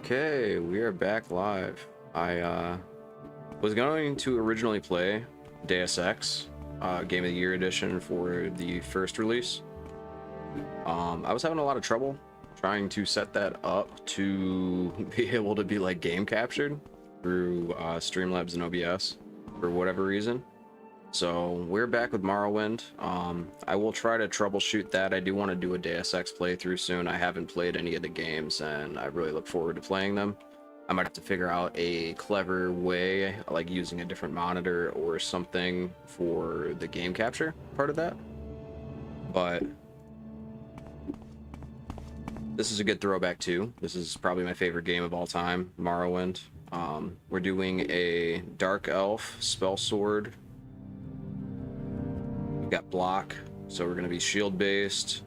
Okay, we are back live. I was going to originally play Deus Ex, Game of the Year edition for the first release. I was having a lot of trouble trying to set that up to be able to be like game captured through Streamlabs and OBS for whatever reason. So we're back with Morrowind. I will try to troubleshoot that. I do want to do a Deus Ex playthrough soon. I haven't played any of the games and I really look forward to playing them. I might have to figure out a clever way, like using a different monitor or something for the game capture part of that. But this is a good throwback too. This is probably my favorite game of all time, Morrowind. We're doing a Dark Elf spell sword. We've got block, so we're going to be shield based,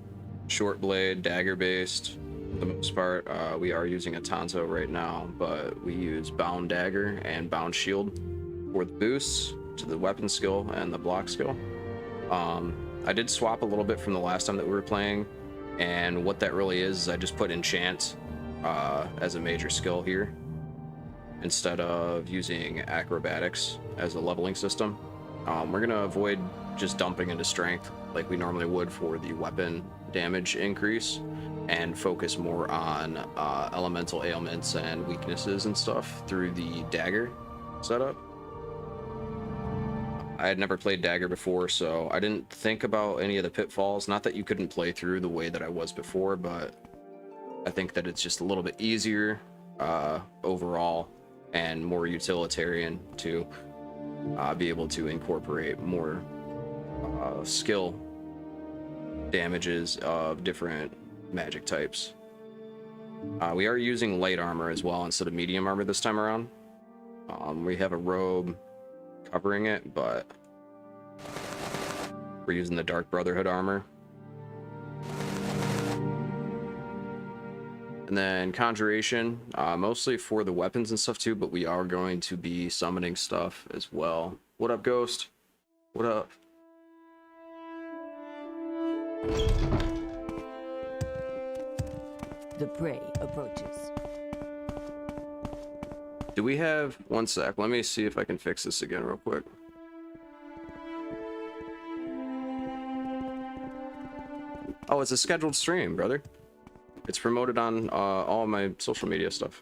short blade, dagger based. For the most part, we are using a Tanto right now, but we use bound dagger and bound shield for the boosts to the weapon skill and the block skill. I did swap a little bit from the last time that we were playing, and what that really is I just put enchant as a major skill here instead of using acrobatics as a leveling system. We're going to avoid just dumping into strength like we normally would for the weapon damage increase and focus more on elemental ailments and weaknesses and stuff through the dagger setup. I had never played dagger before, so I didn't think about any of the pitfalls. Not that you couldn't play through the way that I was before, but I think that it's just a little bit easier overall and more utilitarian to be able to incorporate more skill damages of different magic types. We are using light armor as well instead of medium armor this time around. We have a robe covering it, but we're using the Dark Brotherhood armor. And then conjuration, mostly for the weapons and stuff too, but we are going to be summoning stuff as well. What up, Ghost? What up? The prey approaches. Do we have one sec? Let me see if I can fix this again real quick. Oh, it's a scheduled stream, brother. It's promoted on all my social media stuff.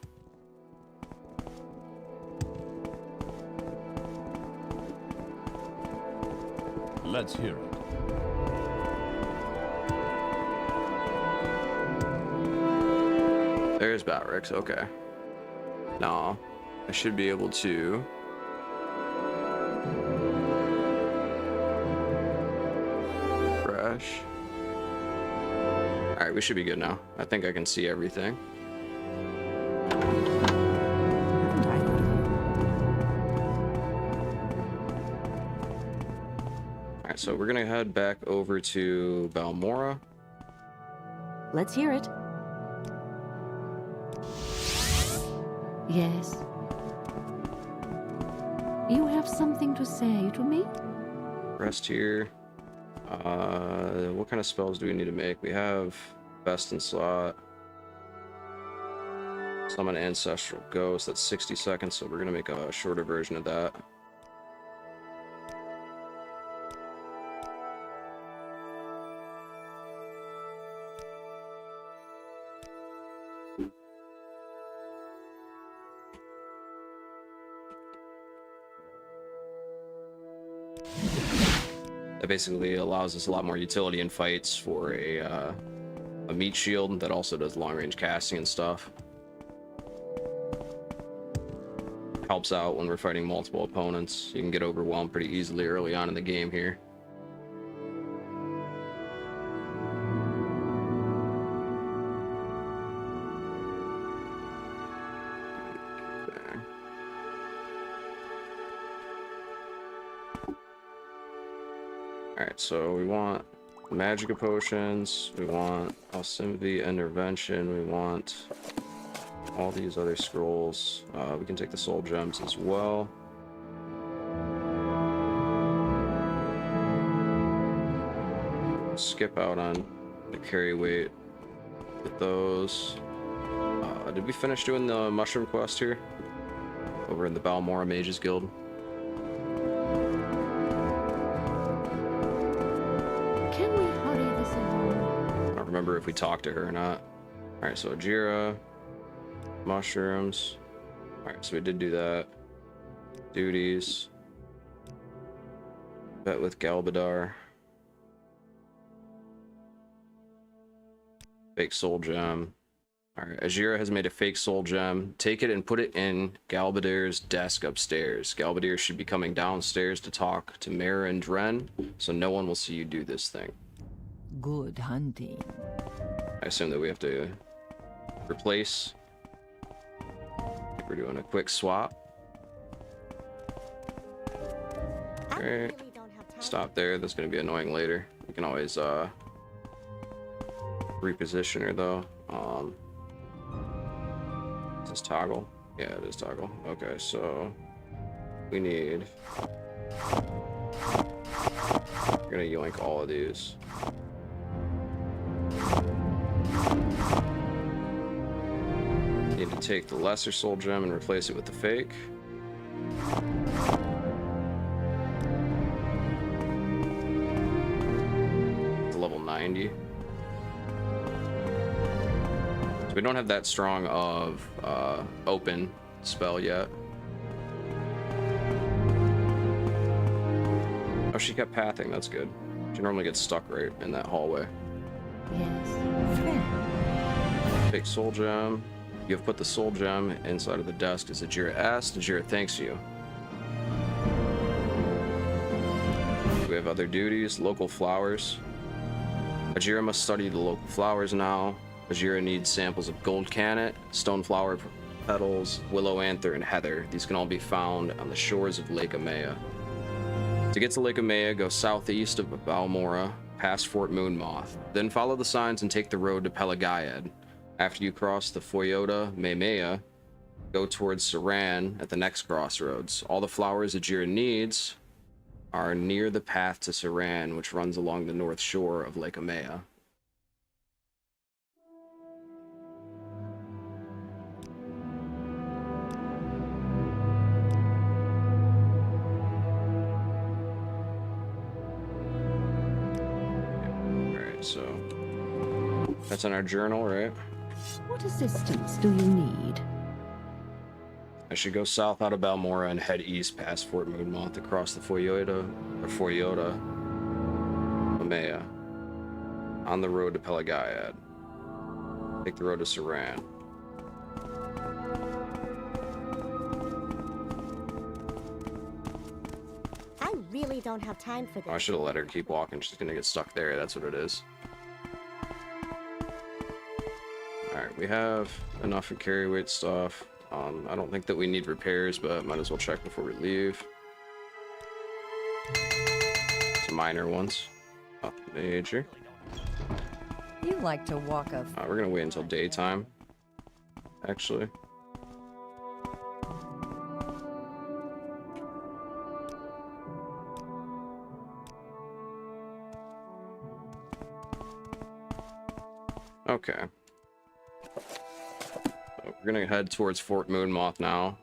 Let's hear it. There's Batrix, okay. Now, I should be able to... Fresh. Alright, we should be good now. I think I can see everything. Alright, so we're gonna head back over to Balmora. Let's hear it. Yes. You have something to say to me? Rest here. What kind of spells do we need to make? We have Best in slot. Summon Ancestral Ghost. That's 60 seconds, so we're gonna make a shorter version of that. That basically allows us a lot more utility in fights for a meat shield that also does long range casting and stuff. Helps out when we're fighting multiple opponents. You can get overwhelmed pretty easily early on in the game here. Alright, so we want Magica Potions, we want Alcimvi Intervention, we want all these other scrolls. We can take the Soul Gems as well. Skip out on the carry weight with those. Did we finish doing the mushroom quest here? Over in the Balmora Mages Guild. Can we hurry this along? I don't remember if we talked to her or not. Alright, so Ajira. Mushrooms. Alright, so we did do that. Duties. Bet with Galbadar. Fake soul gem. Alright, Ajira has made a fake soul gem. Take it and put it in Galbadir's desk upstairs. Galbadir should be coming downstairs to talk to Mara and Dren, so no one will see you do this thing. Good hunting. I assume that we have to replace. We're doing a quick swap. Alright. Stop there. That's going to be annoying later. We can always reposition her though. Is this toggle? Yeah, it is toggle. Okay, so we need. We're gonna yoink all of these. Need to take the lesser soul gem and replace it with the fake. It's level 90. So we don't have that strong of open spell yet. Oh, she kept pathing. That's good. She normally gets stuck right in that hallway. Yes. Friend. Take soul gem. You have put the soul gem inside of the desk as Ajira asked. Ajira thanks you. We have other duties. Local flowers. Ajira must study the local flowers now. Ajira needs samples of gold cannet, stoneflower petals, willow anther, and heather. These can all be found on the shores of Lake Amaya. To get to Lake Amaya, go southeast of Balmora, past Fort Moonmoth. Then follow the signs and take the road to Pelagayad. After you cross the Foyota Maymaya, go towards Saran at the next crossroads. All the flowers Ajira needs are near the path to Saran, which runs along the north shore of Lake Amaya. So that's in our journal, right? What assistance do you need? I should go south out of Balmora and head east past Fort Moonmoth across the Foyota Amaya on the road to Pelagayad. Take the road to Saran. I really don't have time for this. Oh, I should have let her keep walking. She's gonna get stuck there. That's what it is. Alright, we have enough for carry weight stuff. I don't think that we need repairs, but might as well check before we leave. Some minor ones. Nothing major. You like to walk a... We're gonna wait until daytime, actually. Okay. So we're gonna head towards Fort Moonmoth now.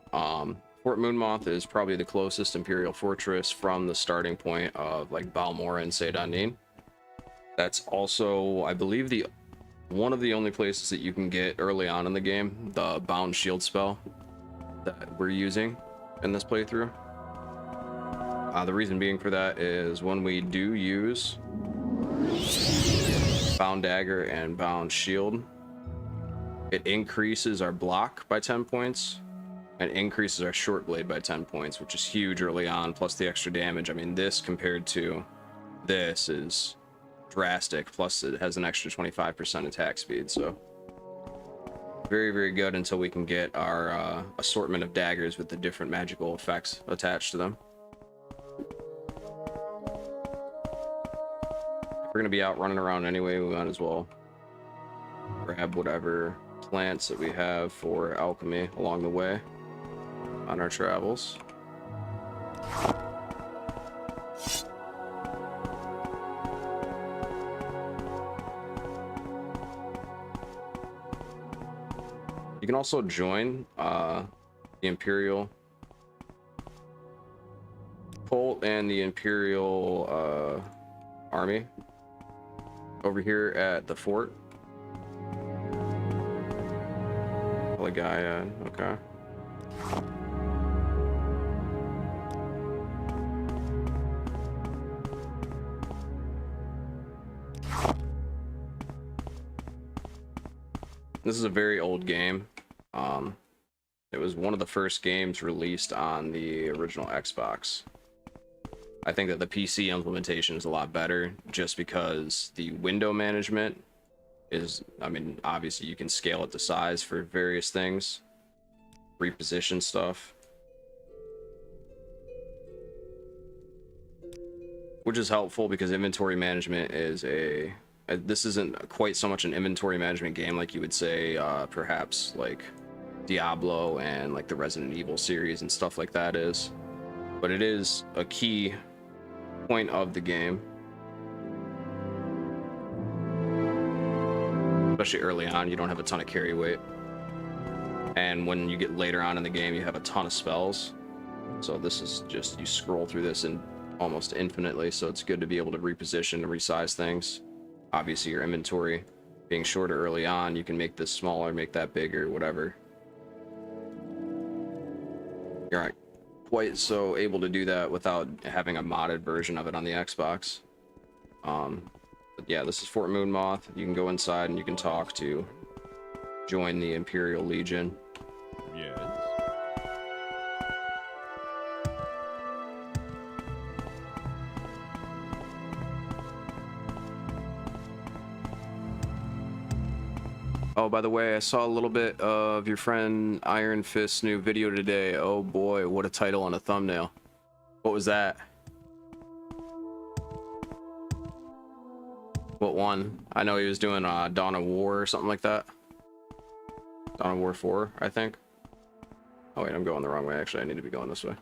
Fort Moonmoth is probably the closest Imperial fortress from the starting point of like Balmora and Seydanin. That's also, I believe, one of the only places that you can get early on in the game the Bound Shield spell that we're using in this playthrough. The reason being for that is when we do use Bound Dagger and Bound Shield, it increases our block by 10 points and increases our short blade by 10 points, which is huge early on, plus the extra damage. I mean, this compared to this is drastic, plus it has an extra 25% attack speed, so very, very good until we can get our assortment of daggers with the different magical effects attached to them. We're gonna be out running around anyway, we might as well grab whatever plants that we have for alchemy along the way on our travels. You can also join the Imperial Cult and the Imperial Army over here at the fort. The guy, okay. This is a very old game. It was one of the first games released on the original Xbox. I think that the PC implementation is a lot better just because the window management is, I mean, obviously you can scale it to size for various things, reposition stuff, which is helpful because inventory management is this isn't quite so much an inventory management game like you would say perhaps like Diablo and like the Resident Evil series and stuff like that is, but it is a key point of the game, especially early on. You don't have a ton of carry weight, and when you get later on in the game you have a ton of spells, so this is just, you scroll through this and almost infinitely, so it's good to be able to reposition and resize things. Obviously your inventory being shorter early on, you can make this smaller, make that bigger, whatever. You're not quite so able to do that without having a modded version of it on the Xbox. But yeah, this is Fort Moonmoth. You can go inside and you can talk to join the Imperial Legion. Yes. Oh, by the way, I saw a little bit of your friend Iron Fist's new video today. Oh boy, what a title on a thumbnail. What was that? What one? I know he was doing Dawn of War or something like that. Dawn of War 4, I think. Oh wait, I'm going the wrong way. Actually, I need to be going this way.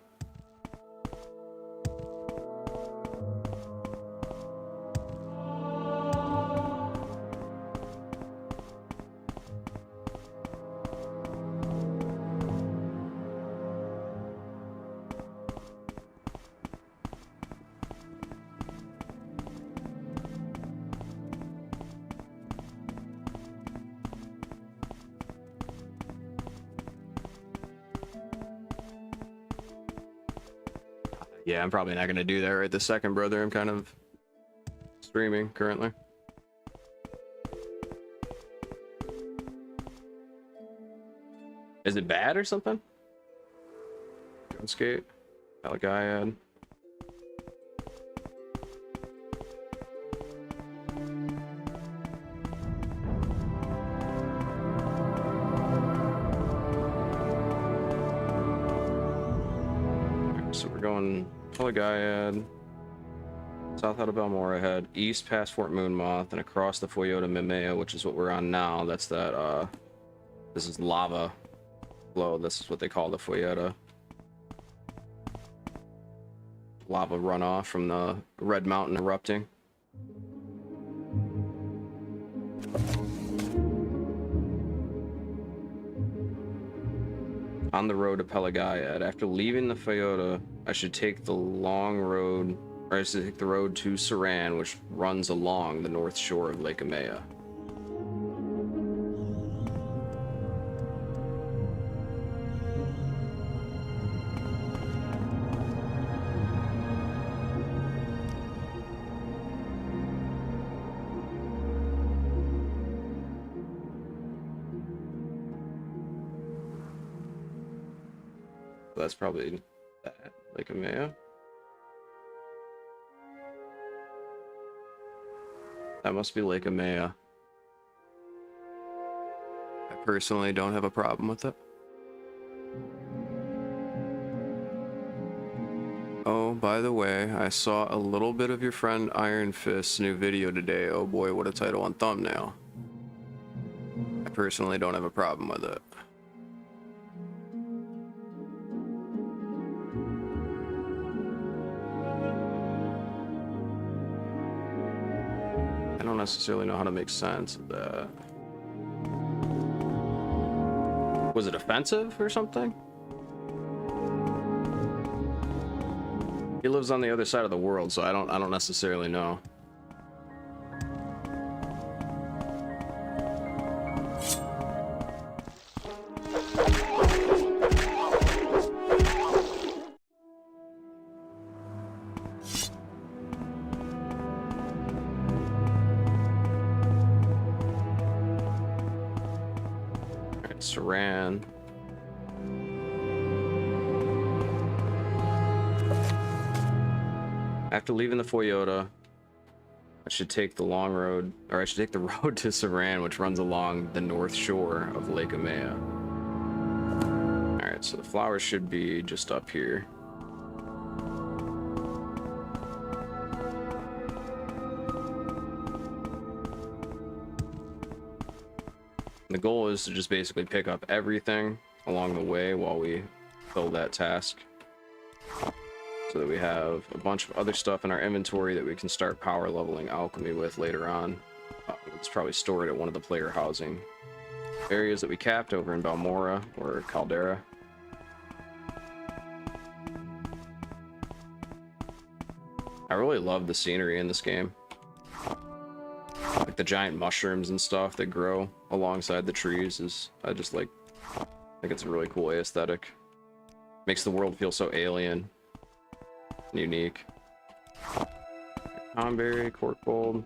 Yeah, I'm probably not gonna do that right this second, brother. I'm kind of streaming currently. Is it bad or something? Gun skate, Alagaiad. So we're going Alagaiad, south out of Belmore ahead, east past Fort Moonmoth, and across the Foyota Mimea, which is what we're on now. That's that, this is lava flow. This is what they call the Foyota. Lava runoff from the Red Mountain erupting. On the road to Pelagaiad. After leaving the Foyota, I should take the long road, or I should take the road to Saran, which runs along the north shore of Lake Amaya. That's probably that, Lake Amaya. That must be Lake Amaya. I personally don't have a problem with it. Oh, by the way, I saw a little bit of your friend Iron Fist's new video today. Oh boy, what a title on thumbnail. I personally don't have a problem with it. I don't necessarily know how to make sense of that. Was it offensive or something? He lives on the other side of the world, so I don't necessarily know. Saran. After leaving the Toyota, I should take the long road, or I should take the road to Saran, which runs along the north shore of Lake Emea. Alright, so the flowers should be just up here. The goal is to just basically pick up everything along the way while we fill that task, so that we have a bunch of other stuff in our inventory that we can start power leveling alchemy with later on. It's probably stored at one of the player housing areas that we capped over in Balmora or Caldera. I really love the scenery in this game. Like the giant mushrooms and stuff that grow alongside the trees I just like, I think it's a really cool aesthetic. Makes the world feel so alien, unique. Conberry, cork gold.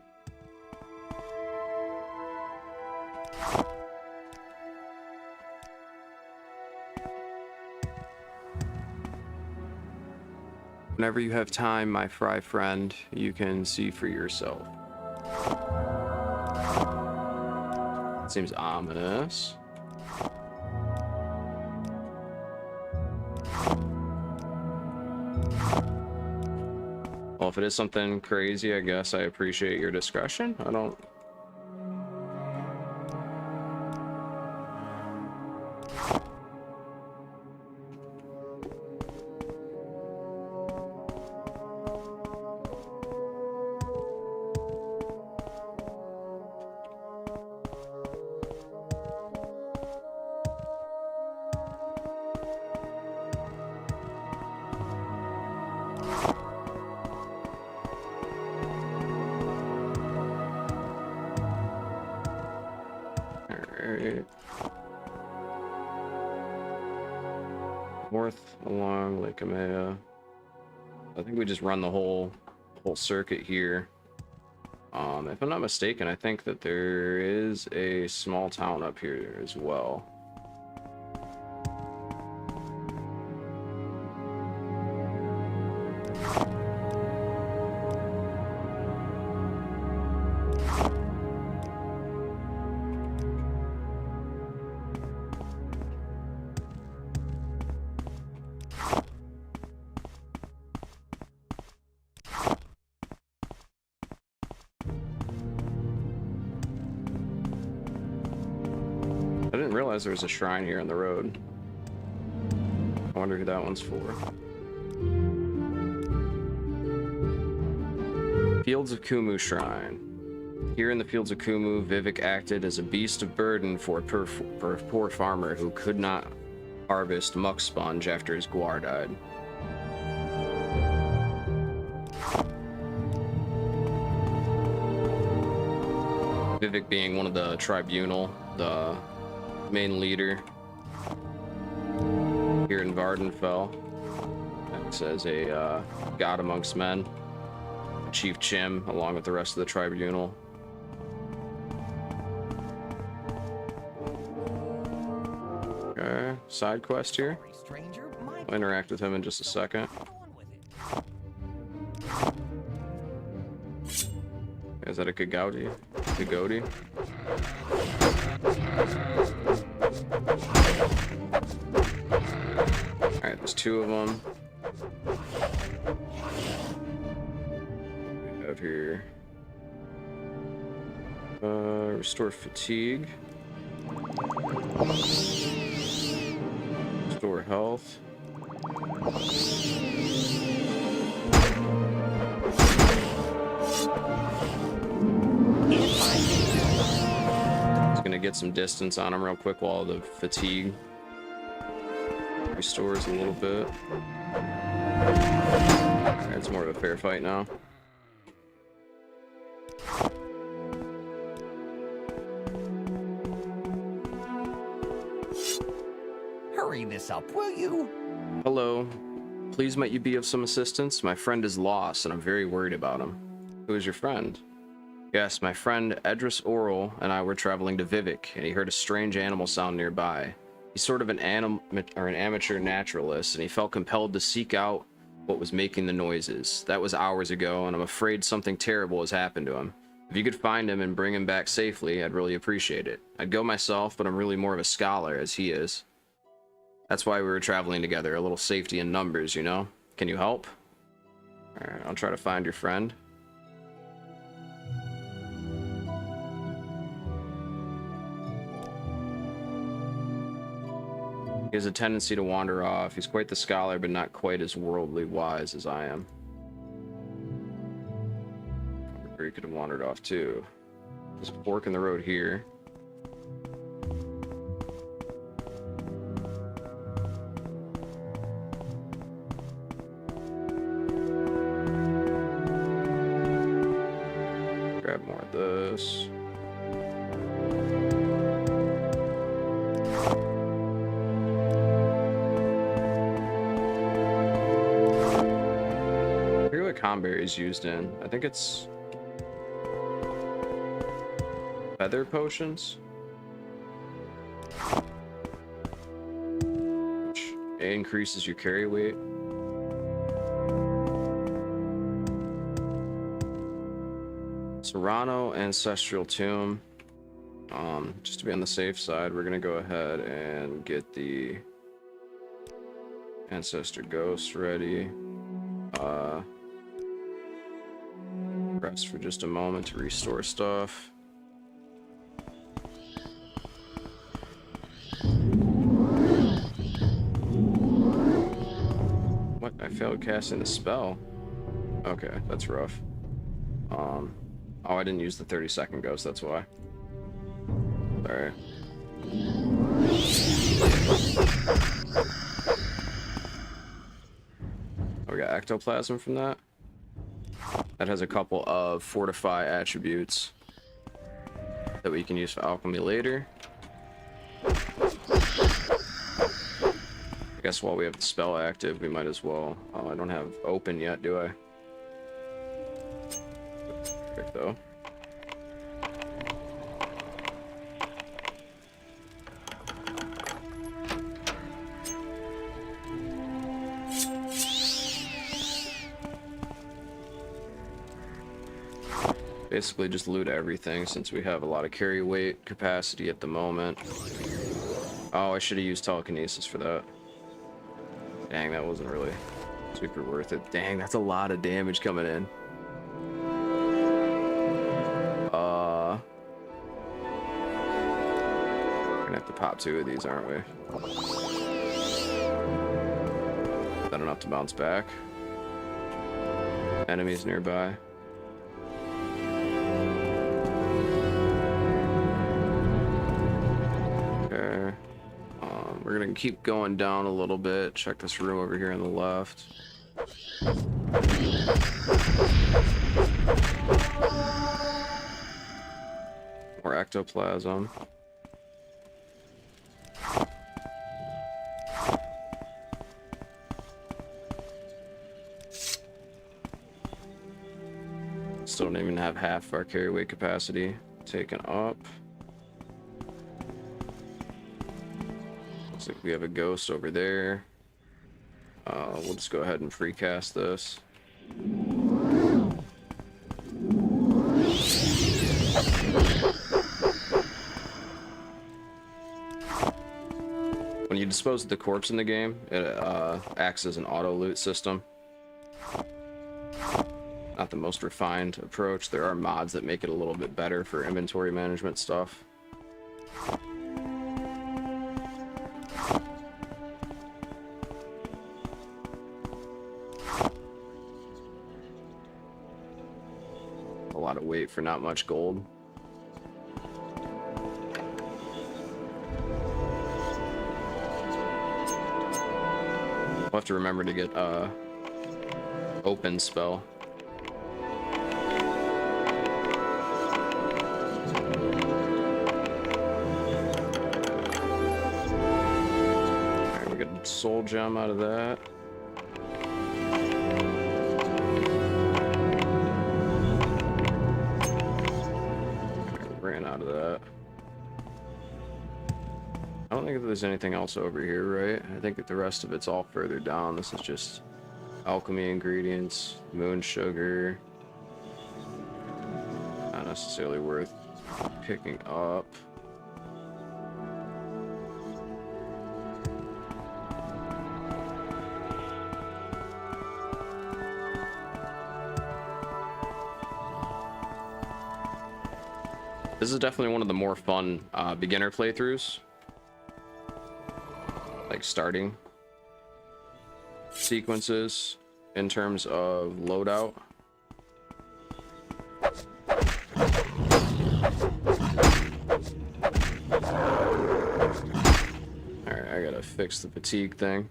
Whenever you have time, my fry friend, you can see for yourself. Seems ominous. Well, if it is something crazy, I guess I appreciate your discretion. I don't... North along Lake Emea. I think we just run the whole circuit here. If I'm not mistaken, I think that there is a small town up here as well. I didn't realize there was a shrine here on the road. I wonder who that one's for. Fields of Kumu Shrine. Here in the Fields of Kumu, Vivek acted as a beast of burden for a poor farmer who could not harvest muck sponge after his guar died. Vivek being one of the tribunal, the main leader here in Vardenfell, acts as a god amongst men, Chief Chim, along with the rest of the tribunal. Okay, side quest here. I'll interact with him in just a second. Is that a Kagouti? Kagouti? Alright, there's two of them. We have here restore fatigue, restore health. Just gonna get some distance on him real quick while the fatigue Restores a little bit. Alright, it's more of a fair fight now. Hurry this up, will you? Hello. Please might you be of some assistance? My friend is lost and I'm very worried about him. Who is your friend? Yes, my friend Edris Oral and I were traveling to Vivek and he heard a strange animal sound nearby. He's sort of an amateur naturalist and he felt compelled to seek out what was making the noises. That was hours ago and I'm afraid something terrible has happened to him. If you could find him and bring him back safely, I'd really appreciate it. I'd go myself, but I'm really more of a scholar as he is. That's why we were traveling together, a little safety in numbers, you know? Can you help? Alright, I'll try to find your friend. He has a tendency to wander off. He's quite the scholar, but not quite as worldly wise as I am. Or he could have wandered off too. There's a fork in the road here. Grab more of this. I forget what Conberry is used in. I think it's feather potions, which increases your carry weight. Serrano Ancestral Tomb. Just to be on the safe side, we're gonna go ahead and get the Ancestor Ghost ready. Rest for just a moment to restore stuff. What? I failed casting the spell. Okay, that's rough. Oh, I didn't use the 30-second ghost, that's why. Alright. Oh, we got ectoplasm from that. That has a couple of fortify attributes that we can use for alchemy later. I guess while we have the spell active, we might as well. Oh, I don't have open yet, do I? Perfect, though. Basically just loot everything since we have a lot of carry weight capacity at the moment. Oh, I should have used telekinesis for that. Dang, that wasn't really super worth it. Dang, that's a lot of damage coming in. We're gonna have to pop 2 of these, aren't we? Is that enough to bounce back? Enemies nearby. We're gonna keep going down a little bit. Check this room over here on the left. More ectoplasm. Still don't even have half our carry weight capacity taken up. Looks like we have a ghost over there. We'll just go ahead and free cast this. When you dispose of the corpse in the game, it acts as an auto loot system. Not the most refined approach. There are mods that make it a little bit better for inventory management stuff. A lot of weight for not much gold. I'll have to remember to get open spell. Alright, we got a soul gem out of that. Alright, we ran out of that. I don't think that there's anything else over here, right? I think that the rest of it's all further down. This is just alchemy ingredients, moon sugar. Not necessarily worth picking up. This is definitely one of the more fun beginner playthroughs. Like starting sequences in terms of loadout. Alright, I gotta fix the fatigue thing.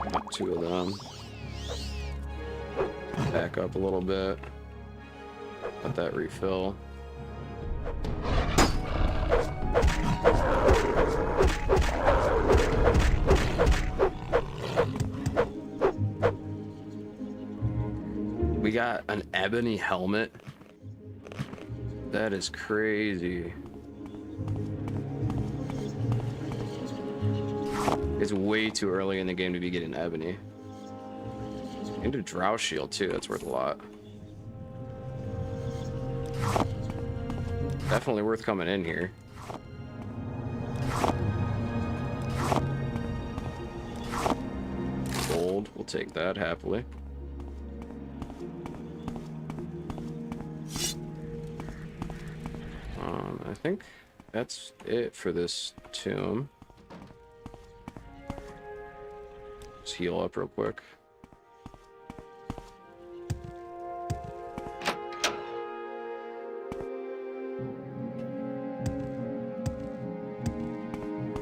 Got 2 of them. Back up a little bit. Let that refill. We got an ebony helmet. That is crazy. It's way too early in the game to be getting ebony. And a drow shield too, that's worth a lot. Definitely worth coming in here. Gold, we'll take that happily. I think that's it for this tomb. Just heal up real quick.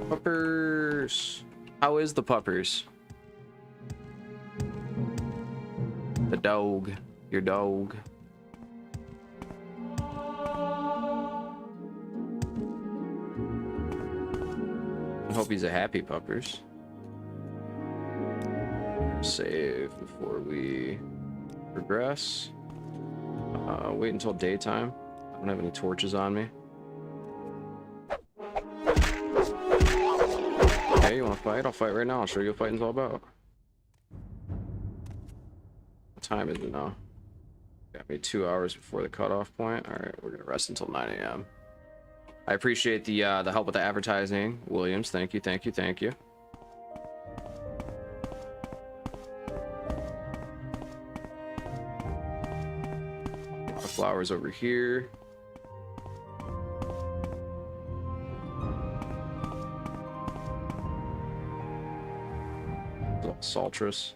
Puppers! How is the puppers? The dog. Your dog. I hope he's a happy puppers. Save before we progress. Wait until daytime. I don't have any torches on me. Okay, you want to fight? I'll fight right now. I'll show you what fighting's all about. What time is it now? Got me 2 hours before the cutoff point. All right, we're gonna rest until 9 a.m. I appreciate the help with the advertising, Williams. Thank you, thank you, thank you. A lot of flowers over here. Saltrus.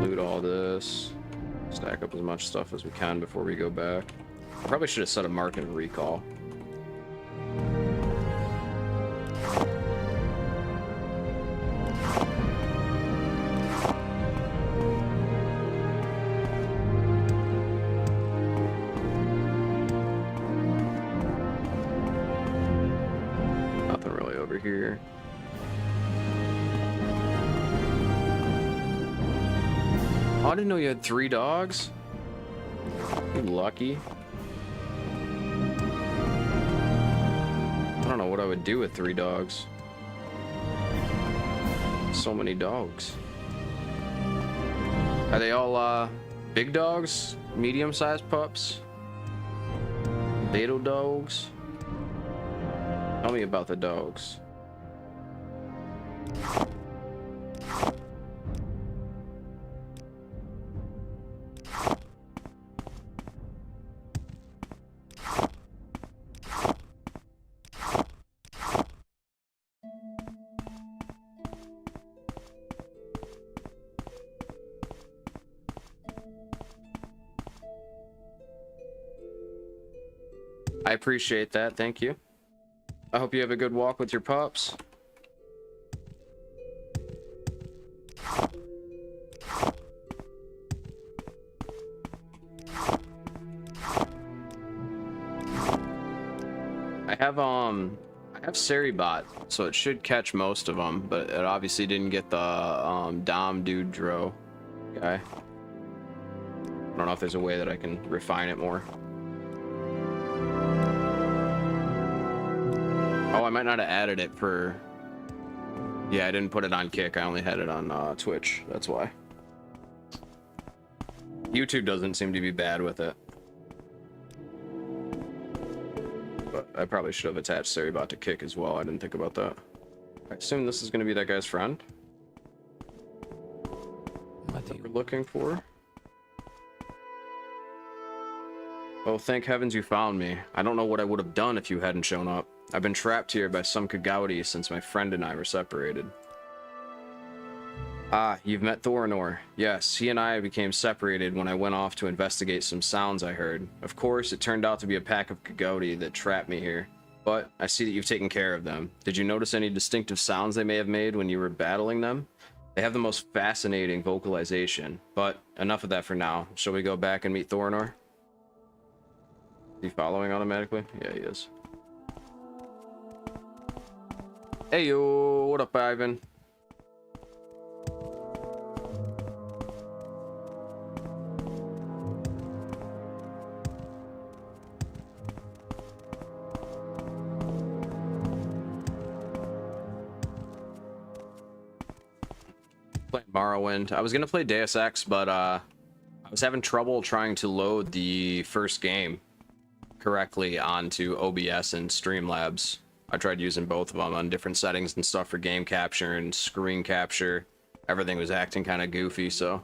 Loot all this. Stack up as much stuff as we can before we go back. Probably should have set a mark and recall. Here. Oh, I didn't know you had 3 dogs. You lucky. I don't know what I would do with 3 dogs. So many dogs. Are they all big dogs? Medium-sized pups? Little dogs? Tell me about the dogs. I appreciate that. Thank you. I hope you have a good walk with your pups. I have Seribot, so it should catch most of them, but it obviously didn't get the Dom Dude Dro guy. I don't know if there's a way that I can refine it more. Oh, I might not have added it for... Yeah, I didn't put it on Kick. I only had it on Twitch. That's why. YouTube doesn't seem to be bad with it. But I probably should have attached Seribot to Kick as well. I didn't think about that. I assume this is going to be that guy's friend. What do We're you... looking for. Oh, thank heavens you found me. I don't know what I would have done if you hadn't shown up. I've been trapped here by some Kagauti since my friend and I were separated. Ah, you've met Thorinor. Yes, he and I became separated when I went off to investigate some sounds I heard. Of course, it turned out to be a pack of Kagauti that trapped me here. But I see that you've taken care of them. Did you notice any distinctive sounds they may have made when you were battling them? They have the most fascinating vocalization. But enough of that for now. Shall we go back and meet Thorinor? Is he following automatically? Yeah, he is. Hey yo, what up, Ivan? Playing Morrowind. I was gonna play Deus Ex, but I was having trouble trying to load the first game correctly onto OBS and Streamlabs. I tried using both of them on different settings and stuff for game capture and screen capture. Everything was acting kind of goofy, so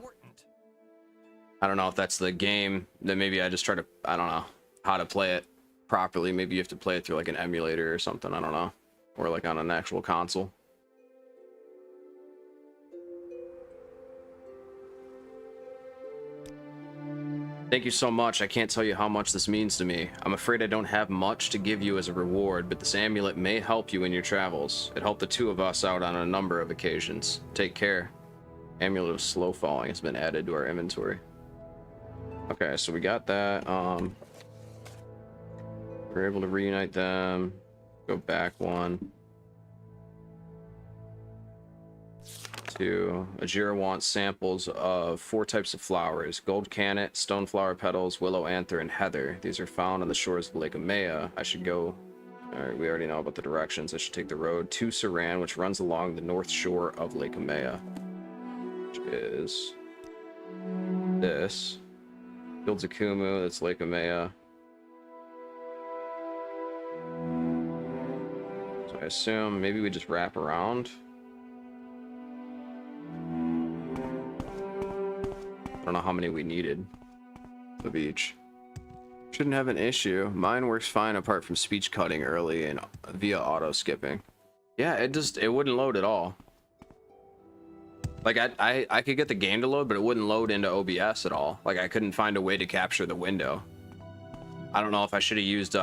I don't know if that's the game. Then maybe I just try to, I don't know how to play it properly. Maybe you have to play it through like an emulator or something. I don't know, or like on an actual console. Thank you so much. I can't tell you how much this means to me. I'm afraid I don't have much to give you as a reward, but this amulet may help you in your travels. It helped the two of us out on a number of occasions. Take care. Amulet of Slow Falling has been added to our inventory. Okay, so we got that. We're able to reunite them. Go back one. Ajira wants samples of 4 types of flowers: gold cannet, stoneflower petals, willow anther, and heather. These are found on the shores of Lake Amaya. I should go. Alright, we already know about the directions. I should take the road to Saran, which runs along the north shore of Lake Amaya, which is this. Fields of Kumu, that's Lake Amaya. So I assume maybe we just wrap around. I don't know how many we needed of each. Shouldn't have an issue. Mine works fine apart from speech cutting early and via auto skipping. Yeah, it wouldn't load at all. Like I could get the game to load, but it wouldn't load into OBS at all. Like I couldn't find a way to capture the window. I don't know if I should have used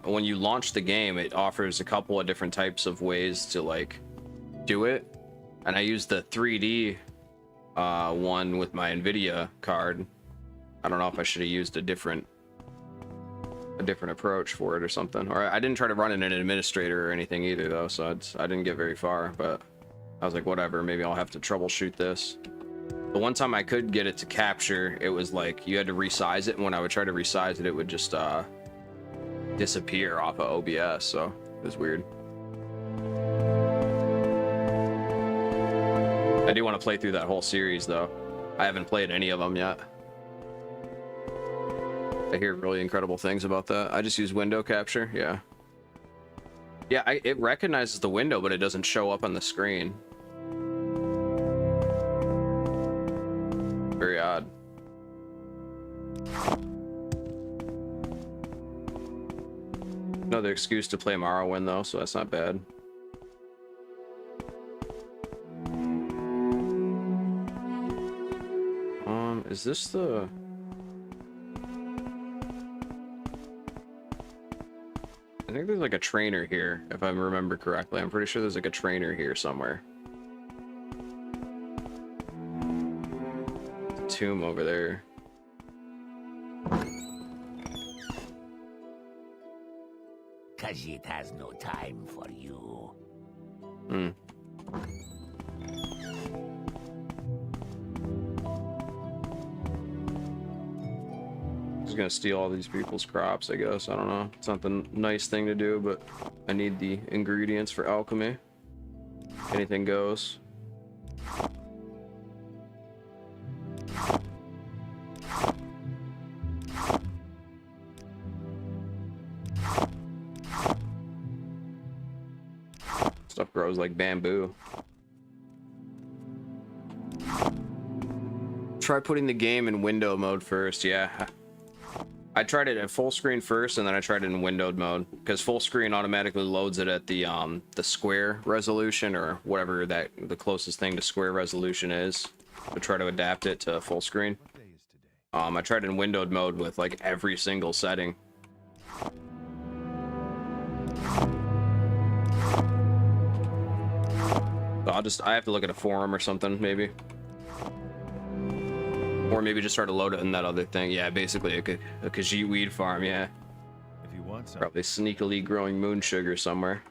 when you launch the game, it offers a couple of different types of ways to like do it, and I used the 3D one with my Nvidia card. I don't know if I should have used a different approach for it or something. Or I didn't try to run it in an administrator or anything either though, so I didn't get very far, but I was like, whatever, maybe I'll have to troubleshoot this. The one time I could get it to capture, it was like you had to resize it, and when I would try to resize it, it would just disappear off of OBS, so it was weird. I do want to play through that whole series though. I haven't played any of them yet. I hear really incredible things about that. I just use window capture. Yeah, it recognizes the window, but it doesn't show up on the screen. Very odd. Another excuse to play Morrowind though, so that's not bad. Is this the... I think there's like a trainer here, if I remember correctly. I'm pretty sure there's like a trainer here somewhere. Tomb over there. 'Cause it has no time for you. Hmm. Just gonna steal all these people's crops, I guess. I don't know. It's not the nice thing to do, but I need the ingredients for alchemy. Anything goes. Stuff grows like bamboo. Try putting the game in window mode first. Yeah, I tried it at full screen first, and then I tried it in windowed mode, because full screen automatically loads it at the square resolution, or whatever that the closest thing to square resolution is, to try to adapt it to full screen. I tried it in windowed mode with like every single setting. So I have to look at a forum or something, maybe. Or maybe just try to load it in that other thing. Yeah, basically a Khajiit weed farm, yeah. If you want some. Probably sneakily growing moon sugar somewhere.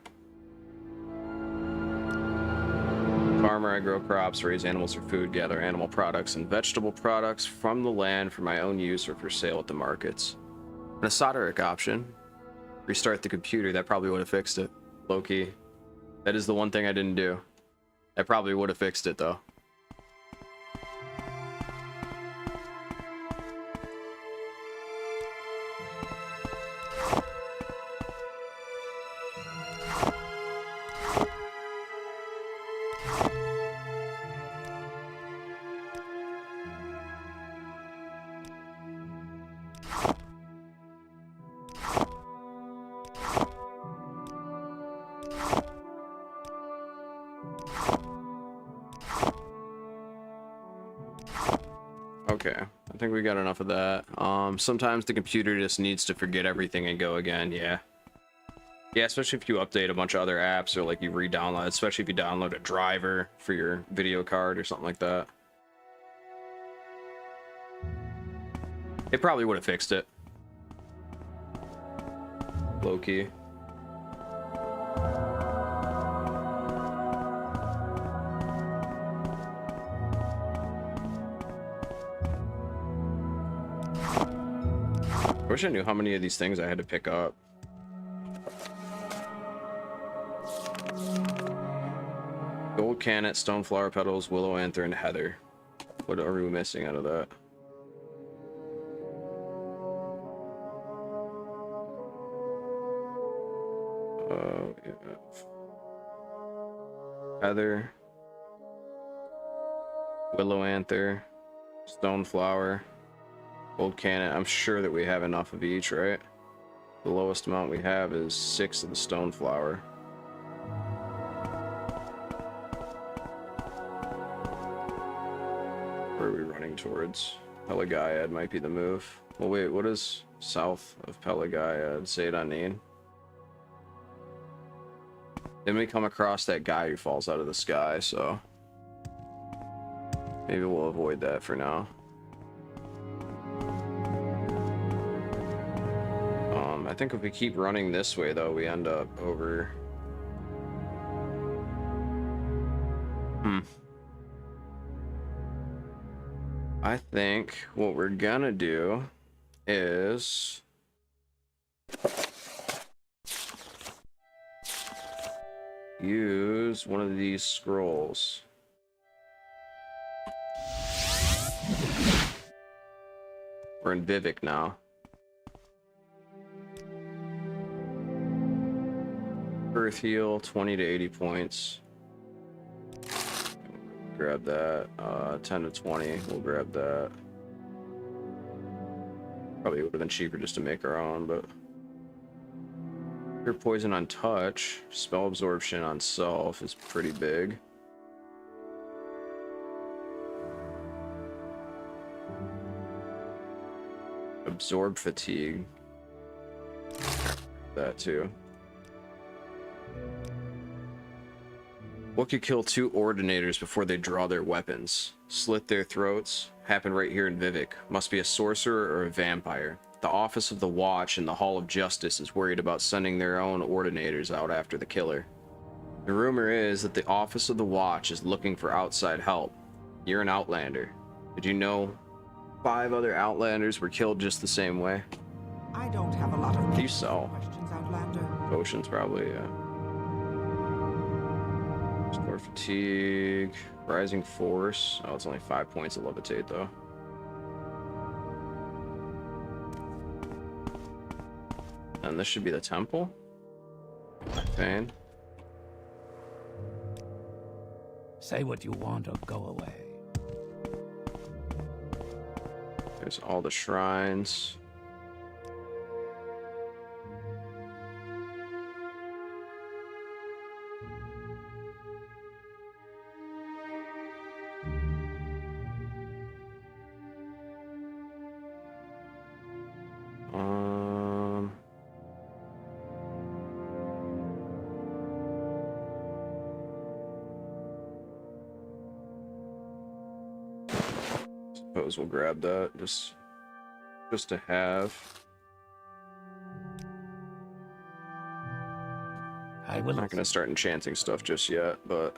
Farmer, I grow crops, raise animals for food, gather animal products and vegetable products from the land for my own use or for sale at the markets. And a solderic option. Restart the computer, that probably would have fixed it. Low key. That is the one thing I didn't do. That probably would have fixed it though. Okay, I think we got enough of that. Sometimes the computer just needs to forget everything and go again, yeah. Yeah, especially if you update a bunch of other apps, or like you re-download, especially if you download a driver for your video card or something like that. It probably would have fixed it. Low key. I wish I knew how many of these things I had to pick up. Gold cannet, stone flower petals, willow anther, and heather. What are we missing out of that? Yeah. Heather, willow anther, stone flower, gold cannet. I'm sure that we have enough of each, right? The lowest amount we have is 6 of the stone flower. Where are we running towards? Pelagaiad might be the move. Well, wait, what is south of Pelagaiad? Say it on Neen. Then we come across that guy who falls out of the sky, so maybe we'll avoid that for now. I think if we keep running this way, though, we end up over... I think what we're gonna do is... use one of these scrolls. We're in Vivek now. Earth heal, 20 to 80 points. Grab that. 10 to 20, we'll grab that. Probably would have been cheaper just to make our own, but... Cure poison on touch, spell absorption on self is pretty big. Absorb fatigue. That too. What could kill 2 ordinators before they draw their weapons? Slit their throats? Happened right here in Vivek. Must be a sorcerer or a vampire. The Office of the Watch and the Hall of Justice is worried about sending their own ordinators out after the killer. The rumor is that the Office of the Watch is looking for outside help. You're an Outlander. Did you know 5 other Outlanders were killed just the same way? I don't have a lot of You sell questions, Outlander. potions, probably, yeah. Restore fatigue. Rising force. Oh, it's only 5 points of levitate, though. And this should be the temple. Fane. Say what you want or go away. There's all the shrines. Suppose we'll grab that just to have. I will I'm not gonna start enchanting stuff just yet, but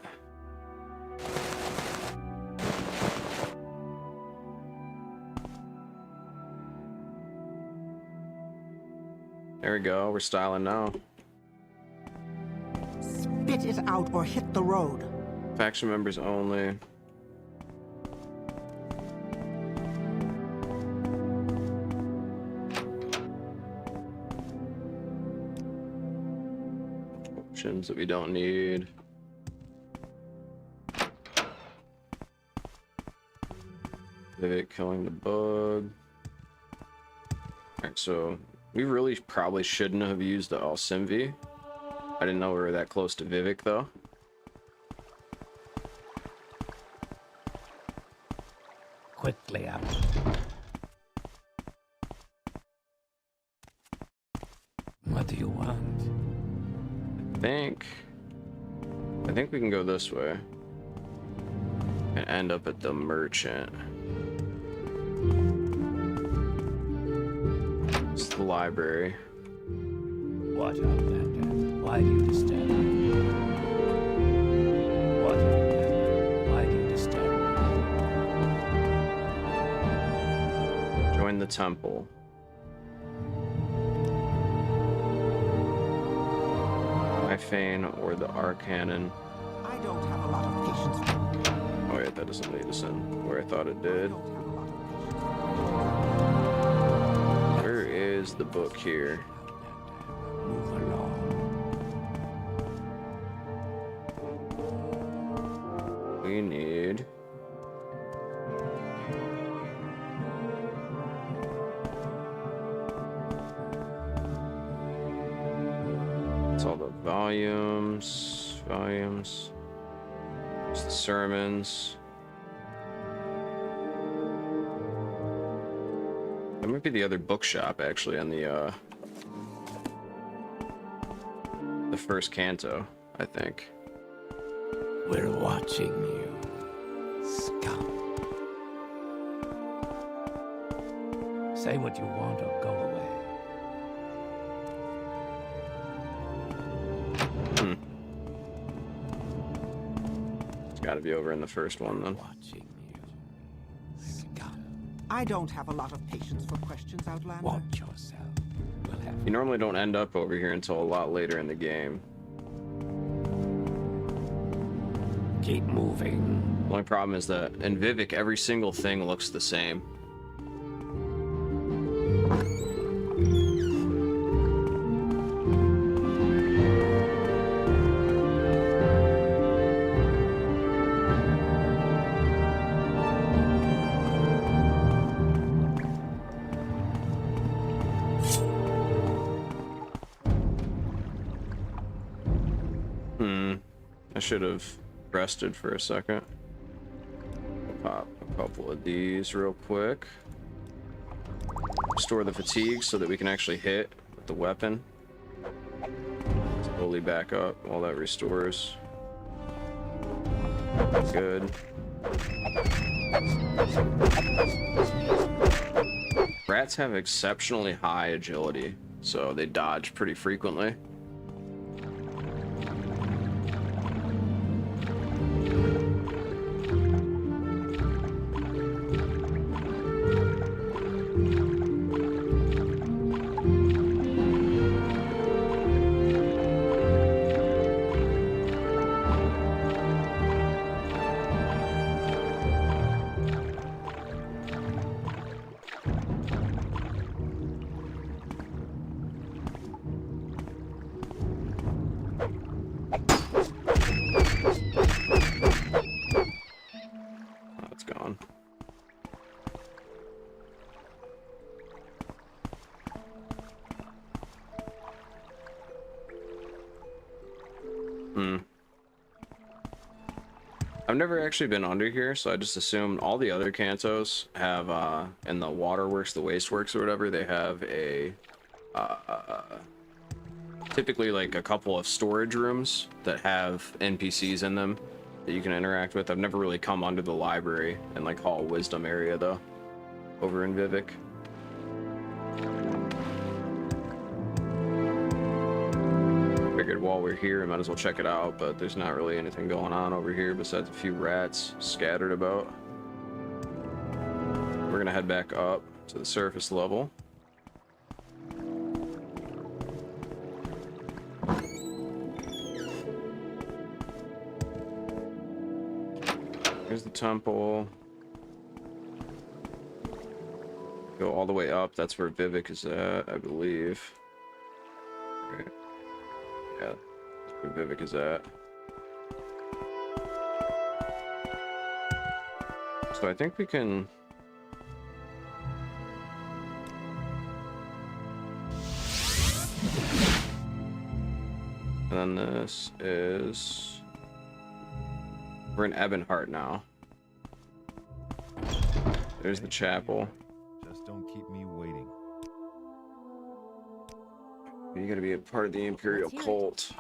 there we go. We're styling now. Spit it out or hit the road. Faction members only. Options that we don't need. Vivek killing the bug. Alright, so we really probably shouldn't have used the Alcimvi. I didn't know we were that close to Vivek though. quickly out. What do you want? I think we can go this way and end up at the merchant. It's the library. What Outlander? Why do you disturb me? What Outlander? Why do you disturb me? Join the temple. Fane or the Arcanon. I don't have a lot of patience for Oh wait, that doesn't lead us in where I thought it I did. don't have a lot of patience. Where is the book here? Move along. We need it's all the volumes. It's the sermons. That might be the other bookshop actually on the first canto, I think. We're watching you, scum. Say what you want or go away. It's got to be over in the first one then. Watching you, scum. I don't have a lot of patience for questions, Outlander. Watch yourself. We'll have You normally don't end up over here until a lot later in the game. keep moving. The only problem is that in Vivek, every single thing looks the same. I should have rested for a second. Pop a couple of these real quick. Restore the fatigue so that we can actually hit with the weapon. Slowly back up while that restores. Good. Rats have exceptionally high agility, so they dodge pretty frequently. I've never actually been under here, so I just assumed all the other cantos have, in the waterworks, the wasteworks or whatever, they have a, typically like a couple of storage rooms that have NPCs in them that you can interact with. I've never really come under the library and like Hall of Wisdom area though, over in Vivek. Figured while we're here, we might as well check it out, but there's not really anything going on over here besides a few rats scattered about. We're gonna head back up to the surface level. Here's the temple. Go all the way up. That's where Vivek is at, I believe. Okay. Yeah, that's where Vivek is at. So I think we can... And then this is... We're in Ebonheart now. There's the chapel. Just don't keep me waiting. You're gonna be a part of the Imperial cult.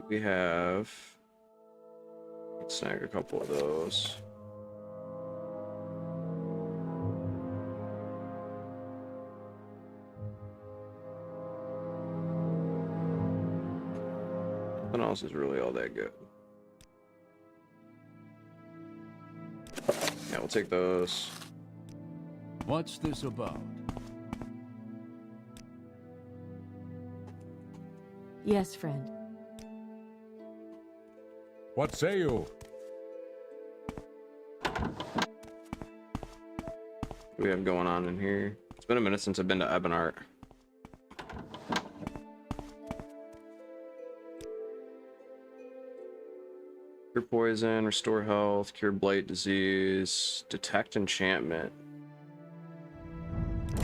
We have... Let's snag a couple of those. Nothing else is really all that good. Yeah, we'll take those. What's this about? Yes, friend. What say you? What do we have going on in here? It's been a minute since I've been to Ebonheart. Cure poison, restore health, cure blight disease, detect enchantment. I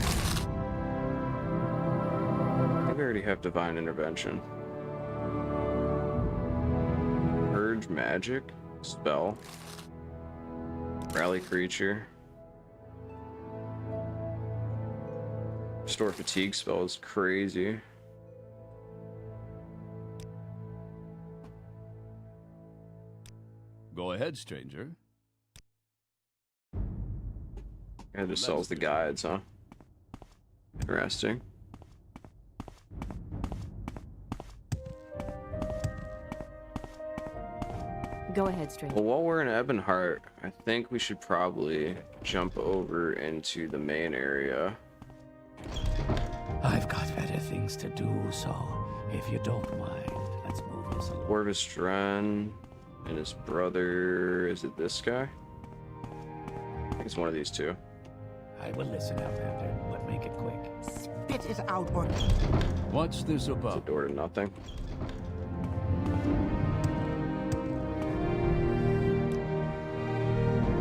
think I already have divine intervention. Purge magic, spell, rally creature. Restore fatigue spell is crazy. Go ahead, stranger. Guy just sells the guides, huh? Interesting. Go ahead, stranger. Well, while we're in Ebonheart, I think we should probably jump over into the main area. I've got better things to do, so if you don't mind, let's move this along. Orvis Dren and his brother, is it this guy? I think it's one of these two. I will listen, Outlander, but make it quick. Spit it out or... What's this It's a about? door to nothing.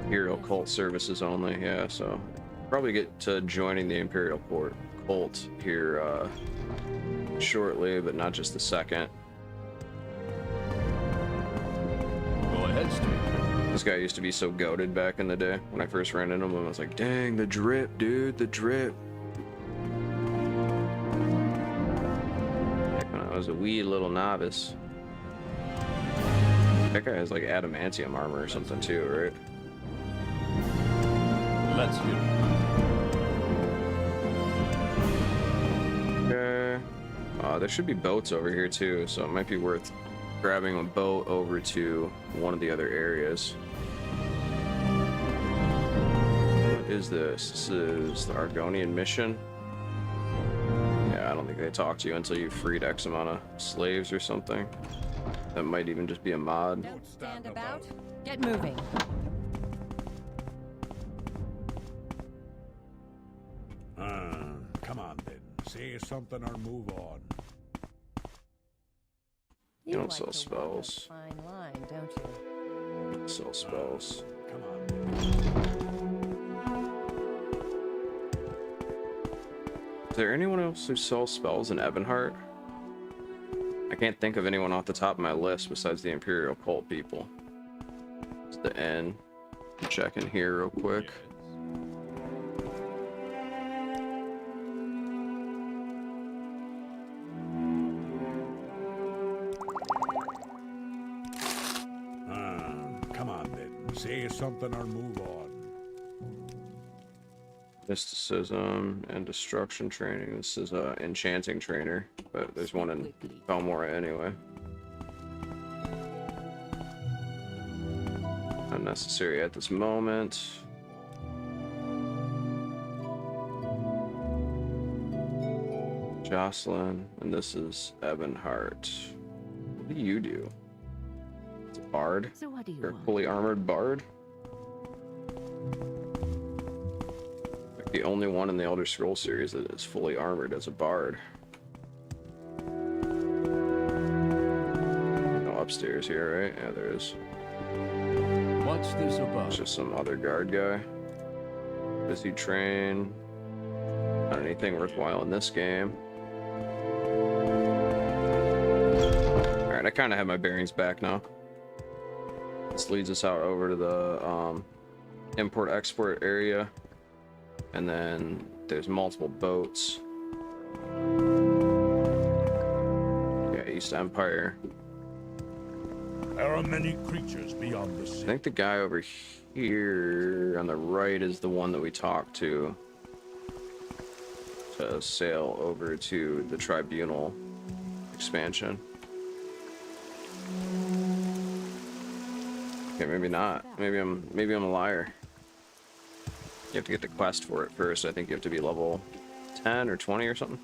Imperial cult services only, yeah, so probably get to joining the Imperial cult here shortly, but not just the second. Go ahead, stranger. This guy used to be so goated back in the day. When I first ran into him, I was like, dang, the drip, dude, the drip. Back when I was a wee little novice. That guy has like adamantium armor or something too, right? Let's hear it. Okay. There should be boats over here too, so it might be worth grabbing a boat over to one of the other areas. What is this? This is the Argonian mission. Yeah, I don't think they talk to you until you've freed X amount of slaves or something. That might even just be a mod. Don't stand about. Get moving. Come on then. Say something or move on. You don't like sell to walk a spells. fine line, don't you? Sell spells. Come on. Is there anyone else who sells spells in Ebonheart? I can't think of anyone off the top of my list besides the Imperial Cult people. It's the N. Check in here real quick. Come on then. Say something or move on. Mysticism and destruction training. This is a enchanting trainer, but there's one in Balmora anyway. Unnecessary at this moment. Jocelyn, and this is Ebonheart. What do you do? It's a bard. So what do you You're a want? fully armored bard. Like the only one in the Elder Scrolls series that is fully armored as a bard. No upstairs here, right? Yeah, there is. What's this about? It's just some other guard guy. Busy train. Not anything worthwhile in this game. Alright, I kind of have my bearings back now. This leads us out over to the import-export area. And then there's multiple boats. Yeah, East Empire. There are many creatures beyond the I sea. think the guy over here on the right is the one that we talked to sail over to the Tribunal expansion. Okay, maybe not. Maybe I'm a liar. You have to get the quest for it first. I think you have to be level 10 or 20 or something.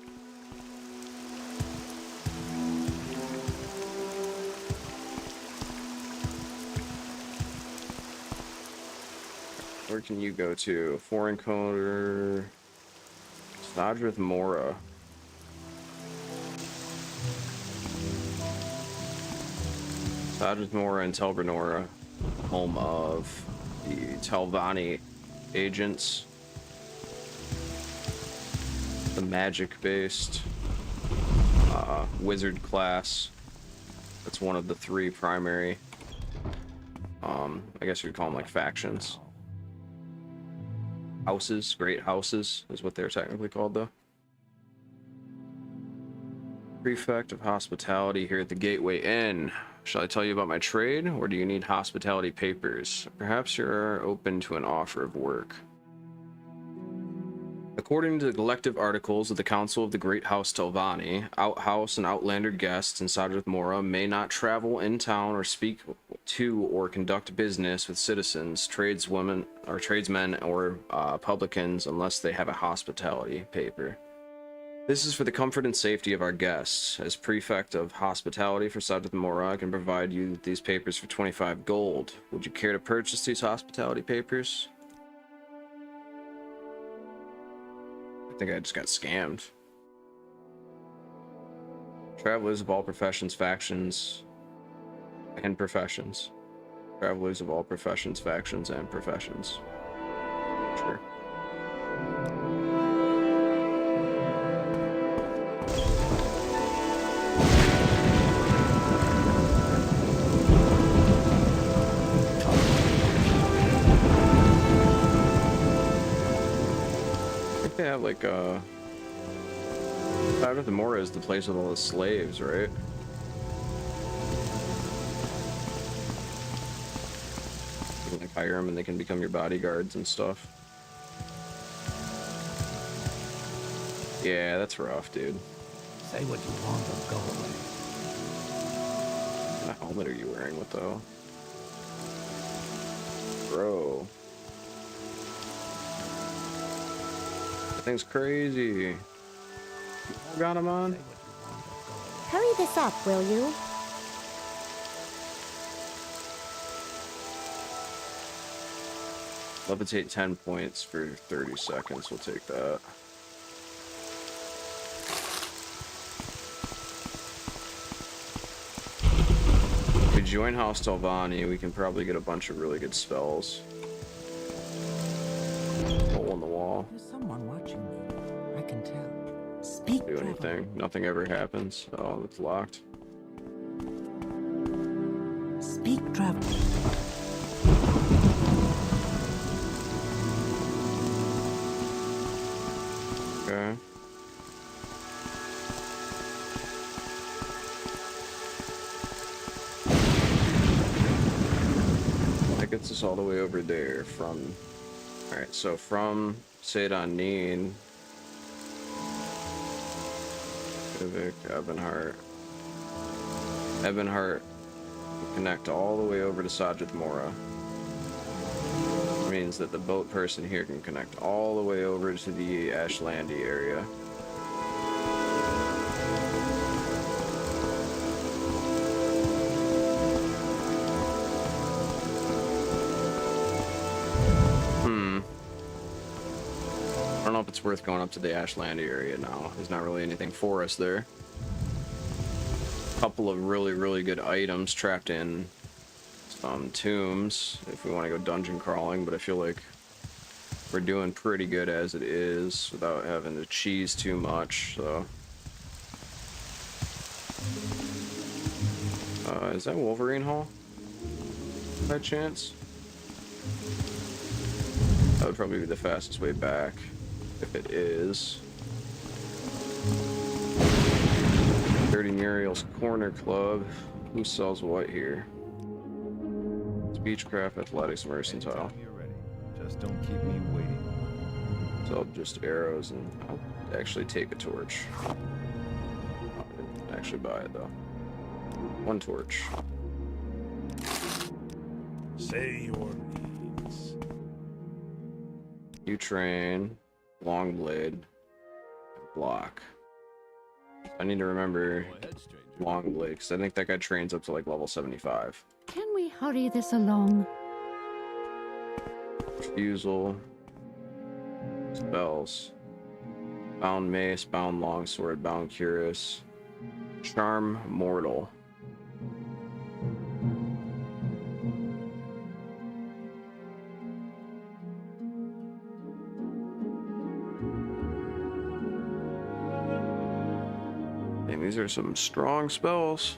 Where can you go to? Foreign coder. Snodrith Mora. Snodrith Mora and Telbernora, home of the Telvanni agents. The magic-based wizard class. That's one of the three primary, I guess you'd call them like factions. Houses, great houses is what they're technically called though. Prefect of Hospitality here at the Gateway Inn. Shall I tell you about my trade, or do you need hospitality papers? Perhaps you're open to an offer of work. According to the collective articles of the Council of the Great House Telvanni, outhouse and outlander guests in Sadrith Mora may not travel in town or speak to or conduct business with citizens, tradesmen, or publicans unless they have a hospitality paper. This is for the comfort and safety of our guests. As Prefect of Hospitality for Sadrith Mora, I can provide you these papers for 25 gold. Would you care to purchase these hospitality papers? I think I just got scammed. Travelers of all professions, factions, and professions. Travelers of all professions, factions, and professions. Sure. I think they have like Out of the Mora is the place with all the slaves, right? You can like hire them and they can become your bodyguards and stuff. Yeah, that's rough, dude. Say what you want or go away. What kind of helmet are you wearing with though? Bro. That thing's crazy. You got him on? Say what you want or go away. Hurry this up, will you? Levitate 10 points for 30 seconds. We'll take that. If we join House Telvanni, we can probably get a bunch of really good spells. Hole in the wall. There's someone watching me. I can tell. Speak, Do traveler. anything. Nothing ever happens. Oh, it's locked. Speak, traveler. Okay. That gets us all the way over there from... Alright, so from Sedan Neen... Civic, Ebonheart... Ebonheart can connect all the way over to Sajith Mora. Means that the boat person here can connect all the way over to the Ashlandi area. I don't know if it's worth going up to the Ashlandi area now. There's not really anything for us there. A couple of really good items trapped in some tombs if we want to go dungeon crawling, but I feel like we're doing pretty good as it is without having to cheese too much. So is that Wolverine Hall by chance? That would probably be the fastest way back if it is. 30 Muriel's Corner Club. Who sells what here? Beechcraft, Athletics, Mercantile. Anytime you're ready. Just don't keep me waiting. So just arrows, and I'll actually take a torch. I didn't actually buy it though. One torch. Say your needs. You train, long blade, block. I need to remember Go ahead, stranger. long blade because I think that guy trains up to like level 75. Can we hurry this along? Refusal. Spells. Bound Mace, Bound Longsword, Bound Cuirass. Charm Mortal. And these are some strong spells.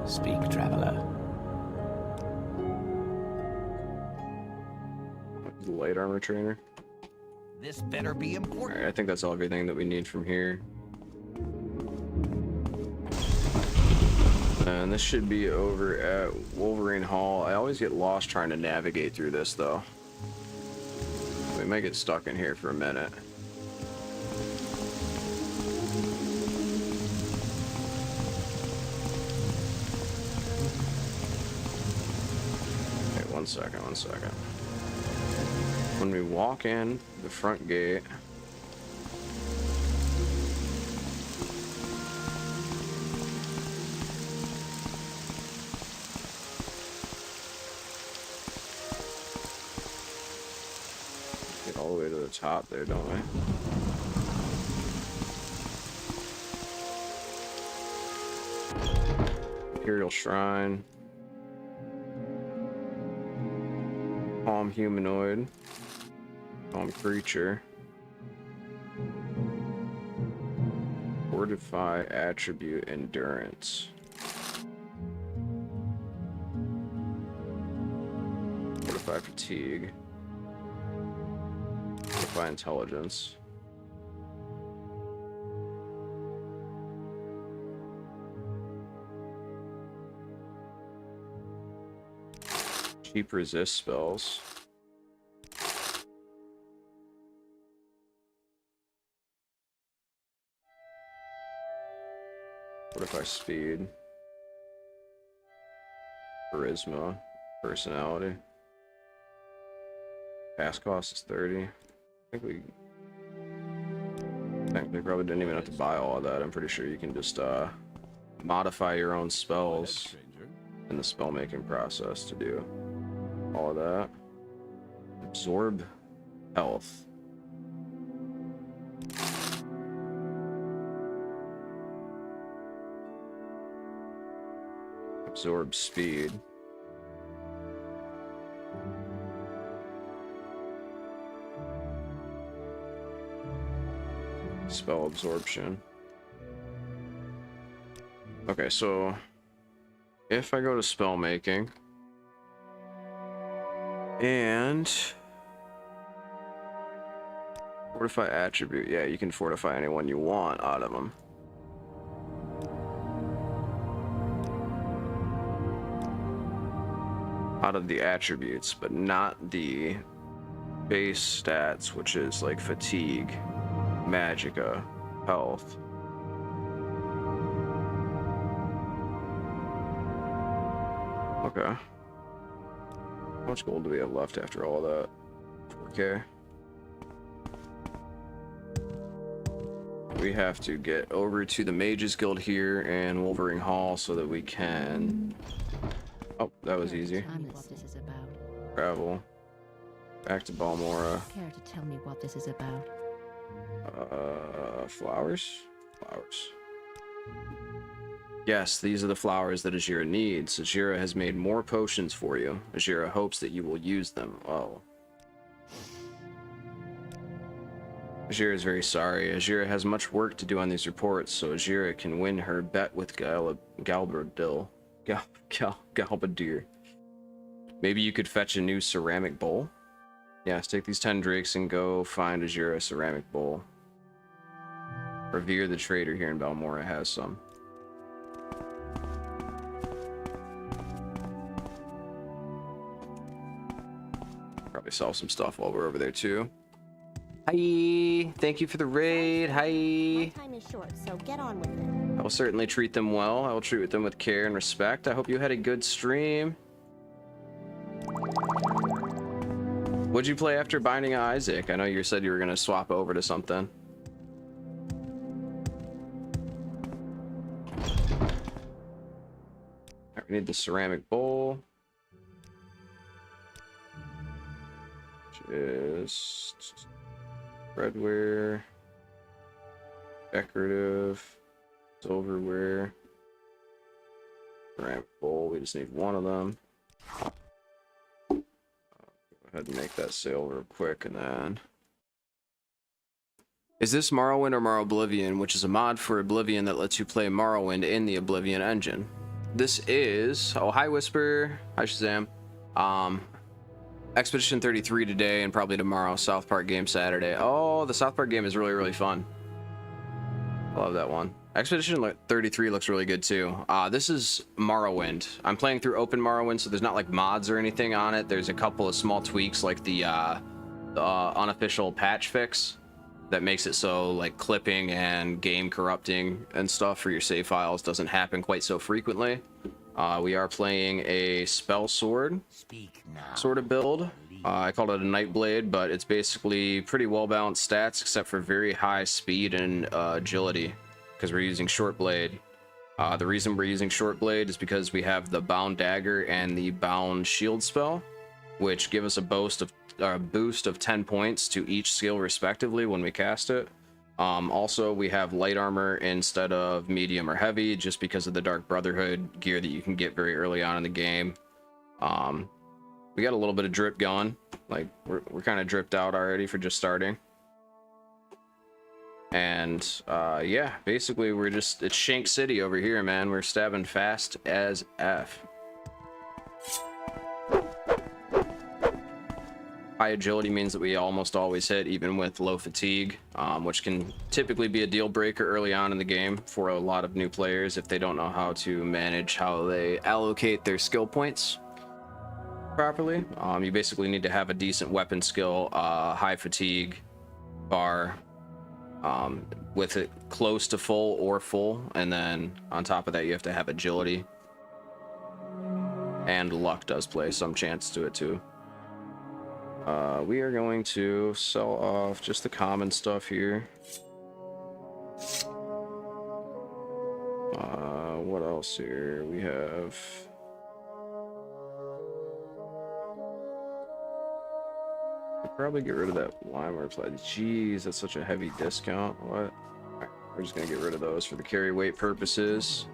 Speak, traveler. The light armor trainer. This better be important. Alright, I think that's everything that we need from here. And this should be over at Wolverine Hall. I always get lost trying to navigate through this though. We might get stuck in here for a minute. Okay, one second. When we walk in the front gate, get all the way to the top there, don't we? Imperial Shrine. Calm Humanoid. Calm Creature. Fortify Attribute Endurance. Fortify Fatigue. Fortify Intelligence. Cheap resist spells. Fortify speed. Charisma. Personality. Pass cost is 30. I think we technically probably didn't even have to buy all of that. I'm pretty sure you can just modify your own spells in the spell making process to do all of that. Absorb health. Absorb speed. Spell absorption. Okay, so if I go to spell making and fortify attribute, yeah, you can fortify anyone you want out of them. Out of the attributes, but not the base stats, which is like fatigue, magicka, health. Okay. How much gold do we have left after all that? 4K. We have to get over to the Mages Guild here and Wolverine Hall so that we can... Oh, that was easy. Tell me what this is about. Travel. Back to Balmora. Care to tell me what this is about? Flowers? Flowers. Yes, these are the flowers that Ajira needs. Ajira has made more potions for you. Ajira hopes that you will use them. Oh. Ajira is very sorry. Ajira has much work to do on these reports, so Ajira can win her bet with Galbadir. Maybe you could fetch a new ceramic bowl? Yes, take these 10 drakes and go find Ajira a ceramic bowl. Revere the trader here in Balmora has some. Probably sell some stuff while we're over there too. Hi, thank you for the raid. My Hi. time is short, so get on with it. I will certainly treat them well. I will treat them with care and respect. I hope you had a good stream. What'd you play after Binding of Isaac? I know you said you were gonna swap over to something. Alright, we need the ceramic bowl. Which is redware, decorative, silverware, ceramic bowl. We just need one of them. Go ahead and make that sale real quick, and then... Is this Morrowind or Morroblivion, which is a mod for Oblivion that lets you play Morrowind in the Oblivion engine? This is... Oh, hi Whisper. Hi Shazam. Expedition 33 today and probably tomorrow. South Park game Saturday. Oh, the South Park game is really, really fun. I love that one. Expedition 33 looks really good too. This is Morrowind. I'm playing through Open Morrowind, so there's not like mods or anything on it. There's a couple of small tweaks, like the unofficial patch fix that makes it so like clipping and game corrupting and stuff for your save files doesn't happen quite so frequently. We are playing a spell sword sort of build. I called it a Nightblade, but it's basically pretty well balanced stats except for very high speed and agility because we're using short blade. The reason we're using short blade is because we have the bound dagger and the bound shield spell, which give us a boost of 10 points to each skill respectively when we cast it. Also, we have light armor instead of medium or heavy, just because of the Dark Brotherhood gear that you can get very early on in the game. We got a little bit of drip going. Like, we're kind of dripped out already for just starting. And, yeah, basically it's Shank City over here, man. We're stabbing fast as F. High agility means that we almost always hit, even with low fatigue, which can typically be a deal breaker early on in the game for a lot of new players if they don't know how to manage how they allocate their skill points properly. You basically need to have a decent weapon skill, high fatigue bar, with it close to full or full, and then on top of that you have to have agility, and luck does play some chance to it too. We are going to sell off just the common stuff here. What else here? We have... I'll probably get rid of that Limeworks. Jeez, that's such a heavy discount. What? Alright, we're just gonna get rid of those for the carry weight purposes.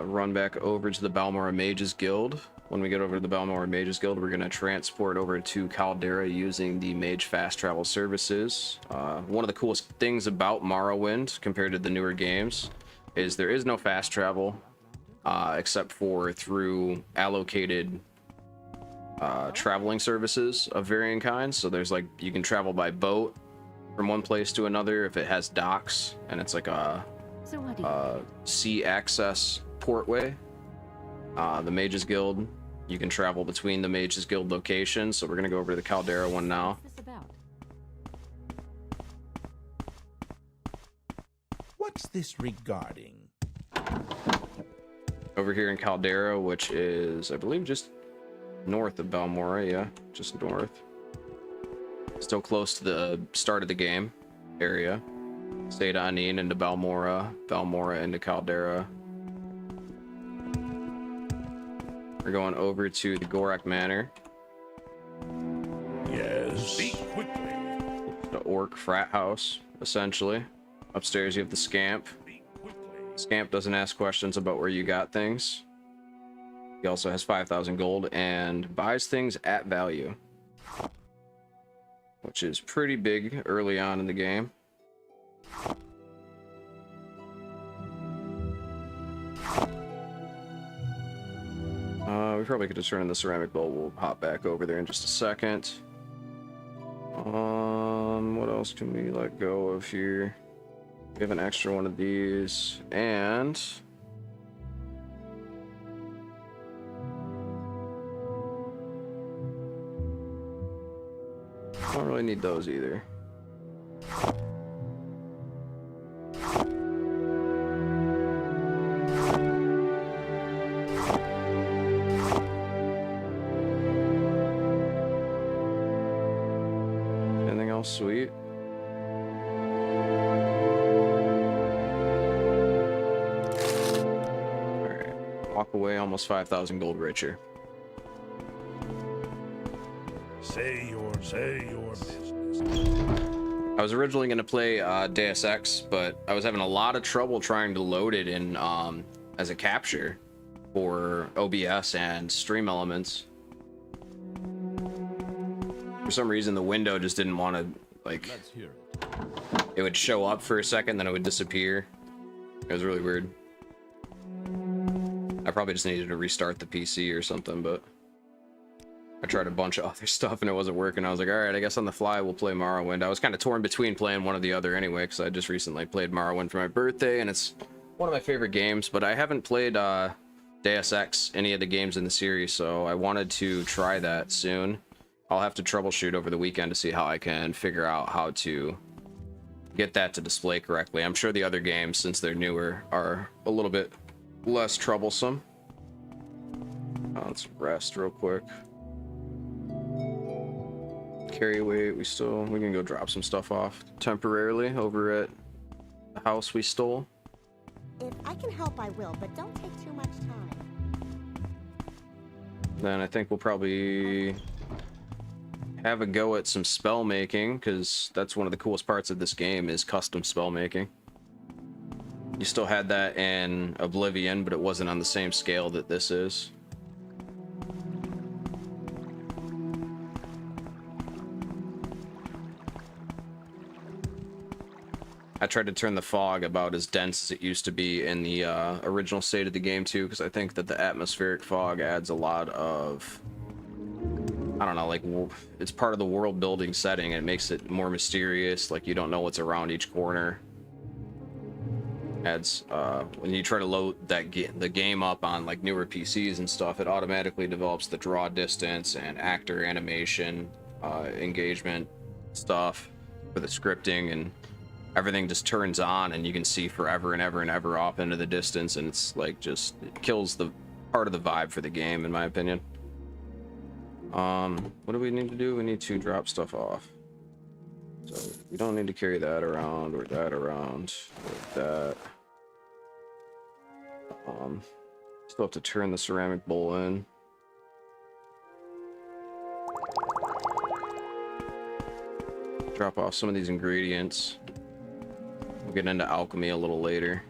Run back over to the Balmora Mages Guild. When we get over to the Balmora Mages Guild, we're going to transport over to Caldera using the Mage Fast Travel services. One of the coolest things about Morrowind compared to the newer games is there is no fast travel, except for through allocated traveling services of varying kinds. So there's like, you can travel by boat from one place to another if it has docks, and it's like a So what do you sea access portway. The Mages Guild, you can travel between the Mages Guild locations, so we're gonna go over to the Caldera one now. What's this about? What's this regarding? Over here in Caldera, which is, I believe, just north of Balmora. Yeah, just north. Still close to the start of the game area. Stayed Anin into Balmora, Balmora into Caldera. We're going over to the Gorak Manor. Yes. Speak quickly. The Orc Frat House, essentially. Upstairs you have the Scamp. Speak quickly. Scamp doesn't ask questions about where you got things. He also has 5,000 gold and buys things at value, which is pretty big early on in the game. We probably could just turn in the ceramic bowl. We'll hop back over there in just a second. What else can we let go of here? We have an extra one of these, and I don't really need those either. Anything else sweet? Alright, walk away almost 5,000 gold richer. Say your business. I was originally going to play Deus Ex, but I was having a lot of trouble trying to load it in as a capture for OBS and Stream Elements. For some reason, the window just didn't want to, like, Let's hear it. it would show up for a second, then it would disappear. It was really weird. I probably just needed to restart the PC or something, but I tried a bunch of other stuff and it wasn't working. I was like, all right, I guess on the fly we'll play Morrowind. I was kind of torn between playing one or the other anyway, because I just recently played Morrowind for my birthday, and it's one of my favorite games, but I haven't played Deus Ex, any of the games in the series, so I wanted to try that soon. I'll have to troubleshoot over the weekend to see how I can figure out how to get that to display correctly. I'm sure the other games, since they're newer, are a little bit less troublesome. Let's rest real quick. Carry weight, we can go drop some stuff off temporarily over at the house we stole. If I can help, I will, but don't take too much time. Then I think we'll probably have a go at some spell making, because that's one of the coolest parts of this game is custom spell making. You still had that in Oblivion, but it wasn't on the same scale that this is. I tried to turn the fog about as dense as it used to be in the original state of the game too, because I think that the atmospheric fog adds a lot of, I don't know, like it's part of the world building setting and it makes it more mysterious, like you don't know what's around each corner. Adds when you try to load the game up on like newer PCs and stuff, it automatically develops the draw distance and actor animation engagement stuff for the scripting, and everything just turns on and you can see forever and ever and ever off into the distance, and it's like just it kills the part of the vibe for the game in my opinion. What do we need to do? We need to drop stuff off. So we don't need to carry that around or that around or that. Still have to turn the ceramic bowl in. Drop off some of these ingredients. We'll get into alchemy a little later.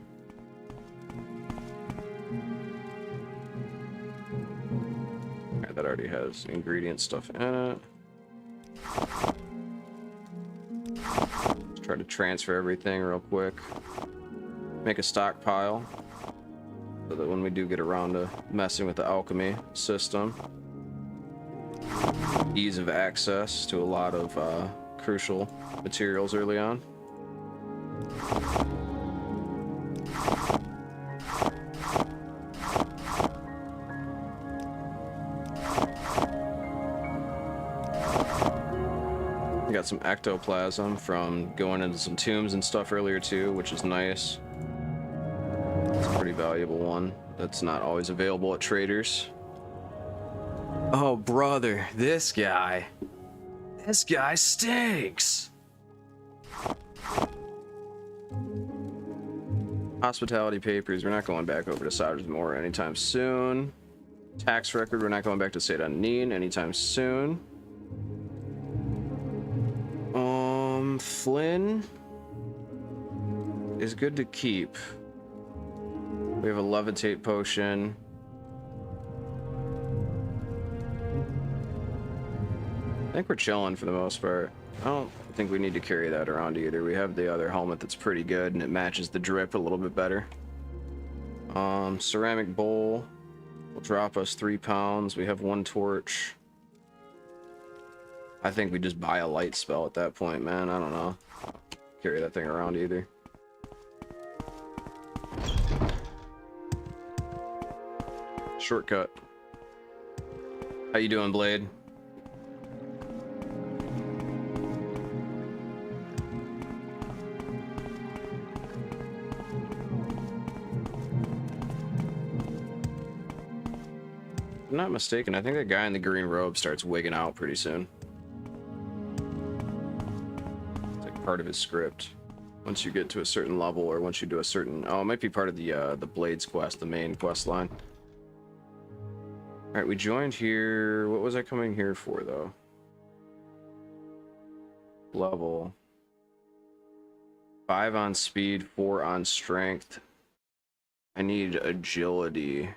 Okay, that already has ingredient stuff in it. Let's try to transfer everything real quick. Make a stockpile so that when we do get around to messing with the alchemy system, ease of access to a lot of crucial materials early on. We got some ectoplasm from going into some tombs and stuff earlier too, which is nice. It's a pretty valuable one that's not always available at traders. Oh brother, this guy stinks. Hospitality papers, we're not going back over to Soldier's Moor anytime soon. Tax record, we're not going back to Seyda Neen anytime soon. Flynn is good to keep. We have a levitate potion. I think we're chilling for the most part. I don't think we need to carry that around either. We have the other helmet that's pretty good and it matches the drip a little bit better. Ceramic bowl will drop us 3 pounds. We have 1 torch. I think we just buy a light spell at that point, man. I don't know. Carry that thing around either. Shortcut. How you doing, Blade? If I'm not mistaken, I think that guy in the green robe starts wigging out pretty soon. Part of his script once you get to a certain level, or once you do a certain, oh, it might be part of the Blades quest, the main quest line. All right, we joined here. What was I coming here for though? Level 5 on speed, 4 on strength. I need agility,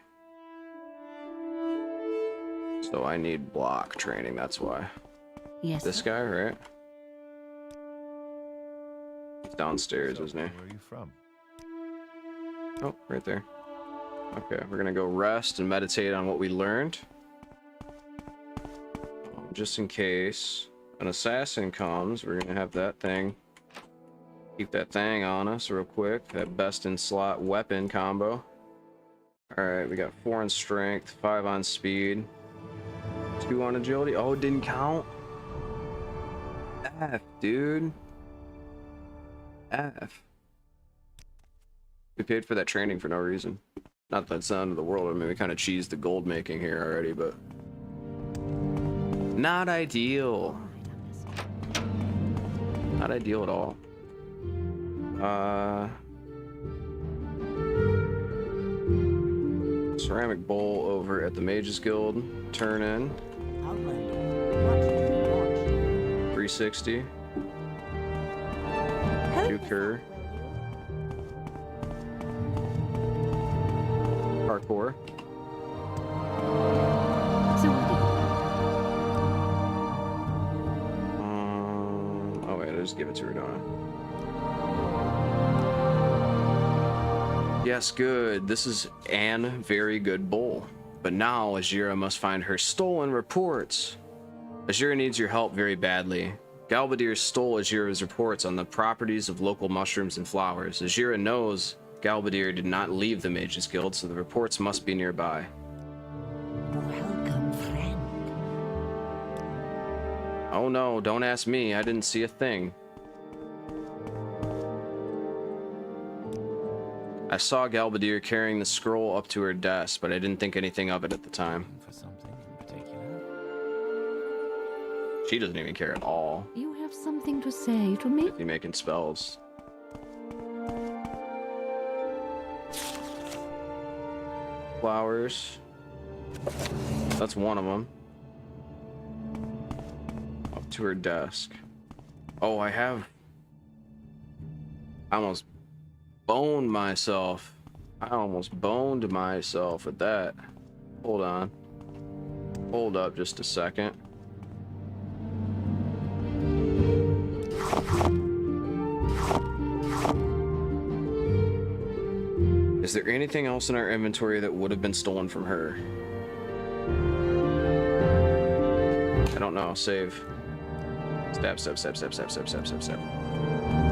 so I need block training. That's why. Yes. This guy, right? Downstairs, isn't he? Where are you from? Oh, right there. Okay, we're gonna go rest and meditate on what we learned. Just in case an assassin comes, we're gonna have that thing. Keep that thing on us real quick. That best in slot weapon combo. Alright, we got 4 on strength, 5 on speed, 2 on agility. Oh, it didn't count? F, dude. F. We paid for that training for no reason. Not that it's the end of the world. I mean, we kind of cheesed the gold making here already, but not ideal. Not ideal at all. Ceramic bowl over at the Mages Guild. Turn in. Outlander. Watch the watch. 360. Hurry Juke this her. up, will you? Parkour. So what do Oh wait, I'll just give it to her, don't I? Yes, good. This is an very good bowl. But now Azira must find her stolen reports. Azira needs your help very badly. Galbadir stole Azira's reports on the properties of local mushrooms and flowers. Azira knows Galbadir did not leave the Mages Guild, so the reports must be nearby. Welcome, friend. Oh no, don't ask me. I didn't see a thing. I saw Galbadir carrying the scroll up to her desk, but I didn't think anything of it at the time. For something in particular? She doesn't even care at all. you have something to say to me? If you making spells. Flowers. That's one of them. Up to her desk. Oh, I almost boned myself. I almost boned myself with that. Hold on. Hold up just a second. Is there anything else in our inventory that would have been stolen from her? I don't know. Save. Step, step, step, step, step, step, step, step, step.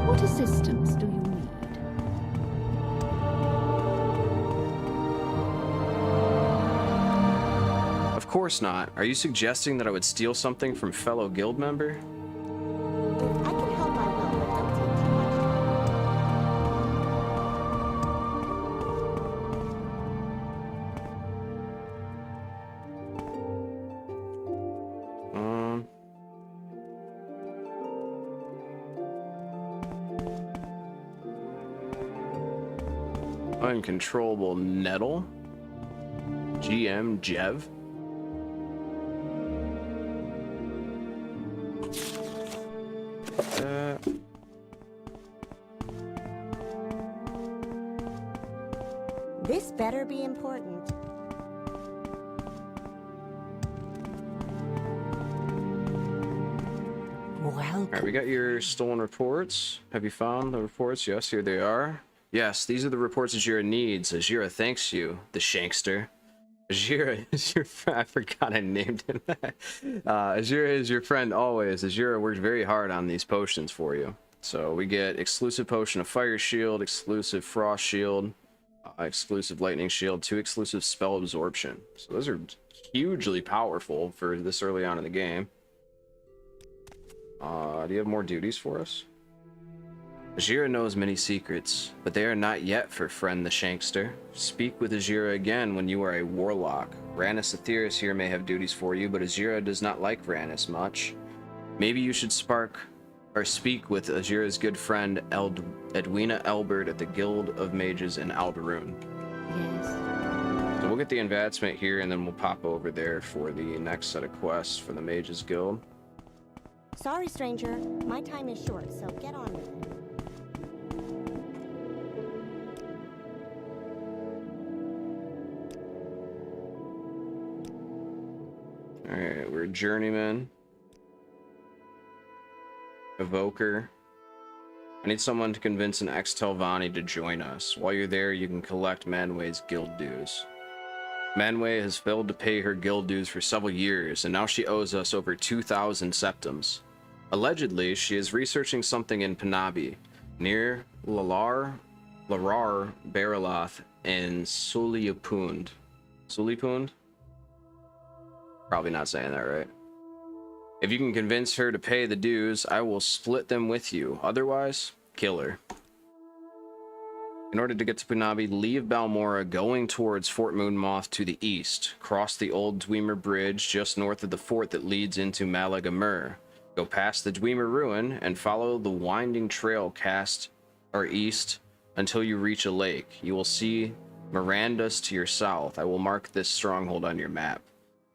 What assistance do you need? Of course not. Are you suggesting that I would steal something from fellow guild member? If I can help, I will, but don't take too much time. Uncontrollable nettle. GM Jev. This better be important. All right, we got your stolen reports. Have you found the reports? Yes, here they are. Yes, these are the reports Azira needs. Azira thanks you, the Shankster. Azira is your friend. I forgot I named him that. Azira is your friend always. Azira worked very hard on these potions for you. So we get exclusive potion of fire shield, exclusive frost shield, exclusive lightning shield, 2 exclusive spell absorption. So those are hugely powerful for this early on in the game. Do you have more duties for us? Azira knows many secrets, but they are not yet for friend the Shankster. Speak with Azira again when you are a warlock. Rannis Aetheris here may have duties for you, but Azira does not like Rannis much. Maybe you should speak with Azira's good friend Edwina Elbert at the Guild of Mages in Alderoon. Yes. So we'll get the advancement here, and then we'll pop over there for the next set of quests for the Mages Guild. Sorry, stranger. My time is short, so get on with it. Alright, we're Journeyman. Evoker. I need someone to convince an ex-Telvanni to join us. While you're there, you can collect Manway's guild dues. Manway has failed to pay her guild dues for several years, and now she owes us over 2,000 septums. Allegedly, she is researching something in Panabi, near Larar Bariloth, and Sulipund. Sulipund? Probably not saying that right. If you can convince her to pay the dues, I will split them with you. Otherwise, kill her. In order to get to Punabi, leave Balmora going towards Fort Moonmoth to the east. Cross the old Dwemer Bridge just north of the fort that leads into Malagamur. Go past the Dwemer Ruin and follow the winding trail east until you reach a lake. You will see Miranda's to your south. I will mark this stronghold on your map.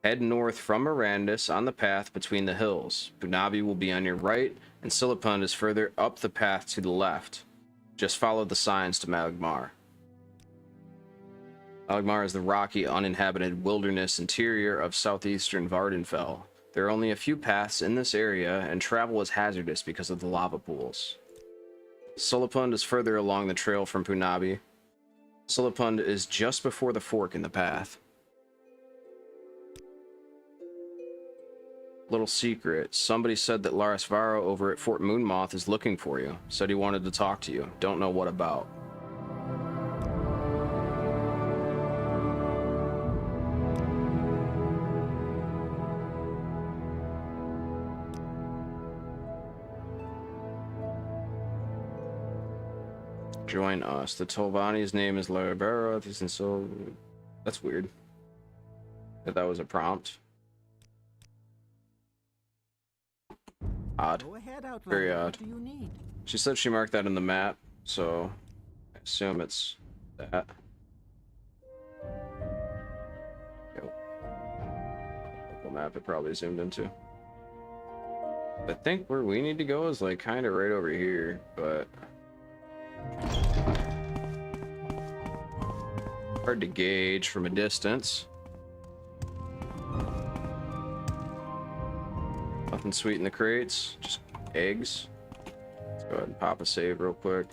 Head north from Mirandus on the path between the hills. Punabi will be on your right, and Silipund is further up the path to the left. Just follow the signs to Malagmar. Malagmar is the rocky, uninhabited wilderness interior of southeastern Vardenfell. There are only a few paths in this area, and travel is hazardous because of the lava pools. Silipund is further along the trail from Punabi. Silipund is just before the fork in the path. Little secret. Somebody said that Laris Varo over at Fort Moonmoth is looking for you. Said he wanted to talk to you. Don't know what about. Join us. The Tolvani's name is Laribera. And so that's weird. That was a prompt. Odd. Go ahead, Outlander. Very odd. What do you need? She said she marked that in the map, so I assume it's that. Yep. Local map it probably zoomed into. I think where we need to go is like kind of right over here, but hard to gauge from a distance. Nothing sweet in the crates, just eggs. Let's go ahead and pop a save real quick.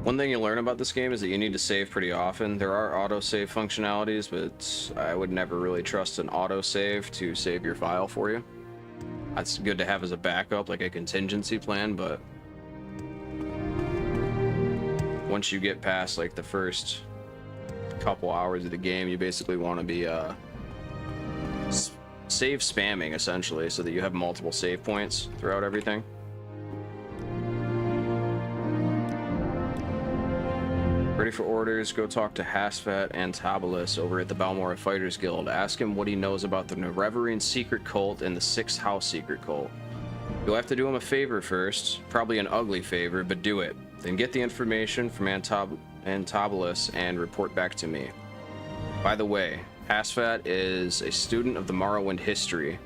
One thing you learn about this game is that you need to save pretty often. There are autosave functionalities, but I would never really trust an autosave to save your file for you. That's good to have as a backup, like a contingency plan, but once you get past like the first couple hours of the game, you basically want to be save spamming essentially, so that you have multiple save points throughout everything. Ready for orders. Go talk to Hasfat and Tabalis over at the Balmora Fighters Guild. Ask him what he knows about the Nereverian secret cult and the Sixth House secret cult. You'll have to do him a favor first, probably an ugly favor, but do it. Then get the information from Tabalis and report back to me. By the way, Hasfat is a student of the Morrowind history.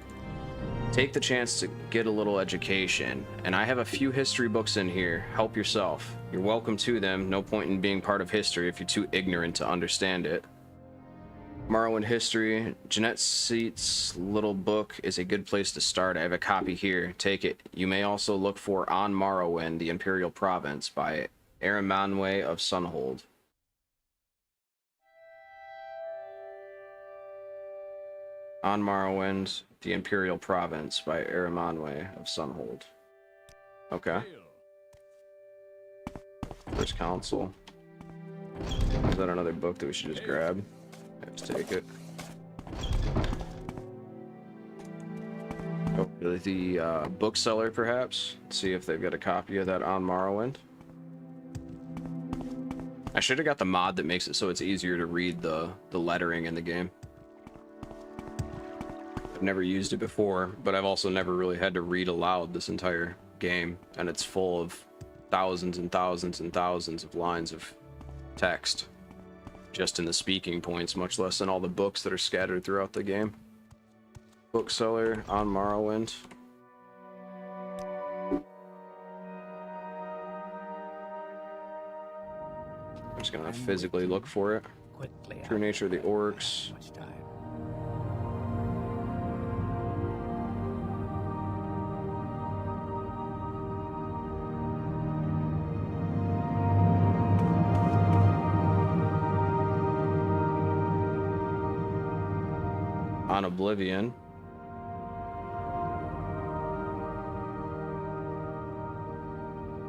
Take the chance to get a little education, and I have a few history books in here. Help yourself. You're welcome to them. No point in being part of history if you're too ignorant to understand it. Morrowind history. Jeanette Seat's little book is a good place to start. I have a copy here. Take it. You may also look for On Morrowind, the Imperial Province by Aramanwe of Sunhold. On Morrowind, the Imperial Province by Aramanwe of Sunhold. Okay. First Council. Is that another book that we should just grab? Let's take it. Oh, the bookseller, perhaps? See if they've got a copy of that On Morrowind. I should have got the mod that makes it so it's easier to read the lettering in the game. I've never used it before, but I've also never really had to read aloud this entire game, and it's full of thousands and thousands and thousands of lines of text just in the speaking points, much less in all the books that are scattered throughout the game. Bookseller On Morrowind. I'm just gonna physically look for it. Quickly. True nature of the orcs. Much time. On Oblivion.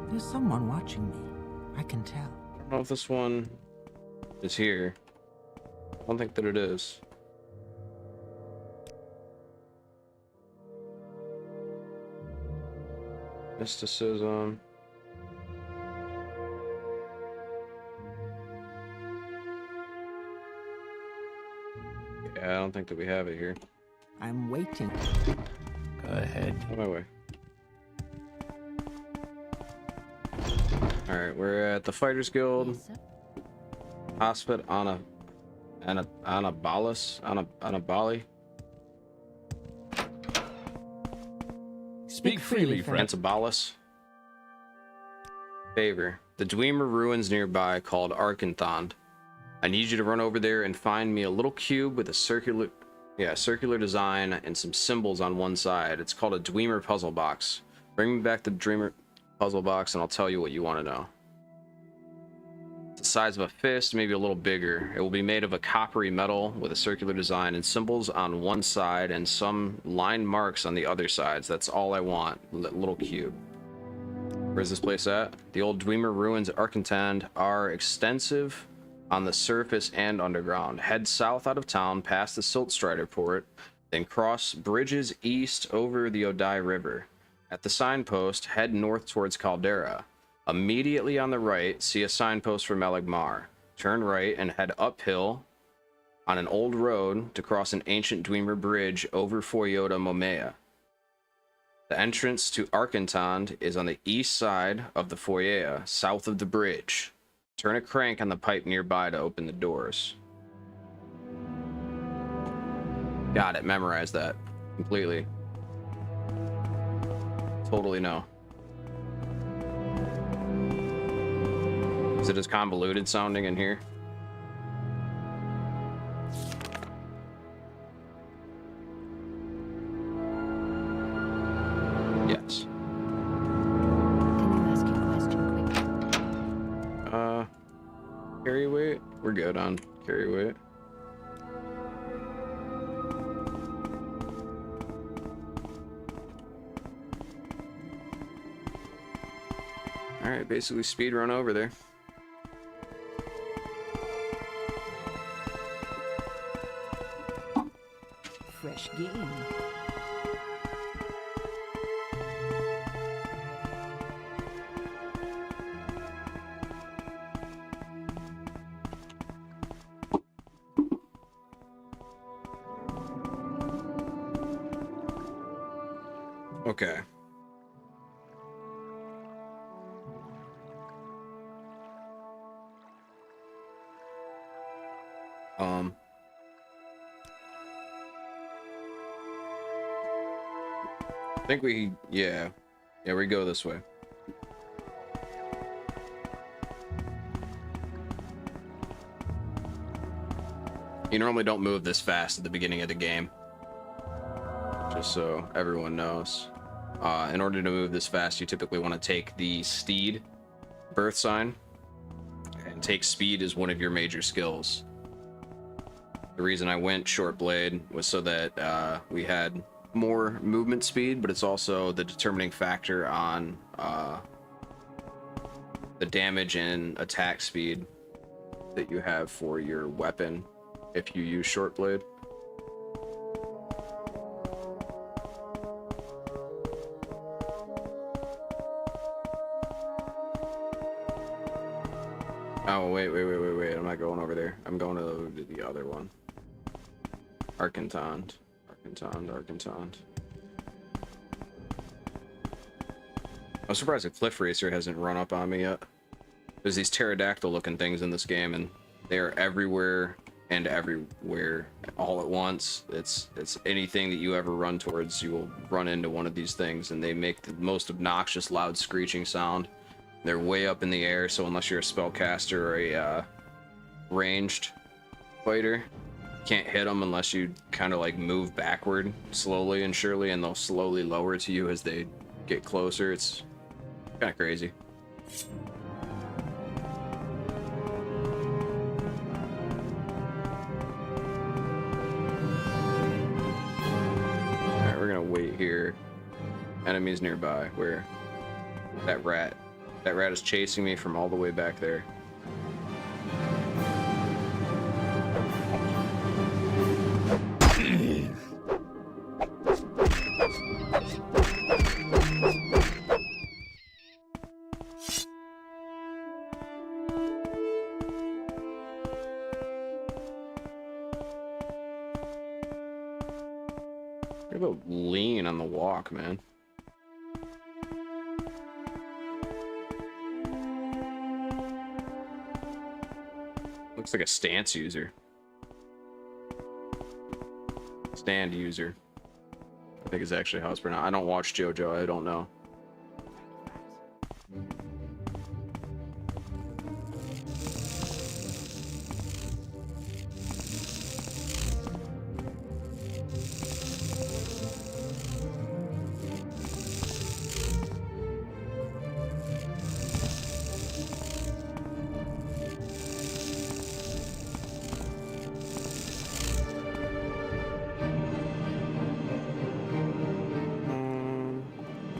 There's someone watching me. I can tell. I don't know if this one is here. I don't think that it is. Mysticism. Yeah, I don't think that we have it here. I'm waiting. Go ahead. On my way. Alright, we're at the Fighters Guild. Yes, sir. Hospit Anna. Anabali. Speak freely, friend. Antibalas. Favor. The Dwemer ruins nearby called Arkanthond. I need you to run over there and find me a little cube with a circular design and some symbols on one side. It's called a Dwemer puzzle box. Bring me back the Dreamer puzzle box and I'll tell you what you want to know. It's the size of a fist, maybe a little bigger. It will be made of a coppery metal with a circular design and symbols on one side and some line marks on the other sides. That's all I want. Little cube. Where's this place at? The old Dwemer ruins at Arkanthond are extensive on the surface and underground. Head south out of town past the Siltstrider port, then cross bridges east over the Odai River. At the signpost, head north towards Caldera. Immediately on the right, see a signpost for Meligmar. Turn right and head uphill on an old road to cross an ancient Dwemer bridge over Foyota Momea. The entrance to Arkanthond is on the east side of the foyer, south of the bridge. Turn a crank on the pipe nearby to open the doors. Got it. Memorize that completely. Totally no. Is it as convoluted sounding in here? Yes. Can you ask your question quickly? Carry weight? We're good on carry weight. Alright, basically speed run over there. Fresh game. Okay. I think yeah, we go this way. You normally don't move this fast at the beginning of the game. Just so everyone knows. In order to move this fast, you typically want to take the steed birth sign, and take speed as one of your major skills. The reason I went short blade was so that we had more movement speed, but it's also the determining factor on the damage and attack speed that you have for your weapon if you use short blade. Oh, wait. I'm not going over there. I'm going to the other one. Arkanthond. I'm surprised a cliff racer hasn't run up on me yet. There's these pterodactyl looking things in this game, and they are everywhere and everywhere all at once. It's anything that you ever run towards, you will run into one of these things, and they make the most obnoxious loud screeching sound. They're way up in the air, so unless you're a spellcaster or a ranged fighter, you can't hit them unless you kind of like move backward slowly and surely, and they'll slowly lower to you as they get closer. It's kind of crazy. Alright, we're gonna wait here. Enemies nearby. Where? That rat. That rat is chasing me from all the way back there. You're a little lean on the walk, man. Looks like a stance user. Stand user, I think is actually how it's pronounced. I don't watch JoJo. I don't know.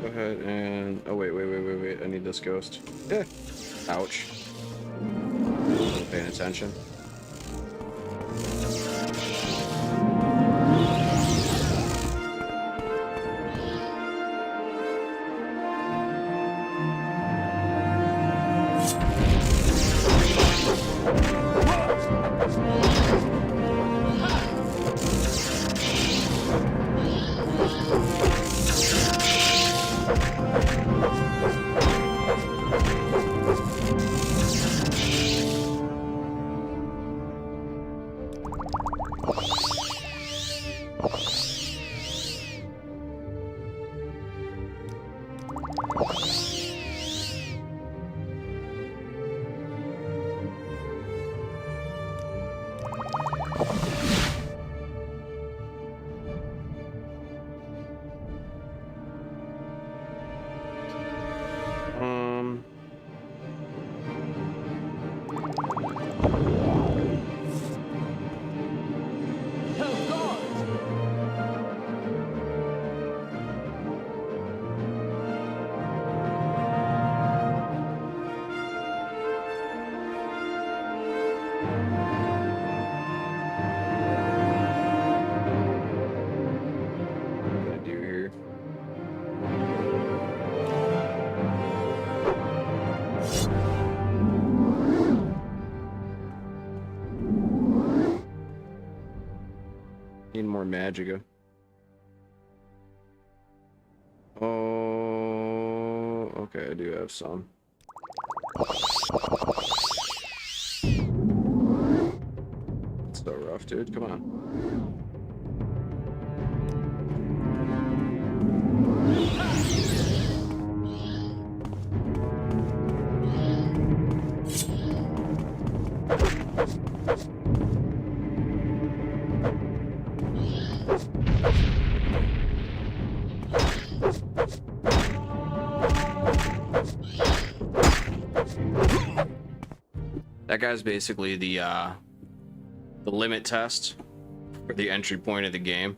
Go ahead and wait. I need this ghost. Yeah. Ouch. Wasn't paying attention. Need more magica. Oh, okay, I do have some. It's so rough, dude. Come on. That guy's basically the limit test for the entry point of the game.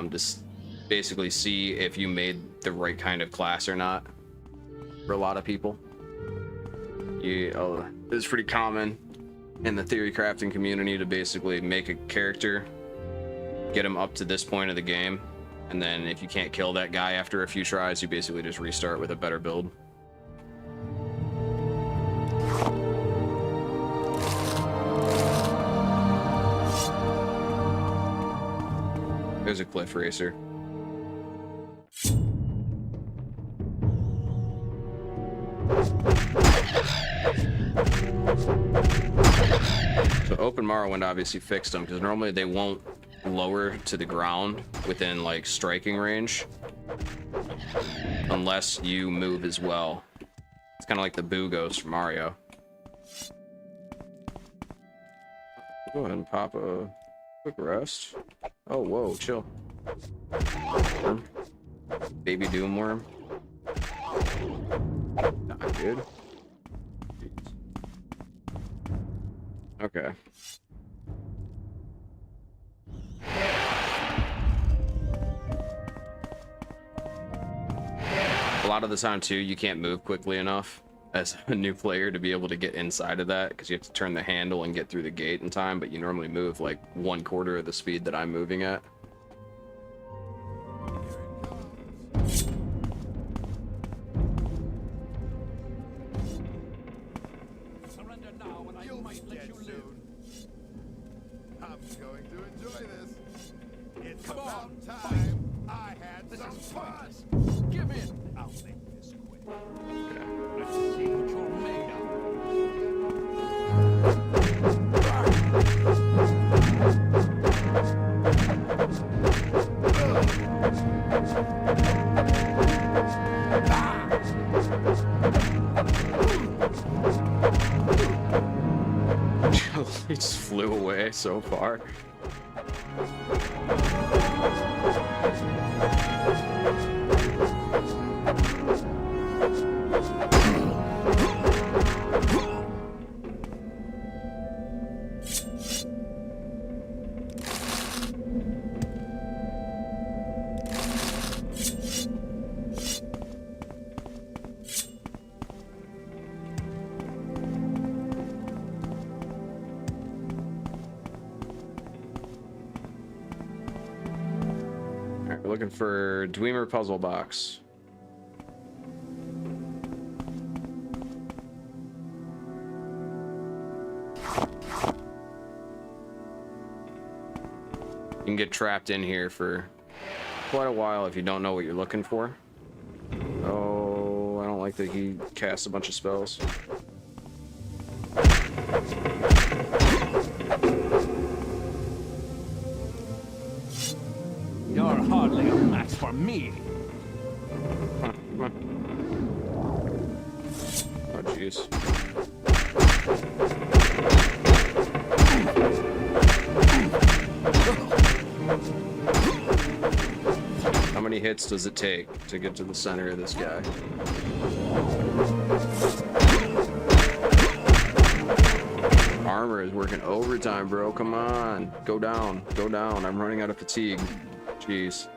Just basically see if you made the right kind of class or not. For a lot of people, it's pretty common in the theory crafting community to basically make a character, get him up to this point of the game, and then if you can't kill that guy after a few tries, you basically just restart with a better build. There's a cliff racer. So open Morrowind obviously fixed them, because normally they won't lower to the ground within like striking range unless you move as well. It's kind of like the Boo Ghost from Mario. Go ahead and pop a quick rest. Oh, whoa, chill. Baby Doom Worm. Not good. Okay. A lot of the time too, you can't move quickly enough as a new player to be able to get inside of that, because you have to turn the handle and get through the gate in time, but you normally move like 1/4 of the speed that I'm moving at. Surrender now, and I might let you live. I'm going to enjoy this. It's Come about on, time I had some fun. Give in. I'll make this quick. Let's see what you're made of. flew away so far. We're looking for Dwemer puzzle box. You can get trapped in here for quite a while if you don't know what you're looking for. Oh, I don't like that he casts a bunch of spells. You're hardly a match for me. Come on. Oh, jeez. How many hits does it take to get to the center of this guy? Armor is working overtime, bro. Come on. Go down. Go down. I'm running out of fatigue. Jeez.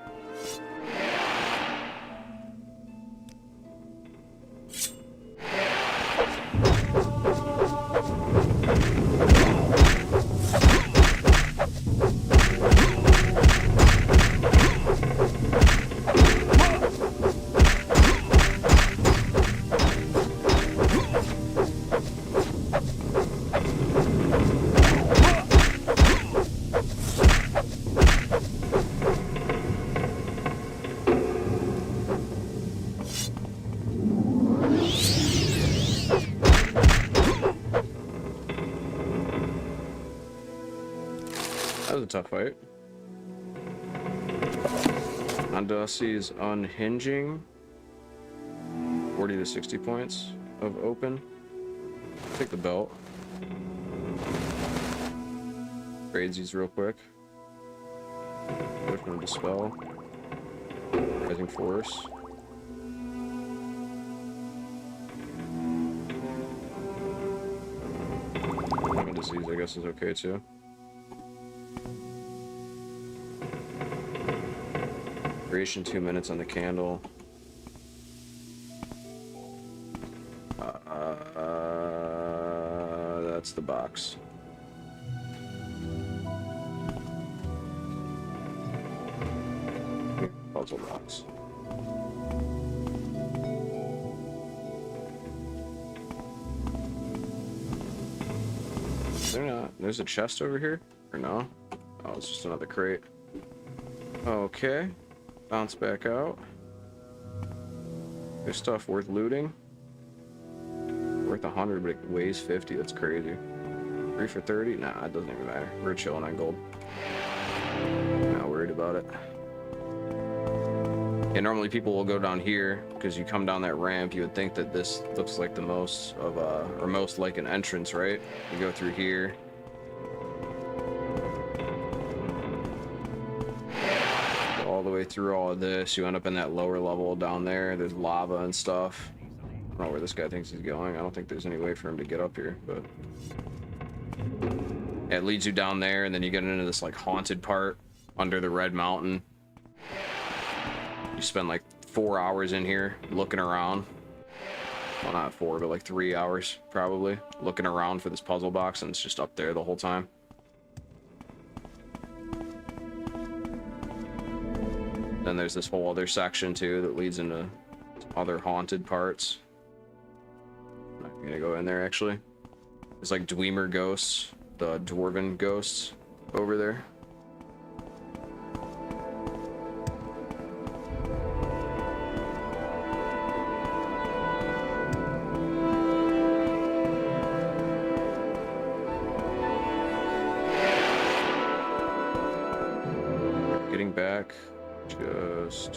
That was a tough fight. Andasi's unhinging. 40 to 60 points of open. Take the belt. Grades these real quick. Different dispel. Rising force. Common disease, I guess, is okay too. Duration 2 minutes on the candle. That's the box. Puzzle box. Is there not? There's a chest over here? Or no? Oh, it's just another crate. Okay. Bounce back out. There's stuff worth looting. Worth 100, but it weighs 50. That's crazy. 3 for 30? Nah, it doesn't even matter. We're chilling on gold. Not worried about it. Yeah, normally people will go down here because you come down that ramp. You would think that this looks like the most of or most like an entrance, right? You go through here. All the way through all of this, you end up in that lower level down there. There's lava and stuff. I don't know where this guy thinks he's going. I don't think there's any way for him to get up here, but yeah, it leads you down there, and then you get into this like haunted part under the red mountain. You spend like 4 hours in here looking around. Well, not 4, but like 3 hours probably looking around for this puzzle box, and it's just up there the whole time. Then there's this whole other section too that leads into other haunted parts. I'm not gonna go in there actually. There's like Dwemer ghosts, the dwarven ghosts over there. Getting back. Just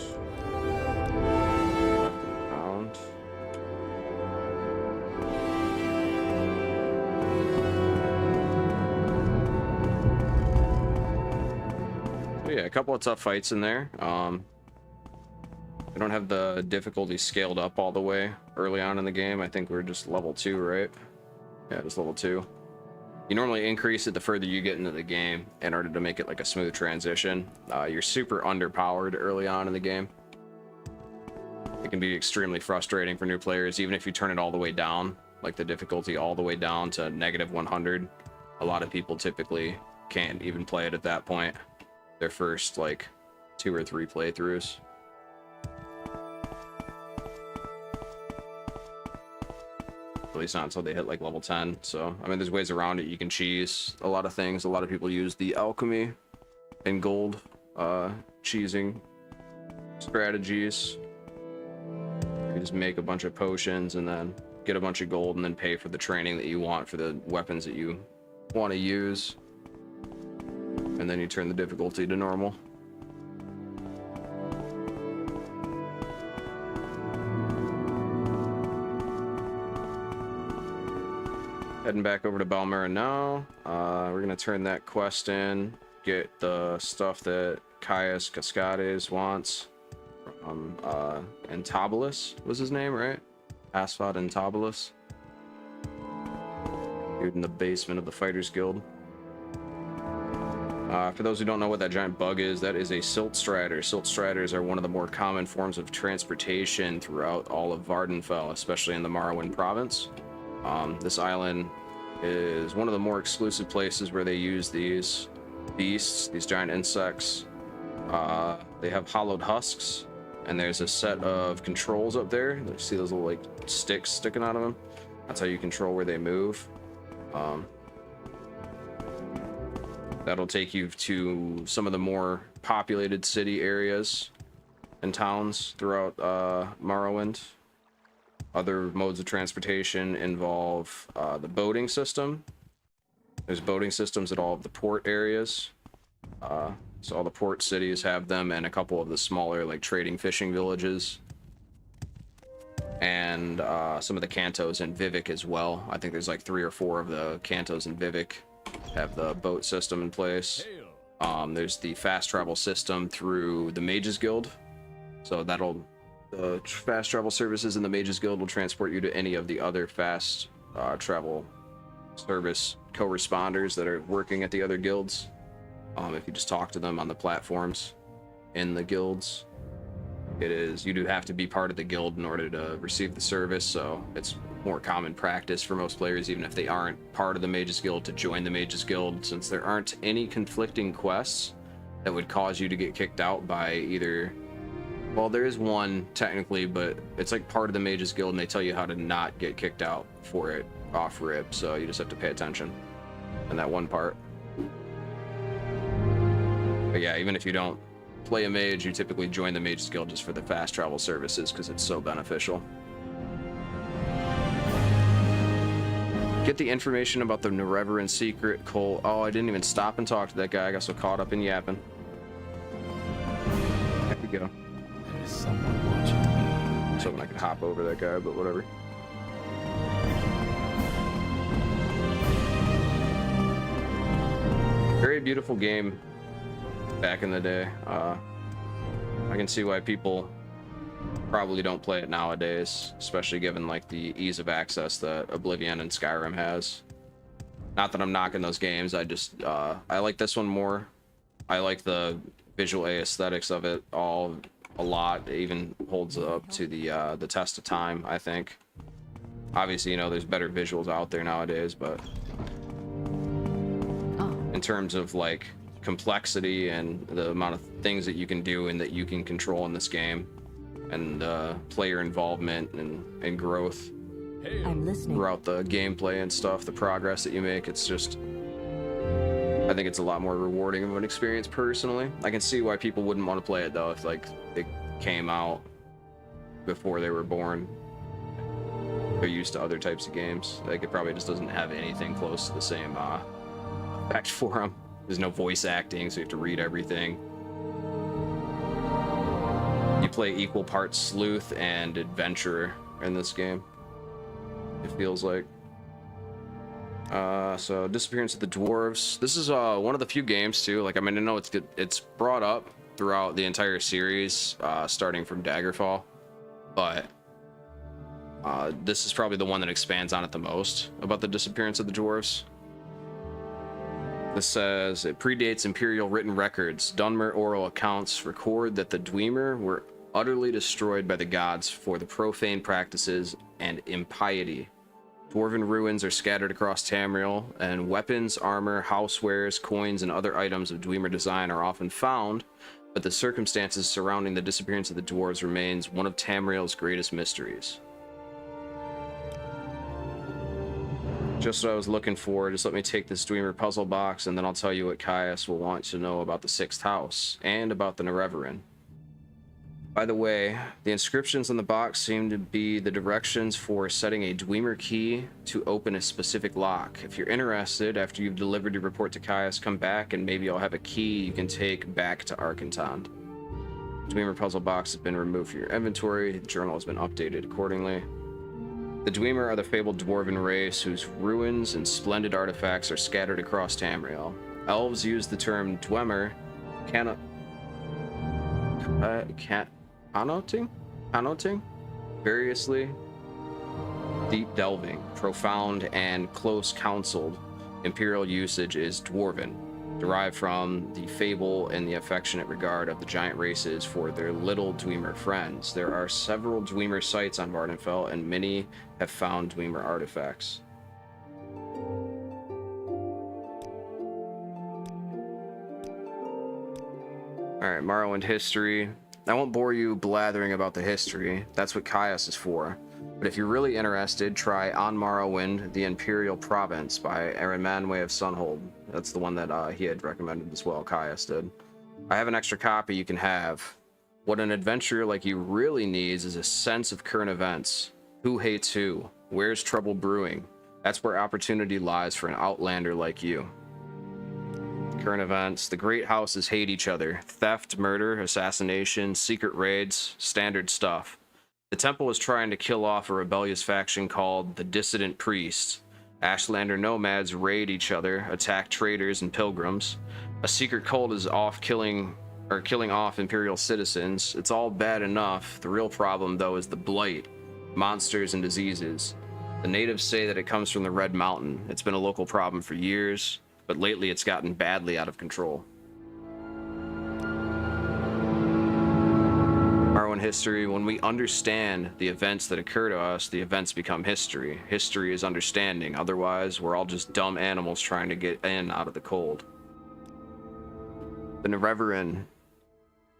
around. couple of tough fights in there. I don't have the difficulty scaled up all the way early on in the game. I think we're just level 2, right? Yeah, just level 2. You normally increase it the further you get into the game in order to make it like a smooth transition. You're super underpowered early on in the game. It can be extremely frustrating for new players, even if you turn it all the way down, like the difficulty all the way down to -100. A lot of people typically can't even play it at that point. Their first like 2 or 3 playthroughs. At least not until they hit like level 10. So I mean, there's ways around it. You can cheese a lot of things. A lot of people use the alchemy and gold cheesing strategies. You just make a bunch of potions and then get a bunch of gold and then pay for the training that you want for the weapons that you want to use, and then you turn the difficulty to normal. Heading back over to Balmera now. We're gonna turn that quest in, get the stuff that Caius Cascades wants from Antabolus was his name, right? Asphod Antabolus. Dude in the basement of the Fighters Guild. For those who don't know what that giant bug is, that is a silt strider. Silt striders are one of the more common forms of transportation throughout all of Vardenfell, especially in the Morrowind province. This island is one of the more exclusive places where they use these beasts, these giant insects. They have hollowed husks, and there's a set of controls up there. You see those little like sticks sticking out of them? That's how you control where they move. That'll take you to some of the more populated city areas and towns throughout Morrowind. Other modes of transportation involve the boating system. There's boating systems at all of the port areas. So all the port cities have them, and a couple of the smaller like trading fishing villages. And some of the cantos in Vivek as well. I think there's like 3 or 4 of the cantos in Vivek have the boat system in place. There's the fast travel system through the Mages Guild. So the fast travel services in the Mages Guild will transport you to any of the other fast travel service co-responders that are working at the other guilds. If you just talk to them on the platforms in the guilds. You do have to be part of the guild in order to receive the service, so it's more common practice for most players, even if they aren't part of the Mages Guild, to join the Mages Guild, since there aren't any conflicting quests that would cause you to get kicked out by either... Well, there is one, technically, but it's like part of the Mages Guild, and they tell you how to not get kicked out for it off rip, so you just have to pay attention in that one part. But yeah, even if you don't play a mage, you typically join the Mages Guild just for the fast travel services because it's so beneficial. Get the information about the Nereveran secret, Cole. Oh, I didn't even stop and talk to that guy. I got so caught up in yapping. There we go. There is someone watching me. I was hoping I could hop over that guy, but whatever. Very beautiful game back in the day. I can see why people probably don't play it nowadays, especially given like the ease of access that Oblivion and Skyrim has. Not that I'm knocking those games, I just I like this one more. I like the visual aesthetics of it all a lot. It even holds up to the test of time, I think. Obviously, you know, there's better visuals out there nowadays, but in terms of like complexity and the amount of things that you can do and that you can control in this game, and player involvement and growth I'm listening. throughout the gameplay and stuff, the progress that you make, it's just, I think it's a lot more rewarding of an experience personally. I can see why people wouldn't want to play it though, if like it came out before they were born. They're used to other types of games. Like it probably just doesn't have anything close to the same effect for them. There's no voice acting, so you have to read everything. You play equal parts sleuth and adventurer in this game, it feels like. So disappearance of the dwarves. This is one of the few games too. Like, I mean, I know it's brought up throughout the entire series, starting from Daggerfall, but this is probably the one that expands on it the most about the disappearance of the dwarves. This says it predates Imperial written records. Dunmer oral accounts record that the Dwemer were utterly destroyed by the gods for the profane practices and impiety. Dwarven ruins are scattered across Tamriel, and weapons, armor, housewares, coins, and other items of Dwemer design are often found, but the circumstances surrounding the disappearance of the dwarves remains one of Tamriel's greatest mysteries. Just what I was looking for. Just let me take this Dwemer puzzle box, and then I'll tell you what Caius will want to know about the Sixth House, and about the Nerevarin. By the way, the inscriptions on the box seem to be the directions for setting a Dwemer key to open a specific lock. If you're interested, after you've delivered your report to Caius, come back and maybe I'll have a key you can take back to Arkanton. Dwemer puzzle box has been removed from your inventory. The journal has been updated accordingly. The Dwemer are the fabled dwarven race whose ruins and splendid artifacts are scattered across Tamriel. Elves use the term Dwemer connoting variously deep delving, profound, and close counseled. Imperial usage is dwarven, derived from the fable and the affectionate regard of the giant races for their little Dwemer friends. There are several Dwemer sites on Vardenfell, and many have found Dwemer artifacts. Alright, Morrowind history. I won't bore you blathering about the history. That's what Caius is for. But if you're really interested, try On Morrowind, the Imperial Province by Aaron Manway of Sunhold. That's the one that he had recommended as well, Caius did. I have an extra copy you can have. What an adventurer like you really needs is a sense of current events. Who hates who? Where's trouble brewing? That's where opportunity lies for an outlander like you. Current events. The great houses hate each other. Theft, murder, assassination, secret raids, standard stuff. The temple is trying to kill off a rebellious faction called the Dissident Priests. Ashlander nomads raid each other, attack traders and pilgrims. A secret cult is killing off Imperial citizens. It's all bad enough. The real problem, though, is the blight, monsters, and diseases. The natives say that it comes from the Red Mountain. It's been a local problem for years, but lately it's gotten badly out of control. Morrowind history. When we understand the events that occur to us, the events become history. History is understanding. Otherwise, we're all just dumb animals trying to get in out of the cold. The Nerevarin.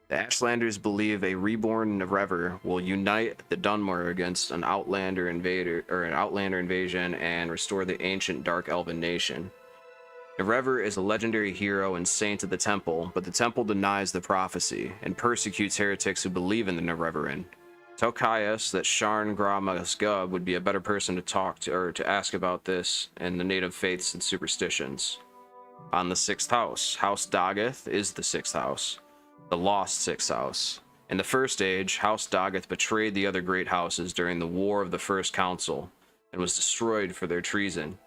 The Ashlanders believe a reborn Nerevar will unite the Dunmer against an Outlander invasion and restore the ancient Dark Elven nation. Nerevar is a legendary hero and saint of the temple, but the temple denies the prophecy and persecutes heretics who believe in the Nerevarin. Tell Caius that Sharn Gub would be a better person to talk to or to ask about this and the native faiths and superstitions. On the Sixth House. House Daggoth is the Sixth House, the lost Sixth House. In the First Age, House Daggoth betrayed the other great houses during the War of the First Council and was destroyed for their treason.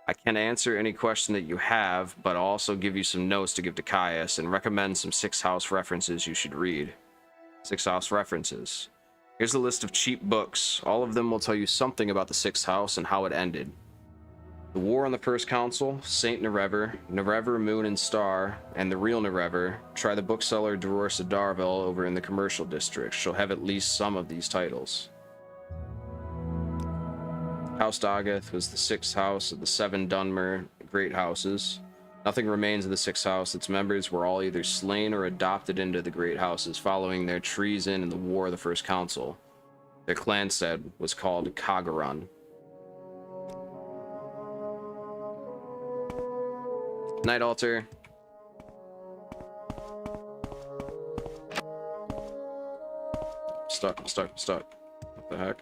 I can answer any question that you have, but I'll also give you some notes to give to Caius and recommend some Sixth House references you should read. Sixth House references. Here's a list of cheap books. All of them will tell you something about the Sixth House and how it ended. The War on the First Council, Saint Nerevar, Nerevar, Moon and Star, and the Real Nerevar. Try the bookseller Dolores Darvel over in the commercial district. She'll have at least some of these titles. House Daggoth was the sixth house of the 7 Dunmer great houses. Nothing remains of the Sixth House. Its members were all either slain or adopted into the great houses following their treason in the War of the First Council. Their clanstead was called Kagaran. Night Altar. Stuck. What the heck?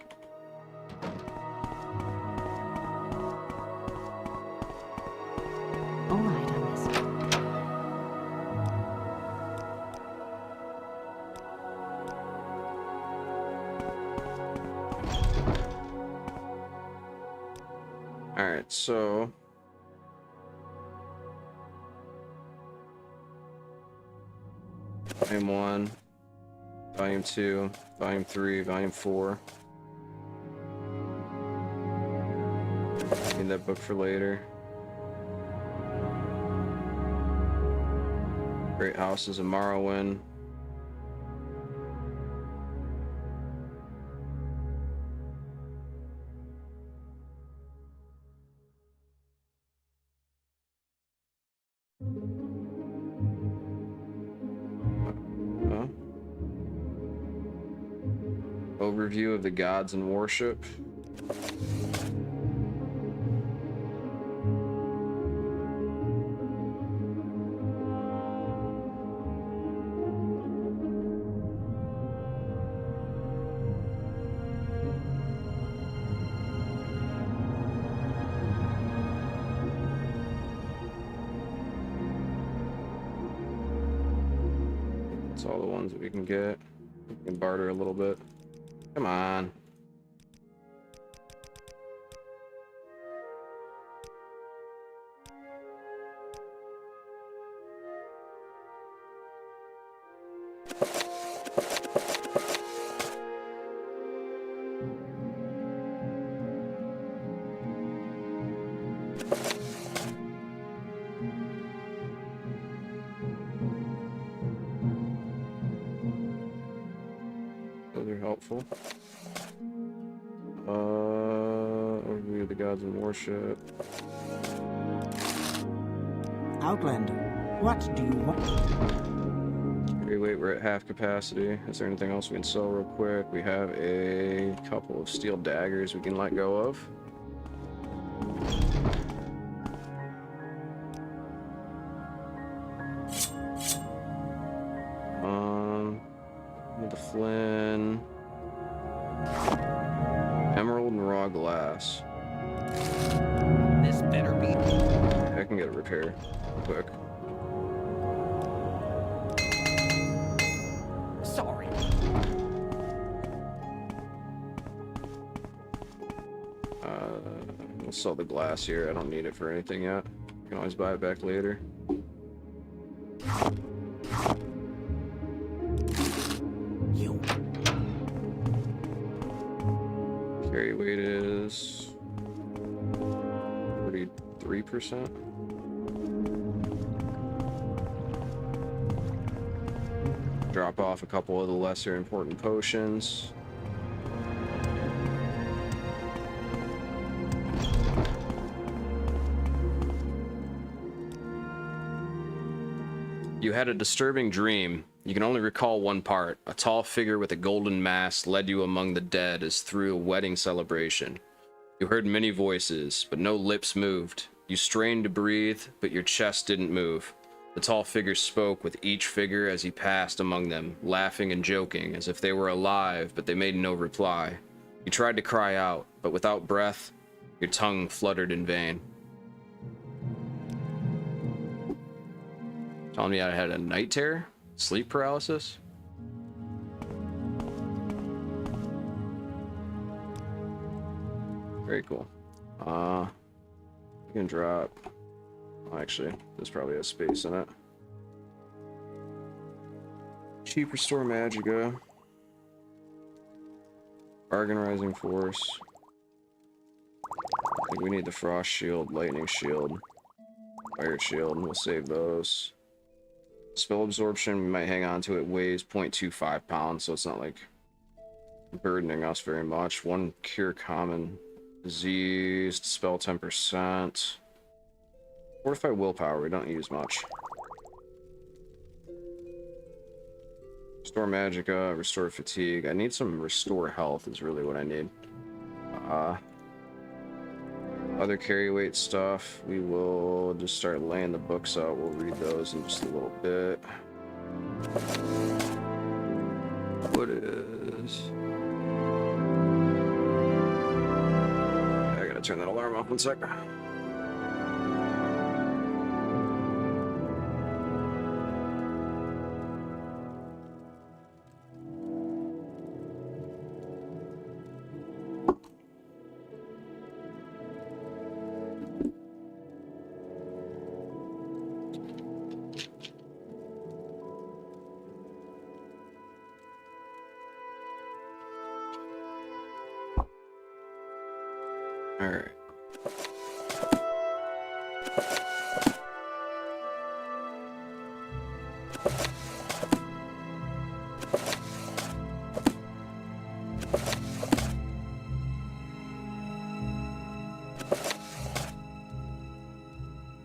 All right on this. Alright, so Volume 1, Volume 2, Volume 3, Volume 4. Need that book for later. Great Houses of Morrowind. Overview of the gods and worship. That's all the ones that we can get. We can barter a little bit. Come on. Those are helpful. Overview of the gods and worship. Outlander, what do you want? Okay, wait, we're at half capacity. Is there anything else we can sell real quick? We have a couple of steel daggers we can let go of. The Flynn. Emerald and raw glass. This better be. I can get a repair quick. Sorry. We'll sell the glass here. I don't need it for anything yet. You can always buy it back later. You. Carry weight is 43%. Drop off a couple of the lesser important potions. You had a disturbing dream. You can only recall one part. A tall figure with a golden mask led you among the dead as through a wedding celebration. You heard many voices, but no lips moved. You strained to breathe, but your chest didn't move. The tall figure spoke with each figure as he passed among them, laughing and joking as if they were alive, but they made no reply. You tried to cry out, but without breath, your tongue fluttered in vain. Telling me I had a night terror? Sleep paralysis? Very cool. We can drop... Oh, actually, there's probably a space in it. Cheap restore Magica. Bargain Rising Force. I think we need the Frost Shield, Lightning Shield, Fire Shield, and we'll save those. Spell Absorption, we might hang on to it. Weighs 0.25 pounds, so it's not like burdening us very much. One Cure Common Disease, spell 10%. Fortify Willpower, we don't use much. Restore Magica, Restore Fatigue. I need some Restore Health is really what I need. Other carry weight stuff, we will just start laying the books out. We'll read those in just a little bit. What is... I gotta turn that alarm off 1 sec. All right.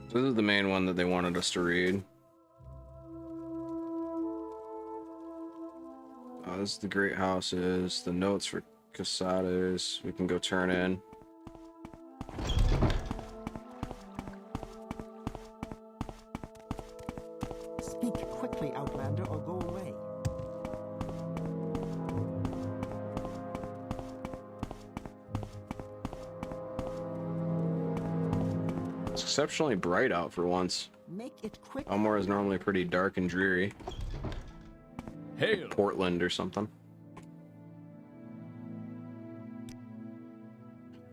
So this is the main one that they wanted us to read. This is the great houses, the notes for Casadas we can go turn in. Speak quickly, Outlander, or go away. It's exceptionally bright out for once. Make it quick. Elmore is normally pretty dark and dreary. Hail! Portland or something.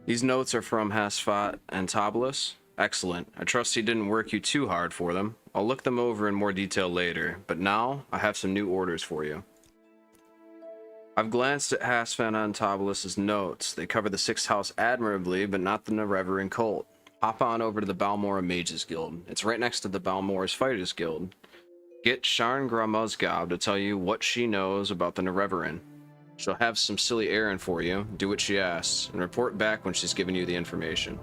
These notes are from Hasfat and Tabulus. Excellent. I trust he didn't work you too hard for them. I'll look them over in more detail later, but now I have some new orders for you. I've glanced at Hasfat and Tabulus's notes. They cover the 6th house admirably, but not the Nereveran cult. Hop on over to the Balmora Mages Guild. It's right next to the Balmora's Fighters Guild. Get Sharn Gramuzgob to tell you what she knows about the Nereveran. She'll have some silly errand for you, do what she asks, and report back when she's given you the information.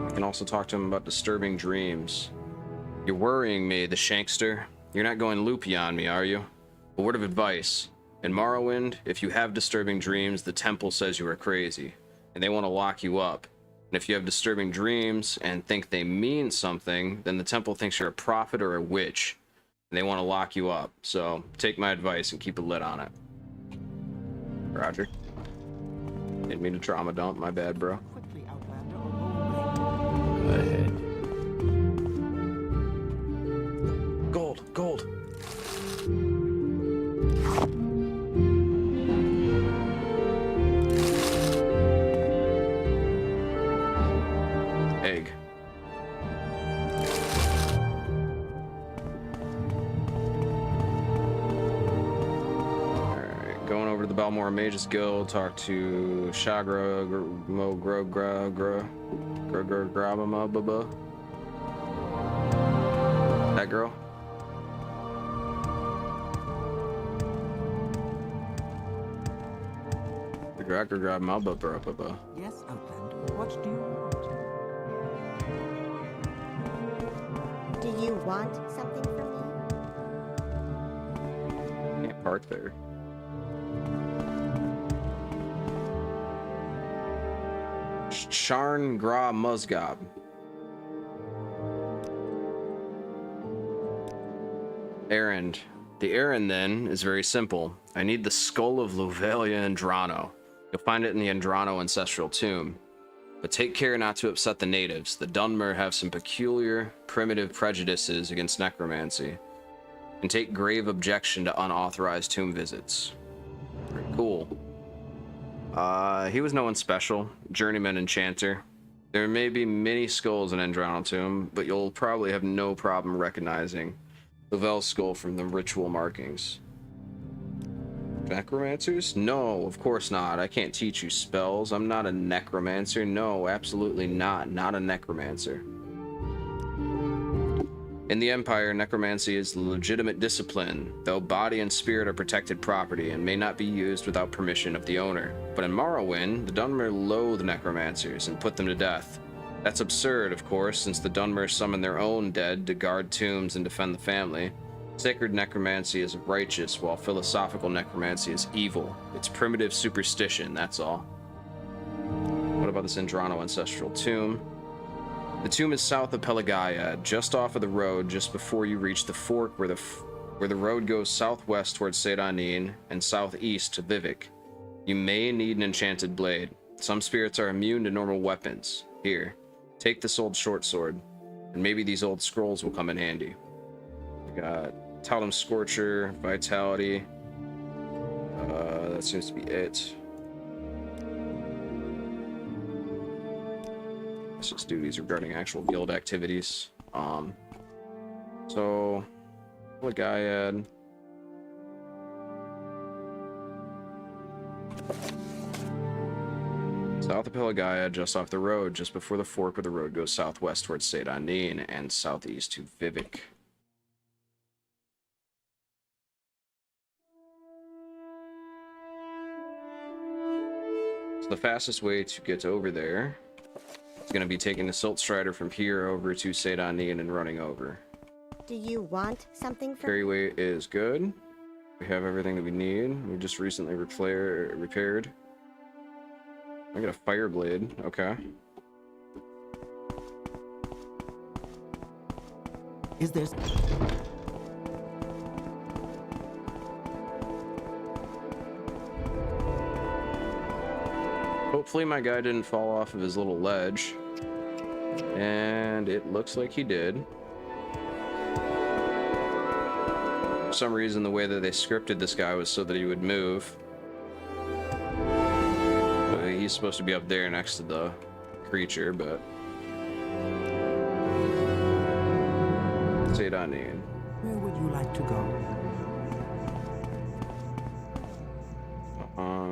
You can also talk to him about disturbing dreams. You're worrying me, the Shankster. You're not going loopy on me, are you? A word of advice. In Morrowind, if you have disturbing dreams, the temple says you are crazy, and they want to lock you up. And if you have disturbing dreams and think they mean something, then the temple thinks you're a prophet or a witch, and they want to lock you up. So take my advice and keep a lid on it. Roger. Didn't mean to trauma dump. My bad, bro. Quickly, Outlander, or go away. Go ahead. Gold, gold. Egg. Alright, going over to the Balmora Mages Guild, talk to Shagra Grabama. That girl? The Grabama. Yes, Outlander. What do you want? Do you want something from me? Can't park there. Sharn Gra Musgob. Errand. The errand, then, is very simple. I need the skull of Luvalia Andrano. You'll find it in the Andrano ancestral tomb. But take care not to upset the natives. The Dunmer have some peculiar, primitive prejudices against necromancy, and take grave objection to unauthorized tomb visits. Pretty cool. He was no one special. Journeyman enchanter. There may be many skulls in Andrano tomb, but you'll probably have no problem recognizing Luvel's skull from the ritual markings. Necromancers? No, of course not. I can't teach you spells. I'm not a necromancer. No, absolutely not. Not a necromancer. In the Empire, necromancy is legitimate discipline, though body and spirit are protected property and may not be used without permission of the owner. But in Morrowind, the Dunmer loathe necromancers and put them to death. That's absurd, of course, since the Dunmer summon their own dead to guard tombs and defend the family. Sacred necromancy is righteous, while philosophical necromancy is evil. It's primitive superstition, that's all. What about this Andrano ancestral tomb? The tomb is south of Pelagaya, just off of the road, just before you reach the fork where the road goes southwest towards Sedanin and southeast to Vivek. You may need an enchanted blade. Some spirits are immune to normal weapons. Here, take this old short sword, and maybe these old scrolls will come in handy. We got Totem Scorcher, Vitality. That seems to be it. Let's just do these regarding actual guild activities. So what guy had? South of Pelagaya, just off the road, just before the fork of the road goes southwest towards Saint Anin and southeast to Vivek. So the fastest way to get over there is going to be taking the Silt Strider from here over to Saint Anin and running over. Do you want something from Carryway is good. We have everything that we need. We just recently repaired. I got a fire blade. Okay. Is there... Hopefully my guy didn't fall off of his little ledge. And it looks like he did. For some reason, the way that they scripted this guy was so that he would move. But he's supposed to be up there next to the creature, but... Say down in. Where would you like to go?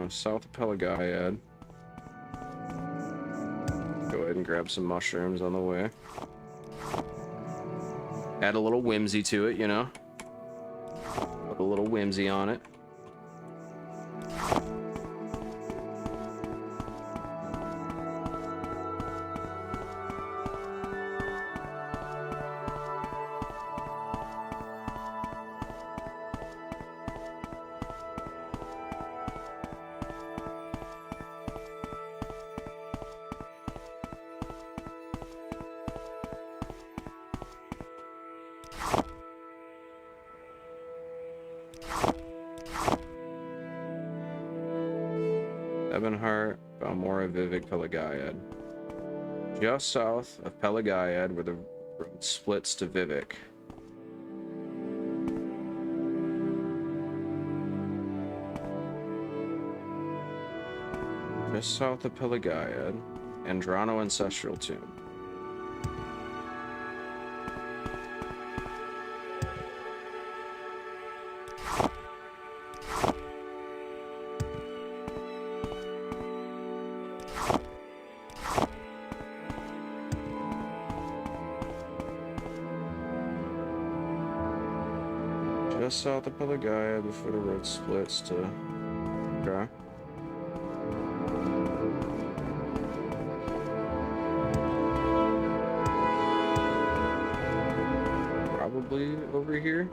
South of Pelagayad. Go ahead and grab some mushrooms on the way. Add a little whimsy to it, you know? Put a little whimsy on it. Ebonheart, Balmora, Vivek, Pelagayad. Just south of Pelagayad, where the road splits to Vivek. Just south of Pelagayad, Andrano Ancestral Tomb. Just south of Pelagaya before the road splits to... Okay. Probably over here.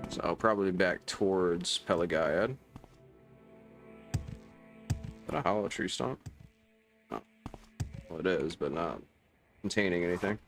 So probably back towards Pelagayad. Is that a hollow tree stump? No. Well, it is, but not containing anything.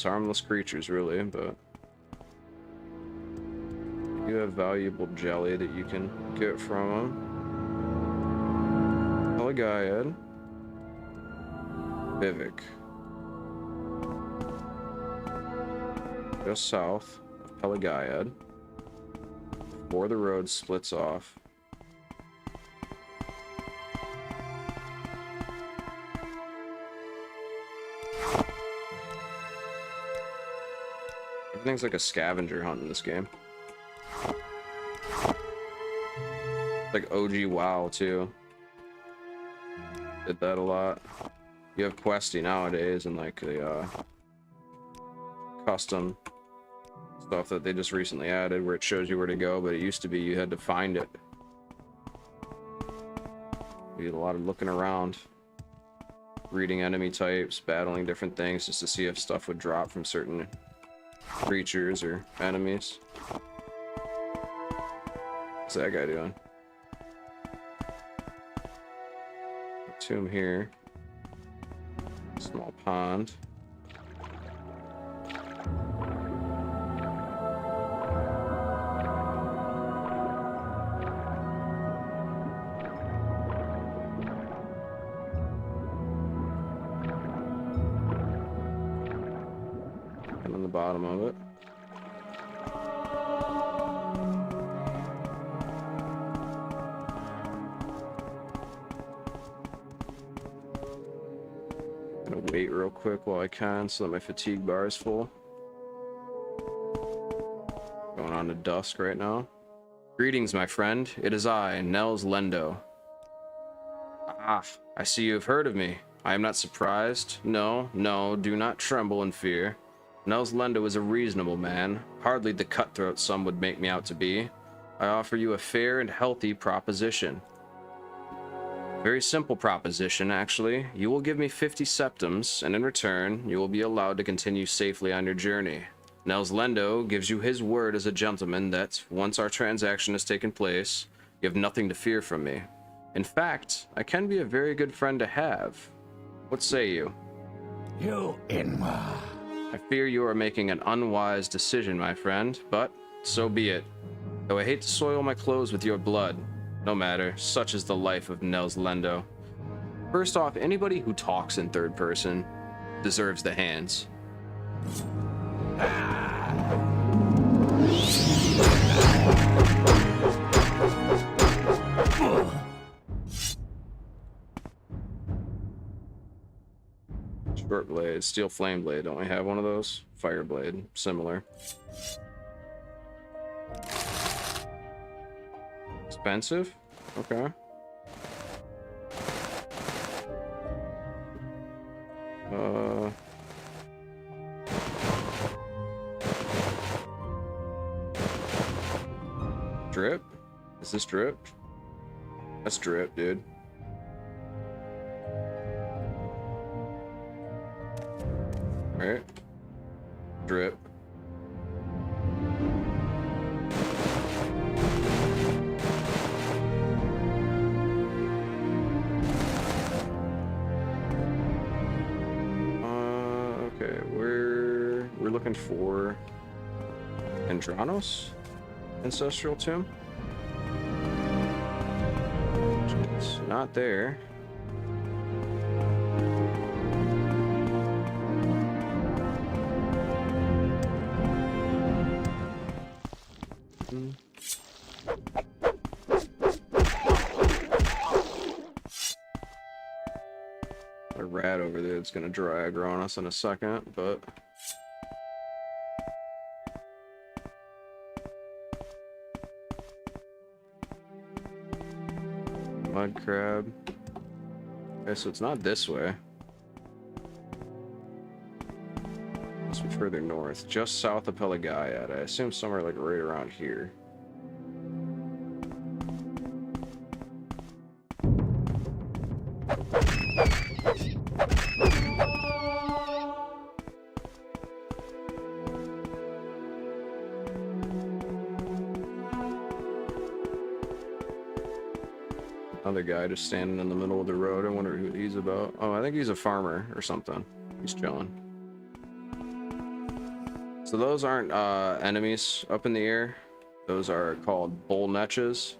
Harmless creatures, really, but you have valuable jelly that you can get from them. Pelagayad, Vivek, just south of Pelagayad, before the road splits off. Everything's like a scavenger hunt in this game. Like OG WoW too. Did that a lot. You have Questy nowadays and like the custom stuff that they just recently added where it shows you where to go, but it used to be you had to find it. You did a lot of looking around, reading enemy types, battling different things just to see if stuff would drop from certain creatures or enemies. What's that guy doing? Tomb here. Small pond. bottom of it. Gonna wait real quick while I can so that my fatigue bar is full. Going on to dusk right now. Greetings, my friend. It is I, Nels Lendo. Ah, I see you have heard of me. I am not surprised. No, no, do not tremble in fear. Nels Lendo is a reasonable man, hardly the cutthroat some would make me out to be. I offer you a fair and healthy proposition. Very simple proposition, actually. You will give me 50 septims, and in return, you will be allowed to continue safely on your journey. Nels Lendo gives you his word as a gentleman that, once our transaction has taken place, you have nothing to fear from me. In fact, I can be a very good friend to have. What say you? You Inma. I fear you are making an unwise decision, my friend, but so be it. Though I hate to soil my clothes with your blood. No matter, such is the life of Nels Lendo. First off, anybody who talks in third person deserves the hands. Short blade, steel flame blade. Don't we have one of those? Fire blade, similar. Expensive? Okay. Drip? Is this drip? That's drip, dude. Right? Drip. Okay, we're looking for Andranos Ancestral Tomb. It's not there. A rat over there that's gonna dry aggro on us in a second, but mud crab. Okay, so it's not this way. Must be further north, just south of Pelagayat. I assume somewhere like right around here. Another guy just standing in the middle of the road. I wonder who he's about. Oh, I think he's a farmer or something. He's chilling. So those aren't enemies up in the air. Those are called bull netches.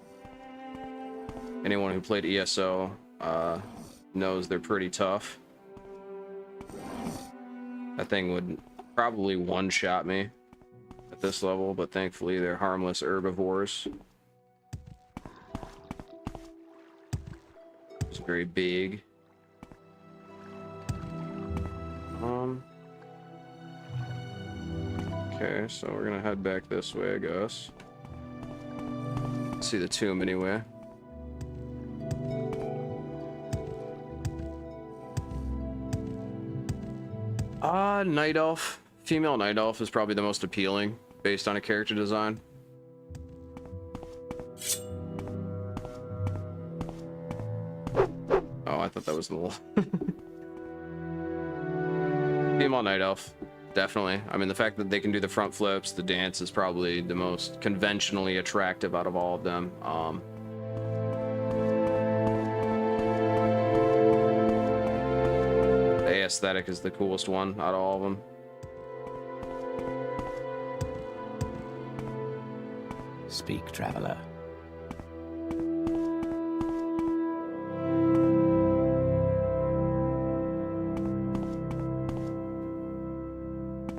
Anyone who played ESO knows they're pretty tough. That thing would probably one-shot me at this level, but thankfully they're harmless herbivores. It's very big. Okay, so we're gonna head back this way, I guess. See the tomb anyway. Night elf. Female night elf is probably the most appealing based on a character design. Oh, I thought that was the little female night elf. Definitely. I mean, the fact that they can do the front flips, the dance is probably the most conventionally attractive out of all of them. The aesthetic is the coolest one out of all of them. Speak, traveler.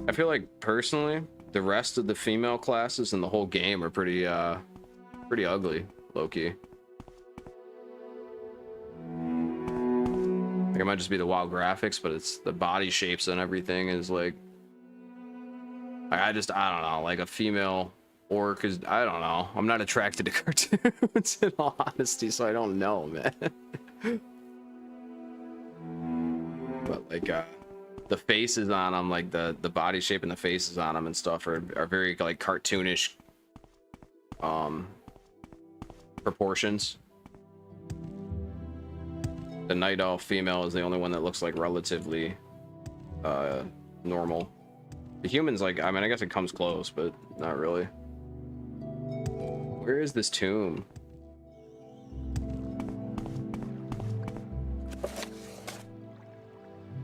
I feel like personally, the rest of the female classes in the whole game are pretty ugly, low-key. Like, it might just be the wild graphics, but it's the body shapes and everything is like I don't know, like a female orc is, I don't know. I'm not attracted to cartoons in all honesty, so I don't know, man. But like the faces on them, like the body shape and the faces on them and stuff are very like cartoonish proportions. The night elf female is the only one that looks like relatively normal. The humans, like, I mean, I guess it comes close, but not really. Where is this tomb?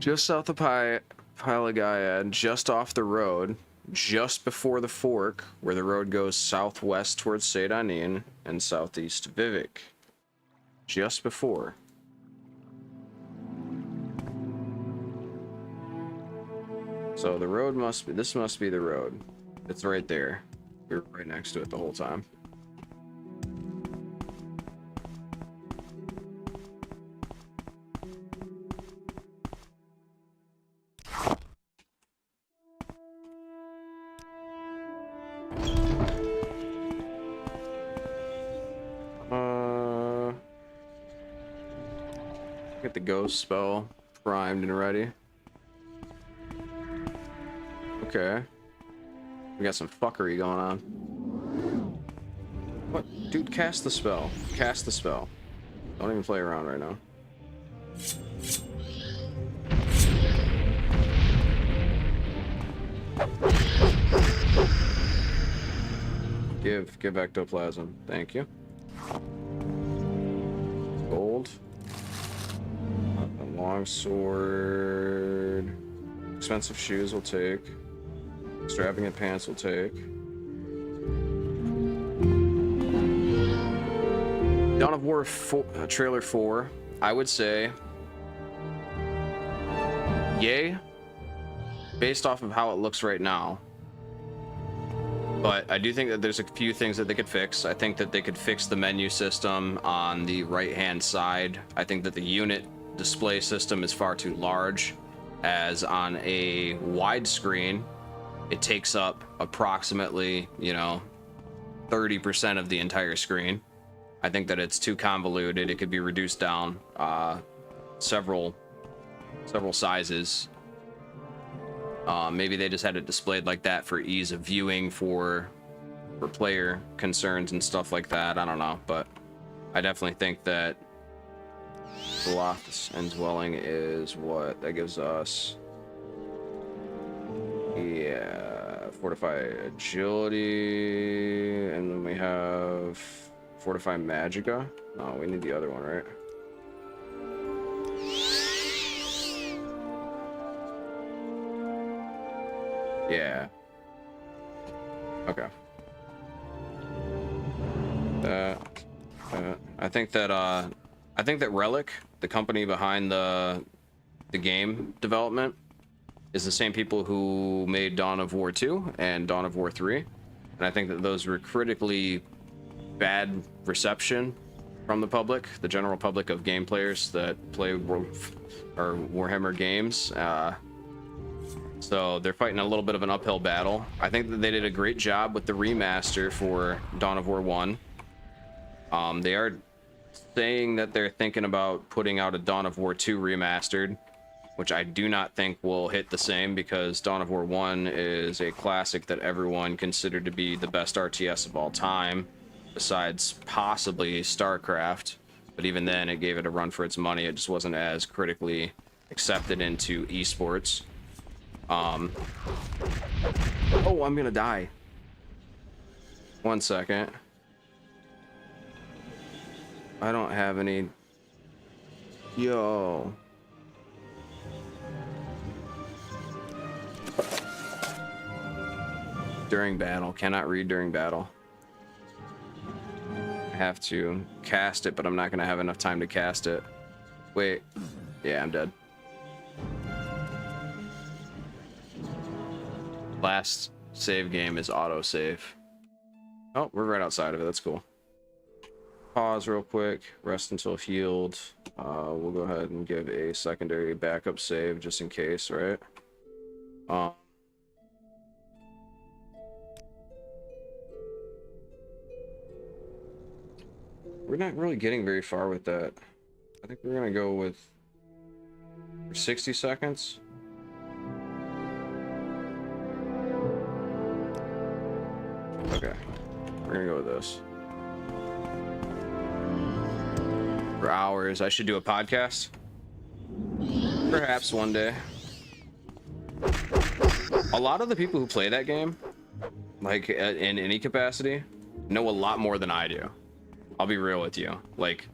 Just south of Pylagaiad, just off the road, just before the fork, where the road goes southwest towards Seydanin and southeast Vivek. Just before. So the road must be, this must be the road. It's right there. We were right next to it the whole time. Get the ghost spell primed and ready. Okay. We got some fuckery going on. What? Dude, cast the spell. Cast the spell. Don't even play around right now. Give ectoplasm. Thank you. Gold. A long sword. Expensive shoes will take. Extravagant pants will take. Dawn of War trailer 4. I would say yay, based off of how it looks right now. But I do think that there's a few things that they could fix. I think that they could fix the menu system on the right-hand side. I think that the unit display system is far too large, as on a widescreen, it takes up approximately, 30% of the entire screen. I think that it's too convoluted. It could be reduced down several sizes. Maybe they just had it displayed like that for ease of viewing for player concerns and stuff like that. I don't know, but I definitely think that Sloth and Dwelling is what that gives us. Yeah, Fortify Agility, and then we have Fortify Magica. No, we need the other one, right? Yeah. Okay. I think that Relic, the company behind the game development, is the same people who made Dawn of War 2 and Dawn of War 3, and I think that those were critically bad reception from the public, the general public of game players that play Warhammer games. So they're fighting a little bit of an uphill battle. I think that they did a great job with the remaster for Dawn of War 1. They are saying that they're thinking about putting out a Dawn of War 2 remastered, which I do not think will hit the same, because Dawn of War 1 is a classic that everyone considered to be the best RTS of all time, besides possibly StarCraft. But even then, it gave it a run for its money. It just wasn't as critically accepted into esports. Oh, I'm gonna die. 1 second. I don't have any. Yo. During battle. Cannot read during battle. I have to cast it, but I'm not gonna have enough time to cast it. Wait. Yeah, I'm dead. Last save game is autosave. Oh, we're right outside of it. That's cool. Pause real quick. Rest until healed. We'll go ahead and give a secondary backup save just in case, right? We're not really getting very far with that. I think we're gonna go with 60 seconds. Okay, we're gonna go with this. For hours, I should do a podcast. Perhaps one day. A lot of the people who play that game, like in any capacity, know a lot more than I do. I'll be real with you. Like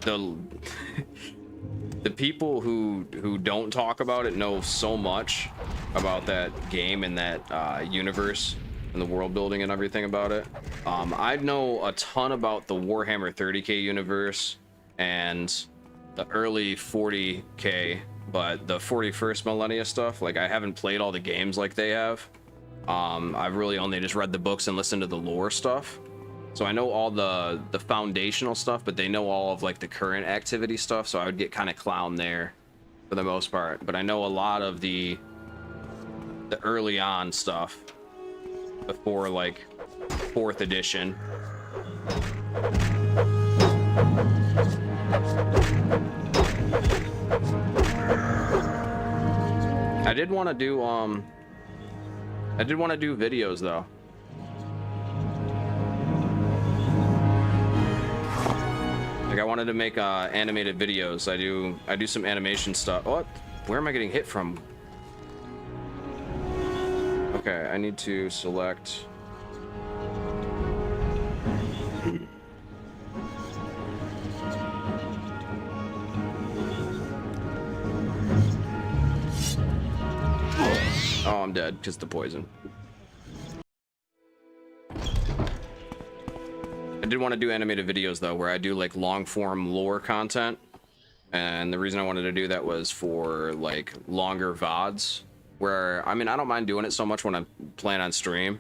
the people who don't talk about it know so much about that game and that universe and the world building and everything about it. I know a ton about the Warhammer 30k universe and the early 40k, but the 41st millennia stuff, like I haven't played all the games like they have. I've really only just read the books and listened to the lore stuff. So I know all the foundational stuff, but they know all of like the current activity stuff, so I would get kind of clowned there for the most part. But I know a lot of the early on stuff before like 4th edition. I did want to do videos though. Like I wanted to make animated videos. I do some animation stuff. What? Where am I getting hit from? Okay, I need to select. Oh, I'm dead because the poison. I did want to do animated videos though, where I do like long form lore content, and the reason I wanted to do that was for like longer VODs, where I mean I don't mind doing it so much when I'm playing on stream,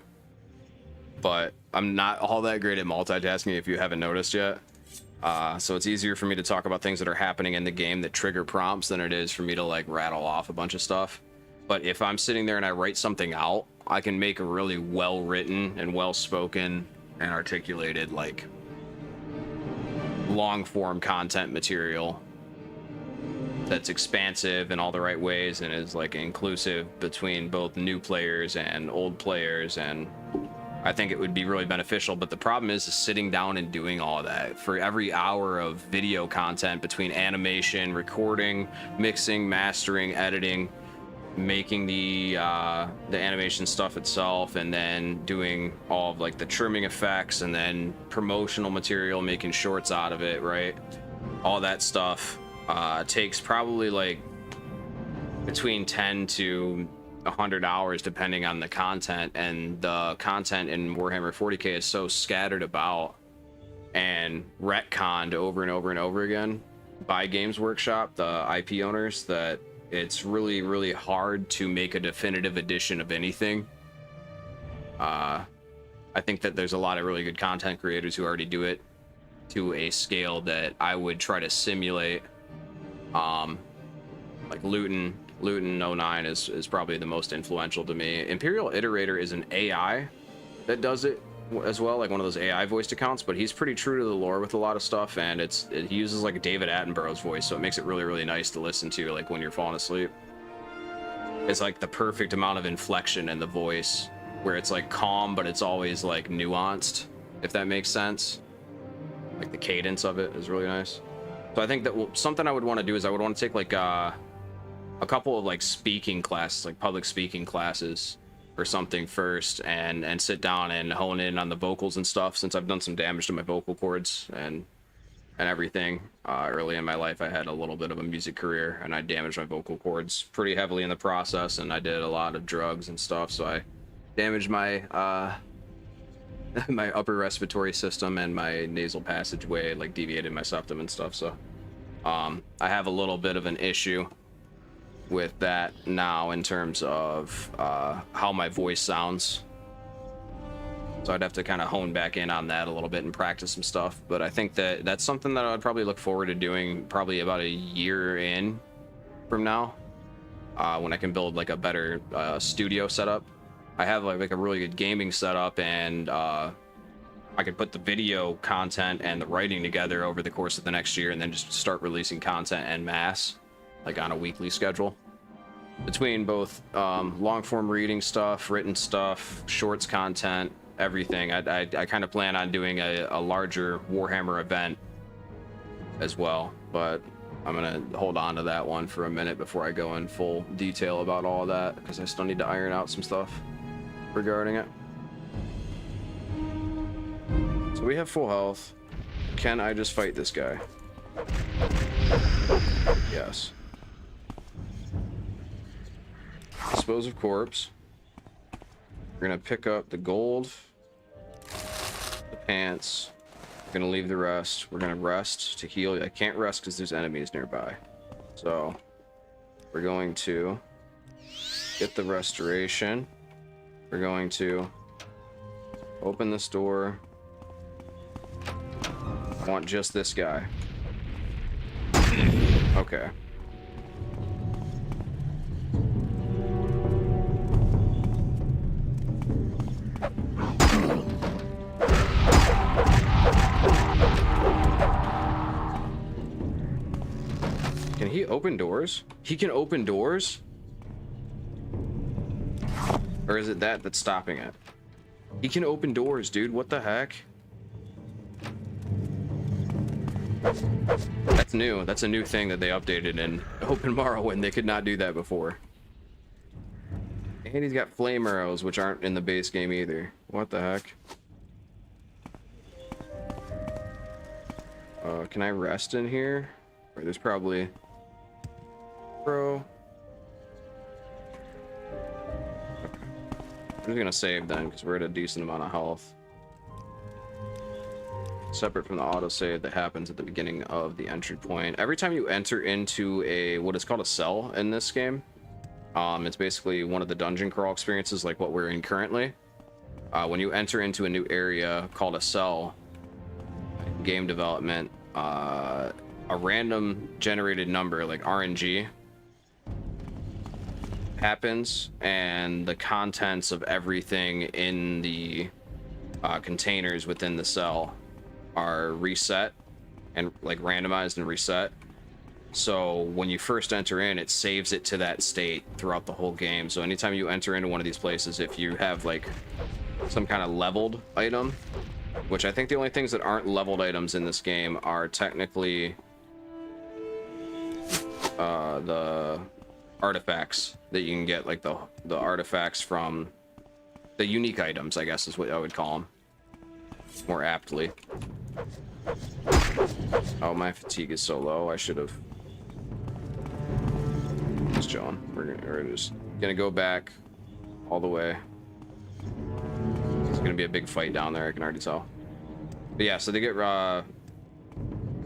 but I'm not all that great at multitasking if you haven't noticed yet. So it's easier for me to talk about things that are happening in the game that trigger prompts than it is for me to like rattle off a bunch of stuff. But if I'm sitting there and I write something out, I can make a really well written and well spoken and articulated like long form content material that's expansive in all the right ways and is like inclusive between both new players and old players, and I think it would be really beneficial. But the problem is sitting down and doing all of that for every hour of video content between animation, recording, mixing, mastering, editing, making the animation stuff itself, and then doing all of like the trimming effects and then promotional material, making shorts out of it, right? All that stuff takes probably like between 10 to 100 hours depending on the content, and the content in Warhammer 40k is so scattered about and retconned over and over and over again by Games Workshop, the IP owners, that it's really, really hard to make a definitive edition of anything. I think that there's a lot of really good content creators who already do it to a scale that I would try to simulate. Like Luton 09 is probably the most influential to me. Imperial Iterator is an AI that does it as well, like one of those AI voiced accounts, but he's pretty true to the lore with a lot of stuff, and he uses like David Attenborough's voice, so it makes it really, really nice to listen to like when you're falling asleep. It's like the perfect amount of inflection in the voice where it's like calm, but it's always like nuanced, if that makes sense. Like the cadence of it is really nice. So I think that something I would want to do is I would want to take like a couple of like speaking classes, like public speaking classes or something first, and sit down and hone in on the vocals and stuff, since I've done some damage to my vocal cords and everything. Early in my life I had a little bit of a music career and I damaged my vocal cords pretty heavily in the process, and I did a lot of drugs and stuff, so I damaged my my upper respiratory system and my nasal passageway, like deviated my septum and stuff. So I have a little bit of an issue with that now in terms of how my voice sounds. So I'd have to kind of hone back in on that a little bit and practice some stuff. But I think that that's something that I'd probably look forward to doing probably about a year in from now, when I can build like a better studio setup. I have like a really good gaming setup, and I could put the video content and the writing together over the course of the next year, and then just start releasing content en masse, like on a weekly schedule. Between both long form reading stuff, written stuff, shorts content, everything, I kind of plan on doing a larger Warhammer event as well, but I'm gonna hold on to that one for a minute before I go in full detail about all of that, because I still need to iron out some stuff regarding it. So we have full health. Can I just fight this guy? Yes. Dispose of corpse. We're gonna pick up the gold, the pants. We're gonna leave the rest. We're gonna rest to heal. I can't rest because there's enemies nearby. So we're going to get the restoration. We're going to open this door. I want just this guy. Okay. Can he open doors? He can open doors? Or is it that that's stopping it? He can open doors, dude. What the heck? That's new. That's a new thing that they updated in Open Morrowind. They could not do that before. And he's got flame arrows, which aren't in the base game either. What the heck? Can I rest in here? Or there's probably... Bro. Okay. I'm just gonna save then, because we're at a decent amount of health. Separate from the autosave that happens at the beginning of the entry point. Every time you enter into a what is called a cell in this game, it's basically one of the dungeon crawl experiences like what we're in currently. When you enter into a new area called a cell, game development, a random generated number like RNG happens, and the contents of everything in the containers within the cell are reset and like randomized and reset. So when you first enter in, it saves it to that state throughout the whole game. So anytime you enter into one of these places, if you have like some kind of leveled item, which I think the only things that aren't leveled items in this game are technically the artifacts that you can get, like the artifacts from the unique items, I guess is what I would call them more aptly. Oh, my fatigue is so low. I should have just chilling. We're just gonna go back all the way. It's gonna be a big fight down there, I can already tell. But yeah, so they get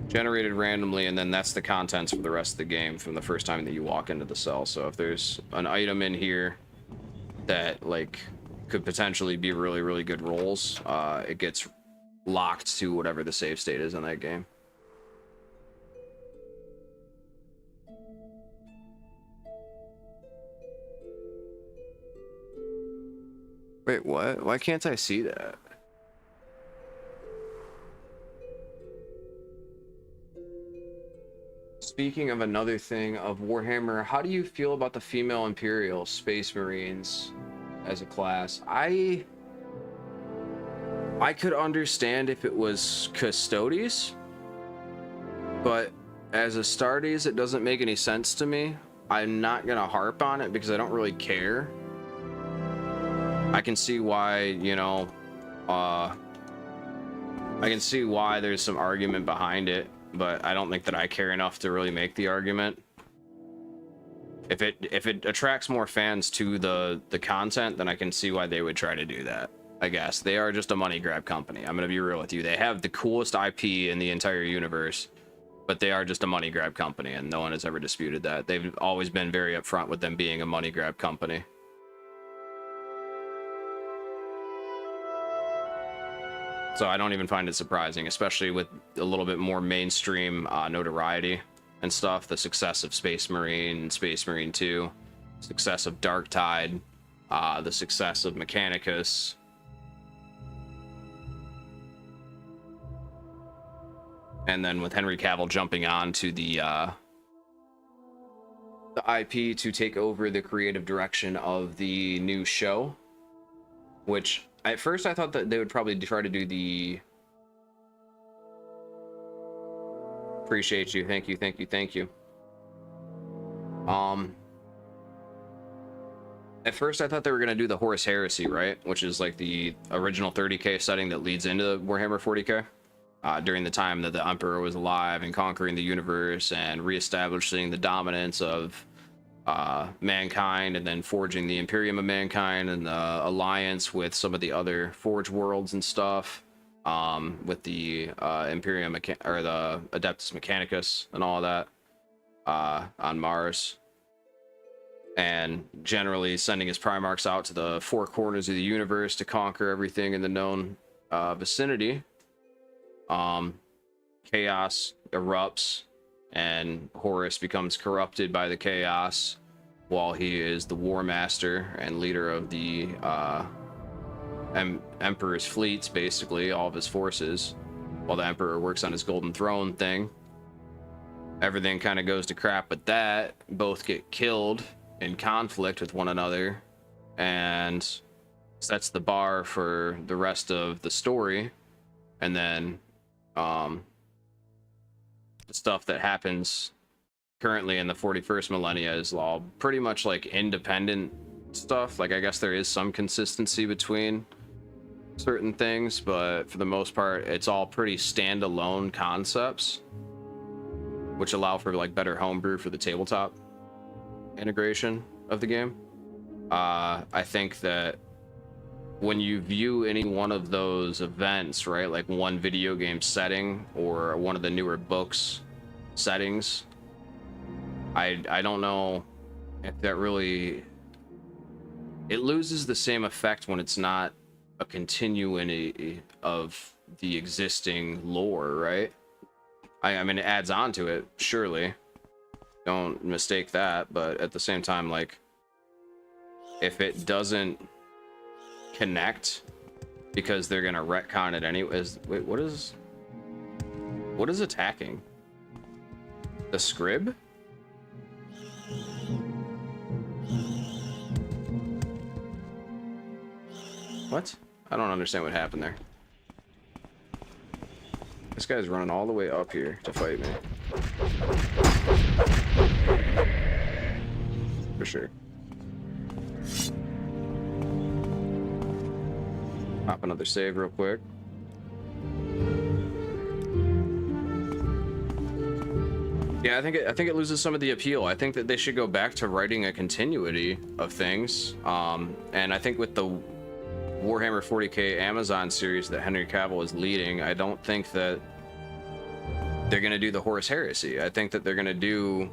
generated randomly, and then that's the contents for the rest of the game from the first time that you walk into the cell. So if there's an item in here that like could potentially be really, really good rolls, it gets locked to whatever the save state is in that game. Wait, what? Why can't I see that? Speaking of another thing of Warhammer, how do you feel about the female Imperial Space Marines as a class? I could understand if it was Custodes, but as Astartes, it doesn't make any sense to me. I'm not gonna harp on it because I don't really care. I can see why, you know, I can see why there's some argument behind it, but I don't think that I care enough to really make the argument. If it attracts more fans to the content, then I can see why they would try to do that. I guess they are just a money grab company. I'm gonna be real with you. They have the coolest IP in the entire universe, but they are just a money grab company, and no one has ever disputed that. They've always been very upfront with them being a money grab company. So I don't even find it surprising, especially with a little bit more mainstream notoriety and stuff. The success of Space Marine and Space Marine 2, success of Dark Tide, the success of Mechanicus. And then with Henry Cavill jumping on to the IP to take over the creative direction of the new show, which at first I thought that they would probably try to do the... Appreciate you. Thank you. Thank you. Thank you. At first I thought they were going to do the Horus Heresy, right? Which is like the original 30k setting that leads into Warhammer 40k. During the time that the Emperor was alive and conquering the universe and reestablishing the dominance of mankind, and then forging the Imperium of Mankind and the alliance with some of the other Forge worlds and stuff, with the Imperium or the Adeptus Mechanicus and all of that on Mars, and generally sending his Primarchs out to the four corners of the universe to conquer everything in the known vicinity. Chaos erupts and Horus becomes corrupted by the chaos, while he is the war master and leader of the Emperor's fleets, basically all of his forces, while the Emperor works on his golden throne thing. Everything kind of goes to crap with that. Both get killed in conflict with one another, and sets the bar for the rest of the story. And then the stuff that happens currently in the 41st millennia is all pretty much like independent stuff. Like, I guess there is some consistency between certain things, but for the most part it's all pretty standalone concepts, which allow for like better homebrew for the tabletop integration of the game. I think that when you view any one of those events, right, like one video game setting or one of the newer books settings, I don't know if that really, it loses the same effect when it's not a continuity of the existing lore, right? I mean, it adds on to it, surely, don't mistake that, but at the same time, like, if it doesn't connect because they're gonna retcon it anyways. Wait, what is attacking? The scrib? What? I don't understand what happened there. This guy's running all the way up here to fight me. For sure. Pop another save real quick. Yeah, I think it loses some of the appeal. I think that they should go back to writing a continuity of things. And I think with the Warhammer 40k Amazon series that Henry Cavill is leading, I don't think that they're gonna do the Horus Heresy. I think that they're gonna do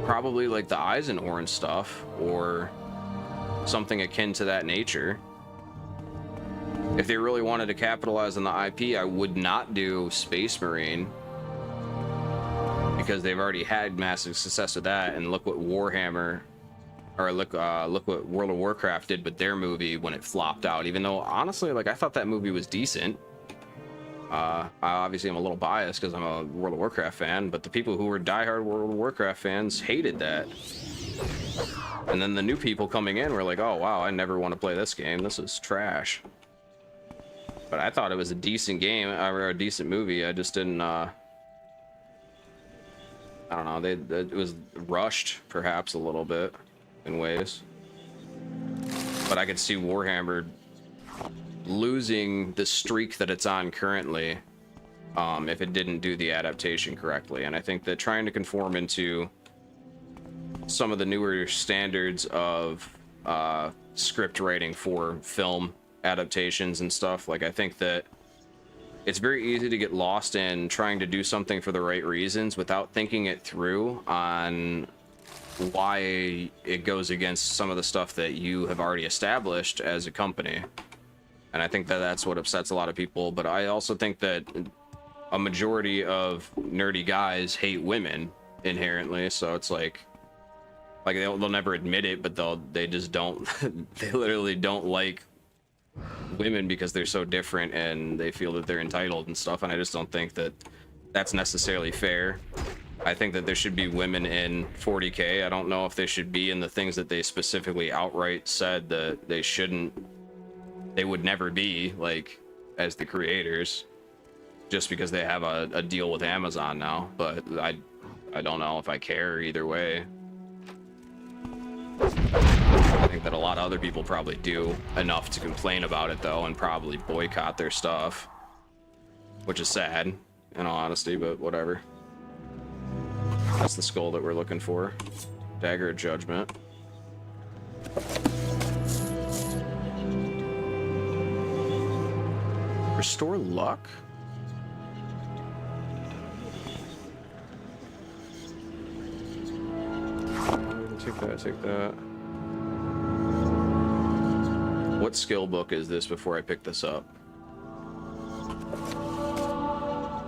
probably like the Eisenhorn stuff or something akin to that nature. If they really wanted to capitalize on the IP, I would not do Space Marine, because they've already had massive success with that, and look what Warhammer, or look what World of Warcraft did with their movie when it flopped out. Even though, honestly, like, I thought that movie was decent. I obviously am a little biased because I'm a World of Warcraft fan, but the people who were diehard World of Warcraft fans hated that. And then the new people coming in were like, oh wow, I never want to play this game, this is trash. But I thought it was a decent game, or a decent movie. I just didn't, I don't know, it was rushed, perhaps, a little bit, in ways. But I could see Warhammer losing the streak that it's on currently, if it didn't do the adaptation correctly. And I think that trying to conform into some of the newer standards of script writing for film adaptations and stuff, like, I think that it's very easy to get lost in trying to do something for the right reasons without thinking it through on why it goes against some of the stuff that you have already established as a company. And I think that that's what upsets a lot of people. But I also think that a majority of nerdy guys hate women inherently. So it's like they'll never admit it, but they just don't. They literally don't like women because they're so different and they feel that they're entitled and stuff. And I just don't think that that's necessarily fair. I think that there should be women in 40K. I don't know if they should be in the things that they specifically outright said that they would never be, like, as the creators, just because they have a deal with Amazon now. But I don't know if I care either way. I think that a lot of other people probably do enough to complain about it, though, and probably boycott their stuff, which is sad, in all honesty, but whatever. That's the skull that we're looking for. Dagger of Judgment. Restore luck? Take that. What skill book is this before I pick this up?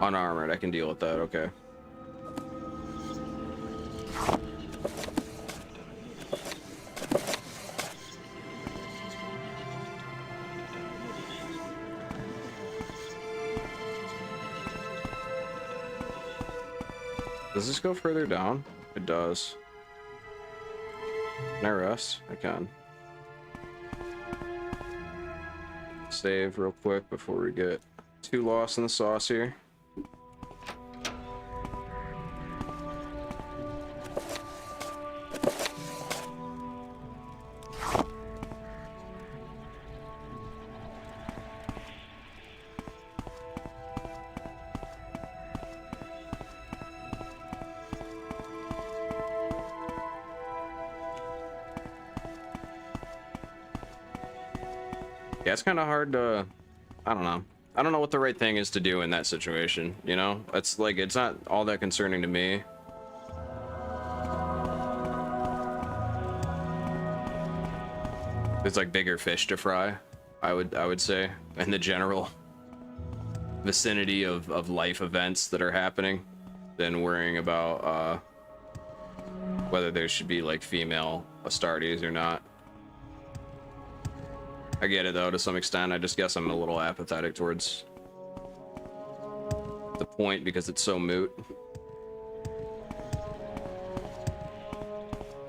Unarmored, I can deal with that, okay. Does this go further down? It does. Can I rest? I can. Save real quick before we get too lost in the sauce here. Yeah, it's kind of hard to, I don't know what the right thing is to do in that situation, you know? It's like, it's not all that concerning to me. There's like bigger fish to fry, I would say, in the general vicinity of life events that are happening than worrying about whether there should be like female Astartes or not. I get it though, to some extent. I just guess I'm a little apathetic towards the point because it's so moot.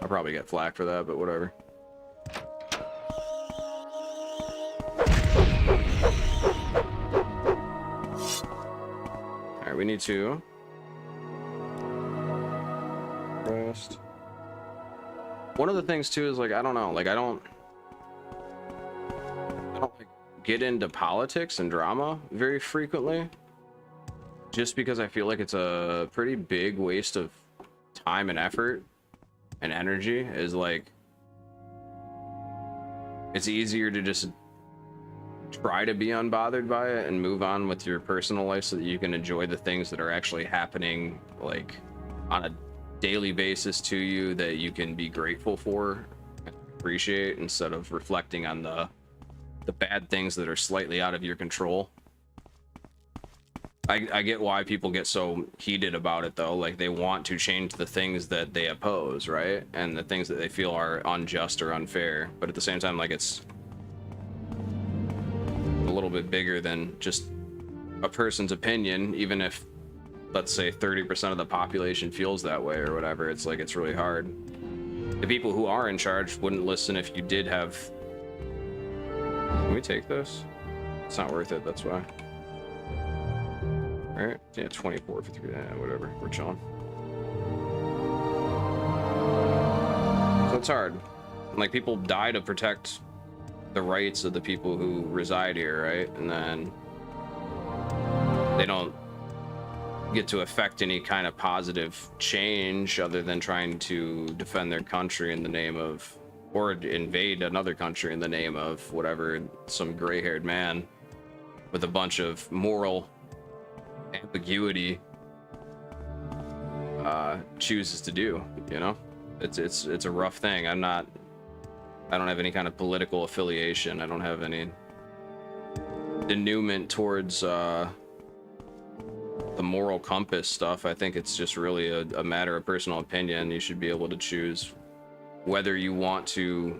I'll probably get flack for that, but whatever. Alright, we need to rest. One of the things too is like, I don't know, like I don't get into politics and drama very frequently, just because I feel like it's a pretty big waste of time and effort and energy. Is like, it's easier to just try to be unbothered by it and move on with your personal life so that you can enjoy the things that are actually happening like on a daily basis to you, that you can be grateful for and appreciate, instead of reflecting on the bad things that are slightly out of your control. I get why people get so heated about it though. Like, they want to change the things that they oppose, right? And the things that they feel are unjust or unfair. But at the same time, like, it's a little bit bigger than just a person's opinion. Even if, let's say, 30% of the population feels that way or whatever, it's like, it's really hard. The people who are in charge wouldn't listen if you did have... Can we take this? It's not worth it, that's why. Alright, yeah, 24 for 3, yeah, whatever, we're chilling. So it's hard. Like, people die to protect the rights of the people who reside here, right? And then they don't get to affect any kind of positive change other than trying to defend their country in the name of, or invade another country in the name of whatever, some gray-haired man with a bunch of moral ambiguity chooses to do. You know, it's a rough thing. I don't have any kind of political affiliation. I don't have any denouement towards the moral compass stuff. I think it's just really a matter of personal opinion. You should be able to choose whether you want to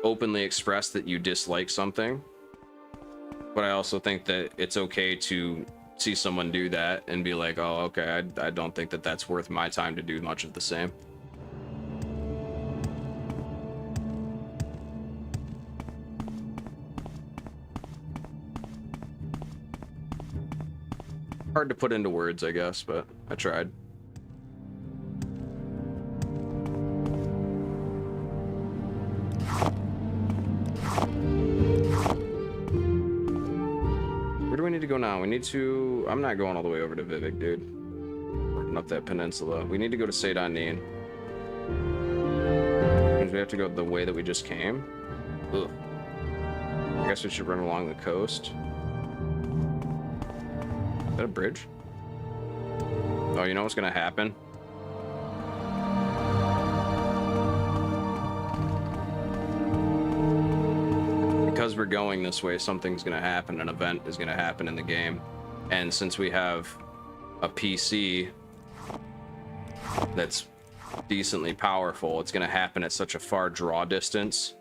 openly express that you dislike something. But I also think that it's okay to see someone do that and be like, oh, okay, I don't think that that's worth my time to do much of the same. Hard to put into words, I guess, but I tried. Where do we need to go now? We need to... I'm not going all the way over to Vivek, dude. Working up that peninsula. We need to go to Seydan-Neen. We have to go the way that we just came. Ugh. I guess we should run along the coast. Is that a bridge? Oh, you know what's gonna happen? Because we're going this way, something's gonna happen. An event is gonna happen in the game. And since we have a PC that's decently powerful, it's gonna happen at such a far draw distance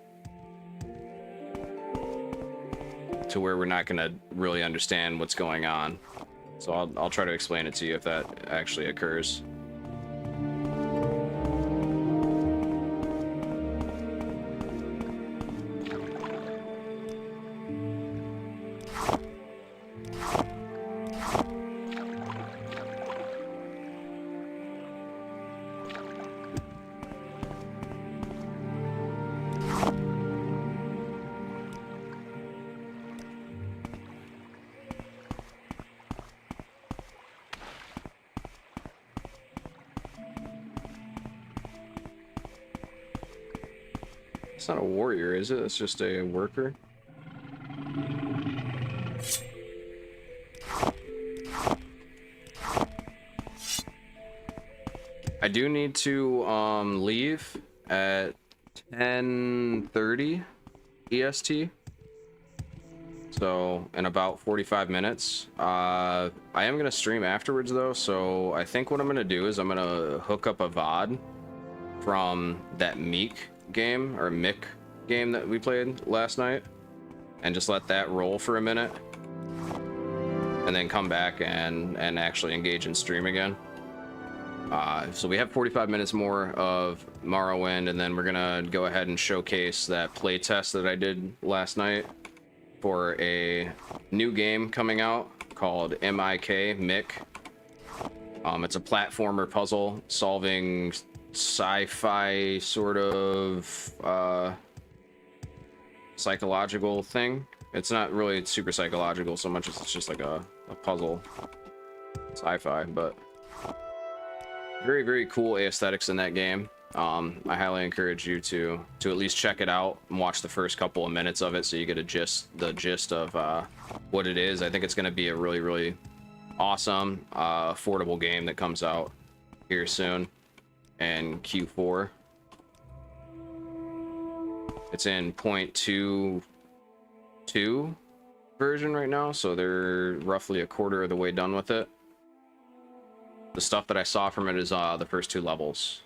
to where we're not gonna really understand what's going on. So I'll try to explain it to you if that actually occurs. It's not a warrior, is it? It's just a worker. I do need to leave at 10:30 EST. So in about 45 minutes. I am gonna stream afterwards though, so I think what I'm gonna do is I'm gonna hook up a VOD from that Meek game or Mick game that we played last night and just let that roll for a minute and then come back and actually engage in stream again. So we have 45 minutes more of Morrowind, and then we're gonna go ahead and showcase that playtest that I did last night for a new game coming out called Mick. It's a platformer puzzle solving sci-fi sort of psychological thing. It's not really super psychological so much as it's just like a puzzle sci-fi, but very, very cool aesthetics in that game. I highly encourage you to at least check it out and watch the first couple of minutes of it so you get the gist of what it is. I think it's going to be a really, really awesome affordable game that comes out here soon in Q4. It's in 0.22 version right now, so they're roughly a quarter of the way done with it. The stuff that I saw from it is the first 2 levels.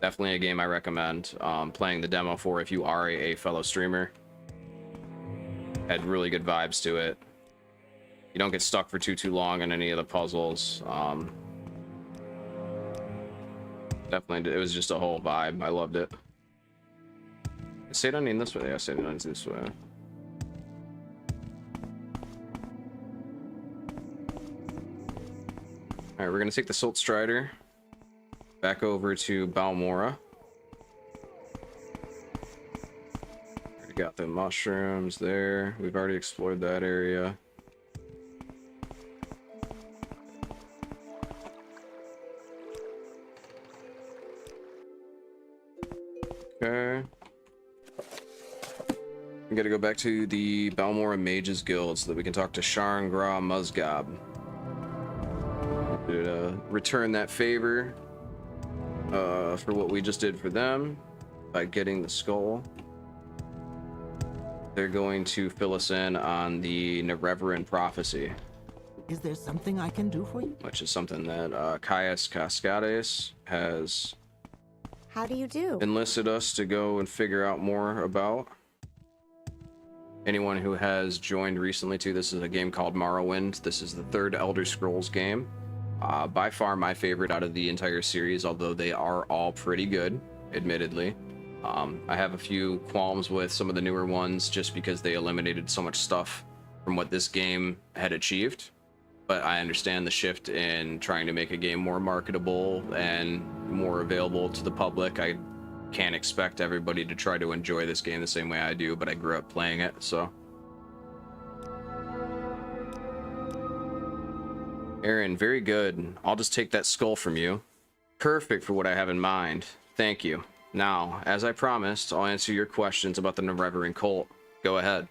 Definitely a game I recommend playing the demo for if you are a fellow streamer. Had really good vibes to it. You don't get stuck for too long on any of the puzzles. Definitely, it was just a whole vibe. I loved it. Say it on this way. Yeah, say it on this way. Alright, we're gonna take the Salt Strider back over to Balmora. Already got the mushrooms there. We've already explored that area. Okay. We gotta go back to the Balmora Mages Guild so that we can talk to Sharangra Muzgab. to return that favor for what we just did for them by getting the skull. They're going to fill us in on the Nereveran prophecy, Is there something I can do for you? which is something that Caius Cascades has How do you do? enlisted us to go and figure out more about. Anyone who has joined recently too, this is a game called Morrowind. This is the third Elder Scrolls game. By far my favorite out of the entire series, although they are all pretty good, admittedly. I have a few qualms with some of the newer ones just because they eliminated so much stuff from what this game had achieved. But I understand the shift in trying to make a game more marketable and more available to the public. I can't expect everybody to try to enjoy this game the same way I do, but I grew up playing it, so. Aaron, very good. I'll just take that skull from you. Perfect for what I have in mind. Thank you. Now, as I promised, I'll answer your questions about the Nereveran cult. Go ahead.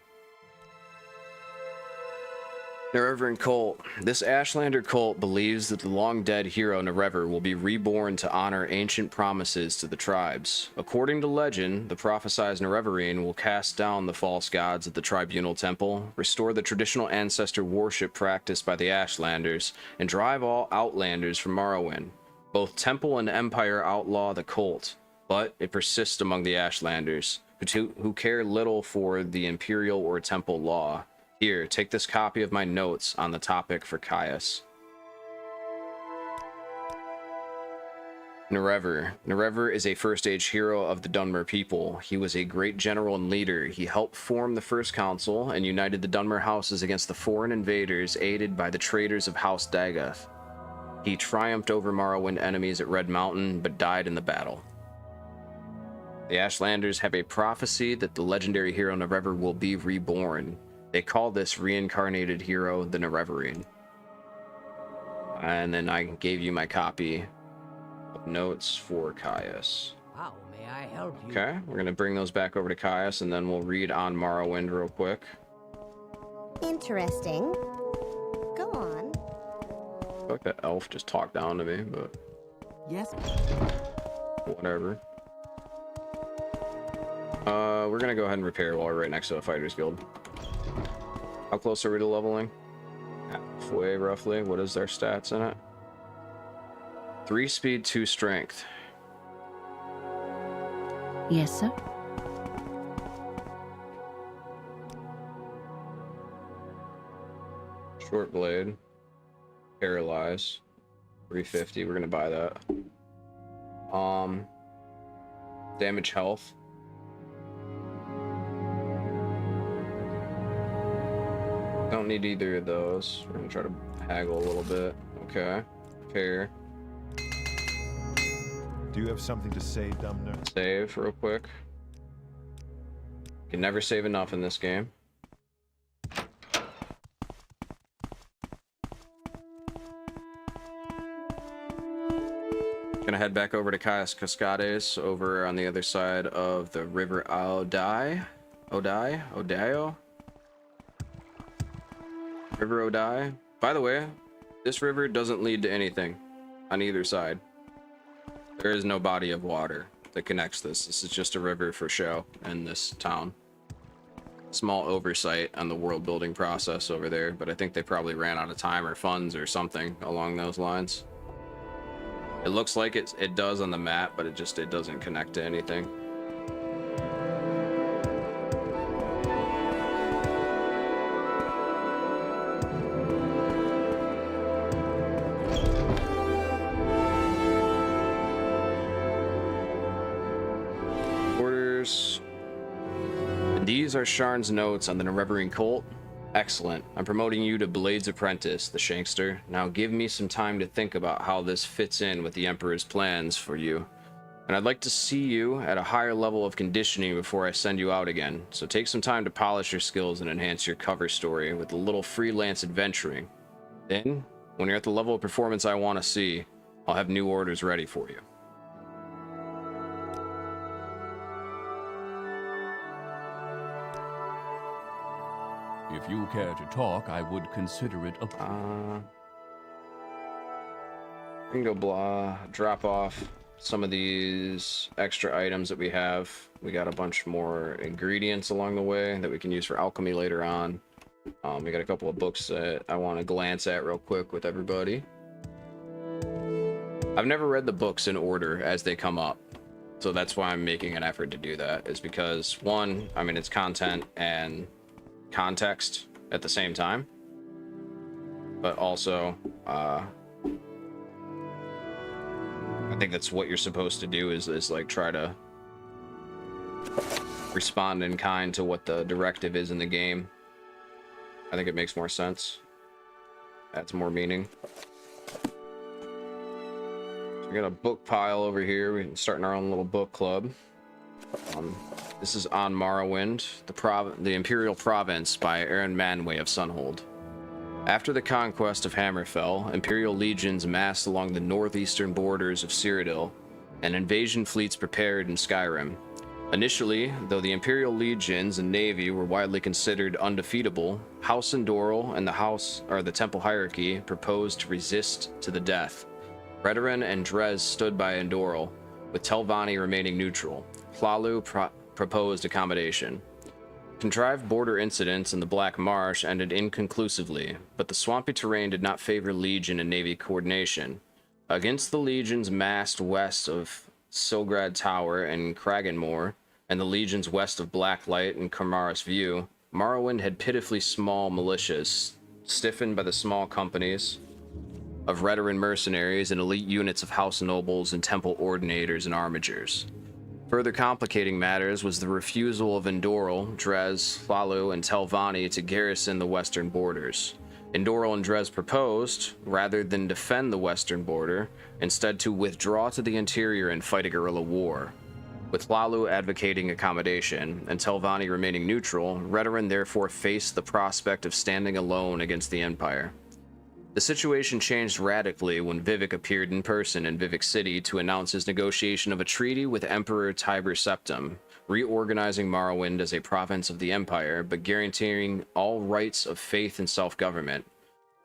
Nereveran cult. This Ashlander cult believes that the long-dead hero Nerever will be reborn to honor ancient promises to the tribes. According to legend, the prophesized Nerevarine will cast down the false gods at the tribunal temple, restore the traditional ancestor worship practiced by the Ashlanders, and drive all outlanders from Morrowind. Both temple and empire outlaw the cult, but it persists among the Ashlanders, who care little for the imperial or temple law. Here, take this copy of my notes on the topic for Caius. Nerever. Nerever is a first-age hero of the Dunmer people. He was a great general and leader. He helped form the First Council and united the Dunmer houses against the foreign invaders aided by the traders of House Dagath. He triumphed over Morrowind enemies at Red Mountain, but died in the battle. The Ashlanders have a prophecy that the legendary hero Nerever will be reborn. They call this reincarnated hero the Nerevarine. And then I gave you my copy of notes for Caius. How may I help you? Okay, we're going to bring those back over to Caius, and then we'll read on Morrowind real quick. Interesting. Go on. I feel like that elf just talked down to me, but Yes. whatever. We're going to go ahead and repair while we're right next to a Fighters Guild. How close are we to leveling? Halfway, roughly. What is their stats in it? 3 speed, 2 strength. Yes, sir. Short blade. Paralyze. 350. We're gonna buy that. Damage health. Don't need either of those. We're gonna try to haggle a little bit. Okay. Repair. Do you have something to say, Dumner? Save real quick. Can never save enough in this game. Gonna head back over to Caius Cascades over on the other side of the River Odio. River Odai. By the way, this river doesn't lead to anything on either side. There is no body of water that connects this. This is just a river for show in this town. Small oversight on the world building process over there, but I think they probably ran out of time or funds or something along those lines. It looks like it does on the map, but it doesn't connect to anything. Orders. These are Sharn's notes on the Nerevarine cult. Excellent. I'm promoting you to Blade's apprentice, the Shankster. Now give me some time to think about how this fits in with the Emperor's plans for you. And I'd like to see you at a higher level of conditioning before I send you out again. So take some time to polish your skills and enhance your cover story with a little freelance adventuring. Then, when you're at the level of performance I want to see, I'll have new orders ready for you. If you care to talk, I would consider it a... We can go drop off some of these extra items that we have. We got a bunch more ingredients along the way that we can use for alchemy later on. We got a couple of books that I want to glance at real quick with everybody. I've never read the books in order as they come up, so that's why I'm making an effort to do that, is because one, I mean, it's content and context at the same time, but also I think that's what you're supposed to do, is like try to respond in kind to what the directive is in the game. I think it makes more sense, adds more meaning. So we got a book pile over here. We're starting our own little book club. This is On Morrowind, the Imperial Province by Aaron Manway of Sunhold. After the conquest of Hammerfell, Imperial legions massed along the northeastern borders of Cyrodiil, and invasion fleets prepared in Skyrim. Initially, though the Imperial legions and navy were widely considered undefeatable, House Endoral and the Temple hierarchy proposed to resist to the death. Redoran and Dres stood by Endoral, with Telvanni remaining neutral. Hlalu proposed accommodation. Contrived border incidents in the Black Marsh ended inconclusively, but the swampy terrain did not favor Legion and Navy coordination. Against the Legions massed west of Silgrad Tower and Kraganmore, and the Legions west of Blacklight and Karmaris View, Morrowind had pitifully small militias, stiffened by the small companies of Redoran mercenaries and elite units of House Nobles and Temple Ordinators and Armigers. Further complicating matters was the refusal of Endoral, Dres, Hlalu, and Telvanni to garrison the western borders. Endoral and Dres proposed, rather than defend the western border, instead to withdraw to the interior and fight a guerrilla war. With Hlalu advocating accommodation and Telvanni remaining neutral, Redoran therefore faced the prospect of standing alone against the Empire. The situation changed radically when Vivek appeared in person in Vivek City to announce his negotiation of a treaty with Emperor Tiber Septim, reorganizing Morrowind as a province of the Empire, but guaranteeing all rights of faith and self-government.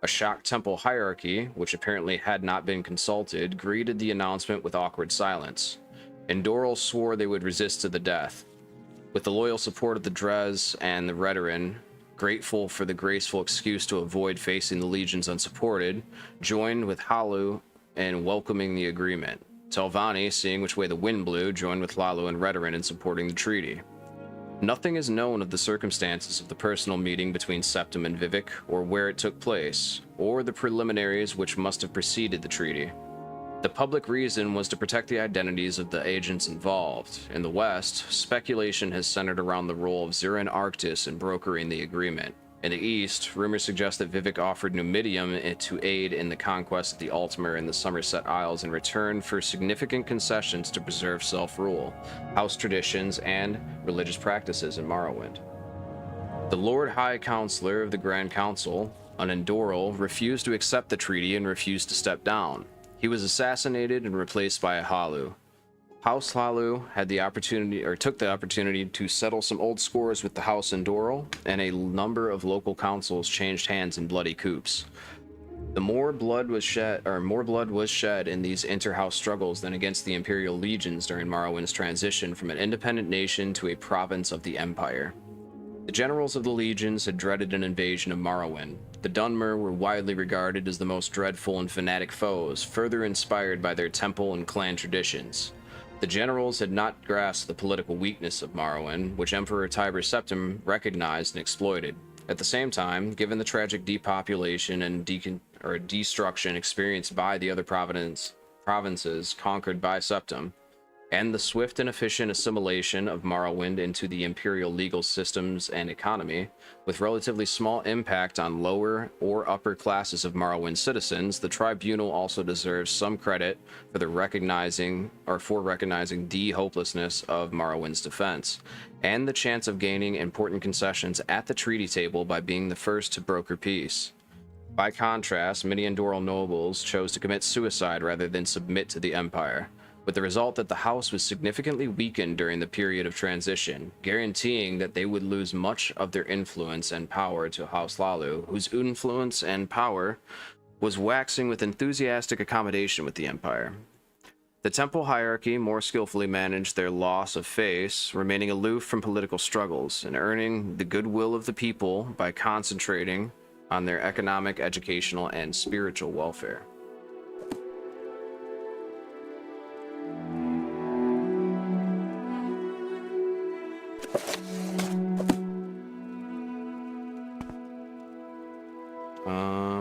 A shocked temple hierarchy, which apparently had not been consulted, greeted the announcement with awkward silence. Endoral swore they would resist to the death. With the loyal support of the Dres and the Redoran, grateful for the graceful excuse to avoid facing the legions unsupported, joined with Hlalu in welcoming the agreement. Telvanni, seeing which way the wind blew, joined with Hlalu and Redoran in supporting the treaty. Nothing is known of the circumstances of the personal meeting between Septim and Vivek, or where it took place, or the preliminaries which must have preceded the treaty. The public reason was to protect the identities of the agents involved. In the West, speculation has centered around the role of Zirin Arctis in brokering the agreement. In the East, rumors suggest that Vivek offered Numidium to aid in the conquest of the Altmer and the Somerset Isles in return for significant concessions to preserve self-rule, house traditions, and religious practices in Morrowind. The Lord High Counselor of the Grand Council, an Endoral, refused to accept the treaty and refused to step down. He was assassinated and replaced by a Hlalu. House Hlalu took the opportunity to settle some old scores with the House Endoral, and a number of local councils changed hands in bloody coups. More blood was shed in these inter-house struggles than against the Imperial legions during Morrowind's transition from an independent nation to a province of the Empire. The generals of the legions had dreaded an invasion of Morrowind. The Dunmer were widely regarded as the most dreadful and fanatic foes, further inspired by their temple and clan traditions. The generals had not grasped the political weakness of Morrowind, which Emperor Tiber Septim recognized and exploited. At the same time, given the tragic depopulation and destruction experienced by the other provinces conquered by Septim, and the swift and efficient assimilation of Morrowind into the imperial legal systems and economy, with relatively small impact on lower or upper classes of Morrowind citizens, the tribunal also deserves some credit for recognizing the hopelessness of Morrowind's defense, and the chance of gaining important concessions at the treaty table by being the first to broker peace. By contrast, many Endoral nobles chose to commit suicide rather than submit to the Empire, with the result that the house was significantly weakened during the period of transition, guaranteeing that they would lose much of their influence and power to House Hlalu, whose influence and power was waxing with enthusiastic accommodation with the Empire. The temple hierarchy more skillfully managed their loss of face, remaining aloof from political struggles and earning the goodwill of the people by concentrating on their economic, educational, and spiritual welfare.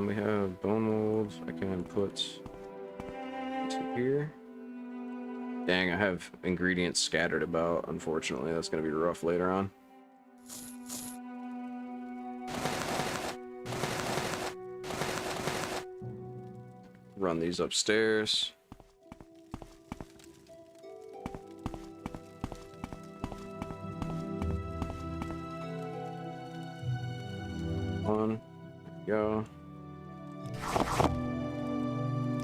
We have bone molds. I can put to here. Dang, I have ingredients scattered about. Unfortunately, that's going to be rough later on. Run these upstairs. One. Go.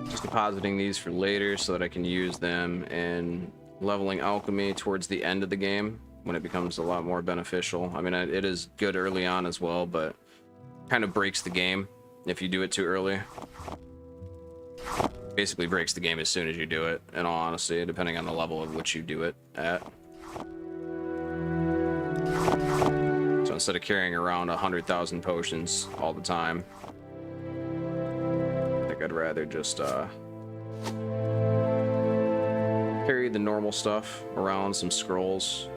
Just depositing these for later so that I can use them in leveling alchemy towards the end of the game when it becomes a lot more beneficial. I mean, it is good early on as well, but kind of breaks the game if you do it too early. Basically breaks the game as soon as you do it, in all honesty, depending on the level of which you do it at. So instead of carrying around 100,000 potions all the time, I think I'd rather just carry the normal stuff around, some scrolls.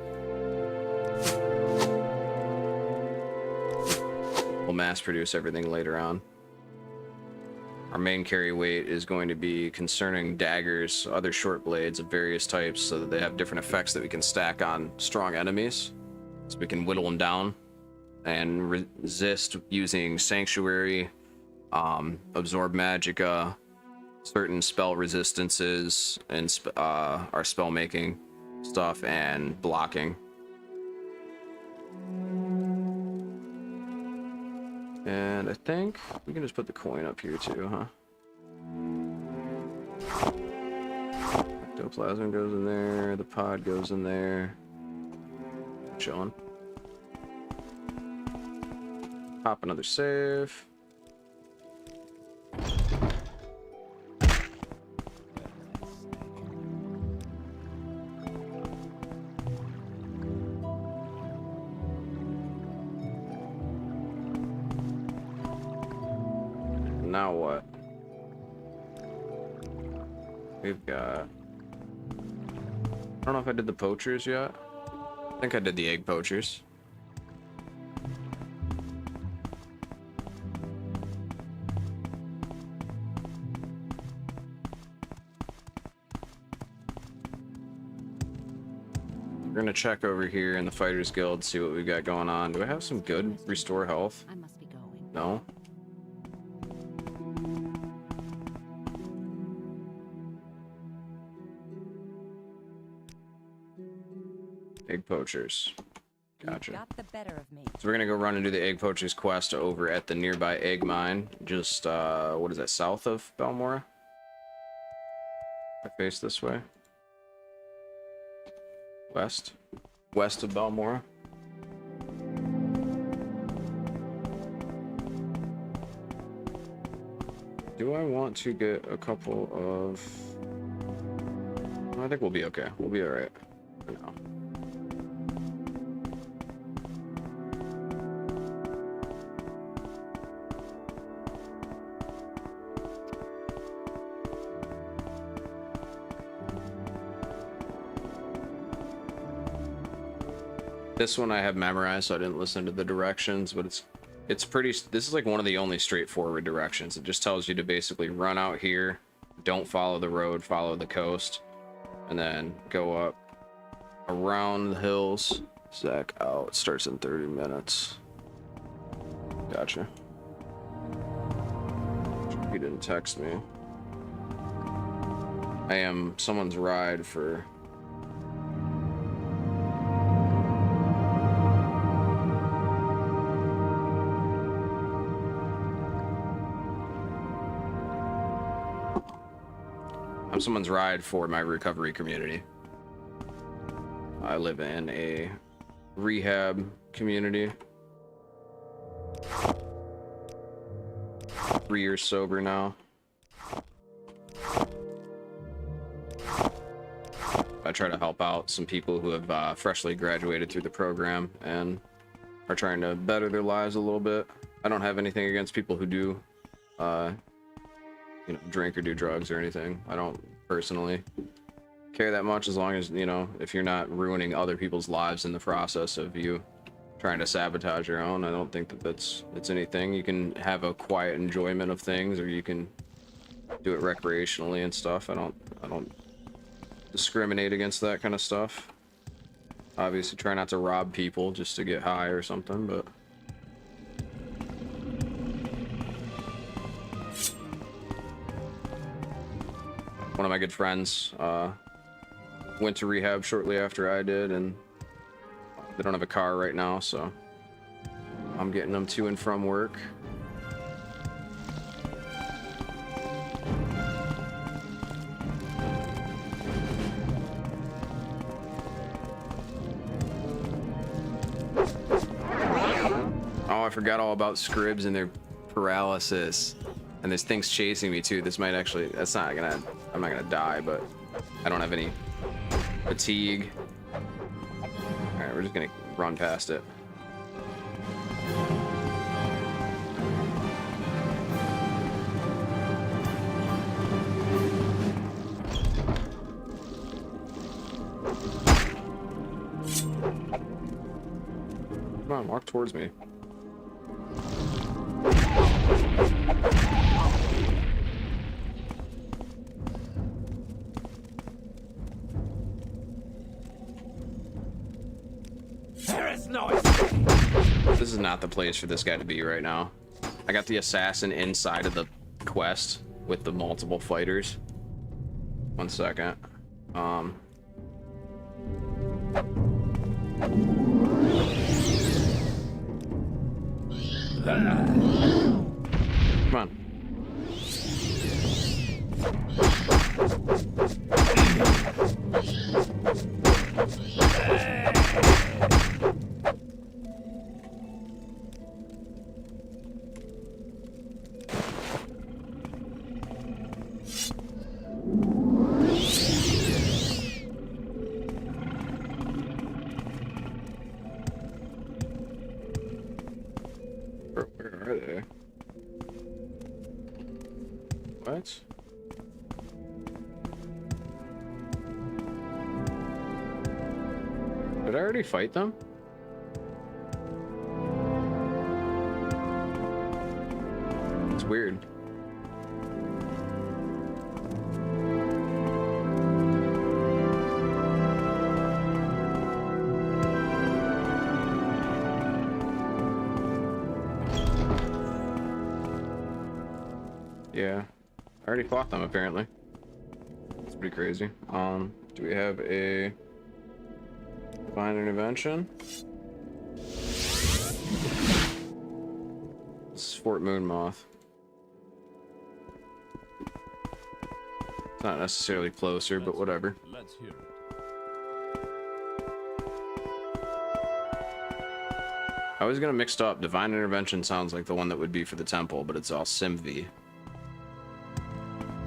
We'll mass produce everything later on. Our main carry weight is going to be concerning daggers, other short blades of various types, so that they have different effects that we can stack on strong enemies. So we can whittle them down and resist using Sanctuary, Absorb Magicka, certain spell resistances, and our spell making stuff, and blocking. And I think we can just put the coin up here too, huh? Ectoplasm goes in there, the pod goes in there. Chilling. Pop another save. Now what? We've got... I don't know if I did the poachers yet. I think I did the egg poachers. We're gonna check over here in the Fighters Guild, see what we got going on. Do I have some good restore health? I must be going. No? Egg poachers. Gotcha. Got the better of me. So we're gonna go run and do the egg poachers quest over at the nearby egg mine, just what is that, south of Balmora? I face this way. West of Balmora. Do I want to get a couple of... I think we'll be okay. We'll be alright for now. This one I have memorized, so I didn't listen to the directions, but it's pretty... This is like one of the only straightforward directions. It just tells you to basically run out here, don't follow the road, follow the coast, and then go up around the hills. Zach out. It starts in 30 minutes. Gotcha. He didn't text me. I am someone's ride for... I'm someone's ride for my recovery community. I live in a rehab community. 3 years sober now. I try to help out some people who have freshly graduated through the program and are trying to better their lives a little bit. I don't have anything against people who do, you know, drink or do drugs or anything. I don't personally care that much, as long as, you know, if you're not ruining other people's lives in the process of you trying to sabotage your own. I don't think that it's anything. You can have a quiet enjoyment of things, or you can do it recreationally and stuff. I don't discriminate against that kind of stuff. Obviously try not to rob people just to get high or something, but one of my good friends went to rehab shortly after I did, and they don't have a car right now, so I'm getting them to and from work. Oh, I forgot all about scribs and their paralysis. And there's things chasing me too. This might actually, I'm not gonna die, but I don't have any fatigue. All right, we're just gonna run past it. Come on, walk towards me. This is not the place for this guy to be right now. I got the assassin inside of the quest with the multiple fighters. 1 second. Come on. Where are they? What? Did I already fight them? It's weird. Yeah, I already fought them apparently. It's pretty crazy. Do we have a divine intervention? This is Fort Moonmoth. It's not necessarily closer, but whatever. Let's hear it. I was gonna mix up. Divine intervention sounds like the one that would be for the temple, but it's all Simvi.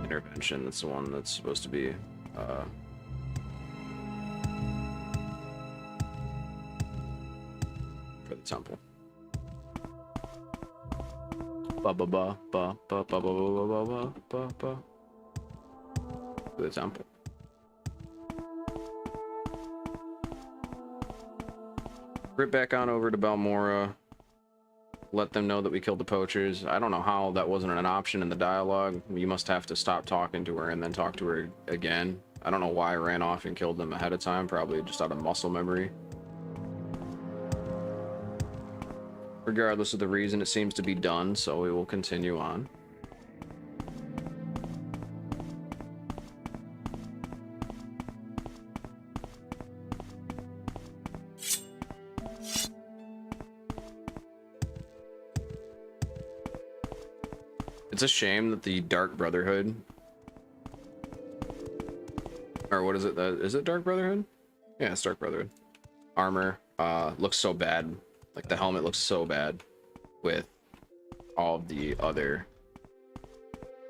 Intervention, that's the one that's supposed to be for the temple. Ba ba ba ba ba ba ba ba ba ba ba. For the temple. Rip back on over to Balmora. Let them know that we killed the poachers. I don't know how that wasn't an option in the dialogue. You must have to stop talking to her and then talk to her again. I don't know why I ran off and killed them ahead of time, probably just out of muscle memory. Regardless of the reason, it seems to be done, so we will continue on. It's a shame that the Dark Brotherhood, or what is it? Is it Dark Brotherhood? Yeah, it's Dark Brotherhood. Armor looks so bad. Like the helmet looks so bad with all of the other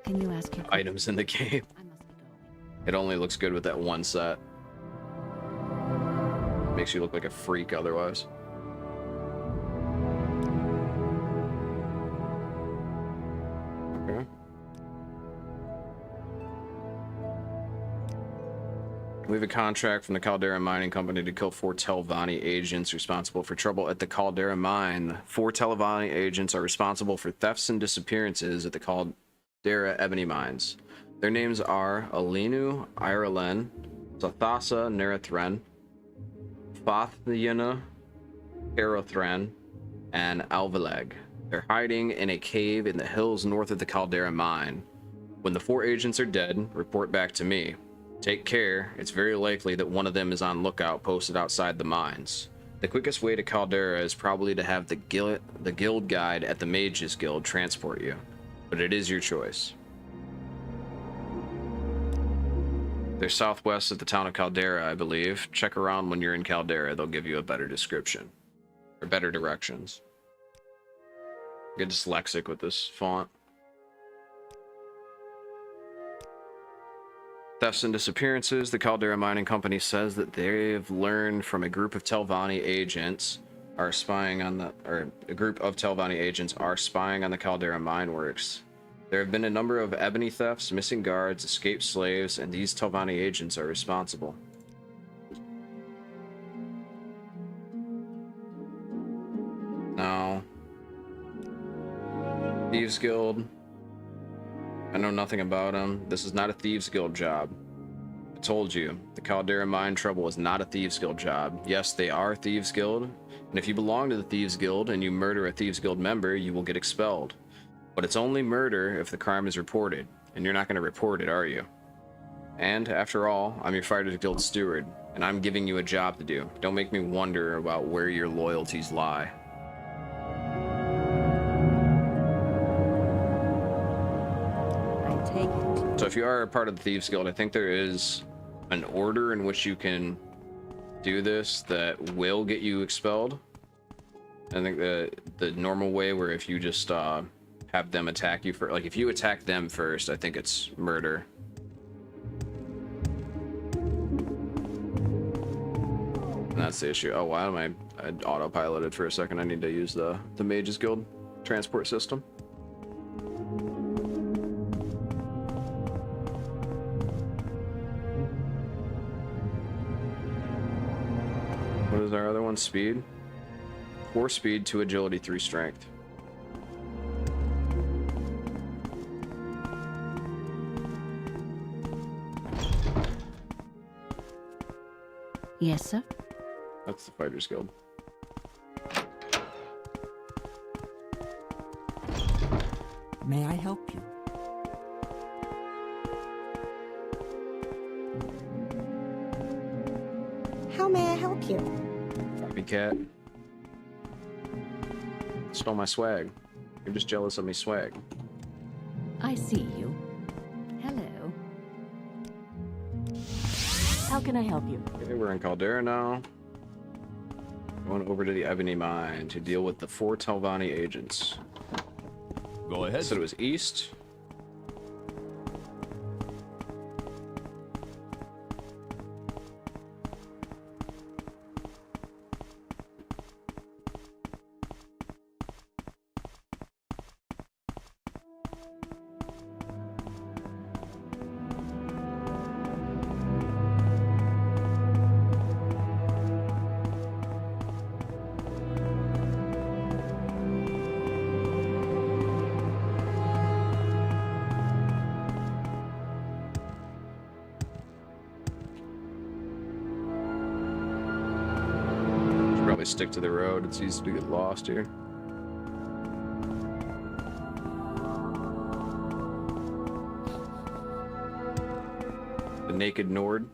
Can you ask him? items in the game. I must be going. It only looks good with that one set. Makes you look like a freak otherwise. Okay. We have a contract from the Caldera Mining Company to kill 4 Telvanni agents responsible for trouble at the Caldera Mine. 4 Telvanni agents are responsible for thefts and disappearances at the Caldera Ebony Mines. Their names are Alinu Irelen, Sathasa Nerathren, Fathyana Aerothran, and Alvaleg. They're hiding in a cave in the hills north of the Caldera Mine. When the 4 agents are dead, report back to me. Take care, it's very likely that one of them is on lookout posted outside the mines. The quickest way to Caldera is probably to have the guild guide at the Mages Guild transport you, but it is your choice. They're southwest of the town of Caldera, I believe. Check around when you're in Caldera, they'll give you a better description, or better directions. Get dyslexic with this font. Thefts and disappearances. The Caldera Mining Company says that they've learned from a group of Telvanni agents are spying on the, or a group of Telvanni agents are spying on the Caldera Mine Works. There have been a number of ebony thefts, missing guards, escaped slaves, and these Telvanni agents are responsible. Now, Thieves Guild. I know nothing about them. This is not a Thieves Guild job. I told you, the Caldera Mine Trouble is not a Thieves Guild job. Yes, they are Thieves Guild, and if you belong to the Thieves Guild and you murder a Thieves Guild member, you will get expelled. But it's only murder if the crime is reported, and you're not going to report it, are you? And, after all, I'm your Fighters Guild steward, and I'm giving you a job to do. Don't make me wonder about where your loyalties lie. So if you are a part of the Thieves Guild, I think there is an order in which you can do this that will get you expelled. I think the normal way, where if you just have them attack you for, like, if you attack them first, I think it's murder. And that's the issue. Oh, why am I autopiloted for a second? I need to use the Mages Guild transport system. What is our other one? Speed? 4 speed, 2 agility, 3 strength. Yes, sir. That's the Fighters Guild. May I help you? How may I help you? Copycat. Stole my swag. You're just jealous of me swag. I see you. Hello. How can I help you? Okay, we're in Caldera now. Going over to the Ebony Mine to deal with the 4 Telvanni agents. Go ahead. Said it was east. Stick to the road. It's easy to get lost here. The Naked Nord.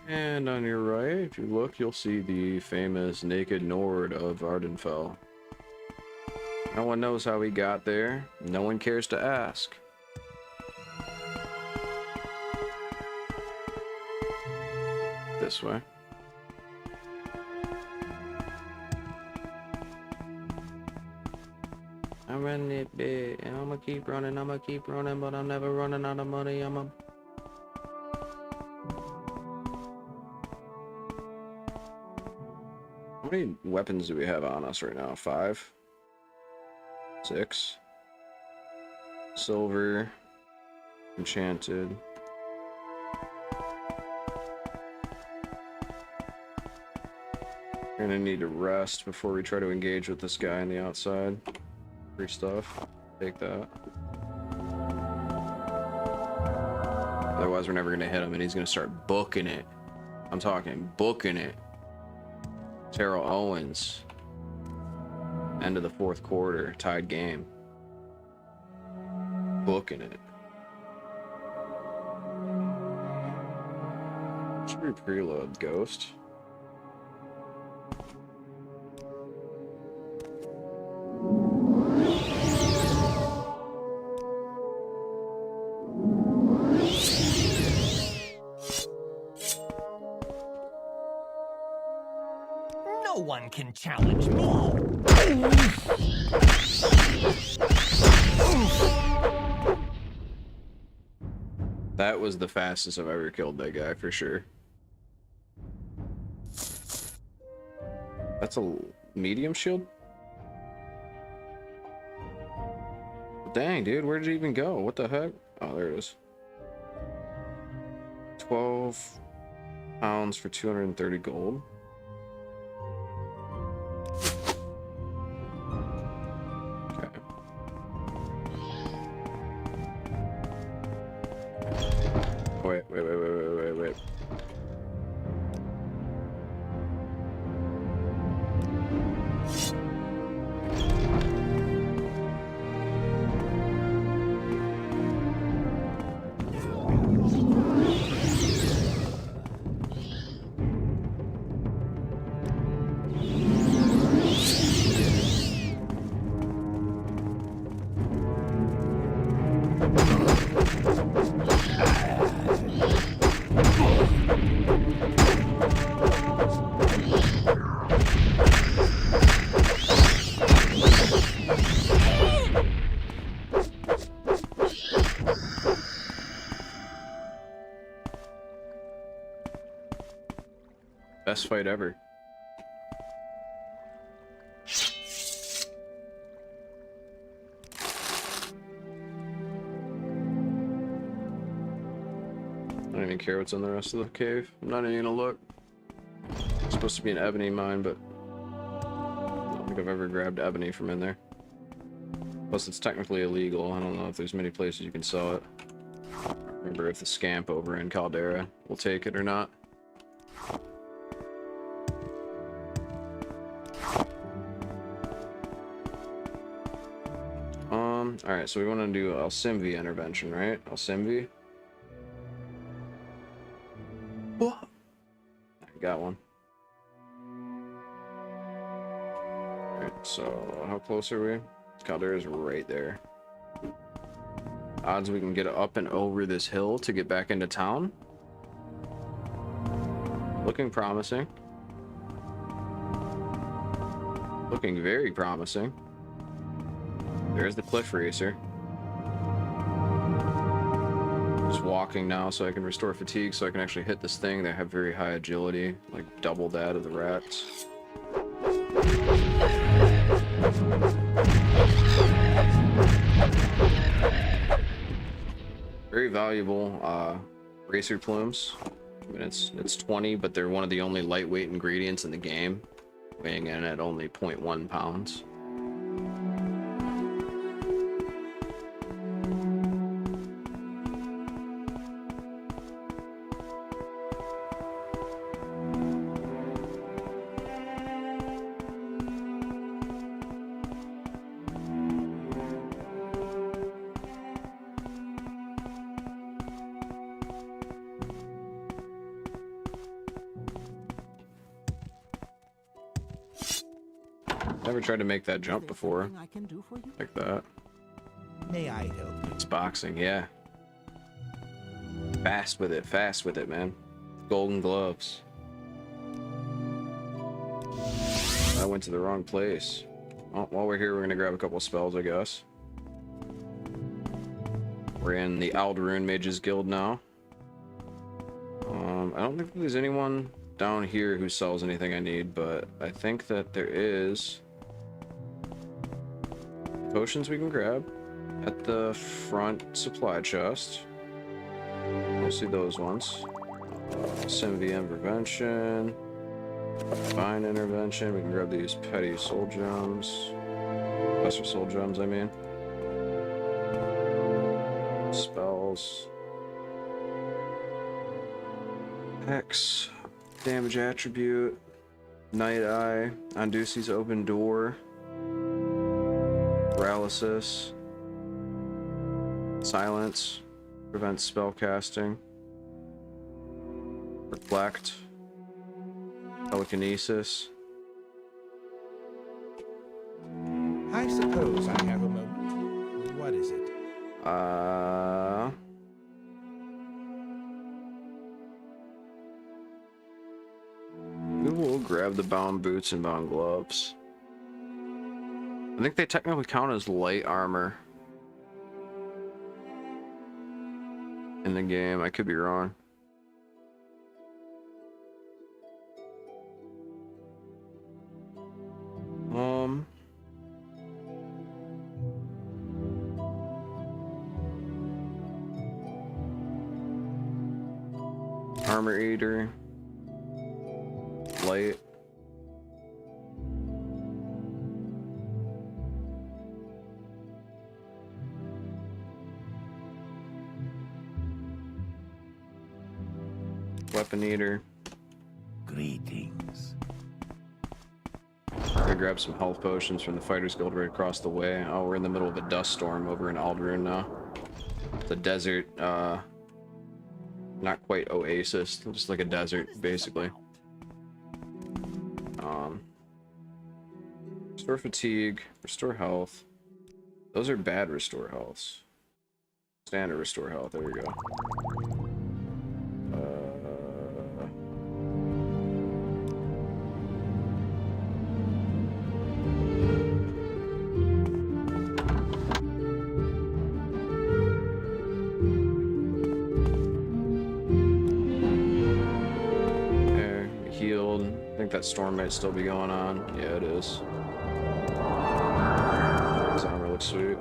And on your right, if you look, you'll see the famous Naked Nord of Ardenfell. No one knows how he got there. No one cares to ask. This way. I'm running it big, and I'm gonna keep running, but I'm never running out of money. How many weapons do we have on us right now? 5? 6? Silver. Enchanted. We're gonna need to rest before we try to engage with this guy on the outside. Free stuff. Take that. Otherwise, we're never gonna hit him, and he's gonna start booking it. I'm talking booking it. Terrell Owens. End of the 4th quarter. Tied game. Booking it. Should we preload Ghost? No one can challenge me. That was the fastest I've ever killed that guy for sure. That's a medium shield? Dang, dude, where did it even go? What the heck? Oh, there it is. 12 pounds for 230 gold. Okay. Wait. Best fight ever. I don't even care what's in the rest of the cave. I'm not even gonna look. It's supposed to be an ebony mine, but I don't think I've ever grabbed ebony from in there. Plus, it's technically illegal. I don't know if there's many places you can sell it. Remember if the scamp over in Caldera will take it or not. Alright, so we want to do Alcimvi intervention, right? Alcimvi. What? I got one. Alright, so how close are we? Caldera's right there. Odds we can get up and over this hill to get back into town. Looking promising. Looking very promising. There's the cliff racer. Just walking now so I can restore fatigue so I can actually hit this thing. They have very high agility, like double that of the rats. Very valuable racer plumes. I mean, it's 20, but they're one of the only lightweight ingredients in the game, weighing in at only 0.1 pounds. Never tried to make that jump before. I can do for you? Like that. May I help you? It's boxing, yeah. Fast with it, man. Golden gloves. I went to the wrong place. Well, while we're here, we're gonna grab a couple spells, I guess. We're in the Aldaroon Mages Guild now. I don't think there's anyone down here who sells anything I need, but I think that there is potions we can grab at the front supply chest. Mostly those ones. Symbiont Prevention, Divine Intervention. We can grab these Petty Soul Gems. Lesser Soul Gems, I mean. Spells. X. Damage Attribute. Night Eye. Andusi's Open Door. Paralysis. Silence. Prevents spell casting. Reflect. Telekinesis. I suppose I have a moment. What is it? We will grab the bound boots and bound gloves. I think they technically count as light armor in the game. I could be wrong. Armor Eater. Light. Weapon Eater. Greetings. I grab some health potions from the Fighters Guild right across the way. Oh, we're in the middle of a dust storm over in Aldaroon now. It's a desert, not quite oasis, just like a desert, basically. Restore fatigue, restore health. Those are bad restore healths. Standard restore health, there we go. Okay, healed. I think that storm might still be going on. Yeah, it is. His armor looks sweet.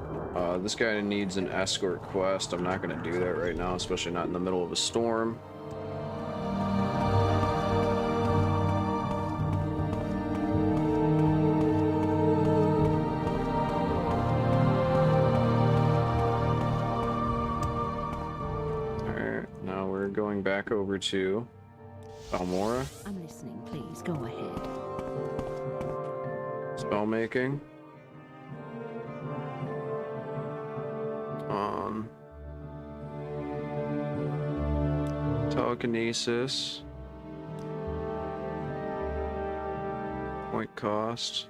This guy needs an escort quest. I'm not going to do that right now, especially not in the middle of a storm. Alright, now we're going back over to Balmora. I'm listening, please. Go ahead. Spell making. Telekinesis. Point cost.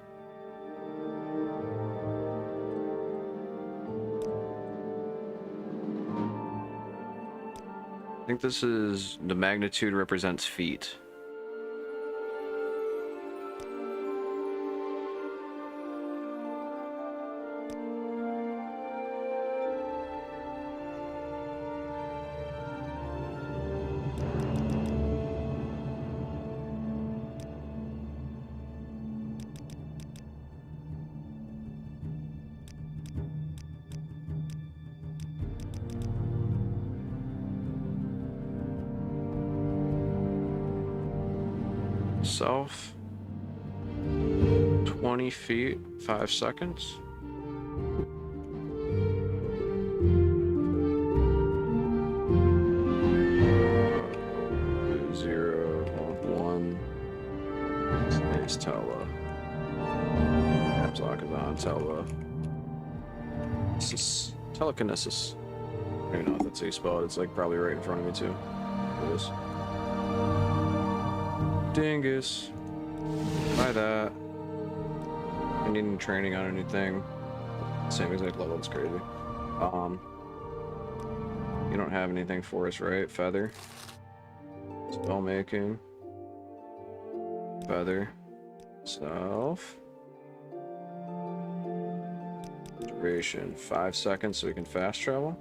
I think this is the magnitude represents feet. Self 20 feet 5 seconds. Zero 1 space Tella. Caps lock is on Tella. Telekinesis. I don't even know if that's how you spell it. It's like probably right in front of me too. It is. Dingus. Buy that. I need any training on anything. Same exact level, it's crazy. You don't have anything for us, right? Feather. Spell making. Feather. Self. Duration 5 seconds so we can fast travel.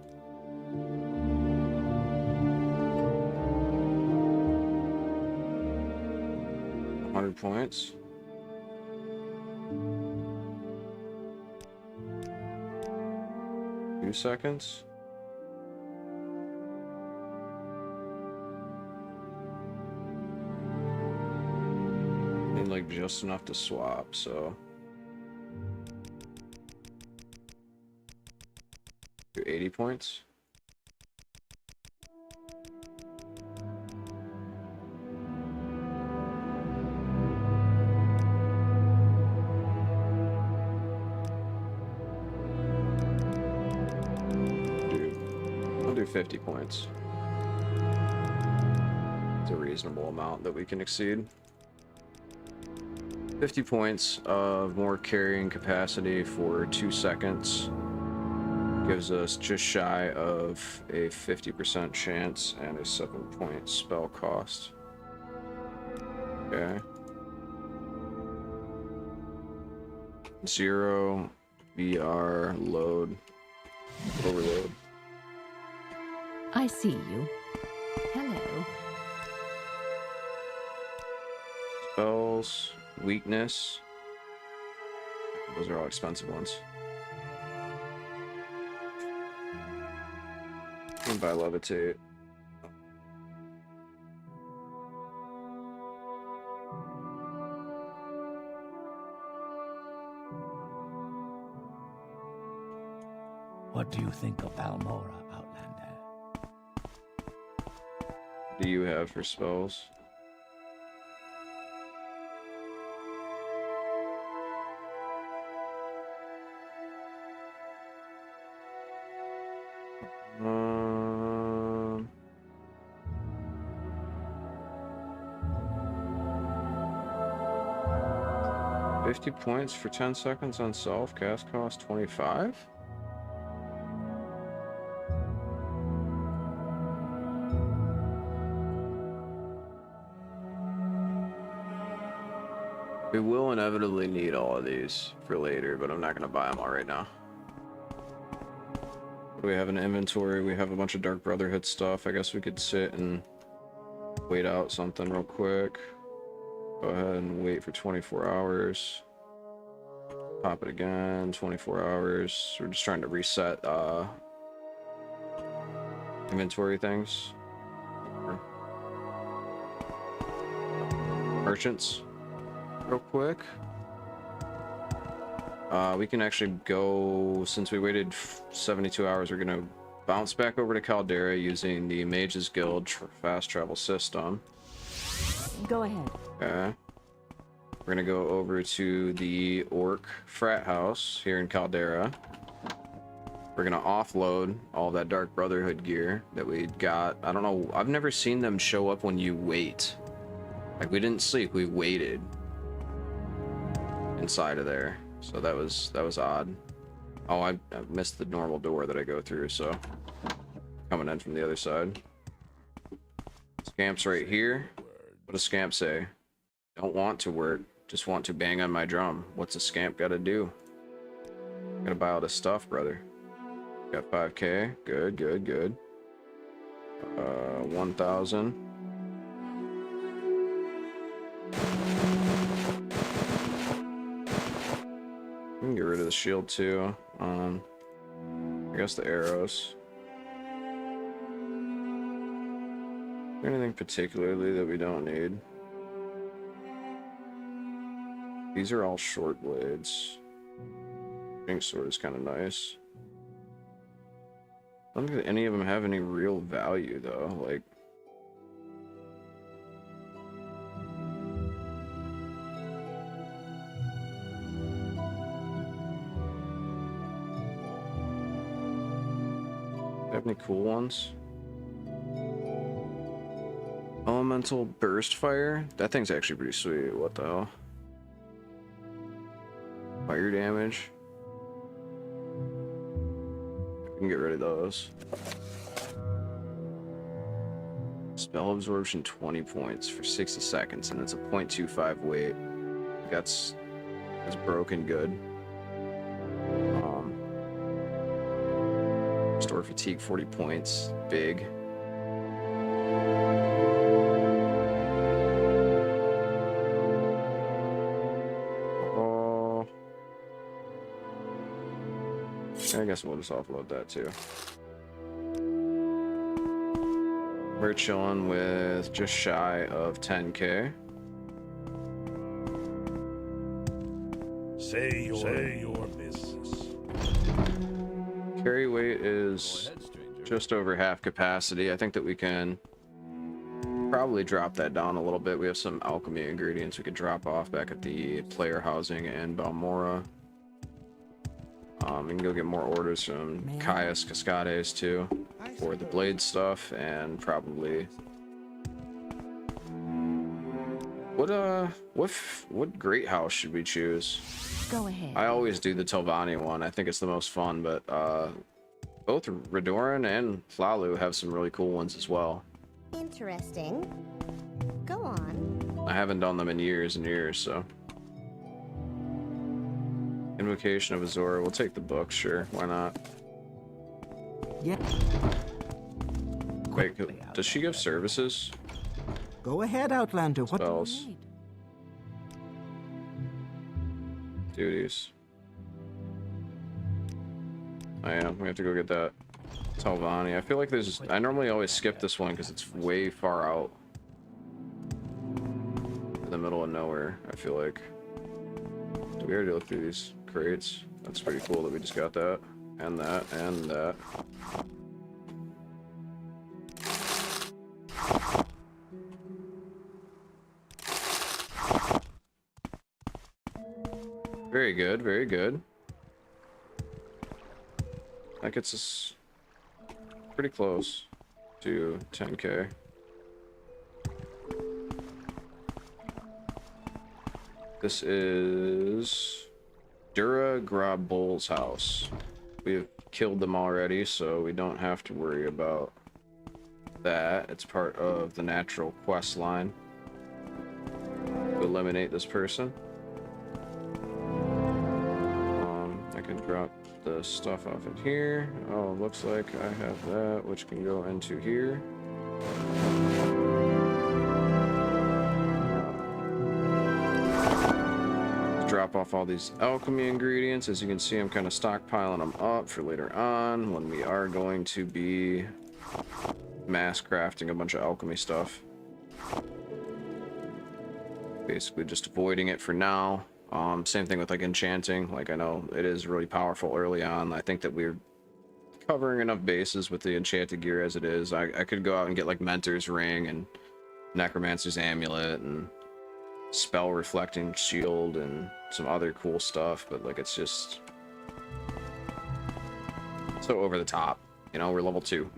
Points. Few seconds. Need like just enough to swap, so do 80 points. I'll do 50 points. It's a reasonable amount that we can exceed. 50 points of more carrying capacity for 2 seconds gives us just shy of a 50% chance and a 7-point spell cost. Okay. 0 VR load overload. I see you. Hello. Spells, weakness. Those are all expensive ones. And by levitate. What do you think of Balmora, Outlander? What do you have for spells? Um, 50 points for 10 seconds on self, cast cost 25? We will inevitably need all of these for later, but I'm not going to buy them all right now. We have an inventory. We have a bunch of Dark Brotherhood stuff. I guess we could sit and wait out something real quick. Go ahead and wait for 24 hours. Pop it again, 24 hours. We're just trying to reset inventory things. Merchants, real quick. We can actually go, since we waited 72 hours, we're gonna bounce back over to Caldera using the Mages Guild fast travel system. Go ahead. Okay. We're gonna go over to the Orc frat house here in Caldera. We're gonna offload all that Dark Brotherhood gear that we got. I don't know, I've never seen them show up when you wait. Like, we didn't sleep, we waited inside of there. So that was odd. Oh, I missed the normal door that I go through, so coming in from the other side. Scamp's right here. What does Scamp say? Don't want to work, just want to bang on my drum. What's a Scamp gotta do? Gotta buy all this stuff, brother. Got 5k. Good, good, good. 1,000. We can get rid of the shield too. I guess the arrows. Is there anything particularly that we don't need? These are all short blades. Pink sword is kind of nice. I don't think that any of them have any real value though. Like, have any cool ones? Elemental burst fire? That thing's actually pretty sweet. What the hell? Fire damage. We can get rid of those. Spell absorption 20 points for 60 seconds, and it's a 0.25 weight. That's broken good. Restore fatigue 40 points. Big. Oh. I guess we'll just offload that too. We're chilling with just shy of 10k. Say your business. Carry weight is just over half capacity. I think that we can probably drop that down a little bit. We have some alchemy ingredients we could drop off back at the player housing in Balmora. We can go get more orders from Caius Cascades too for the blade stuff, and probably what great house should we choose? Go ahead. I always do the Telvanni one. I think it's the most fun, but both Redoran and Flalu have some really cool ones as well. Interesting. Go on. I haven't done them in years and years, so. Invocation of Azora. We'll take the book, sure. Why not? Yeah. Wait, does she give services? Go ahead, Outlander. What do Spells. you need? Duties. Oh yeah, we have to go get that Telvanni. I feel like there's... I normally always skip this one because it's way far out. In the middle of nowhere, I feel like. Did we already look through these crates? That's pretty cool that we just got that. And that, and that. Very good, very good. That gets us pretty close to 10k. This is Dura Grabbol's house. We've killed them already, so we don't have to worry about that. It's part of the natural quest line to eliminate this person. I can drop the stuff off in here. Oh, looks like I have that, which can go into here. Drop off all these alchemy ingredients. As you can see, I'm kind of stockpiling them up for later on when we are going to be mass crafting a bunch of alchemy stuff. Basically just avoiding it for now. Same thing with like enchanting. Like, I know it is really powerful early on. I think that we're covering enough bases with the enchanted gear as it is. I could go out and get like Mentor's Ring and Necromancer's Amulet and Spell Reflecting Shield and some other cool stuff, but like it's just so over the top. You know, we're level 2.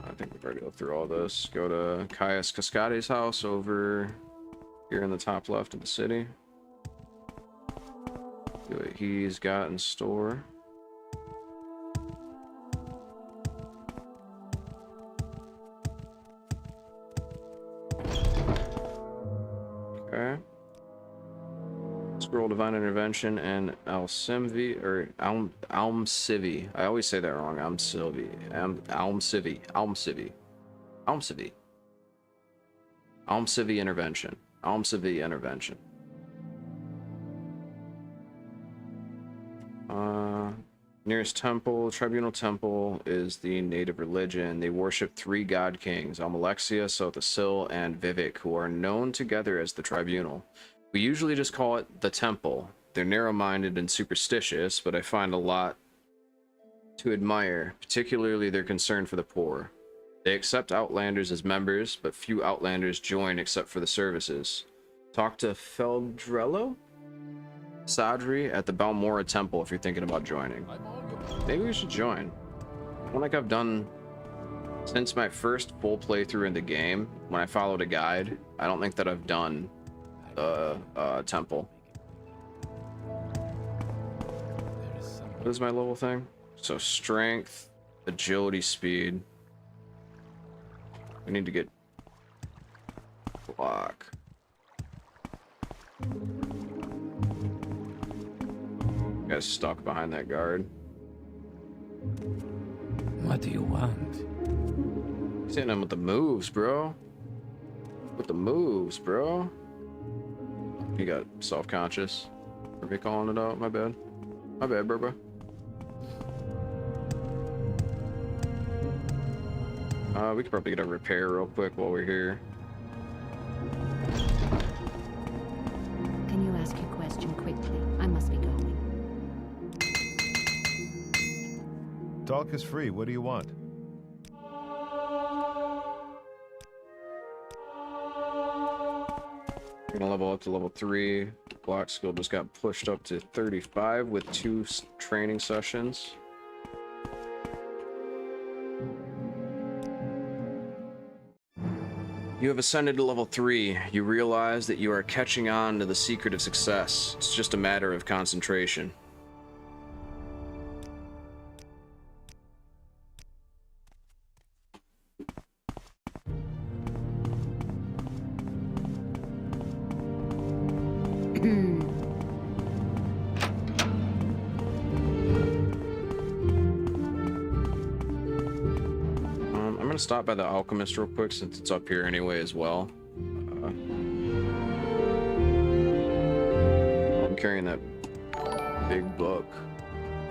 I think we've already looked through all this. Go to Caius Cascades' house over here in the top left of the city. See what he's got in store. Okay. Scroll Divine Intervention and Alcimvi, or Almcivi. I always say that wrong. Almcivi. Almcivi Intervention. Almcivi Intervention. Nearest temple, Tribunal Temple, is the native religion. They worship 3 god kings, Almalexia, Sothis, and Vivek, who are known together as the Tribunal. We usually just call it the Temple. They're narrow-minded and superstitious, but I find a lot to admire, particularly their concern for the poor. They accept Outlanders as members, but few Outlanders join except for the services. Talk to Feldrello Sadri at the Balmora Temple if you're thinking about joining. Maybe we should join. I feel like I've done, since my first full playthrough in the game, when I followed a guide, I don't think that I've done the temple. What is my level thing? So strength, agility, speed. We need to get block. Guy's stuck behind that guard. What do you want? He's hitting him with the moves, bro. With the moves, bro. He got self-conscious. Are we calling it out? My bad. My bad, bro. We could probably get a repair real quick while we're here. Can you ask your question quickly? I must be going. Talk is free. What do you want? We're gonna level up to level 3. Block skill just got pushed up to 35 with 2 training sessions. You have ascended to level 3. You realize that you are catching on to the secret of success. It's just a matter of concentration. I'm gonna stop by the alchemist real quick since it's up here anyway as well. I'm carrying that big book.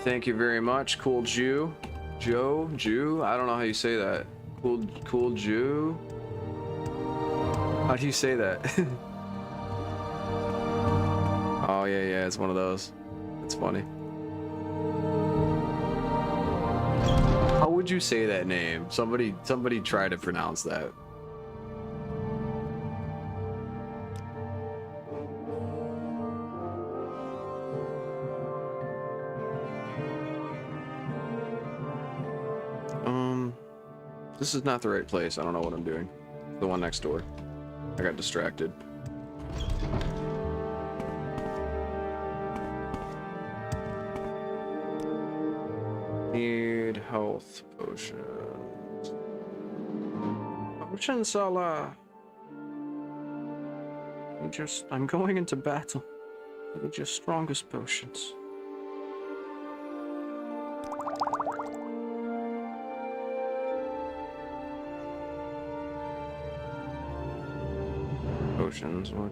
Thank you very much, cool Jew. Jew? I don't know how you say that. Cool Jew? How do you say that? Oh yeah, it's one of those. It's funny. How would you say that name? Somebody try to pronounce that. This is not the right place. I don't know what I'm doing. The one next door. I got distracted. Need health potions. Potion Sala. I'm going into battle. I need your strongest potions. Potions would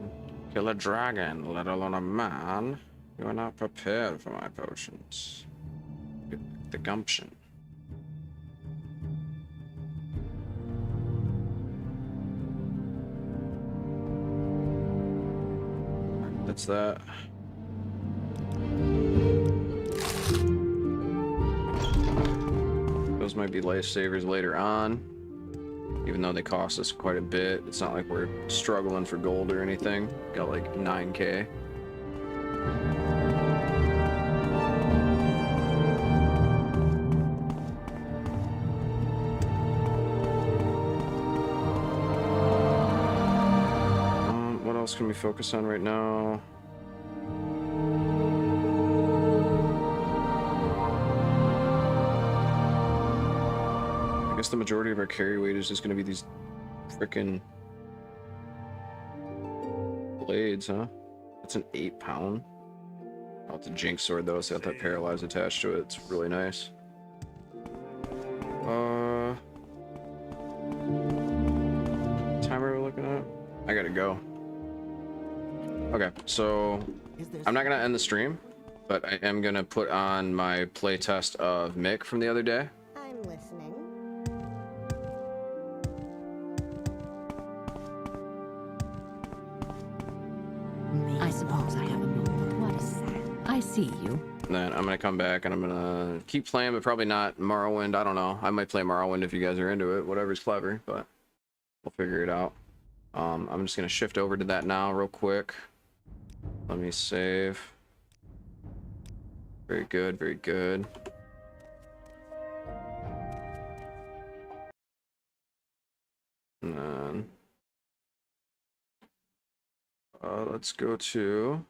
kill a dragon, let alone a man. You are not prepared for my potions. The gumption. That's that. Those might be lifesavers later on, even though they cost us quite a bit. It's not like we're struggling for gold or anything. Got like 9k. What else can we focus on right now? I guess the majority of our carry weight is just going to be these frickin' blades, huh? It's an 8-pound. Oh, it's a jinx sword though, so it's got that paralyze attached to it. It's really nice. Time are we looking at? I gotta go. Okay, so I'm not gonna end the stream, but I am gonna put on my playtest of Mick from the other day. I'm listening. I suppose I have a moment. What is that? I see you. And then I'm gonna come back and I'm gonna keep playing, but probably not Morrowind. I don't know. I might play Morrowind if you guys are into it. Whatever's clever, but we'll figure it out. I'm just gonna shift over to that now real quick. Let me save. Very good, very good. And then let's go to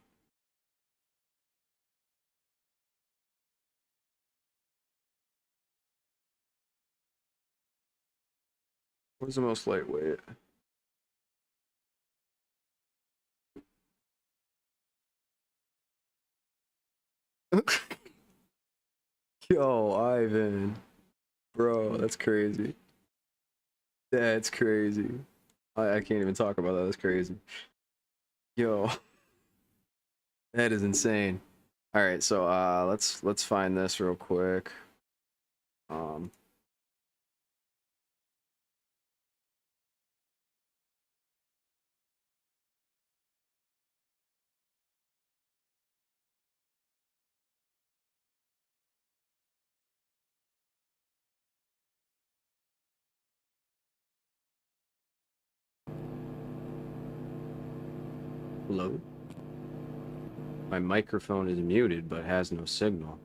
what's the most lightweight? Yo, Ivan. Bro, that's crazy. That's crazy. I can't even talk about that. That's crazy. Yo. That is insane. Alright, so let's find this real quick. Hello? My microphone is muted but has no signal.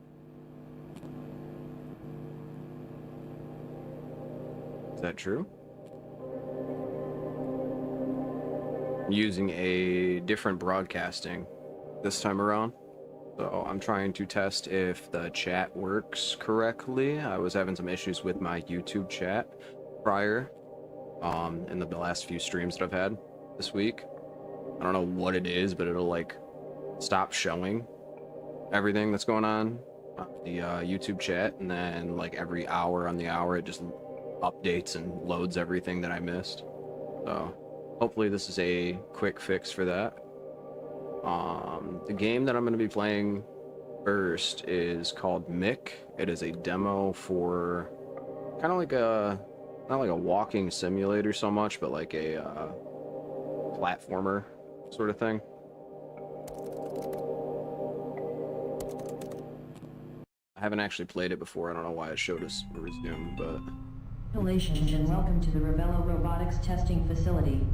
Is that true? I'm using a different broadcasting this time around. So I'm trying to test if the chat works correctly. I was having some issues with my YouTube chat prior in the last few streams that I've had this week. I don't know what it is, but it'll like stop showing everything that's going on the YouTube chat, and then like every hour on the hour it just updates and loads everything that I missed. So hopefully this is a quick fix for that. The game that I'm going to be playing first is called Mick. It is a demo for kind of like a, not like a walking simulator so much, but like a platformer sort of thing. I haven't actually played it before. I don't know why it showed us resume, but... Congratulations and welcome to the Ravello Robotics Testing Facility.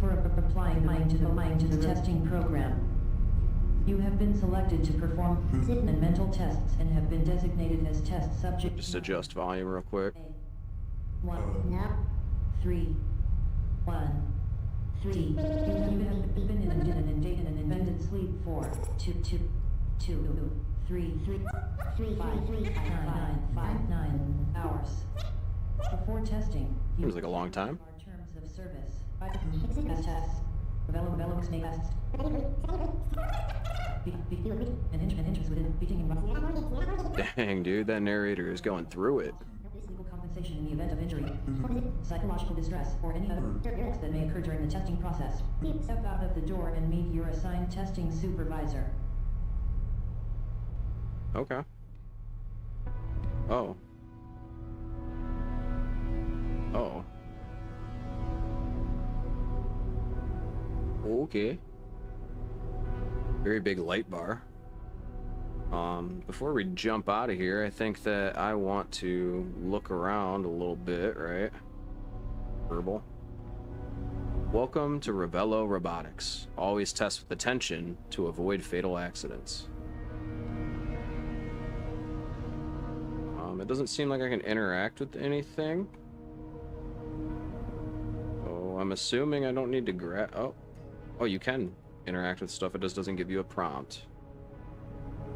For applying to the testing program. You have been selected to perform physical and mental tests and have been designated as test subject. Just adjust volume real quick. 3 1 3. You have been in an invented sleep for 2 3 5 9 hours. Before testing, Seems like a long time. our terms of service. Tests. Ravello may tests. An interest within beating Dang, dude, that narrator is going through it. legal compensation in the event of injury, psychological distress, or any other risks that may occur during the testing process. Step out of the door and meet your assigned testing supervisor. Okay. Oh. Oh. Okay. Very big light bar. Before we jump out of here, I think that I want to look around a little bit, right? Verbal. Welcome to Ravello Robotics. Always test with attention to avoid fatal accidents. It doesn't seem like I can interact with anything. So I'm assuming I don't need to grab... Oh, you can interact with stuff. It just doesn't give you a prompt.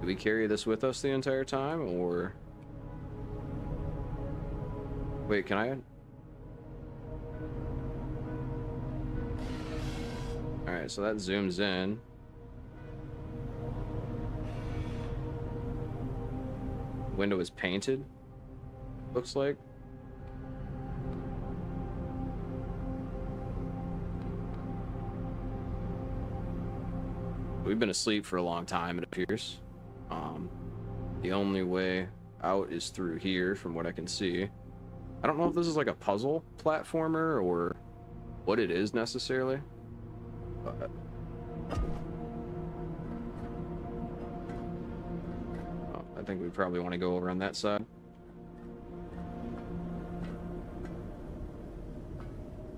Do we carry this with us the entire time, or... Wait, can I... Alright, so that zooms in. Window is painted, looks like. We've been asleep for a long time, it appears. The only way out is through here, from what I can see. I don't know if this is like a puzzle platformer or what it is necessarily, but... I think we probably want to go over on that side.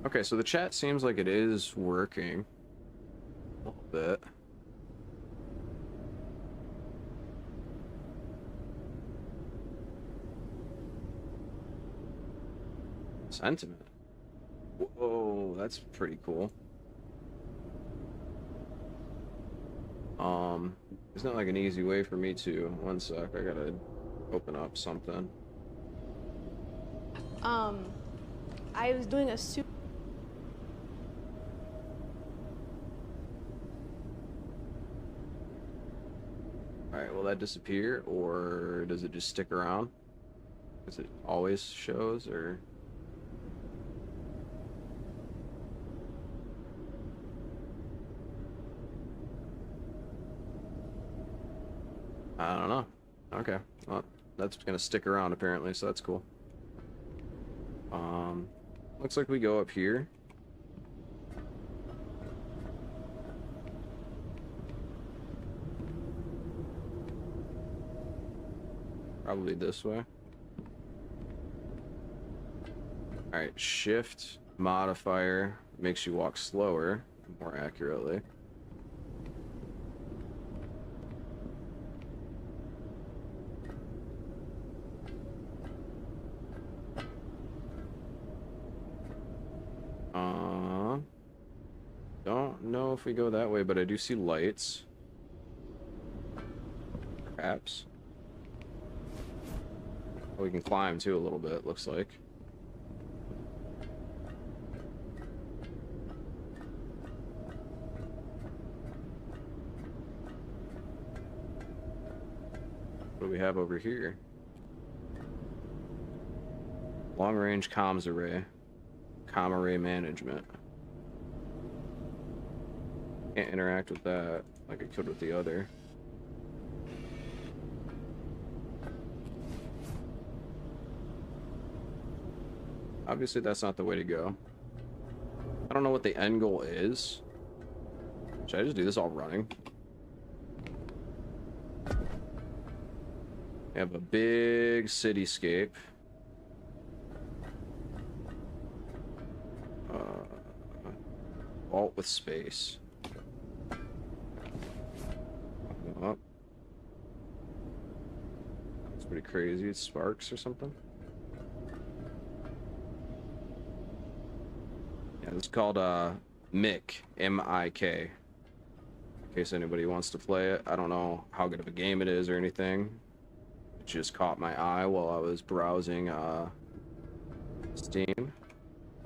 Okay, so the chat seems like it is working a little bit. Sentiment. Whoa, that's pretty cool. There's not like an easy way for me to... One sec, I gotta open up something. I was doing a Alright, will that disappear, or does it just stick around? Because it always shows, or... I don't know. Okay, well, that's gonna stick around apparently, so that's cool. Looks like we go up here. Probably this way. Alright, shift modifier makes you walk slower, more accurately. Don't know if we go that way, but I do see lights. Perhaps. Oh, we can climb too a little bit, looks like. What do we have over here? Long range comms array. Comm array management. Can't interact with that like I could with the other. Obviously that's not the way to go. I don't know what the end goal is. Should I just do this all running? We have a big cityscape. Vault with space. Oh. That's pretty crazy. It's sparks or something. Yeah, this is called MIK, M-I-K. In case anybody wants to play it. I don't know how good of a game it is or anything. It just caught my eye while I was browsing Steam.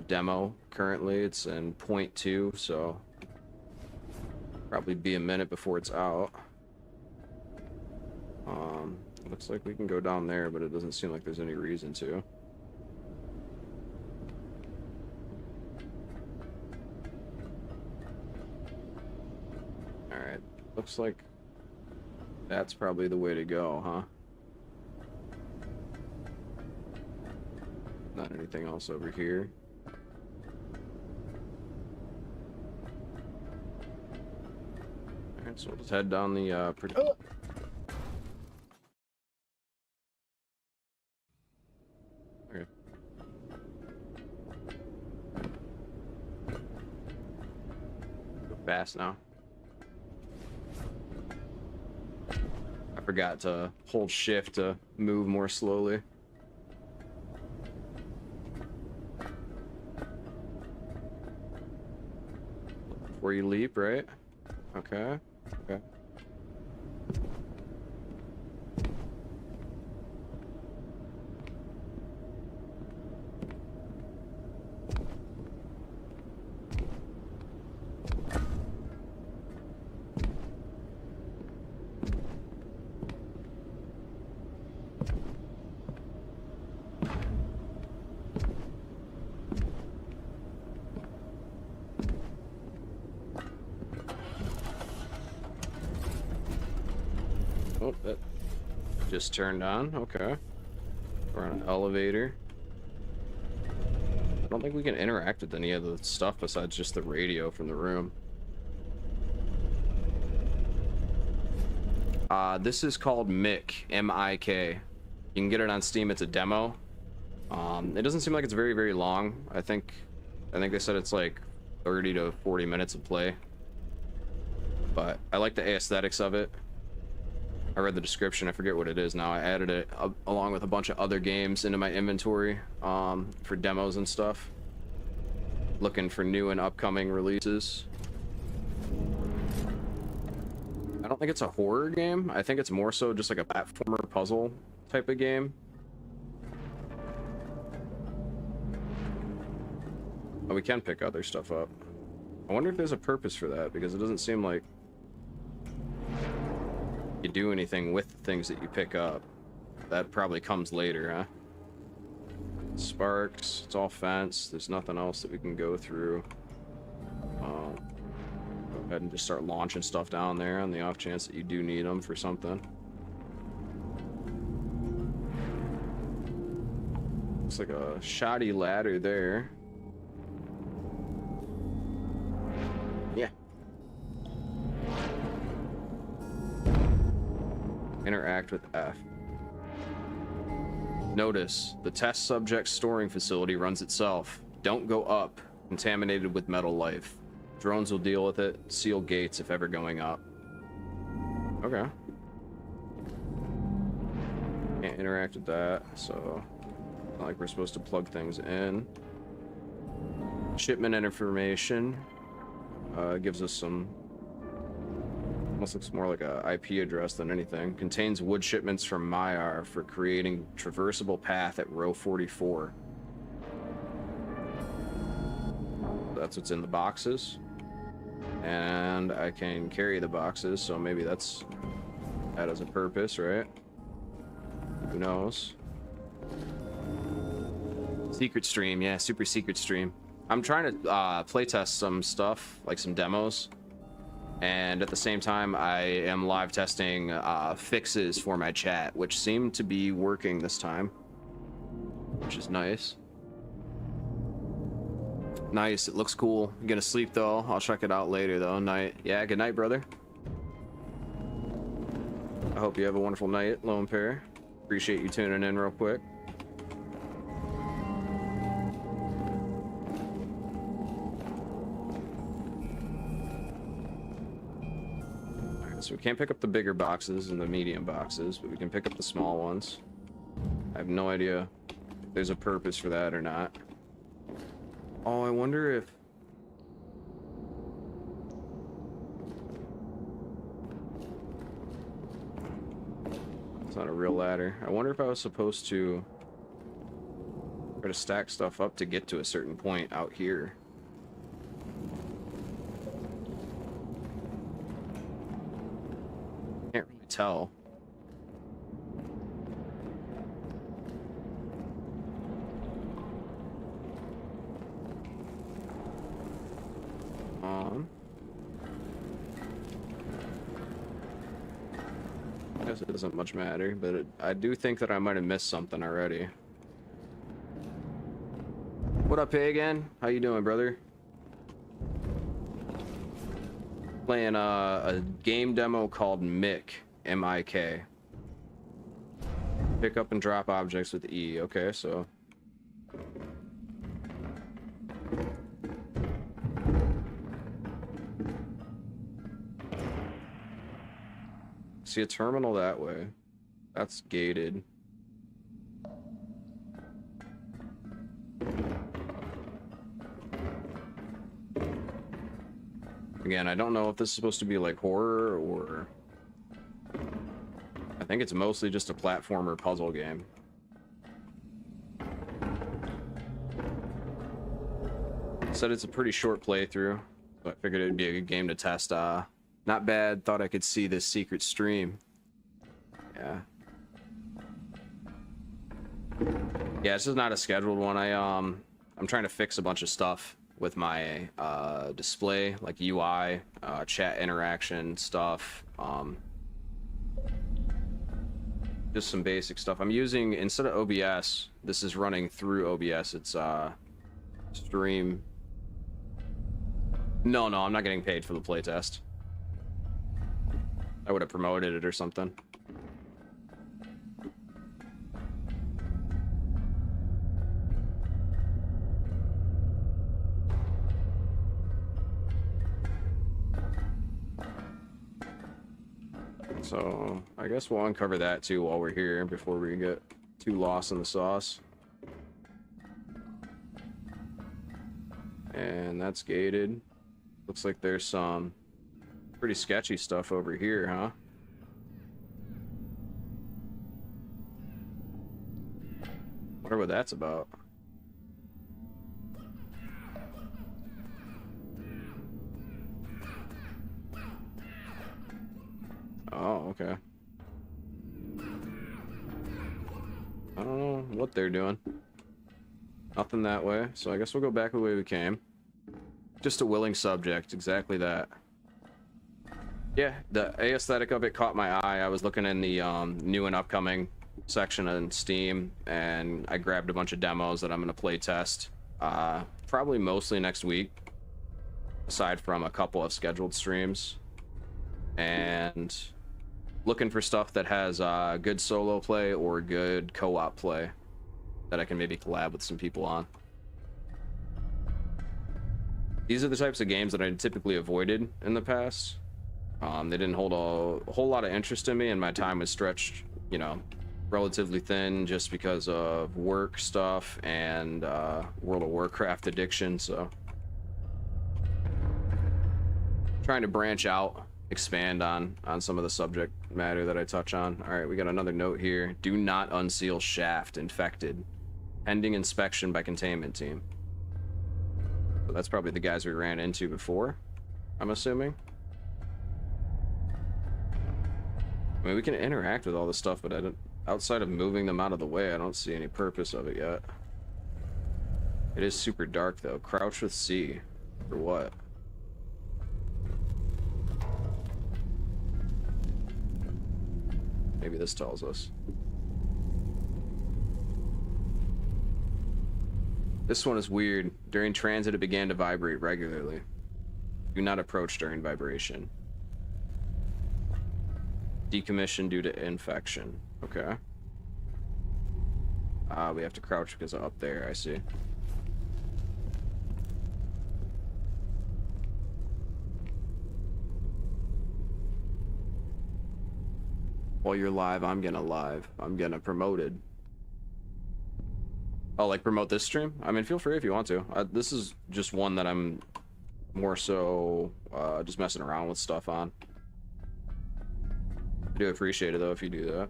Demo currently, it's in 0.2, so probably be a minute before it's out. Looks like we can go down there, but it doesn't seem like there's any reason to. Alright, looks like that's probably the way to go, huh? Not anything else over here. Alright, so we'll just head down the Okay. Go fast now. I forgot to hold shift to move more slowly. Before you leap, right? Okay. Okay. Oh, that just turned on. Okay. We're on an elevator. I don't think we can interact with any of the stuff besides just the radio from the room. This is called MIK, M-I-K. You can get it on Steam. It's a demo. It doesn't seem like it's very, very long. I think they said it's like 30 to 40 minutes of play. But I like the aesthetics of it. I read the description, I forget what it is now. I added it along with a bunch of other games into my inventory for demos and stuff. Looking for new and upcoming releases. I don't think it's a horror game. I think it's more so just like a platformer puzzle type of game. Oh, we can pick other stuff up. I wonder if there's a purpose for that, because it doesn't seem like... you do anything with the things that you pick up. That probably comes later, huh? Sparks, it's all fence. There's nothing else that we can go through. Go ahead and just start launching stuff down there on the off chance that you do need them for something. Looks like a shoddy ladder there. Yeah. Interact with F. Notice, the test subject storing facility runs itself. Don't go up, contaminated with metal life. Drones will deal with it. Seal gates if ever going up. Okay. Can't interact with that, so not like we're supposed to plug things in. Shipment information gives us some. Almost looks more like a IP address than anything. Contains wood shipments from Maiar for creating traversable path at row 44. That's what's in the boxes. And I can carry the boxes, so maybe that has a purpose, right? Who knows? Secret stream, yeah, super secret stream. I'm trying to playtest some stuff, like some demos. And at the same time, I am live testing fixes for my chat, which seem to be working this time, which is nice. Nice, it looks cool. I'm gonna sleep though. I'll check it out later though. Night. Yeah, good night, brother. I hope you have a wonderful night, Lone Pair. Appreciate you tuning in real quick. So we can't pick up the bigger boxes and the medium boxes, but we can pick up the small ones. I have no idea if there's a purpose for that or not. Oh, I wonder if... It's not a real ladder. I wonder if I was supposed to try to stack stuff up to get to a certain point out here. Can't really tell. I guess it doesn't much matter, but I do think that I might have missed something already. What up, Pagan? How you doing, brother? Playing a game demo called Mick, M-I-K. Pick up and drop objects with E. Okay, so... See a terminal that way. That's gated. Again, I don't know if this is supposed to be like horror or... I think it's mostly just a platformer puzzle game. Said it's a pretty short playthrough, so I figured it'd be a good game to test. Not bad. Thought I could see this secret stream. Yeah. Yeah, this is not a scheduled one. I'm trying to fix a bunch of stuff with my display, like UI, chat interaction stuff. Just some basic stuff. I'm using, instead of OBS, this is running through OBS. It's stream. No, I'm not getting paid for the playtest. I would have promoted it or something. So I guess we'll uncover that too while we're here before we get too lost in the sauce. And that's gated. Looks like there's some pretty sketchy stuff over here, huh? Wonder what that's about. Oh, okay. what they're doing. Nothing that way, so I guess we'll go back the way we came. Just a willing subject, exactly that. Yeah, the aesthetic of it caught my eye. I was looking in the new and upcoming section on Steam, and I grabbed a bunch of demos that I'm going to play test. Probably mostly next week, aside from a couple of scheduled streams. And looking for stuff that has good solo play or good co-op play that I can maybe collab with some people on. These are the types of games that I typically avoided in the past. They didn't hold a whole lot of interest in me, and my time was stretched, you know, relatively thin just because of work stuff and World of Warcraft addiction. So trying to branch out, expand on some of the subject matter that I touch on. All right, we got another note here. Do not unseal shaft infected. Pending inspection by containment team. So that's probably the guys we ran into before, I'm assuming. I mean, we can interact with all this stuff, but I don't, outside of moving them out of the way, I don't see any purpose of it yet. It is super dark though. Crouch with C. For what? Maybe this tells us. This one is weird. During transit, it began to vibrate regularly. Do not approach during vibration. Decommission due to infection. Okay. We have to crouch because of up there, I see. While you're live, I'm gonna promoted. Oh, like promote this stream? I mean, feel free if you want to. This is just one that I'm more so just messing around with stuff on. I do appreciate it though if you do that.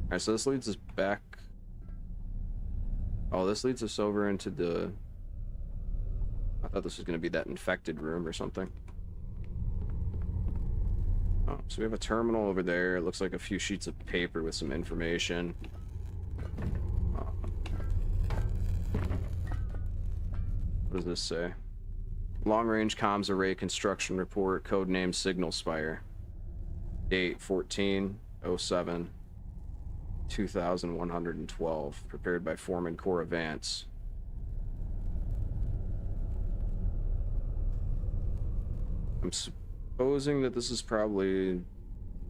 Alright, so this leads us back. Oh, this leads us over into the... I thought this was going to be that infected room or something. Oh, so we have a terminal over there. It looks like a few sheets of paper with some information. What does this say? Long-range comms array construction report, codename Signal Spire. Date 14/07/2112. Prepared by Foreman Cora Vance. I'm supposing that this is probably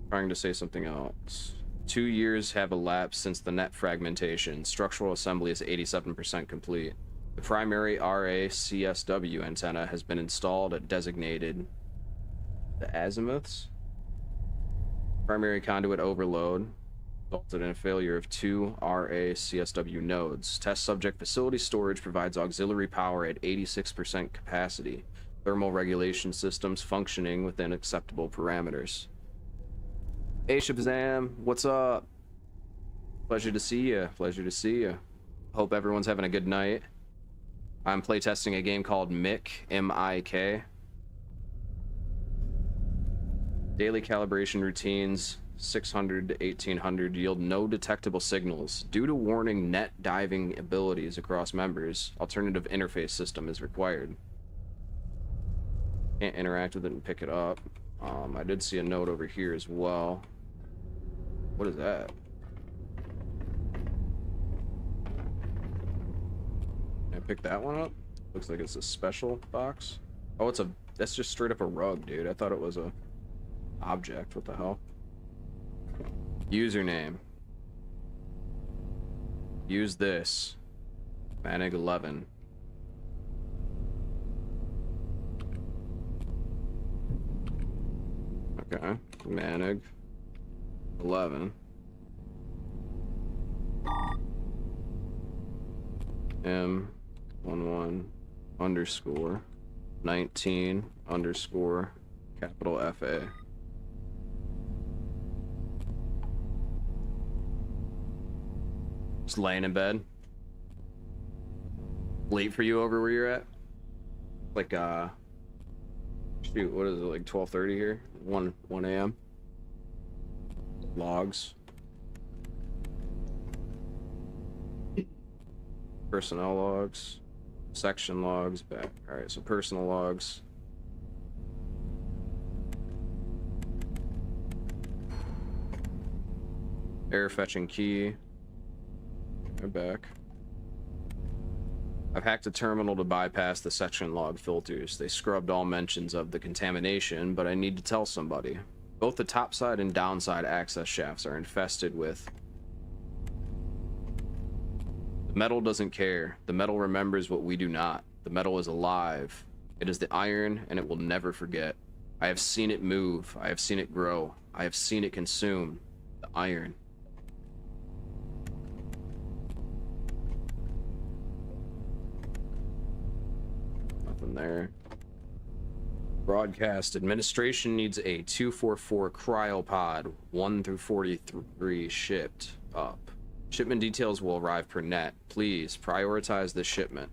trying to say something else. 2 years have elapsed since the net fragmentation. Structural assembly is 87% complete. The primary RA-CSW antenna has been installed at designated the azimuths. Primary conduit overload resulted in a failure of 2 RA-CSW nodes. Test subject facility storage provides auxiliary power at 86% capacity. Thermal regulation systems functioning within acceptable parameters. Hey Shabazam, what's up? Pleasure to see you. Pleasure to see you. Hope everyone's having a good night. I'm playtesting a game called MIK, M-I-K. Daily calibration routines, 600 to 1800, yield no detectable signals. Due to warning net diving abilities across members, alternative interface system is required. Can't interact with it and pick it up. I did see a note over here as well. What is that? Can I pick that one up? Looks like it's a special box. Oh, that's just straight up a rug, dude. I thought it was a object. What the hell? Username. Use this. Manig 11. Okay. Manig 11. M11 underscore 19 underscore capital FA. Just laying in bed. Late for you over where you're at? Like shoot, what is it, like 12:30 here? 1 a.m. Logs. Personnel logs, section logs, back. All right, so personal logs. Error fetching key. They're back. I've hacked a terminal to bypass the section log filters. They scrubbed all mentions of the contamination, but I need to tell somebody. Both the topside and downside access shafts are infested with... The metal doesn't care. The metal remembers what we do not. The metal is alive. It is the iron, and it will never forget. I have seen it move. I have seen it grow. I have seen it consume the iron. Nothing there. Broadcast administration needs a 244 cryopod 1 through 43 shipped up. Shipment details will arrive per net. Please prioritize the shipment.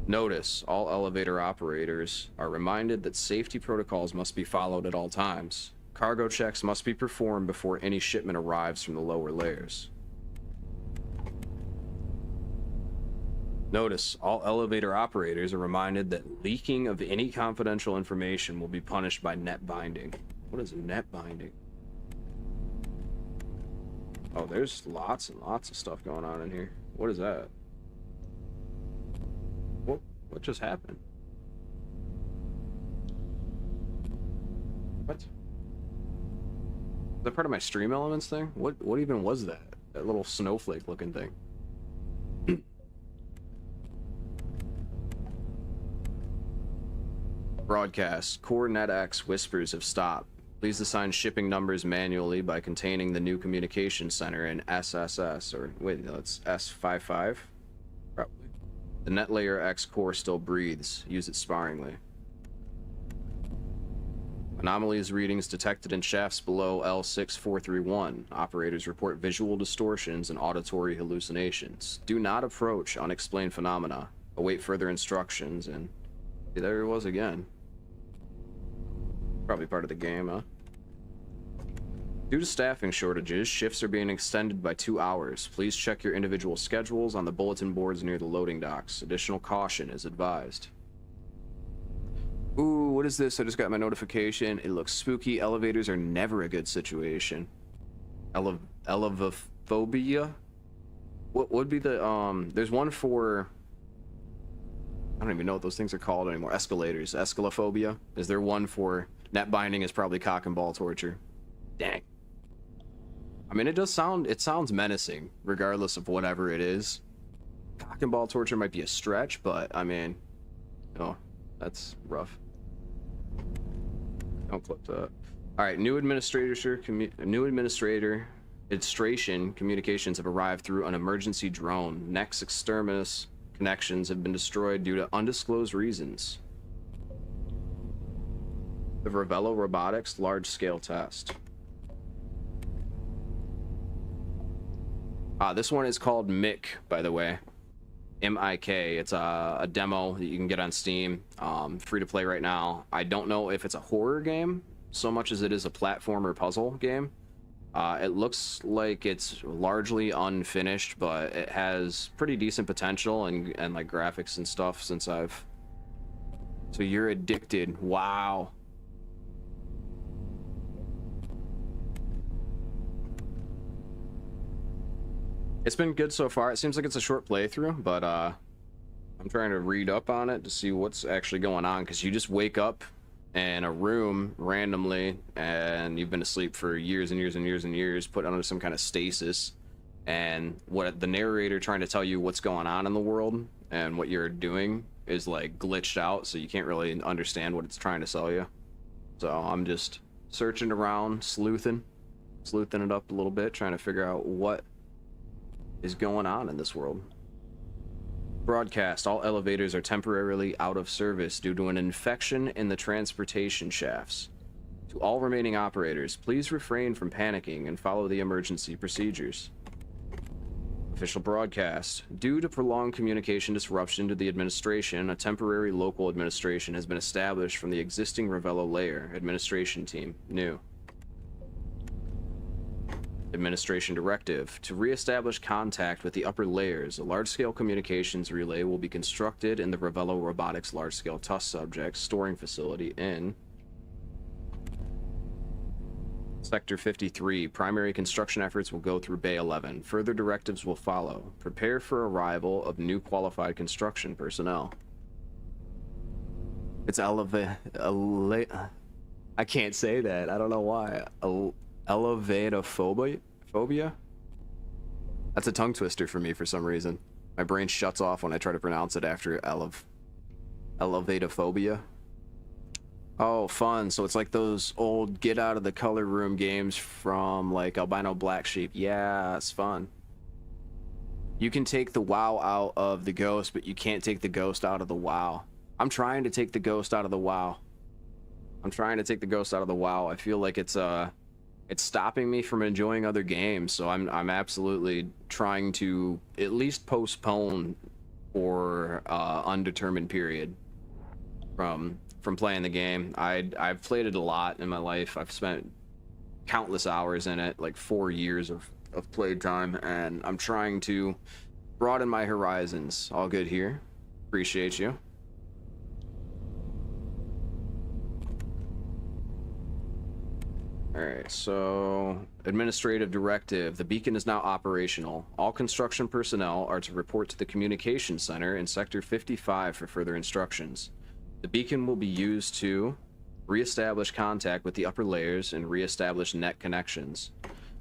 Notice, all elevator operators are reminded that safety protocols must be followed at all times. Cargo checks must be performed before any shipment arrives from the lower layers. Notice, all elevator operators are reminded that leaking of any confidential information will be punished by net binding. What is net binding? Oh, there's lots and lots of stuff going on in here. What is that? What just happened? What? Is that part of my stream elements thing? What even was that? That little snowflake looking thing. Broadcast. Core NetX whispers have stopped. Please assign shipping numbers manually by containing the new communication center in SSS, or wait, no, it's S55? Probably. The net layer X core still breathes. Use it sparingly. Anomalies readings detected in shafts below L6431. Operators report visual distortions and auditory hallucinations. Do not approach unexplained phenomena. Await further instructions, and there it was again. Probably part of the game, huh? Due to staffing shortages, shifts are being extended by 2 hours. Please check your individual schedules on the bulletin boards near the loading docks. Additional caution is advised. Ooh, what is this? I just got my notification. It looks spooky. Elevators are never a good situation. Elevophobia? What would be the, there's one for... I don't even know what those things are called anymore. Escalators. Escalophobia. Is there one for... Net binding is probably cock and ball torture. Dang. I mean, it sounds menacing, regardless of whatever it is. Cock and ball torture might be a stretch, but, I mean, oh, that's rough. Don't clip that. Alright, new administration communications have arrived through an emergency drone. Next exterminus connections have been destroyed due to undisclosed reasons. The Ravello Robotics large-scale test. This one is called MIK, by the way. M-I-K. It's a demo that you can get on Steam. Free to play right now. I don't know if it's a horror game so much as it is a platformer puzzle game. It looks like it's largely unfinished, but it has pretty decent potential and like graphics and stuff since I've... So you're addicted. Wow. It's been good so far. It seems like it's a short playthrough, but I'm trying to read up on it to see what's actually going on, because you just wake up in a room randomly and you've been asleep for years and years and years and years, put under some kind of stasis, and what the narrator trying to tell you what's going on in the world and what you're doing is like glitched out, so you can't really understand what it's trying to sell you. So I'm just searching around, sleuthing it up a little bit, trying to figure out what is going on in this world. Broadcast. All elevators are temporarily out of service due to an infection in the transportation shafts. To all remaining operators, please refrain from panicking and follow the emergency procedures. Official broadcast. Due to prolonged communication disruption to the administration, a temporary local administration has been established from the existing Ravello layer administration team. New. Administration Directive. To re-establish contact with the upper layers, a large-scale communications relay will be constructed in the Ravello Robotics large-scale test subject storing facility in Sector 53. Primary construction efforts will go through Bay 11. Further directives will follow. Prepare for arrival of new qualified construction personnel. It's I can't say that. I don't know why. Elevatophobia? That's a tongue twister for me for some reason. My brain shuts off when I try to pronounce it after elevatophobia. Oh, fun. So it's like those old get out of the color room games from like Albino Black Sheep. Yeah, it's fun. You can take the WoW out of the ghost, but you can't take the ghost out of the WoW. I'm trying to take the ghost out of the WoW. I feel like it's stopping me from enjoying other games, so I'm absolutely trying to at least postpone for undetermined period from playing the game. I've played it a lot in my life. I've spent countless hours in it, like 4 years of played time, and I'm trying to broaden my horizons. All good here. Appreciate you. Alright, so administrative directive. The beacon is now operational. All construction personnel are to report to the communications center in Sector 55 for further instructions. The beacon will be used to re-establish contact with the upper layers and re-establish net connections.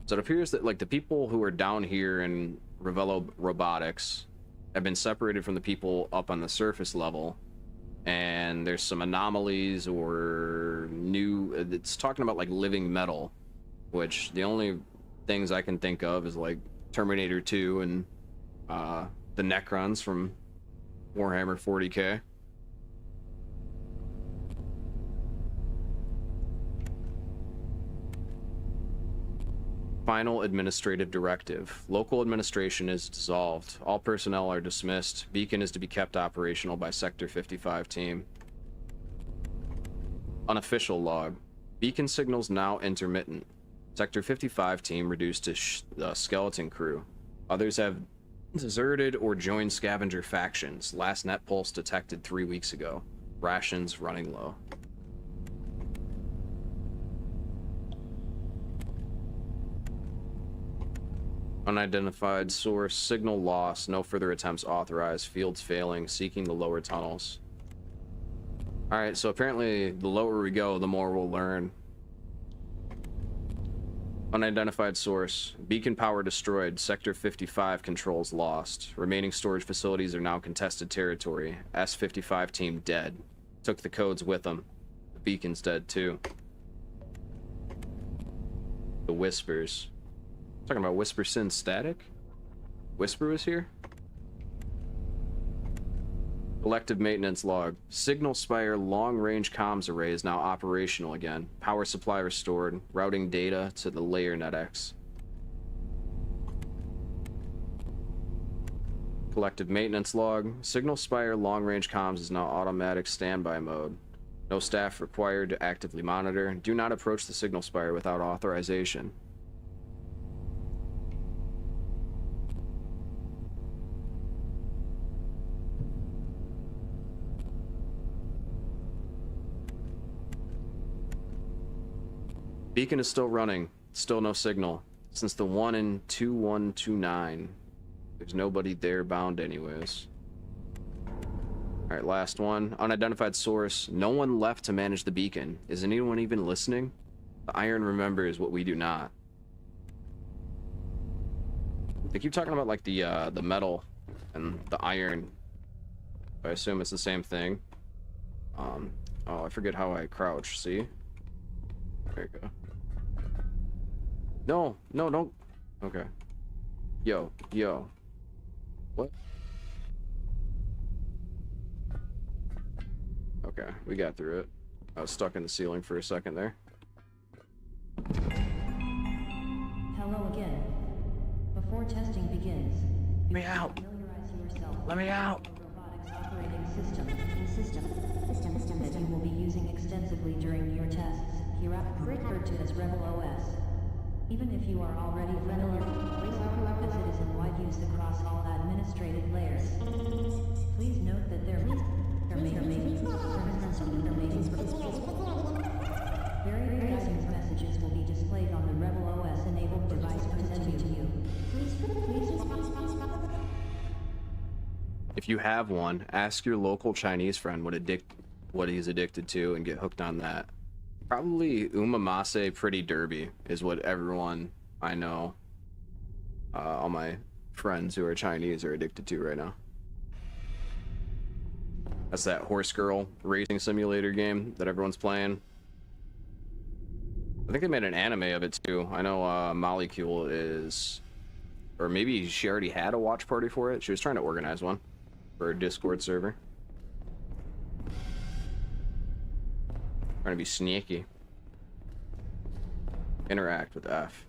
So it appears that like the people who are down here in Ravello Robotics have been separated from the people up on the surface level, and there's some anomalies or new, it's talking about like living metal, which the only things I can think of is like Terminator 2 and the Necrons from Warhammer 40k. Final administrative directive. Local administration is dissolved. All personnel are dismissed. Beacon is to be kept operational by Sector 55 team. Unofficial log. Beacon signals now intermittent. Sector 55 team reduced to skeleton crew. Others have deserted or joined scavenger factions. Last net pulse detected 3 weeks ago. Rations running low. Unidentified source, signal loss, no further attempts authorized, fields failing, seeking the lower tunnels. Alright, so apparently the lower we go, the more we'll learn. Unidentified source, beacon power destroyed, Sector 55 controls lost. Remaining storage facilities are now contested territory. S-55 team dead. Took the codes with them. The beacon's dead too. The whispers. Talking about Whisper Sin static? Whisper was here? Collective maintenance log. Signal Spire long-range comms array is now operational again. Power supply restored. Routing data to the layer NetX. Collective maintenance log. Signal Spire long-range comms is now automatic standby mode. No staff required to actively monitor. Do not approach the Signal Spire without authorization. Beacon is still running. Still no signal. Since the 1 in 2129. There's nobody there bound anyways. Alright, last one. Unidentified source. No one left to manage the beacon. Is anyone even listening? The iron remembers what we do not. They keep talking about like the metal and the iron. I assume it's the same thing. Oh, I forget how I crouch. See? There you go. No, no, don't. Okay. Yo. What? Okay, we got through it. I was stuck in the ceiling for a second there. Hello again. Before testing begins, Let me out. familiarize yourself Let me out. with the robotics operating system that you will be using extensively during your tests, here referred to as Rebel OS. Even if you are already familiar with it is in wide use across all administrative layers. Please note that there may various messages will be displayed on the Rebel OS enabled device presented to you. If you have one, ask your local Chinese friend what he's addicted to and get hooked on that. Probably umamase pretty derby is what everyone I know, all my friends who are Chinese are addicted to right now. That's that horse girl racing simulator game that everyone's playing. I think they made an anime of it too. I know Molecule is, or maybe she already had a watch party for it. She was trying to organize one for a Discord server. Trying to be sneaky. Interact with F.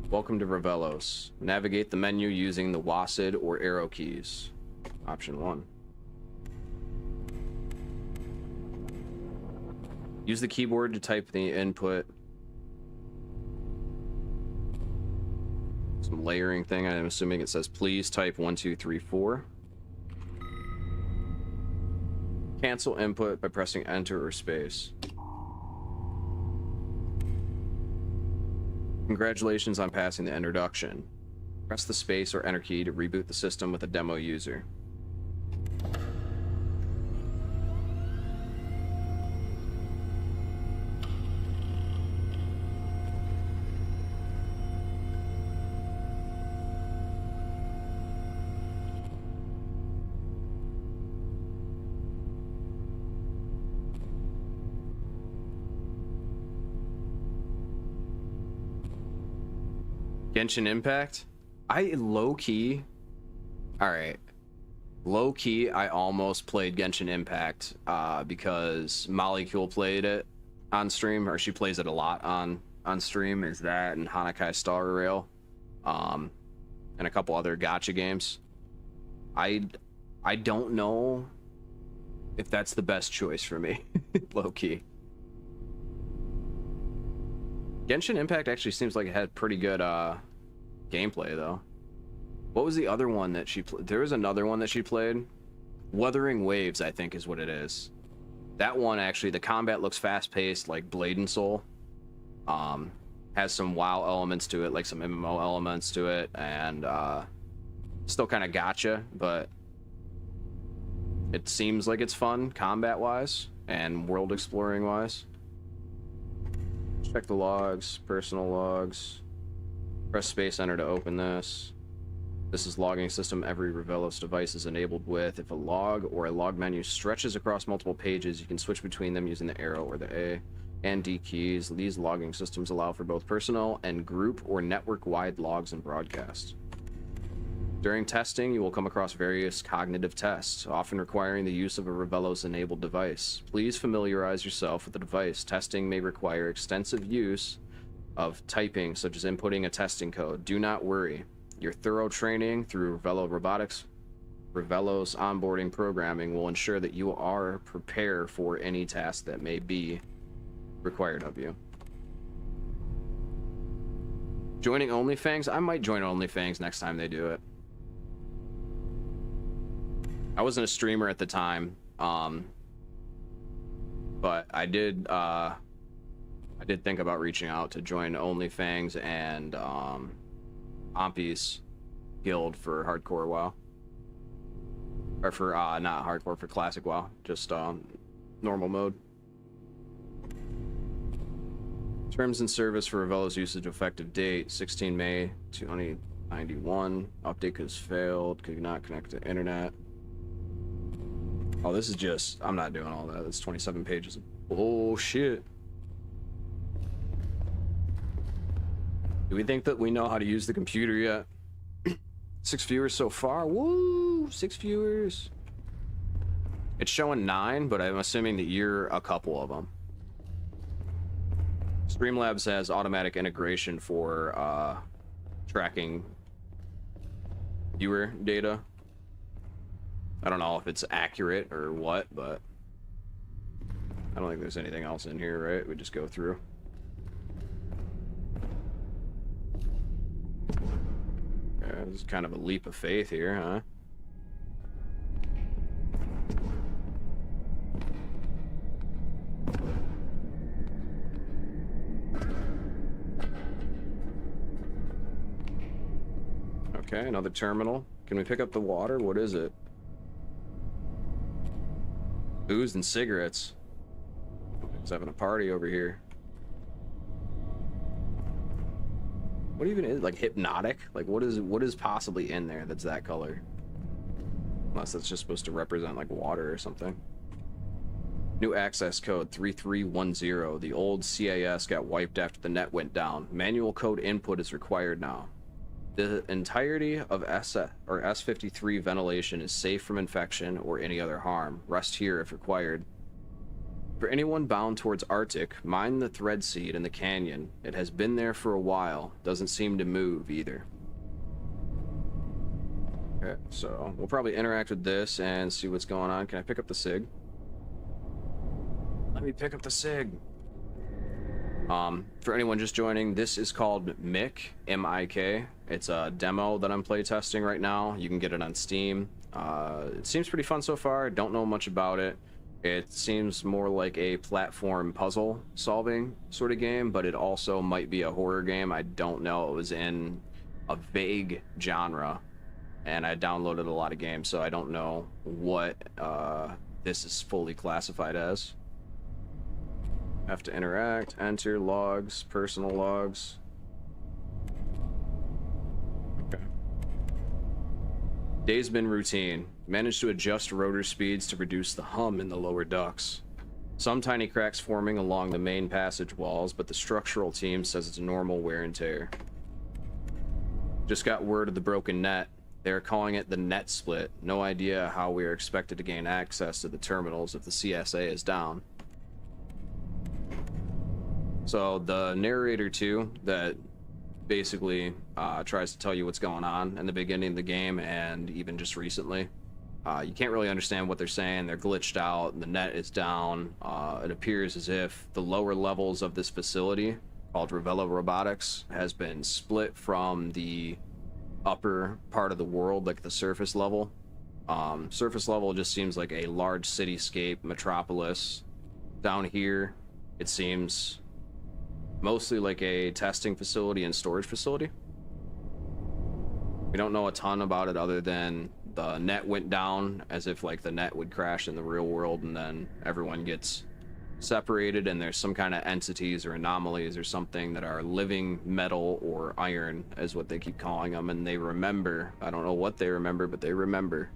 Welcome to Revelos. Navigate the menu using the WASD or arrow keys. Option 1. Use the keyboard to type the input. Some layering thing. I'm assuming it says please type 1, 2, 3, 4. Cancel input by pressing enter or space. Congratulations on passing the introduction. Press the space or enter key to reboot the system with a demo user. Genshin Impact? Low-key, I almost played Genshin Impact because Molecule played it on stream, or she plays it a lot on stream, is that and Hanakai Star Rail, and a couple other gacha games. I don't know if that's the best choice for me, low-key. Genshin Impact actually seems like it had pretty good gameplay though. What was the other one that she played? There was another one that she played. Wuthering Waves, I think is what it is. That one actually, the combat looks fast-paced like Blade and Soul. Has some WoW elements to it, like some MMO elements to it, and still kind of gotcha, but it seems like it's fun combat-wise and world exploring-wise. Check the logs, personal logs. Press space enter to open this. This is logging system every Revelos device is enabled with. If a log or a log menu stretches across multiple pages, you can switch between them using the arrow or the A and D keys. These logging systems allow for both personal and group or network-wide logs and broadcasts. During testing, you will come across various cognitive tests, often requiring the use of a Revelos-enabled device. Please familiarize yourself with the device. Testing may require extensive use of typing, such as inputting a testing code. Do not worry. Your thorough training through Revelos onboarding programming will ensure that you are prepared for any task that may be required of you. Joining OnlyFans? I might join OnlyFans next time they do it. I wasn't a streamer at the time, but I did think about reaching out to join OnlyFans and Ompi's guild for hardcore WoW, or for not hardcore, for classic WoW, just normal mode. Terms and service for Revelos usage effective date 16 May 2091. Update has failed. Could not connect to internet. Oh, this is just, I'm not doing all that. It's 27 pages of bullshit. Do we think that we know how to use the computer yet? 6 viewers so far. Woo! 6 viewers. It's showing 9, but I'm assuming that you're a couple of them. Streamlabs has automatic integration for tracking viewer data. I don't know if it's accurate or what, but I don't think there's anything else in here, right? We just go through. Yeah, this is kind of a leap of faith here, huh? Okay, another terminal. Can we pick up the water? What is it? Booze and cigarettes. He's having a party over here. What even is, like, hypnotic? Like, what is possibly in there that's that color? Unless that's just supposed to represent, like, water or something. New access code 3310. The old CAS got wiped after the net went down. Manual code input is required now. The entirety of S53 ventilation is safe from infection or any other harm. Rest here if required. For anyone bound towards Arctic, mine the thread seed in the canyon. It has been there for a while. Doesn't seem to move either. Okay, so we'll probably interact with this and see what's going on. Can I pick up the SIG? Let me pick up the SIG. For anyone just joining, this is called MIK, M-I-K. It's a demo that I'm playtesting right now. You can get it on Steam. It seems pretty fun so far. Don't know much about it. It seems more like a platform puzzle solving sort of game, but it also might be a horror game. I don't know. It was in a vague genre, and I downloaded a lot of games, so I don't know what this is fully classified as. Have to interact, enter logs, personal logs. Okay. Day's been routine. Managed to adjust rotor speeds to reduce the hum in the lower ducts. Some tiny cracks forming along the main passage walls, but the structural team says it's normal wear and tear. Just got word of the broken net. They're calling it the net split. No idea how we are expected to gain access to the terminals if the CSA is down. So the narrator too, that basically tries to tell you what's going on in the beginning of the game and even just recently. You can't really understand what they're saying. They're glitched out, the net is down. It appears as if the lower levels of this facility, called Ravello Robotics, has been split from the upper part of the world, like the surface level. Surface level just seems like a large cityscape metropolis. Down here, it seems mostly like a testing facility and storage facility. We don't know a ton about it other than the net went down, as if like the net would crash in the real world, and then everyone gets separated, and there's some kind of entities or anomalies or something that are living metal or iron, is what they keep calling them, and they remember. I don't know what they remember, but they remember.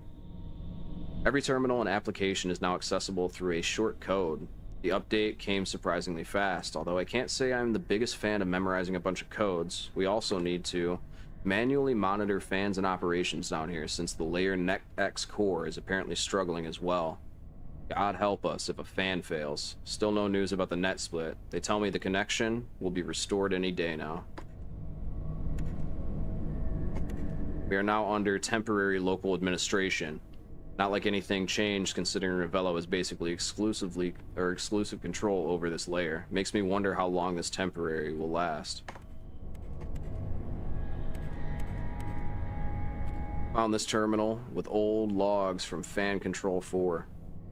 Every terminal and application is now accessible through a short code. The update came surprisingly fast, although I can't say I'm the biggest fan of memorizing a bunch of codes. We also need to manually monitor fans and operations down here, since the layer Net X core is apparently struggling as well. God help us if a fan fails. Still no news about the net split. They tell me the connection will be restored any day now. We are now under temporary local administration. Not like anything changed, considering Ravello is basically exclusive control over this layer. Makes me wonder how long this temporary will last. Found this terminal with old logs from Fan Control 4.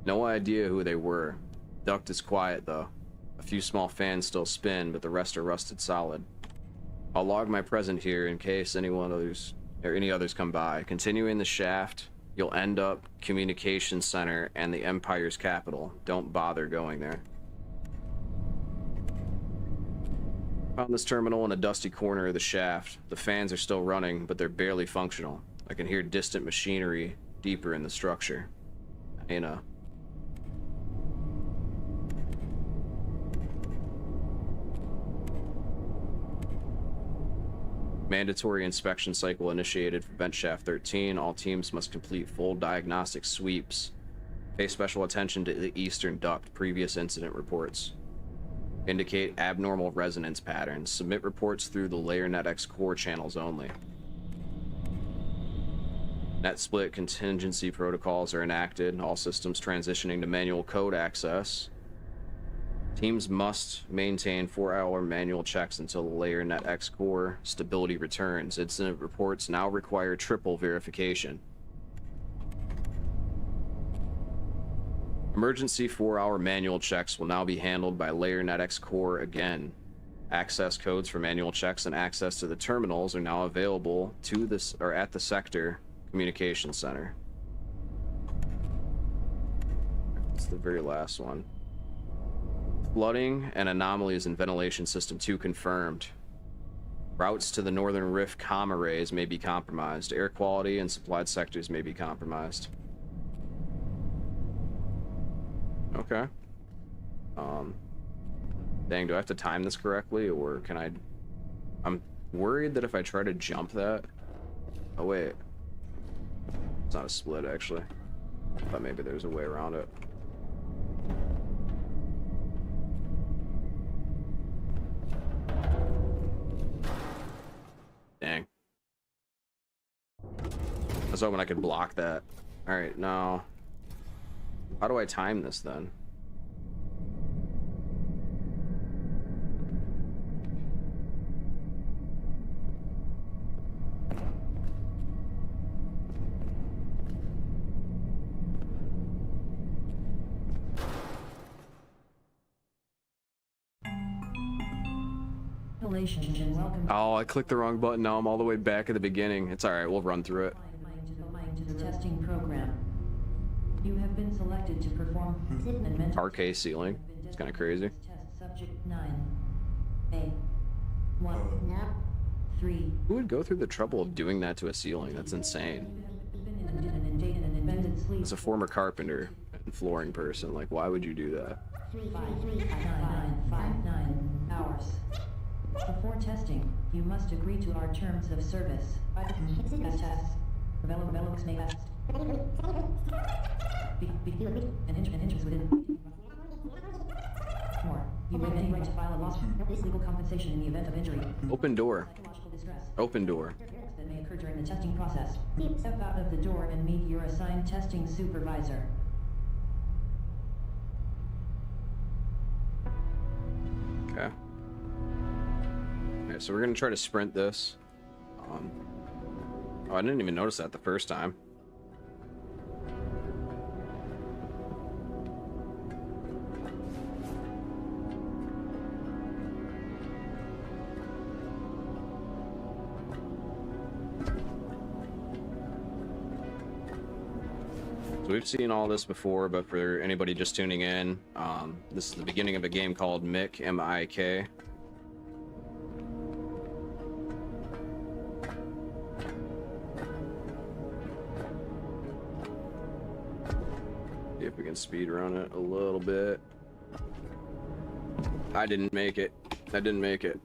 No idea who they were. Duct is quiet though. A few small fans still spin, but the rest are rusted solid. I'll log my present here in case any others come by. Continuing the shaft, you'll end up Communications Center and the Empire's capital. Don't bother going there. Found this terminal in a dusty corner of the shaft. The fans are still running, but they're barely functional. I can hear distant machinery deeper in the structure. Mandatory inspection cycle initiated for vent shaft 13. All teams must complete full diagnostic sweeps. Pay special attention to the eastern duct. Previous incident reports indicate abnormal resonance patterns. Submit reports through the layer NetX core channels only. Net split contingency protocols are enacted. All systems transitioning to manual code access. Teams must maintain 4-hour manual checks until the layer net X core stability returns. Incident reports now require triple verification. Emergency 4-hour manual checks will now be handled by layer net X core again. Access codes for manual checks and access to the terminals are now available to this or at the sector communication center. It's the very last one. Flooding and anomalies in ventilation system 2 confirmed. Routes to the Northern Rift comm arrays may be compromised. Air quality and supplied sectors may be compromised. Okay. Dang, do I have to time this correctly, or can I... I'm worried that if I try to jump that... Oh, wait. It's not a split, actually. I thought maybe there's a way around it. Dang. I was hoping I could block that. Alright, now... How do I time this, then? Oh, I clicked the wrong button. Now I'm all the way back at the beginning. It's alright, we'll run through it. To the testing program. You have been selected to perform and mental Parquet ceiling. It's kind of crazy. test subject 9. 1. 3. Who would go through the trouble of doing that to a ceiling? That's insane. As a former carpenter and flooring person, like, why would you do that? 9 hours. Before testing, you must agree to our terms of service. Tests. Rebellics may test. An entrance within. More. You have any right to file a lawsuit. Legal compensation in the event of injury. Open door. Psychological distress. Open door. That may occur during the testing process. Step out of the door and meet your assigned testing supervisor. Okay. Okay, so we're gonna try to sprint this. Oh, I didn't even notice that the first time. So we've seen all this before, but for anybody just tuning in, this is the beginning of a game called MIK, M-I-K. See if we can speed run it a little bit. I didn't make it. I didn't make it.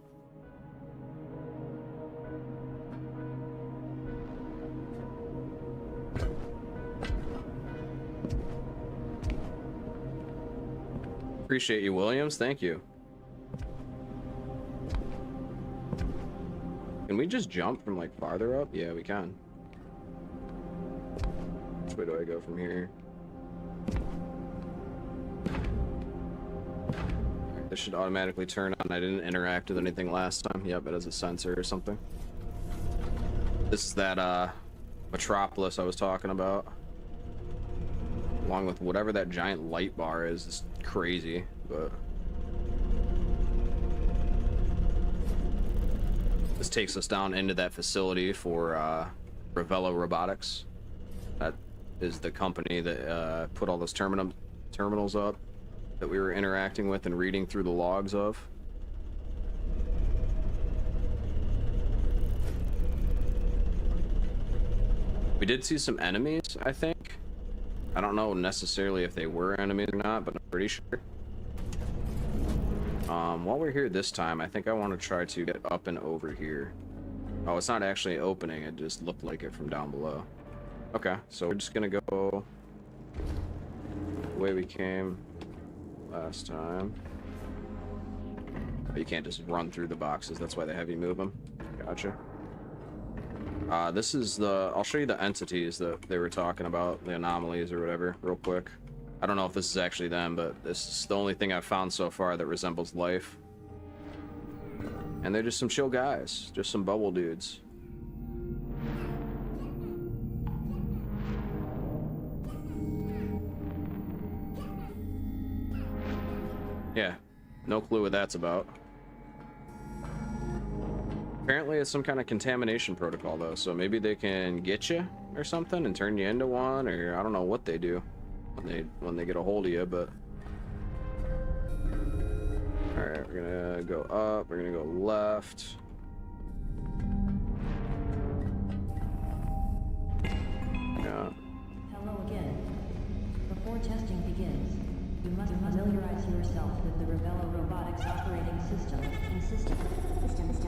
Appreciate you, Williams. Thank you. Can we just jump from like farther up? Yeah, we can. Which way do I go from here? This should automatically turn on. I didn't interact with anything last time. Yep, it has a sensor or something. This is that metropolis I was talking about. Along with whatever that giant light bar is. It's crazy, but this takes us down into that facility for Ravello Robotics. That is the company that put all those terminals up that we were interacting with and reading through the logs of. We did see some enemies, I think. I don't know necessarily if they were enemies or not, but I'm pretty sure. While we're here this time, I think I want to try to get up and over here. Oh, it's not actually opening, it just looked like it from down below. Okay, so we're just gonna go the way we came last time. But you can't just run through the boxes, that's why they have you move them. Gotcha. This is the... I'll show you the entities that they were talking about, the anomalies or whatever, real quick. I don't know if this is actually them, but this is the only thing I've found so far that resembles life. And they're just some chill guys, just some bubble dudes. Yeah, no clue what that's about. Apparently it's some kind of contamination protocol though, so maybe they can get you or something and turn you into one, or I don't know what they do when they get a hold of you, but all right, we're gonna go up, we're gonna go left. Yeah. Hello again. Before testing begins, you must familiarize yourself with the Rebella Robotics operating system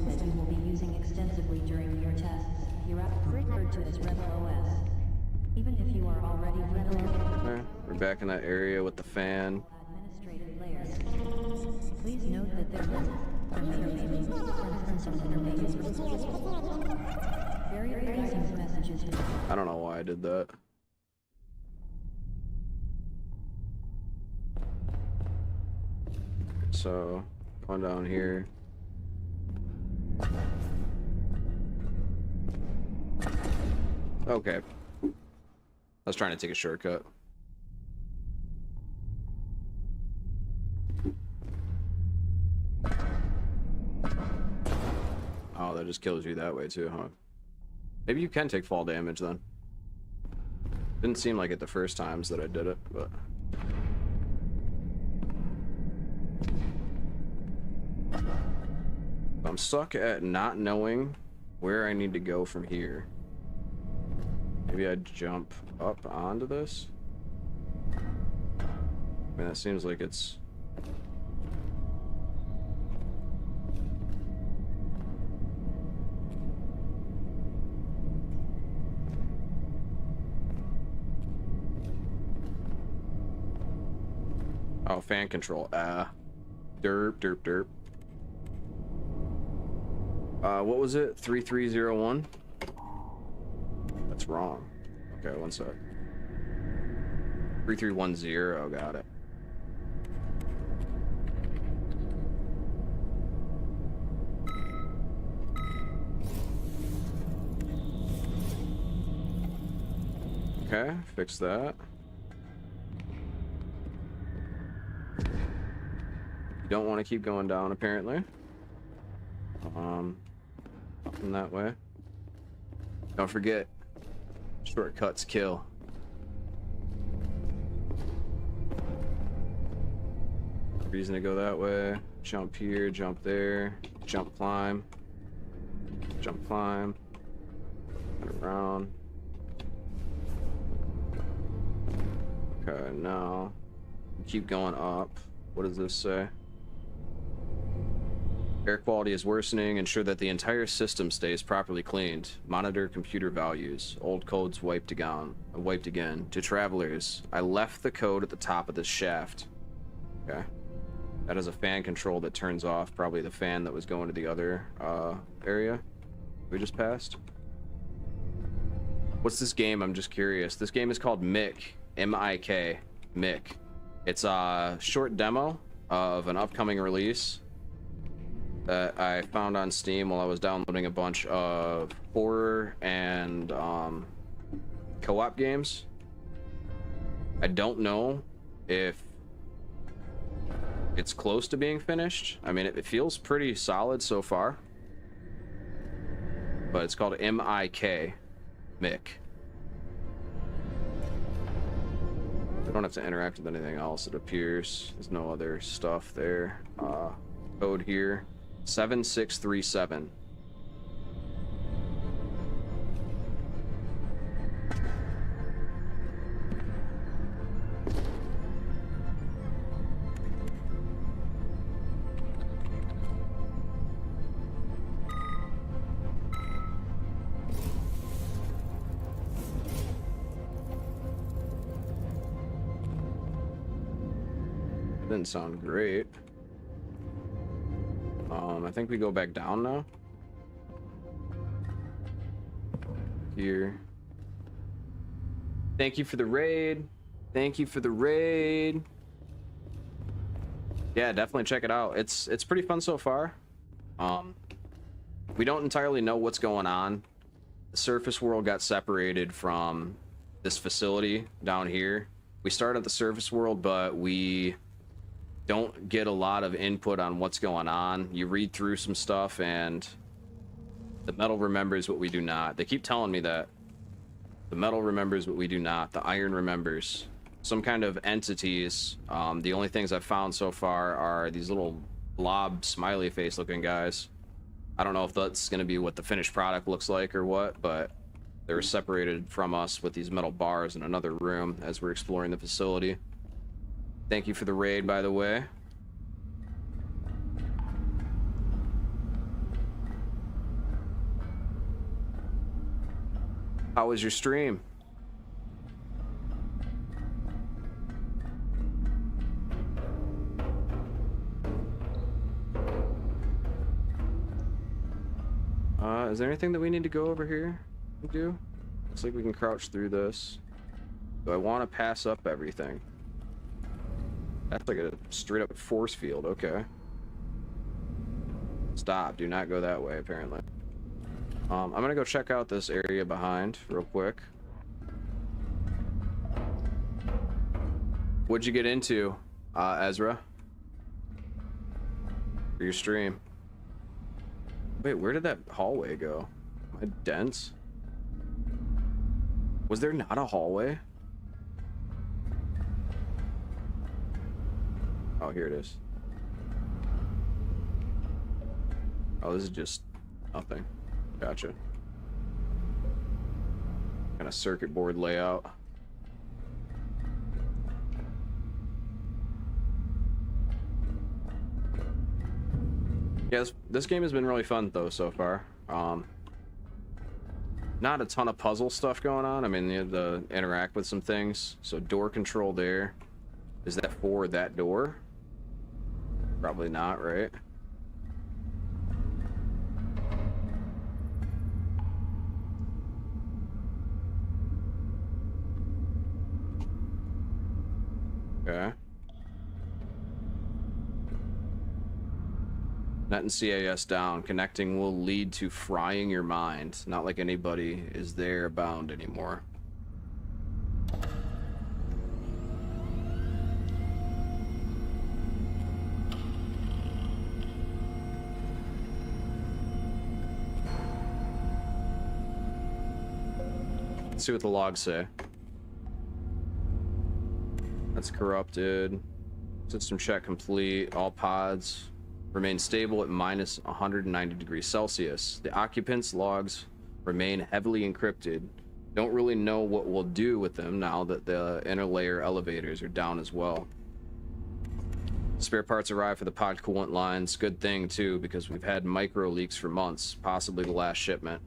that you will be using extensively during your tests, hereafter referred to as Rebel OS. Even if you are already familiar, We're back in that area with the fan. administrative layers. Please note that there may be various messages. I don't know why I did that. So, going down here. Okay. I was trying to take a shortcut. Oh, that just kills you that way too, huh? Maybe you can take fall damage then. Didn't seem like it the first times that I did it, but... I'm stuck at not knowing where I need to go from here. Maybe I'd jump up onto this? I mean, that seems like it's... Oh, fan control. Derp, derp, derp. What was it? 3301? That's wrong. Okay, one sec. 3310, got it. Okay, fix that. You don't want to keep going down, apparently. Up in that way. Don't forget, shortcuts kill. Reason to go that way. Jump here, jump there, jump climb, turn around. Okay, now keep going up. What does this say? Air quality is worsening. Ensure that the entire system stays properly cleaned. Monitor computer values. Old codes wiped again. To travelers, I left the code at the top of this shaft. Okay. That is a fan control that turns off. Probably the fan that was going to the other area we just passed. What's this game? I'm just curious. This game is called MIK. M-I-K. MIK. It's a short demo of an upcoming release that I found on Steam while I was downloading a bunch of horror and co-op games. I don't know if it's close to being finished. I mean, it feels pretty solid so far. But it's called M-I-K. MIK. I don't have to interact with anything else, it appears. There's no other stuff there. Code here. 7637. Didn't sound great. I think we go back down now. Here. Thank you for the raid. Thank you for the raid. Yeah, definitely check it out. It's pretty fun so far. We don't entirely know what's going on. The surface world got separated from this facility down here. We start at the surface world, but we don't get a lot of input on what's going on. You read through some stuff and the metal remembers what we do not. They keep telling me that the metal remembers what we do not. The iron remembers. Some kind of entities. The only things I've found so far are these little blob smiley face looking guys. I don't know if that's going to be what the finished product looks like or what, but they were separated from us with these metal bars in another room as we're exploring the facility. Thank you for the raid, by the way. How was your stream? Is there anything that we need to go over here and do? Looks like we can crouch through this. Do I want to pass up everything? That's like a straight up force field. Okay. Stop. Do not go that way, apparently. I'm gonna go check out this area behind real quick. What'd you get into, Ezra? For your stream? Wait, where did that hallway go? Am I dense? Was there not a hallway? Oh, here it is. Oh, this is just nothing. Gotcha. Kind of circuit board layout. Yeah, this game has been really fun though so far. Not a ton of puzzle stuff going on. I mean, you have to interact with some things. So door control there. Is that for that door? Probably not, right? Okay. Net and CAS down. Connecting will lead to frying your mind. Not like anybody is there bound anymore. Let's see what the logs say. That's corrupted. System check complete. All pods remain stable at minus 190 degrees Celsius. The occupants' logs remain heavily encrypted. Don't really know what we'll do with them now that the inner layer elevators are down as well. Spare parts arrive for the pod coolant lines. Good thing too, because we've had micro leaks for months, possibly the last shipment.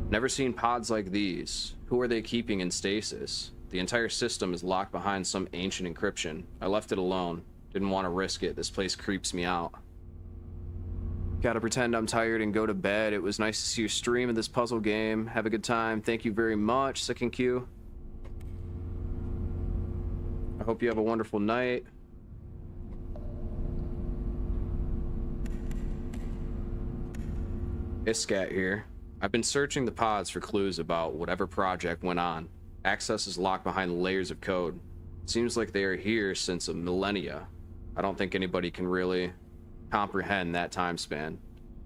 Never seen pods like these. Who are they keeping in stasis? The entire system is locked behind some ancient encryption. I left it alone. Didn't want to risk it. This place creeps me out. Gotta pretend I'm tired and go to bed. It was nice to see you stream of this puzzle game. Have a good time. Thank you very much, Sick and Q. I hope you have a wonderful night. Iscat here. I've been searching the pods for clues about whatever project went on. Access is locked behind layers of code. Seems like they are here since a millennia. I don't think anybody can really comprehend that time span.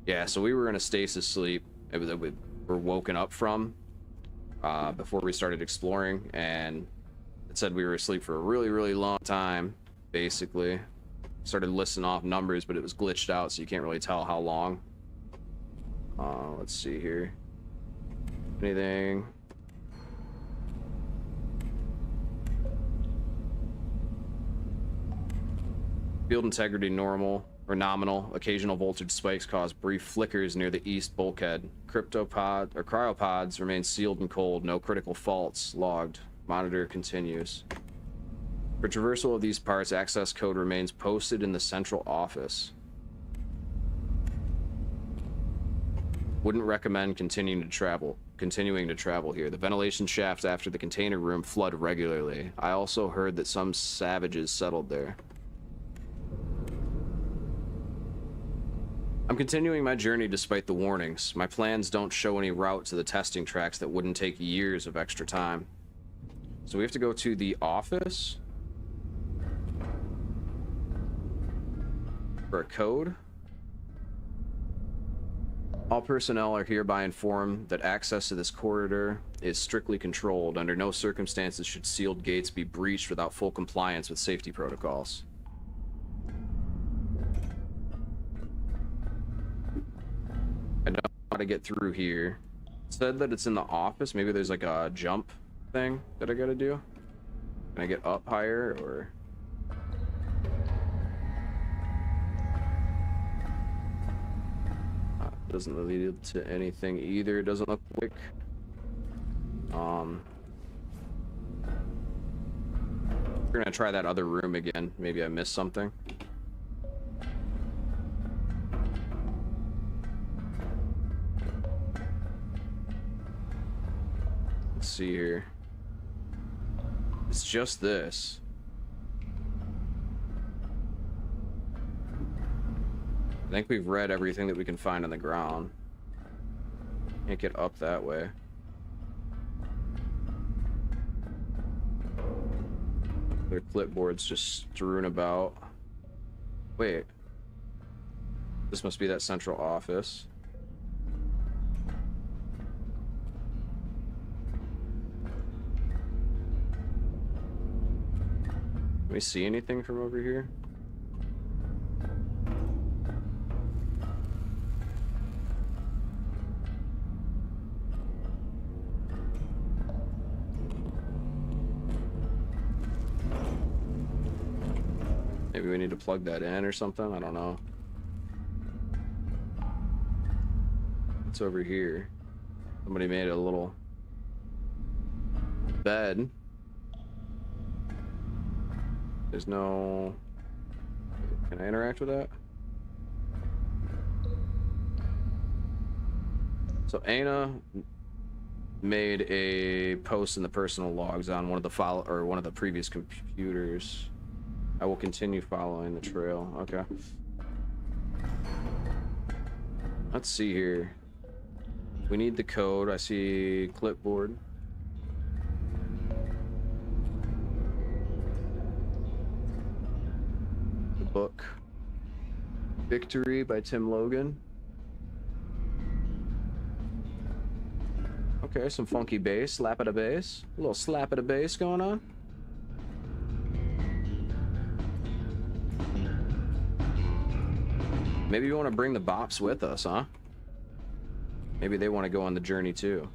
Yeah, so we were in a stasis sleep that we were woken up from before we started exploring, and it said we were asleep for a really, really long time, basically. Started listing off numbers, but it was glitched out, so you can't really tell how long. Let's see here. Anything? Field integrity normal or nominal. Occasional voltage spikes cause brief flickers near the east bulkhead. Cryptopod or cryopods remain sealed and cold. No critical faults logged. Monitor continues. For traversal of these parts, access code remains posted in the central office. Wouldn't recommend continuing to travel. continuing to travel here. The ventilation shafts after the container room flood regularly. I also heard that some savages settled there. I'm continuing my journey despite the warnings. My plans don't show any route to the testing tracks that wouldn't take years of extra time. So we have to go to the office for a code. All personnel are hereby informed that access to this corridor is strictly controlled. Under no circumstances should sealed gates be breached without full compliance with safety protocols. I don't know how to get through here. It said that it's in the office. Maybe there's like a jump thing that I gotta do. Can I get up higher or... Doesn't lead to anything either. It doesn't look quick. We're gonna try that other room again. Maybe I missed something. Let's see here. It's just this. I think we've read everything that we can find on the ground. Can't get up that way. Their clipboards just strewn about. Wait. This must be that central office. Can we see anything from over here? Maybe we need to plug that in or something. I don't know. What's over here? Somebody made a little bed. There's no... Can I interact with that? So Ana made a post in the personal logs on one of the previous computers. I will continue following the trail. Okay. Let's see here. We need the code. I see clipboard. The book. Victory by Tim Logan. Okay, some funky bass. Slap at a bass. A little slap at a bass going on. Maybe we want to bring the bops with us, huh? Maybe they want to go on the journey too.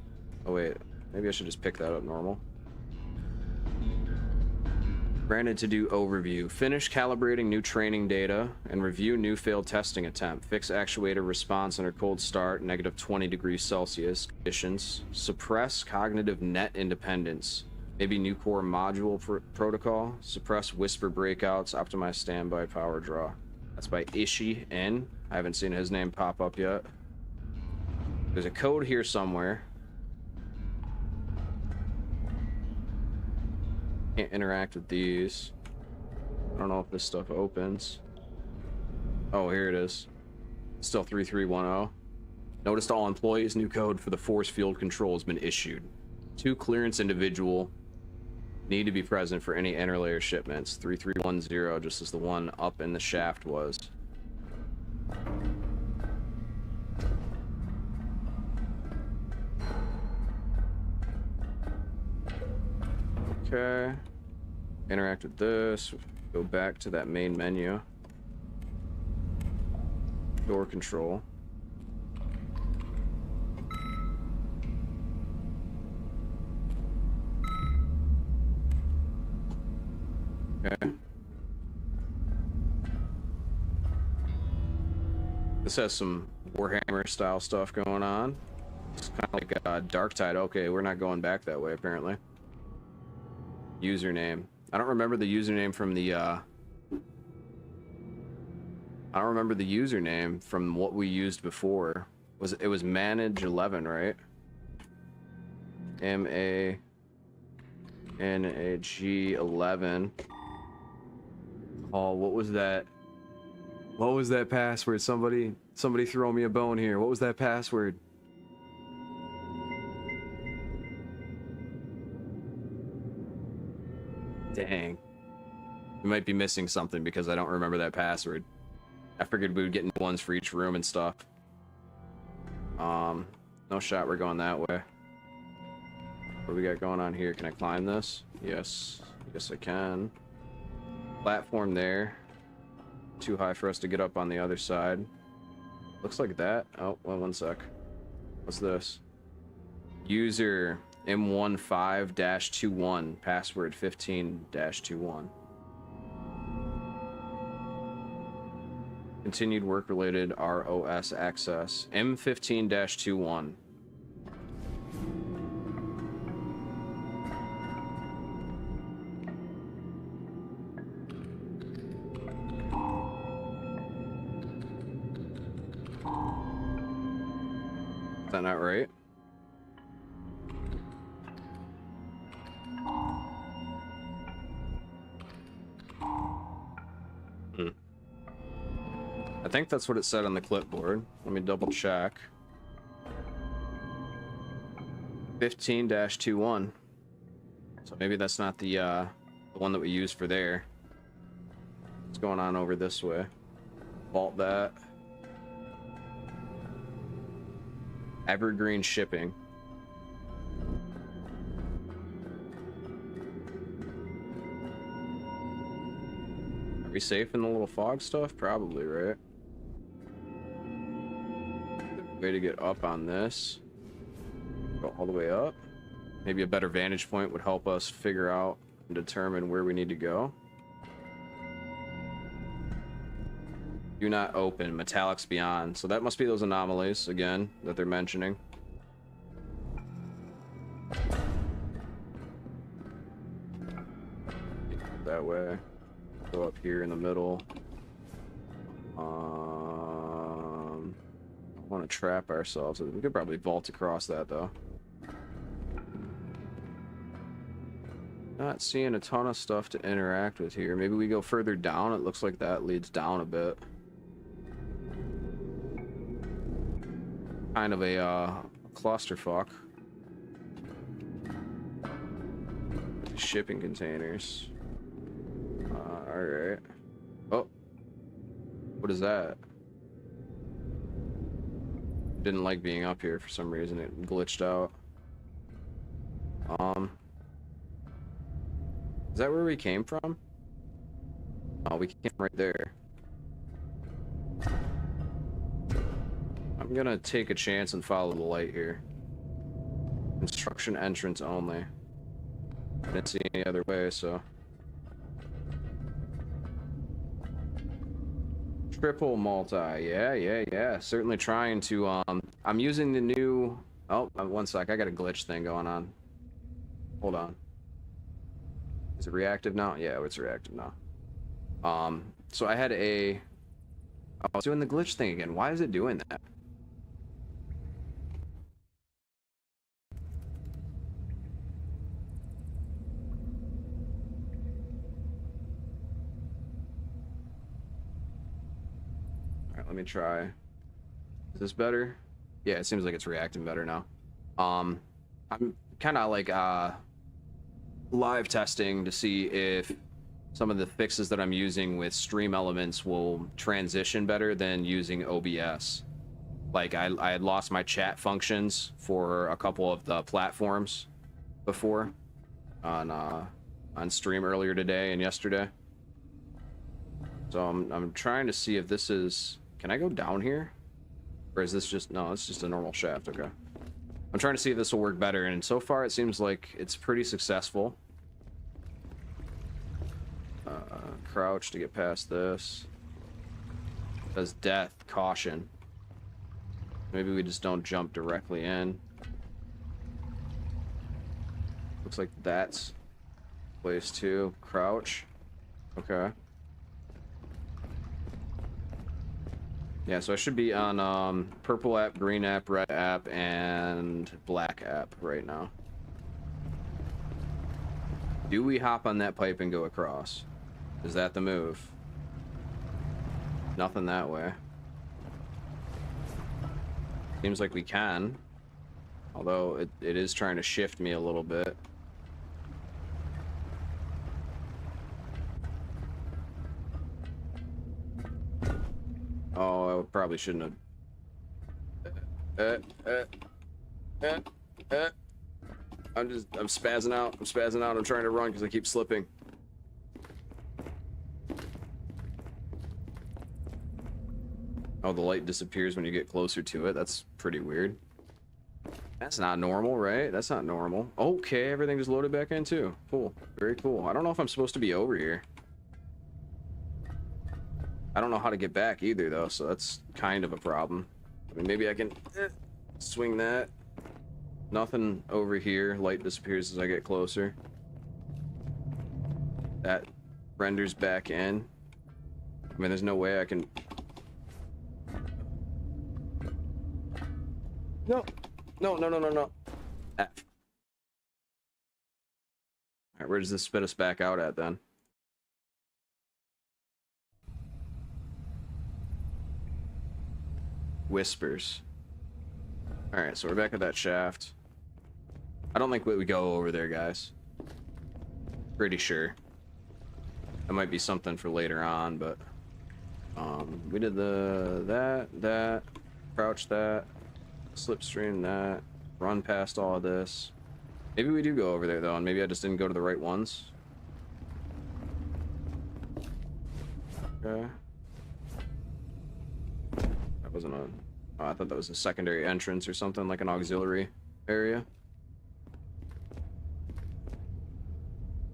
Oh wait, maybe I should just pick that up normal. Granted to do overview. Finish calibrating new training data and review new failed testing attempt. Fix actuator response under cold start, -20°C conditions. Suppress cognitive net independence. Maybe new core module protocol. Suppress whisper breakouts. Optimize standby power draw. That's by Ishi N. I haven't seen his name pop up yet. There's a code here somewhere. Can't interact with these. I don't know if this stuff opens. Oh, here it is. Still 3310. Notice to all employees, new code for the force field control has been issued. 2 clearance individual need to be present for any interlayer shipments. 3310, just as the one up in the shaft was. Okay. Interact with this. Go back to that main menu. Door control. Okay. This has some Warhammer style stuff going on. It's kind of like Dark Tide. Okay, we're not going back that way apparently. Username. I don't remember the username from the I don't remember the username from what we used before. It was manage 11, right? MANAG11. Oh, what was that? What was that password? Somebody throw me a bone here. What was that password? Dang. We might be missing something because I don't remember that password. I figured we would get ones for each room and stuff. No shot we're going that way. What do we got going on here? Can I climb this? Yes. Yes, I can. Platform there. Too high for us to get up on the other side. Looks like that. Oh, well, one sec. What's this? User M15-21. Password 15-21. Continued work-related ROS access. M15-21. Is that not right? I think that's what it said on the clipboard. Let me double check. 15-21. So maybe that's not the one that we used for there. What's going on over this way? Vault that. Evergreen shipping. Are we safe in the little fog stuff? Probably, right? Way to get up on this. Go all the way up. Maybe a better vantage point would help us figure out and determine where we need to go. Do not open. Metallics beyond. So that must be those anomalies, again, that they're mentioning. That way. Go up here in the middle. I want to trap ourselves. We could probably vault across that, though. Not seeing a ton of stuff to interact with here. Maybe we go further down. It looks like that leads down a bit. Kind of a clusterfuck. Shipping containers. Alright. Oh. What is that? Didn't like being up here for some reason. It glitched out. Is that where we came from? Oh, we came right there. I'm gonna take a chance and follow the light here. Construction entrance only. I didn't see any other way, so. Triple multi, yeah. Certainly trying to, I'm using the new, oh, one sec, I got a glitch thing going on. Hold on. Is it reactive now? Yeah, it's reactive now. So I had I was doing the glitch thing again. Why is it doing that? Let me try. Is this better? Yeah, it seems like it's reacting better now. I'm kind of like live testing to see if some of the fixes that I'm using with stream elements will transition better than using OBS. Like I had lost my chat functions for a couple of the platforms before on stream earlier today and yesterday. So I'm trying to see if this is. Can I go down here? Or is this just... No, it's just a normal shaft. Okay. I'm trying to see if this will work better, and so far it seems like it's pretty successful. Crouch to get past this. It says death. Caution. Maybe we just don't jump directly in. Looks like that's place 2. Crouch. Okay. Yeah, so I should be on purple app, green app, red app, and black app right now. Do we hop on that pipe and go across? Is that the move? Nothing that way. Seems like we can. Although it is trying to shift me a little bit. Oh, I probably shouldn't have. I'm spazzing out. I'm spazzing out. I'm trying to run because I keep slipping. Oh, the light disappears when you get closer to it. That's pretty weird. That's not normal, right? That's not normal. Okay, everything just loaded back in too. Cool. Very cool. I don't know if I'm supposed to be over here. I don't know how to get back either, though, so that's kind of a problem. I mean, maybe I can swing that. Nothing over here. Light disappears as I get closer. That renders back in. I mean, there's no way I can... No. No, no, no, no, no. F. Alright, where does this spit us back out at, then? Whispers. Alright, so we're back at that shaft. I don't think we would go over there, guys. Pretty sure. That might be something for later on, but... we did that, crouch that, slipstream that, run past all of this. Maybe we do go over there, though, and maybe I just didn't go to the right ones. Okay. That wasn't a... Oh, I thought that was a secondary entrance or something, like an auxiliary area.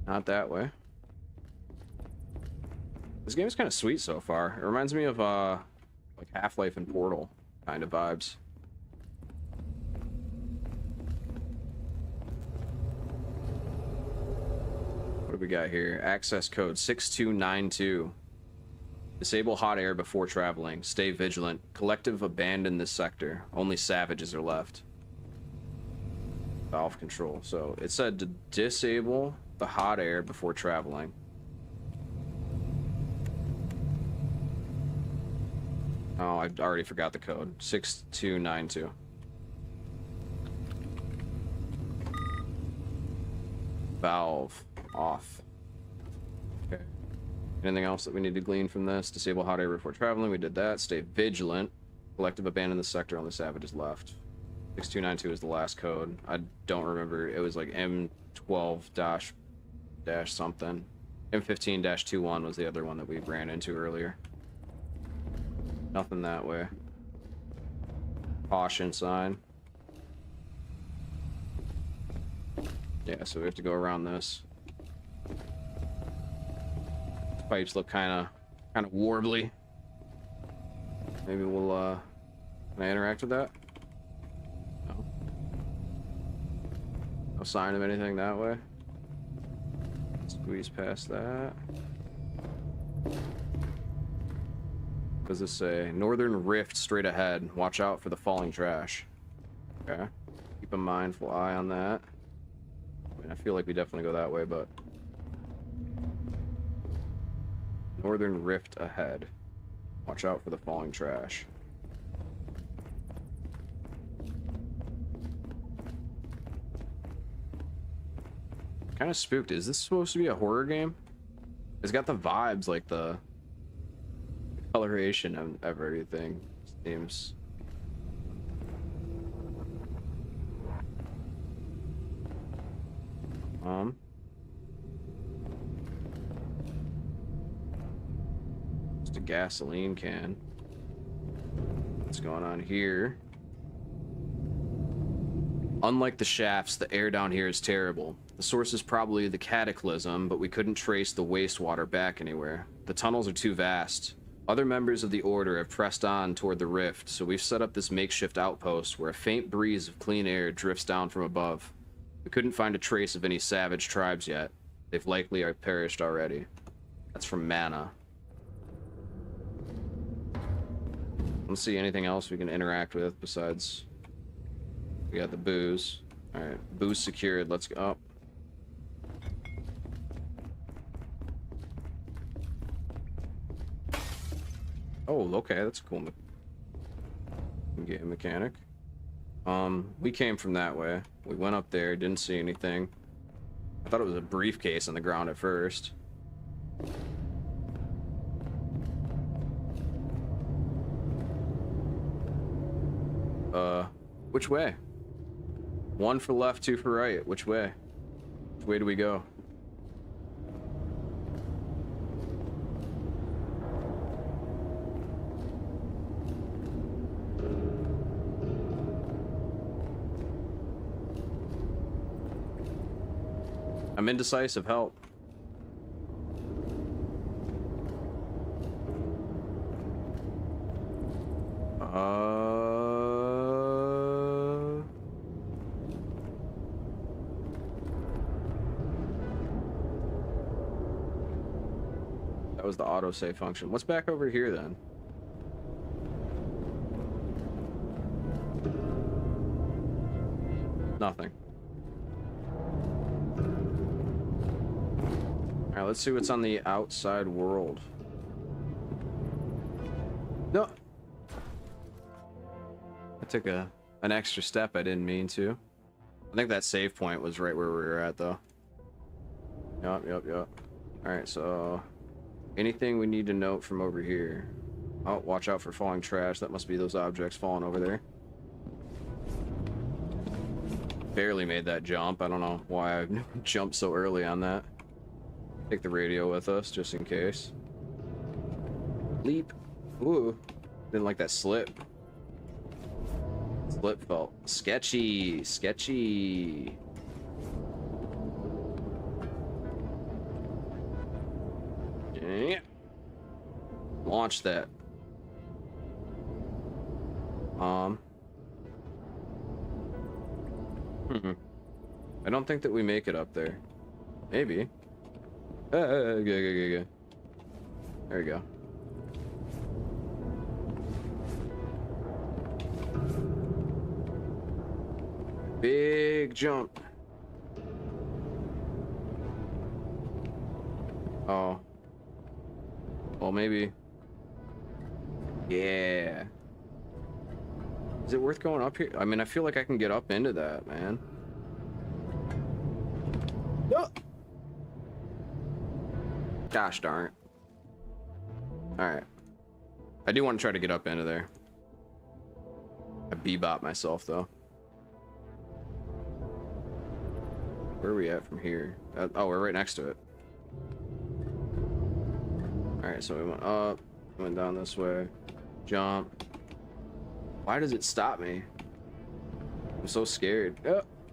Not that way. This game is kind of sweet so far. It reminds me of, like Half-Life and Portal kind of vibes. What do we got here? Access code 6292. Disable hot air before traveling. Stay vigilant. Collective abandon this sector. Only savages are left. Valve control. So it said to disable the hot air before traveling. Oh, I already forgot the code. 6292. Valve off. Okay. Anything else that we need to glean from this? Disable hot air before traveling. We did that. Stay vigilant. Collective abandon the sector. Only savages left. 6292 is the last code. I don't remember. It was like M12 dash something. M15-21 was the other one that we ran into earlier. Nothing that way. Caution sign. Yeah, so we have to go around this. Pipes look kind of warbly. Maybe we'll can I interact with that? No. No sign of anything that way. Squeeze past that. What does this say? Northern Rift straight ahead. Watch out for the falling trash. Okay. Keep a mindful eye on that. I mean, I feel like we definitely go that way, but... Northern Rift ahead. Watch out for the falling trash. Kind of spooked. Is this supposed to be a horror game? It's got the vibes, like the coloration of everything. Seems. Just a gasoline can. What's going on here? Unlike the shafts, the air down here is terrible. The source is probably the cataclysm, but we couldn't trace the wastewater back anywhere. The tunnels are too vast. Other members of the Order have pressed on toward the rift, so we've set up this makeshift outpost where a faint breeze of clean air drifts down from above. We couldn't find a trace of any savage tribes yet. They've likely perished already. That's from Mana. Let's see anything else we can interact with besides... We got the booze. Alright, booze secured. Let's go. Oh. Oh, okay, that's a cool game mechanic. We came from that way. We went up there, didn't see anything. I thought it was a briefcase on the ground at first. Which way? 1 for left, 2 for right. Which way? Which way do we go? I'm indecisive. Help. That was the autosave function. What's back over here then? Nothing. Alright, let's see what's on the outside world. No! I took an extra step I didn't mean to. I think that save point was right where we were at, though. Yup. Alright, so... anything we need to note from over here? Oh, watch out for falling trash. That must be those objects falling over there. Barely made that jump. I don't know why I jumped so early on that. Take the radio with us, just in case. Leap. Ooh. Didn't like that slip. Slip felt sketchy. Sketchy. Yeah. Launch that. I don't think that we make it up there. Maybe. Go. There we go. Big jump. Oh. Well, maybe. Yeah. Is it worth going up here? I mean, I feel like I can get up into that, man. No. Gosh darn it. Alright. I do want to try to get up into there. I bebop myself, though. Where are we at from here? Oh, we're right next to it. Alright, so we went up, went down this way, jump. Why does it stop me? I'm so scared.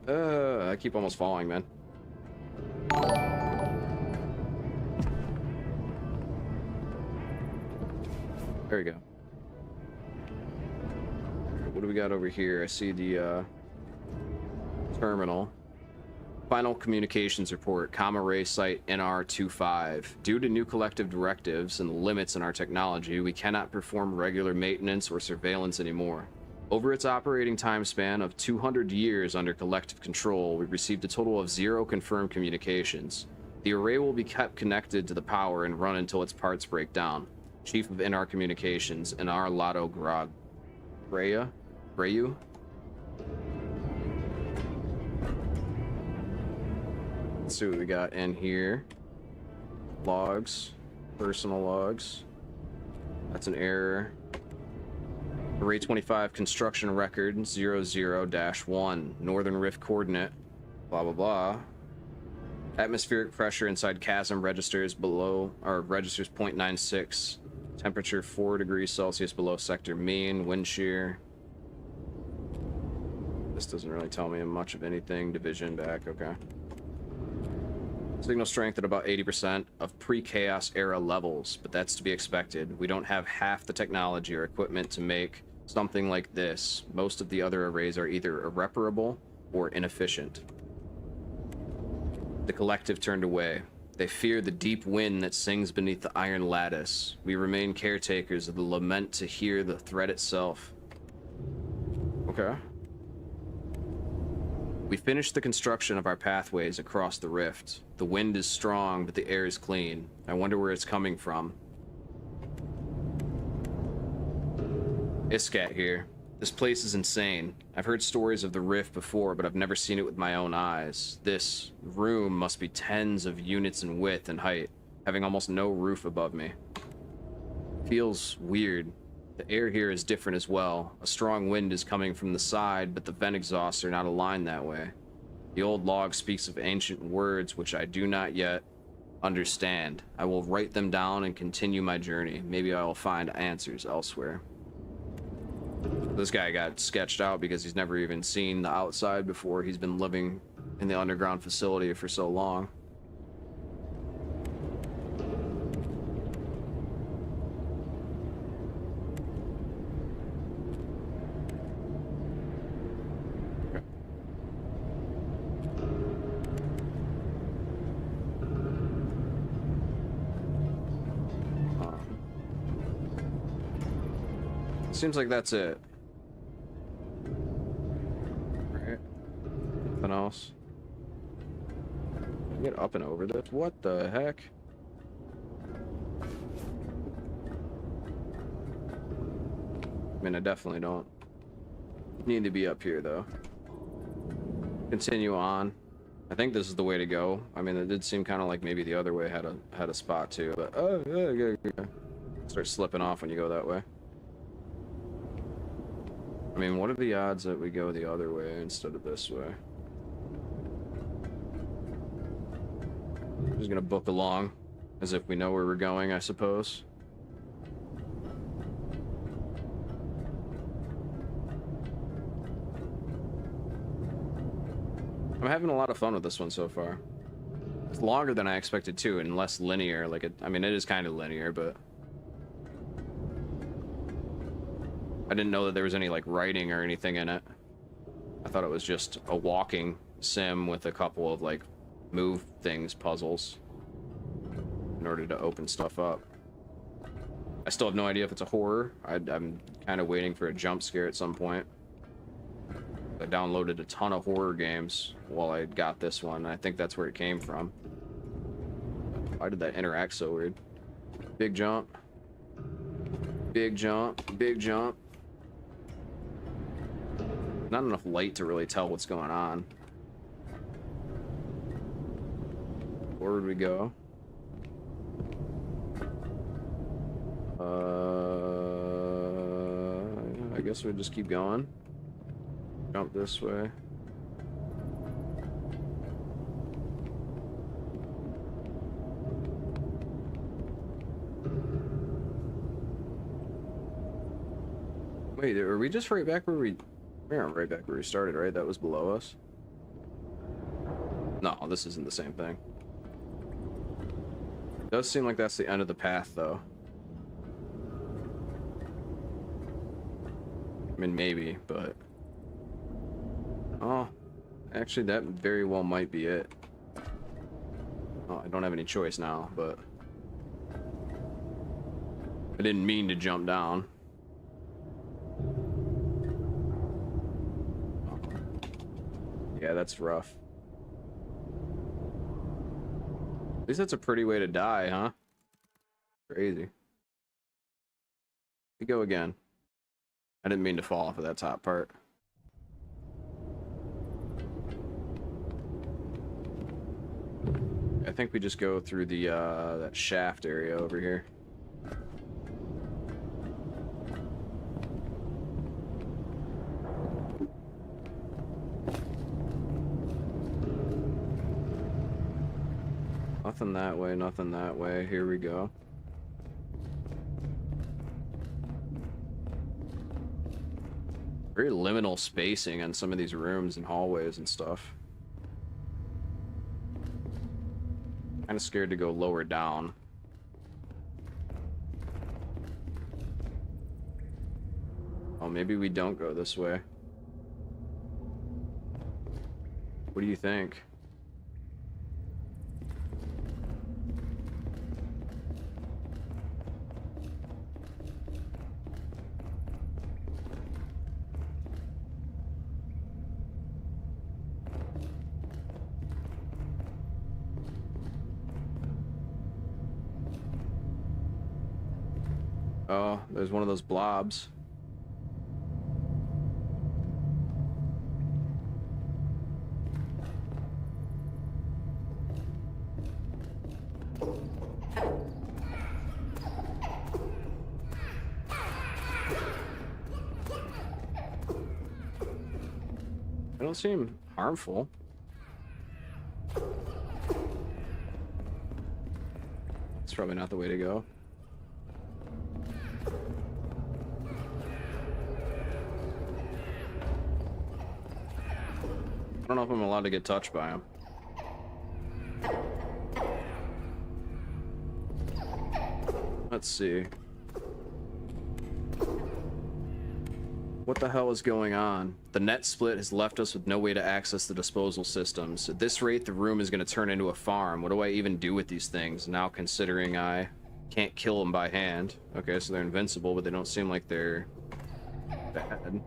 I keep almost falling, man. There we go. What do we got over here? I see the terminal. Final communications report, Comma Ray Site NR25. Due to new collective directives and the limits in our technology, we cannot perform regular maintenance or surveillance anymore. Over its operating time span of 200 years under collective control, we received a total of 0 confirmed communications. The array will be kept connected to the power and run until its parts break down. Chief of NR Communications, NR Lotto Grog. Breyu? Let's see what we got in here. Logs. Personal logs. That's an error. Array 25 construction record 00-1. Northern Rift coordinate. Blah blah blah. Atmospheric pressure inside chasm registers below, or registers 0.96. Temperature 4 degrees Celsius below sector mean. Wind shear. This doesn't really tell me much of anything. Division back, okay. Signal strength at about 80% of pre-chaos era levels, but that's to be expected. We don't have half the technology or equipment to make something like this. Most of the other arrays are either irreparable or inefficient. The collective turned away. They fear the deep wind that sings beneath the iron lattice. We remain caretakers of the lament to hear the threat itself. Okay. We finished the construction of our pathways across the rift. The wind is strong, but the air is clean. I wonder where it's coming from. Iscat here. This place is insane. I've heard stories of the rift before, but I've never seen it with my own eyes. This room must be tens of units in width and height, having almost no roof above me. Feels weird. The air here is different as well. A strong wind is coming from the side, but the vent exhausts are not aligned that way. The old log speaks of ancient words which I do not yet understand. I will write them down and continue my journey. Maybe I will find answers elsewhere. This guy got sketched out because he's never even seen the outside before. He's been living in the underground facility for so long. Seems like that's it. Right. Nothing else. Can I get up and over this? What the heck? I mean, I definitely don't need to be up here, though. Continue on. I think this is the way to go. I mean, it did seem kind of like maybe the other way had a spot too, but oh yeah. Start slipping off when you go that way. I mean, what are the odds that we go the other way instead of this way? I'm just gonna book along as if we know where we're going, I suppose. I'm having a lot of fun with this one so far. It's longer than I expected too, and less linear. Like I mean, it is kind of linear, but I didn't know that there was any like writing or anything in it. I thought it was just a walking sim with a couple of like move things puzzles in order to open stuff up. I still have no idea if it's a horror. I'm kind of waiting for a jump scare at some point. I downloaded a ton of horror games while I got this one. I think that's where it came from. Why did that interact so weird? Big jump. Big jump. Big jump. Not enough light to really tell what's going on. Where would we go? I guess we just keep going. Jump this way. Wait, are we just right back where we aren't right back where we started, right? That was below us. No, this isn't the same thing. It does seem like that's the end of the path, though. I mean, maybe, but... Oh, actually, that very well might be it. Oh, I don't have any choice now, but... I didn't mean to jump down. Yeah, that's rough. At least that's a pretty way to die, huh? Crazy. We go again. I didn't mean to fall off of that top part. I think we just go through the that shaft area over here. Nothing that way, nothing that way. Here we go. Very liminal spacing on some of these rooms and hallways and stuff. Kind of scared to go lower down. Oh, maybe we don't go this way. What do you think? Oh, there's one of those blobs. They don't seem harmful. It's probably not the way to go. I don't know if I'm allowed to get touched by them. Let's see. What the hell is going on? The net split has left us with no way to access the disposal systems. At this rate, the room is going to turn into a farm. What do I even do with these things now, considering I can't kill them by hand? Okay, so they're invincible, but they don't seem like they're bad.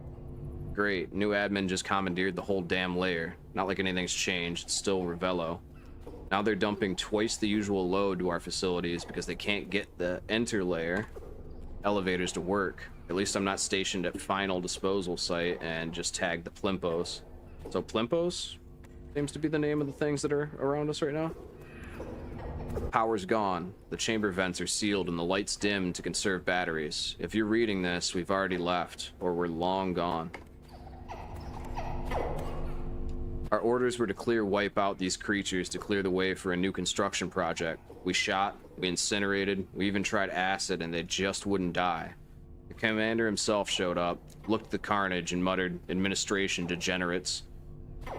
Great. New admin just commandeered the whole damn layer. Not like anything's changed. It's still Revello. Now they're dumping twice the usual load to our facilities because they can't get the enter layer elevators to work. At least I'm not stationed at final disposal site and just tagged the Plimpos. So Plimpos seems to be the name of the things that are around us right now. Power's gone. The chamber vents are sealed and the lights dimmed to conserve batteries. If you're reading this, we've already left, or we're long gone. Our orders were to wipe out these creatures to clear the way for a new construction project. We shot, we incinerated, we even tried acid, and they just wouldn't die. The commander himself showed up, looked at the carnage, and muttered, "Administration degenerates."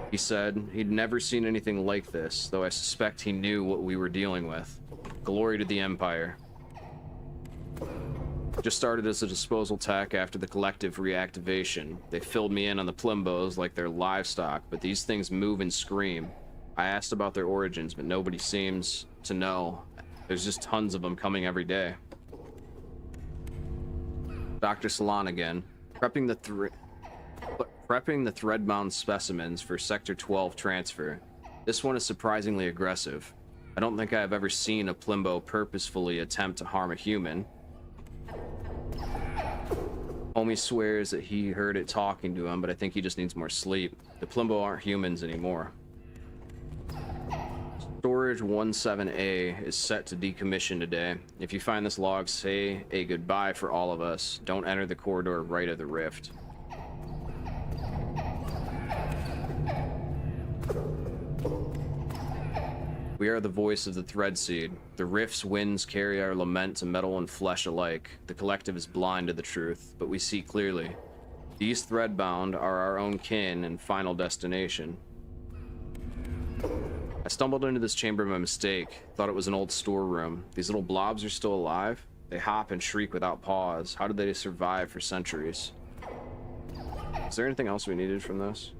He said he'd never seen anything like this, though I suspect he knew what we were dealing with. Glory to the Empire. Just started as a disposal tech after the collective reactivation. They filled me in on the Plimbos like they're livestock, but these things move and scream. I asked about their origins, but nobody seems to know. There's just tons of them coming every day. Dr. Salon again, prepping the thread-bound specimens for Sector 12 transfer. This one is surprisingly aggressive. I don't think I have ever seen a Plimbo purposefully attempt to harm a human. Homie swears that he heard it talking to him, but I think he just needs more sleep. The Plimbo aren't humans anymore. Storage 17A is set to decommission today. If you find this log, say a goodbye for all of us. Don't enter the corridor right of the rift. We are the voice of the Thread Seed. The rift's winds carry our lament to metal and flesh alike. The collective is blind to the truth, but we see clearly. These threadbound are our own kin and final destination. I stumbled into this chamber by mistake. Thought it was an old storeroom. These little blobs are still alive. They hop and shriek without pause. How did they survive for centuries? Is there anything else we needed from this?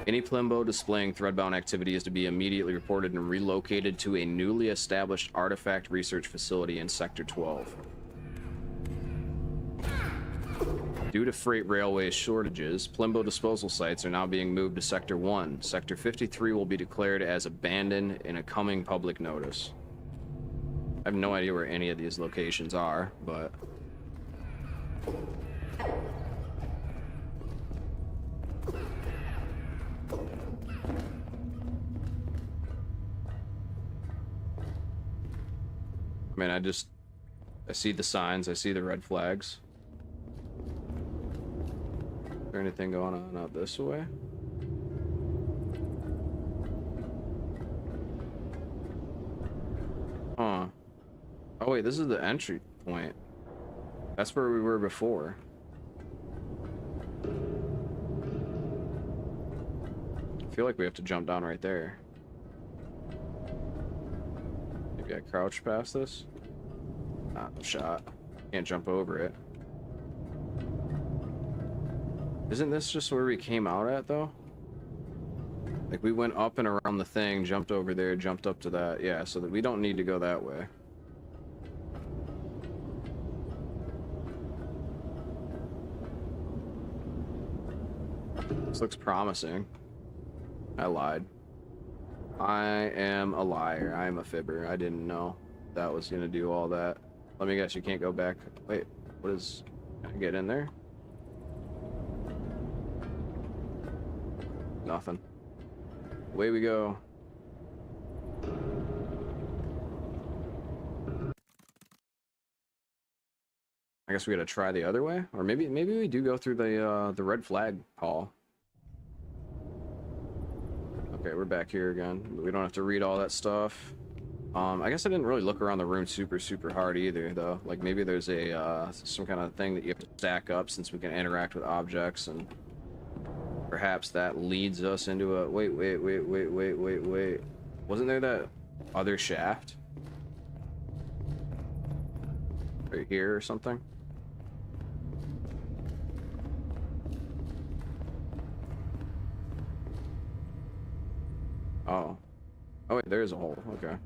Any Plimbo displaying threadbound activity is to be immediately reported and relocated to a newly established artifact research facility in Sector 12. Due to freight railway shortages, Plimbo disposal sites are now being moved to Sector 1. Sector 53 will be declared as abandoned in a coming public notice. I have no idea where any of these locations are, but... I mean, I see the signs, I see the red flags. Is there anything going on out this way? Huh. Oh wait, this is the entry point. That's where we were before. I feel like we have to jump down right there. Maybe I crouch past this? Not a shot. Can't jump over it. Isn't this just where we came out at, though? Like, we went up and around the thing, jumped over there, jumped up to that. Yeah, so that we don't need to go that way. This looks promising. I lied. I am a liar. I am a fibber. I didn't know that was gonna do all that. Let me guess, you can't go back. Wait, what is... Can I get in there? Nothing. Away we go. I guess we gotta try the other way, or maybe we do go through the red flag hall. Okay, we're back here again. We don't have to read all that stuff. I guess I didn't really look around the room super hard either, though. Like maybe there's a some kind of thing that you have to stack up since we can interact with objects, and perhaps that leads us into a wait. Wasn't there that other shaft right here or something? Oh. Oh wait, there's a hole. Okay.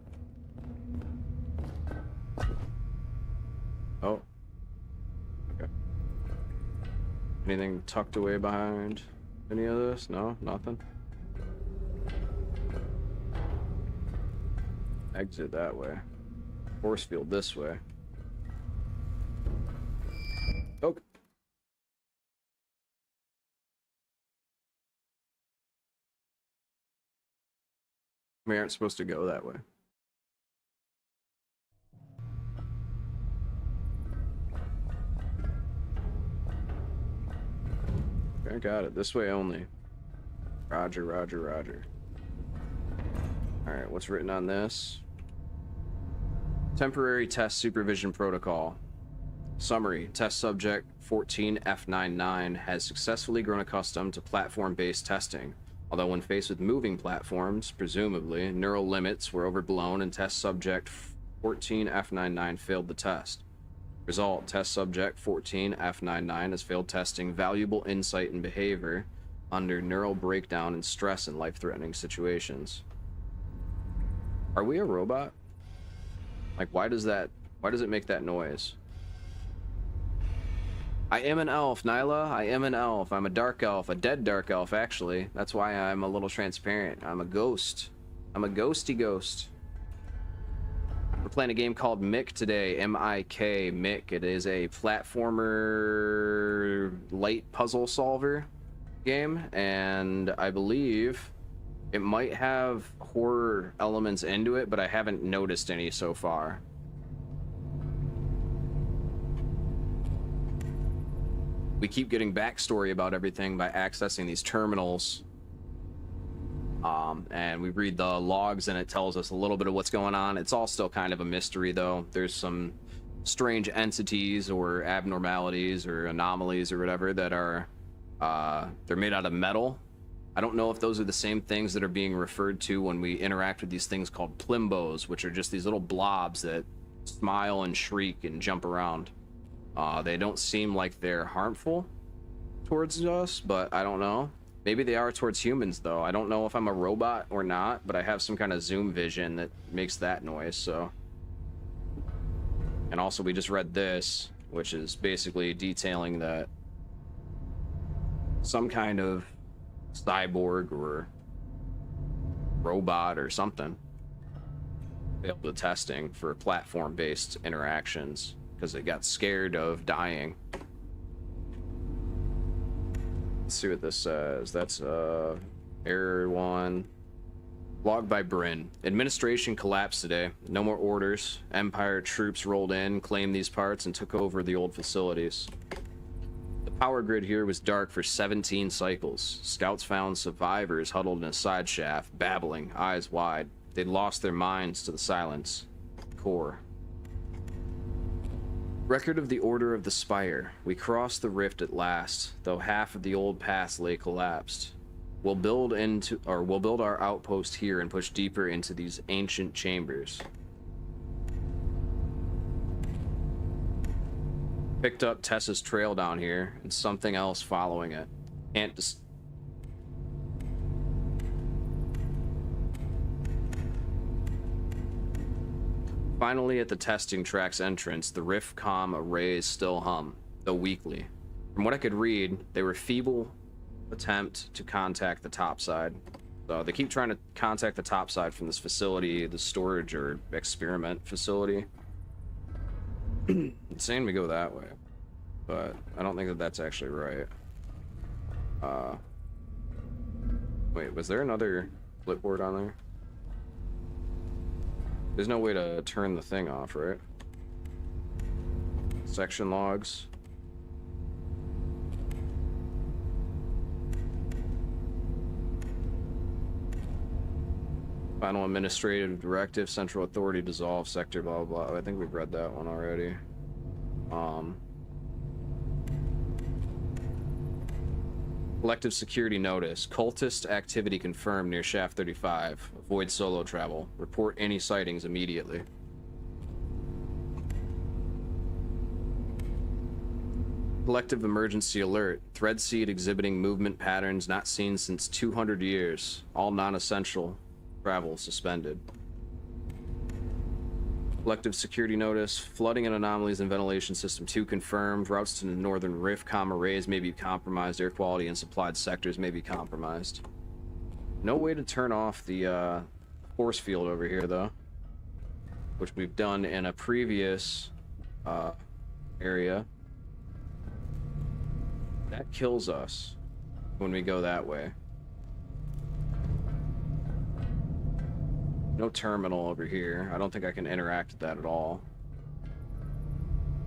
Oh. Okay. Anything tucked away behind any of this? No, nothing. Exit that way. Force field this way. Oh. We aren't supposed to go that way. I got it. This way only. Roger, roger, roger. Alright, what's written on this? Temporary Test Supervision Protocol. Summary. Test subject 14F99 has successfully grown accustomed to platform-based testing. Although when faced with moving platforms, presumably, neural limits were overblown and test subject 14F99 failed the test. Result, test subject 14F99 has failed testing valuable insight and behavior under neural breakdown and stress in life-threatening situations. Are we a robot? Like, why does it make that noise? I am an elf, Nyla. I am an elf. I'm a dark elf, a dead dark elf, actually. That's why I'm a little transparent. I'm a ghost. I'm a ghosty ghost. We're playing a game called Mick today. M-I-K, Mick. It is a platformer light puzzle solver game, and I believe it might have horror elements into it, but I haven't noticed any so far. We keep getting backstory about everything by accessing these terminals. And we read the logs and it tells us a little bit of what's going on. It's all still kind of a mystery, though. There's some strange entities or abnormalities or anomalies or whatever that are they're made out of metal. I don't know if those are the same things that are being referred to when we interact with these things called plimbos, which are just these little blobs that smile and shriek and jump around. They don't seem like they're harmful towards us, but I don't know. Maybe they are towards humans, though. I don't know if I'm a robot or not, but I have some kind of zoom vision that makes that noise, so. And also, we just read this, which is basically detailing that some kind of cyborg or robot or something failed the testing for platform-based interactions because it got scared of dying. Let's see what this says. That's error 1. Logged by Bryn. Administration collapsed today. No more orders. Empire troops rolled in, claimed these parts, and took over the old facilities. The power grid here was dark for 17 cycles. Scouts found survivors huddled in a side shaft, babbling, eyes wide. They'd lost their minds to the silence. Core. Record of the Order of the Spire. We crossed the rift at last, though half of the old paths lay collapsed. We'll build our outpost here and push deeper into these ancient chambers. Picked up Tessa's trail down here and something else following it. Can't just. Finally, at the testing track's entrance, the RIFCOM arrays still hum, though weakly. From what I could read, they were feeble attempt to contact the topside. So they keep trying to contact the topside from this facility, the storage or experiment facility. It's saying we go that way, but I don't think that that's actually right. Wait, was there another flipboard on there? There's no way to turn the thing off, right? Section logs. Final administrative directive, central authority dissolve sector, blah blah blah. I think we've read that one already. Collective security notice. Cultist activity confirmed near Shaft 35. Avoid solo travel. Report any sightings immediately. Collective emergency alert. Thread seed exhibiting movement patterns not seen since 200 years. All non-essential travel suspended. Collective security notice. Flooding and anomalies in ventilation system 2 confirmed. Routes to the northern rift, rays may be compromised. Air quality in supplied sectors may be compromised. No way to turn off the force field over here though, which we've done in a previous area. That kills us when we go that way. No terminal over here. I don't think I can interact with that at all.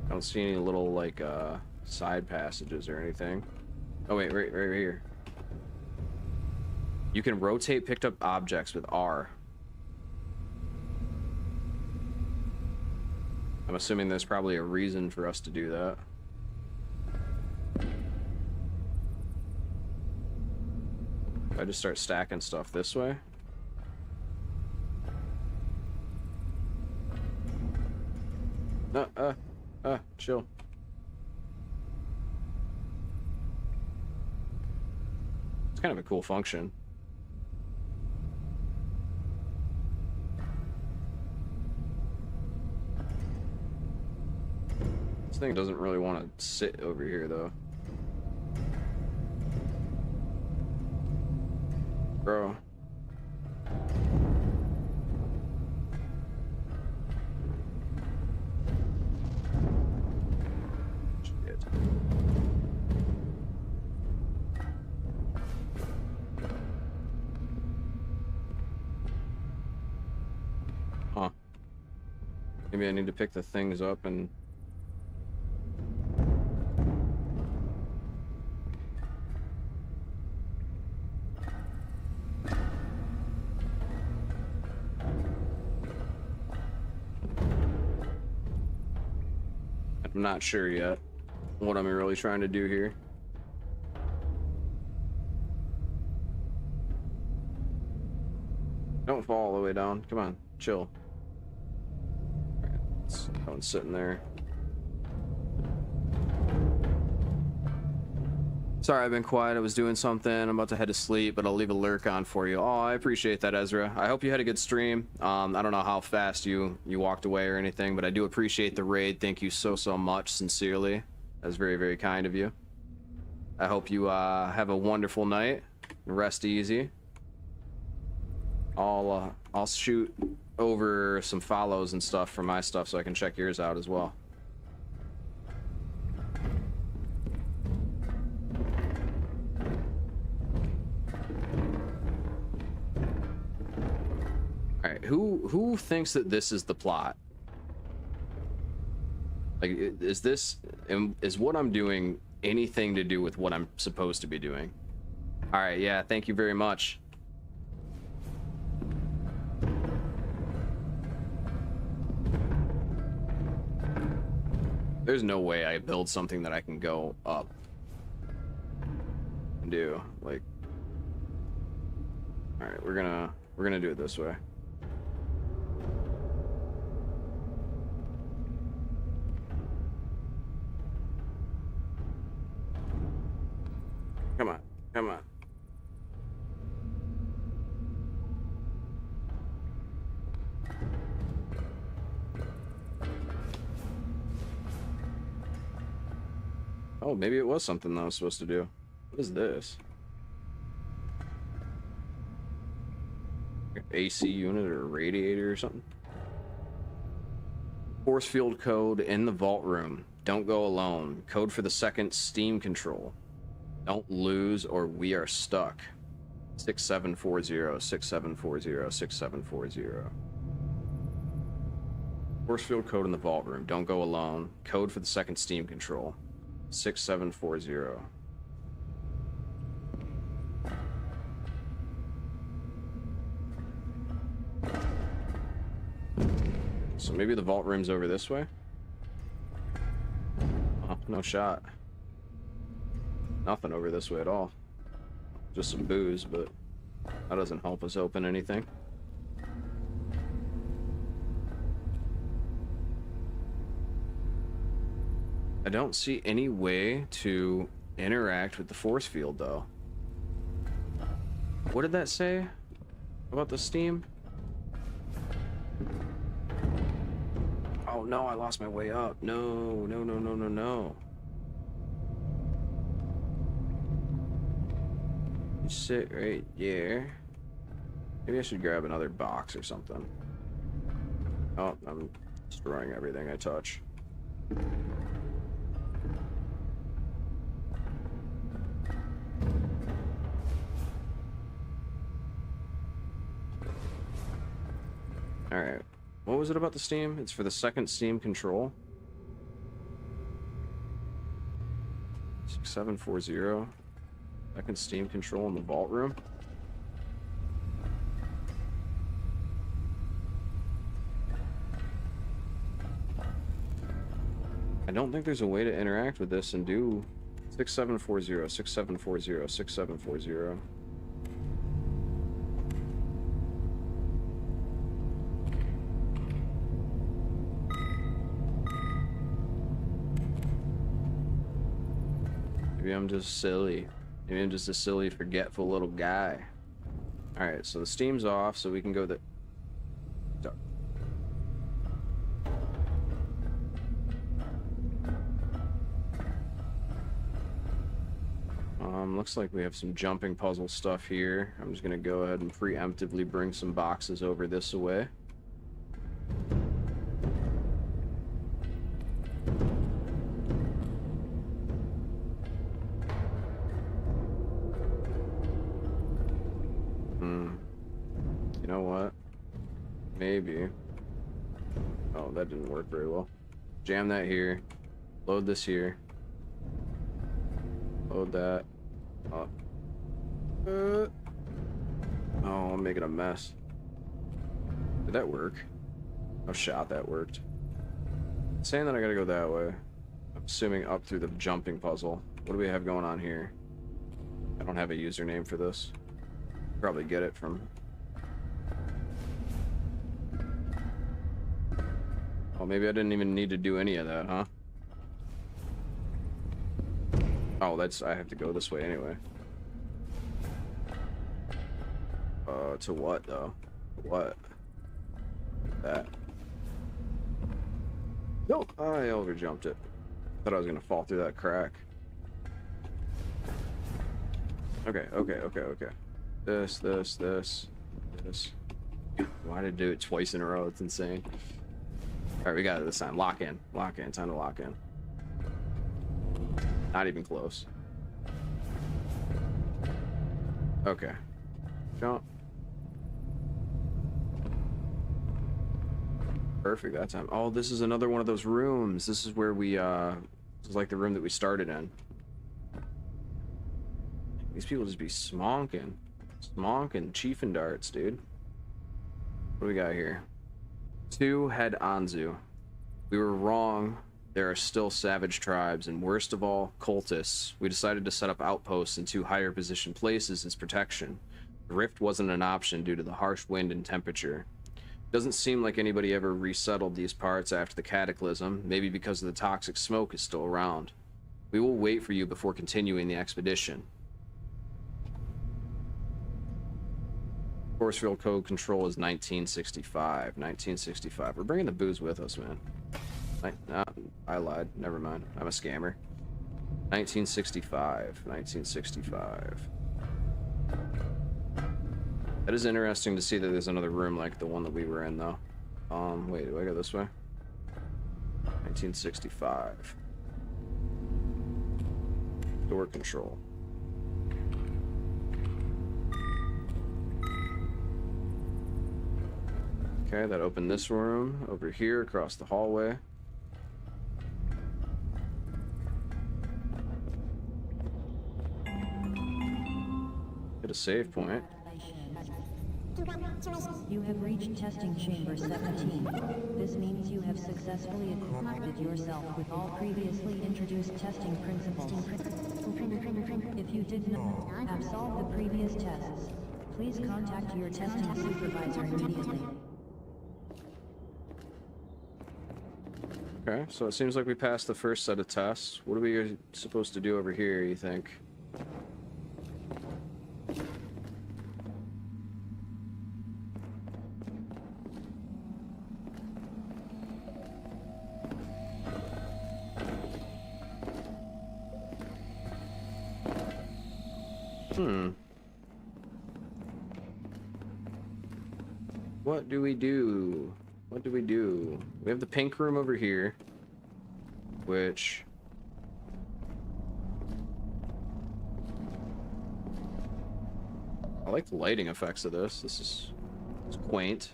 I don't see any little like side passages or anything. Oh wait, right here. You can rotate picked up objects with R. I'm assuming there's probably a reason for us to do that. If I just start stacking stuff this way. Chill. It's kind of a cool function. This thing doesn't really want to sit over here though. Bro. Shit. Huh. Maybe I need to pick the things up and... I'm not sure yet what I'm really trying to do here. Don't fall all the way down. Come on, chill. That one's sitting there. Sorry, I've been quiet. I was doing something. I'm about to head to sleep, but I'll leave a lurk on for you. Oh, I appreciate that, Ezra. I hope you had a good stream. I don't know how fast you walked away or anything, but I do appreciate the raid. Thank you so much, sincerely. That's very, very kind of you. I hope you have a wonderful night. Rest easy. I'll shoot over some follows and stuff for my stuff so I can check yours out as well. Alright, who thinks that this is the plot? Like, is what I'm doing anything to do with what I'm supposed to be doing? Alright, yeah, thank you very much. There's no way I build something that I can go up and do, like... Alright, we're gonna do it this way. Come on, come on. Oh, maybe it was something that I was supposed to do. What is this? AC unit or radiator or something? Force field code in the vault room. Don't go alone. Code for the second steam control. Don't lose or we are stuck. 6740, 6740, 6740. Force field code in the vault room. Don't go alone. Code for the second steam control. 6740. So maybe the vault room's over this way? Oh, no shot. Nothing over this way at all. Just some booze, but that doesn't help us open anything. I don't see any way to interact with the force field, though. What did that say about the steam? Oh no, I lost my way up. No, no, no, no, no, no. You sit right there. Maybe I should grab another box or something. Oh, I'm destroying everything I touch. Alright. What was it about the steam? It's for the second steam control. 6740. Second steam control in the vault room. I don't think there's a way to interact with this and do 6740, 6740, 6740. Maybe I'm just silly. Maybe I'm just a silly, forgetful little guy. Alright, so the steam's off, so we can go the... Looks like we have some jumping puzzle stuff here. I'm just gonna go ahead and preemptively bring some boxes over this way. You know what? Maybe. Oh, that didn't work very well. Jam that here. Load this here. Load that. Up. Oh, I'm making a mess. Did that work? Oh, shot, that worked. It's saying that I gotta go that way. I'm assuming up through the jumping puzzle. What do we have going on here? I don't have a username for this. Probably get it from... Oh, maybe I didn't even need to do any of that, huh? Oh, that's... I have to go this way anyway. To what, though? What? That. Nope, I overjumped it. Thought I was gonna fall through that crack. Okay. This. Why did I do it twice in a row? It's insane. Alright, we got it this time. Lock in. Time to lock in. Not even close. Okay. Jump. Perfect that time. Oh, this is another one of those rooms. This is where we, this is like the room that we started in. These people just be smonking. Smonking, chiefing darts, dude. What do we got here? 2 head Anzu. We were wrong. There are still savage tribes, and worst of all, cultists. We decided to set up outposts in 2 higher position places as protection. The rift wasn't an option due to the harsh wind and temperature. Doesn't seem like anybody ever resettled these parts after the cataclysm, maybe because the toxic smoke is still around. We will wait for you before continuing the expedition. Force field code control is 1965. 1965. We're bringing the booze with us, man. I lied. Never mind. I'm a scammer. 1965. 1965. That is interesting to see that there's another room like the one that we were in, though. Wait, do I go this way? 1965. Door control. Okay, that opened this room over here across the hallway. Hit a save point. You have reached testing chamber 17. This means you have successfully acquainted yourself with all previously introduced testing principles. If you did not absolve the previous tests, please contact your testing supervisor immediately. Okay, so it seems like we passed the first set of tests. What are we supposed to do over here, you think? What do we do? What do we do? We have the pink room over here, which... I like the lighting effects of this. This is quaint.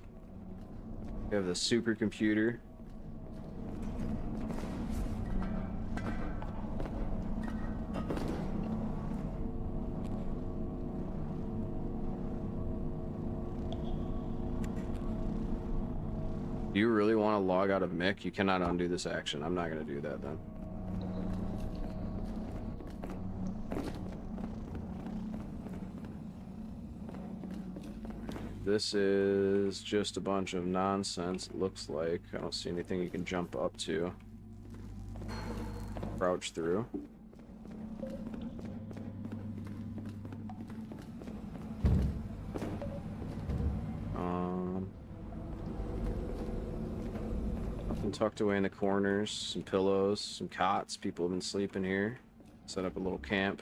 We have the supercomputer. Do you really want to log out of Mick? You cannot undo this action. I'm not going to do that then. This is just a bunch of nonsense, it looks like. I don't see anything you can jump up to. Crouch through. Tucked away in the corners, some pillows, some cots. People have been sleeping here. Set up a little camp.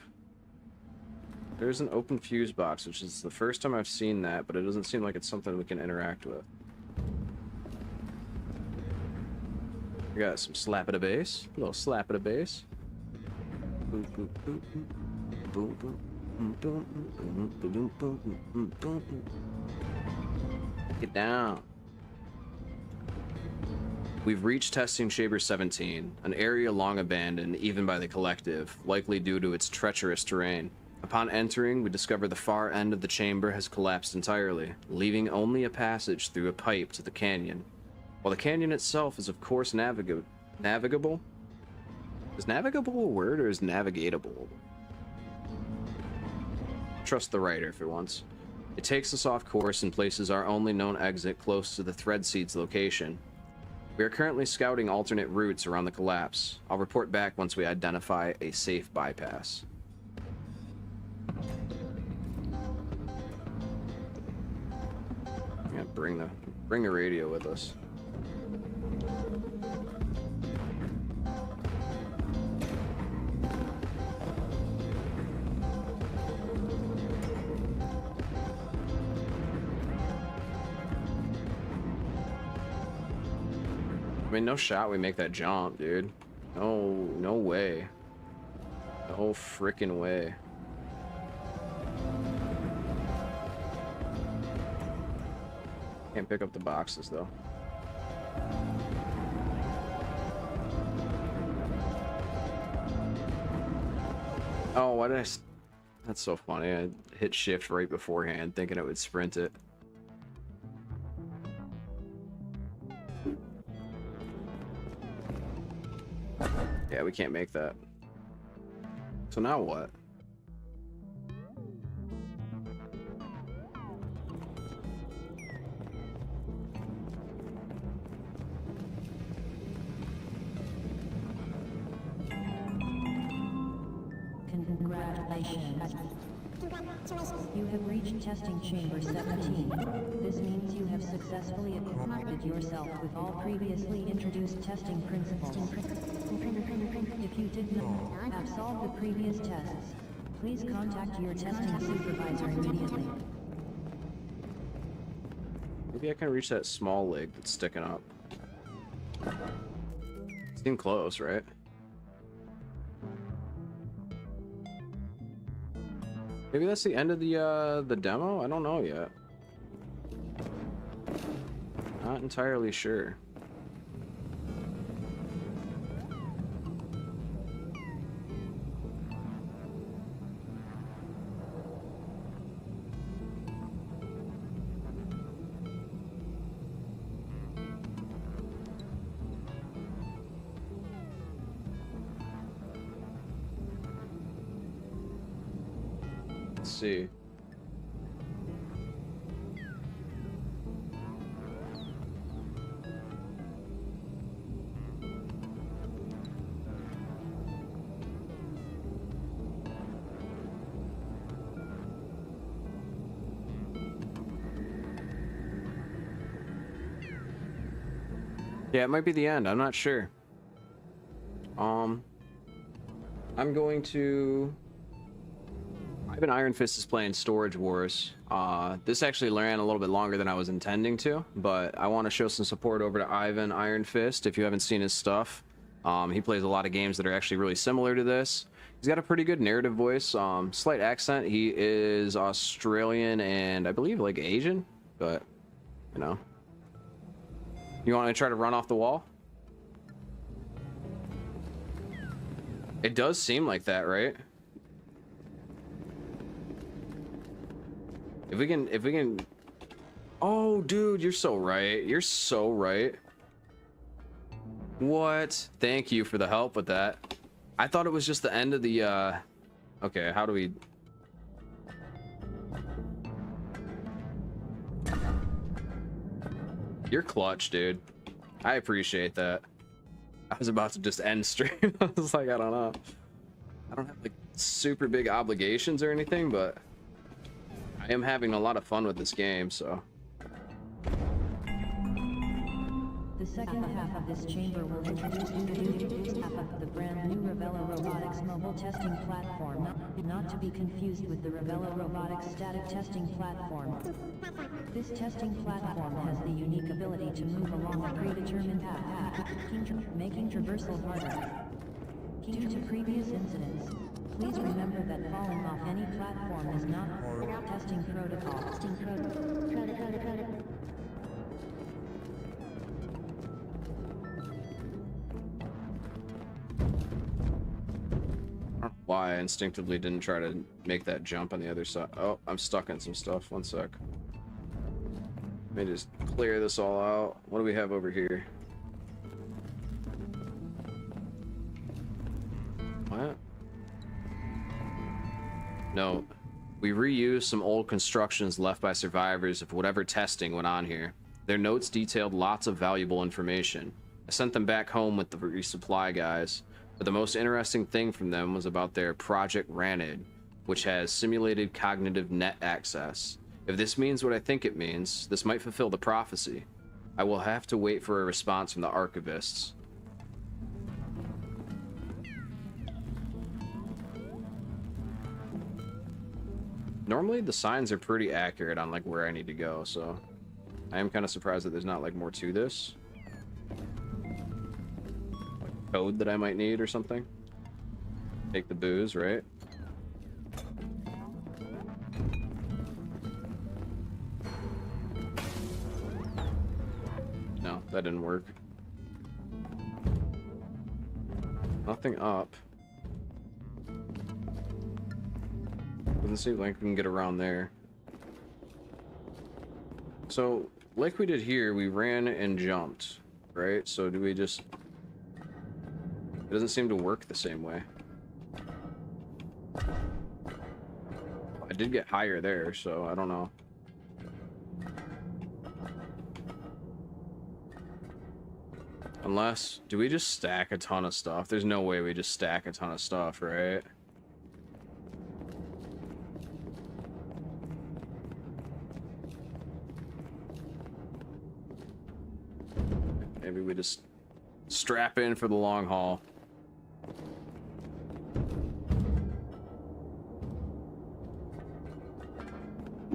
There's an open fuse box, which is the first time I've seen that, but it doesn't seem like it's something we can interact with. We got some slap at a bass, a little slap at a bass. Boom, boom, boom, boom, boom, boom, boom, boom, boom, boom, boom. Get down. We've reached testing chamber 17, an area long abandoned even by the collective, likely due to its treacherous terrain. Upon entering, we discover the far end of the chamber has collapsed entirely, leaving only a passage through a pipe to the canyon. While the canyon itself is of course navigable? Is navigable a word or is navigatable? Trust the writer for once. It takes us off course and places our only known exit close to the Threadseed's location. We are currently scouting alternate routes around the collapse. I'll report back once we identify a safe bypass. Yeah, bring the radio with us. I mean, no shot we make that jump, dude. No way. No frickin' way. Can't pick up the boxes, though. Oh, why did I... That's so funny. I hit shift right beforehand, thinking it would sprint it. Yeah, we can't make that. So now what? Congratulations. You have reached testing chamber 17. This means you have successfully acquainted yourself with all previously introduced testing principles. If you did not absolve the previous tests, please contact your testing supervisor immediately. Maybe I can reach that small leg that's sticking up. Seemed close, right? Maybe that's the end of the demo? I don't know yet. Not entirely sure. Let's see. Yeah, it might be the end. I'm not sure. I'm going to... Ivan Iron Fist is playing Storage Wars. This actually ran a little bit longer than I was intending to, but I want to show some support over to Ivan Iron Fist if you haven't seen his stuff. He plays a lot of games that are actually really similar to this. He's got a pretty good narrative voice, slight accent. He is Australian and I believe like Asian, but you know. You want to try to run off the wall? It does seem like that, right? If we can... Oh, dude, you're so right. You're so right. What? Thank you for the help with that. I thought it was just the end of the, Okay, how do we... You're clutch, dude. I appreciate that. I was about to just end stream. I was like, I don't know. I don't have like super big obligations or anything, but I am having a lot of fun with this game, so. The second half of this chamber will introduce the brand new Revelo Robotics mobile testing platform, not to be confused with the Revelo Robotics static testing platform. This testing platform has the unique ability to move along a predetermined path, making traversal harder. Due to previous incidents, please remember that falling off any platform is not testing protocol. Why I instinctively didn't try to make that jump on the other side. Oh, I'm stuck in some stuff. One sec. Let me just clear this all out. What do we have over here? What? No. We reused some old constructions left by survivors of whatever testing went on here. Their notes detailed lots of valuable information. I sent them back home with the resupply guys. But the most interesting thing from them was about their Project Ranid, which has simulated cognitive net access. If this means what I think it means, this might fulfill the prophecy. I will have to wait for a response from the archivists. Normally the signs are pretty accurate on like where I need to go, so I am kind of surprised that there's not like more to this. Code that I might need or something. Take the booze, right? No, that didn't work. Nothing up. Doesn't seem like we can get around there. So, like we did here, we ran and jumped, right? So do we just... It doesn't seem to work the same way. I did get higher there, so I don't know. Unless, do we just stack a ton of stuff? There's no way we just stack a ton of stuff, right? Maybe we just strap in for the long haul.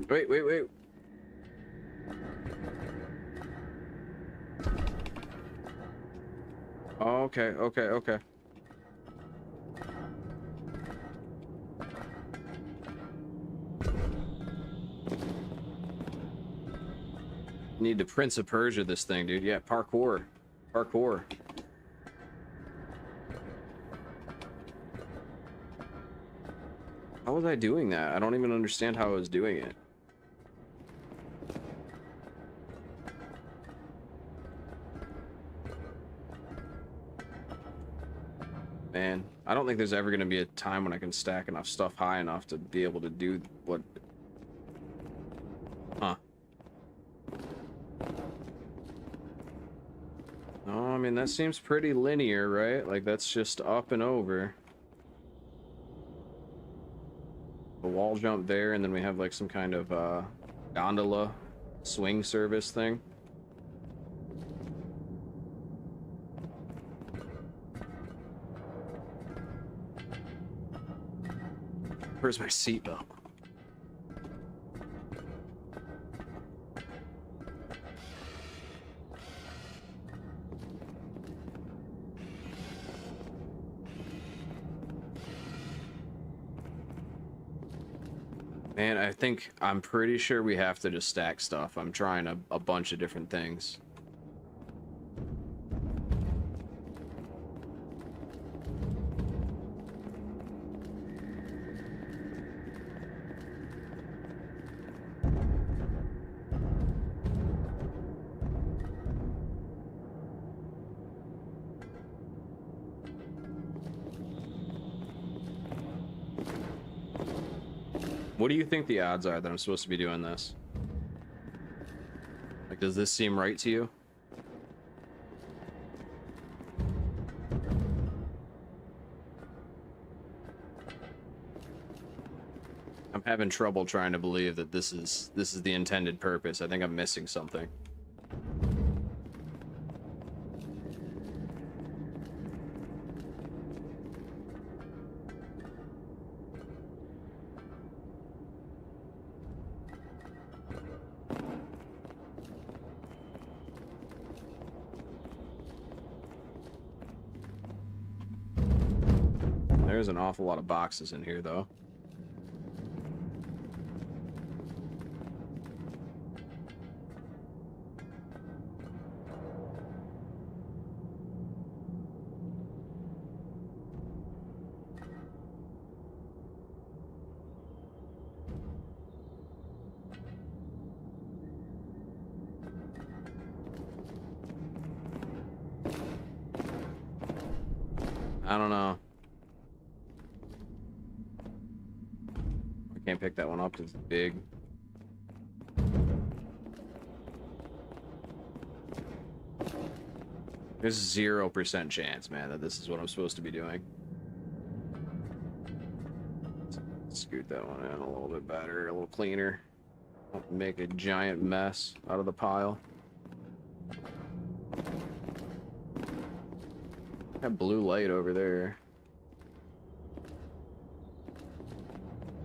Wait. Okay. Need to Prince of Persia this thing, dude. Yeah, parkour. Parkour. How was I doing that? I don't even understand how I was doing it. Man, I don't think there's ever going to be a time when I can stack enough stuff high enough to be able to do what... Huh. No, I mean, that seems pretty linear, right? Like, that's just up and over. A wall jump there, and then we have, like, some kind of, gondola swing service thing. Where's my seatbelt? Man, I'm pretty sure we have to just stack stuff. I'm trying a bunch of different things. What do you think the odds are that I'm supposed to be doing this? Like, does this seem right to you? I'm having trouble trying to believe that this is the intended purpose. I think I'm missing something. There's an awful lot of boxes in here, though. I don't know. Can't pick that one up because it's big. There's 0% chance, man, that this is what I'm supposed to be doing. Let's scoot that one in a little bit better, a little cleaner. Don't make a giant mess out of the pile. That blue light over there.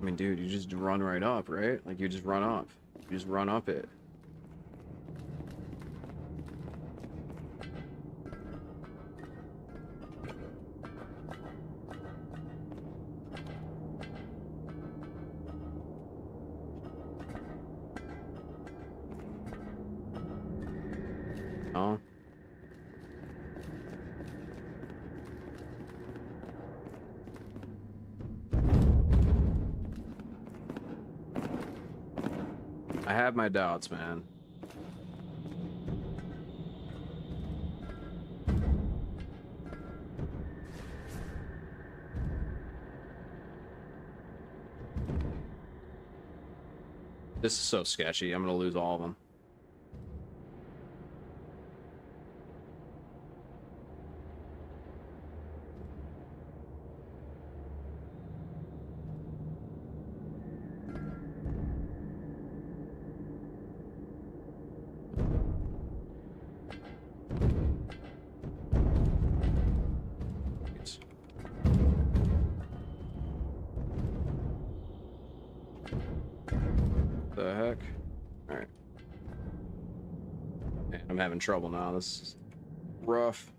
I mean, dude, you just run right up, right? Like, you just run up. You just run up it. Oh. I have my doubts, man. This is so sketchy. I'm gonna lose all of them. The heck? Alright. Man, I'm having trouble now. This is rough.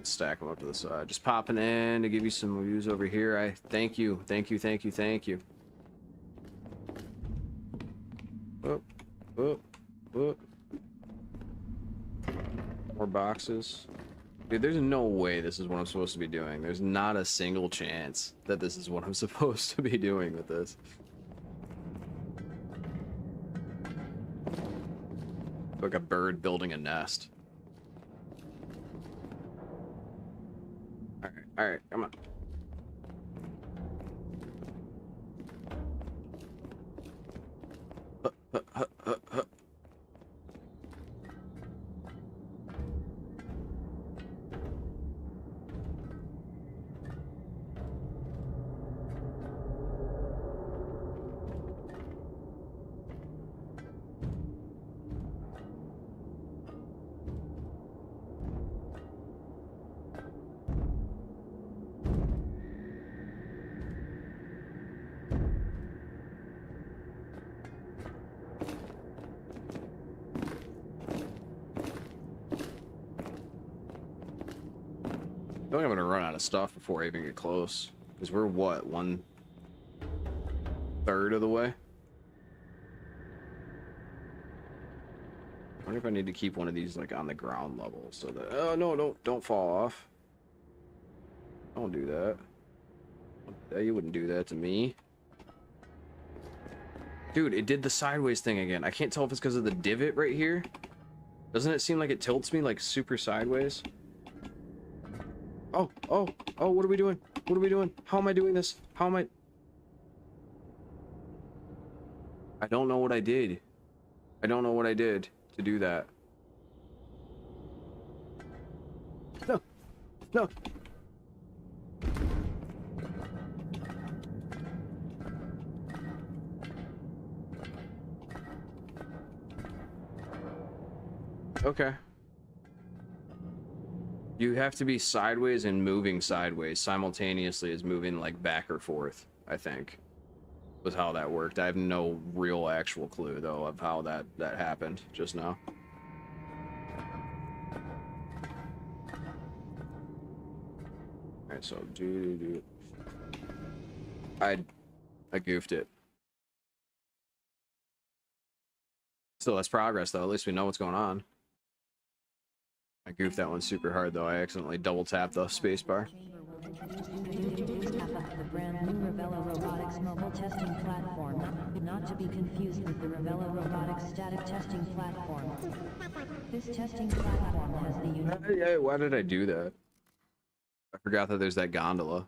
Stack them up to the side. Just popping in to give you some views over here. I thank you. Whoop, whoop, whoop. More boxes. Dude, there's no way this is what I'm supposed to be doing. There's not a single chance that this is what I'm supposed to be doing with this. Like a bird building a nest. Alright, come on. I think I'm gonna run out of stuff before I even get close. Because we're what, 1/3 of the way? I wonder if I need to keep one of these like on the ground level so that no, don't fall off. Don't do that. You wouldn't do that to me. Dude, it did the sideways thing again. I can't tell if it's because of the divot right here. Doesn't it seem like it tilts me like super sideways? Oh, what are we doing? What are we doing? How am I doing this? How am I... I don't know what I did. I don't know what I did to do that. No. No. Okay. You have to be sideways and moving sideways simultaneously as moving like back or forth, I think. Was how that worked. I have no real actual clue though of how that happened just now. Alright, so I goofed it. Still, that's progress though. At least we know what's going on. I goofed that one super hard though. I accidentally double tapped the spacebar. The brand new Revelo Robotics mobile testing platform, not to be confused with the Revelo Robotics static testing platform. This testing platform has the unique... Hey, why did I do that? I forgot that there's that gondola.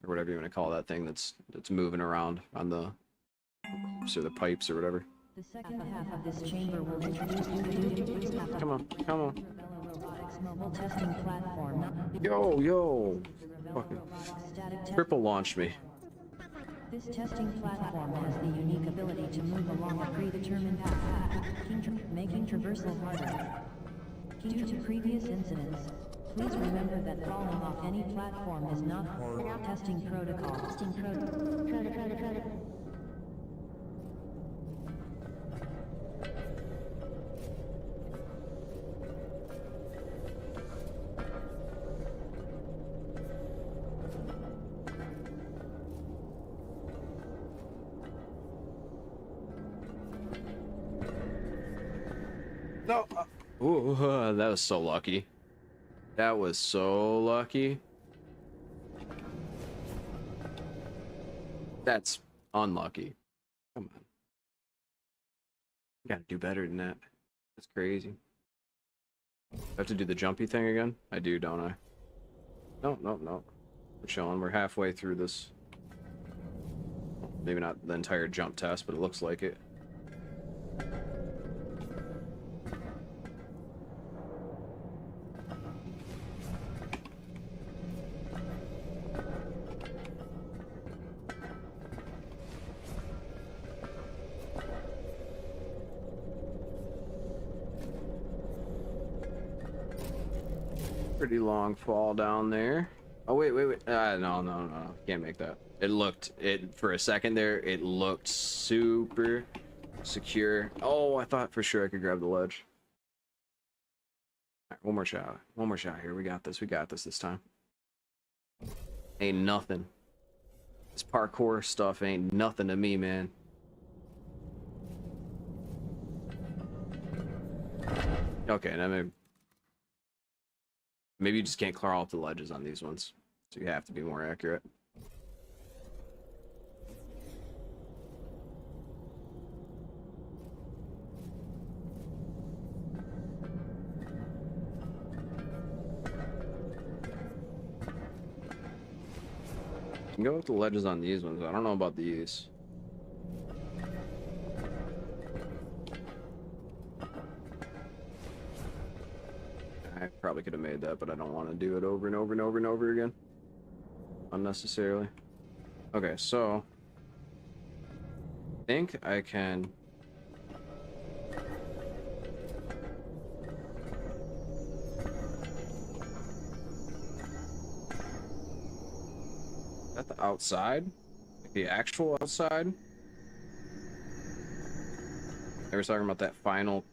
Or whatever you want to call that thing that's moving around on the... So the pipes or whatever. The second half of this chamber will introduce you to Come on. Revelo Robotics mobile testing platform. Yo. Fucking triple launched me. This testing platform has the unique ability to move along a predetermined path, making traversal harder. Due to previous incidents, please remember that falling off any platform is not testing protocol. No. Ooh, that was so lucky. That was so lucky. That's unlucky. Come on. You gotta do better than that. That's crazy. I have to do the jumpy thing again? I do, don't I? No. We're chilling. We're halfway through this. Maybe not the entire jump test, but it looks like it. Pretty long fall down there. Oh wait. No. Can't make that. For a second there, it looked super secure. Oh, I thought for sure I could grab the ledge. right, one more shot. One more shot here. We got this. We got this time. Ain't nothing. This parkour stuff ain't nothing to me, man. Okay, now maybe you just can't crawl up the ledges on these ones, so you have to be more accurate. You can go up the ledges on these ones. I don't know about these. I probably could have made that, but I don't want to do it over and over and over and over again. Unnecessarily. Okay, so I think I can. Is that the outside? Like the actual outside? They were talking about that final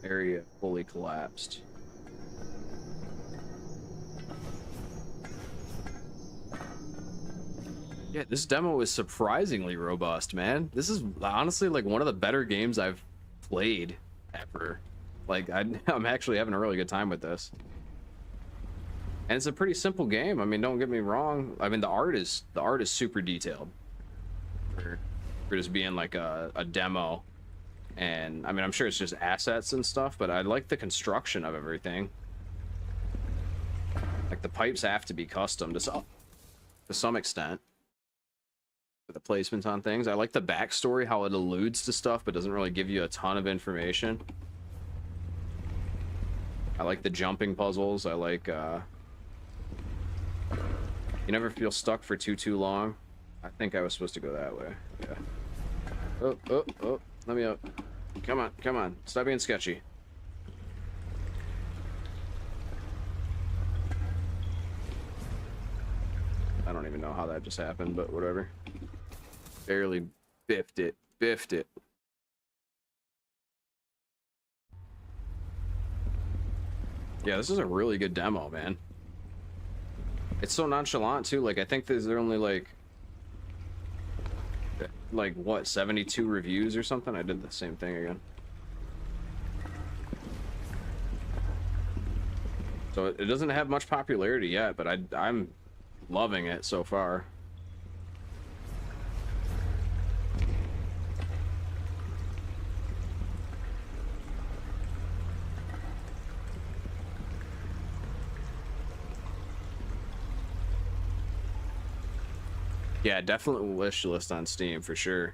area fully collapsed. Yeah, this demo is surprisingly robust, man. This is honestly like one of the better games I've played ever. Like I'm actually having a really good time with this. And it's a pretty simple game. I mean, don't get me wrong. I mean, the art is super detailed for just being like a demo. And I mean, I'm sure it's just assets and stuff, but I like the construction of everything. Like the pipes have to be custom to some extent. The placements on things. I like the backstory, how it alludes to stuff but doesn't really give you a ton of information. I like the jumping puzzles. I like you never feel stuck for too long. I think I was supposed to go that way. Yeah. Oh, let me out. Come on, stop being sketchy. I don't even know how that just happened, but whatever. Barely biffed it. Yeah, this is a really good demo, man. It's so nonchalant too. Like I think there's only like what, 72 reviews or something. I did the same thing again. So it doesn't have much popularity yet, but I'm loving it so far. Yeah, definitely wish list on Steam for sure.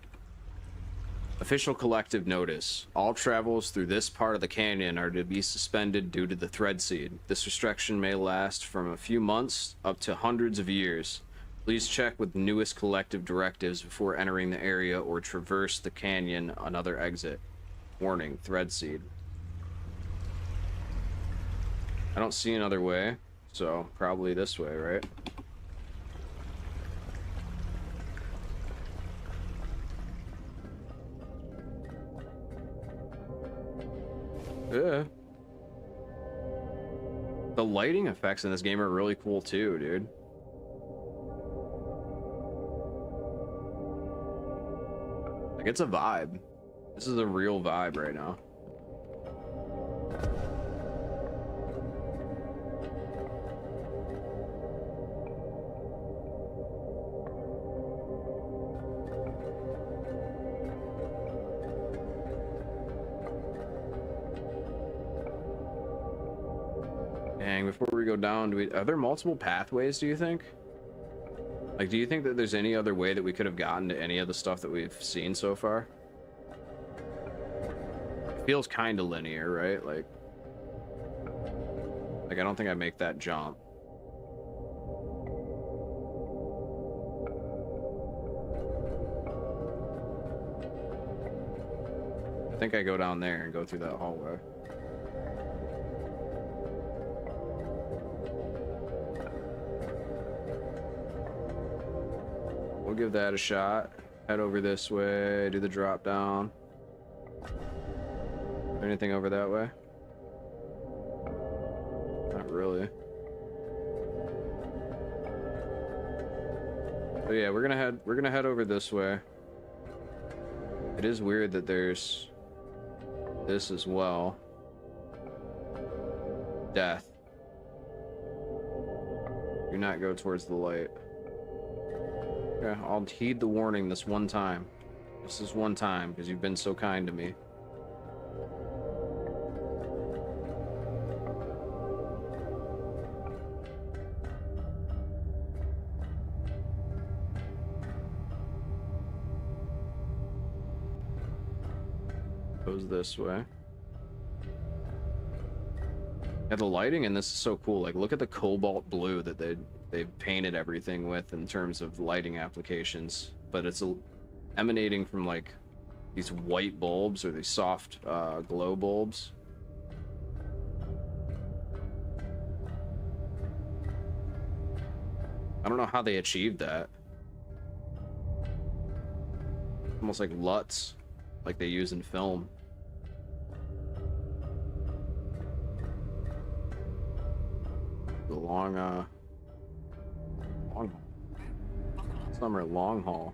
Official collective notice. All travels through this part of the canyon are to be suspended due to the thread seed. This restriction may last from a few months up to hundreds of years. Please check with newest collective directives before entering the area or traverse the canyon. Another exit. Warning, thread seed. I don't see another way, so probably this way, right? Yeah. The lighting effects in this game are really cool too, dude. Like it's a vibe. This is a real vibe right now. Before we go down, are there multiple pathways, do you think? Like, do you think that there's any other way that we could have gotten to any of the stuff that we've seen so far? It feels kind of linear, right? Like I don't think I make that jump. I think I go down there and go through that hallway. We'll give that a shot. Head over this way, do the drop down. Anything over that way? really. But yeah, we're gonna head over this way. It is weird that there's this as well. Death. Do not go towards the light. Okay, I'll heed the warning this one time. This is one time, because you've been so kind to me. Goes this way. Yeah, the lighting in this is so cool. Like, look at the cobalt blue that they've painted everything with in terms of lighting applications. But it's emanating from like these white bulbs or these soft glow bulbs. I don't know how they achieved that. Almost like LUTs, like they use in film. The long summer long haul.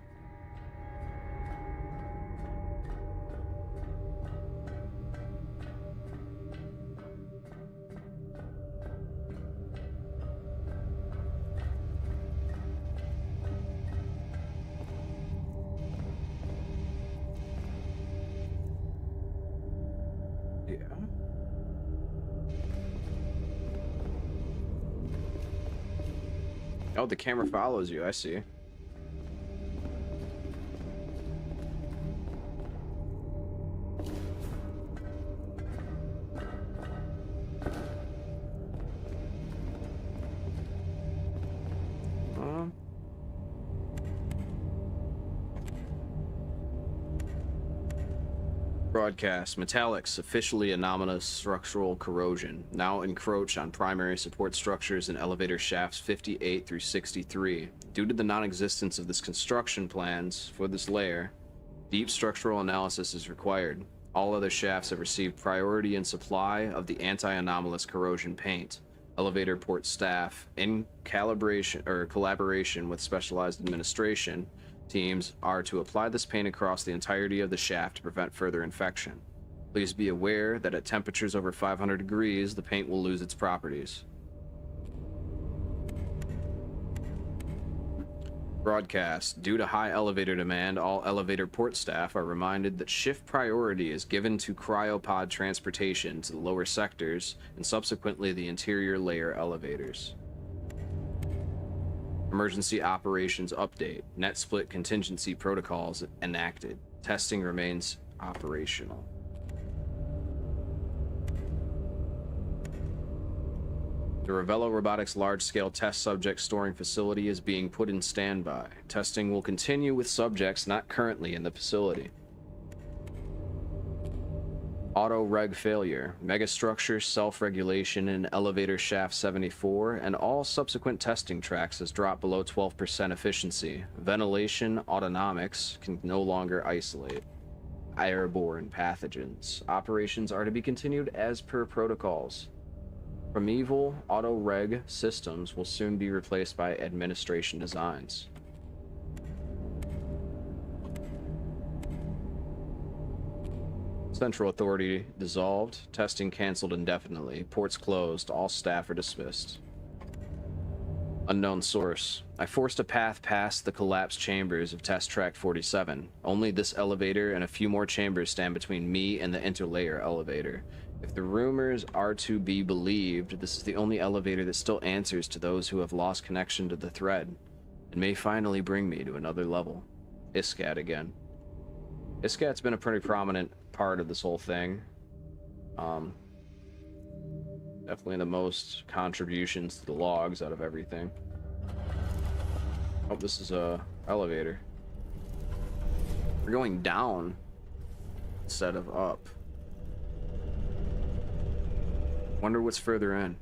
Oh, the camera follows you, I see. Broadcast. Metallics, officially anomalous structural corrosion, now encroach on primary support structures in elevator shafts 58 through 63. Due to the non-existence of this construction plans for this layer, deep structural analysis is required. All other shafts have received priority in supply of the anti-anomalous corrosion paint. Elevator port staff, in collaboration with specialized administration teams, are to apply this paint across the entirety of the shaft to prevent further infection. Please be aware that at temperatures over 500 degrees, the paint will lose its properties. Broadcast. Due to high elevator demand, all elevator port staff are reminded that shift priority is given to cryopod transportation to the lower sectors and subsequently the interior layer elevators. Emergency operations update. Net split contingency protocols enacted. Testing remains operational. The Ravello Robotics large-scale test subject storing facility is being put in standby. Testing will continue with subjects not currently in the facility. Auto-reg failure. Megastructure self-regulation in elevator shaft 74 and all subsequent testing tracks has dropped below 12% efficiency. Ventilation autonomics can no longer isolate airborne pathogens. Operations are to be continued as per protocols. Primeval auto-reg systems will soon be replaced by administration designs. Central Authority dissolved. Testing canceled indefinitely. Ports closed. All staff are dismissed. Unknown source. I forced a path past the collapsed chambers of Test Track 47. Only this elevator and a few more chambers stand between me and the interlayer elevator. If the rumors are to be believed, this is the only elevator that still answers to those who have lost connection to the thread, and may finally bring me to another level. Iscat again. Iscat's been a pretty prominent part of this whole thing. Definitely the most contributions to the logs out of everything. Oh, this is a elevator. We're going down instead of up. Wonder what's further in.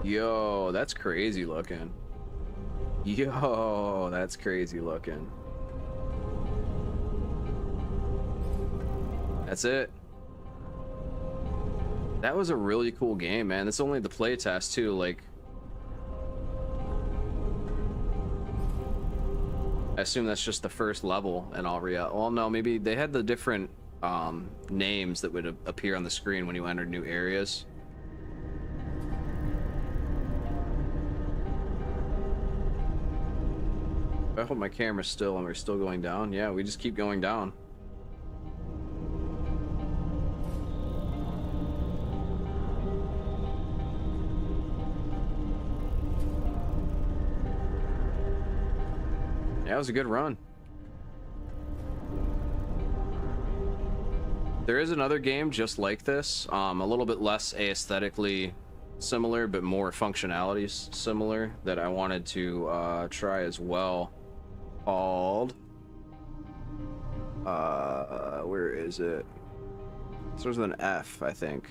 Yo, that's crazy looking. Yo, that's crazy looking. That's it. That was a really cool game, man. It's only the playtest too. Like, I assume that's just the first level in all reality. Well, no, maybe they had the different names that would appear on the screen when you entered new areas. I hope my camera's still and we're still going down. Yeah, we just keep going down. Yeah, it was a good run. There is another game just like this, a little bit less aesthetically similar, but more functionalities similar, that I wanted to try as well. Called where is it? It starts with an F, I think.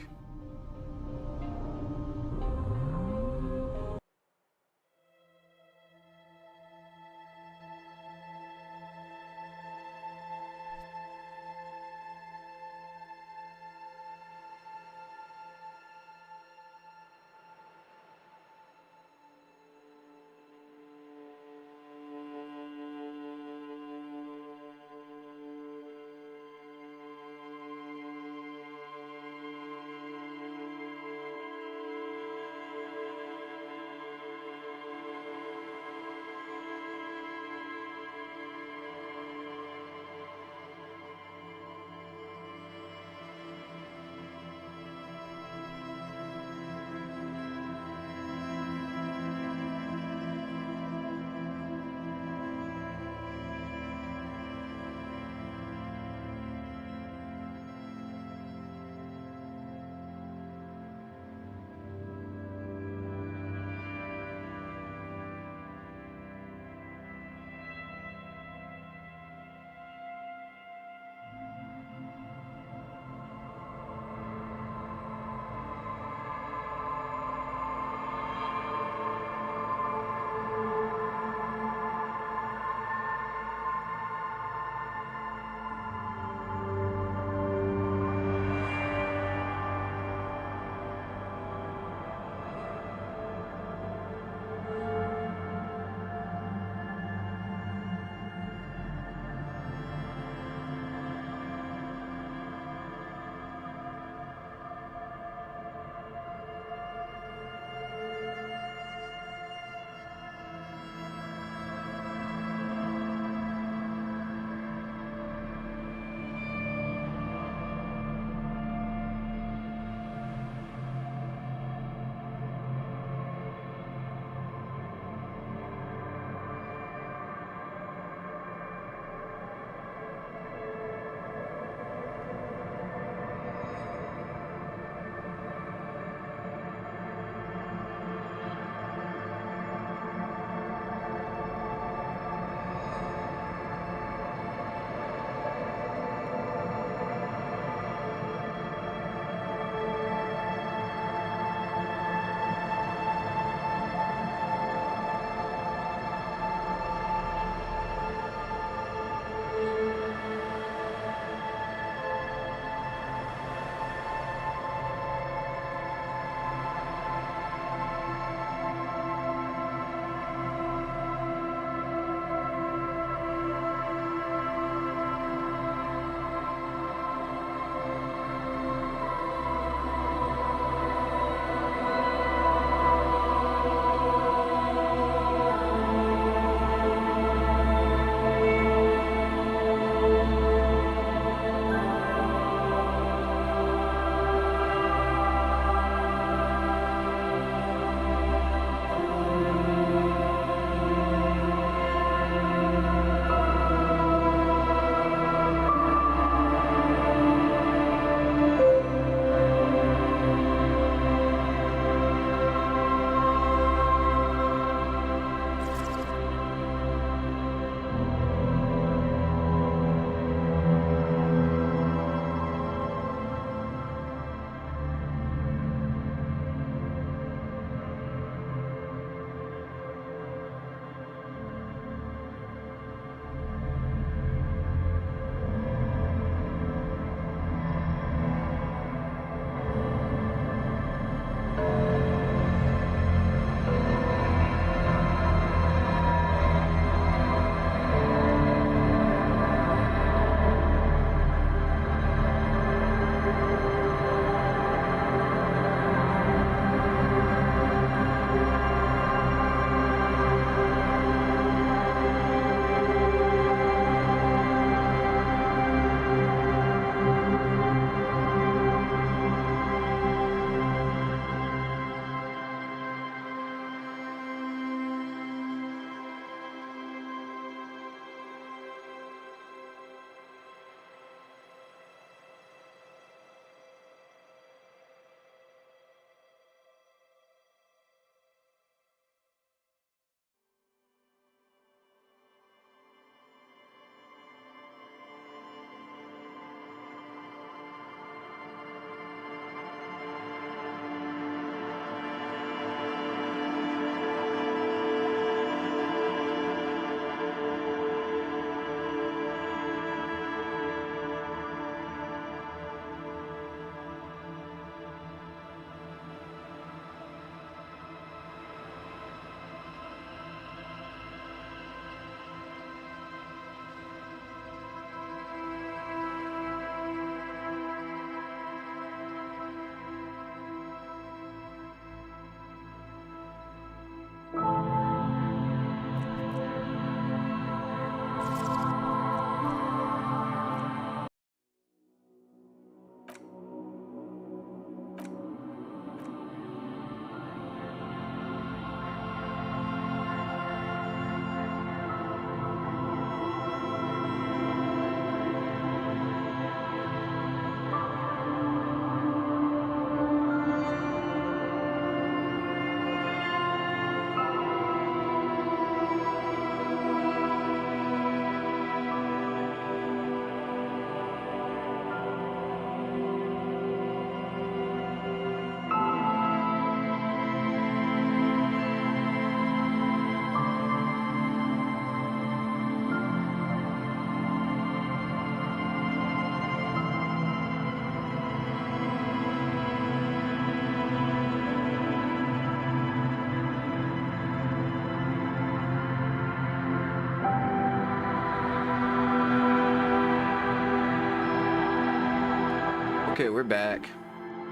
Okay, we're back.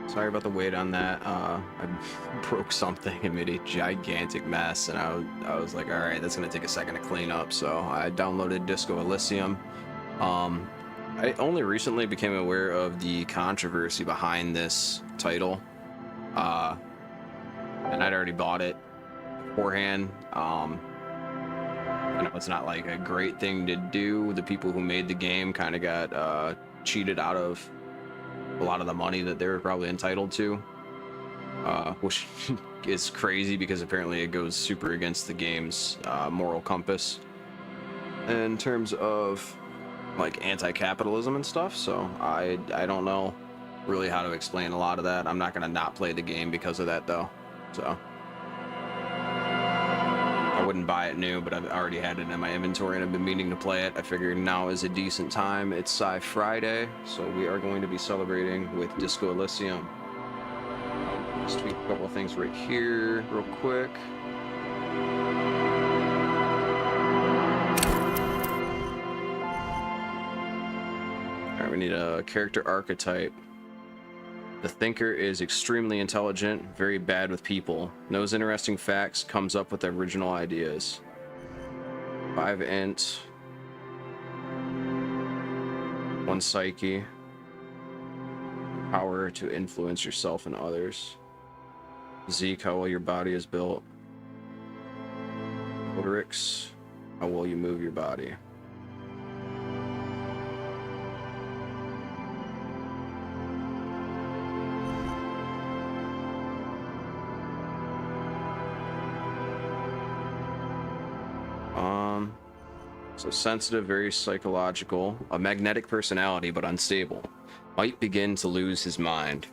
Sorry about the wait on that. I broke something and made a gigantic mess, and I was like, all right, that's gonna take a second to clean up. So I downloaded Disco Elysium. I only recently became aware of the controversy behind this title, and I'd already bought it beforehand. I know it's not like a great thing to do. The people who made the game kind of got cheated out of a lot of the money that they were probably entitled to, which is crazy because apparently it goes super against the game's moral compass in terms of like anti-capitalism and stuff. So I don't know really how to explain a lot of that. I'm not gonna not play the game because of that though. So I wouldn't buy it new, but I've already had it in my inventory and I've been meaning to play it. I figured now is a decent time. It's Sci-Friday, so we are going to be celebrating with Disco Elysium. Just tweak a couple of things right here real quick. Alright, we need a character archetype. The thinker is extremely intelligent, very bad with people, knows interesting facts, comes up with original ideas. 5 int, 1 psyche, power to influence yourself and others. Zeke, how well your body is built. Motorics, how well you move your body. So sensitive, very psychological, a magnetic personality but unstable. Might begin to lose his mind.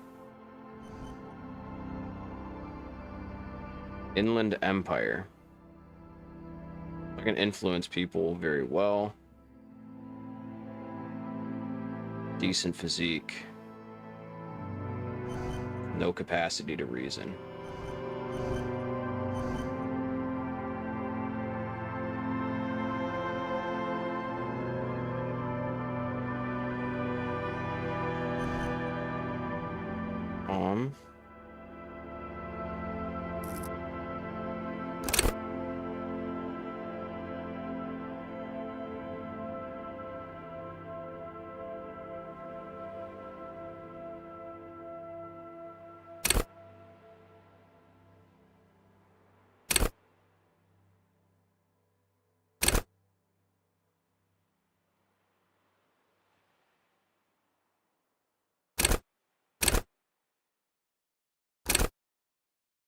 Inland Empire. I can influence people very well. Decent physique. No capacity to reason.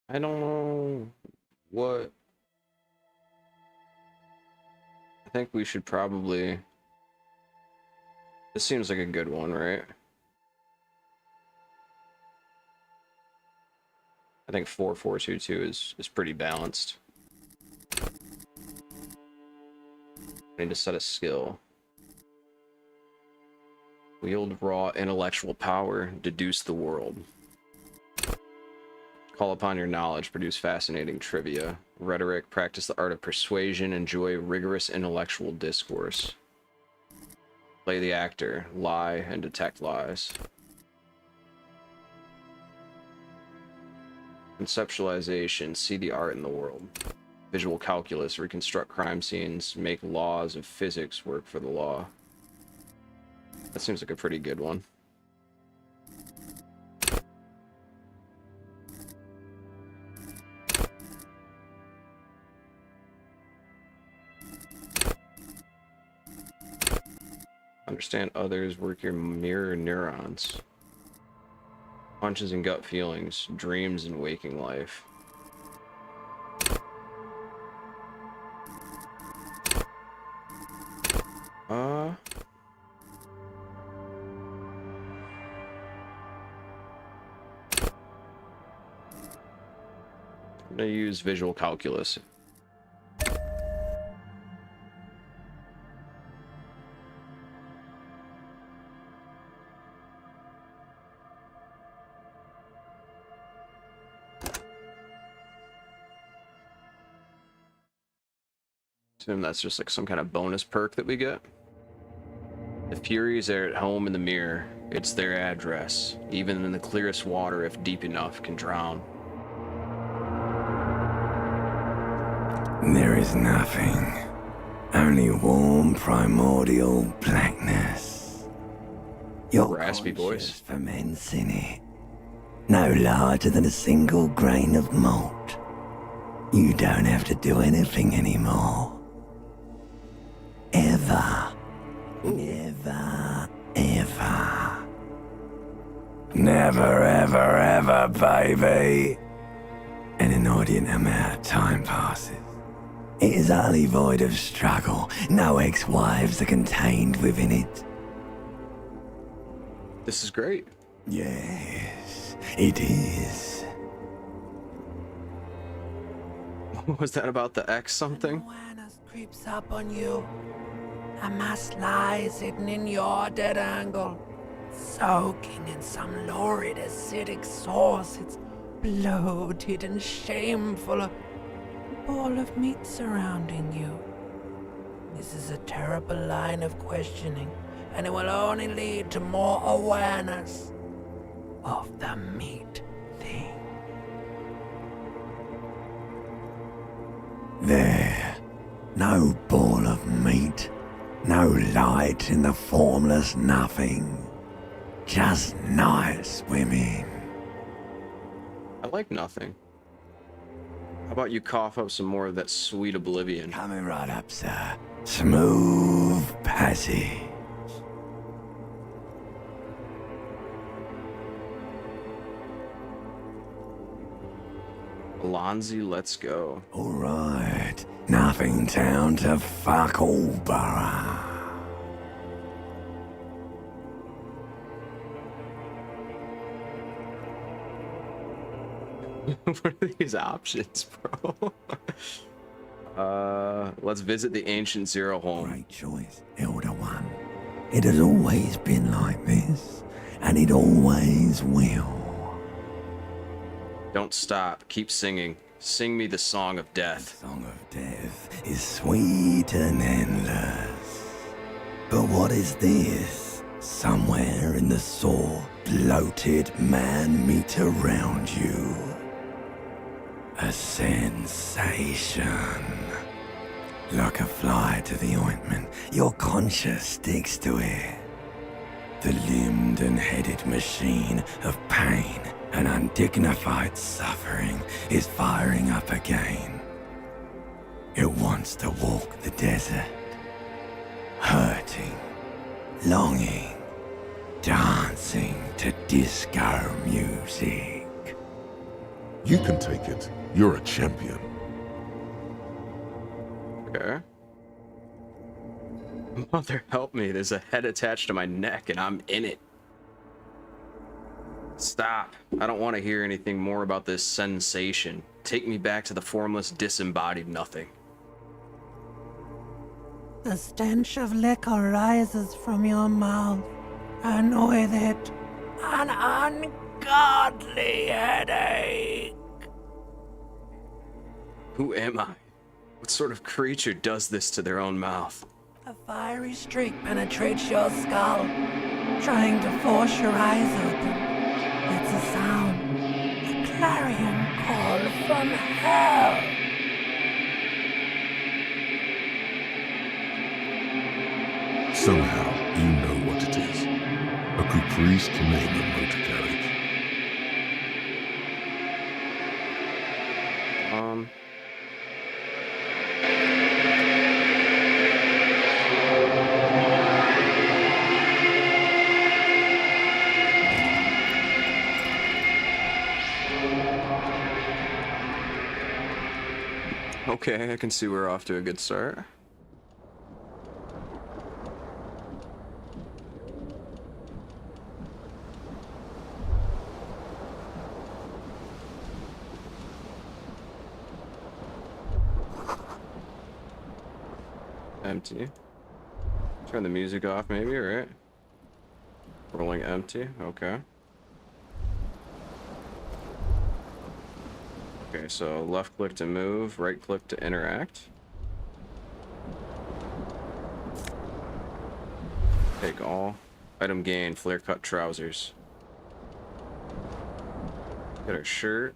I don't know what. I think we should probably. This seems like a good one, right? I think 4422 is pretty balanced. I need to set a skill. Wield raw intellectual power, deduce the world. Call upon your knowledge, produce fascinating trivia. Rhetoric, practice the art of persuasion, enjoy rigorous intellectual discourse. Play the actor, lie and detect lies. Conceptualization, see the art in the world. Visual calculus, reconstruct crime scenes, make laws of physics work for the law. That seems like a pretty good one. Understand others, work your mirror neurons. Punches and gut feelings, dreams and waking life. I'm gonna use visual calculus. Assume that's just like some kind of bonus perk that we get. The Furies are at home in the mirror. It's their address. Even in the clearest water, if deep enough, can drown. There is nothing. Only warm primordial blackness. Your Raspy voice. conscious ferments in it. No larger than a single grain of malt. You don't have to do anything anymore. Ever. Never, ever. Never, ever, ever, baby. An inordinate amount of time passes. It is utterly void of struggle. No ex-wives are contained within it. This is great. Yes, it is. What was that about the X something? Awareness creeps up on you. A mass lies hidden in your dead angle, soaking in some lurid acidic sauce. It's bloated and shameful. A ball of meat surrounding you. This is a terrible line of questioning, and it will only lead to more awareness of the meat thing. There. No ball of meat. No light in the formless nothing. Just night swimming. I like nothing. How about you cough up some more of that sweet oblivion? Coming right up, sir. Smooth passage. Alonzi, let's go. Alright. Nothing town to fuck all borough. What are these options, bro? Let's visit the ancient Zero home. Great choice, Elder One. It has always been like this, and it always will. Don't stop. Keep singing. Sing me the song of death. The song of death is sweet and endless. But what is this? Somewhere in the sore, bloated man meat around you. A sensation. Like a fly to the ointment, your conscience sticks to it. The limbed and headed machine of pain and undignified suffering is firing up again. It wants to walk the desert, hurting, longing, dancing to disco music. You can take it. You're a champion. Okay. Mother help me, there's a head attached to my neck and I'm in it. Stop. I don't want to hear anything more about this sensation. Take me back to the formless, disembodied nothing. The stench of liquor rises from your mouth, and with it, an ungodly headache. Who am I? What sort of creature does this to their own mouth? A fiery streak penetrates your skull, trying to force your eyes open. It's a sound, a clarion call from hell. Somehow, you know what it is. A caprice to name a motor carriage. Okay, I can see we're off to a good start. Empty. Turn the music off maybe, right? Rolling empty, okay. Okay, so left click to move, right click to interact. Take all. Item gain, flare cut trousers. Got our shirt.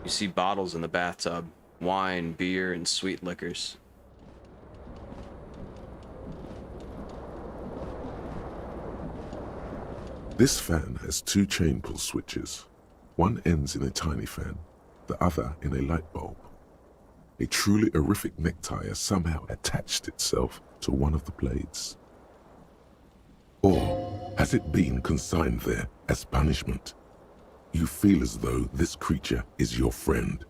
You see bottles in the bathtub. Wine, beer, and sweet liquors. This fan has two chain pull switches. One ends in a tiny fan, the other in a light bulb. A truly horrific necktie has somehow attached itself to one of the blades. Or has it been consigned there as punishment? You feel as though this creature is your friend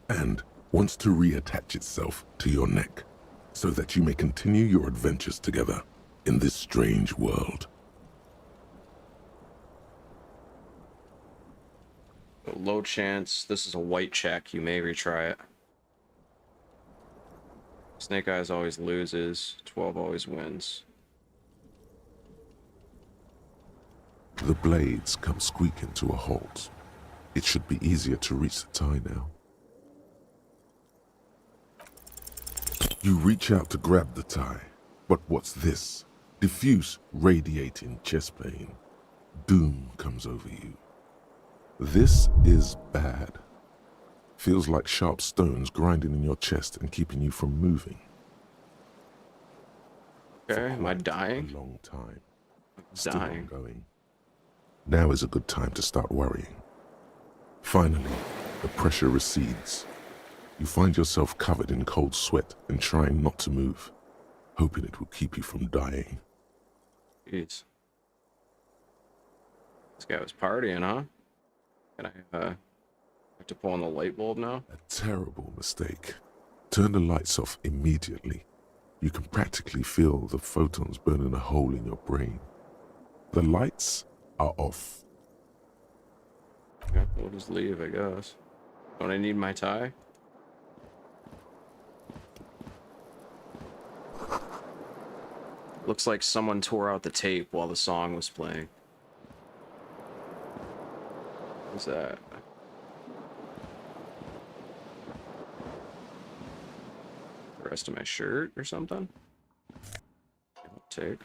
and wants to reattach itself to your neck so that you may continue your adventures together in this strange world. Low chance. This is a white check. You may retry it. Snake Eyes always loses. 12 always wins. The blades come squeaking to a halt. It should be easier to reach the tie now. You reach out to grab the tie, but what's this? Diffuse, radiating chest pain. Doom comes over you. This is bad. Feels like sharp stones grinding in your chest and keeping you from moving. Okay, am I dying? A long time. I'm Still dying. ongoing. Now is a good time to start worrying. Finally, the pressure recedes. You find yourself covered in cold sweat and trying not to move, hoping it will keep you from dying. Jeez. This guy was partying, huh? Can I, have to pull on the light bulb now? A terrible mistake. Turn the lights off immediately. You can practically feel the photons burning a hole in your brain. The lights are off. Yeah, we'll just leave, I guess. Don't I need my tie? Looks like someone tore out the tape while the song was playing. What's that? The rest of my shirt or something? I'll take.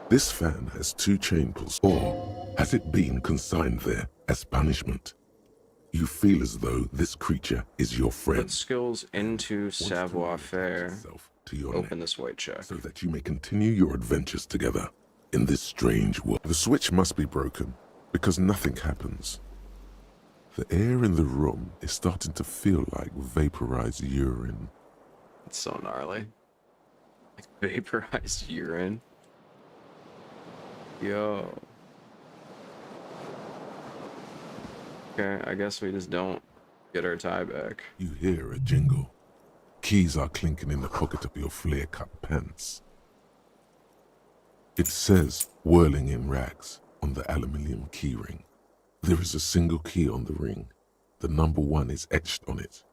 This fan has two chain pulls, or has it been consigned there as punishment? You feel as though this creature is your friend. Put skills into savoir-faire. Open this white check. So that you may continue your adventures together in this strange world. The switch must be broken because nothing happens. The air in the room is starting to feel like vaporized urine. It's so gnarly. Like vaporized urine. Yo. Okay, I guess we just don't get our tie back. You hear a jingle. Keys are clinking in the pocket of your flare-cut pants. It says, whirling in rags, on the aluminium keyring. There is a single key on the ring. The number 1 is etched on it.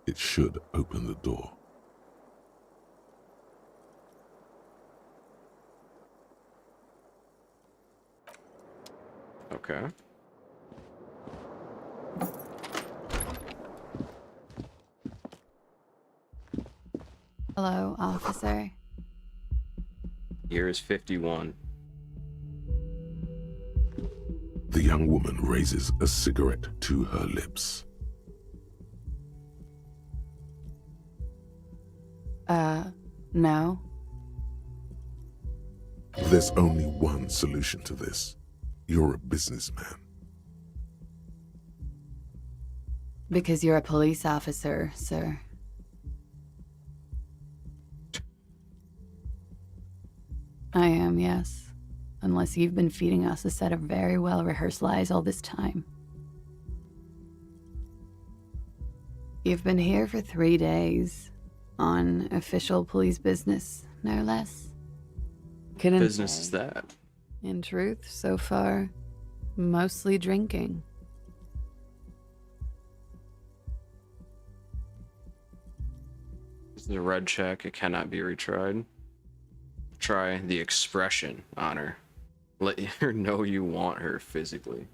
It should open the door. Okay. Hello, officer. Here is 51. The young woman raises a cigarette to her lips. No. There's only one solution to this. You're a businessman. Because you're a police officer, sir. I am, yes. Unless you've been feeding us a set of very well-rehearsed lies all this time. You've been here for 3 days. On official police business, no less. Couldn't Business say. is that? In truth, so far, mostly drinking. This is a red check. It cannot be retried. Try the expression on her. Let her know you want her physically.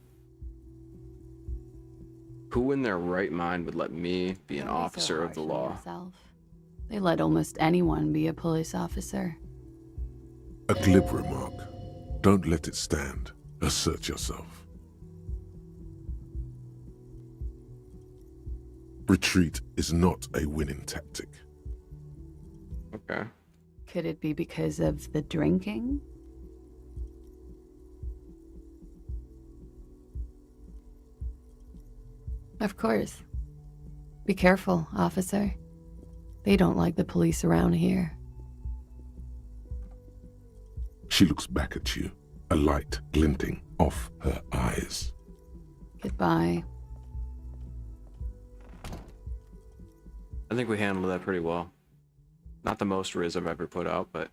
Who in their right mind would let me be an Don't be so officer of the harsh on law? yourself. They let almost anyone be a police officer. A glib remark. Don't let it stand. Assert yourself. Retreat is not a winning tactic. Okay. Could it be because of the drinking? Of course. Be careful, officer. They don't like the police around here. She looks back at you, a light glinting off her eyes. Goodbye. I think we handled that pretty well. Not the most Riz I've ever put out, but...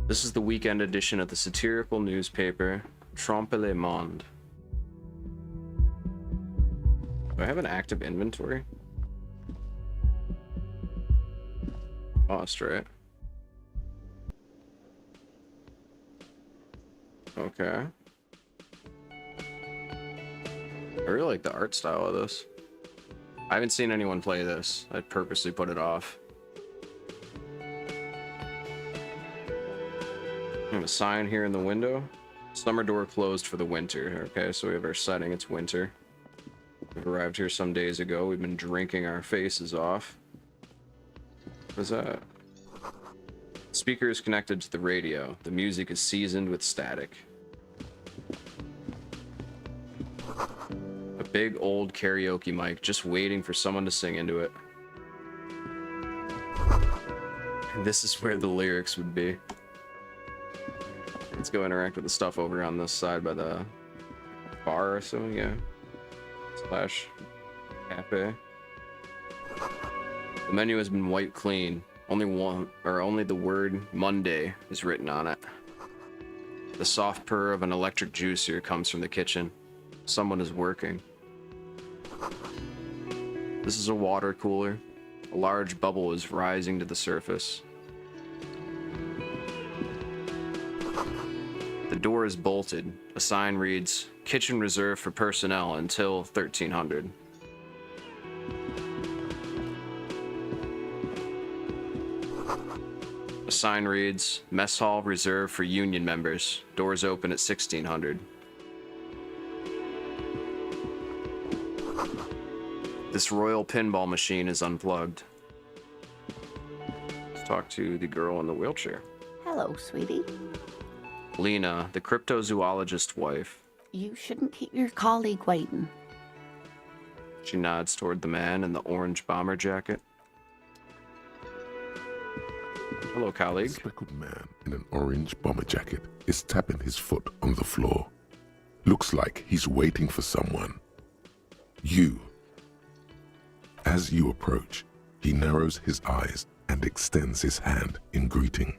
This is the weekend edition of the satirical newspaper, Trompe le Monde. Do I have an active inventory? Lost, right? Okay. I really like the art style of this. I haven't seen anyone play this. I purposely put it off. I have a sign here in the window. Summer door closed for the winter. Okay, so we have our setting. It's winter. We've arrived here some days ago. We've been drinking our faces off. What is that? Speaker is connected to the radio. The music is seasoned with static. A big old karaoke mic just waiting for someone to sing into it. And this is where the lyrics would be. Let's go interact with the stuff over on this side by the bar or something, yeah. Slash cafe. The menu has been wiped clean. Only the word Monday is written on it. The soft purr of an electric juicer comes from the kitchen. Someone is working. This is a water cooler. A large bubble is rising to the surface. The door is bolted. A sign reads, "Kitchen reserved for personnel until 1300. A sign reads, "Mess hall reserved for union members. Doors open at 1600. This royal pinball machine is unplugged. Let's talk to the girl in the wheelchair. Hello, sweetie. Lena, the cryptozoologist's wife. You shouldn't keep your colleague waiting. She nods toward the man in the orange bomber jacket. Hello, A colleague. speckled man in an orange bomber jacket is tapping his foot on the floor. Looks like he's waiting for someone. You. As you approach, he narrows his eyes and extends his hand in greeting.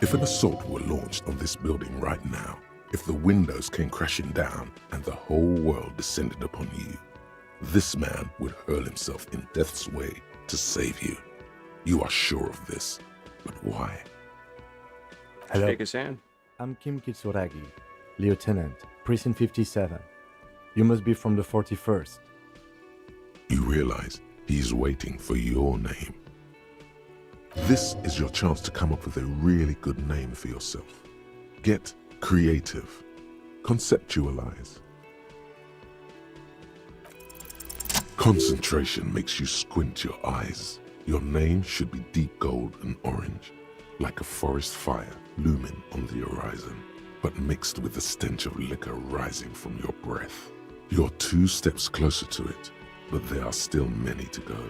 If an assault were launched on this building right now, if the windows came crashing down and the whole world descended upon you, this man would hurl himself in death's way to save you. You are sure of this, but why? Hello, Shake his hand. I'm Kim Kitsuragi, Lieutenant, Prison 57. You must be from the 41st. You realize he's waiting for your name. This is your chance to come up with a really good name for yourself. Get creative. Conceptualize. Concentration makes you squint your eyes. Your name should be deep gold and orange, like a forest fire looming on the horizon, but mixed with the stench of liquor rising from your breath. You're 2 steps closer to it, but there are still many to go.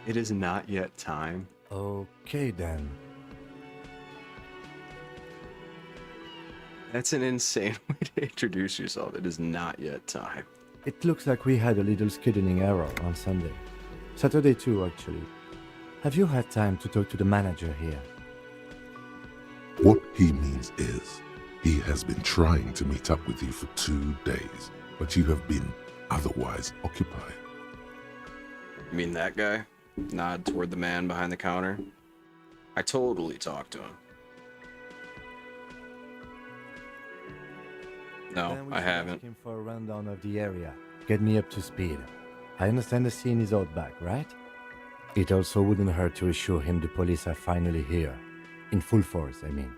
It is not yet time. Okay then. That's an insane way to introduce yourself. It is not yet time. It looks like we had a little scheduling error on Sunday. Saturday too, actually. Have you had time to talk to the manager here? What he means is, he has been trying to meet up with you for 2 days, but you have been otherwise occupied. You mean that guy? Nod toward the man behind the counter. I totally talked to him. No, Then we I should haven't. ask him for a rundown of the area. Get me up to speed. I understand the scene is out back, right? It also wouldn't hurt to assure him the police are finally here. In full force, I mean.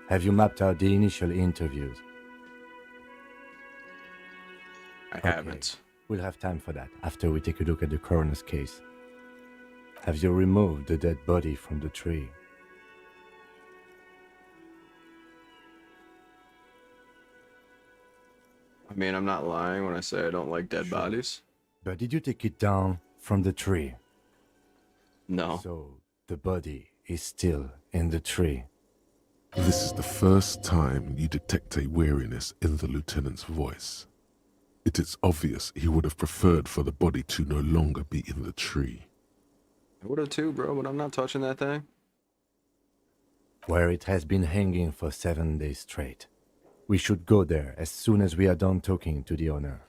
Have you mapped out the initial interviews? I haven't. We'll have time for that after we take a look at the coroner's case. Have you removed the dead body from the tree? I mean, I'm not lying when I say I don't like dead Sure. bodies. But did you take it down from the tree? No. So the body is still in the tree. This is the first time you detect a weariness in the lieutenant's voice. It is obvious he would have preferred for the body to no longer be in the tree. I would have too, bro, but I'm not touching that thing. Where it has been hanging for 7 days straight. We should go there as soon as we are done talking to the owner.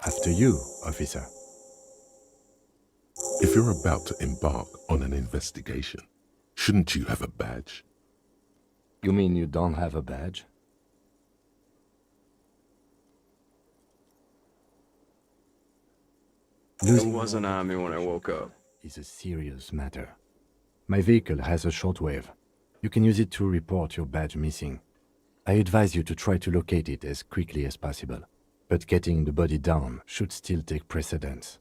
After you, officer. If you're about to embark on an investigation, shouldn't you have a badge? You mean you don't have a badge? It wasn't on me when I woke up. Is a serious matter. My vehicle has a shortwave. You can use it to report your badge missing. I advise you to try to locate it as quickly as possible, but getting the body down should still take precedence.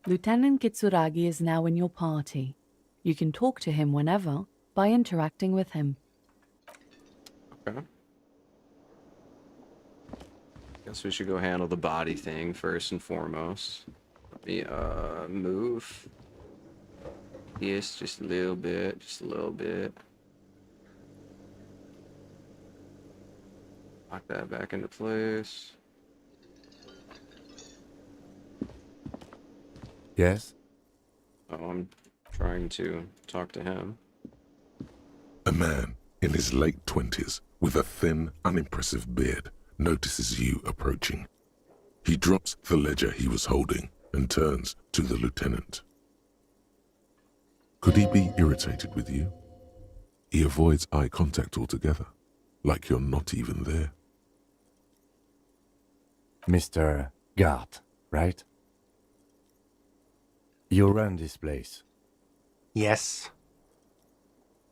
Lieutenant Kitsuragi is now in your party. You can talk to him whenever by interacting with him. Okay. Guess we should go handle the body thing first and foremost. Let me move. Yes, just a little bit, just a little bit. Lock that back into place. Yes? Oh, I'm trying to talk to him. A man in his late 20s with a thin, unimpressive beard notices you approaching. He drops the ledger he was holding and turns to the lieutenant. Could he be irritated with you? He avoids eye contact altogether, like you're not even there. Mr. Gart, right? You run this place. Yes.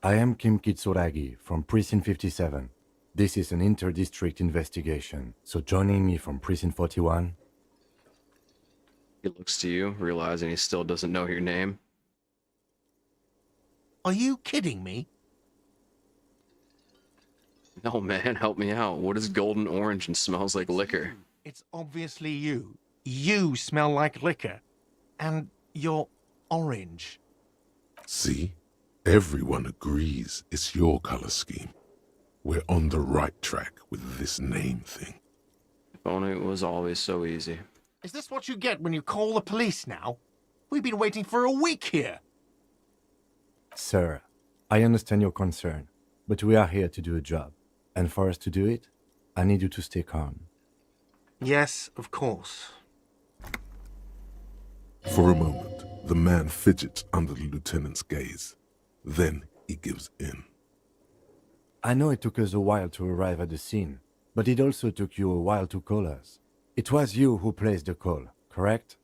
I am Kim Kitsuragi from Precinct 57. This is an inter-district investigation, so joining me from Precinct 41... He looks to you, realizing he still doesn't know your name. Are you kidding me? No, man, help me out. What is golden orange and smells like liquor? It's obviously you. You smell like liquor. And you're orange. See? Everyone agrees it's your color scheme. We're on the right track with this name thing. If only it was always so easy. Is this what you get when you call the police now? We've been waiting for a week here. Sir, I understand your concern, but we are here to do a job. And for us to do it, I need you to stay calm. Yes, of course. For a moment, the man fidgets under the lieutenant's gaze. Then he gives in. I know it took us a while to arrive at the scene, but it also took you a while to call us. It was you who placed the call, correct?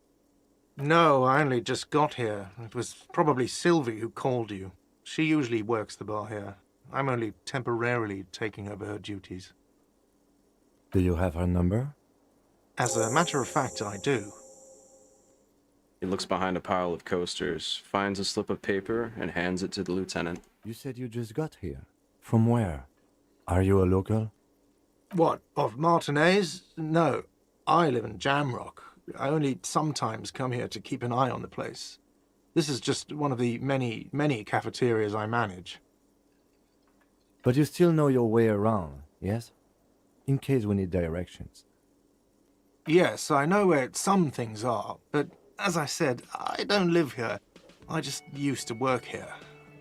No, I only just got here. It was probably Sylvie who called you. She usually works the bar here. I'm only temporarily taking over her duties. Do you have her number? As a matter of fact, I do. He looks behind a pile of coasters, finds a slip of paper, and hands it to the lieutenant. You said you just got here. From where? Are you a local? What, of Martinez? No, I live in Jamrock. I only sometimes come here to keep an eye on the place. This is just one of the many, many cafeterias I manage. But you still know your way around, yes? In case we need directions. Yes, I know where some things are, but as I said, I don't live here. I just used to work here.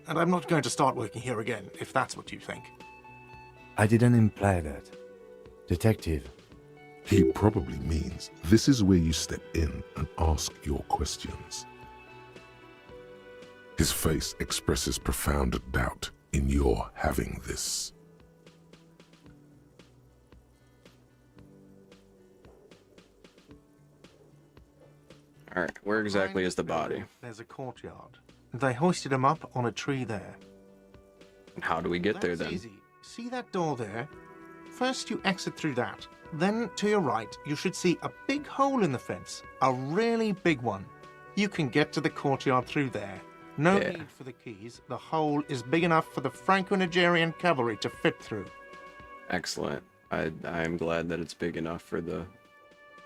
And I'm not going to start working here again, if that's what you think. I didn't imply that. Detective, He probably means this is where you step in and ask your questions. His face expresses profound doubt in your having this. Alright, where exactly is the body? There's a courtyard. They hoisted him up on a tree there. And how do we get there That's then? easy. See that door there? First you exit through that. Then to your right, you should see a big hole in the fence. A really big one. You can get to the courtyard through there. No Yeah. need for the keys. The hole is big enough for the Franco-Nigerian cavalry to fit through. Excellent. I am glad that it's big enough for the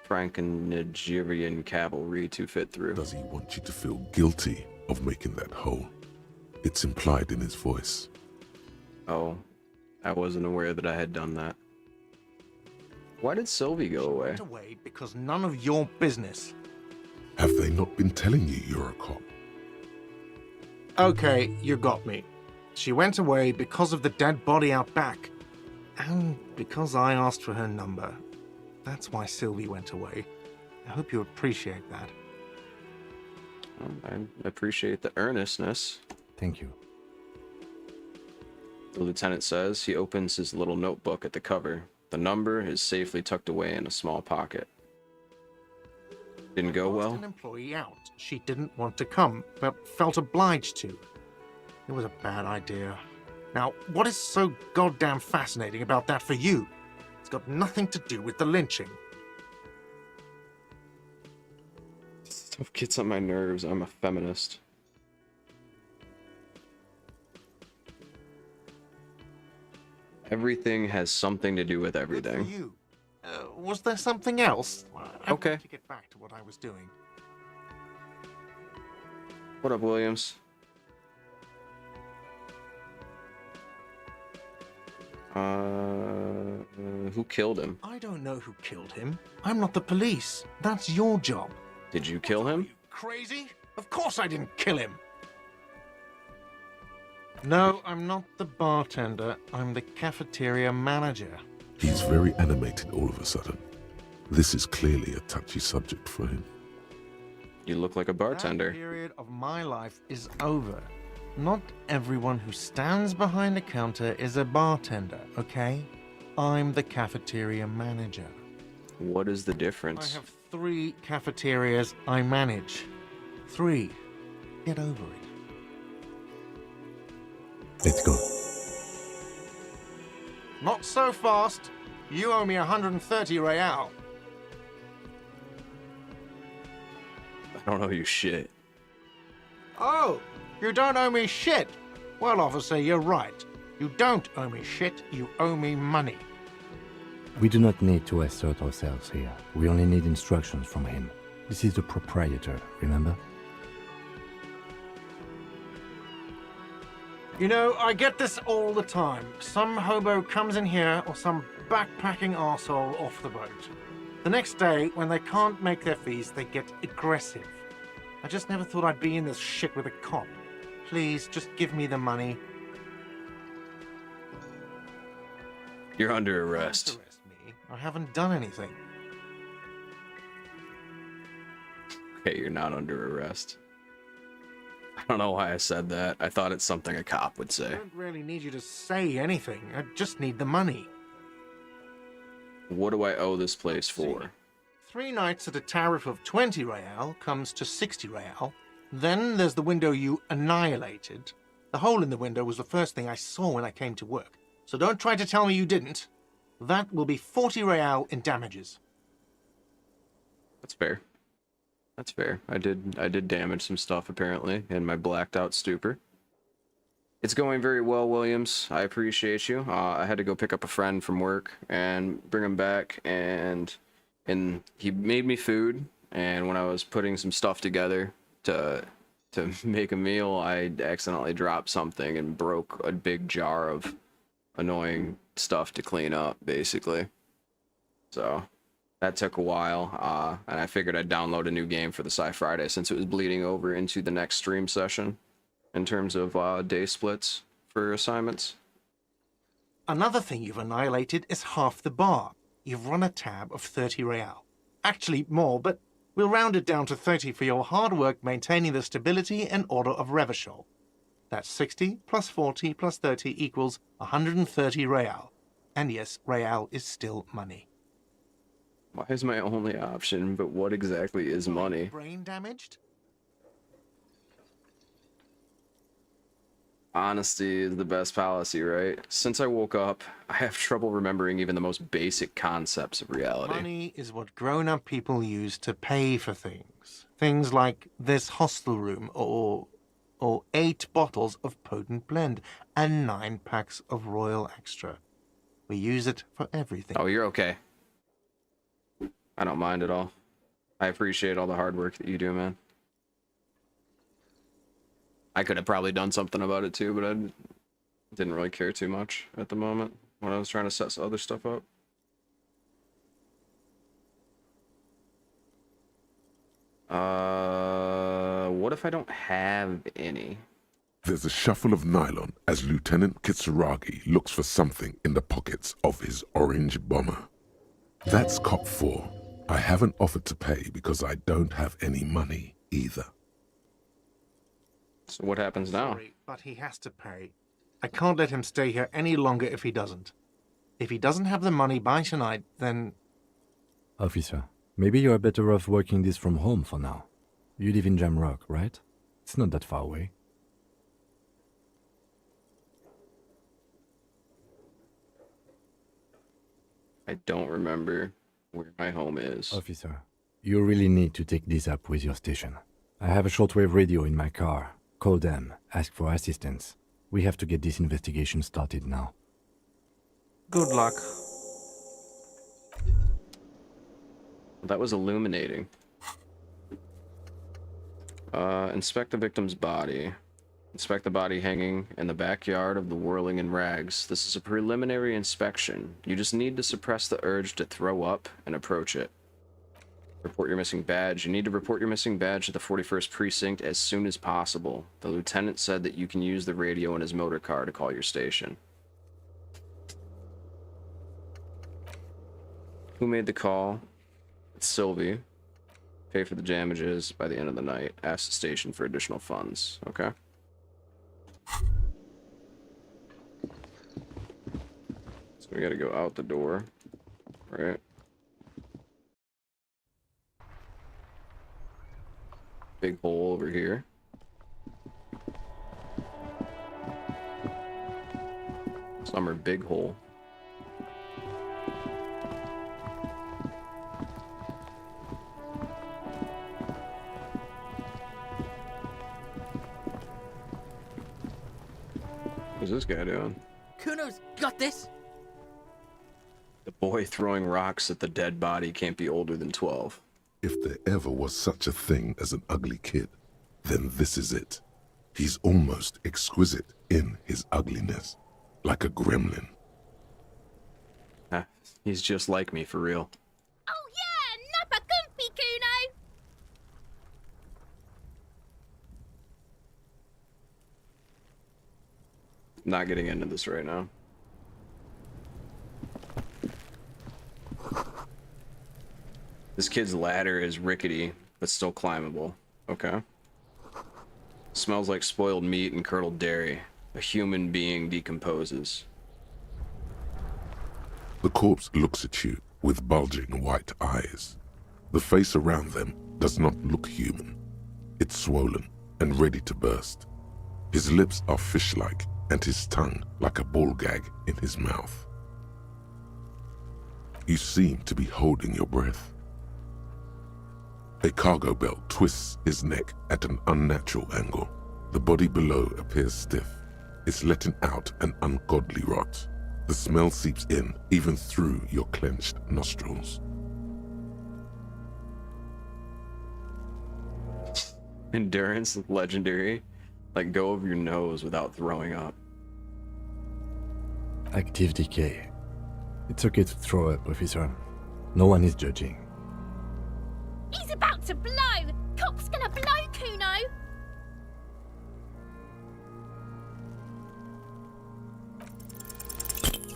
Franco-Nigerian cavalry to fit through. Does he want you to feel guilty of making that hole? It's implied in his voice. Oh, I wasn't aware that I had done that. Why did Sylvie go away? Went away because none of your business. Have they not been telling you you're a cop? Okay, you got me. She went away because of the dead body out back. And because I asked for her number. That's why Sylvie went away. I hope you appreciate that. I appreciate the earnestness. thank you. The lieutenant says he opens his little notebook at the cover. The number is safely tucked away in a small pocket. Didn't go Asked well? an employee out. She didn't want to come, but felt obliged to. It was a bad idea. Now, what is so goddamn fascinating about that for you? It's got nothing to do with the lynching. Stuff gets on my nerves. I'm a feminist. Everything has something to do with Good for everything. you. Was there something else? I Okay. want to get back to what I was doing. What up, Williams? Who killed him? I don't know who killed him. I'm not the police. That's your job. Did you kill him? Crazy? Of course I didn't kill him. No, I'm not the bartender. I'm the cafeteria manager. He's very animated all of a sudden. This is clearly a touchy subject for him. You look like a bartender. That period of my life is over. Not everyone who stands behind a counter is a bartender, okay? I'm the cafeteria manager. What is the I difference? have 3 cafeterias I manage. 3. Get over it. Let's go. Not so fast. You owe me 130 real. I don't owe you shit. Oh, you don't owe me shit. Well, officer, you're right. You don't owe me shit. You owe me money. We do not need to assert ourselves here. We only need instructions from him. This is the proprietor, remember? You know, I get this all the time. Some hobo comes in here or some backpacking arsehole off the boat. The next day, when they can't make their fees, they get aggressive. I just never thought I'd be in this shit with a cop. Please, just give me the money. You're under arrest. Don't arrest me. I haven't done anything. Okay, you're not under arrest. I don't know why I said that. I thought it's something a cop would I say. don't really need you to say anything. I just need the money. What do I owe this place for? 3 nights at a tariff of 20 real comes to 60 real. Then there's the window you annihilated. The hole in the window was the first thing I saw when I came to work. So don't try to tell me you didn't. That will be 40 real in damages. That's fair. That's fair. I did damage some stuff apparently in my blacked out stupor. It's going very well, Williams. I appreciate you. I had to go pick up a friend from work and bring him back, and he made me food. And when I was putting some stuff together to make a meal, I accidentally dropped something and broke a big jar of annoying stuff to clean up, basically. So That took a while, and I figured I'd download a new game for the Sci-Friday since it was bleeding over into the next stream session in terms of day splits for assignments. Another thing you've annihilated is half the bar. You've run a tab of 30 real. Actually, more, but we'll round it down to 30 for your hard work maintaining the stability and order of Revachol. That's 60 plus 40 plus 30 equals 130 real. And yes, real is still money. Why is my only option, but what exactly is money? Brain damaged? Honesty is the best policy, right? Since I woke up, I have trouble remembering even the most basic concepts of reality. Money is what grown-up people use to pay for things. Things like this hostel room, or 8 bottles of potent blend, and 9 packs of Royal Extra. We use it for everything. Oh, you're okay. I don't mind at all. I appreciate all the hard work that you do, man. I could have probably done something about it too, but I didn't really care too much at the moment when I was trying to set some other stuff up. What if I don't have any? There's a shuffle of nylon as Lieutenant Kitsuragi looks for something in the pockets of his orange bomber. That's Cop 4. I haven't offered to pay because I don't have any money either. So what happens now? Sorry, but he has to pay. I can't let him stay here any longer if he doesn't. If he doesn't have the money by tonight, then... Officer, maybe you are better off working this from home for now. You live in Jamrock, right? It's not that far away. I don't remember where my home is. Officer, you really need to take this up with your station. I have a shortwave radio in my car. Call them, ask for assistance. We have to get this investigation started now. Good luck. That was illuminating. Inspect the victim's body. Inspect the body hanging in the backyard of the Whirling in Rags. This is a preliminary inspection. You just need to suppress the urge to throw up and approach it. Report your missing badge. You need to report your missing badge to the 41st Precinct as soon as possible. The lieutenant said that you can use the radio in his motor car to call your station. Who made the call? It's Sylvie. Pay for the damages by the end of the night. Ask the station for additional funds. Okay. So we gotta go out the door. Right. Big hole over here. Some are big hole. What's this guy doing? Kuno's got this. The boy throwing rocks at the dead body can't be older than 12. If there ever was such a thing as an ugly kid, then this is it. He's almost exquisite in his ugliness, like a gremlin. He's just like me, for real. Oh yeah, nappa goofy, Kuno! Not getting into this right now. This kid's ladder is rickety, but still climbable. Okay. Smells like spoiled meat and curdled dairy. A human being decomposes. The corpse looks at you with bulging white eyes. The face around them does not look human. It's swollen and ready to burst. His lips are fish-like and his tongue like a ball gag in his mouth. You seem to be holding your breath. A cargo belt twists his neck at an unnatural angle. The body below appears stiff. It's letting out an ungodly rot. The smell seeps in even through your clenched nostrils. Endurance, legendary. Like, go over your nose without throwing up. Active decay. It's okay to throw up, officer. No one is judging. He's about to blow. Cop's gonna blow, Kuno.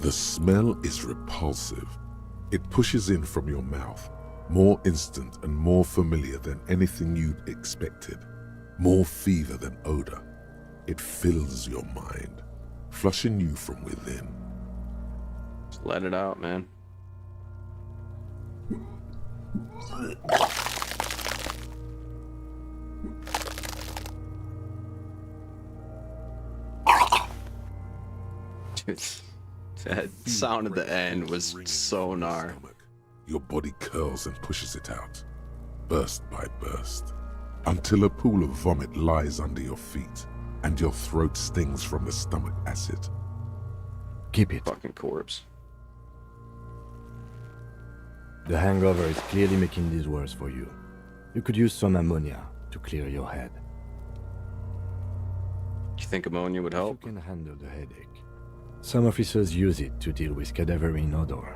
The smell is repulsive. It pushes in from your mouth, more instant and more familiar than anything you'd expected, more fever than odor. It fills your mind, flushing you from within. Just let it out, man. Dude, that sound at the end was so gnar. Your body curls and pushes it out, burst by burst, until a pool of vomit lies under your feet and your throat stings from the stomach acid. Keep it. Fucking corpse. The hangover is clearly making this worse for you. You could use some ammonia to clear your head. You think ammonia would help? You can handle the headache. Some officers use it to deal with cadaverine odor.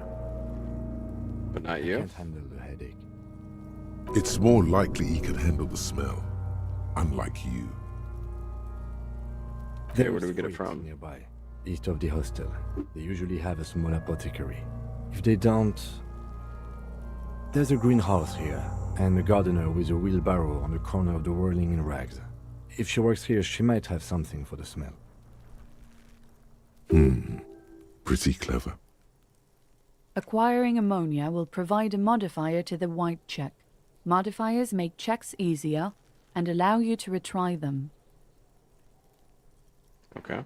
But not I you? can't handle the headache. It's more likely he can handle the smell, unlike you. Okay, where do we get it from? Nearby, east of the hostel. They usually have a small apothecary. If they don't... There's a greenhouse here, and a gardener with a wheelbarrow on the corner of the whirling in rags. If she works here, she might have something for the smell. Pretty clever. Acquiring ammonia will provide a modifier to the white check. Modifiers make checks easier and allow you to retry them. Okay.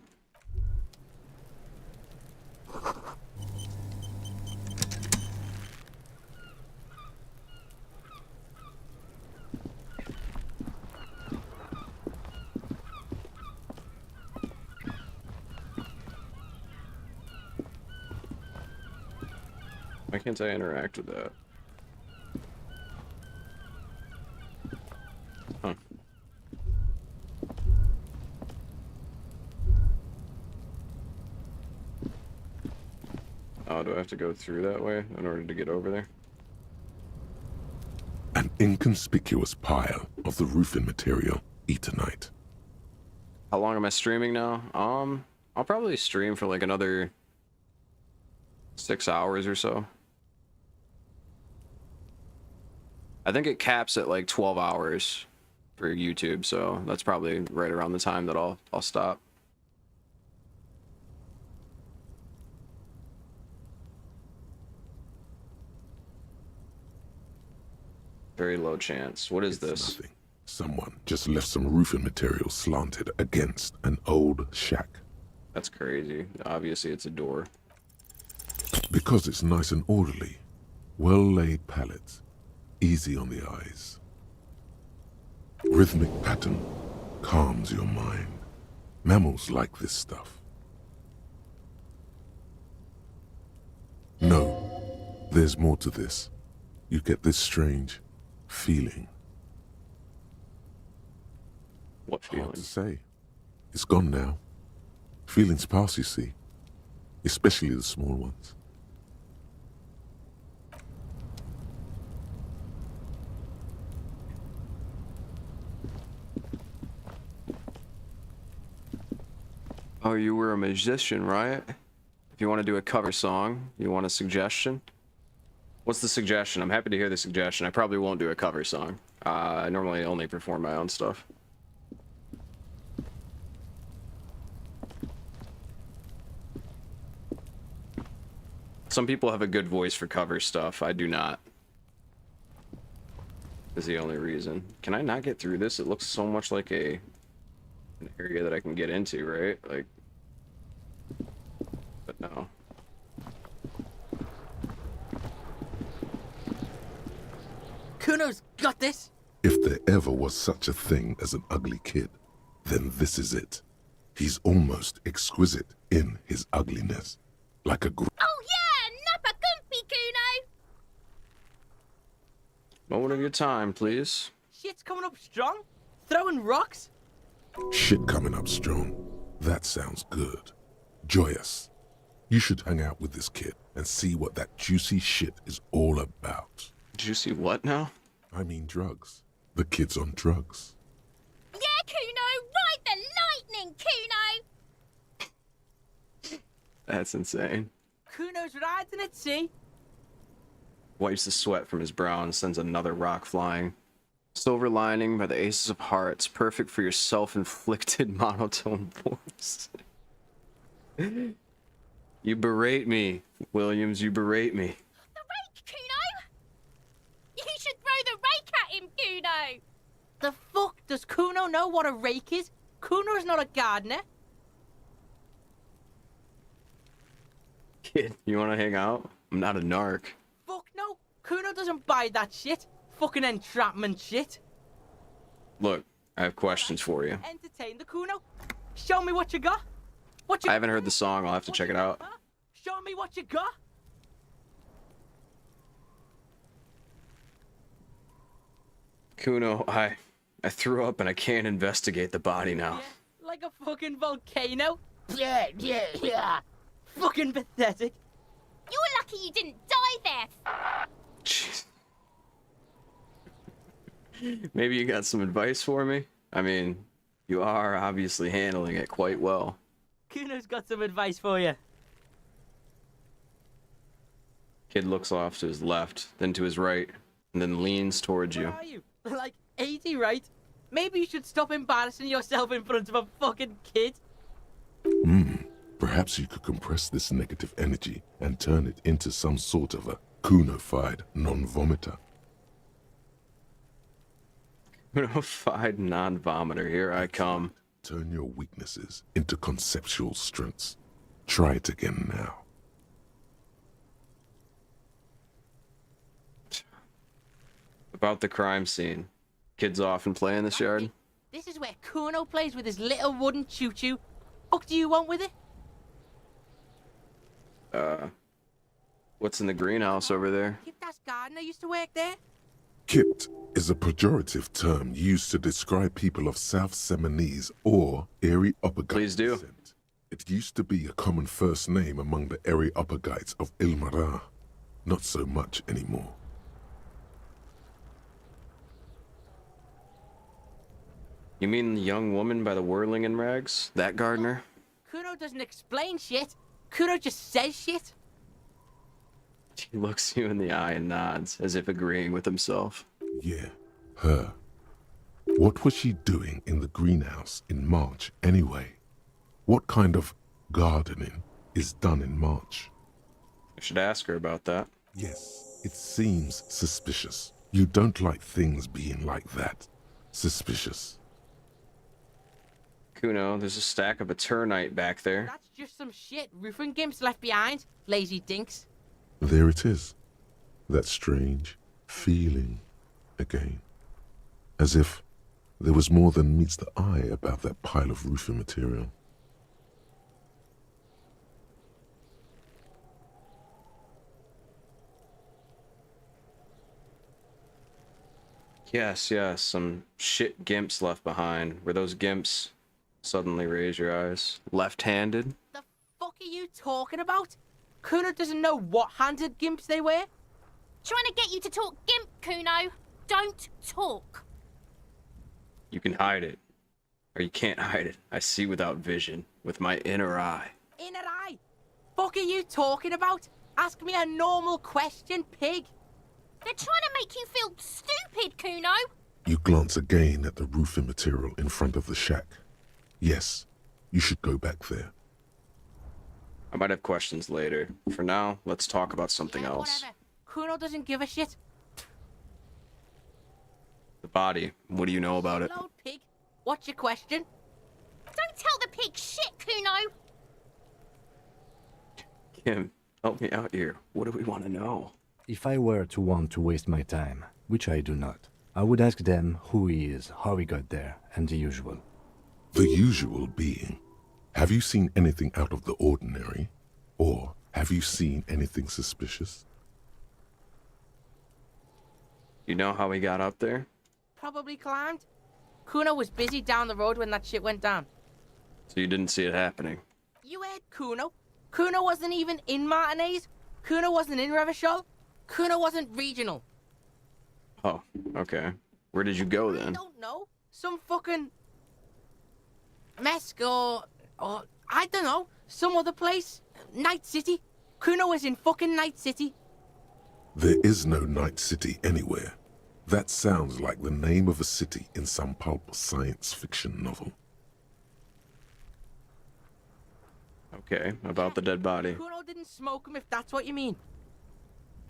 Why can't I interact with that? Huh. Oh, do I have to go through that way in order to get over there? An inconspicuous pile of the roofing material, Eternite. How long am I streaming now? I'll probably stream for like another 6 hours or so. I think it caps at like 12 hours for YouTube, so that's probably right around the time that I'll stop. Very low chance. What is this? Nothing. Someone just left some roofing material slanted against an old shack. That's crazy. Obviously, it's a door. Because it's nice and orderly. Well-laid pallets. Easy on the eyes. Rhythmic pattern calms your mind. Mammals like this stuff. No, there's more to this. You get this strange feeling. What feeling? Hard to say. It's gone now. Feelings pass, you see. Especially the small ones. Oh, you were a musician, right? If you want to do a cover song, you want a suggestion? What's the suggestion? I'm happy to hear the suggestion. I probably won't do a cover song. I normally only perform my own stuff. Some people have a good voice for cover stuff. I do not. Is the only reason. Can I not get through this? It looks so much like an area that I can get into, right? Like, but no. Kuno's got this. If there ever was such a thing as an ugly kid, then this is it. He's almost exquisite in his ugliness. Like a Oh yeah, nappa comfy, Kuno. Moment of your time, please. Shit's coming up strong. Throwing rocks. shit coming up strong. That sounds good. Joyous. You should hang out with this kid and see what that juicy shit is all about. Juicy what now? I mean drugs. The kid's on drugs. Yeah, Kuno! Ride the lightning, Kuno! That's insane. Kuno's riding at sea. Wipes the sweat from his brow and sends another rock flying. Silver lining by the aces of hearts, perfect for your self-inflicted monotone voice. You berate me, Williams, you berate me. The rake, Kuno! You should throw the rake at him, Kuno! The fuck? Does Kuno know what a rake is? Kuno's not a gardener. Kid, you wanna hang out? I'm not a narc. Fuck no. Kuno doesn't buy that shit. Fucking entrapment shit. Look, I have questions for you. Entertain the Kuno. Show me what you got. What you I haven't heard the song, I'll have to check it out. Show me what you got. Kuno, I threw up and I can't investigate the body now. Yeah, like a fucking volcano. Yeah. Fucking pathetic. You're lucky you didn't die there. Jeez. Maybe you got some advice for me? I mean, you are obviously handling it quite well. Kuno's got some advice for you. Kid looks off to his left, then to his right, and then leans towards you. Where are you? Like 80, right? Maybe you should stop embarrassing yourself in front of a fucking kid. Perhaps you could compress this negative energy and turn it into some sort of a Kuno-fied non-vomiter. Kuno-fied non-vomiter, here I come. Turn your weaknesses into conceptual strengths. Try it again now. About the crime scene. Kids often play in this yard? This is where Kuno plays with his little wooden choo-choo. What do you want with it? What's in the greenhouse over there? Kipta's gardener used to work there. Kipt is a pejorative term used to describe people of South Seminese or Areopagites descent. It used to be a common first name among the Areopagites of Ilmara. Not so much anymore. You mean the young woman by the whirling in rags? That gardener? Kuno doesn't explain shit. Kuno just says shit. He looks you in the eye and nods, as if agreeing with himself. Yeah, her. What was she doing in the greenhouse in March anyway? What kind of gardening is done in March? I should ask her about that. Yes, it seems suspicious. You don't like things being like that. Suspicious. Kuno, there's a stack of Eternite back there. That's just some shit roofing gimps left behind. Lazy dinks. There it is. That strange feeling again. As if there was more than meets the eye about that pile of roofing material. Yes, some shit gimps left behind. Were those gimps? Suddenly raise your eyes. Left-handed? The fuck are you talking about? Kuno doesn't know what handed gimps they were. Trying to get you to talk gimp, Kuno. Don't talk. You can hide it. Or you can't hide it. I see without vision, with my inner eye. Inner eye? Fuck are you talking about? Ask me a normal question, pig. They're trying to make you feel stupid, Kuno. You glance again at the roofing material in front of the shack. Yes, you should go back there. I might have questions later. For now, let's talk about something else. Whatever. Kuno doesn't give a shit. The body. What do you know about it? Loud pig. What's your question? Don't tell the pig shit, Kuno. Kim, help me out here. What do we want to know? If I were to want to waste my time, which I do not, I would ask them who he is, how he got there, and the usual. The usual being, have you seen anything out of the ordinary? Or have you seen anything suspicious? You know how he got up there? Probably climbed. Kuno was busy down the road when that shit went down. So you didn't see it happening? You heard Kuno. Kuno wasn't even in Martinez. Kuno wasn't in Revachol. Kuno wasn't regional. Oh, okay. Where did you go then? I don't know. Some fucking... Mesk or I don't know. Some other place. Night City. Kuno was in fucking Night City. There is no Night City anywhere. That sounds like the name of a city in some pulp science fiction novel. Okay, about the dead body. Kuno didn't smoke him, if that's what you mean.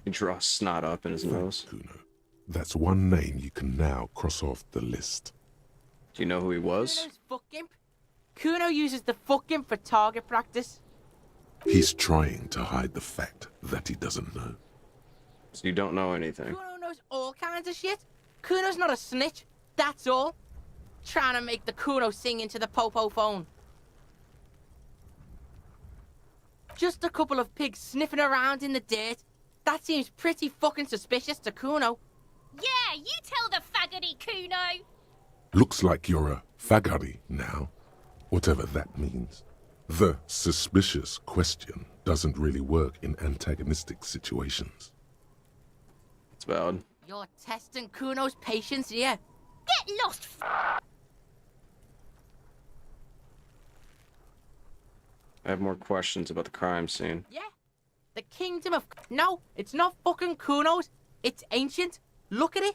He draws snot up in his nose. Kuno. That's one name you can now cross off the list. Do you know who he was? Kuno's fuck imp. Kuno uses the fuck imp for target practice. He's trying to hide the fact that he doesn't know. So you don't know anything. Kuno knows all kinds of shit. Kuno's not a snitch, that's all. Trying to make the Kuno sing into the popo phone. Just a couple of pigs sniffing around in the dirt. That seems pretty fucking suspicious to Kuno. Yeah, you tell the faggoty, Kuno. Looks like you're a faggoty now, whatever that means. The suspicious question doesn't really work in antagonistic situations. It's valid. You're testing Kuno's patience here. Get lost, I have more questions about the crime scene. Yeah? The kingdom of... No, it's not fucking Kuno's. It's ancient. Look at it.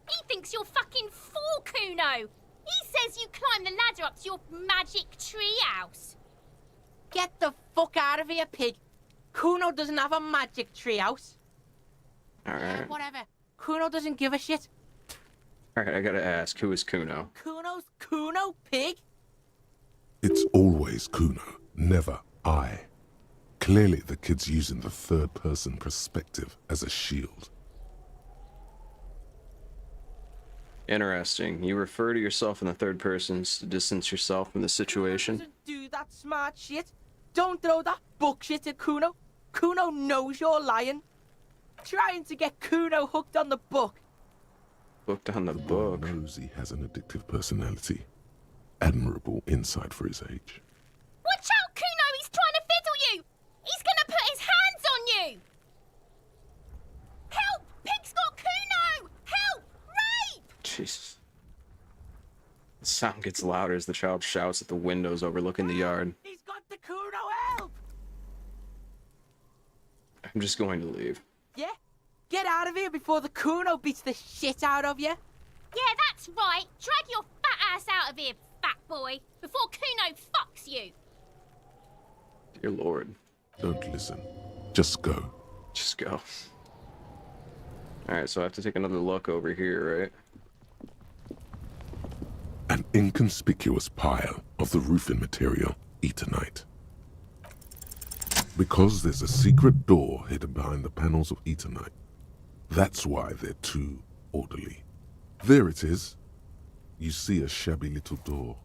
He thinks you're fucking fool, Kuno. He says you climb the ladder up to your magic treehouse. Get the fuck out of here, pig. Kuno doesn't have a magic treehouse. Alright. Whatever. Kuno doesn't give a shit. Alright, I gotta ask, who is Kuno? Kuno's Kuno, pig? It's always Kuno, never I. Clearly the kid's using the third-person perspective as a shield. Interesting. You refer to yourself in the third person to distance yourself from the situation. Doesn't do that smart shit. Don't throw that bullshit at Kuno. Kuno knows you're lying. Trying to get Kuno hooked on the book. Hooked on the book? Knows he has an addictive personality. Admirable insight for his age. Watch out, Kuno! He's trying to fiddle you! He's gonna put his hands on you! Help! Pig's got Kuno! Help! Rape! Jesus. The sound gets louder as the child shouts at the windows overlooking the yard. He's got the Kuno, help! I'm just going to leave. Yeah? Get out of here before the Kuno beats the shit out of you. Yeah, that's right. Drag your fat ass out of here, fat boy, before Kuno fucks you. Dear Lord. Don't listen. Just go. Just go. Alright, so I have to take another look over here, right? An inconspicuous pile of the roofing material, Eternite. Because there's a secret door hidden behind the panels of Eternite. That's why they're too orderly. There it is. You see a shabby little door.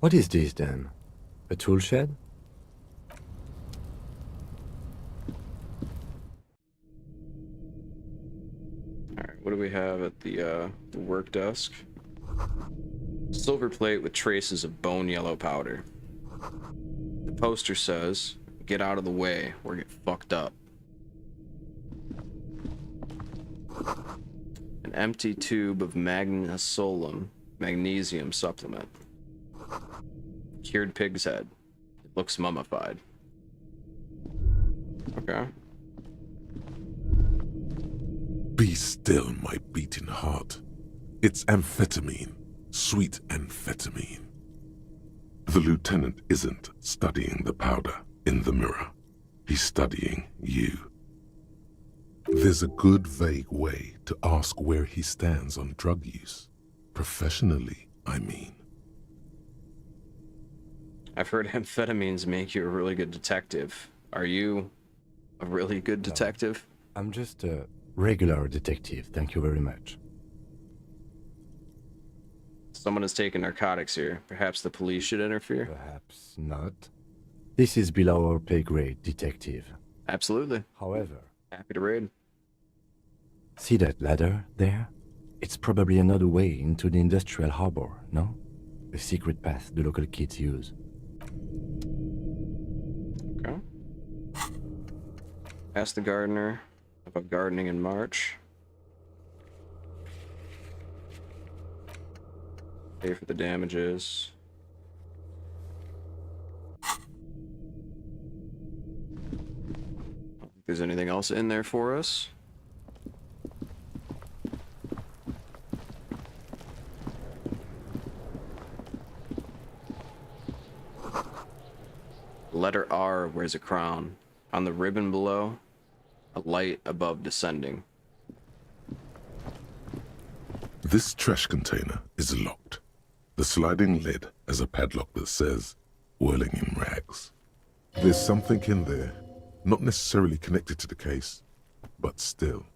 What is this then? A tool shed? Alright, what do we have at the work desk? Silver plate with traces of bone yellow powder. The poster says, "Get out of the way or get fucked up." An empty tube of magnesium supplement. Cured pig's head. It looks mummified. Okay. Be still, my beating heart. It's amphetamine. Sweet amphetamine. The lieutenant isn't studying the powder in the mirror. He's studying you. There's a good vague way to ask where he stands on drug use. Professionally, I mean. I've heard amphetamines make you a really good detective. Are you a really good detective? I'm just a regular detective, thank you very much. Someone has taken narcotics here. Perhaps the police should interfere? Perhaps not. This is below our pay grade, detective. Absolutely. However, happy to raid. See that ladder there? It's probably another way into the industrial harbor, no? A secret path the local kids use. Okay. Ask the gardener about gardening in March. Pay for the damages. If there's anything else in there for us. Letter R wears a crown. On the ribbon below, a light above descending. This trash container is locked. The sliding lid has a padlock that says, whirling in rags. There's something in there, not necessarily connected to the case, but still.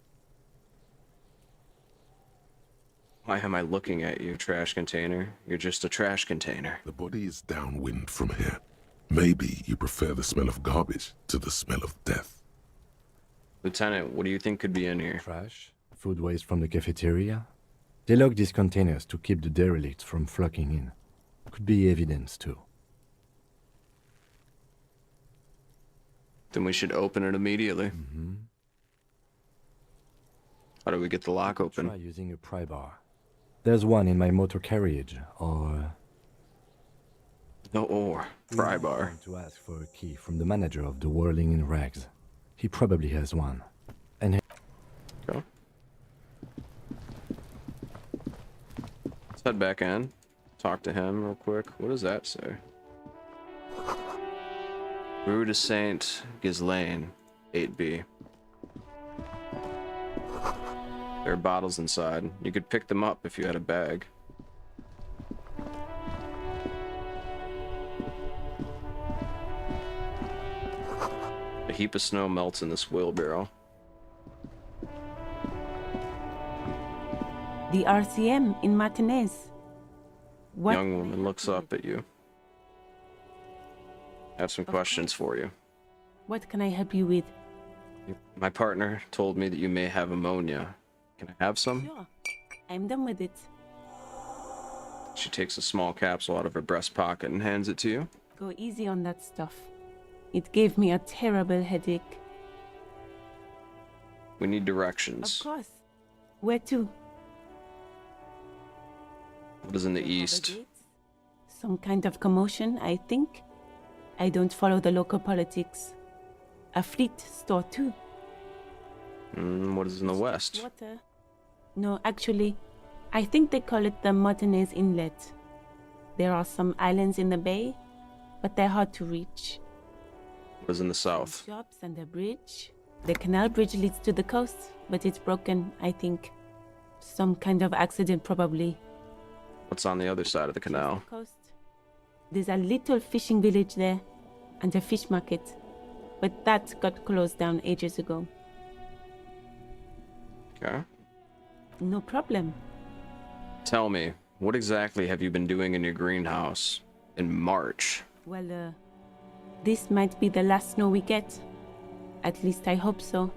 Why am I looking at you, trash container? You're just a trash container. The body is downwind from here. Maybe you prefer the smell of garbage to the smell of death. Lieutenant, what do you think could be in here? Trash? Food waste from the cafeteria? They lock these containers to keep the derelicts from flocking in. Could be evidence too. Then we should open it immediately. How do we get the lock open? Try using a pry bar. There's one in my motor carriage, or... Pry bar. To ask for a key from the manager of the Whirling in Rags. He probably has one. And go. Let's head back in. Talk to him real quick. What does that say? Rue de Saint Ghislaine, 8B. There are bottles inside. You could pick them up if you had a bag. A heap of snow melts in this wheelbarrow. The RCM in Martinez. What? Young woman looks up at you. I have some questions for you. What can I help you with? My partner told me that you may have ammonia. Can I have some? Sure. I'm done with it. She takes a small capsule out of her breast pocket and hands it to you. Go easy on that stuff. It gave me a terrible headache. We need directions. Of course. Where to? What is in the east? Some kind of commotion, I think. I don't follow the local politics. A fleet store too. What is in the west? Water. No, actually, I think they call it the Martinez Inlet. There are some islands in the bay, but they're hard to reach. What is in the south? Shops and a bridge. The canal bridge leads to the coast, but it's broken, I think. Some kind of accident, probably. What's on the other side of the canal? Coast. There's a little fishing village there, and a fish market, but that got closed down ages ago. Okay. No problem. Tell me, what exactly have you been doing in your greenhouse in March? Well, this might be the last snow we get. At least I hope so.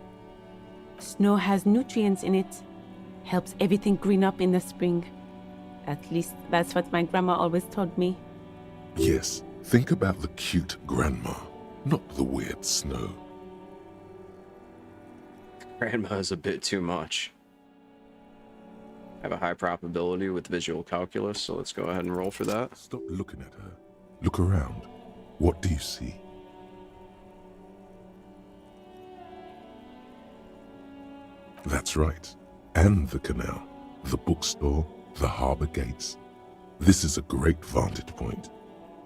Snow has nutrients in it. Helps everything green up in the spring. At least that's what my grandma always told me. Yes, think about the cute grandma, not the weird snow. Grandma is a bit too much. I have a high probability with visual calculus, so let's go ahead and roll for that. Stop looking at her. Look around. What do you see? That's right. And the canal, the bookstore, the harbor gates. This is a great vantage point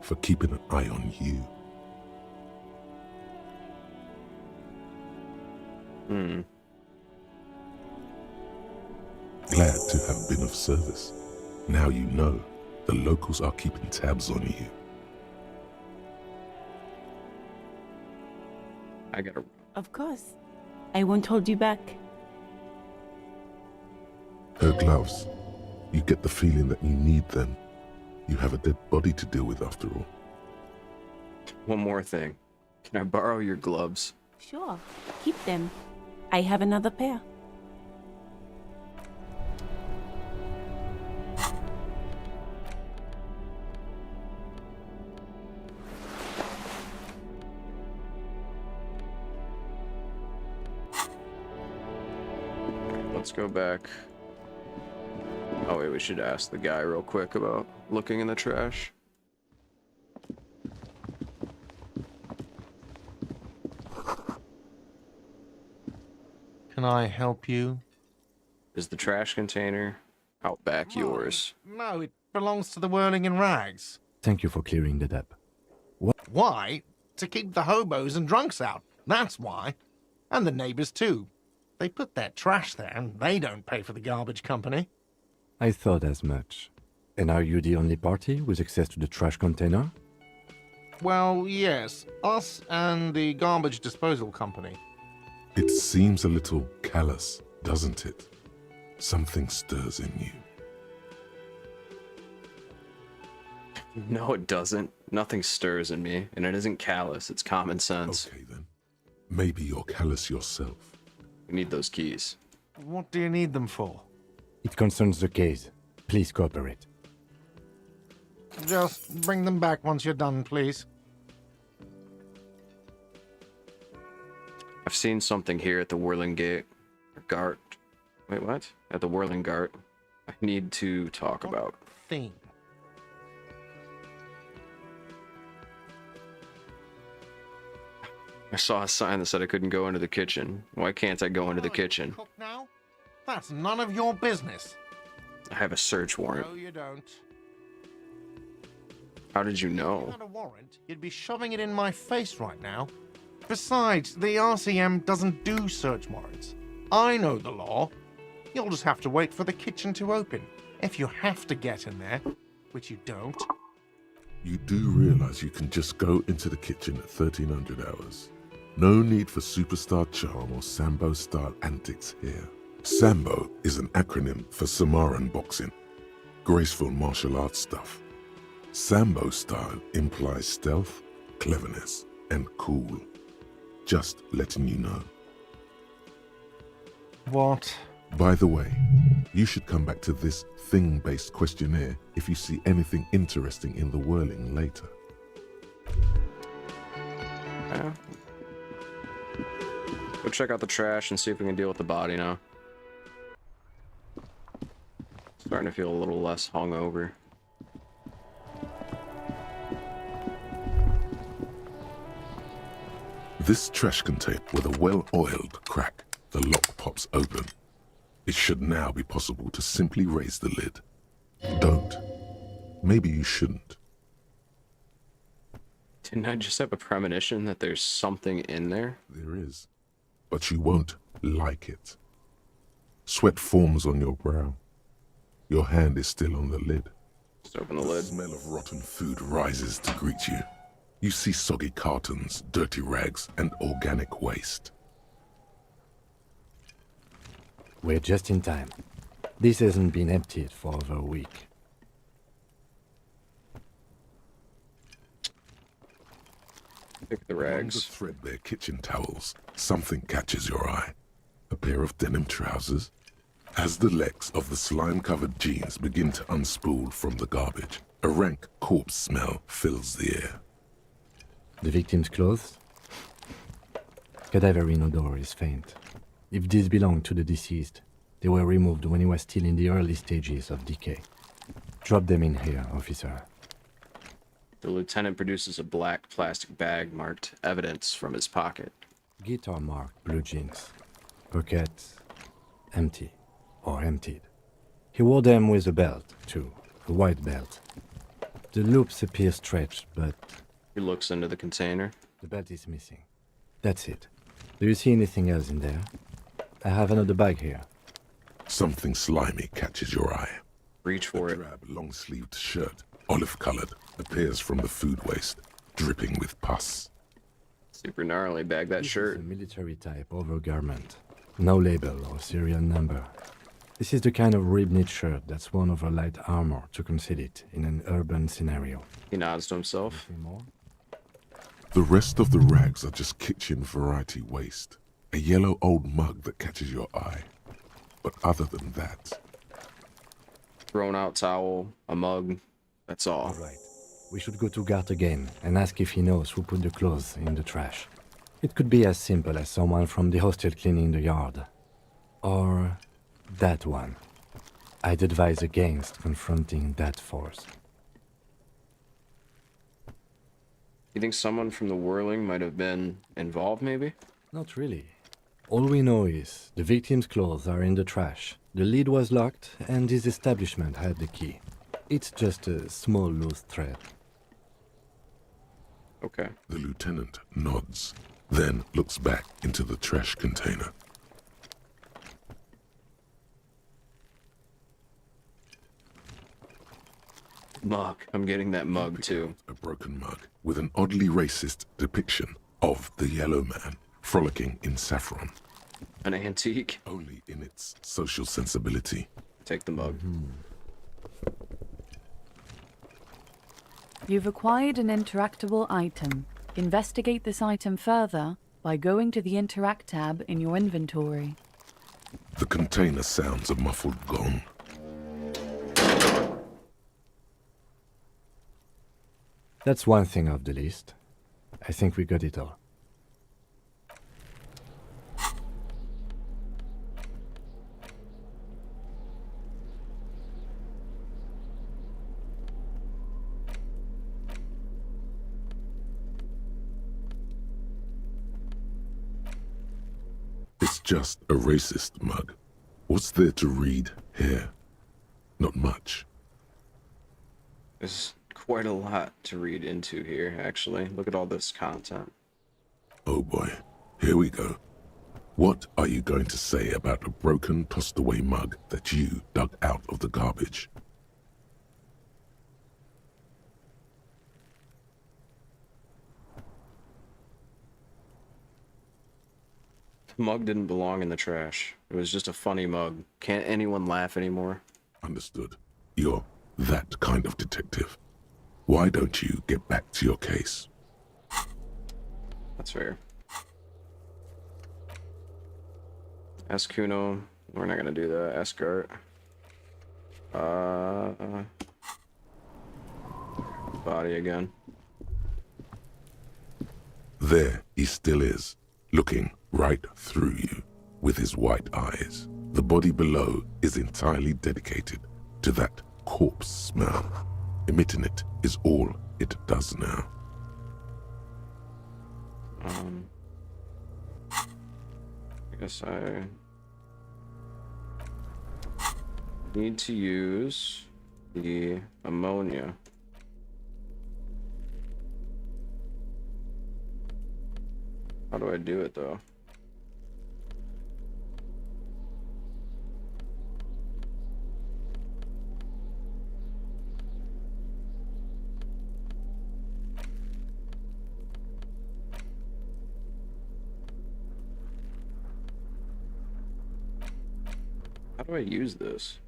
for keeping an eye on you. Glad to have been of service. Now you know the locals are keeping tabs on you. I gotta... Of course. I won't hold you back. Her gloves. You get the feeling that you need them. You have a dead body to deal with after all. One more thing. Can I borrow your gloves? Sure. Keep them. I have another pair. let's go back. Oh wait, we should ask the guy real quick about looking in the trash. Can I help you? Is the trash container out back yours? No, it belongs to the Whirling in Rags. Thank you for clearing that up. Why? To keep the hobos and drunks out. That's why. And the neighbors too. They put their trash there and they don't pay for the garbage company. I thought as much. And are you the only party with access to the trash container? Well, yes. Us and the garbage disposal company. It seems a little callous, doesn't it? Something stirs in you. No, it doesn't. Nothing stirs in me, and it isn't callous. It's common sense. Okay then. Maybe you're callous yourself. We need those keys. What do you need them for? It concerns the case. Please cooperate. Just bring them back once you're done, please. I've seen something here at the Whirling Gart. Wait, what? At the Whirling Gart. I need to talk about. Thing. I saw a sign that said I couldn't go into the kitchen. Why can't I go into the kitchen? Cook now? That's none of your business. I have a search warrant. No, you don't. How did you If you know? had a warrant, you'd be shoving it in my face right now. Besides, the RCM doesn't do search warrants. I know the law. You'll just have to wait for the kitchen to open. If you have to get in there, which you don't. You do realize you can just go into the kitchen at 1300 hours. No need for superstar charm or Sambo-style antics here. Sambo is an acronym for Samoan boxing, graceful martial arts stuff. Sambo style implies stealth, cleverness, and cool. Just letting you know. What? By the way, you should come back to this thing-based questionnaire if you see anything interesting in the Whirling later. Yeah. Go check out the trash and see if we can deal with the body now. Starting to feel a little less hungover. This trash container with a well-oiled crack, the lock pops open. It should now be possible to simply raise the lid. Don't. Maybe you shouldn't. Didn't I just have a premonition that there's something in there? There is. But you won't like it. Sweat forms on your brow. Your hand is still on the lid. Just open the lid. The smell of rotten food rises to greet you. You see soggy cartons, dirty rags, and organic waste. We're just in time. This hasn't been emptied for over a week. Pick the Among rags. the threadbare kitchen towels, something catches your eye. A pair of denim trousers. As the legs of the slime-covered jeans begin to unspool from the garbage, a rank corpse smell fills the air. The victim's clothes? Cadaverine odor is faint. If these belong to the deceased, they were removed when he was still in the early stages of decay. Drop them in here, officer. The lieutenant produces a black plastic bag marked evidence from his pocket. Guitar marked blue jeans. Pockets empty or emptied. He wore them with a belt, too, a white belt. The loops appear stretched, but He looks into the container. the belt is missing. That's it. Do you see anything else in there? I have another bag here. Something slimy catches your eye. Reach for A it. drab, long-sleeved shirt, olive-colored, appears from the food waste, dripping with pus. Super gnarly. Bag that This shirt. is a military-type overgarment. No label or serial number. This is the kind of rib-knit shirt that's worn over light armor to conceal it in an urban scenario. He nods to himself. Anything more? The rest of the rags are just kitchen variety waste. A yellow old mug that catches your eye. But other than that, Thrown out towel, a mug. That's all. All right. We should go to Gart again and ask if he knows who put the clothes in the trash. It could be as simple as someone from the hostel cleaning the yard. Or That one. I'd advise against confronting that force. You think someone from the whirling might have been involved, maybe? Not really. All we know is the victim's clothes are in the trash, the lid was locked, and his establishment had the key. It's just a small loose thread. Okay. The lieutenant nods, then looks back into the trash container. Mug. I'm getting that mug too. A broken mug with an oddly racist depiction of the yellow man frolicking in saffron. An antique? Only in its social sensibility. Take the mug. You've acquired an interactable item. Investigate this item further by going to the Interact tab in your inventory. The container sounds a muffled gong. That's one thing off the list. I think we got it all. It's just a racist mug. What's there to read here? Not much. There's quite a lot to read into here, actually. Look at all this content. Oh boy, here we go. What are you going to say about a broken, tossed-away mug that you dug out of the garbage? The mug didn't belong in the trash. It was just a funny mug. Can't anyone laugh anymore? Understood. You're that kind of detective. Why don't you get back to your case? That's fair. Ask Kuno. We're not gonna do that. Ask Art. Body again. There he still is, looking right through you with his white eyes. The body below is entirely dedicated to that corpse smell. Emitting it is all it does now. I guess I need to use the ammonia. How do I do it though? How do I use this?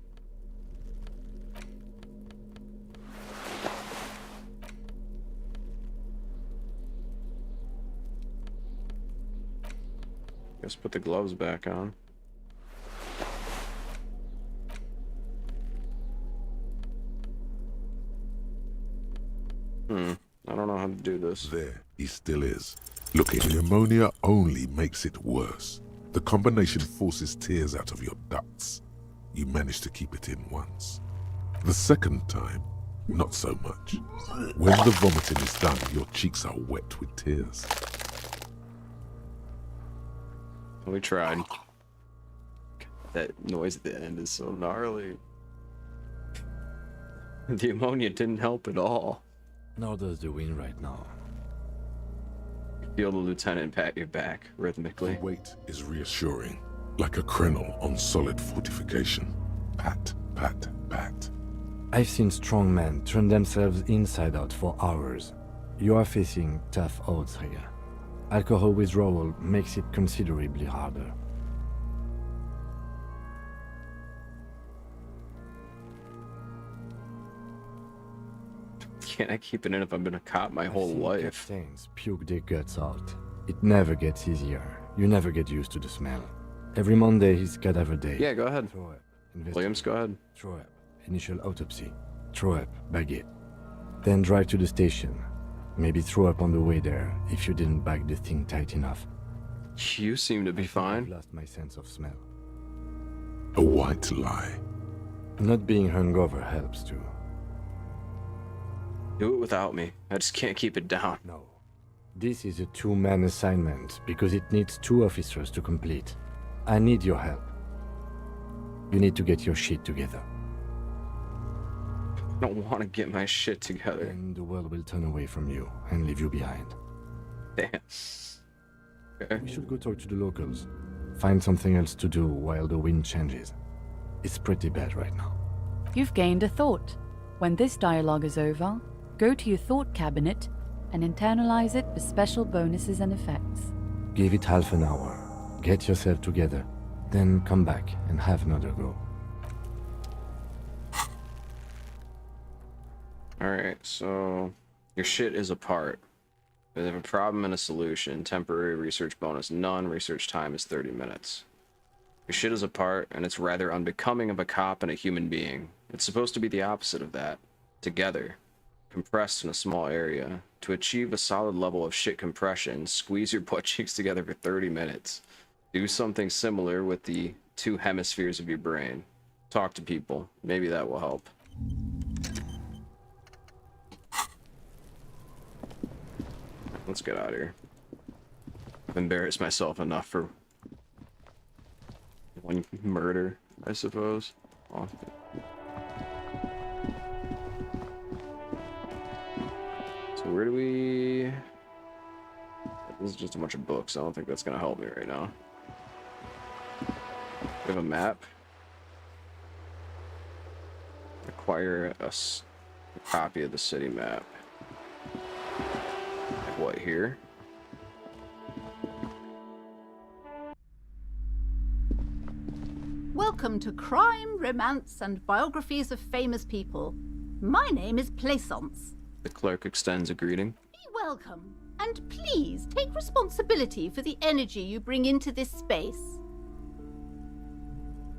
Guess put the gloves back on. I don't know how to do this. There he still is, looking. The ammonia only makes it worse. The combination forces tears out of your ducts. You manage to keep it in once. The second time, not so much. When the vomiting is done, your cheeks are wet with tears. We tried. That noise at the end is so gnarly. The ammonia didn't help at all. Nor does the wind right now. Feel the lieutenant pat your back rhythmically. The weight is reassuring, like a crenel on solid fortification. Pat, pat, pat. I've seen strong men turn themselves inside out for hours. You are facing tough odds here. Alcohol withdrawal makes it considerably harder. Can't I keep it in if I've been a cop my whole life? Captains puke their guts out. It never gets easier. You never get used to the smell. Every Monday is cadaver day. Yeah, go ahead. Throw up. Williams, go ahead. Throw up. Initial autopsy. Throw up. Bag it. Then drive to the station. Maybe throw up on the way there if you didn't bag the thing tight enough. You seem to be fine. I've lost my sense of smell. A white lie. Not being hungover helps too. Do it without me. I just can't keep it down. No. This is a two-man assignment because it needs 2 officers to complete. I need your help. You need to get your shit together. I don't want to get my shit together. Then the world will turn away from you and leave you behind. Damn. Okay. We should go talk to the locals. Find something else to do while the wind changes. It's pretty bad right now. You've gained a thought. When this dialogue is over, go to your thought cabinet and internalize it with special bonuses and effects. Give it half an hour. Get yourself together. Then come back and have another go. Alright, so your shit is apart. We have a problem and a solution. Temporary research bonus none. Research time is 30 minutes. Your shit is apart, and it's rather unbecoming of a cop and a human being. It's supposed to be the opposite of that. Together. Compressed in a small area. To achieve a solid level of shit compression, squeeze your butt cheeks together for 30 minutes. Do something similar with the 2 hemispheres of your brain. Talk to people. Maybe that will help. Let's get out of here. I've embarrassed myself enough for one murder, I suppose. Oh. So where do we... This is just a bunch of books. I don't think that's gonna help me right now. We have a map. Acquire a copy of the city map. What, here? Welcome to Crime, Romance, and Biographies of Famous People. My name is Plaisance. The clerk extends a greeting. Be welcome, and please take responsibility for the energy you bring into this space.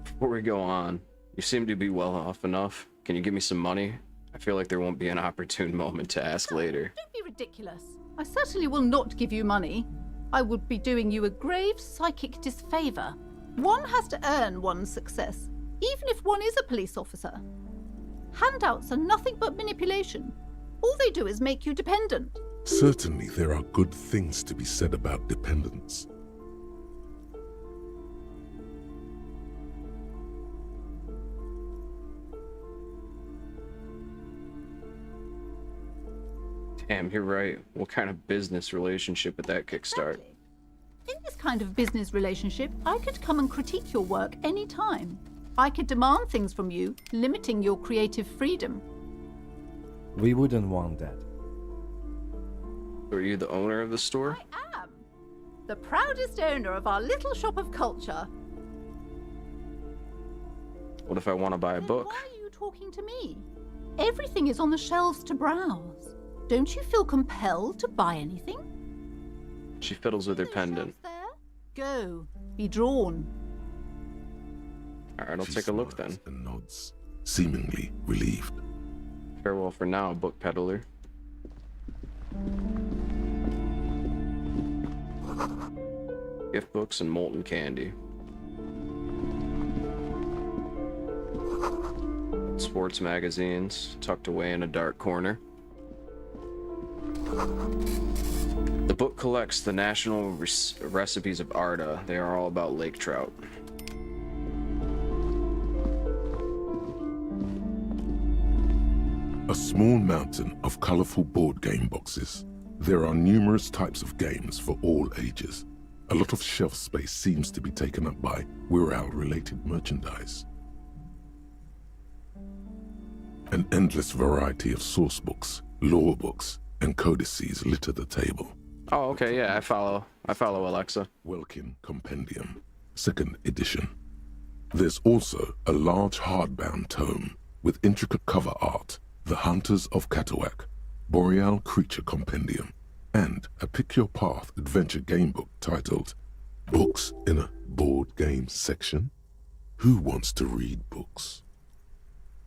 Before we go on, you seem to be well off enough. Can you give me some money? I feel like there won't be an opportune moment to ask later. Don't be ridiculous. I certainly will not give you money. I would be doing you a grave psychic disfavor. One has to earn one's success, even if one is a police officer. Handouts are nothing but manipulation. All they do is make you dependent. Certainly there are good things to be said about dependence. Damn, you're right. What kind of business relationship would that kickstart? Exactly. In this kind of business relationship, I could come and critique your work any time. I could demand things from you, limiting your creative freedom. We wouldn't want that. Are you the owner of the store? I am. The proudest owner of our little shop of culture. What if I want to buy a book? Why are you talking to me? Everything is on the shelves to browse. Don't you feel compelled to buy anything? She fiddles with her pendant. Go. Be drawn. Alright, I'll take a look then. And nods, seemingly relieved. Farewell for now, book peddler. Gift books and molten candy. Sports magazines tucked away in a dark corner. The book collects the national recipes of Arda. They are all about lake trout. A small mountain of colorful board game boxes. There are numerous types of games for all ages. A lot of shelf space seems to be taken up by Wirral-related merchandise. An endless variety of source books, lore books, and codices litter the table. Oh, okay, yeah, I follow Alexa. Welkin Compendium, 2nd edition. There's also a large hardbound tome with intricate cover art, The Hunters of Catawak, Boreal Creature Compendium, and a Pick Your Path adventure game book titled Books in a Board Game Section? Who wants to read books?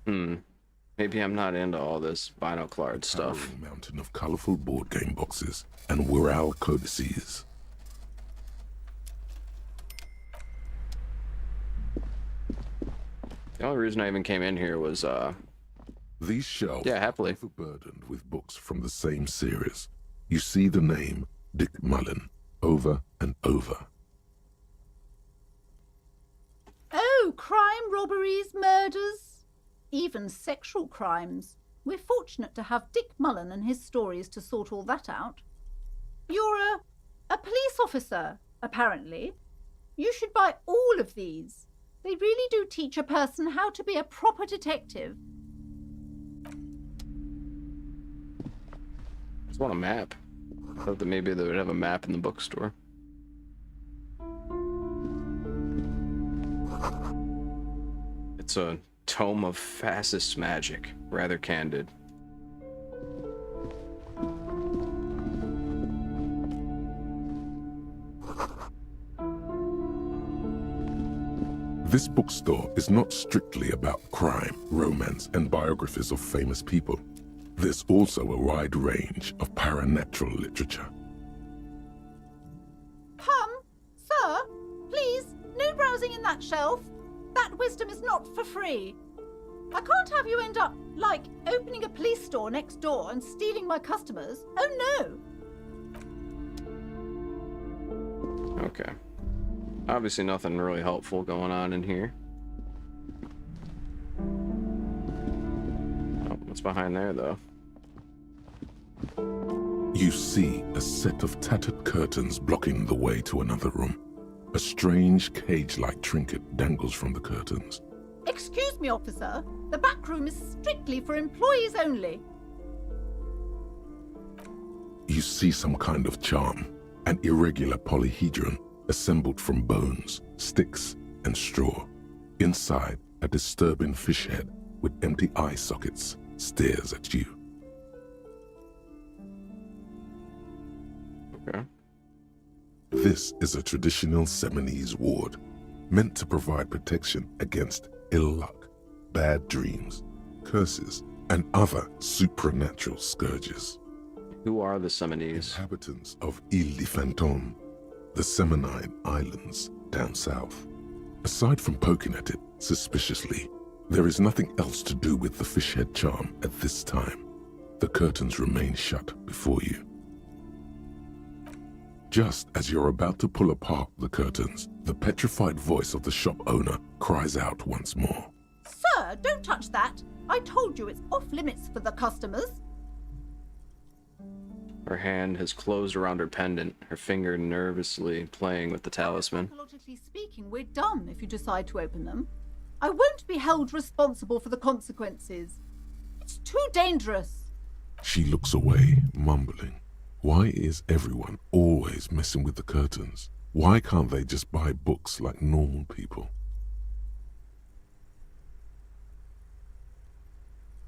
Maybe I'm not into all this binoclard stuff. A mountain of colorful board game boxes and Wirral codices. The only reason I even came in here was, These shelves yeah, happily. are overburdened with books from the same series. You see the name Dick Mullen over and over. Oh, crime, robberies, murders, even sexual crimes. We're fortunate to have Dick Mullen and his stories to sort all that out. You're a police officer, apparently. You should buy all of these. They really do teach a person how to be a proper detective. I just want a map. I thought that maybe they would have a map in the bookstore. It's a tome of fascist magic, rather candid. This bookstore is not strictly about crime, romance, and biographies of famous people. There's also a wide range of paranatural literature. Sir, please, no browsing in that shelf. That wisdom is not for free. I can't have you end up, like, opening a police store next door and stealing my customers. Oh no! Okay. Obviously nothing really helpful going on in here. Oh, what's behind there, though? You see a set of tattered curtains blocking the way to another room. A strange cage-like trinket dangles from the curtains. Excuse me, officer. The back room is strictly for employees only. You see some kind of charm, an irregular polyhedron assembled from bones, sticks, and straw. Inside, a disturbing fish head with empty eye sockets stares at you. Okay. This is a traditional Seminese ward, meant to provide protection against ill luck, bad dreams, curses, and other supernatural scourges. Who are the Seminese? Inhabitants of Ile de Fantôme, the Seminine Islands down south. Aside from poking at it suspiciously, there is nothing else to do with the fish head charm at this time. The curtains remain shut before you. Just as you're about to pull apart the curtains, the petrified voice of the shop owner cries out once more. Sir, don't touch that. I told you it's off limits for the customers. Her hand has closed around her pendant, her finger nervously playing with the talisman. Psychologically speaking, we're done if you decide to open them. I won't be held responsible for the consequences. It's too dangerous. She looks away, mumbling. Why is everyone always messing with the curtains? Why can't they just buy books like normal people?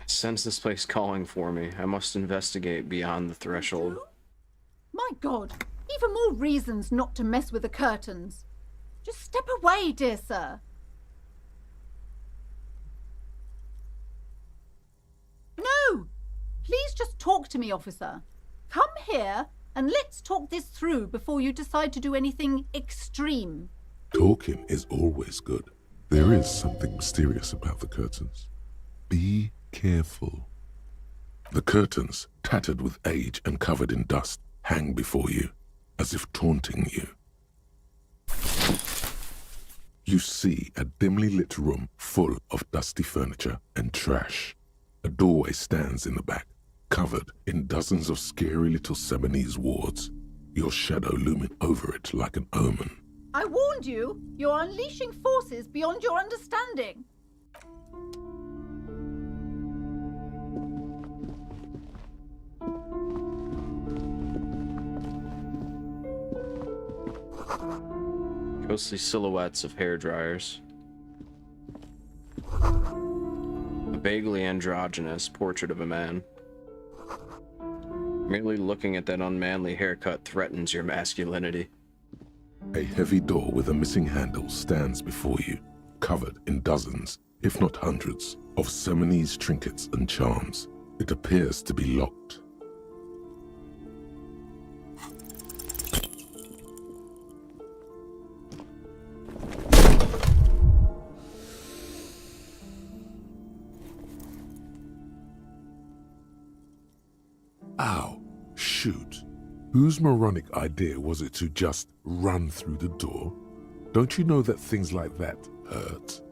I sense this place calling for me. I must investigate beyond the threshold. My God, even more reasons not to mess with the curtains. Just step away, dear sir. No! Please just talk to me, officer. Come here and let's talk this through before you decide to do anything extreme. Talking is always good. There is something mysterious about the curtains. Be careful. The curtains, tattered with age and covered in dust, hang before you, as if taunting you. You see a dimly lit room full of dusty furniture and trash. A doorway stands in the back, covered in dozens of scary little Seminese wards, your shadow looming over it like an omen. I warned you, you're unleashing forces beyond your understanding. Ghostly silhouettes of hair dryers. A vaguely androgynous portrait of a man. Merely looking at that unmanly haircut threatens your masculinity. A heavy door with a missing handle stands before you, covered in dozens, if not hundreds, of Seminese trinkets and charms. It appears to be locked. shoot? Whose moronic idea was it to just run through the door? Don't you know that things like that hurt?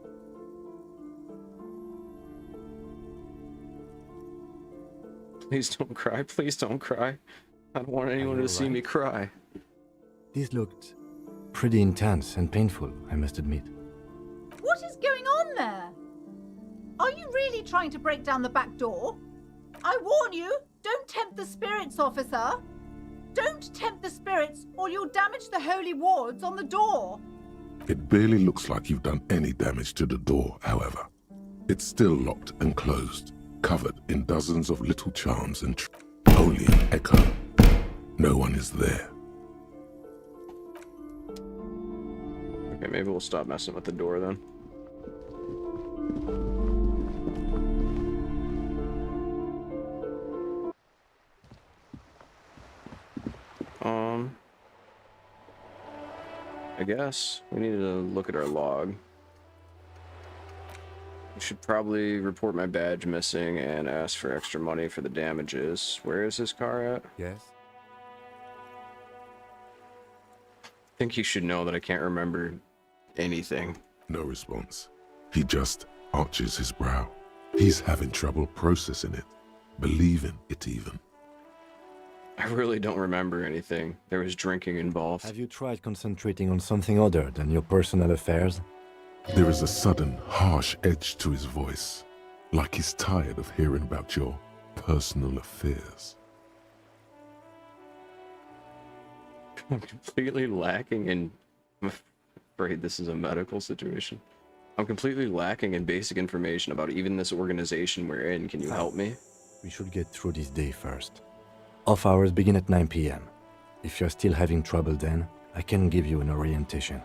Please don't cry. Please don't cry. I don't want anyone to see me cry. This looked pretty intense and painful, I must admit. What is going on there? Are you really trying to break down the back door? I warn you, don't tempt the spirits, officer. Don't tempt the spirits, or you'll damage the holy wards on the door. It barely looks like you've done any damage to the door, however. It's still locked and closed, covered in dozens of little charms and only an echo. No one is there. Okay, maybe we'll stop messing with the door then. I guess we need to look at our log. I should probably report my badge missing and ask for extra money for the damages. Where is his car at? Yes? I think he should know that I can't remember anything. No response. He just arches his brow. He's having trouble processing it, believing it even. I really don't remember anything. There was drinking involved. Have you tried concentrating on something other than your personal affairs? There is a sudden, harsh edge to his voice, like he's tired of hearing about your personal affairs. I'm completely lacking in... I'm afraid this is a medical situation. I'm completely lacking in basic information about even this organization we're in. Can you help me? We should get through this day first. Off hours begin at 9 p.m. If you're still having trouble then, I can give you an orientation.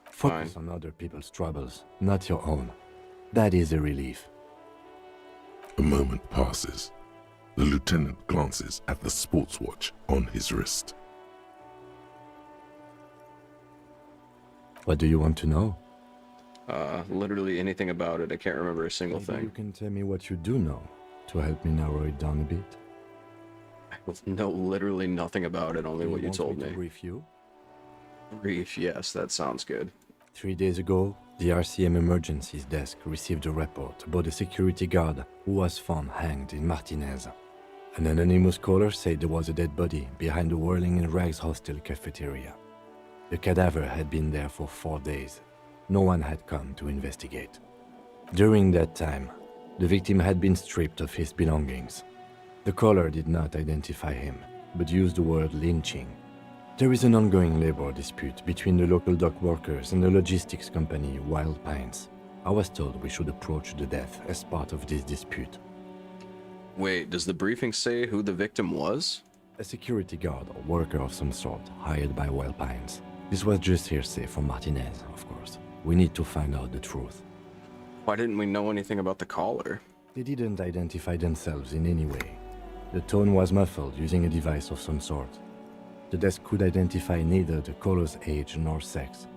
Focus on other people's troubles, not your own. That is a relief. A moment passes. The lieutenant glances at the sports watch on his wrist. What do you want to know? Literally anything about it. I can't remember a single Maybe thing. you can tell me what you do know to help me narrow it down a bit. I know literally nothing about it, only what you told me. To brief you? Brief, yes, that sounds good. 3 days ago, the RCM Emergencies Desk received a report about a security guard who was found hanged in Martinez. An anonymous caller said there was a dead body behind the Whirling in Rags hostel cafeteria. The cadaver had been there for 4 days. No one had come to investigate. During that time, the victim had been stripped of his belongings. The caller did not identify him, but used the word lynching. There is an ongoing labor dispute between the local dock workers and the logistics company Wild Pines. I was told we should approach the death as part of this dispute. Wait, does the briefing say who the victim was? A security guard or worker of some sort, hired by Wild Pines. This was just hearsay from Martinez, of course. We need to find out the truth. Why didn't we know anything about the caller? They didn't identify themselves in any way. The tone was muffled using a device of some sort. The desk could identify neither the caller's age nor sex.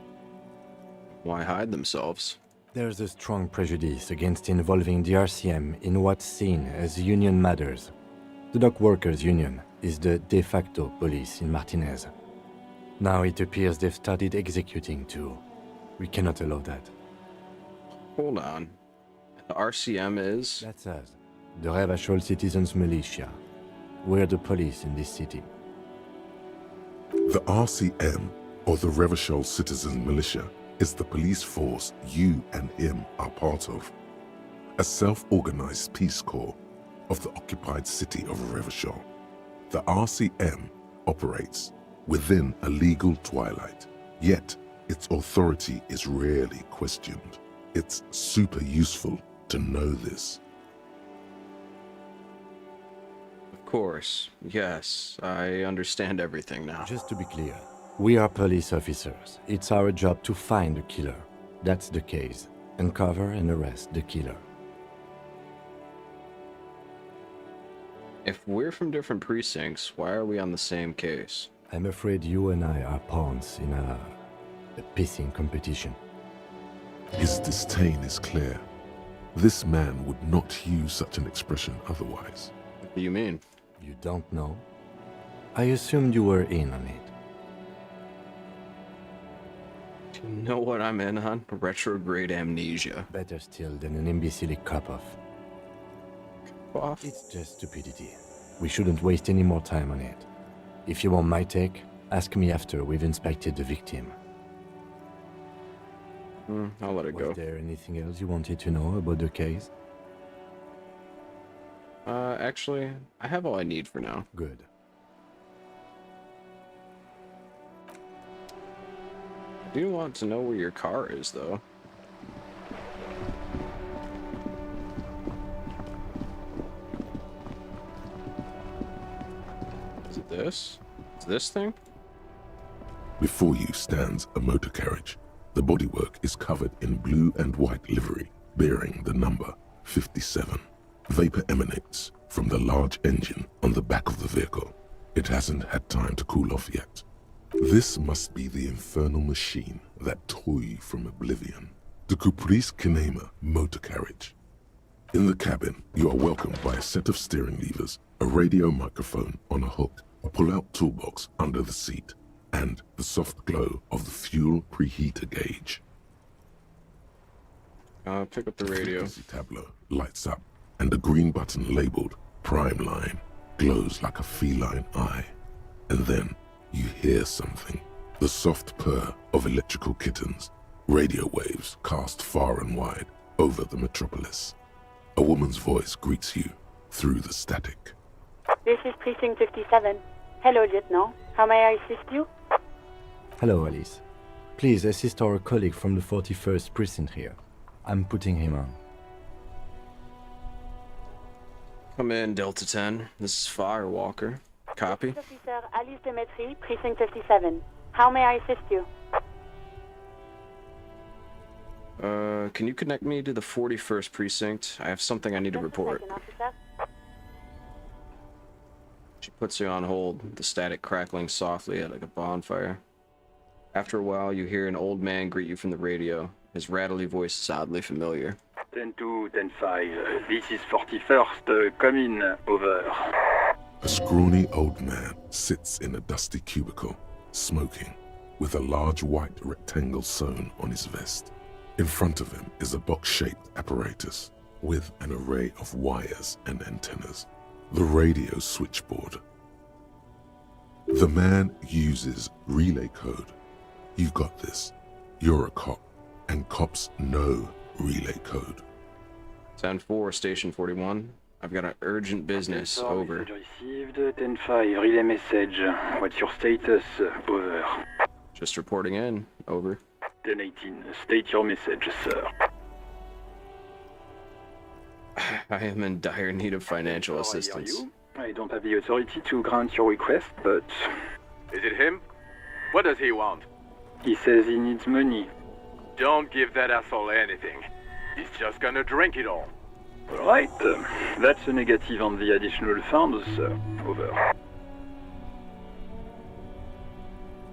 Why hide themselves? There's a strong prejudice against involving the RCM in what's seen as union matters. The dock workers' union is the de facto police in Martinez. Now it appears they've started executing too. We cannot allow that. Hold on. The RCM is? That's us. The Revachol Citizens Militia. We're the police in this city. The RCM, or the Revachol Citizens Militia, is the police force you and him are part of. A self-organized peace corps of the occupied city of Revachol. The RCM operates within a legal twilight, yet its authority is rarely questioned. It's super useful to know this. Of course. Yes, I understand everything now. Just to be clear, we are police officers. It's our job to find the killer. That's the case. Uncover and arrest the killer. If we're from different precincts, why are we on the same case? I'm afraid you and I are pawns in a pissing competition. His disdain is clear. This man would not use such an expression otherwise. What do you mean? You don't know? I assumed you were in on it. Do you know what I'm in on? Retrograde amnesia. Better still than an imbecilic cop-off. Off? It's just stupidity. We shouldn't waste any more time on it. If you want my take, ask me after we've inspected the victim. I'll let it go. Was there anything else you wanted to know about the case? Actually, I have all I need for now. Good. I do want to know where your car is, though. Is it this? Is this thing? Before you stands a motor carriage. The bodywork is covered in blue and white livery, bearing the number 57. Vapor emanates from the large engine on the back of the vehicle. It hasn't had time to cool off yet. This must be the infernal machine that tore you from oblivion. The Caprice Kinema motor carriage. In the cabin, you are welcomed by a set of steering levers, a radio microphone on a hook, a pull-out toolbox under the seat, and the soft glow of the fuel preheater gauge. Pick up the radio. The tableau lights up, and the green button labeled Prime Line glows like a feline eye. And then you hear something. The soft purr of electrical kittens. Radio waves cast far and wide over the metropolis. A woman's voice greets you through the static. This is Precinct 57. Hello, Lieutenant. How may I assist you? Hello, Alice. Please assist our colleague from the 41st Precinct here. I'm putting him on. Come in, Delta 10. This is Firewalker. Copy. Officer Alice Demetri, Precinct 57. How may I assist you? Can you connect me to the 41st Precinct? I have something I need to report. She puts you on hold, the static crackling softly like a bonfire. After a while, you hear an old man greet you from the radio. His rattly voice is oddly familiar. 10-2, 10-5. This is 41st. Come in. Over. A scrawny old man sits in a dusty cubicle, smoking, with a large white rectangle sewn on his vest. In front of him is a box-shaped apparatus with an array of wires and antennas. The radio switchboard. The man uses relay code. You've got this. You're a cop, and cops know relay code. 10-4, Station 41. I've got an urgent business. Over. Message received. 10-5. Relay message. What's your status? Over. Just reporting in. Over. 10-18. State your message, sir. I am in dire need of financial assistance. I don't have the authority to grant your request, but... Is it him? What does he want? He says he needs money. Don't give that asshole anything. He's just gonna drink it all. Alright, that's a negative on the additional funds, sir. Over.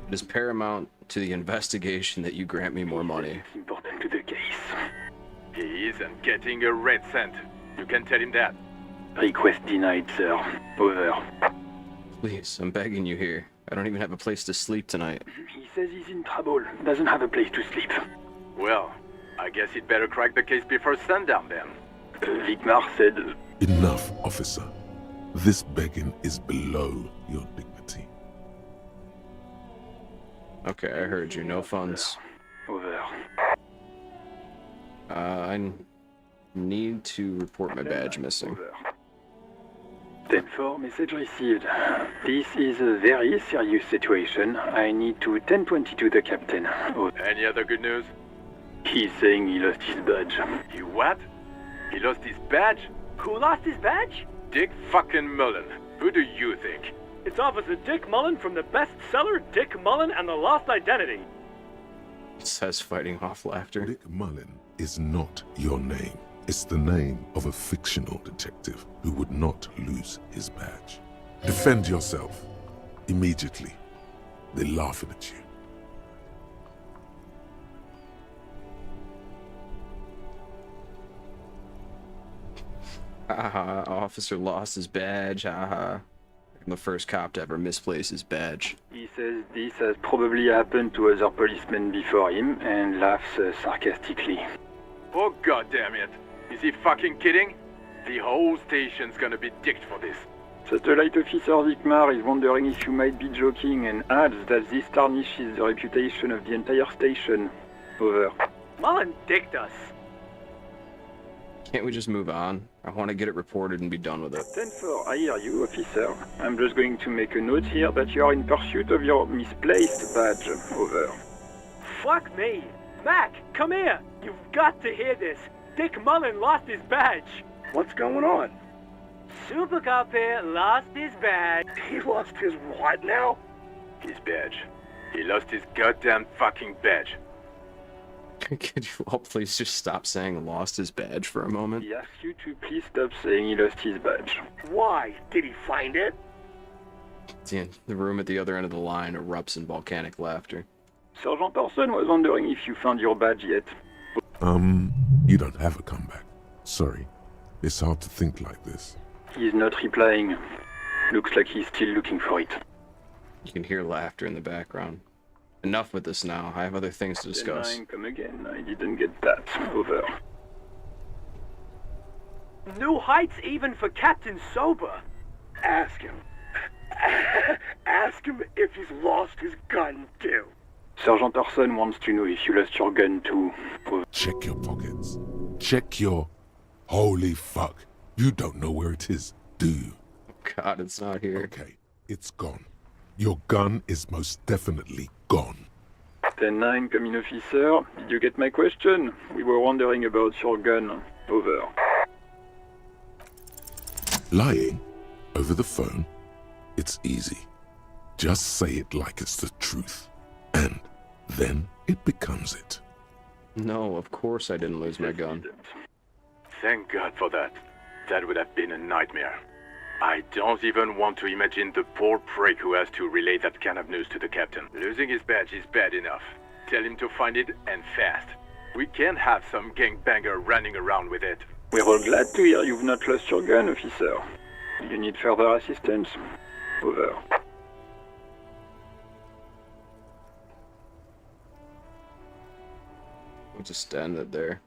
It is paramount to the investigation that you grant me more money. It's important to the case. He isn't getting a red cent. You can tell him that. Request denied, sir. Over. Please, I'm begging you here. I don't even have a place to sleep tonight. He says he's in trouble. Doesn't have a place to sleep. Well, I guess he'd better crack the case before sundown then. Vicmar said... Enough, officer. This begging is below your dignity. Okay, I heard you. No funds. Over. I need to report my badge missing. 10-4, message received. This is a very serious situation. I need to 10-22 the captain. Over. Any other good news? He's saying he lost his badge. He what? He lost his badge? Who lost his badge? Dick fucking Mullen. Who do you think? It's Officer Dick Mullen from the bestseller Dick Mullen and the Lost Identity. It says fighting off laughter. Dick Mullen is not your name. It's the name of a fictional detective who would not lose his badge. Defend yourself. Immediately. They're laughing at you. Haha, officer lost his badge, haha. I'm the first cop to ever misplace his badge. He says this has probably happened to other policemen before him and laughs sarcastically. Oh goddamn it! Is he fucking kidding? The whole station's gonna be dicked for this. Satellite Officer Vikmar is wondering if you might be joking and adds that this tarnishes the reputation of the entire station. Over. Mullen dicked us. Can't we just move on? I want to get it reported and be done with it. 10-4, I hear you, officer. I'm just going to make a note here that you are in pursuit of your misplaced badge. Over. Fuck me. Mac, come here. You've got to hear this. Dick Mullen lost his badge. What's going on? Super Cop here lost his badge. He lost his what now? His badge. He lost his goddamn fucking badge. Could you all please just stop saying lost his badge for a moment? He asks you to please stop saying he lost his badge. Why? Did he find it? The room at the other end of the line erupts in volcanic laughter. Sergeant Orson was wondering if you found your badge yet. You don't have a comeback. Sorry. It's hard to think like this. He's not replying. Looks like he's still looking for it. You can hear laughter in the background. Enough with this now. I have other things to discuss. 10-9, come again. I didn't get that. Over. New heights even for Captain Sober. Ask him. Ask him if he's lost his gun too. Sergeant Orson wants to know if you lost your gun too. Over. Check your pockets. Check your... Holy fuck. You don't know where it is, do you? God, it's not here. Okay, it's gone. Your gun is most definitely gone. 10-9, come in, officer. Did you get my question? We were wondering about your gun. Over. Lying over the phone? It's easy. Just say it like it's the truth. And then it becomes it. No, of course I didn't lose my gun. Thank God for that. That would have been a nightmare. I don't even want to imagine the poor prick who has to relay that kind of news to the captain. Losing his badge is bad enough. Tell him to find it, and fast. We can't have some gangbanger running around with it. We're all glad to hear you've not lost your gun, officer. You need further assistance? Over. We'll just end it there.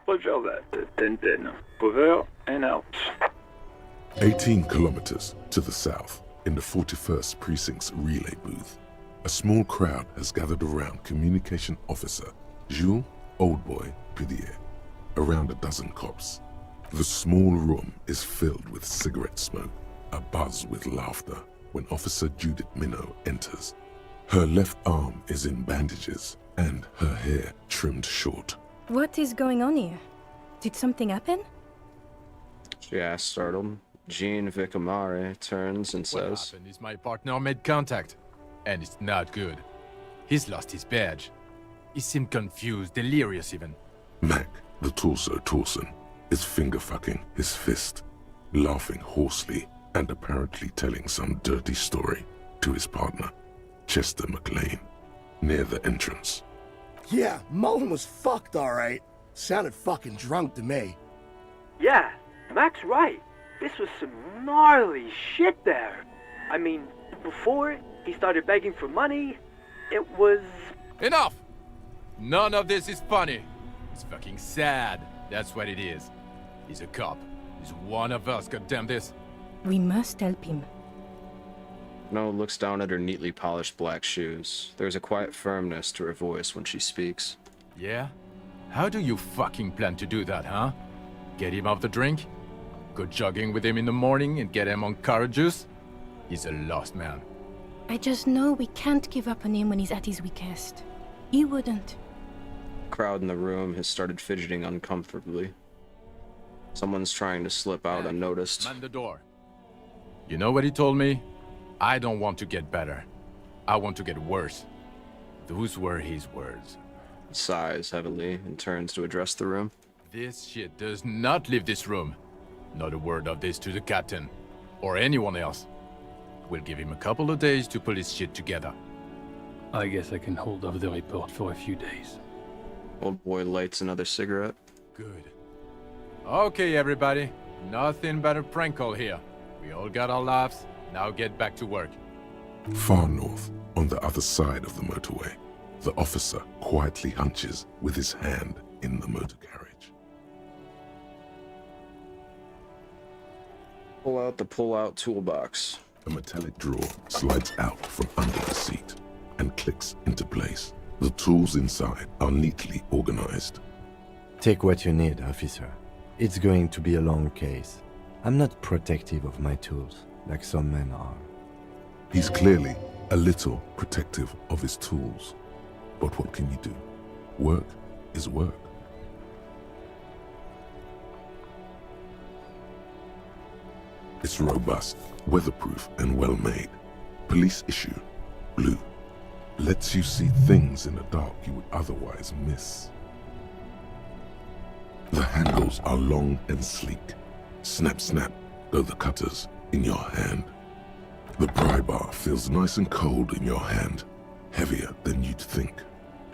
Roger that. 10-10. Over and out. 18 kilometers to the south, in the 41st Precinct's relay booth, a small crowd has gathered around Communication Officer Jules Oldboy Pidier, around a dozen cops. The small room is filled with cigarette smoke, abuzz with laughter, when Officer Judith Minot enters. Her left arm is in bandages, and her hair trimmed short. What is going on here? Did something happen? She asks, startled. Jean Vicamare turns and What says, happened is my partner made contact, and it's not good. He's lost his badge. He seemed confused, delirious even. Mac, the torso Torson, is finger-fucking his fist, laughing hoarsely and apparently telling some dirty story to his partner, Chester McLean, near the entrance. Yeah, Mullen was fucked, alright. Sounded fucking drunk to me. Yeah, Mac's right. This was some gnarly shit there. I mean, before he started begging for money, it was... Enough! None of this is funny. It's fucking sad. That's what it is. He's a cop. He's one of us, goddamn this. We must help him. No looks down at her neatly polished black shoes. There's a quiet firmness to her voice when she speaks. Yeah? How do you fucking plan to do that, huh? Get him off the drink? Go jogging with him in the morning and get him on carrot juice? He's a lost man. I just know we can't give up on him when he's at his weakest. He wouldn't. The crowd in the room has started fidgeting uncomfortably. Someone's trying to slip out unnoticed. Man the door. You know what he told me? I don't want to get better. I want to get worse. Those were his words. He sighs heavily and turns to address the room. This shit does not leave this room. Not a word of this to the captain. Or anyone else. We'll give him a couple of days to pull his shit together. I guess I can hold off the report for a few days. Old boy lights another cigarette. Good. Okay, everybody. Nothing but a prank call here. We all got our laughs. Now get back to work. Far north, on the other side of the motorway, the officer quietly hunches with his hand in the motor carriage. Pull out the pull-out toolbox. A metallic drawer slides out from under the seat and clicks into place. The tools inside are neatly organized. Take what you need, officer. It's going to be a long case. I'm not protective of my tools, like some men are. He's clearly a little protective of his tools. But what can you do? Work is work. It's robust, weatherproof, and well-made. Police issue, blue. Lets you see things in the dark you would otherwise miss. The handles are long and sleek. Snap, snap, go the cutters in your hand. The pry bar feels nice and cold in your hand, heavier than you'd think.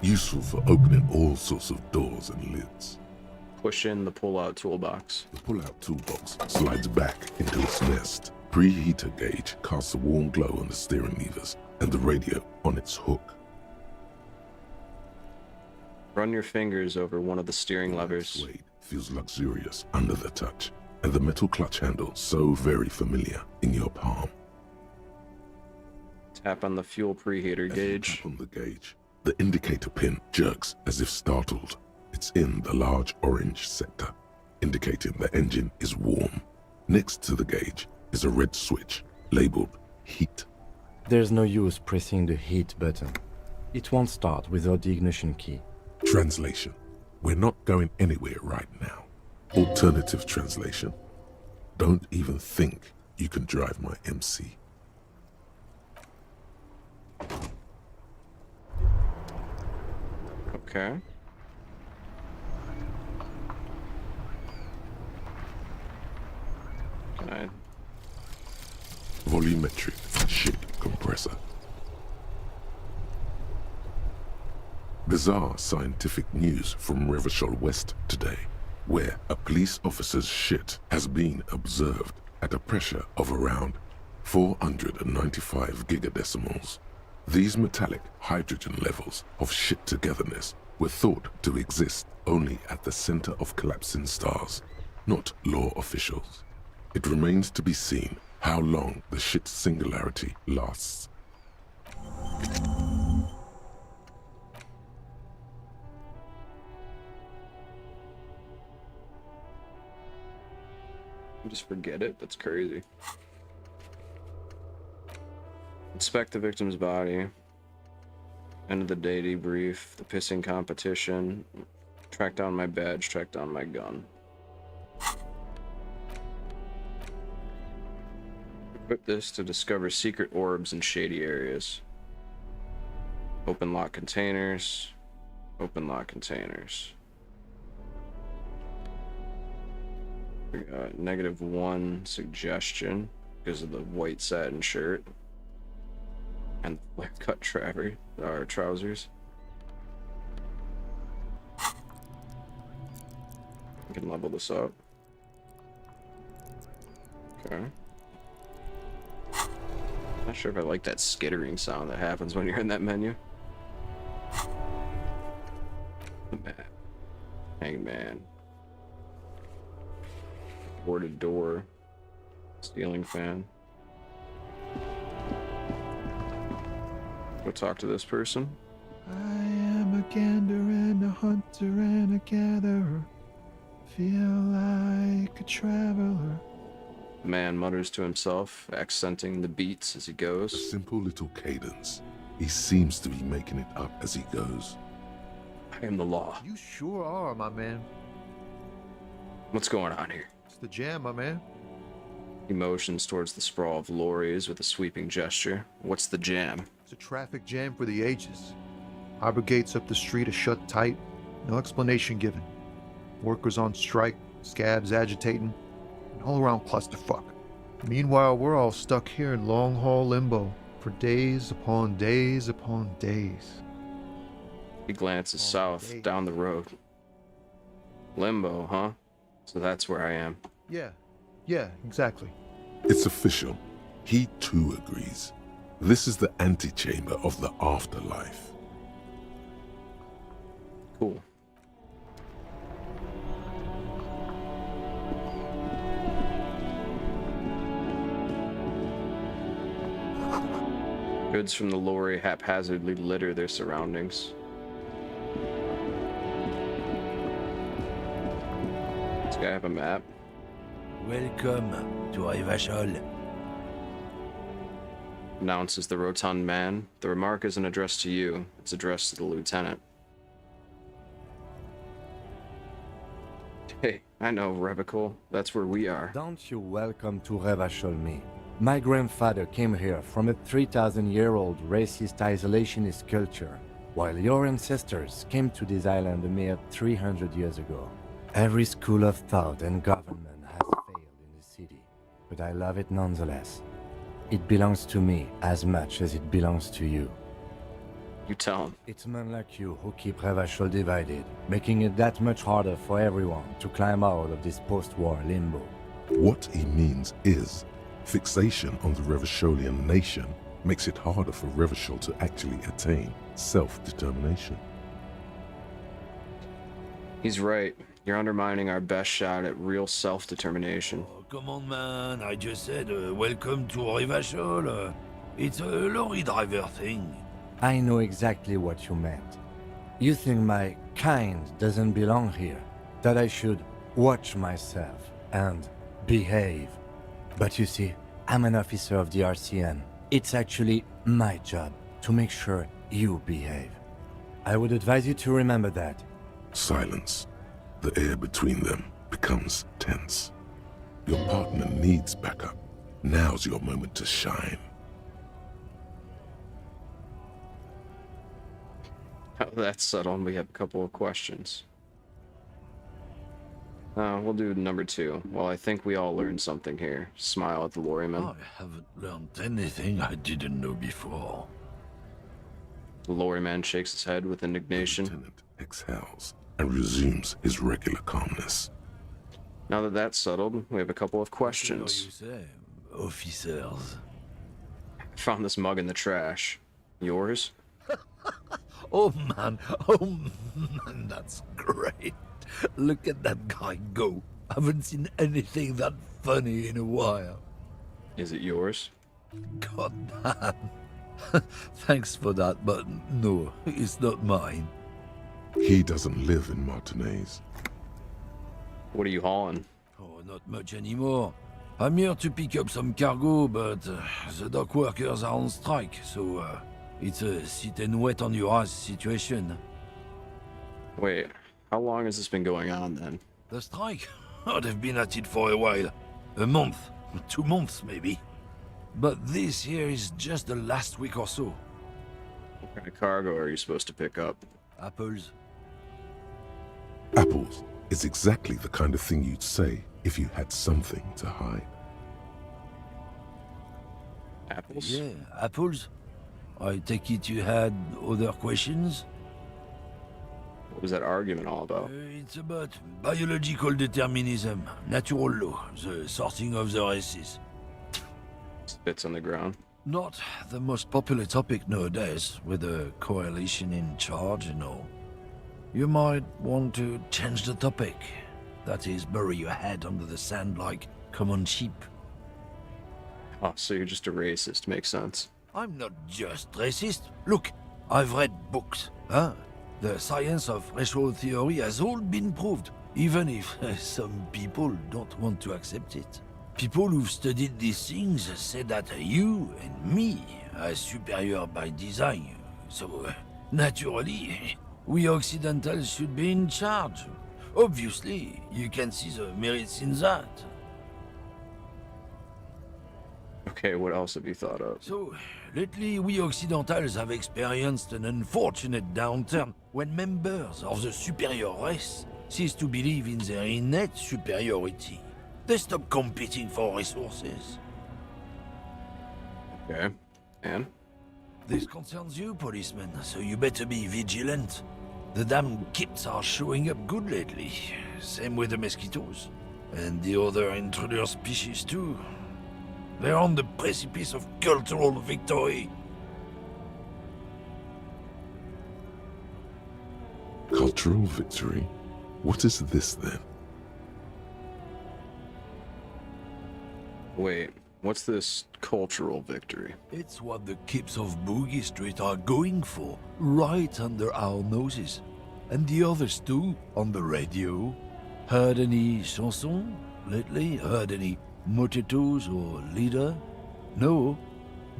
Useful for opening all sorts of doors and lids. Push in the pull-out toolbox. The pull-out toolbox slides back into its nest. Preheater gauge casts a warm glow on the steering levers and the radio on its hook. Run your fingers over one of the steering levers. Suede feels luxurious under the touch, and the metal clutch handle so very familiar in your palm. Tap on the fuel preheater gauge. Tap on the gauge. The indicator pin jerks as if startled. It's in the large orange sector, indicating the engine is warm. Next to the gauge is a red switch labeled heat. There's no use pressing the heat button. It won't start without the ignition key. Translation: we're not going anywhere right now. Alternative translation: don't even think you can drive my MC. Okay. Can I? Volumetric shit compressor. Bizarre scientific news from Revachol West today, where a police officer's shit has been observed at a pressure of around 495 gigadecimals. These metallic hydrogen levels of shit togetherness were thought to exist only at the center of collapsing stars, not law officials. It remains to be seen how long the shit singularity lasts. Just forget it? That's crazy. Inspect the victim's body. End of the day debrief. The pissing competition. Track down my badge. Track down my gun. Equip this to discover secret orbs in shady areas. Open lock containers. Open lock containers. We got -1 suggestion because of the white satin shirt and the flare cut trousers. I can level this up. Okay. Not sure if I like that skittering sound that happens when you're in that menu. The map. Hangman. Boarded door. Ceiling fan. Go talk to this person. I am a gander and a hunter and a gatherer. Feel like a traveler. The man mutters to himself, accenting the beats as he goes. A simple little cadence. He seems to be making it up as he goes. I am the law. You sure are, my man. What's going on here? It's the jam, my man. He motions towards the sprawl of lorries with a sweeping gesture. What's the jam? It's a traffic jam for the ages. Harbor gates up the street are shut tight. No explanation given. Workers on strike, scabs agitating, an all-around clusterfuck. Meanwhile, we're all stuck here in long-haul limbo for days upon days upon days. He glances south, down the road. Limbo, huh? So that's where I am. Yeah, exactly. It's official. He too agrees. This is the antechamber of the afterlife. Cool. Goods from the lorry haphazardly litter their surroundings. Does this guy have a map? Welcome to Rivachol. Announces the rotund man. The remark isn't addressed to you. It's addressed to the lieutenant. Hey, I know, Revical. That's where we are. Don't you welcome to Revachol me. My grandfather came here from a 3,000-year-old racist isolationist culture, while your ancestors came to this island a mere 300 years ago. Every school of thought and government has failed in the city, but I love it nonetheless. It belongs to me as much as it belongs to you. You tell him. It's men like you who keep Revachol divided, making it that much harder for everyone to climb out of this post-war limbo. What he means is, fixation on the Revacholian nation makes it harder for Revachol to actually attain self-determination. He's right. You're undermining our best shot at real self-determination. Oh, come on, man. I just said welcome to Rivachol. It's a lorry driver thing. I know exactly what you meant. You think my kind doesn't belong here, that I should watch myself and behave. But you see, I'm an officer of the RCN. It's actually my job to make sure you behave. I would advise you to remember that. Silence. The air between them becomes tense. Your partner needs backup. Now's your moment to shine. Now that's settled, we have a couple of questions. We'll do number 2. Well, I think we all learned something here. Smile at the lorryman. I haven't learned anything I didn't know before. The lorryman shakes his head with indignation. Lieutenant exhales and resumes his regular calmness. Now that that's settled, we have a couple of What questions. you say, officers? I found this mug in the trash. Yours? Oh man, that's great. Look at that guy go. Haven't seen anything that funny in a while. Is it yours? God damn. Thanks for that, but no, it's not mine. He doesn't live in Martinez. What are you hauling? Oh, not much anymore. I'm here to pick up some cargo, but the dock workers are on strike, so it's a sit and wait on your ass situation. Wait, how long has this been going on then? The strike? Oh, they've been at it for a while. A month, 2 months maybe. But this here is just the last week or so. What kind of cargo are you supposed to pick up? Apples. Apples is exactly the kind of thing you'd say if you had something to hide. Apples? Yeah, apples. I take it you had other questions? What was that argument all about? It's about biological determinism, natural law, the sorting of the races. Spits on the ground. Not the most popular topic nowadays, with a coalition in charge and all. You might want to change the topic. That is, bury your head under the sand like common sheep. Oh, so you're just a racist. Makes sense. I'm not just racist. Look, I've read books, huh? The science of racial theory has all been proved, even if some people don't want to accept it. People who've studied these things say that you and me are superior by design. So, naturally, we Occidentals should be in charge. Obviously, you can see the merits in that. Okay, what else have you thought of? So, lately we Occidentals have experienced an unfortunate downturn when members of the superior race cease to believe in their innate superiority. They stop competing for resources. Okay, and? This concerns you, policeman, so you better be vigilant. The damn kids are showing up good lately. Same with the mosquitoes. And the other intruder species too. They're on the precipice of cultural victory. Cultural victory? What is this then? Wait, what's this cultural victory? It's what the kids of Boogie Street are going for, right under our noses. And the others too, on the radio. Heard any chansons lately? Heard any mojitos or leader? No.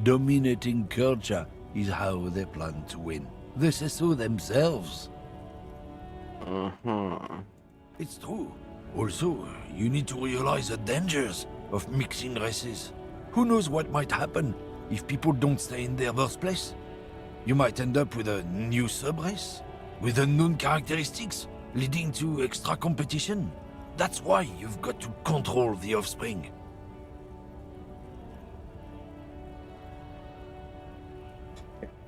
Dominating culture is how they plan to win. They say so themselves. Uh-huh. It's true. Also, you need to realize the dangers of mixing races. Who knows what might happen if people don't stay in their birthplace? You might end up with a new sub-race, with unknown characteristics, leading to extra competition. That's why you've got to control the offspring.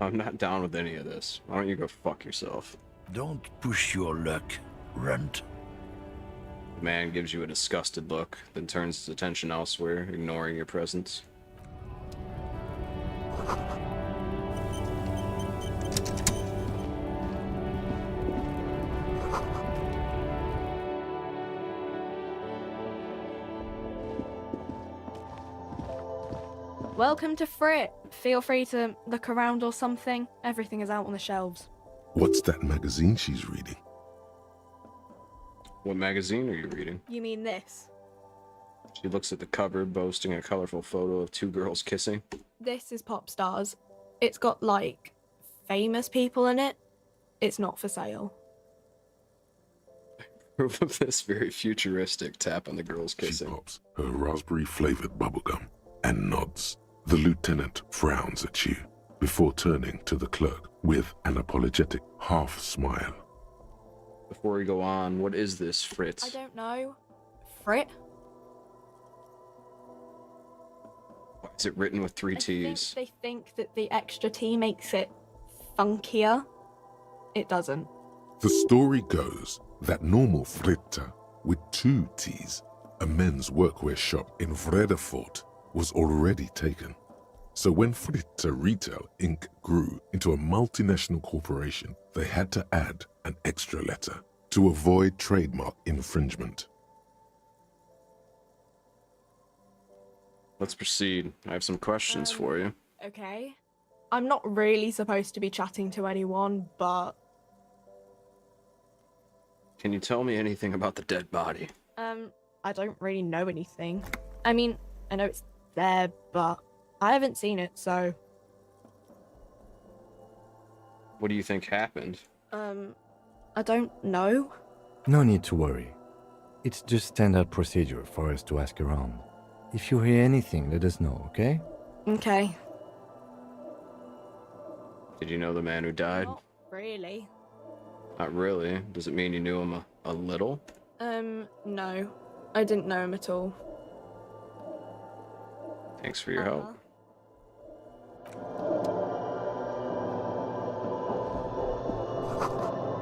I'm not down with any of this. Why don't you go fuck yourself? Don't push your luck, runt. The man gives you a disgusted look, then turns his attention elsewhere, ignoring your presence. Welcome to Frit. Feel free to look around or something. Everything is out on the shelves. What's that magazine she's reading? What magazine are you reading? You mean this? She looks at the cover, boasting a colorful photo of two girls kissing. This is Pop Stars. It's got, like, famous people in it. It's not for sale. Proof of this very futuristic tap on the girls kissing. She pops her raspberry-flavored bubblegum and nods. The lieutenant frowns at you before turning to the clerk with an apologetic half-smile. Before we go on, what is this, Fritz? I don't know. Frit? Why is it written with three T's? They think that the extra T makes it funkier. It doesn't. The story goes that normal Fritta with two T's, a men's workwear shop in Vredefort, was already taken. So when Fritta Retail Inc. grew into a multinational corporation, they had to add an extra letter to avoid trademark infringement. Let's proceed. I have some questions for you. Okay. I'm not really supposed to be chatting to anyone, but... Can you tell me anything about the dead body? I don't really know anything. I mean, I know it's there, but I haven't seen it, so... What do you think happened? I don't know. No need to worry. It's just standard procedure for us to ask around. If you hear anything, let us know, okay? Okay. Did you know the man who died? Not really. Not really. Does it mean you knew him a little? No. I didn't know him at all. Thanks for your help.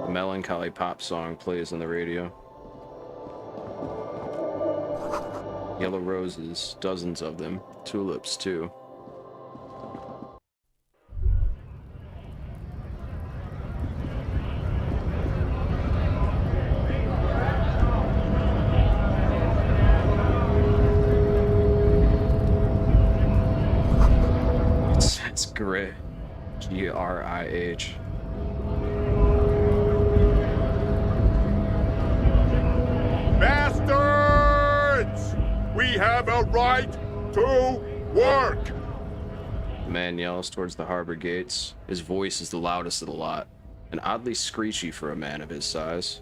A melancholy pop song plays on the radio. Yellow roses, dozens of them. Tulips, too. It's Grih. G-R-I-H. Bastards! We have a right to work! The man yells towards the harbor gates. His voice is the loudest of the lot, and oddly screechy for a man of his size.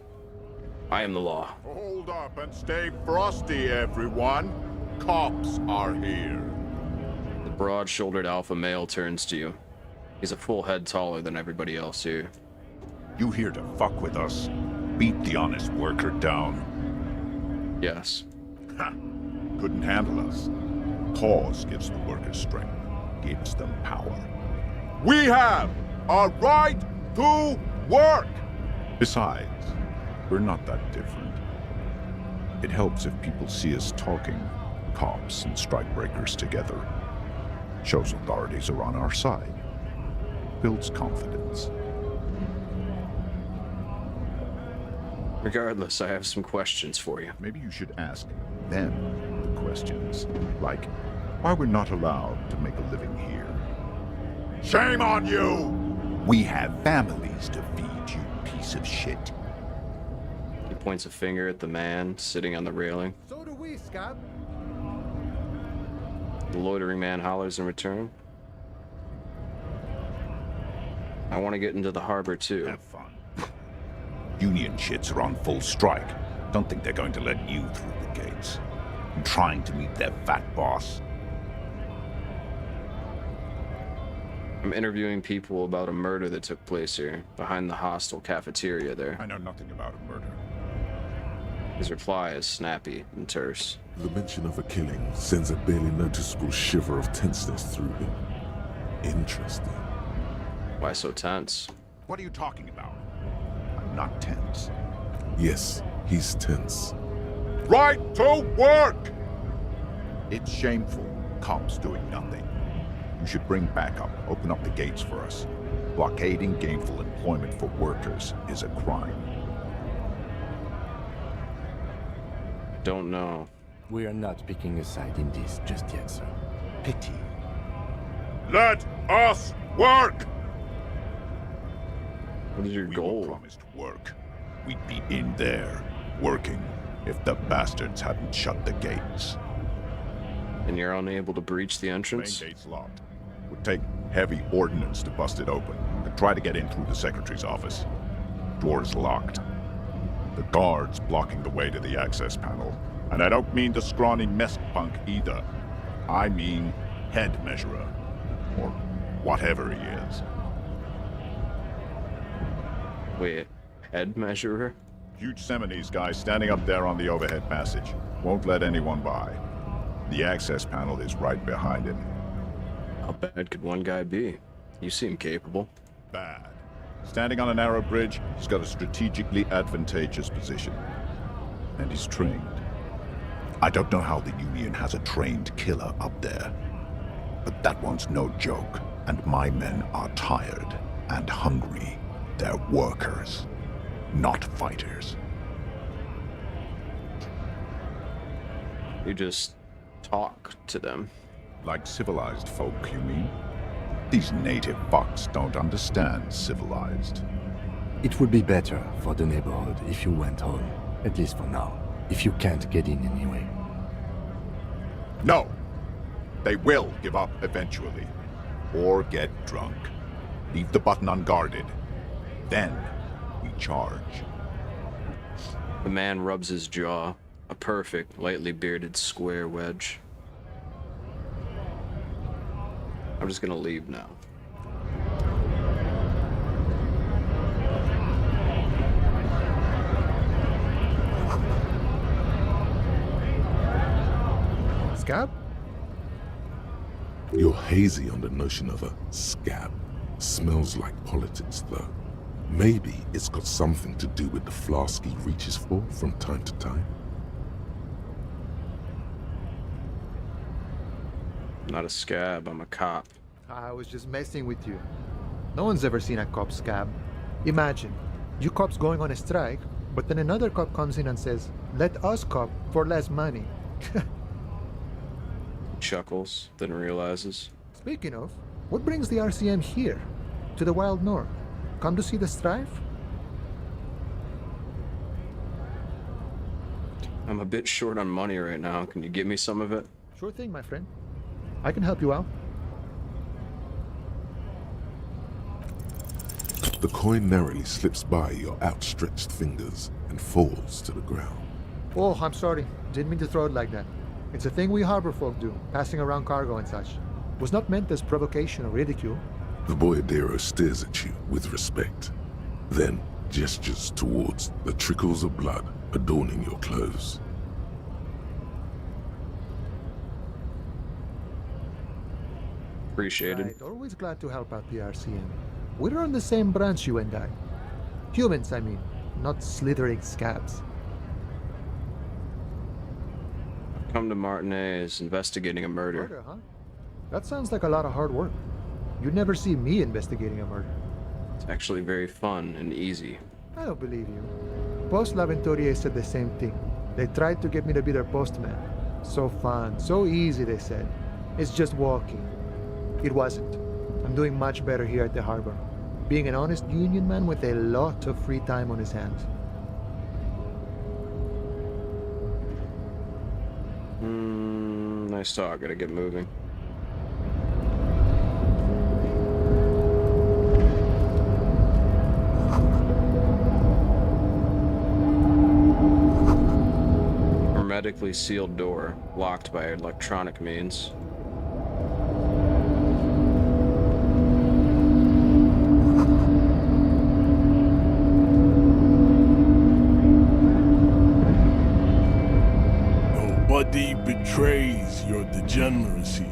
I am the law. Hold up and stay frosty, everyone. Cops are here. The broad-shouldered alpha male turns to you. He's a full head taller than everybody else here. You here to fuck with us? Beat the honest worker down. Yes. Ha! Couldn't handle us. Cause gives the workers strength, gives them power. We have a right to work! Besides, we're not that different. It helps if people see us talking, cops and strikebreakers together. Shows authorities are on our side. Builds confidence. Regardless, I have some questions for you. Maybe you should ask them the questions. Like, why we're not allowed to make a living here. Shame on you! We have families to feed, you piece of shit. He points a finger at the man sitting on the railing. So do we, Scab. The loitering man hollers in return. I want to get into the harbor too. Have fun. Union shits are on full strike. Don't think they're going to let you through the gates. I'm trying to meet their fat boss. I'm interviewing people about a murder that took place here, behind the hostel cafeteria there. I know nothing about a murder. His reply is snappy and terse. The mention of a killing sends a barely noticeable shiver of tenseness through him. Interesting. Why so tense? What are you talking about? I'm not tense. Yes, he's tense. Right to work! It's shameful. Cops doing nothing. You should bring backup. Open up the gates for us. Blockading gainful employment for workers is a crime. Don't know. We are not picking a side in this just yet, sir. Pity. Let us work! What is your goal? We were promised work. We'd be in there, working, if the bastards hadn't shut the gates. And you're unable to breach the entrance? Main gate's locked. Would take heavy ordnance to bust it open. Could try to get in through the secretary's office. Door's locked. The guard's blocking the way to the access panel. And I don't mean the scrawny mess punk either. I mean head measurer. Or whatever he is. Wait, head measurer? Huge Seminese guy standing up there on the overhead passage. Won't let anyone by. The access panel is right behind him. How bad could one guy be? You seem capable. Bad. Standing on a narrow bridge, he's got a strategically advantageous position. And he's trained. I don't know how the Union has a trained killer up there. But that one's no joke. And my men are tired and hungry. They're workers, not fighters. You just talk to them. Like civilized folk, you mean? These native fucks don't understand civilized. It would be better for the neighborhood if you went home, at least for now, if you can't get in anyway. No! They will give up eventually. Or get drunk. Leave the button unguarded. Then we charge. The man rubs his jaw, a perfect, lightly bearded square wedge. I'm just gonna leave now. Scab? You're hazy on the notion of a scab. Smells like politics, though. Maybe it's got something to do with the flask he reaches for from time to time. I'm not a scab, I'm a cop. I was just messing with you. No one's ever seen a cop scab. Imagine, you cops going on a strike, but then another cop comes in and says, "Let us cop for less money." Chuckles, then realizes. Speaking of, what brings the RCM here? To the Wild North? Come to see the strife? I'm a bit short on money right now. Can you give me some of it? Sure thing, my friend. I can help you out. The coin narrowly slips by your outstretched fingers and falls to the ground. Oh, I'm sorry. Didn't mean to throw it like that. It's a thing we harbor folk do, passing around cargo and such. Was not meant as provocation or ridicule. The boyadero stares at you with respect, then gestures towards the trickles of blood adorning your clothes. Appreciated. Right, always glad to help out the RCM. We're on the same branch, you and I. Humans, I mean, not slithering scabs. Come to Martinez investigating a murder. Murder, huh? That sounds like a lot of hard work. You'd never see me investigating a murder. It's actually very fun and easy. I don't believe you. Post L'Aventurier said the same thing. They tried to get me to be their postman. So fun, so easy, they said. It's just walking. It wasn't. I'm doing much better here at the harbor. Being an honest union man with a lot of free time on his hands. Nice talk. Gotta get moving. Hermetically sealed door, locked by electronic means. Nobody betrays your degeneracy.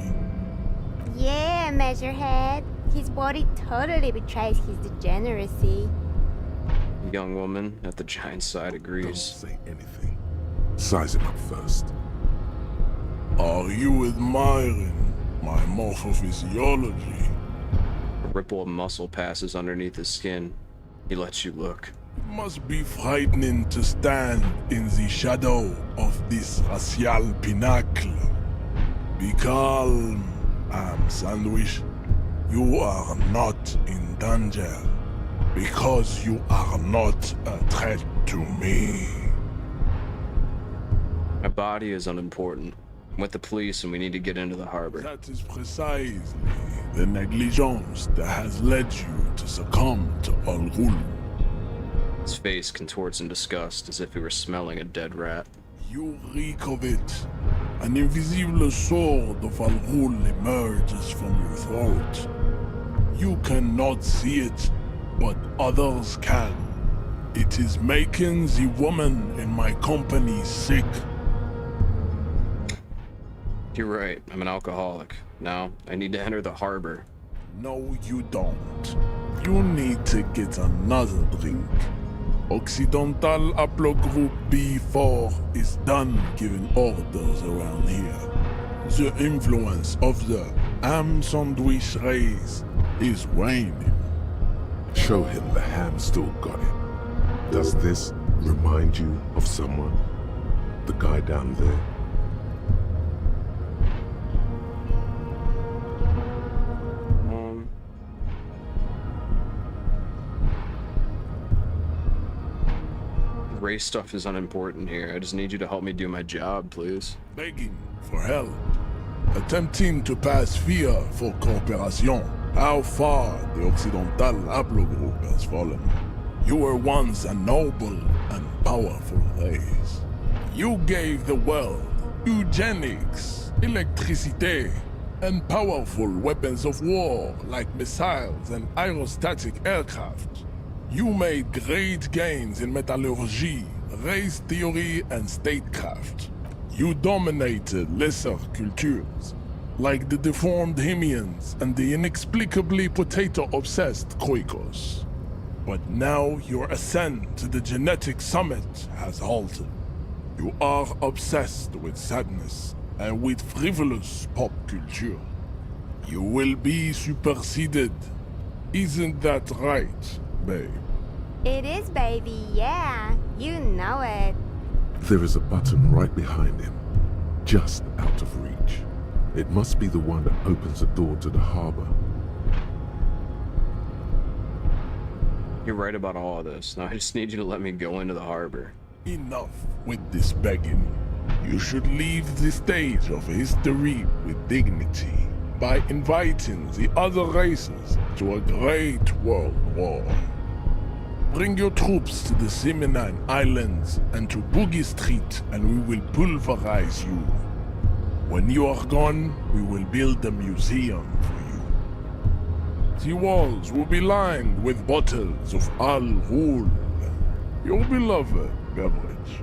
Yeah, Measurehead. His body totally betrays his degeneracy. Young woman at the giant's side agrees. Don't say anything. Size him up first. Are you admiring my morphophysiology? A ripple of muscle passes underneath his skin. He lets you look. It must be frightening to stand in the shadow of this racial pinnacle. Be calm, Am Sandwich. You are not in danger, because you are not a threat to me. My body is unimportant. I'm with the police and we need to get into the harbor. That is precisely the negligence that has led you to succumb to Al Ghul. His face contorts in disgust as if he were smelling a dead rat. You reek of it. An invisible sword of Al Ghul emerges from your throat. You cannot see it, but others can. It is making the woman in my company sick. You're right, I'm an alcoholic. Now, I need to enter the harbor. No, you don't. You need to get another drink. Occidental Haplogroup B4 is done giving orders around here. The influence of the Ham Sandwich race is waning. Show him the ham still got it. Does this remind you of someone? The guy down there? Race stuff is unimportant here. I just need you to help me do my job, please. Begging for help. Attempting to pass via for cooperation. How far the Occidental Haplogroup has fallen. You were once a noble and powerful race. You gave the world eugenics, electricity, and powerful weapons of war like missiles and aerostatic aircraft. You made great gains in metallurgy, race theory, and statecraft. You dominated lesser cultures, like the deformed Hemians and the inexplicably potato-obsessed Khoikos. But now your ascent to the genetic summit has halted. You are obsessed with sadness and with frivolous pop culture. You will be superseded. Isn't that right, babe? It is, baby, yeah. You know it. There is a button right behind him, just out of reach. It must be the one that opens the door to the harbor. You're right about all of this. Now I just need you to let me go into the harbor. Enough with this begging. You should leave the stage of history with dignity by inviting the other races to a great world war. Bring your troops to the Seminine Islands and to Boogie Street, and we will pulverize you. When you are gone, we will build a museum for you. The walls will be lined with bottles of Al Ghul, your beloved beverage.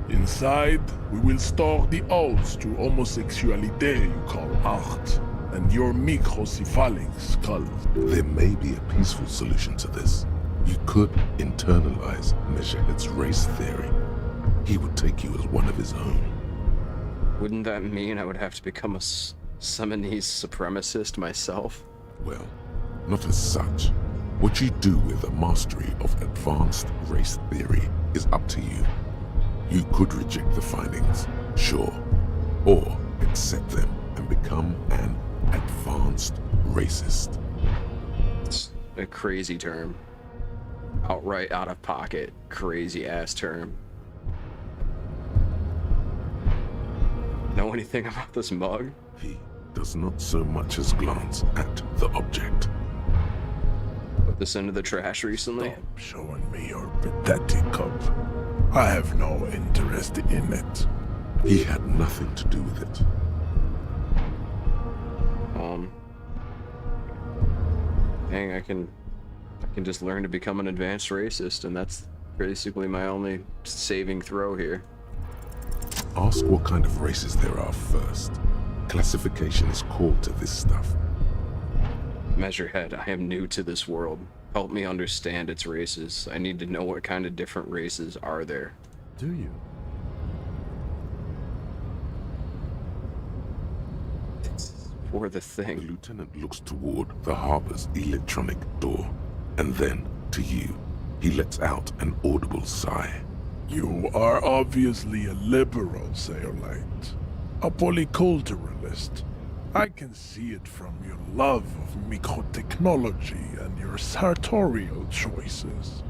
Inside, we will store the odes to homosexuality you call art, and your microcephalic skulls. There may be a peaceful solution to this. You could internalize Measurehead's race theory. He would take you as one of his own. Wouldn't that mean I would have to become a Seminese supremacist myself? Well, not as such. What you do with a mastery of advanced race theory is up to you. You could reject the findings, sure, or accept them and become an advanced racist. It's a crazy term. Outright out of pocket, crazy ass term. Know anything about this mug? He does not so much as glance at the object. Put this into the trash recently? Stop showing me your pathetic cup. I have no interest in it. He had nothing to do with it. Dang, I can just learn to become an advanced racist, and that's basically my only saving throw here. Ask what kind of races there are first. Classification is core to this stuff. Measurehead, I am new to this world. Help me understand its races. I need to know what kind of different races are there. Do you? For the thing. The lieutenant looks toward the harbor's electronic door, and then to you. He lets out an audible sigh. You are obviously a liberal, Sailite. A polyculturalist. I can see it from your love of microtechnology and your sartorial choices.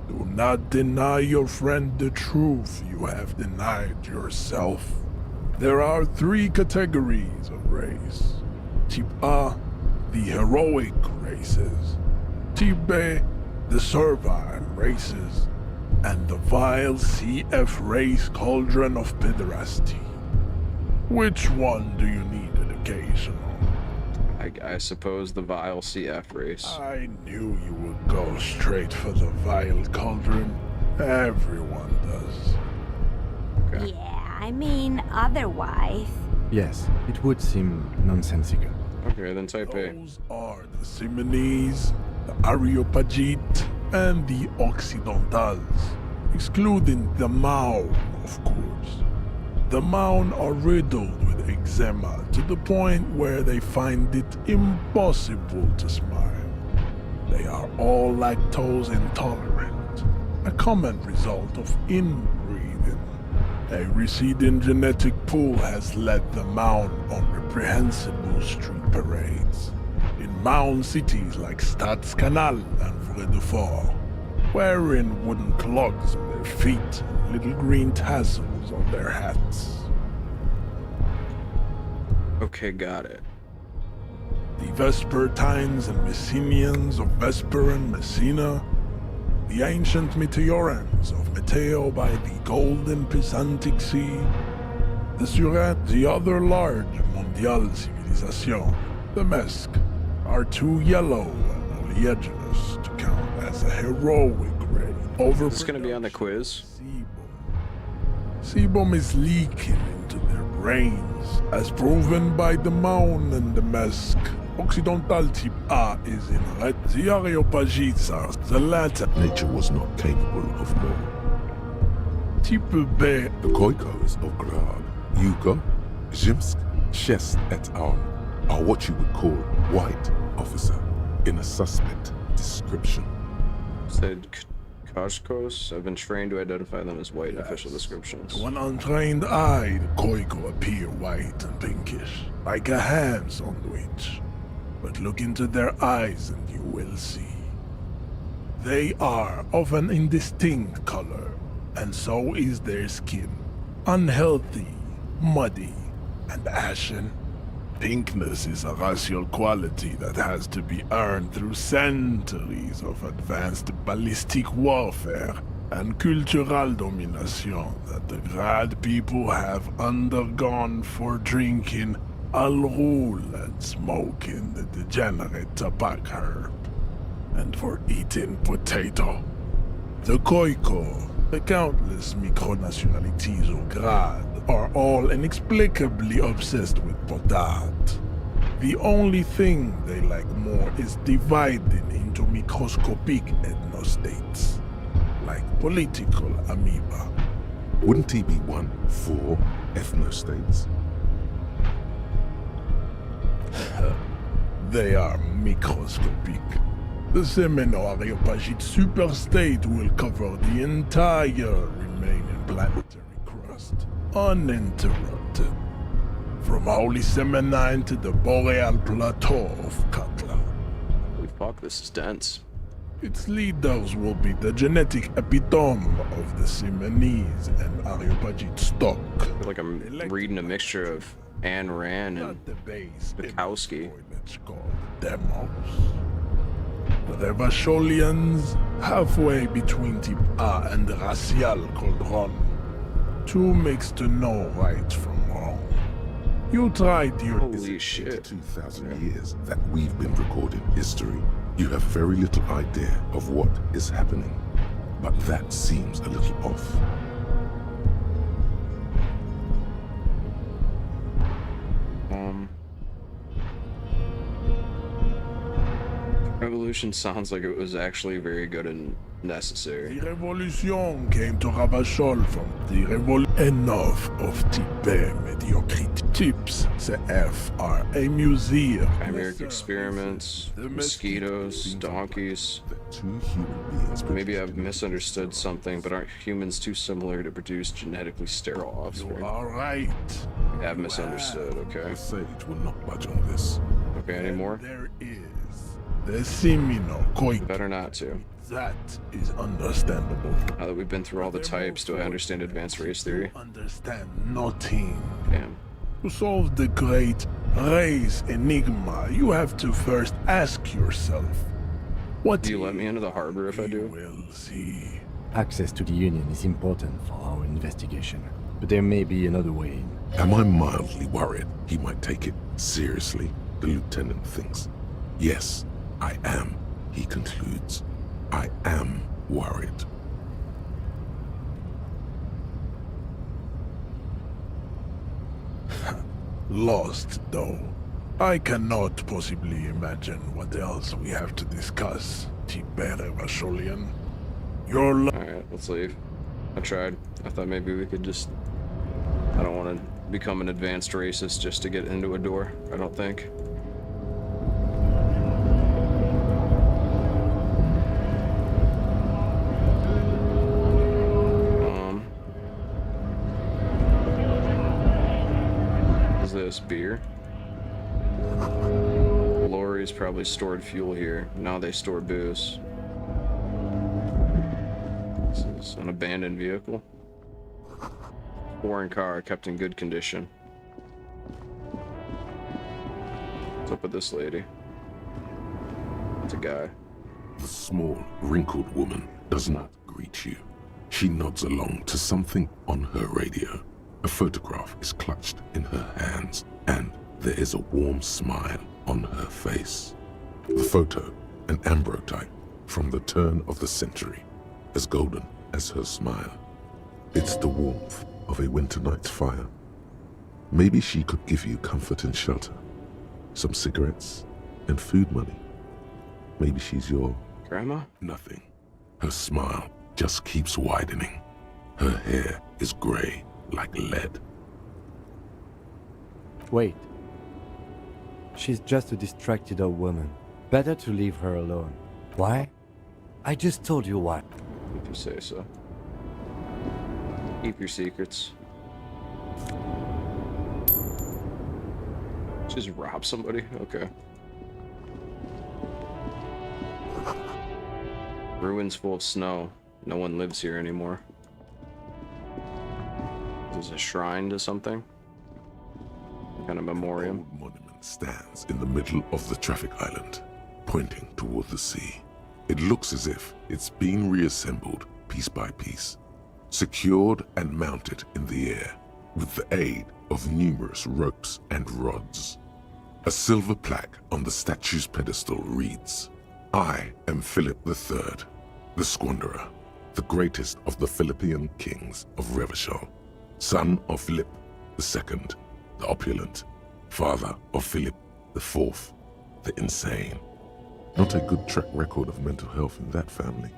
Do not deny your friend the truth you have denied yourself. There are 3 categories of race. Type A, the heroic races. Type B, the servile races. And the vile CF race cauldron of pederasty. Which one do you need education on? I suppose the vile CF race. I knew you would go straight for the vile cauldron. Everyone does. Okay. Yeah, I mean, otherwise. Yes, it would seem nonsensical. Okay, then type A. Those are the Simonese, the Areopagite, and the Occidentals, excluding the Maun, of course. The Maun are riddled with eczema to the point where they find it impossible to smile. They are all lactose intolerant, a common result of inbreeding. A receding genetic pool has led the Maun on reprehensible street parades in Maun cities like Stadskanal and Vredefort, wearing wooden clogs on their feet and little green tassels on their hats. Okay, got it. The Vespertines and Messenians of Vesper and Messina, the ancient Meteorans of Meteo by the Golden Pisantic Sea, the Surat, the other large Mondial civilization, the Mesk, are too yellow and oleaginous to count as a heroic race. Is this gonna be on the quiz? Sebum is leaking into their brains, as proven by the Maun and the Mesk. Occidental type A is inert. The Areopagites are the latter. Nature was not capable of more. Type B. The Khoikos of Grad, Yugo, Zhimsk, Shest et al. Are what you would call white, officer, in a suspect description. Said Kashkos. I've been trained to identify them as white in official descriptions. To an untrained eye, the Khoiko appear white and pinkish, like a ham sandwich. But look into their eyes and you will see. They are of an indistinct color, and so is their skin. Unhealthy, muddy, and ashen. Pinkness is a racial quality that has to be earned through centuries of advanced ballistic warfare and cultural domination that the Grad people have undergone for drinking Al Ghul and smoking the degenerate tobacco herb, and for eating potato. The Khoiko, the countless micronationalities of Grad, are all inexplicably obsessed with potat. The only thing they like more is dividing into microscopic ethnostates, like political amoeba. Wouldn't he be one for ethnostates? They are microscopic. The Semino-Areopagite superstate will cover the entire remaining planetary crust, uninterrupted. From Holy Semenine to the Boreal Plateau of Katla. Holy fuck, this is dense. Its leaders will be the genetic epitome of the Simonese and Areopagite stock. I feel like I'm reading a mixture of Ayn Rand and Bukowski. Demos. The Revacholians, halfway between type A and the racial Cauldron. Two makes to know right from wrong. You tried your... Holy shit. 2,000 years that we've been recording history. You have very little idea of what is happening. But that seems a little off. Revolution sounds like it was actually very good and necessary. The revolution came to Ravachol from the revolution. Enough of type mediocrity. Tips, CF are a museum. Chimeric experiments, mosquitoes, donkeys. Maybe I've misunderstood something, but aren't humans too similar to produce genetically sterile offspring? You are right. I've misunderstood, okay. The sage will not budge on this. Okay, any more? There is the Semino Koik. Better not to. That is understandable. Now that we've been through all the types, do I understand advanced race theory? Understand nothing. Damn. To solve the great race enigma, you have to first ask yourself, what do you let me into the harbor if I do? Will see. Access to the Union is important for our investigation, but there may be another way in. Am I mildly worried he might take it seriously? The lieutenant thinks. Yes, I am, he concludes. I am worried. Lost, though. I cannot possibly imagine what else we have to discuss, Tibere Vasholian. Alright, let's leave. I tried. I thought maybe we could just... I don't want to become an advanced racist just to get into a door, I don't think. This beer. Lorries probably stored fuel here. Now they store booze. This is an abandoned vehicle. Foreign car kept in good condition. What's up with this lady? It's a guy. The small, wrinkled woman does not greet you. She nods along to something on her radio. A photograph is clutched in her hands, and there is a warm smile on her face. The photo, an ambrotype from the turn of the century, as golden as her smile. It's the warmth of a winter night's fire. Maybe she could give you comfort and shelter, some cigarettes and food money. Maybe she's your... grandma? Nothing. Her smile just keeps widening. Her hair is gray like lead. Wait. She's just a distracted old woman. Better to leave her alone. Why? I just told you why. If you say so. Keep your secrets. Just rob somebody? Okay. Ruins full of snow. No one lives here anymore. There's a shrine to something? Some kind of memoriam? An old monument stands in the middle of the traffic island, pointing toward the sea. It looks as if it's been reassembled piece by piece, secured and mounted in the air with the aid of numerous ropes and rods. A silver plaque on the statue's pedestal reads, "I am Philip III, the Squanderer, the greatest of the Philippian kings of Revachol, son of Philip II, the opulent, father of Philip IV, the insane." Not a good track record of mental health in that family.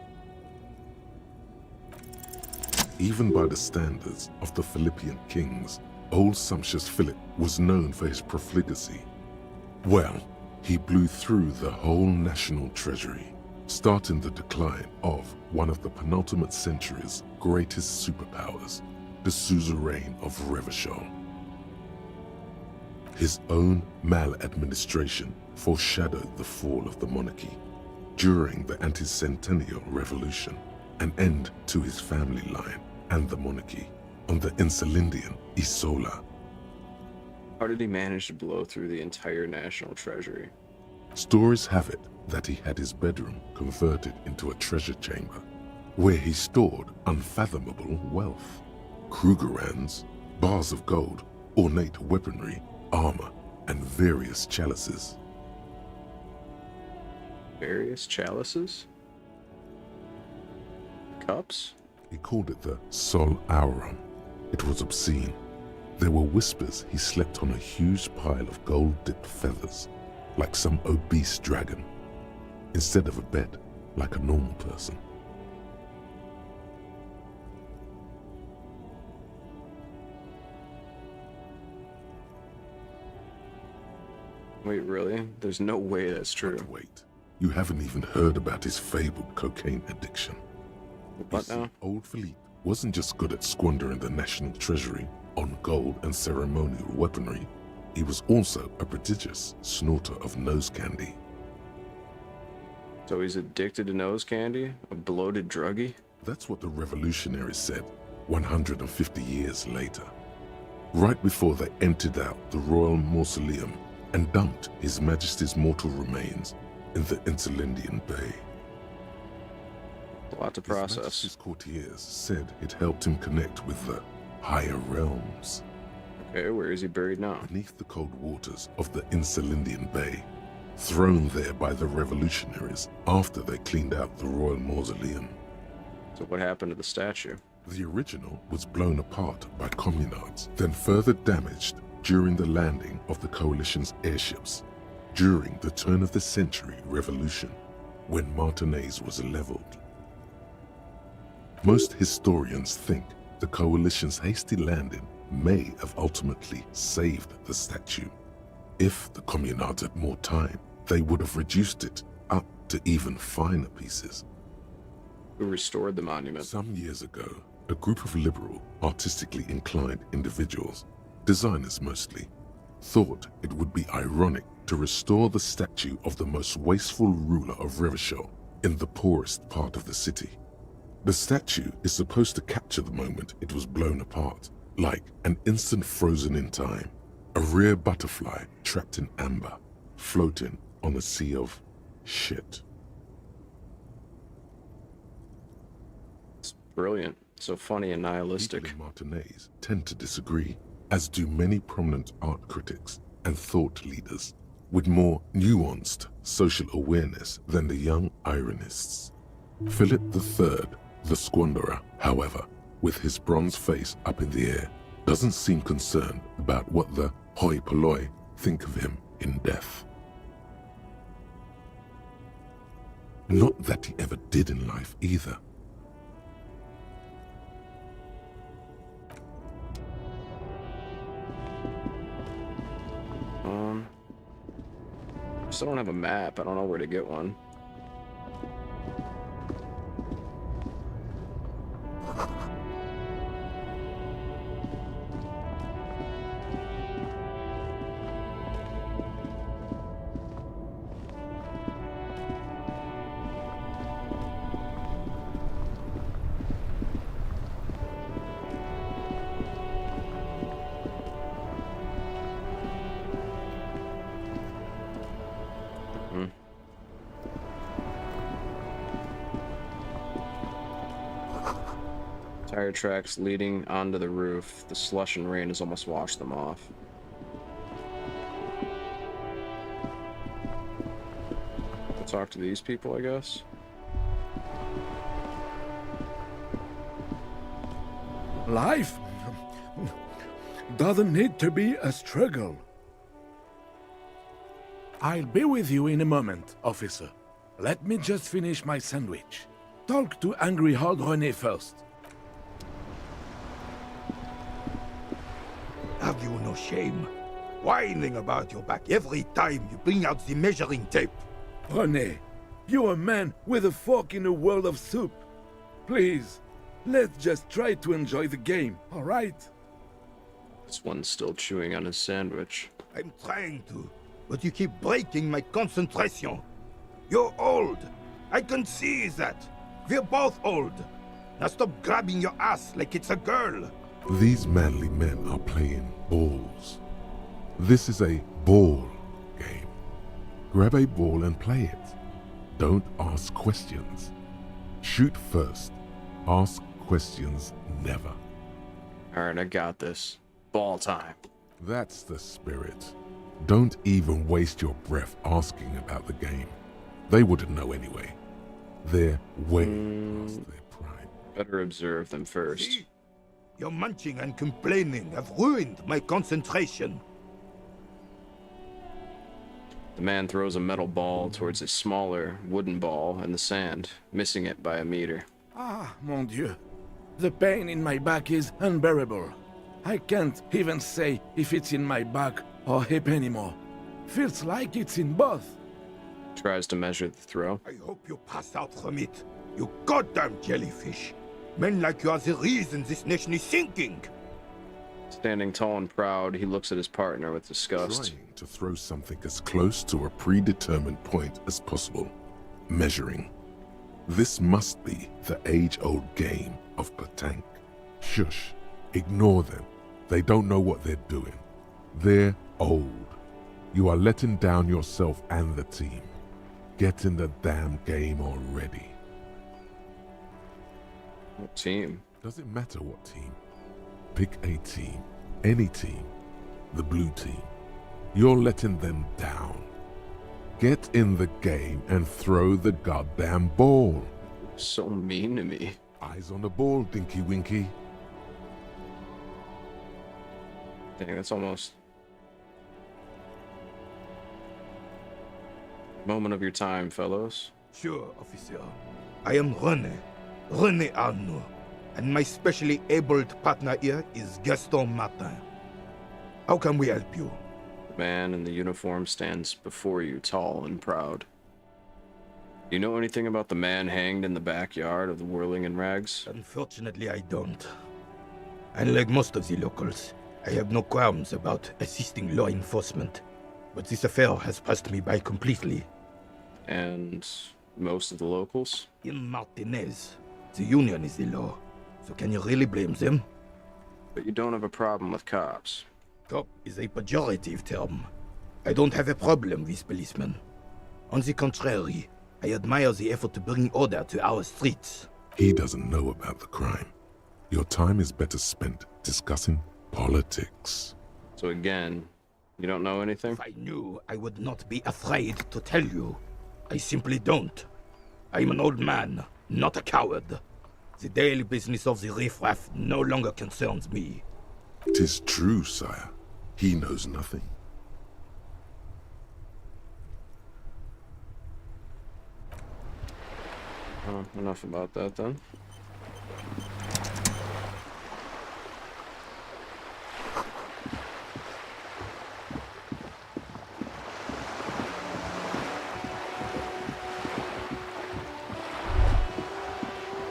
Even by the standards of the Philippian kings old sumptuous Philip was known for his profligacy. Well, he blew through the whole national treasury, starting the decline of one of the penultimate century's greatest superpowers, the suzerain of Revachol. His own maladministration foreshadowed the fall of the monarchy. During the anti-centennial revolution, an end to his family line and the monarchy on the Insulindian Isola. How did he manage to blow through the entire national treasury? Stories have it that he had his bedroom converted into a treasure chamber, where he stored unfathomable wealth. Krugerrands, bars of gold, ornate weaponry, armor, and various chalices. Various chalices? Cups? He called it the Sol Auron. It was obscene. There were whispers he slept on a huge pile of gold-dipped feathers, like some obese dragon, instead of a bed, like a normal person. Wait, really? There's no way that's true. But wait, you haven't even heard about his fabled cocaine addiction. What now? Old Philippe wasn't just good at squandering the national treasury on gold and ceremonial weaponry, he was also a prodigious snorter of nose candy. So he's addicted to nose candy? A bloated druggie? That's what the revolutionaries said 150 years later, right before they emptied out the royal mausoleum and dumped His Majesty's mortal remains in the Insulindian Bay. A lot to process. His Majesty's courtiers said it helped him connect with the higher realms. Okay, where is he buried now? Beneath the cold waters of the Insulindian Bay, thrown there by the revolutionaries after they cleaned out the royal mausoleum. So what happened to the statue? The original was blown apart by communards, then further damaged during the landing of the coalition's airships during the turn-of-the-century revolution, when Martinez was leveled. Most historians think the coalition's hasty landing may have ultimately saved the statue. If the communards had more time, they would have reduced it up to even finer pieces. Who restored the monument? Some years ago, a group of liberal, artistically inclined individuals, designers mostly, thought it would be ironic to restore the statue of the most wasteful ruler of Revachol in the poorest part of the city. The statue is supposed to capture the moment it was blown apart, like an instant frozen in time, a rare butterfly trapped in amber, floating on a sea of shit. It's brilliant. So funny and nihilistic. People in Martinez tend to disagree, as do many prominent art critics and thought leaders with more nuanced social awareness than the young ironists. Philip III, the squanderer, however, with his bronze face up in the air, doesn't seem concerned about what the hoi polloi think of him in death. Not that he ever did in life either. I still don't have a map. I don't know where to get one. Tire tracks leading onto the roof. The slush and rain has almost washed them off. We'll talk to these people, I guess. Life doesn't need to be a struggle. I'll be with you in a moment, officer. Let me just finish my sandwich. Talk to Angry Hard René first. no shame. Whining about your back every time you bring out the measuring tape. René, you're a man with a fork in a world of soup. Please, let's just try to enjoy the game, alright? This one's still chewing on his sandwich. I'm trying to, but you keep breaking my concentration. You're old. I can see that. We're both old. Now stop grabbing your ass like it's a girl. These manly men are playing balls. This is a ball game. Grab a ball and play it. Don't ask questions. Shoot first. Ask questions never. Alright, I got this. Ball time. That's the spirit. Don't even waste your breath asking about the game. They wouldn't know anyway. They're way past their prime. Better observe them first. See? Your munching and complaining have ruined my concentration. The man throws a metal ball towards a smaller wooden ball in the sand, missing it by a meter. Ah, mon Dieu. The pain in my back is unbearable. I can't even say if it's in my back or hip anymore. Feels like it's in both. Tries to measure the throw. I hope you pass out from it. You goddamn jellyfish. Men like you are the reason this nation is sinking. Standing tall and proud, he looks at his partner with disgust. Trying to throw something as close to a predetermined point as possible. Measuring. This must be the age-old game of petanque. Shush. Ignore them. They don't know what they're doing. They're old. You are letting down yourself and the team. Get in the damn game already. What team? Doesn't matter what team. Pick a team. Any team. The blue team. You're letting them down. Get in the game and throw the goddamn ball. So mean to me. Eyes on the ball, Dinky Winky. Dang, that's almost... moment of your time, fellows. Sure, officer. I am René Arnaud, and my specially abled partner here is Gaston Martin. How can we help you? The man in the uniform stands before you, tall and proud. Do you know anything about the man hanged in the backyard of the Whirling in Rags? Unfortunately, I don't. Unlike most of the locals, I have no qualms about assisting law enforcement, but this affair has passed me by completely. And most of the locals? In Martinez, the union is the law, so can you really blame them? But you don't have a problem with cops. Cop is a pejorative term. I don't have a problem with policemen. On the contrary, I admire the effort to bring order to our streets. He doesn't know about the crime. Your time is better spent discussing politics. So again, you don't know anything? If I knew, I would not be afraid to tell you. I simply don't. I'm an old man, not a coward. The daily business of the riffraff no longer concerns me. 'Tis true, sire. He knows nothing. Enough about that then.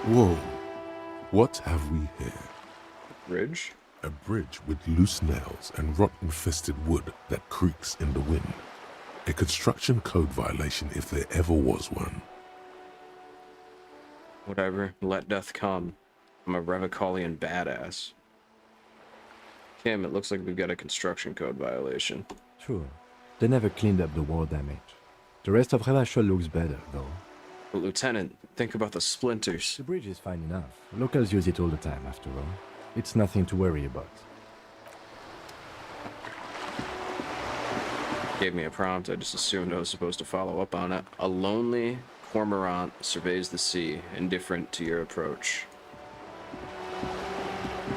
Whoa. What have we here? Bridge? A bridge with loose nails and rot-infested wood that creaks in the wind. A construction code violation if there ever was one. Whatever, let death come. I'm a Revicolian badass. Kim, it looks like we've got a construction code violation. Sure. They never cleaned up the war damage. The rest of Revachol looks better, though. But Lieutenant, think about the splinters. The bridge is fine enough. Locals use it all the time, after all. It's nothing to worry about. Gave me a prompt, I just assumed I was supposed to follow up on it. A lonely cormorant surveys the sea, indifferent to your approach.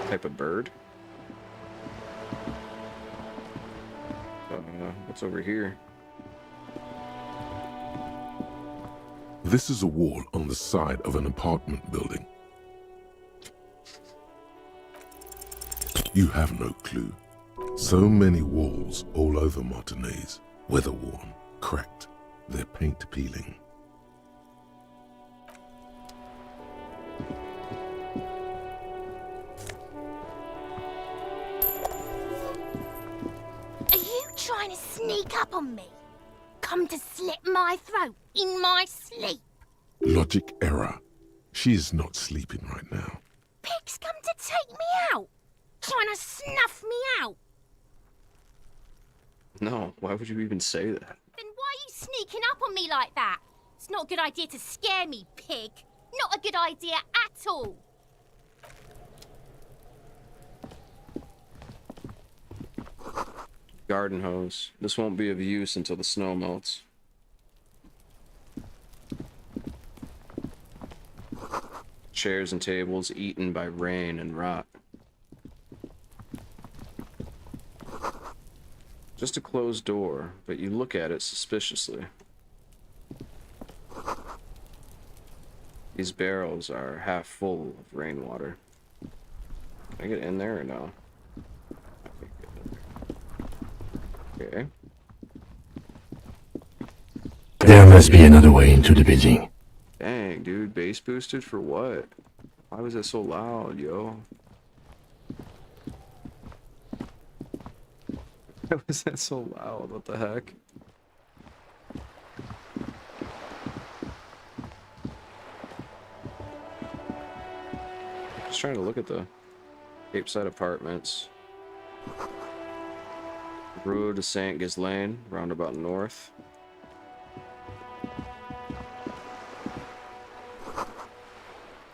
Type of bird? What's over here? This is a wall on the side of an apartment building. You have no clue. So many walls all over Martinez, weather-worn, cracked, their paint peeling. Are you trying to sneak up on me? Come to slit my throat in my sleep? Logic error. She is not sleeping right now. Pigs come to take me out? Trying to snuff me out? No, why would you even say that? Then why are you sneaking up on me like that? It's not a good idea to scare me, pig. Not a good idea at all. Garden hose. This won't be of use until the snow melts. Chairs and tables eaten by rain and rot. Just a closed door, but you look at it suspiciously. These barrels are half full of rainwater. Can I get in there or no? Okay. There must be another way into the building. Dang, dude, bass boosted for what? Why was that so loud, yo? Why was that so loud? What the heck? Just trying to look at the Cape Side Apartments. Rue de Saint Ghislain, roundabout north.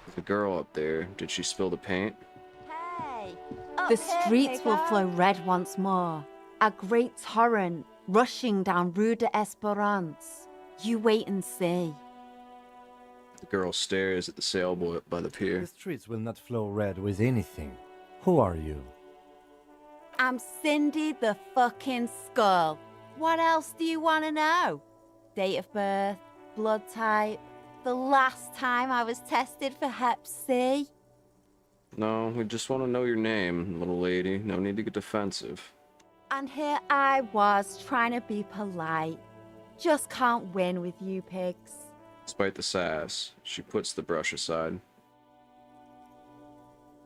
There's a girl up there. Did she spill the paint? The streets will flow red once more. A great torrent rushing down Rue de Esperance. You wait and see. The girl stares at the sailboat by the pier. The streets will not flow red with anything. Who are you? I'm Cindy the fucking Skull. What else do you want to know? Date of birth, blood type, the last time I was tested for Hep C. No, we just want to know your name, little lady. No need to get defensive. And here I was trying to be polite. Just can't win with you pigs. Despite the sass, she puts the brush aside.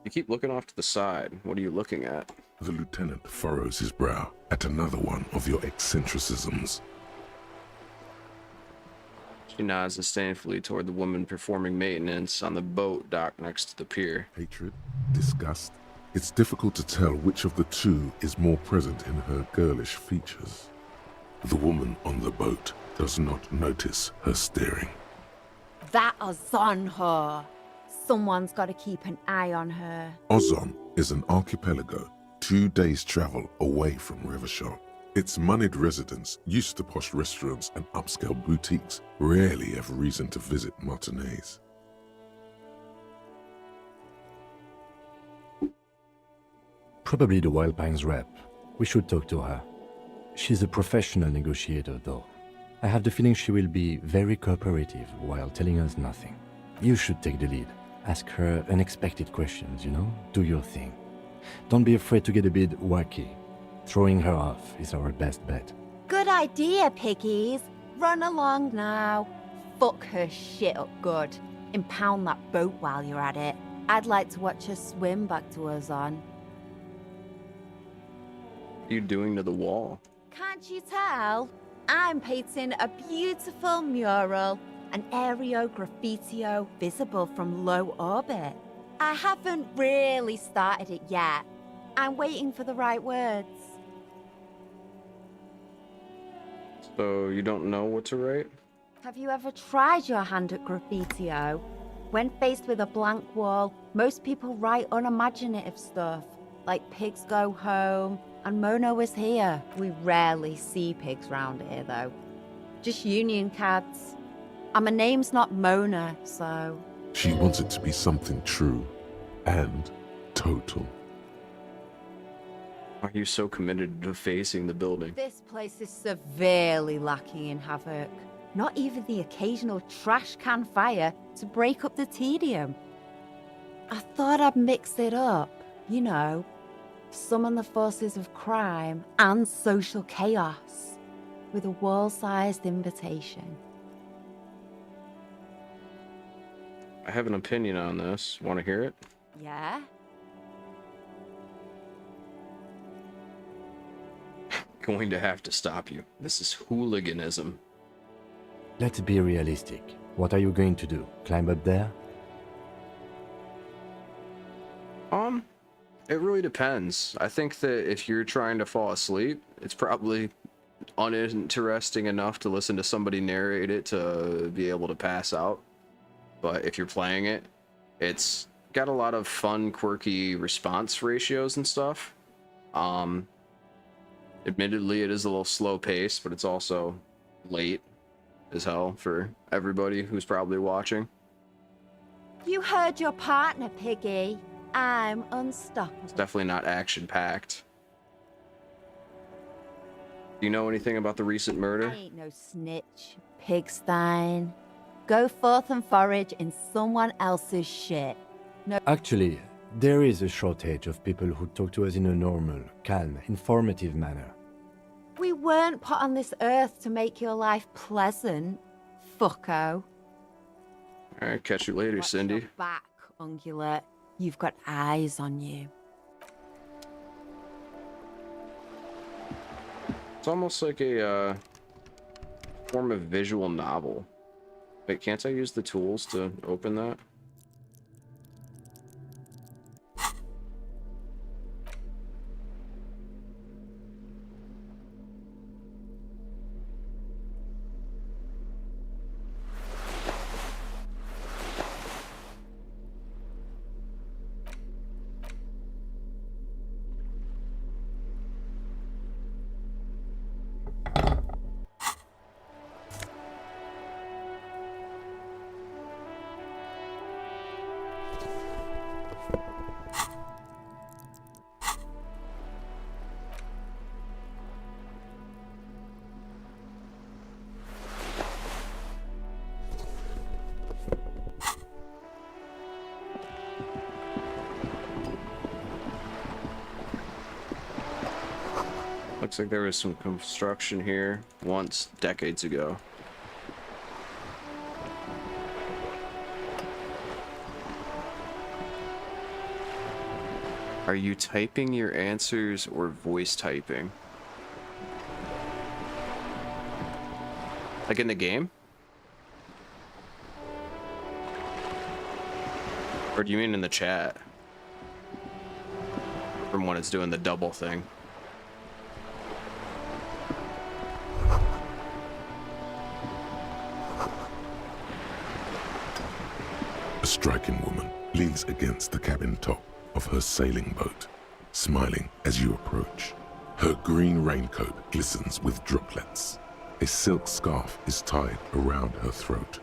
You keep looking off to the side. What are you looking at? The lieutenant furrows his brow at another one of your eccentricisms. She nods disdainfully toward the woman performing maintenance on the boat docked next to the pier. Hatred, disgust. It's difficult to tell which of the two is more present in her girlish features. The woman on the boat does not notice her staring. That Ozon her. Someone's got to keep an eye on her. Ozon is an archipelago 2 days' travel away from Rivershore. Its moneyed residents, used to posh restaurants and upscale boutiques, rarely have reason to visit Martinez. Probably the Wild Pines rep. We should talk to her. She's a professional negotiator, though. I have the feeling she will be very cooperative while telling us nothing. You should take the lead. Ask her unexpected questions, you know? Do your thing. Don't be afraid to get a bit wacky. Throwing her off is our best bet. Good idea, piggies. Run along now. Fuck her shit up good. Impound that boat while you're at it. I'd like to watch her swim back to Ozon. What are you doing to the wall? Can't you tell? I'm painting a beautiful mural, an aereo graffitio visible from low orbit. I haven't really started it yet. I'm waiting for the right words. So you don't know what to write? Have you ever tried your hand at graffitio? When faced with a blank wall, most people write unimaginative stuff, like pigs go home, and Mona was here. We rarely see pigs round here, though. Just union cards. And my name's not Mona, so... She wants it to be something true and total. Are you so committed to facing the building? This place is severely lacking in havoc. Not even the occasional trash can fire to break up the tedium. I thought I'd mix it up, you know. summon the forces of crime and social chaos with a wall-sized invitation. I have an opinion on this. Want to hear it? Yeah? Going to have to stop you. This is hooliganism. Let's be realistic. What are you going to do? Climb up there? It really depends. I think that if you're trying to fall asleep, it's probably uninteresting enough to listen to somebody narrate it to be able to pass out. But if you're playing it, it's got a lot of fun, quirky response ratios and stuff. Admittedly, it is a little slow paced, but it's also late as hell for everybody who's probably watching. You heard your partner, Piggy. I'm unstoppable. It's definitely not action-packed. Do you know anything about the recent murder? I ain't no snitch, Pigstein. Go forth and forage in someone else's shit. No. Actually, there is a shortage of people who talk to us in a normal, calm, informative manner. We weren't put on this earth to make your life pleasant, fucko. Alright, catch you later, Watch Cindy. your back, ungulate. You've got eyes on you. It's almost like a form of visual novel. Wait, can't I use the tools to open that? Looks like there was some construction here once, decades ago. Are you typing your answers or voice typing? Like in the game? Or do you mean in the chat? From when it's doing the double thing. A striking woman leans against the cabin top of her sailing boat, smiling as you approach. Her green raincoat glistens with droplets. A silk scarf is tied around her throat.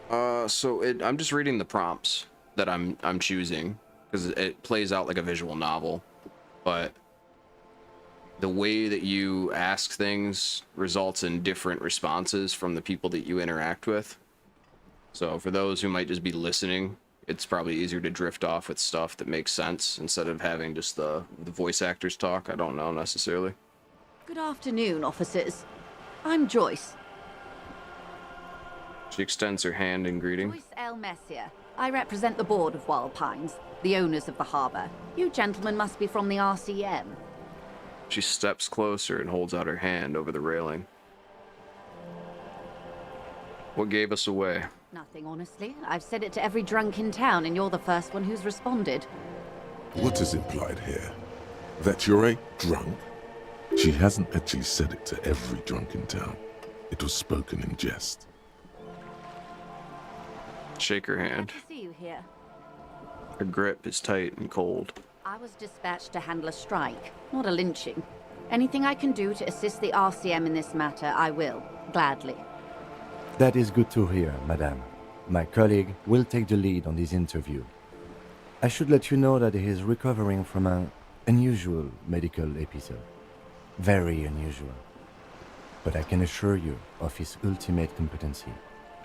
I'm just reading the prompts that I'm choosing because it plays out like a visual novel, but the way that you ask things results in different responses from the people that you interact with. So for those who might just be listening, it's probably easier to drift off with stuff that makes sense instead of having just the voice actors talk. I don't know necessarily. Good afternoon, officers. I'm Joyce. She extends her hand in greeting. Joyce L. Messier. I represent the board of Wild Pines, the owners of the harbor. You gentlemen must be from the RCM. She steps closer and holds out her hand over the railing. What gave us away? Nothing, honestly. I've said it to every drunk in town, and you're the first one who's responded. What is implied here? That you're a drunk? She hasn't actually said it to every drunk in town. It was spoken in jest. Shake her hand. Good to see you here. Her grip is tight and cold. I was dispatched to handle a strike, not a lynching. Anything I can do to assist the RCM in this matter, I will, gladly. That is good to hear, madame. My colleague will take the lead on this interview. I should let you know that he is recovering from an unusual medical episode. Very unusual. But I can assure you of his ultimate competency.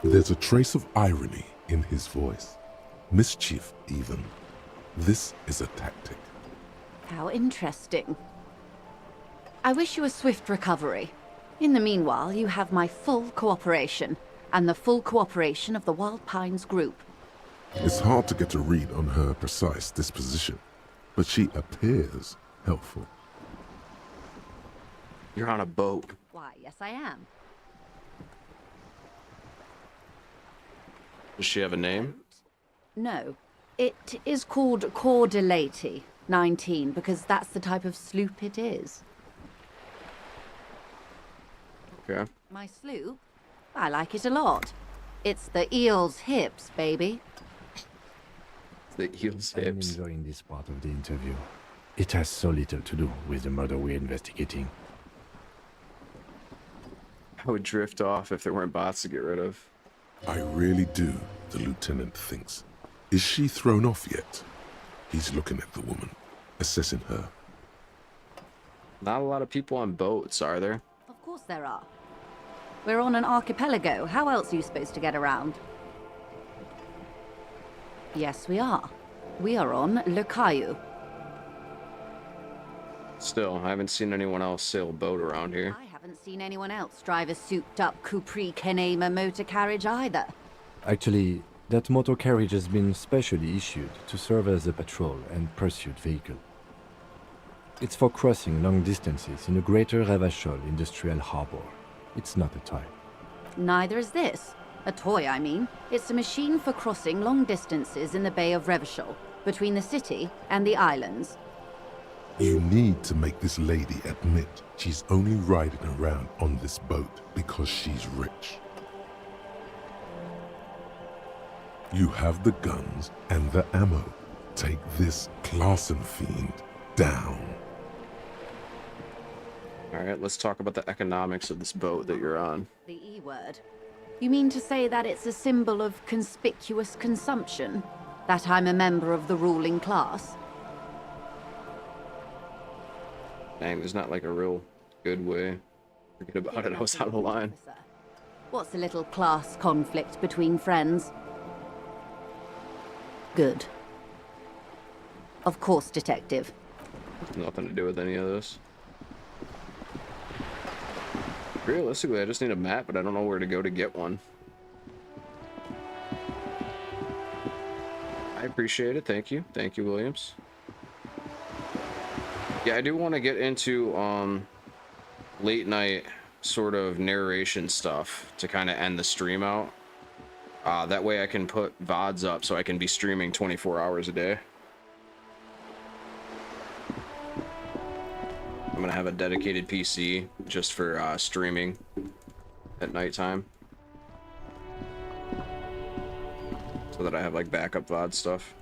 There's a trace of irony in his voice. Mischief, even. This is a tactic. How interesting. I wish you a swift recovery. In the meanwhile, you have my full cooperation, and the full cooperation of the Wild Pines group. It's hard to get a read on her precise disposition, but she appears helpful. You're on a boat. Why, yes I am. Does she have a name? No. It is called Cordelati 19, because that's the type of sloop it is. Okay. My sloop? I like it a lot. It's the eel's hips, baby. The eel's I'm hips. enjoying this part of the interview. It has so little to do with the murder we're investigating. I would drift off if there weren't bots to get rid of. I really do, the lieutenant thinks. Is she thrown off yet? He's looking at the woman, assessing her. Not a lot of people on boats, are there? Of course there are. We're on an archipelago. How else are you supposed to get around? Yes, we are. We are on Le Caillou. Still, I haven't seen anyone else sail a boat around here. I haven't seen anyone else drive a souped-up Capri Kenema motor carriage either. Actually, that motor carriage has been specially issued to serve as a patrol and pursuit vehicle. It's for crossing long distances in the greater Revachol industrial harbor. It's not a toy. Neither is this. A toy, I mean. It's a machine for crossing long distances in the Bay of Revachol, between the city and the islands. You need to make this lady admit she's only riding around on this boat because she's rich. You have the guns and the ammo. Take this Clausen fiend down. Alright, let's talk about the economics of this boat that you're on. The E word. You mean to say that it's a symbol of conspicuous consumption? That I'm a member of the ruling class? Dang, there's not like a real good way. Forget about it, I was out of the line. What's a little class conflict between friends? Good. Of course, Detective. Nothing to do with any of this. Realistically, I just need a map, but I don't know where to go to get one. I appreciate it, thank you. Thank you, Williams. Yeah, I do want to get into late night sort of narration stuff to kind of end the stream out. That way I can put VODs up so I can be streaming 24 hours a day. I'm gonna have a dedicated PC just for streaming at nighttime, so that I have like backup VOD stuff.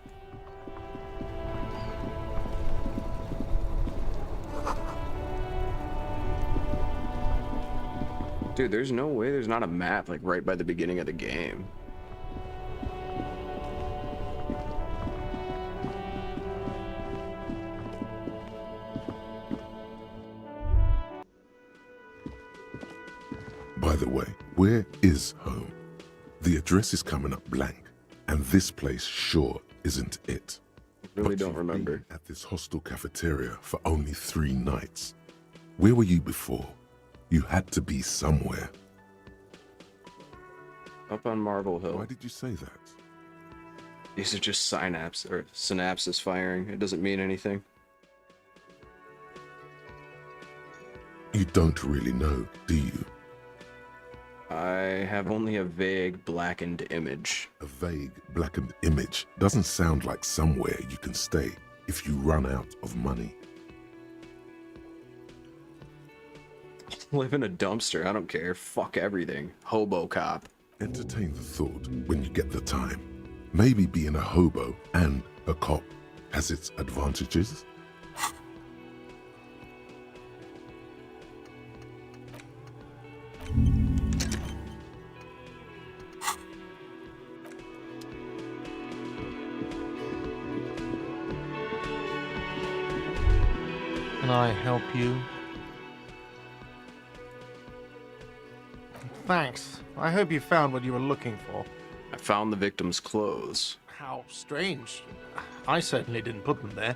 Dude, there's no way there's not a map like right by the beginning of the game. By the way, where is home? The address is coming up blank, and this place sure isn't it. Really don't remember. Been at this hostel cafeteria for only 3 nights. Where were you before? You had to be somewhere. Up on Marble Hill. Why did you say that? These are just synapses firing. It doesn't mean anything. You don't really know, do you? I have only a vague blackened image. A vague blackened image doesn't sound like somewhere you can stay if you run out of money. Live in a dumpster, I don't care. Fuck everything. Hobo cop. Entertain the thought when you get the time. Maybe being a hobo and a cop has its advantages. Can I help you? Thanks. I hope you found what you were looking for. I found the victim's clothes. How strange. I certainly didn't put them there.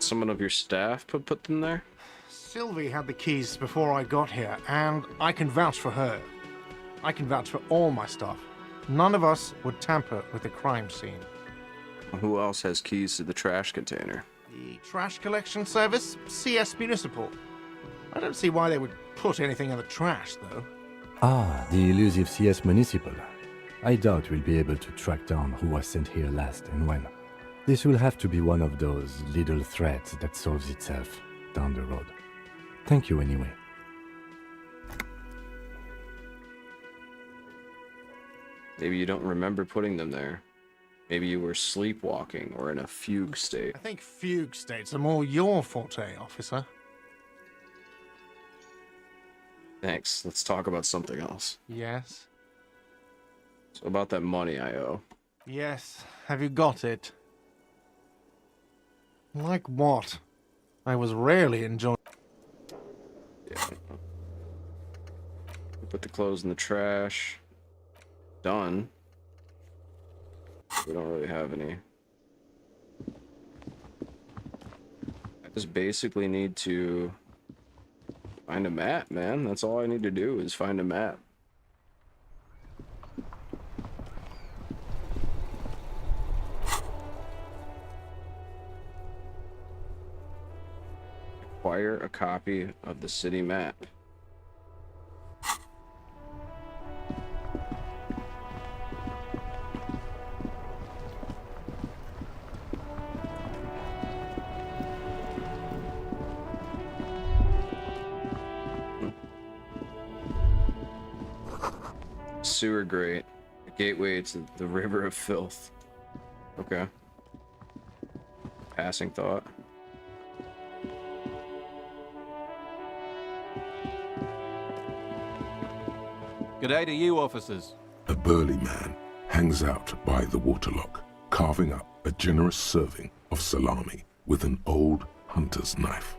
someone of your staff put them there? Sylvie had the keys before I got here, and I can vouch for her. I can vouch for all my staff. None of us would tamper with the crime scene. Who else has keys to the trash container? The trash collection service, CS Municipal. I don't see why they would put anything in the trash, though. Ah, the elusive CS Municipal. I doubt we'll be able to track down who was sent here last and when. This will have to be one of those little threads that solves itself down the road. Thank you anyway. Maybe you don't remember putting them there. Maybe you were sleepwalking or in a fugue state. I think fugue states are more your forte, officer. Thanks. Let's talk about something else. Yes? So about that money I owe. Yes. Have you got it? Like what? I was rarely enjoying... Yeah. Put the clothes in the trash. Done. We don't really have any. I just basically need to find a map, man. That's all I need to do is find a map. Acquire a copy of the city map. Sewer grate, a gateway to the river of filth. Okay. Passing thought. G'day to you, officers. A burly man hangs out by the waterlock, carving up a generous serving of salami with an old hunter's knife.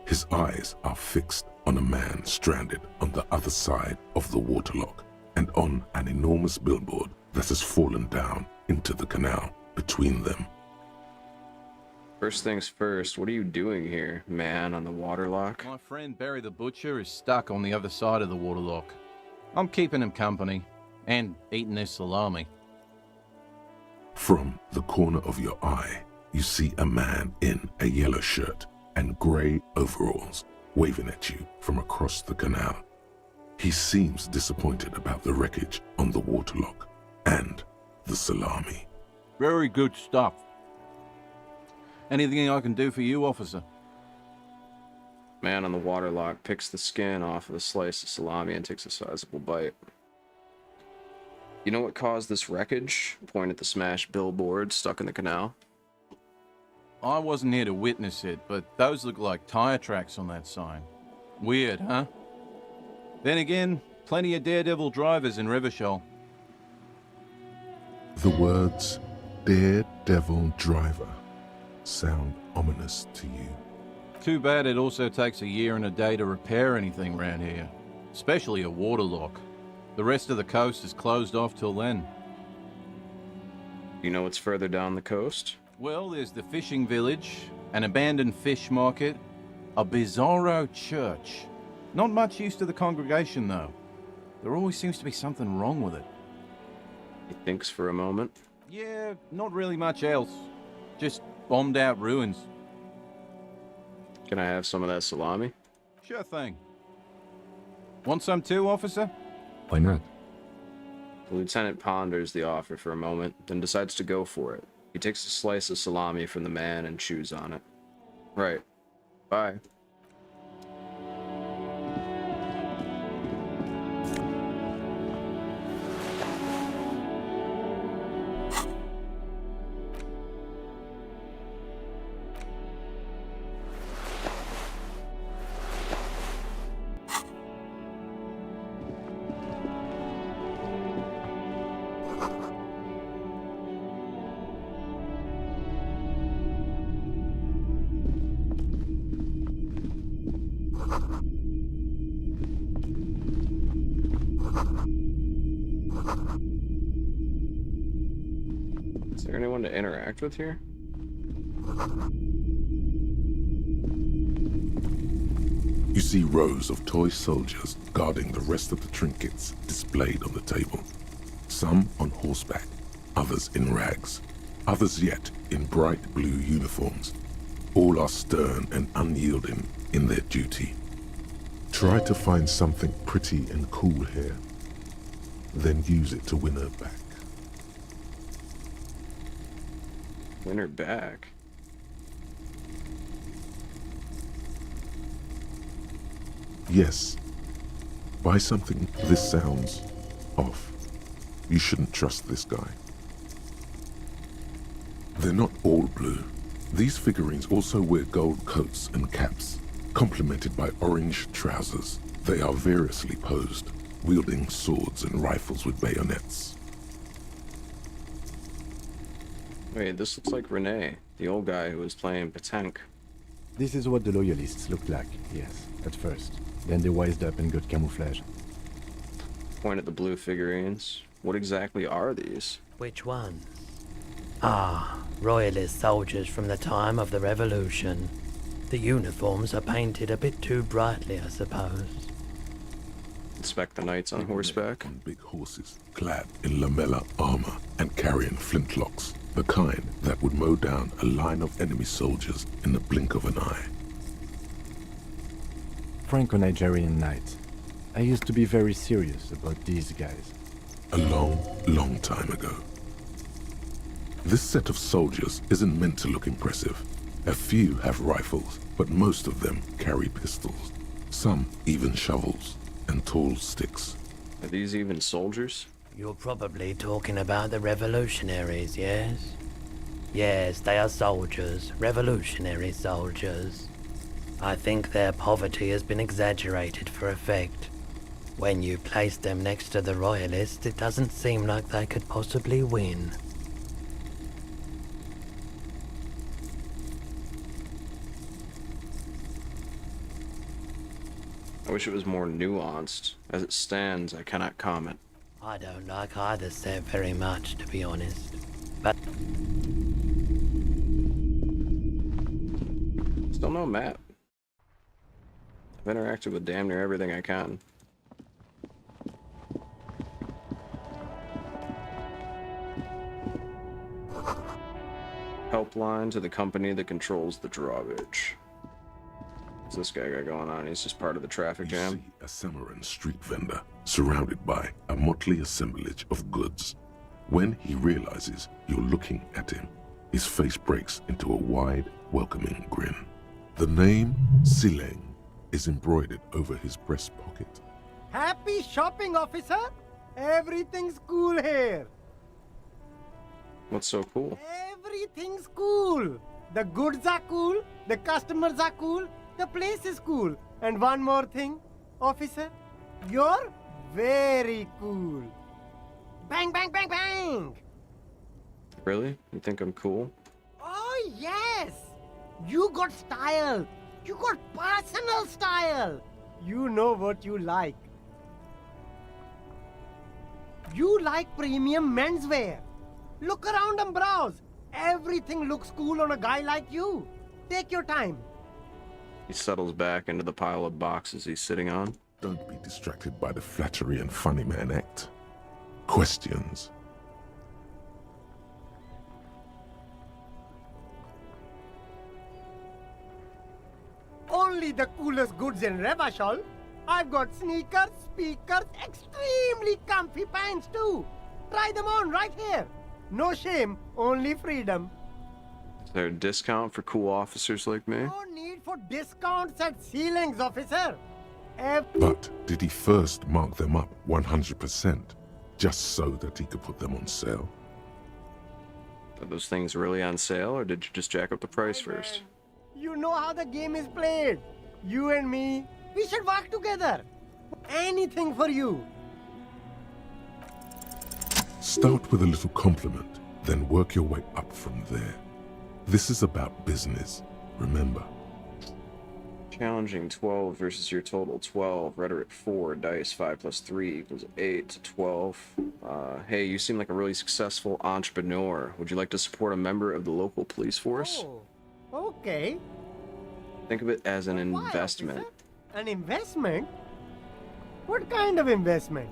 His eyes are fixed on a man stranded on the other side of the waterlock and on an enormous billboard that has fallen down into the canal between them. First things first, what are you doing here, man on the waterlock? My friend Barry the Butcher is stuck on the other side of the waterlock. I'm keeping him company and eating his salami. From the corner of your eye, you see a man in a yellow shirt and grey overalls waving at you from across the canal. He seems disappointed about the wreckage on the waterlock and the salami. Very good stuff. Anything I can do for you, officer? Man on the waterlock picks the skin off of a slice of salami and takes a sizable bite. You know what caused this wreckage? Point at the smashed billboard stuck in the canal. I wasn't here to witness it, but those look like tire tracks on that sign. Weird, huh? Then again, plenty of daredevil drivers in Rivershoal. The words daredevil driver sound ominous to you. Too bad it also takes a year and a day to repair anything around here, especially a waterlock. The rest of the coast is closed off till then. You know what's further down the coast? Well, there's the fishing village, an abandoned fish market, a bizarro church. Not much use to the congregation, though. There always seems to be something wrong with it. He thinks for a moment. Yeah, not really much else. Just bombed out ruins. Can I have some of that salami? Sure thing. Want some too, officer? Why not? The lieutenant ponders the offer for a moment, then decides to go for it. He takes a slice of salami from the man and chews on it. Right. Bye. Is there anyone to interact with here? You see rows of toy soldiers guarding the rest of the trinkets displayed on the table. Some on horseback, others in rags, others yet in bright blue uniforms. All are stern and unyielding in their duty. Try to find something pretty and cool here, then use it to win her back. Win her back? Yes. Buy something. This sounds off. You shouldn't trust this guy. They're not all blue. These figurines also wear gold coats and caps, complemented by orange trousers. They are variously posed, wielding swords and rifles with bayonets. Wait, this looks like Rene, the old guy who was playing Petanque. This is what the loyalists looked like, yes, at first. Then they wised up and got camouflage. Point at the blue figurines. What exactly are these? Which ones? Ah, royalist soldiers from the time of the Revolution. The uniforms are painted a bit too brightly, I suppose. Inspect the knights on horseback. On big horses, clad in lamella armor and carrying flintlocks, the kind that would mow down a line of enemy soldiers in the blink of an eye. Franco-Nigerian knights. I used to be very serious about these guys. A long, long time ago. This set of soldiers isn't meant to look impressive. A few have rifles, but most of them carry pistols. Some even shovels and tall sticks. Are these even soldiers? You're probably talking about the revolutionaries, yes? Yes, they are soldiers, revolutionary soldiers. I think their poverty has been exaggerated for effect. When you place them next to the royalists, it doesn't seem like they could possibly win. I wish it was more nuanced. As it stands, I cannot comment. I don't like either set very much, to be honest. But Still no map. I've interacted with damn near everything I can. Helpline to the company that controls the drawbridge. What's this guy got going on? He's just part of the traffic jam. You see a Samaran street vendor surrounded by a motley assemblage of goods. When he realizes you're looking at him, his face breaks into a wide, welcoming grin. The name Sileng is embroidered over his breast pocket. Happy shopping, officer! Everything's cool here. What's so cool? Everything's cool. The goods are cool, the customers are cool, the place is cool. And one more thing, officer, you're very cool. Bang, bang, bang, bang! Really? You think I'm cool? Oh, yes! You got style. You got personal style. You know what you like. You like premium menswear. Look around and browse. Everything looks cool on a guy like you. Take your time. He settles back into the pile of boxes he's sitting on. Don't be distracted by the flattery and funny man act. Questions. Only the coolest goods in Revachol. I've got sneakers, speakers, extremely comfy pants too. Try them on right here. No shame, only freedom. Is there a discount for cool officers like me? No need for discounts at ceilings, officer. But did he first mark them up 100%, just so that he could put them on sale? Are those things really on sale, or did you just jack up the price first? You know how the game is played. You and me, we should work together. Anything for you. Start with a little compliment, then work your way up from there. This is about business, remember. Challenging 12 versus your total 12. Rhetoric 4, dice 5 plus 3 equals 8 to 12. Hey, you seem like a really successful entrepreneur. Would you like to support a member of the local police force? Oh, okay. Think of it as an investment. An investment? What kind of investment?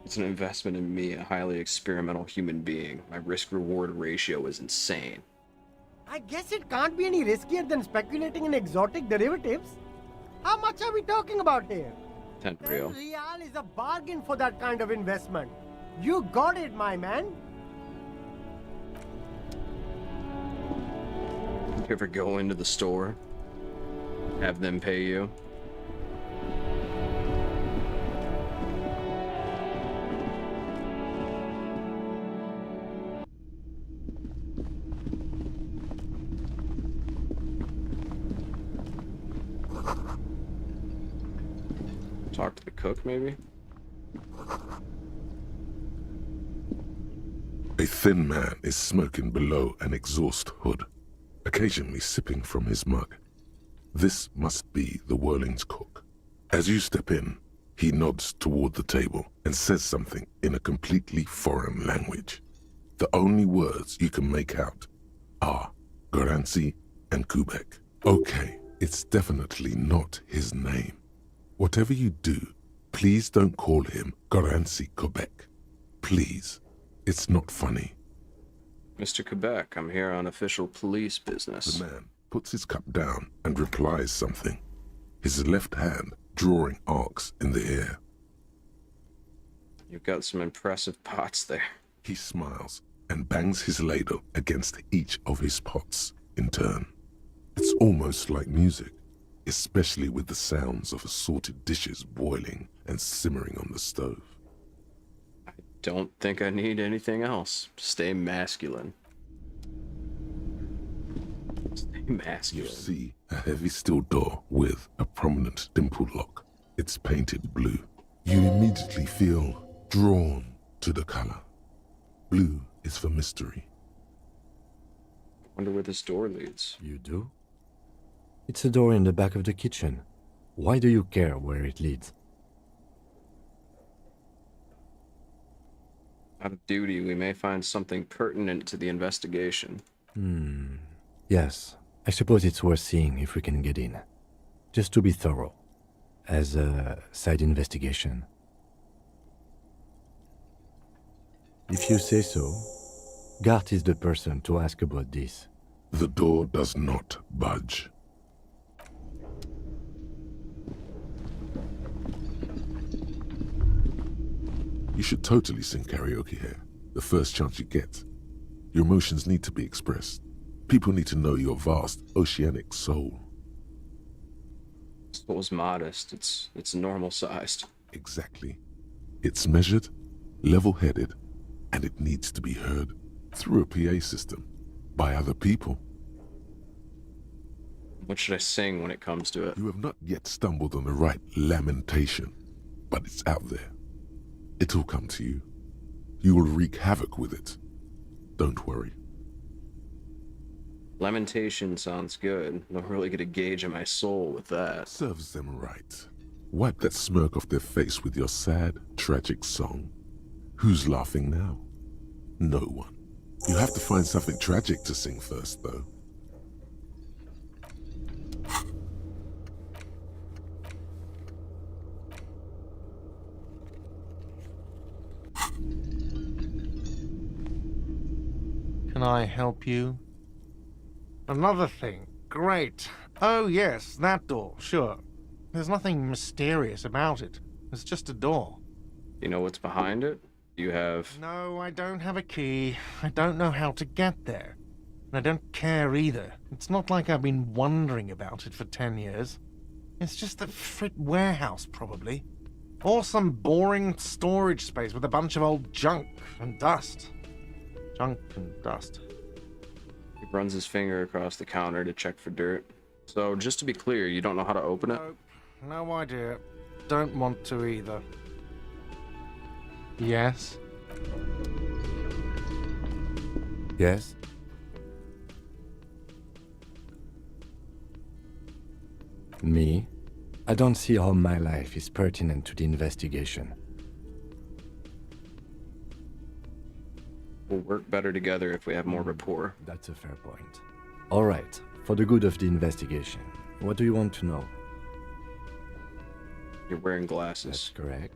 It's an investment in me, a highly experimental human being. My risk-reward ratio is insane. I guess it can't be any riskier than speculating in exotic derivatives. How much are we talking about here? 10 real. 10 real is a bargain for that kind of investment. You got it, my man. You ever go into the store, have them pay you? Talk to the cook, maybe? A thin man is smoking below an exhaust hood, occasionally sipping from his mug. This must be the Whirling's cook. As you step in, he nods toward the table and says something in a completely foreign language. The only words you can make out are Garancy and Quebec. Okay, it's definitely not his name. Whatever you do, please don't call him Garancy Quebec. Please. It's not funny. Mr. Quebec, I'm here on official police business. The man puts his cup down and replies something, his left hand drawing arcs in the air. You've got some impressive pots there. He smiles and bangs his ladle against each of his pots in turn. It's almost like music, especially with the sounds of assorted dishes boiling and simmering on the stove. I don't think I need anything else. Stay masculine. Stay masculine. You see a heavy steel door with a prominent dimple lock. It's painted blue. You immediately feel drawn to the color. Blue is for mystery. I wonder where this door leads. You do? It's a door in the back of the kitchen. Why do you care where it leads? Out of duty, we may find something pertinent to the investigation. Yes, I suppose it's worth seeing if we can get in. Just to be thorough. As a side investigation. If you say so, Gart is the person to ask about this. The door does not budge. You should totally sing karaoke here, the first chance you get. Your emotions need to be expressed. People need to know your vast, oceanic soul. Soul's modest. It's normal-sized. Exactly. It's measured, level-headed, and it needs to be heard through a PA system by other people. What should I sing when it comes to it? You have not yet stumbled on the right lamentation, but it's out there. It'll come to you. You will wreak havoc with it. Don't worry. Lamentation sounds good. Don't really get a gauge of my soul with that. Serves them right. Wipe that smirk off their face with your sad, tragic song. Who's laughing now? No one. You have to find something tragic to sing first, though. Can I help you? Another thing. Great. Oh, yes, that door, sure. There's nothing mysterious about it. It's just a door. You know what's behind it? You have... No, I don't have a key. I don't know how to get there. And I don't care either. It's not like I've been wondering about it for 10 years. It's just a frit warehouse, probably. Or some boring storage space with a bunch of old junk and dust. Junk and dust. He runs his finger across the counter to check for dirt. So, just to be clear, you don't know how to open it? Nope. No idea. Don't want to either. Yes? Yes? Me? I don't see how my life is pertinent to the investigation. We'll work better together if we have more rapport. That's a fair point. All right, for the good of the investigation, what do you want to know? You're wearing glasses. That's correct.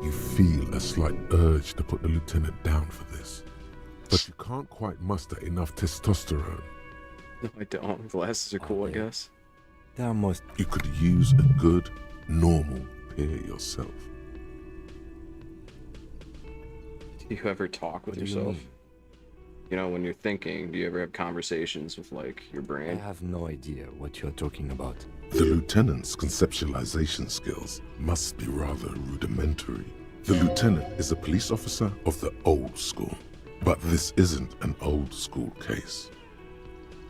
You feel a slight urge to put the lieutenant down for this, but you can't quite muster enough testosterone. No, I don't. Glasses are cool, I guess. They are most... You could use a good, normal pair yourself. Do you ever talk with What do you yourself? mean? You know, when you're thinking, do you ever have conversations with, like, your I brain? have no idea what you're talking about. The lieutenant's conceptualization skills must be rather rudimentary. The lieutenant is a police officer of the old school, but this isn't an old school case.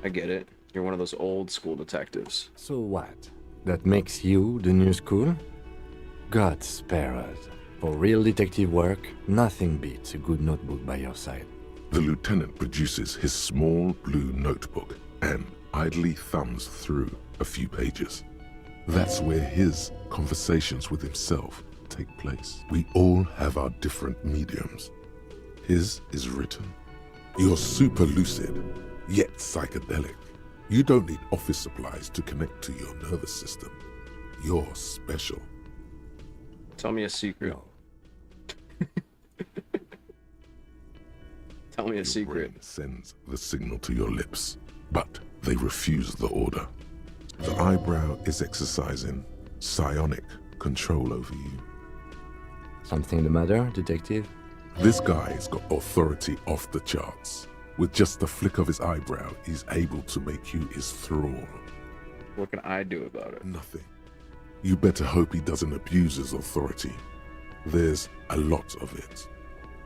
I get it. You're one of those old school detectives. So what? That makes you the new school? God spare us. For real detective work, nothing beats a good notebook by your side. The lieutenant produces his small blue notebook and idly thumbs through a few pages. That's where his conversations with himself take place. We all have our different mediums. His is written. You're super lucid, yet psychedelic. You don't need office supplies to connect to your nervous system. You're special. Tell me a secret. Tell me a secret. Your brain sends the signal to your lips, but they refuse the order. The eyebrow is exercising psionic control over you. Something the matter, detective? This guy's got authority off the charts. With just the flick of his eyebrow, he's able to make you his thrall. What can I do about it? Nothing. You better hope he doesn't abuse his authority. There's a lot of it.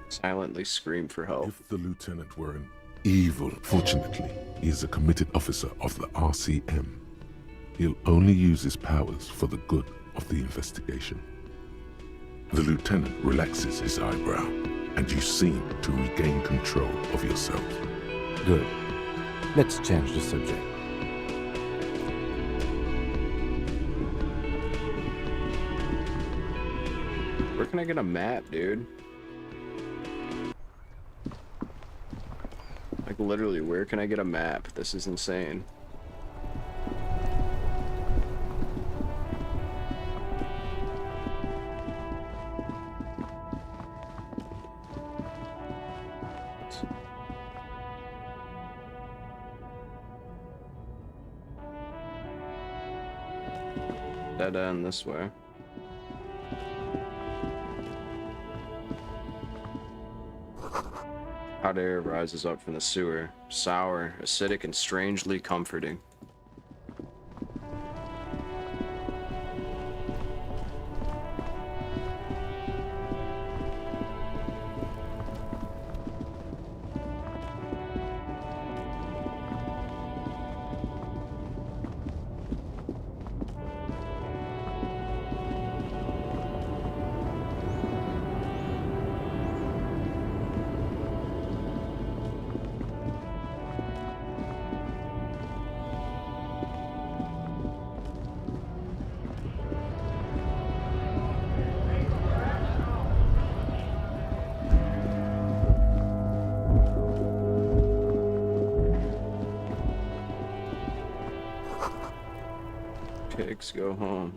Silently scream for help. If the lieutenant were an evil, fortunately, he is a committed officer of the RCM. He'll only use his powers for the good of the investigation. The lieutenant relaxes his eyebrow, and you seem to regain control of yourself. Good. Let's change the subject. Where can I get a map, dude? Like, literally, where can I get a map? This is insane. Dead end this way. Hot air rises up from the sewer, sour, acidic, and strangely comforting. Pigs go home.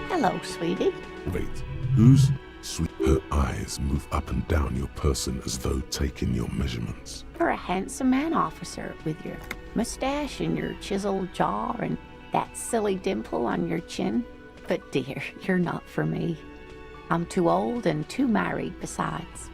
Hello, sweetie. Wait, who's sweet? Her eyes move up and down your person as though taking your measurements. You're a handsome man, officer, with your mustache and your chiseled jaw and that silly dimple on your chin. But dear, you're not for me. I'm too old and too married besides.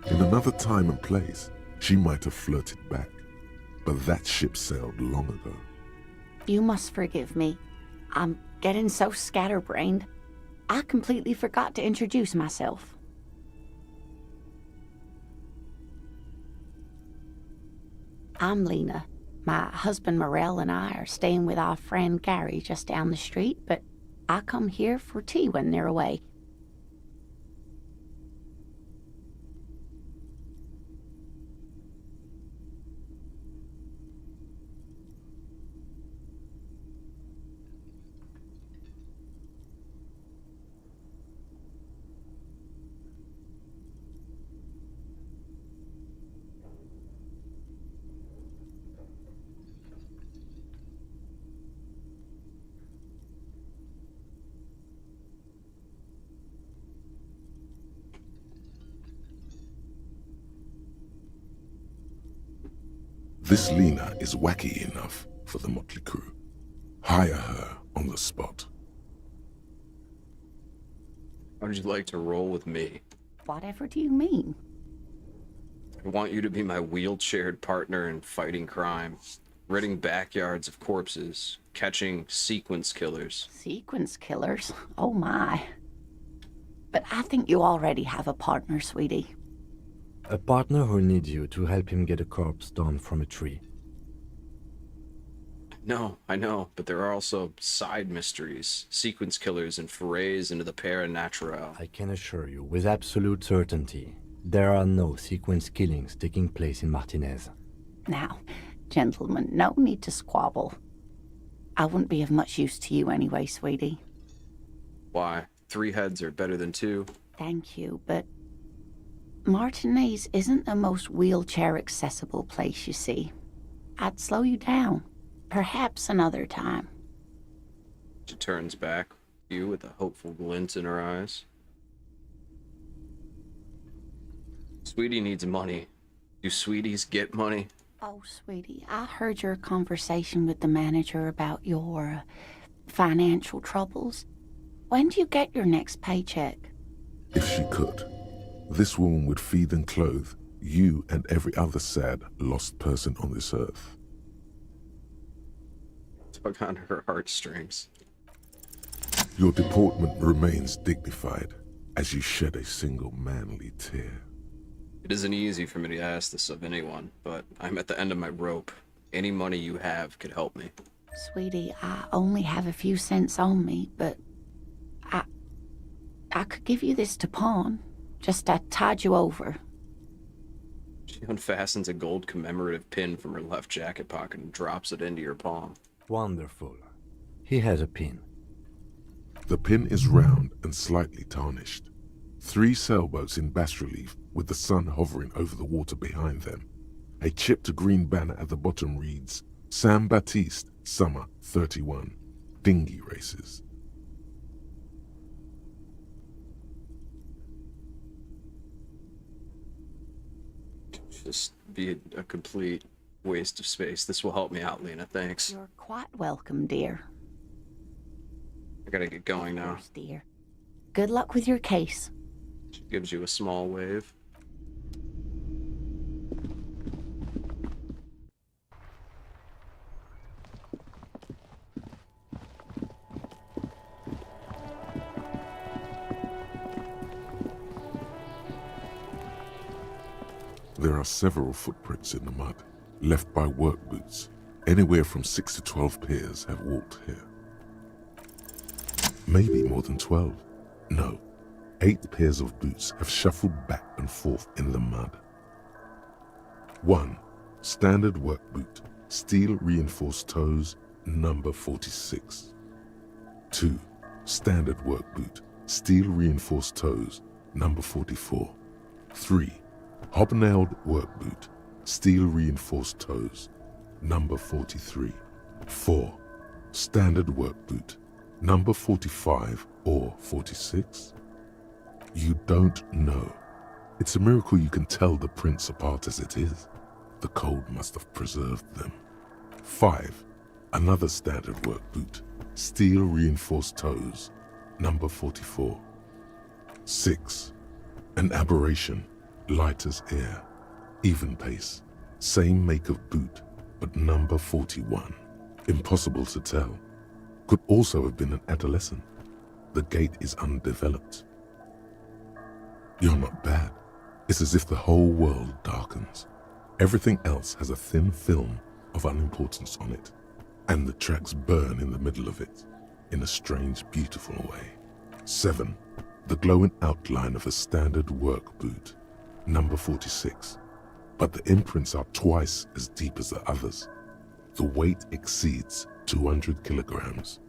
In another time and place, she might have flirted back, but that ship sailed long ago. You must forgive me. I'm getting so scatterbrained. I completely forgot to introduce myself. I'm Lena. My husband Morel and I are staying with our friend Gary just down the street, but I come here for tea when they're away. This Lena is wacky enough for the motley crew. Hire her on the spot. How would you like to roll with me? Whatever do you mean? I want you to be my wheelchaired partner in fighting crime, ridding backyards of corpses, catching sequence killers. Sequence killers? Oh my. But I think you already have a partner, sweetie. A partner who needs you to help him get a corpse down from a tree. No, I know, but there are also side mysteries, sequence killers, and forays into the paranatural. I can assure you, with absolute certainty, there are no sequence killings taking place in Martinez. Now, gentlemen, no need to squabble. I wouldn't be of much use to you anyway, sweetie. Why? 3 heads are better than 2. Thank you, but Martinez isn't the most wheelchair-accessible place, you see. I'd slow you down. Perhaps another time. She turns back to you with a hopeful glint in her eyes. Sweetie needs money. Do sweeties get money? Oh, sweetie, I heard your conversation with the manager about your financial troubles. When do you get your next paycheck? If she could, this woman would feed and clothe you and every other sad, lost person on this earth. Tug on her heartstrings. Your deportment remains dignified as you shed a single manly tear. It isn't easy for me to ask this of anyone, but I'm at the end of my rope. Any money you have could help me. Sweetie, I only have a few cents on me, but I could give you this to pawn. Just to tide you over. She unfastens a gold commemorative pin from her left jacket pocket and drops it into your palm. Wonderful. He has a pin. The pin is round and slightly tarnished. 3 sailboats in bas-relief with the sun hovering over the water behind them. A chipped green banner at the bottom reads, Sam Baptiste, Summer 31, Dinghy Races. Just be a complete waste of space. This will help me out, Lena. Thanks. You're quite welcome, dear. I gotta get going now. Of course, dear. Good luck with your case. She gives you a small wave. There are several footprints in the mud, left by work boots. Anywhere from 6 to 12 pairs have walked here. Maybe more than 12. No, 8 pairs of boots have shuffled back and forth in the mud. 1. Standard work boot, steel reinforced toes, number 46. 2. Standard work boot, steel reinforced toes, number 44. 3. Hobnailed work boot, steel reinforced toes, number 43. 4. Standard work boot, number 45 or 46? You don't know. It's a miracle you can tell the prints apart as it is. The cold must have preserved them. 5. Another standard work boot, steel reinforced toes, number 44. 6. An aberration, Light as air, even pace, same make of boot, but number 41. Impossible to tell. Could also have been an adolescent. The gait is undeveloped. You're not bad. It's as if the whole world darkens. Everything else has a thin film of unimportance on it, and the tracks burn in the middle of it, in a strange, beautiful way. 7. The glowing outline of a standard work boot, number 46. But the imprints are twice as deep as the others. The weight exceeds 200 kilograms.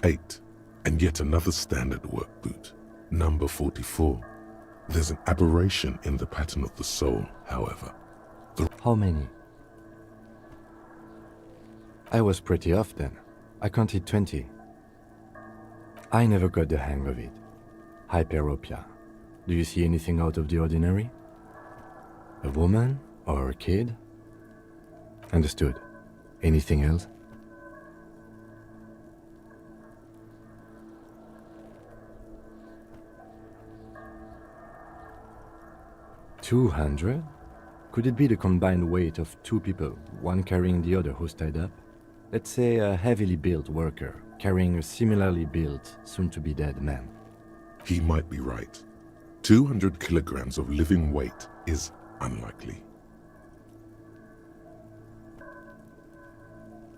8. And yet another standard work boot, number 44. There's an aberration in the pattern of the sole, however. How many? I was pretty off then. I counted 20. I never got the hang of it. Hyperopia. Do you see anything out of the ordinary? A woman or a kid? Understood. Anything else? $200? Could it be the combined weight of two people, one carrying the other who's tied up? Let's say a heavily built worker carrying a similarly built, soon-to-be-dead man. He might be right. 200 kilograms of living weight is unlikely.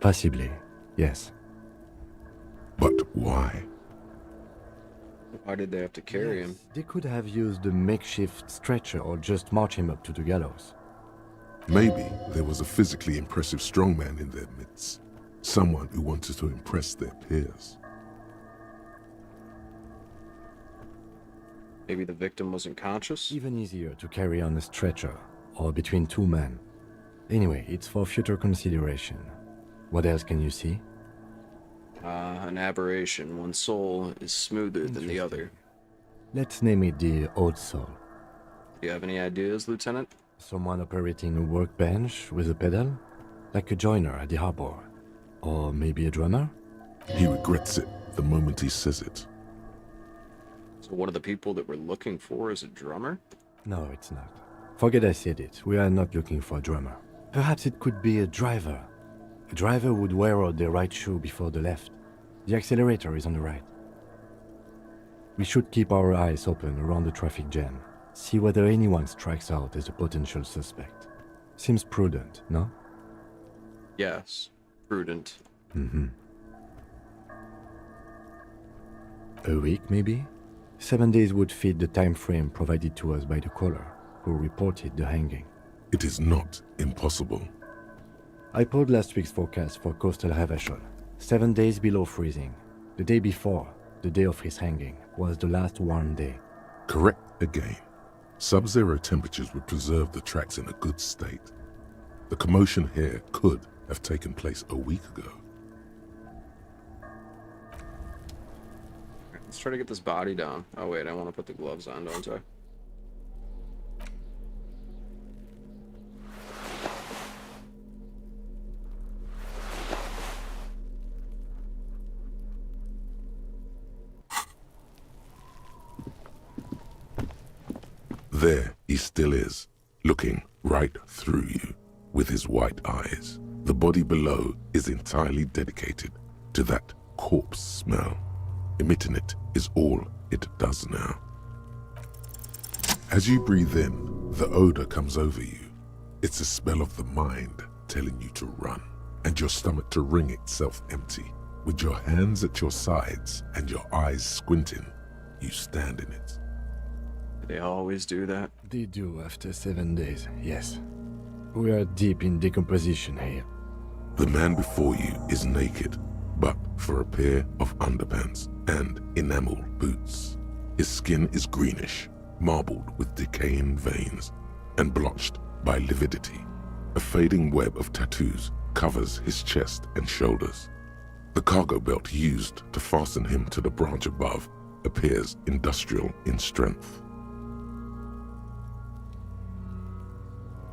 Possibly, yes. But why? Why did they have to carry him? They could have used a makeshift stretcher or just march him up to the gallows. Maybe there was a physically impressive strongman in their midst. Someone who wanted to impress their peers. Maybe the victim wasn't conscious? Even easier to carry on a stretcher, or between two men. Anyway, it's for future consideration. What else can you see? An aberration. One sole is smoother than the other. Let's name it the odd sole. Do you have any ideas, Lieutenant? Someone operating a workbench with a pedal? Like a joiner at the harbor. Or maybe a drummer? He regrets it the moment he says it. So one of the people that we're looking for is a drummer? No, it's not. Forget I said it. We are not looking for a drummer. Perhaps it could be a driver. A driver would wear out the right shoe before the left. The accelerator is on the right. We should keep our eyes open around the traffic jam. See whether anyone strikes out as a potential suspect. Seems prudent, no? Yes. Prudent. Mm-hmm. A week, maybe? 7 days would fit the time frame provided to us by the caller, who reported the hanging. It is not impossible. I pulled last week's forecast for coastal Havashol. 7 days below freezing. The day before, the day of his hanging, was the last warm day. Correct again. Sub-zero temperatures would preserve the tracks in a good state. The commotion here could have taken place a week ago. Let's try to get this body down. Oh wait, I want to put the gloves on, don't I? There he still is, looking right through you with his white eyes. The body below is entirely dedicated to that corpse smell. Emitting it is all it does now. As you breathe in, the odor comes over you. It's a smell of the mind telling you to run, and your stomach to wring itself empty. With your hands at your sides and your eyes squinting, you stand in it. They always do that? They do after 7 days, yes. We are deep in decomposition here. The man before you is naked, but for a pair of underpants and enamel boots. His skin is greenish, marbled with decaying veins, and blotched by lividity. A fading web of tattoos covers his chest and shoulders. The cargo belt used to fasten him to the branch above appears industrial in strength.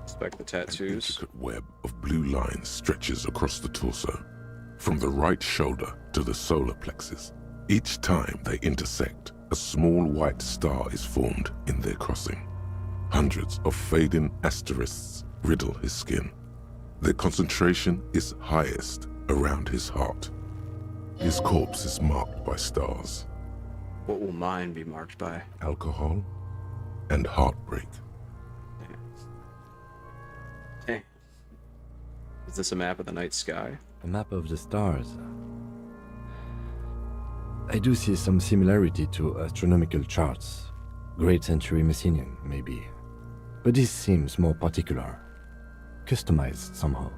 Inspect the tattoos. An intricate web of blue lines stretches across the torso, from the right shoulder to the solar plexus. Each time they intersect, a small white star is formed in their crossing. Hundreds of fading asterisks riddle his skin. Their concentration is highest around his heart. His corpse is marked by stars. What will mine be marked by? Alcohol and heartbreak. Hey. Is this a map of the night sky? A map of the stars. I do see some similarity to astronomical charts. Great Century Messinian, maybe. But this seems more particular. Customized somehow.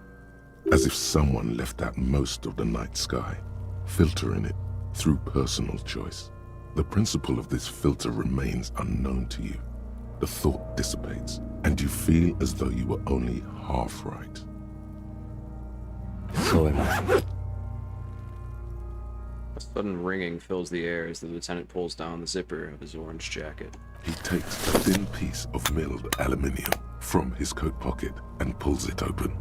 As if someone left out most of the night sky, filtering it through personal choice. The principle of this filter remains unknown to you. The thought dissipates, and you feel as though you were only half right. So am I. A sudden ringing fills the air as the lieutenant pulls down the zipper of his orange jacket. He takes a thin piece of milled aluminium from his coat pocket and pulls it open.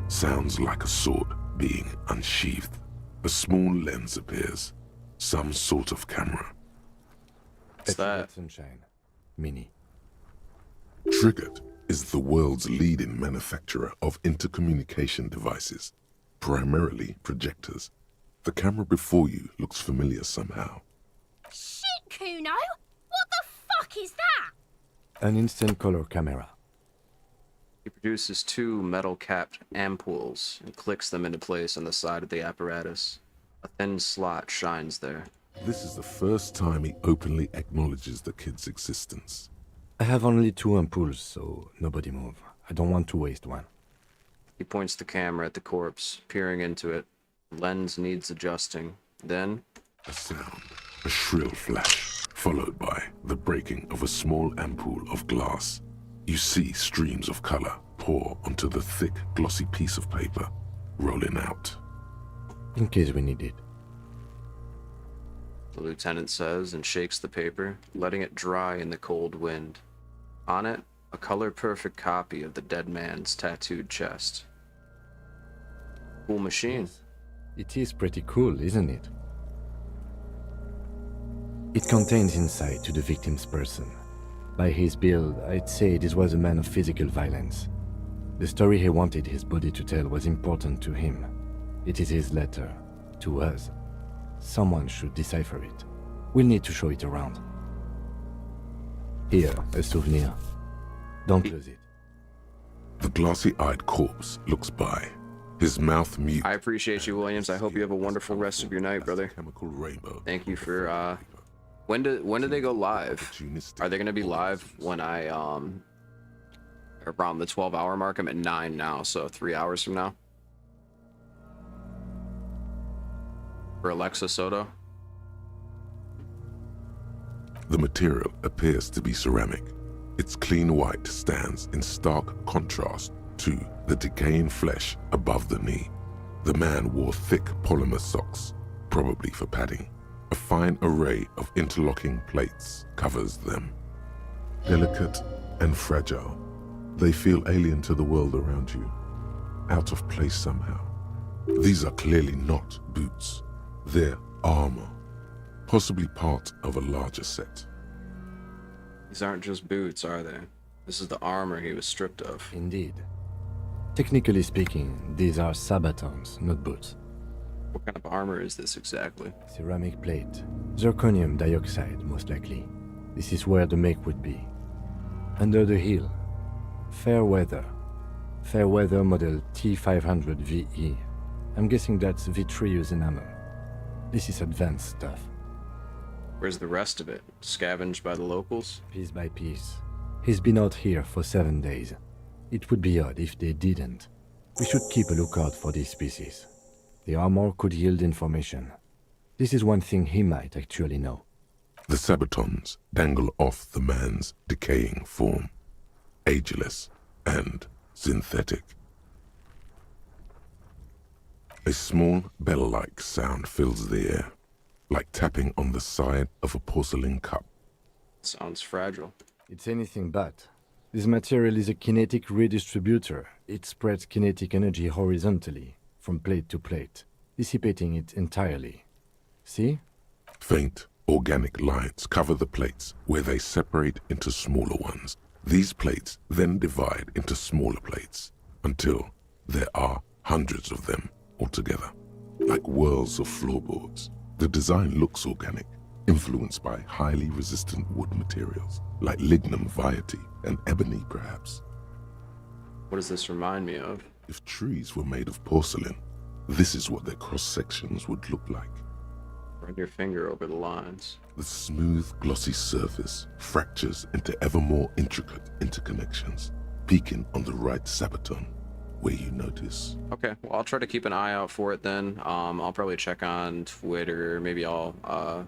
Sounds like a sword being unsheathed. A small lens appears. Some sort of camera. What's that? Sunshine. Mini. Triggered is the world's leading manufacturer of intercommunication devices, primarily projectors. The camera before you looks familiar somehow. Shit, Kuno! What the fuck is that? An instant color camera. He produces two metal-capped ampoules and clicks them into place on the side of the apparatus. A thin slot shines there. This is the first time he openly acknowledges the kid's existence. I have only 2 ampoules, so nobody move. I don't want to waste one. He points the camera at the corpse, peering into it. The lens needs adjusting. Then, a sound, a shrill flash, followed by the breaking of a small ampoule of glass. You see streams of color pour onto the thick, glossy piece of paper, rolling out. In case we need it. The lieutenant says and shakes the paper, letting it dry in the cold wind. On it, a color-perfect copy of the dead man's tattooed chest. Cool machine. It is pretty cool, isn't it? It contains insight to the victim's person. By his build, I'd say this was a man of physical violence. The story he wanted his body to tell was important to him. It is his letter, to us. Someone should decipher it. We'll need to show it around. Here, a souvenir. Don't lose it. The glossy-eyed corpse looks by, his mouth mute. I appreciate you, Williams. I hope you have a wonderful rest of your night, brother. Chemical rainbow. Thank you for, when do they go live? Are they going to be live when I, around the 12-hour mark? I'm at 9 now, so 3 hours from now. For Alexa Soto. The material appears to be ceramic. Its clean white stands in stark contrast to the decaying flesh above the knee. The man wore thick polymer socks, probably for padding. A fine array of interlocking plates covers them. Delicate and fragile, they feel alien to the world around you, out of place somehow. These are clearly not boots. They're armor, possibly part of a larger set. These aren't just boots, are they? This is the armor he was stripped of. Indeed. Technically speaking, these are sabatons, not boots. What kind of armor is this exactly? Ceramic plate. Zirconium dioxide, most likely. This is where the make would be. Under the heel. Fair weather. Fair weather model T500 VE. I'm guessing that's vitreous enamel. This is advanced stuff. Where's the rest of it? Scavenged by the locals? Piece by piece. He's been out here for 7 days. It would be odd if they didn't. We should keep a lookout for these species. The armor could yield information. This is one thing he might actually know. The sabatons dangle off the man's decaying form, ageless and synthetic. A small bell-like sound fills the air, like tapping on the side of a porcelain cup. Sounds fragile. It's anything but. This material is a kinetic redistributor. It spreads kinetic energy horizontally, from plate to plate, dissipating it entirely. See? Faint, organic lines cover the plates where they separate into smaller ones. These plates then divide into smaller plates until there are hundreds of them altogether. Like whirls of floorboards, the design looks organic, influenced by highly resistant wood materials, like lignum vitae and ebony perhaps. What does this remind me of? If trees were made of porcelain, this is what their cross-sections would look like. Run your finger over the lines. The smooth, glossy surface fractures into ever more intricate interconnections, peaking on the right sabaton, where you notice. Okay, well, I'll try to keep an eye out for it then. I'll probably check on Twitter. Maybe I'll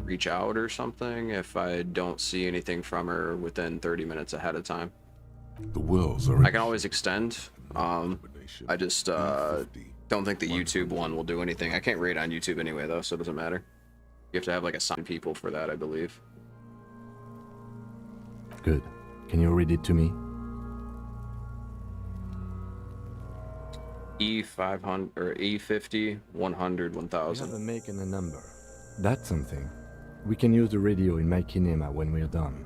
reach out or something if I don't see anything from her within 30 minutes ahead of time. The whirls are... I can always extend. I just don't think the YouTube one will do anything. I can't rate on YouTube anyway, though, so it doesn't matter. You have to have like assigned people for that, I believe. Good. Can you read it to me? E500 or E50, 100, 1000. We have a make and a number. That's something. We can use the radio in my kinema when we're done.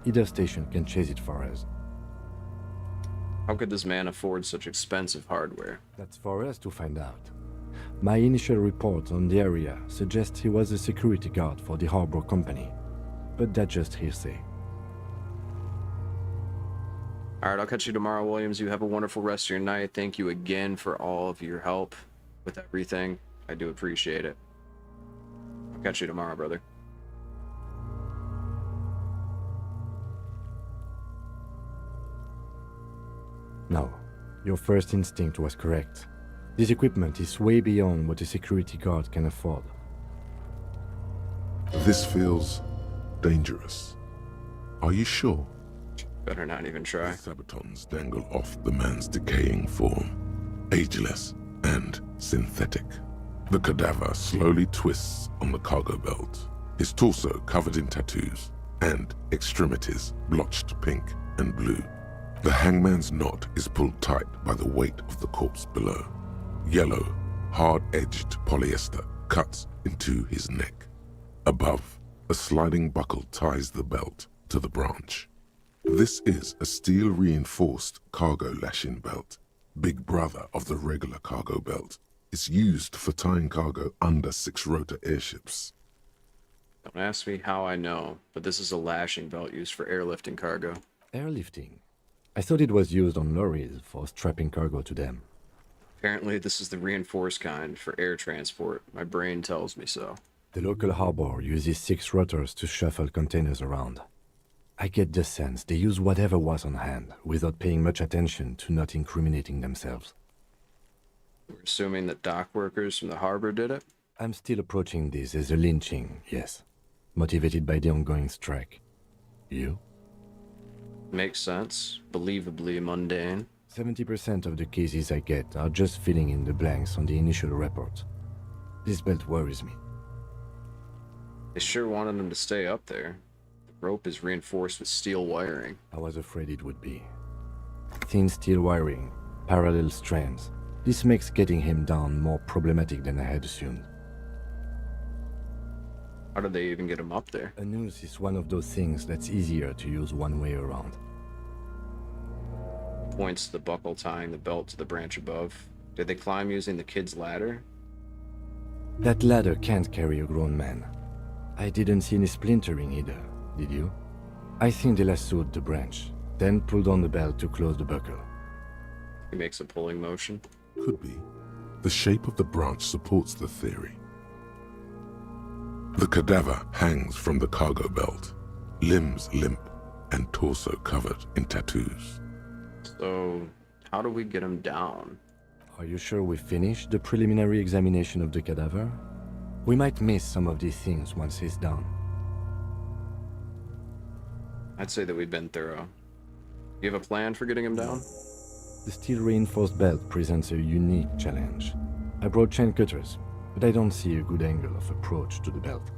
Either station can chase it for us. How could this man afford such expensive hardware? That's for us to find out. My initial report on the area suggests he was a security guard for the harbor company, but that's just hearsay. All right, I'll catch you tomorrow, Williams. You have a wonderful rest of your night. Thank you again for all of your help with everything. I do appreciate it. I'll catch you tomorrow, brother. No, your first instinct was correct. This equipment is way beyond what a security guard can afford. This feels dangerous. Are you sure? Better not even try. The sabatons dangle off the man's decaying form, ageless and synthetic. The cadaver slowly twists on the cargo belt, his torso covered in tattoos, and extremities blotched pink and blue. The hangman's knot is pulled tight by the weight of the corpse below. Yellow, hard-edged polyester cuts into his neck. Above, a sliding buckle ties the belt to the branch. This is a steel-reinforced cargo lashing belt, big brother of the regular cargo belt. It's used for tying cargo under 6-rotor airships. Don't ask me how I know, but this is a lashing belt used for airlifting cargo. Airlifting? I thought it was used on lorries for strapping cargo to them. Apparently, this is the reinforced kind for air transport. My brain tells me so. The local harbor uses 6 rotors to shuffle containers around. I get the sense they use whatever was on hand, without paying much attention to not incriminating themselves. We're assuming that dock workers from the harbor did it? I'm still approaching this as a lynching, yes. Motivated by the ongoing strike. You? Makes sense. Believably mundane. 70% of the cases I get are just filling in the blanks on the initial report. This belt worries me. They sure wanted them to stay up there. The rope is reinforced with steel wiring. I was afraid it would be. Thin steel wiring, parallel strands. This makes getting him down more problematic than I had assumed. How did they even get him up there? A noose is one of those things that's easier to use one way around. Points to the buckle tying the belt to the branch above. Did they climb using the kid's ladder? That ladder can't carry a grown man. I didn't see any splintering either, did you? I think they lassoed the branch, then pulled on the belt to close the buckle. He makes a pulling motion. Could be. The shape of the branch supports the theory. The cadaver hangs from the cargo belt, limbs limp and torso covered in tattoos. So, how do we get him down? Are you sure we finished the preliminary examination of the cadaver? We might miss some of these things once he's done. I'd say that we've been thorough. You have a plan for getting him down? The steel-reinforced belt presents a unique challenge. I brought chain cutters, but I don't see a good angle of approach to the belt.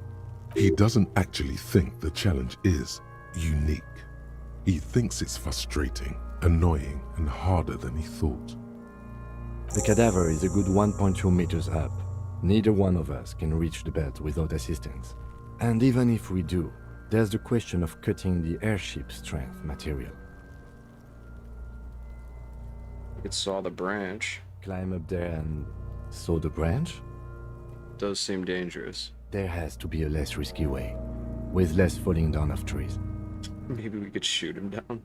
He doesn't actually think the challenge is unique. He thinks it's frustrating, annoying, and harder than he thought. The cadaver is a good 1.2 meters up. Neither one of us can reach the belt without assistance. And even if we do, There's the question of cutting the airship strength material. It saw the branch. Climb up there and saw the branch? Does seem dangerous. There has to be a less risky way, with less falling down of trees. Maybe we could shoot him down.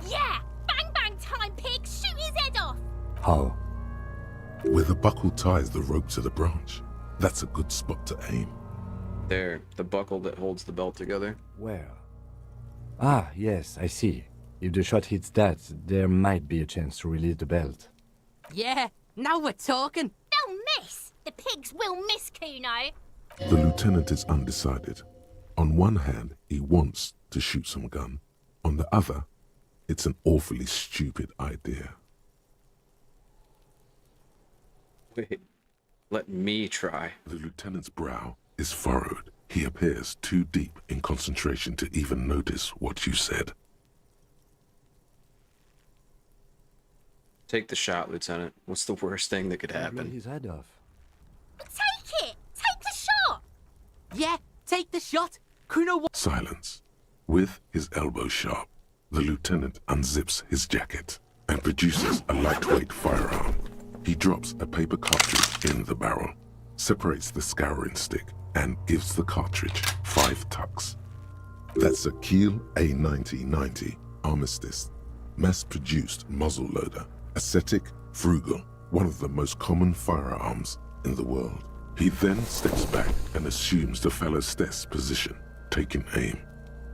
Yeah! Bang bang time, pig! Shoot his head off! How? Where the buckle ties the rope to the branch. That's a good spot to aim. There, the buckle that holds the belt together. Where? Ah, yes, I see. If the shot hits that, there might be a chance to release the belt. Yeah, now we're talking. They'll miss! The pigs will miss, Kuno! The lieutenant is undecided. On one hand, he wants to shoot some gun. On the other, it's an awfully stupid idea. Wait, let me try. The lieutenant's brow is furrowed. He appears too deep in concentration to even notice what you said. Take the shot, Lieutenant. What's the worst thing that could Blow happen? his head off. Take it! Take the shot! Yeah, take the shot. Kuno. Silence. With his elbow sharp, the lieutenant unzips his jacket and produces a lightweight firearm. He drops a paper cartridge in the barrel, separates the scouring stick, and gives the cartridge 5 tucks. That's a Kiel A9090 Armistice, mass-produced muzzle-loader, ascetic, frugal, one of the most common firearms in the world. He then steps back and assumes the fellow's desk position, taking aim.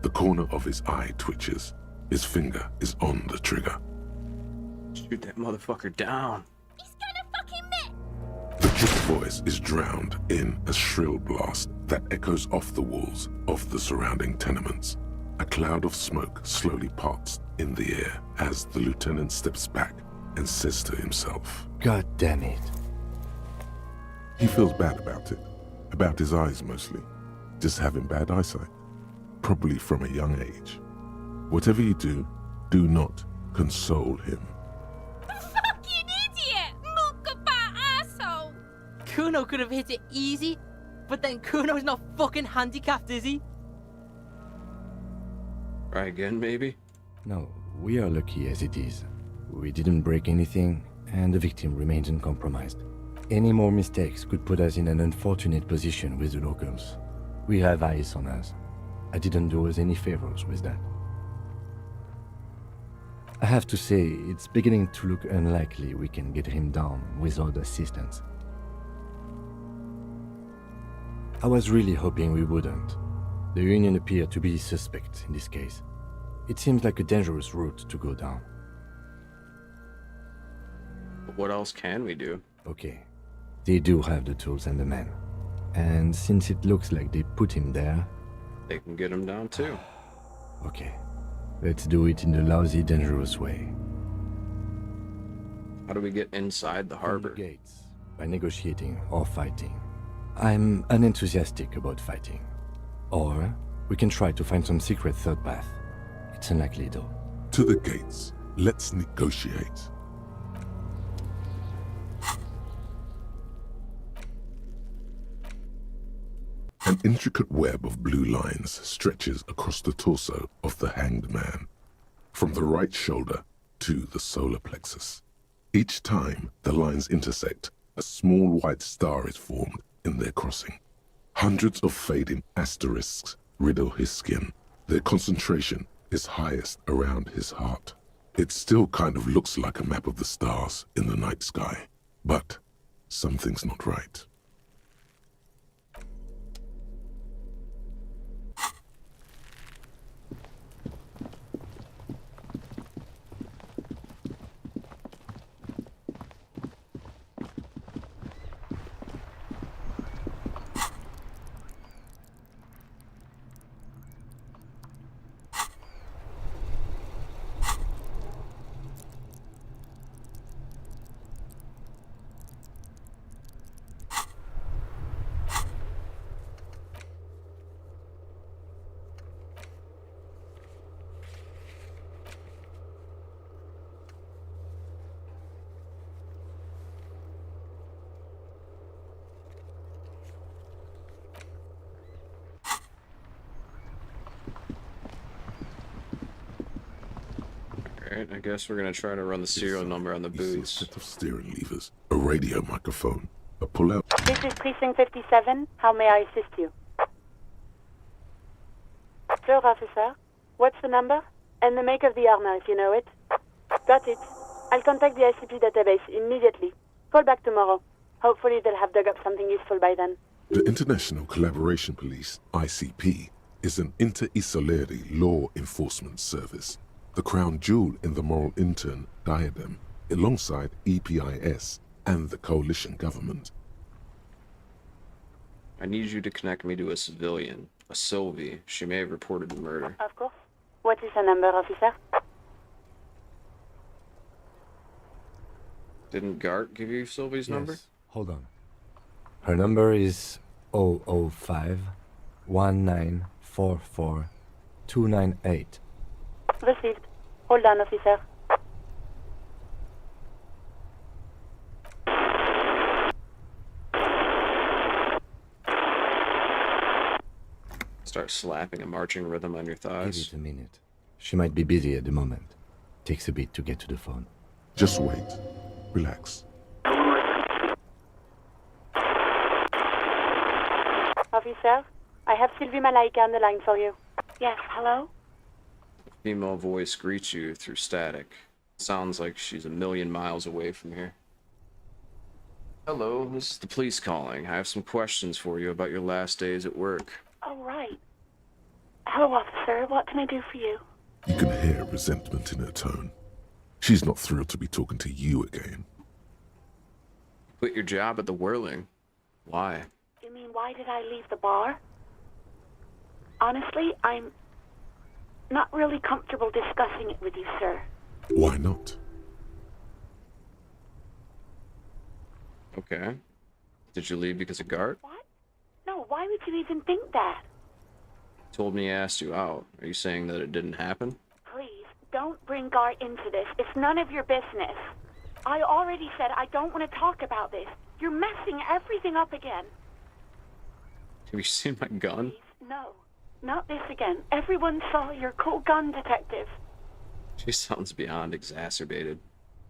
The corner of his eye twitches. His finger is on the trigger. Shoot that motherfucker down. He's gonna fucking miss! The trigger voice is drowned in a shrill blast that echoes off the walls of the surrounding tenements. A cloud of smoke slowly parts in the air as the lieutenant steps back and says to himself, God damn it. He feels bad about his eyes mostly, just having bad eyesight, probably from a young age. Whatever you do, do not console him. Fucking idiot! Muckabat asshole! Kuno could have hit it easy, but then Kuno's not fucking handicapped, is he? Try again, maybe? No, we are lucky as it is. We didn't break anything, and the victim remains uncompromised. Any more mistakes could put us in an unfortunate position with the locals. We have eyes on us. I didn't do us any favors with that. I have to say, it's beginning to look unlikely we can get him down without assistance. I was really hoping we wouldn't. The Union appeared to be suspect in this case. It seems like a dangerous route to go down. But what else can we do? Okay, they do have the tools and the men. And since it looks like they put him there... They can get him down too. Okay, let's do it in the lousy, dangerous way. How do we get inside the harbor? Through the gates, by negotiating or fighting. I'm unenthusiastic about fighting. Or we can try to find some secret third path. It's unlikely though. To the gates. Let's negotiate. An intricate web of blue lines stretches across the torso of the hanged man, from the right shoulder to the solar plexus. Each time the lines intersect, a small white star is formed in their crossing. Hundreds of fading asterisks riddle his skin. Their concentration is highest around his heart. It still kind of looks like a map of the stars in the night sky, but something's not right. Alright, I guess we're gonna try to run the serial number on the You see a boots. set of steering levers, a radio microphone, a pull-out. This is Precinct 57. How may I assist you? Sure, officer. What's the number? And the make of the armor, if you know it. Got it. I'll contact the ICP database immediately. Call back tomorrow. Hopefully they'll have dug up something useful by then. The International Collaboration Police, ICP, is an inter-Isolari law enforcement service, the crown jewel in the moral intern diadem, alongside EPIS and the coalition government. I need you to connect me to a civilian, a Sylvie. She may have reported the murder. Of course. What is her number, officer? Didn't Gart give you Sylvie's number? Hold on. Her number is 005 1944 298. Received. Hold on, officer. Start slapping a marching rhythm on your Give thighs. it a minute. She might be busy at the moment. Takes a bit to get to the phone. Just wait. Relax. Officer, I have Sylvie Malaika on the line for you. Yes, hello? Female voice greets you through static. Sounds like she's a million miles away from here. Hello, this is the police calling. I have some questions for you about your last days at work. Oh, right. Hello, officer. What can I do for you? You can hear resentment in her tone. She's not thrilled to be talking to you again. Quit your job at the Whirling. Why? You mean, why did I leave the bar? Honestly, I'm not really comfortable discussing it with you, sir. Why not? Okay. Did you leave because of Gart? No, why would you even think that? Told me he asked you out. Are you saying that it didn't happen? Please, don't bring Gart into this. It's none of your business. I already said I don't want to talk about this. You're messing everything up again. Have you seen my gun? No, not this again. Everyone saw your cool gun detective. She sounds beyond exacerbated.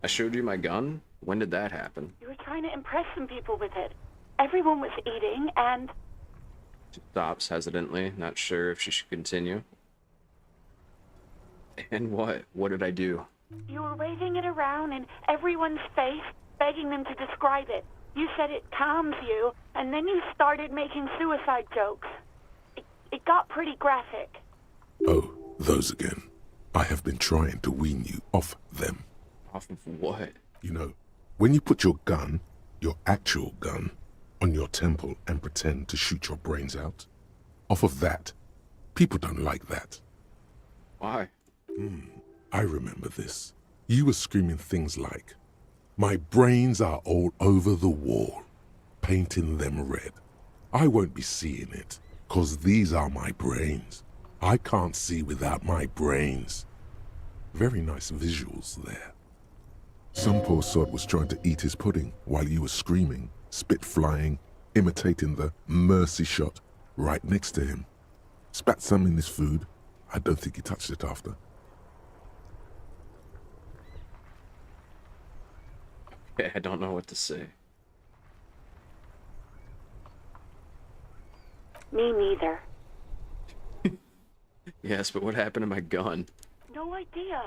I showed you my gun? When did that happen? You were trying to impress some people with it. Everyone was eating, and She stops hesitantly, not sure if she should continue. And what? What did I do? you were waving it around in everyone's face, begging them to describe it. You said it calms you, and then you started making suicide jokes. It got pretty graphic. Oh, those again. I have been trying to wean you off them. Off of what? You know, when you put your gun, your actual gun, on your temple and pretend to shoot your brains out, off of that, people don't like that. Why? I remember this. You were screaming things like, "My brains are all over the wall," painting them red. I won't be seeing it, 'cause these are my brains. I can't see without my brains. Very nice visuals there. Some poor sod was trying to eat his pudding while you were screaming, spit flying, imitating the mercy shot right next to him. Spat some in his food. I don't think he touched it after. Yeah, I don't know what to say. Me neither. Yes, but what happened to my gun? No idea.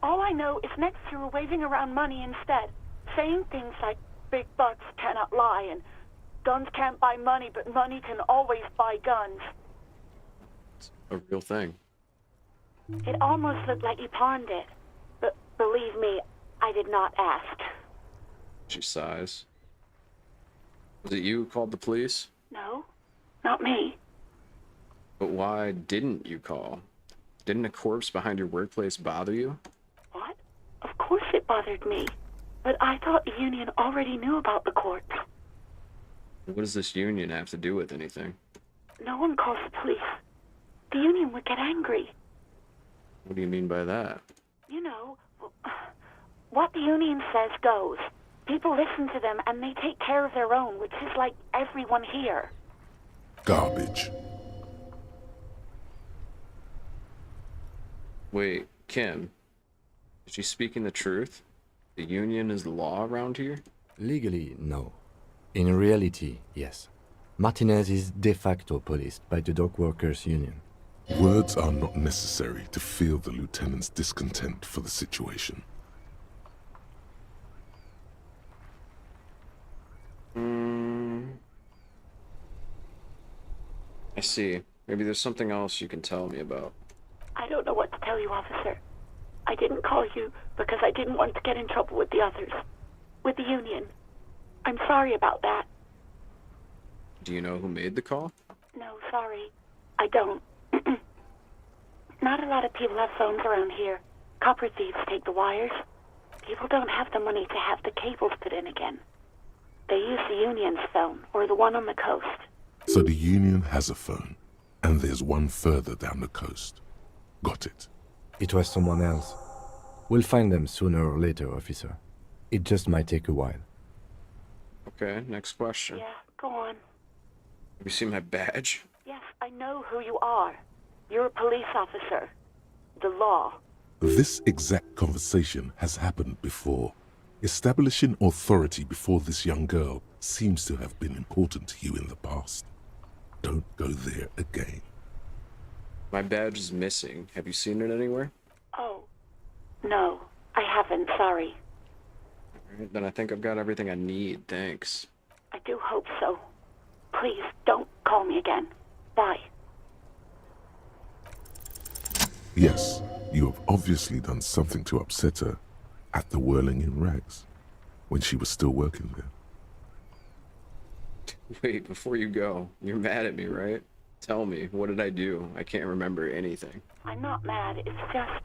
All I know is next you were waving around money instead, saying things like big bucks cannot lie and guns can't buy money, but money can always buy guns. It's a real thing. It almost looked like you pawned it, but believe me, I did not ask. She sighs. Was it you who called the police? No, not me. But why didn't you call? Didn't a corpse behind your workplace bother you? What? Of course it bothered me, but I thought the union already knew about the corpse. What does this union have to do with anything? No one calls the police. The union would get angry. What do you mean by that? You know, what the union says goes. People listen to them and they take care of their own, which is like everyone here. Garbage. Wait, Kim. Is she speaking the truth? The union is the law around here? Legally, no. In reality, yes. Martinez is de facto policed by the dock workers' union. Words are not necessary to feel the lieutenant's discontent for the situation. I see. Maybe there's something else you can tell me about. I don't know what to tell you, officer. I didn't call you because I didn't want to get in trouble with the others. With the union. I'm sorry about that. Do you know who made the call? No, sorry. I don't. Not a lot of people have phones around here. Copper thieves take the wires. People don't have the money to have the cables put in again. They use the union's phone, or the one on the coast. So the union has a phone, and there's one further down the coast. Got it. It was someone else. We'll find them sooner or later, officer. It just might take a while. Okay, next question. Yeah, go on. Have you seen my badge? Yes, I know who you are. You're a police officer. The law. This exact conversation has happened before. Establishing authority before this young girl seems to have been important to you in the past. Don't go there again. My badge is missing. Have you seen it anywhere? Oh, no, I haven't, sorry. Alright, then I think I've got everything I need, thanks. I do hope so. Please, don't call me again. Bye. Yes, you have obviously done something to upset her at the Whirling in Rags, when she was still working there. Wait, before you go, you're mad at me, right? Tell me, what did I do? I can't remember anything. I'm not mad, it's just...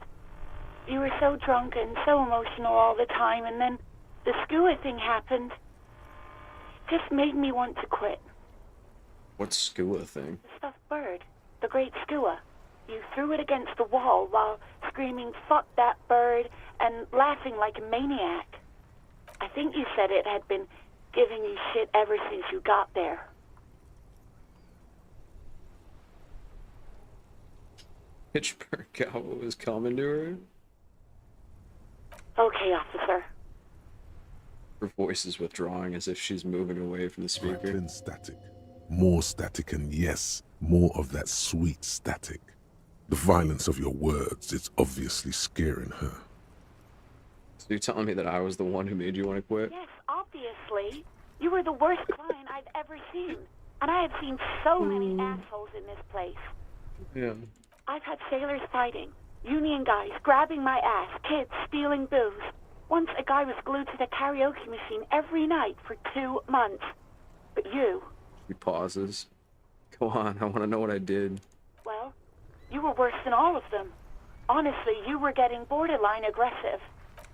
You were so drunk and so emotional all the time, and then the skua thing happened. It just made me want to quit. What skua thing? The stuffed bird. The great skua. You threw it against the wall while screaming, "Fuck that bird," and laughing like a maniac. I think you said it had been giving you shit ever since you got there. Pittsburgh Cowboy was coming to her? Okay, officer. Her voice is withdrawing as if she's moving away from the speaker. Franklin static. More static, and yes, more of that sweet static. The violence of your words is obviously scaring her. So you're telling me that I was the one who made you want to quit? Yes, obviously. You were the worst client I've ever seen. And I have seen so many assholes in this place. Yeah. I've had sailors fighting, union guys grabbing my ass, kids stealing booze. Once a guy was glued to the karaoke machine every night for 2 months. But you... He pauses. Go on, I want to know what I did. Well, you were worse than all of them. Honestly, you were getting borderline aggressive.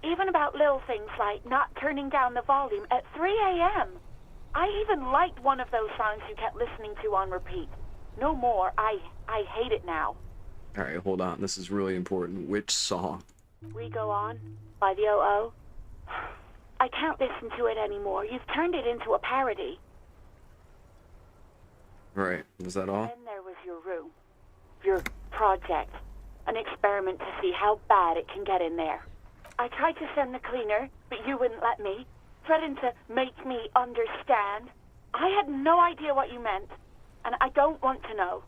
Even about little things like not turning down the volume at 3 a.m. I even liked one of those songs you kept listening to on repeat. No more. I hate it now. Alright, hold on. This is really important. Which song? We Go On by the O.O. I can't listen to it anymore. You've turned it into a parody. Right. Was that all? Then there was your room. Your project. An experiment to see how bad it can get in there. I tried to send the cleaner, but you wouldn't let me. Threatened to make me understand. I had no idea what you meant, and I don't want to know.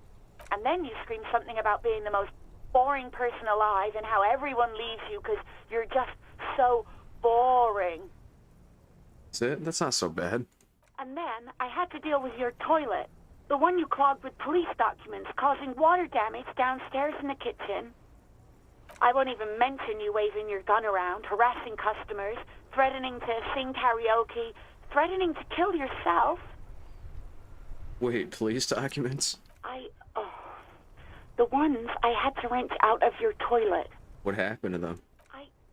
And then you screamed something about being the most boring person alive and how everyone leaves you because you're just so boring. That's it? That's not so bad. And then I had to deal with your toilet. The one you clogged with police documents, causing water damage downstairs in the kitchen. I won't even mention you waving your gun around, harassing customers, threatening to sing karaoke, threatening to kill yourself. Wait, police documents? The ones I had to wrench out of your toilet. What happened to them?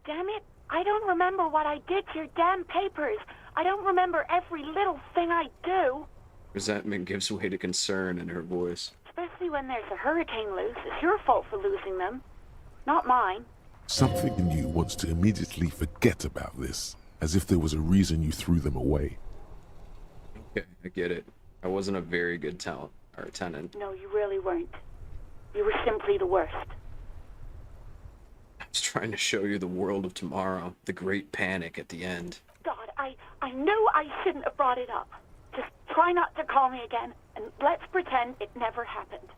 Damn it, I don't remember what I did to your damn papers. I don't remember every little thing I do. Resentment gives way to concern in her voice. Especially when there's a hurricane loose. It's your fault for losing them, not mine. Something in you wants to immediately forget about this, as if there was a reason you threw them away. Okay, I get it. I wasn't a very good tenant. No, you really weren't. You were simply the worst. Just trying to show you the world of tomorrow, the great panic at the end. God, I know I shouldn't have brought it up. Just try not to call me again, and let's pretend it never happened.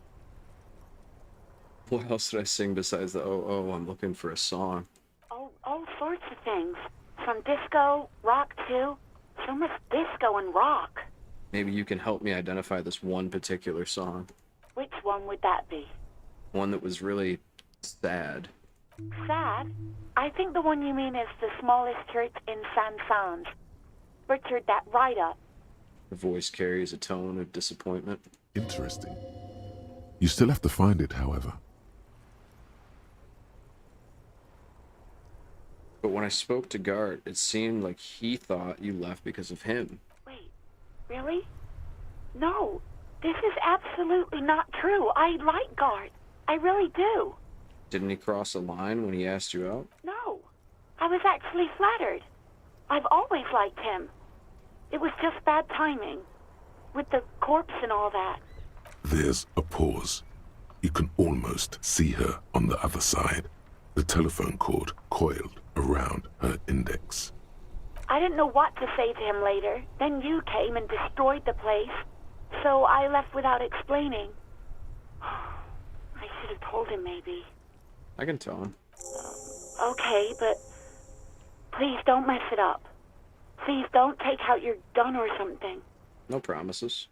What else did I sing besides the oh, I'm looking for a song? All sorts of things. From disco, rock too. So much disco and rock. Maybe you can help me identify this one particular song. Which one would that be? One that was really sad. Sad? I think the one you mean is the smallest church in Saint-Saëns. Butchered that right up. The voice carries a tone of disappointment. Interesting. You still have to find it, however. But when I spoke to Gart, it seemed like he thought you left because of him. Wait, really? No, this is absolutely not true. I like Gart. I really do. Didn't he cross a line when he asked you out? No, I was actually flattered. I've always liked him. It was just bad timing. With the corpse and all that. There's a pause. You can almost see her on the other side. The telephone cord coiled around her index. I didn't know what to say to him later. Then you came and destroyed the place. So I left without explaining. I should have told him maybe. I can tell him. Okay, but please don't mess it up. Please don't take out your gun or something. No promises.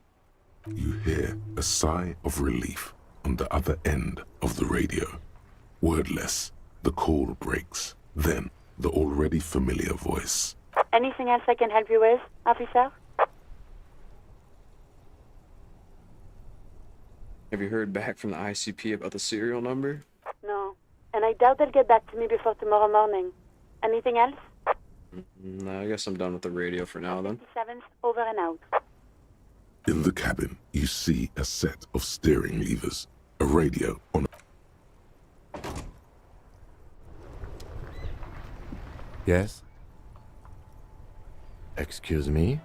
You hear a sigh of relief on the other end of the radio. Wordless, the call breaks. Then, the already familiar voice. Anything else I can help you with, officer? Have you heard back from the ICP about the serial number? No. And I doubt they'll get back to me before tomorrow morning. Anything else? No, I guess I'm done with the radio for now then. 57's over and out. In the cabin, you see a set of steering levers, a radio on Yes? Excuse me?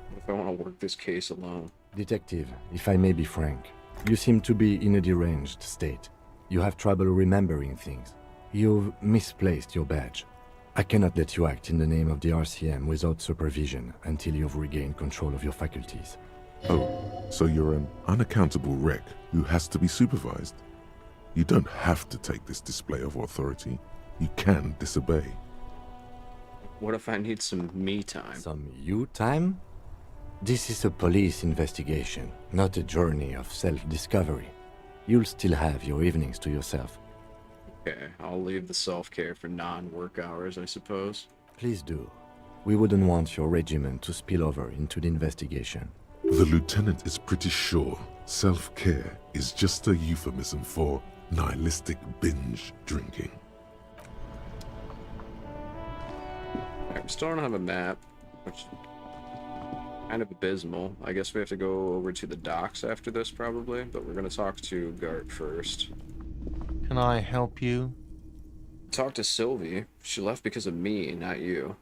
What if I want to work this case alone? Detective, if I may be frank, you seem to be in a deranged state. You have trouble remembering things. You've misplaced your badge. I cannot let you act in the name of the RCM without supervision until you've regained control of your faculties. Oh, so you're an unaccountable wreck who has to be supervised? You don't have to take this display of authority. You can disobey. What if I need some me time? Some you time? This is a police investigation, not a journey of self-discovery. You'll still have your evenings to yourself. Okay, I'll leave the self-care for non-work hours, I suppose. Please do. We wouldn't want your regiment to spill over into the investigation. The lieutenant is pretty sure self-care is just a euphemism for nihilistic binge drinking. Alright, we still don't have a map, which is kind of abysmal. I guess we have to go over to the docks after this, probably, but we're going to talk to Gart first. Can I help you? Talk to Sylvie. She left because of me, not you.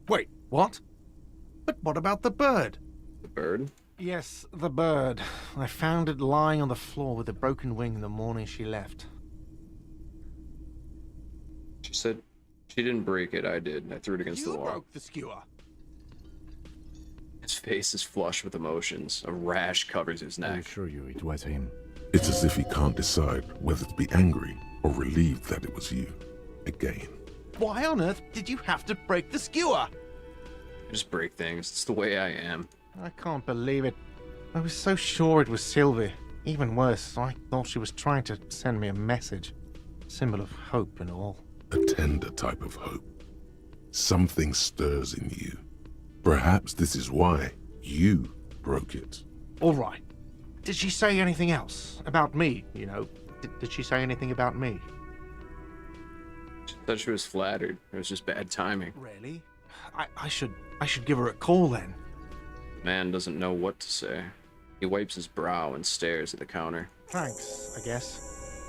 Wait, what? But what about the bird? The bird? Yes, the bird. I found it lying on the floor with a broken wing the morning she left. She said she didn't break it, I did. I threw it against the wall. You broke the skewer. His face is flushed with emotions. A rash covers his I neck. assure you it was him. It's as if he can't decide whether to be angry or relieved that it was you. Again. Why on earth did you have to break the skewer? I just break things. It's the way I am. I can't believe it. I was so sure it was Sylvie. Even worse, I thought she was trying to send me a message. Symbol of hope and all. A tender type of hope. Something stirs in you. Perhaps this is why you broke it. All right. Did she say anything else? About me, you know? Did she say anything about me? She said she was flattered. It was just bad timing. Really? I should give her a call then. Man doesn't know what to say. He wipes his brow and stares at the counter. Thanks, I guess.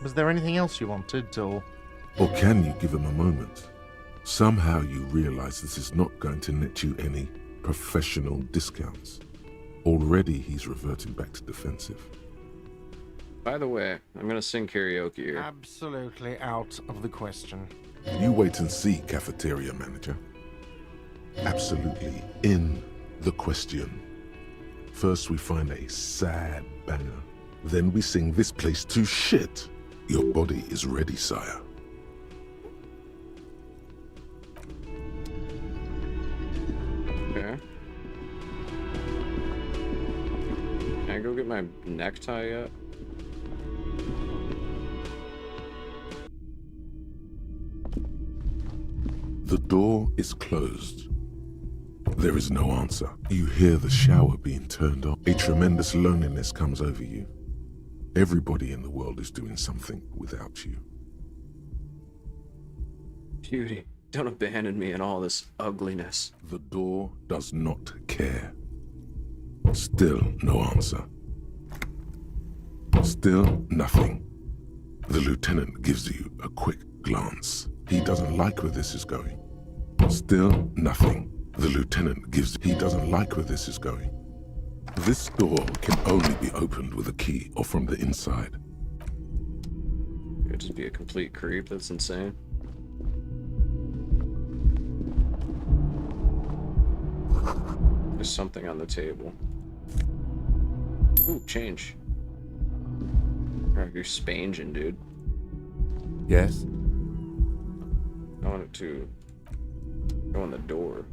Was there anything else you wanted, or... Or can you give him a moment? Somehow you realize this is not going to net you any professional discounts. Already he's reverting back to defensive. By the way, I'm gonna sing karaoke here. Absolutely out of the question. You wait and see, cafeteria manager. Absolutely in the question. First we find a sad banger. Then we sing this place to shit. Your body is ready, sire. Okay. Can I go get my necktie yet? The door is closed. There is no answer. You hear the shower being turned on. A tremendous loneliness comes over you. Everybody in the world is doing something without you. Beauty, don't abandon me in all this ugliness. The door does not care. Still no answer. Still nothing. The lieutenant gives you a quick glance. He doesn't like where this is going. Still nothing. The lieutenant gives... He doesn't like where this is going. This door can only be opened with a key or from the inside. You'd just be a complete creep, that's insane. There's something on the table. Ooh, change. You're Spangin', dude. Yes? I wanted to go in the door.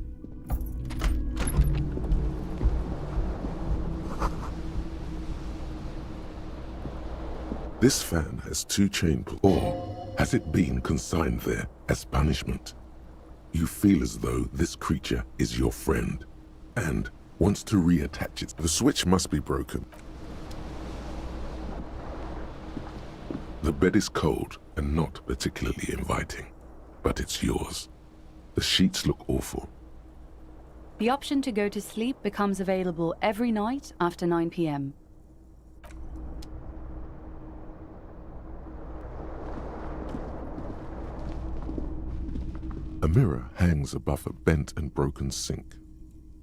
This fan has 2 chain pulls, or has it been consigned there as punishment? You feel as though this creature is your friend and wants to reattach it. The switch must be broken. The bed is cold and not particularly inviting, but it's yours. The sheets look awful. The option to go to sleep becomes available every night after 9 p.m. A mirror hangs above a bent and broken sink.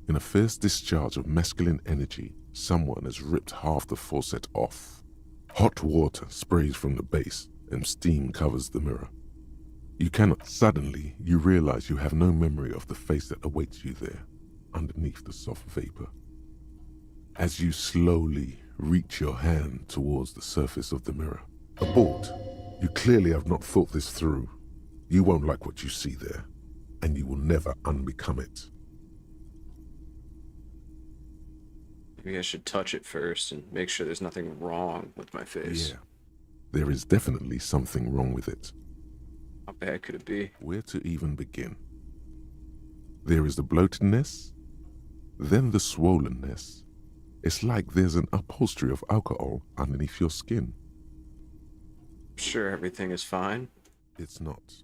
In a fierce discharge of masculine energy, someone has ripped half the faucet off. Hot water sprays from the base and steam covers the mirror. You cannot. Suddenly, you realize you have no memory of the face that awaits you there, underneath the soft vapor. As you slowly reach your hand towards the surface of the mirror. Abort. You clearly have not thought this through. You won't like what you see there, and you will never unbecome it. Maybe I should touch it first and make sure there's nothing wrong with my face. Yeah. There is definitely something wrong with it. How bad could it be? Where to even begin? There is the bloatedness, then the swollenness. It's like there's an upholstery of alcohol underneath your skin. Sure, everything is fine. It's not.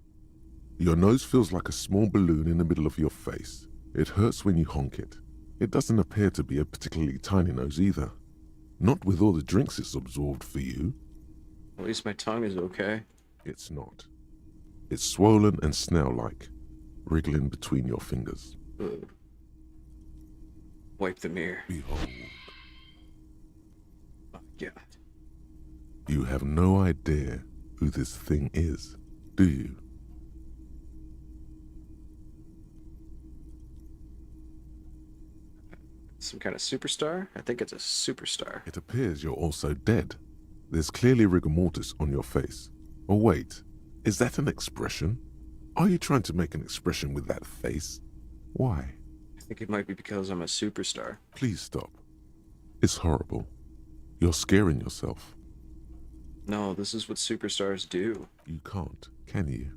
Your nose feels like a small balloon in the middle of your face. It hurts when you honk it. It doesn't appear to be a particularly tiny nose either. Not with all the drinks it's absorbed for you. At least my tongue is okay. It's not. It's swollen and snail-like, wriggling between your fingers. Ugh. Wipe the mirror. Behold. Oh, God. You have no idea who this thing is, do you? Some kind of superstar? I think it's a superstar. It appears you're also dead. There's clearly rigor mortis on your face. Oh wait, is that an expression? Are you trying to make an expression with that face? Why? I think it might be because I'm a superstar. Please stop. It's horrible. You're scaring yourself. No, this is what superstars do. You can't, can you?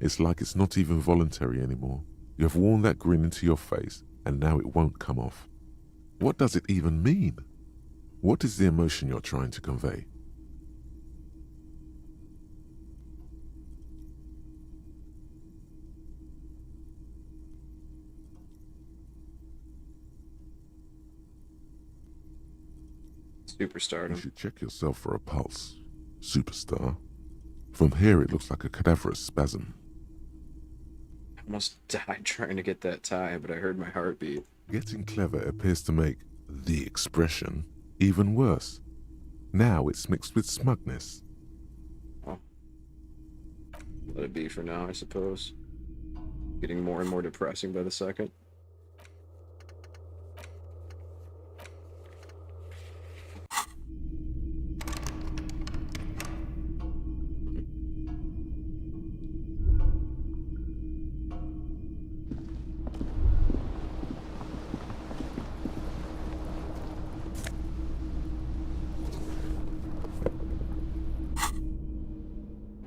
It's like it's not even voluntary anymore. You have worn that grin into your face, and now it won't come off. What does it even mean? What is the emotion you're trying to convey? Superstardom. You should check yourself for a pulse, superstar. From here it looks like a cadaverous spasm. I almost died trying to get that tie, but I heard my heartbeat. Getting clever appears to make the expression even worse. Now it's mixed with smugness. Let it be for now, I suppose. Getting more and more depressing by the second.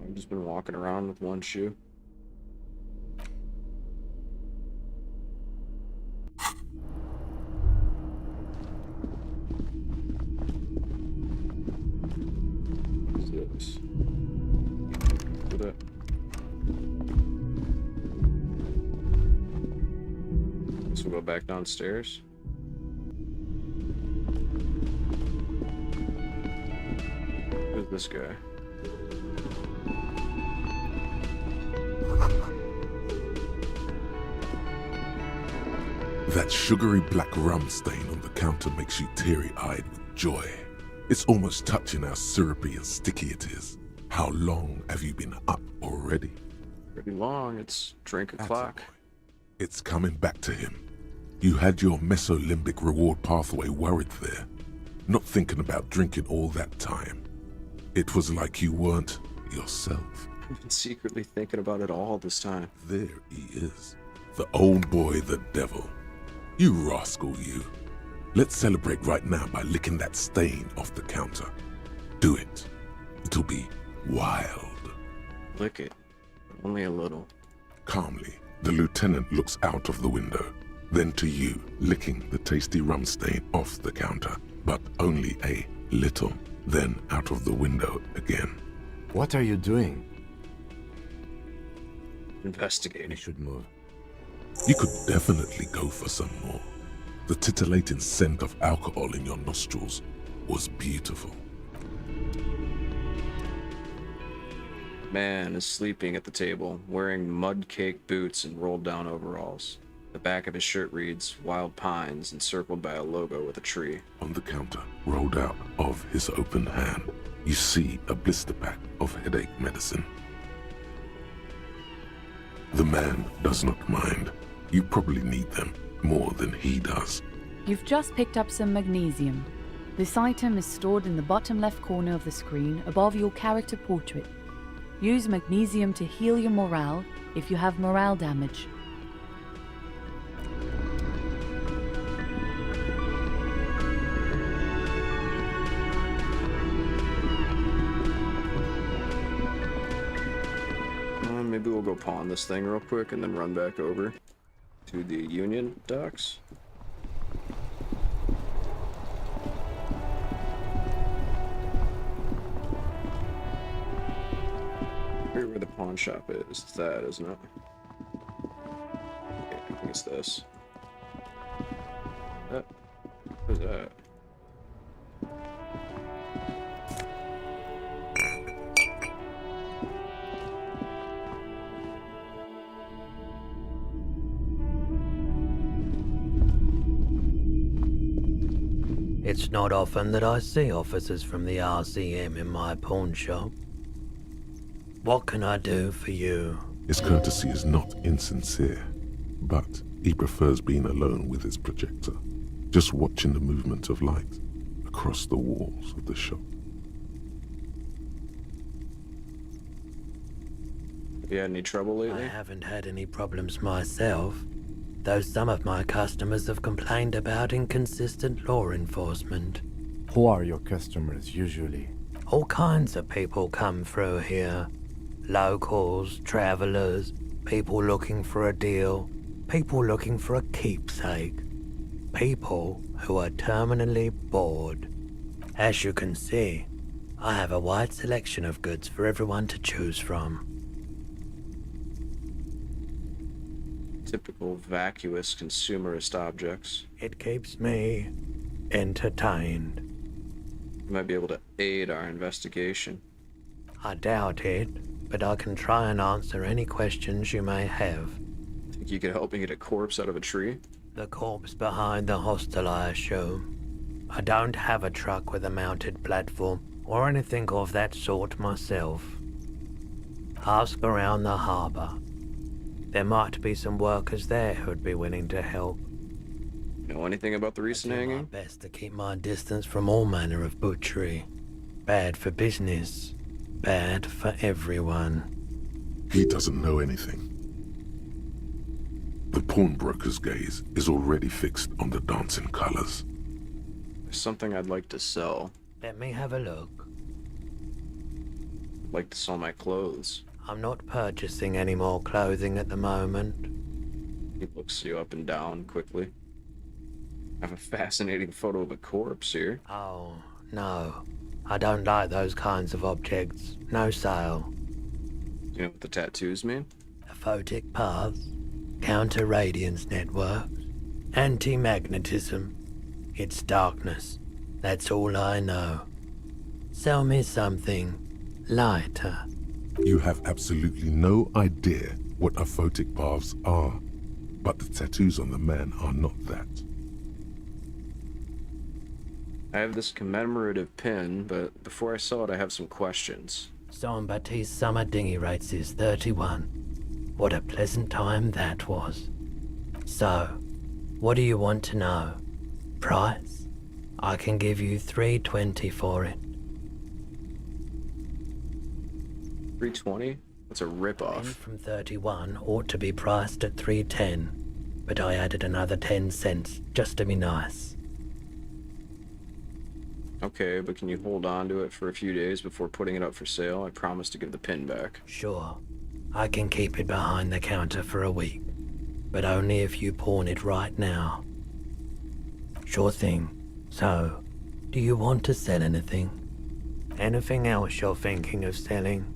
I've just been walking around with one shoe. What's this? Look at that. Guess we'll go back downstairs. Who's this guy? That sugary black rum stain on the counter makes you teary-eyed with joy. It's almost touching how syrupy and sticky it is. How long have you been up already? Pretty long. It's drink o'clock. It's coming back to him. You had your mesolimbic reward pathway worried there, not thinking about drinking all that time. It was like you weren't yourself. I've been secretly thinking about it all this time. There he is. The old boy, the devil. You rascal, you. Let's celebrate right now by licking that stain off the counter. Do it. It'll be wild. Lick it. Only a little. Calmly, the lieutenant looks out of the window, then to you, licking the tasty rum stain off the counter, but only a little, then out of the window again. What are you doing? Investigating. We should move. You could definitely go for some more. The titillating scent of alcohol in your nostrils was beautiful. Man is sleeping at the table, wearing mud-caked boots and rolled-down overalls. The back of his shirt reads, Wild Pines, encircled by a logo with a tree. On the counter, rolled out of his open hand, you see a blister pack of headache medicine. The man does not mind. You probably need them more than he does. You've just picked up some magnesium. This item is stored in the bottom left corner of the screen above your character portrait. Use magnesium to heal your morale if you have morale damage. Maybe we'll go pawn this thing real quick and then run back over to the Union docks. Where the pawn shop is. It's that, isn't it? Yeah, I think it's this. What is that? It's not often that I see officers from the RCM in my pawn shop. What can I do for you? His courtesy is not insincere, but he prefers being alone with his projector, just watching the movement of light across the walls of the shop. Have you had any trouble lately? I haven't had any problems myself, though some of my customers have complained about inconsistent law enforcement. Who are your customers usually? All kinds of people come through here. Locals, travelers, people looking for a deal, people looking for a keepsake, people who are terminally bored. As you can see, I have a wide selection of goods for everyone to choose from. Typical vacuous consumerist objects. It keeps me entertained. You might be able to aid our investigation. I doubt it, but I can try and answer any questions you may have. Think you could help me get a corpse out of a tree? The corpse behind the hostel, I assume. I don't have a truck with a mounted platform or anything of that sort myself. Ask around the harbour. There might be some workers there who'd be willing to help. Know anything about the recent hanging? My best to keep my distance from all manner of butchery. Bad for business. Bad for everyone. He doesn't know anything. The pawnbroker's gaze is already fixed on the dancing colors. There's something I'd like to sell. Let me have a look. I'd like to sell my clothes. I'm not purchasing any more clothing at the moment. He looks you up and down quickly. I have a fascinating photo of a corpse here. Oh, no. I don't like those kinds of objects. No sale. Do you know what the tattoos mean? Aphotic paths, counter-radiance networks, anti-magnetism. It's darkness. That's all I know. Sell me something lighter. You have absolutely no idea what aphotic paths are, but the tattoos on the man are not that. I have this commemorative pin, but before I sell it, I have some questions. Jean-Baptiste summer dinghy rates is 31. What a pleasant time that was. So, what do you want to know? Price? I can give you $3.20 for it. $3.20? That's a rip-off. From 31 ought to be priced at $3.10, but I added another 10 cents just to be nice. Okay, but can you hold on to it for a few days before putting it up for sale? I promise to give the pin back. Sure. I can keep it behind the counter for a week, but only if you pawn it right now. Sure thing. So, do you want to sell anything? Anything else you're thinking of selling?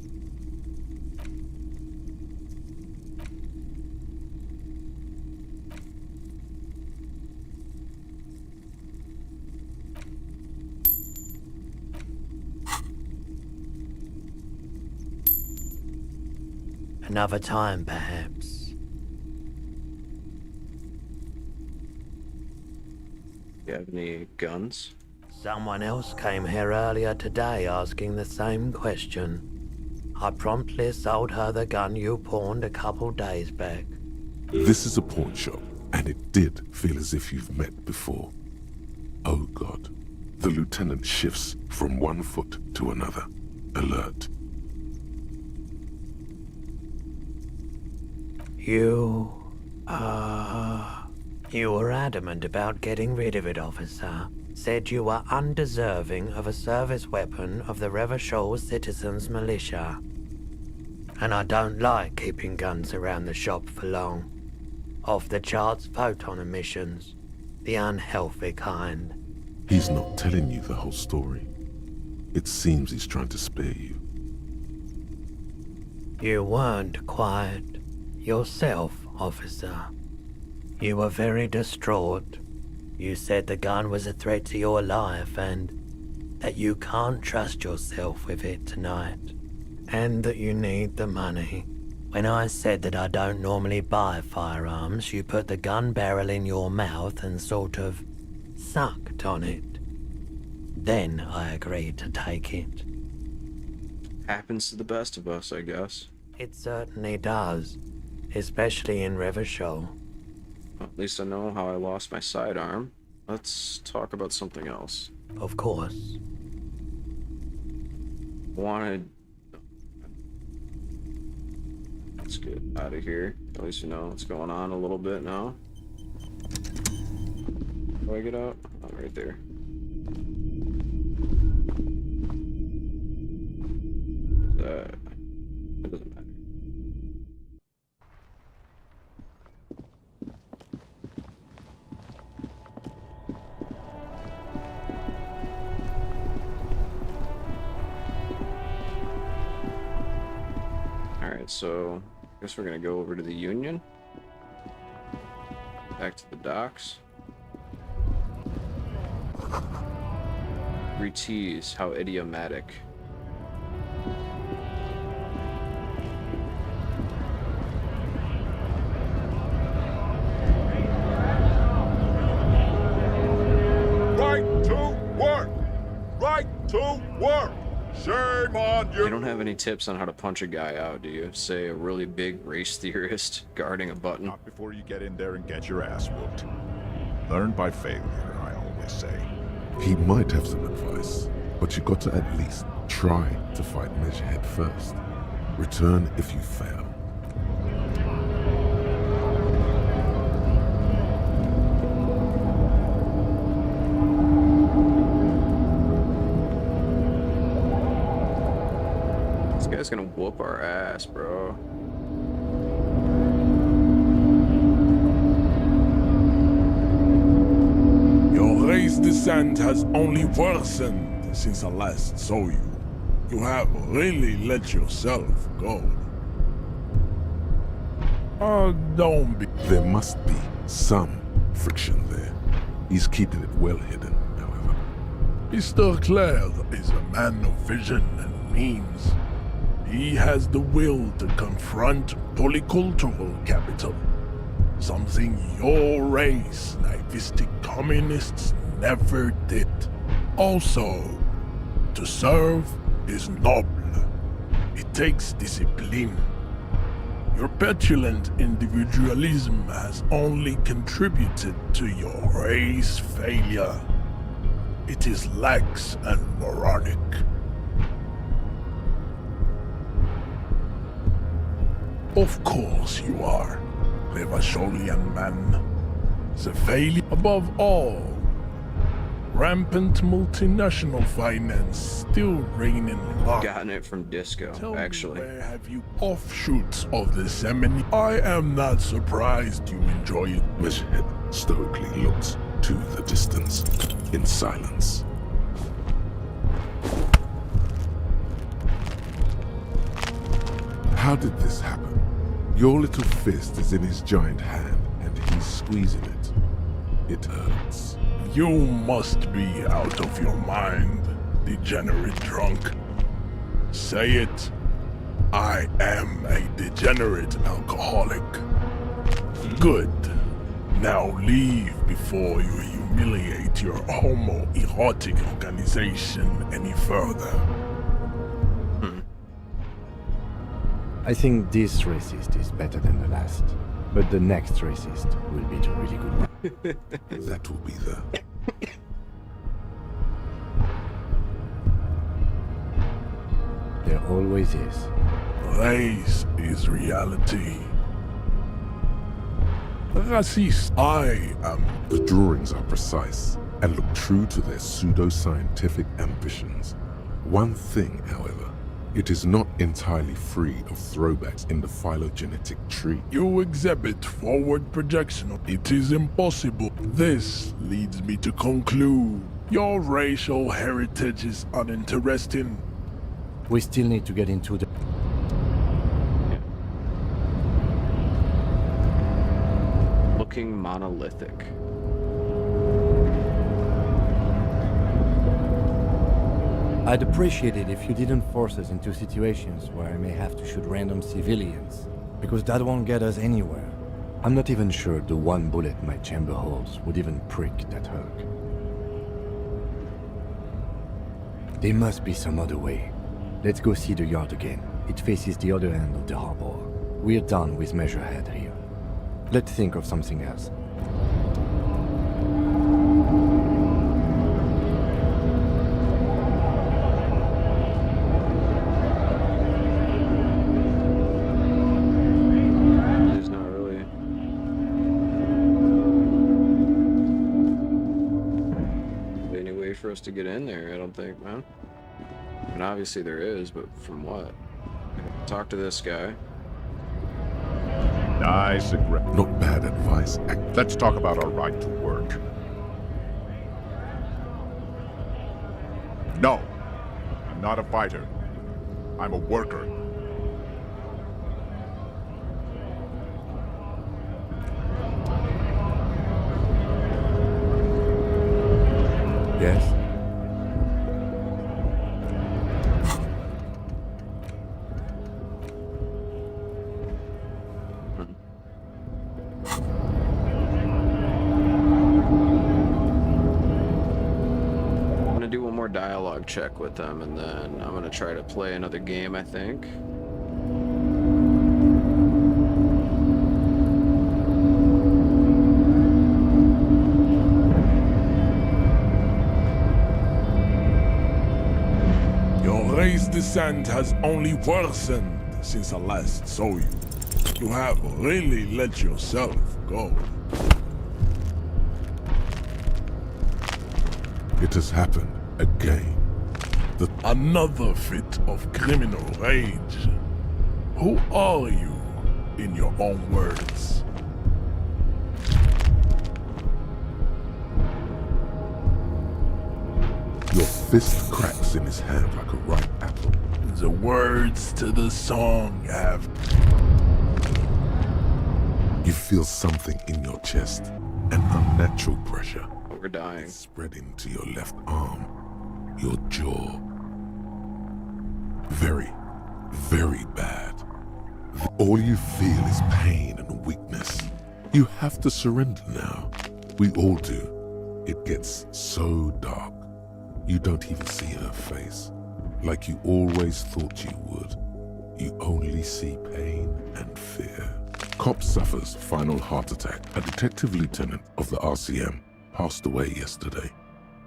Another time, perhaps. You have any guns? Someone else came here earlier today asking the same question. I promptly sold her the gun you pawned a couple days back. This is a pawn shop, and it did feel as if you've met before. Oh God. The lieutenant shifts from one foot to another, alert. You were adamant about getting rid of it, officer. Said you were undeserving of a service weapon of the Revachol Citizens Militia. And I don't like keeping guns around the shop for long. Off-the-charts photon emissions. The unhealthy kind. He's not telling you the whole story. It seems he's trying to spare you. You weren't quiet yourself, officer. You were very distraught. You said the gun was a threat to your life and that you can't trust yourself with it tonight. And that you need the money. When I said that I don't normally buy firearms, you put the gun barrel in your mouth and sort of sucked on it. Then I agreed to take it. Happens to the best of us, I guess. It certainly does. Especially in Revachol. Well, at least I know how I lost my sidearm. Let's talk about something else. Of course. Let's get out of here. At least you know what's going on a little bit now. How do I get out? Oh, right there. It doesn't matter. Alright, so I guess we're gonna go over to the Union. Back to the docks. 3 T's, how idiomatic. Right to right to work. Shame on you. You don't have any tips on how to punch a guy out, do you? Say a really big race theorist guarding a button. Not before you get in there and get your ass whooped. Learn by failure, I always say. He might have some advice, but you got to at least try to fight Mesh head first. Return if you fail. This guy's gonna whoop our ass, bro. Your race descent has only worsened since I last saw you. You have really let yourself go. Don't be. There must be some friction there. He's keeping it well hidden, however. Mr. Clare is a man of vision and means. He has the will to confront polycultural capital. Something your race, naivistic communists, never did. Also, to serve is noble. It takes discipline. Your petulant individualism has only contributed to your race failure. It is lax and moronic. Of course you are, Levasholian man. The failure above all. Rampant multinational finance still reigning large. Gotten it from Disco, actually. Where have you offshoots of the Semini? I am not surprised you enjoy it. Mesh head stoically looks to the distance in silence. How did this happen? Your little fist is in his giant hand, and he's squeezing it. It hurts. You must be out of your mind, degenerate drunk. Say it. I am a degenerate alcoholic. Good. Now leave before you humiliate your homoerotic organization any further. I think this racist is better than the last, but the next racist will be the really good one. That will be the... There always is. Race is reality. Racist, I am. The drawings are precise and look true to their pseudo-scientific ambitions. One thing, however, it is not entirely free of throwbacks in the phylogenetic tree. You exhibit forward projection. It is impossible. This leads me to conclude your racial heritage is uninteresting. We still need to get into the... Looking monolithic. I'd appreciate it if you didn't force us into situations where I may have to shoot random civilians, because that won't get us anywhere. I'm not even sure the one bullet my chamber holds would even prick that Hulk. There must be some other way. Let's go see the yard again. It faces the other end of the harbor. We're done with Measurehead here. Let's think of something else. There's not really any way for us to get in there, I don't think, man. And obviously there is, but from what? Talk to this guy. Nice and not bad advice. Let's talk about our right to work. No, I'm not a fighter. I'm a worker. Yes? more dialogue check with them, and then I'm gonna try to play another game, I think. Your race descent has only worsened since I last saw you. You have really let yourself go. It has happened again. Another fit of criminal rage. Who are you, in your own words? Your fist cracks in his hand like a ripe apple. The words to the song have... You feel something in your chest, an unnatural pressure. We're dying. It's spreading to your left arm, your jaw. Very, very bad. All you feel is pain and weakness. You have to surrender now. We all do. It gets so dark. You don't even see her face. Like you always thought you would. You only see pain and fear. Cop suffers final heart attack. A detective lieutenant of the RCM passed away yesterday.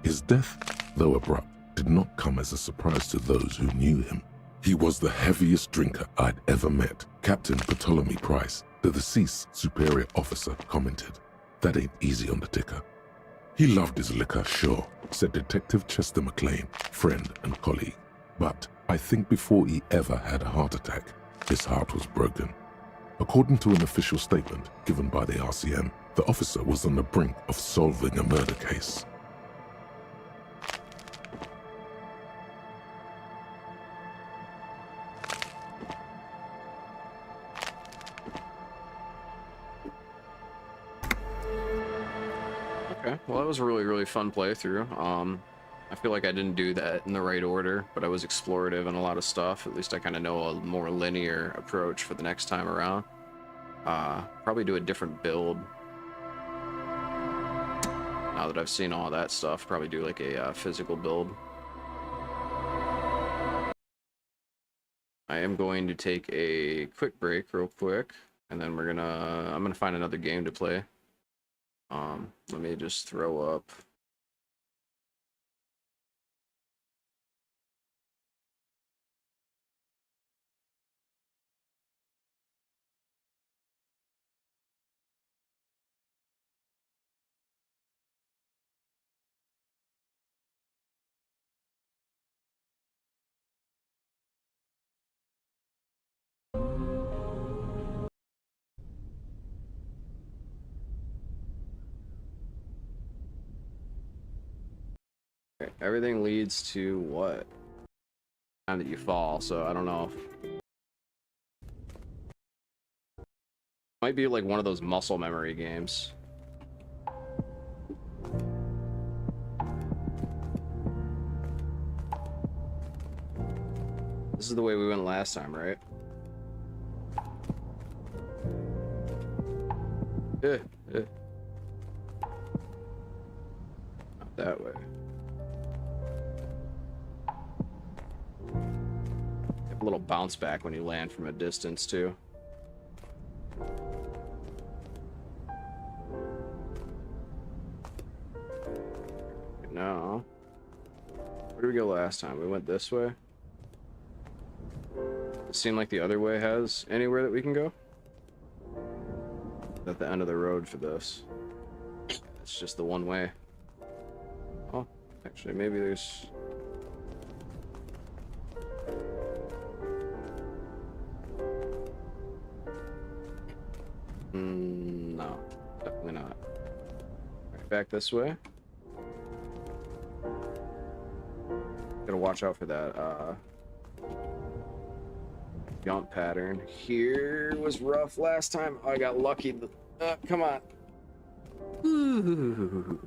His death, though abrupt, did not come as a surprise to those who knew him. He was the heaviest drinker I'd ever met. Captain Ptolemy Price, the deceased superior officer, commented, "That ain't easy on the ticker." He loved his liquor, sure, said Detective Chester McLean, friend and colleague. But I think before he ever had a heart attack, his heart was broken. According to an official statement given by the RCM, the officer was on the brink of solving a murder case. Okay, well that was a really fun playthrough. I feel like I didn't do that in the right order, but I was explorative in a lot of stuff. At least I kind of know a more linear approach for the next time around. Probably do a different build. Now that I've seen all that stuff, probably do like a physical build. I am going to take a quick break real quick, and then I'm gonna find another game to play. Let me just throw up. Okay, everything leads to what? Time that you fall, so I don't know. Might be like one of those muscle memory games. This is the way we went last time, right? Not that way. A little bounce back when you land from a distance too. Now, where did we go last time? We went this way. It seemed like the other way has anywhere that we can go. At the end of the road for this. It's just the one way. Oh, actually, maybe there's... No, definitely not. Right, back this way. Gotta watch out for that jump pattern. Here was rough last time. Oh, I got lucky. Come on. Ooh.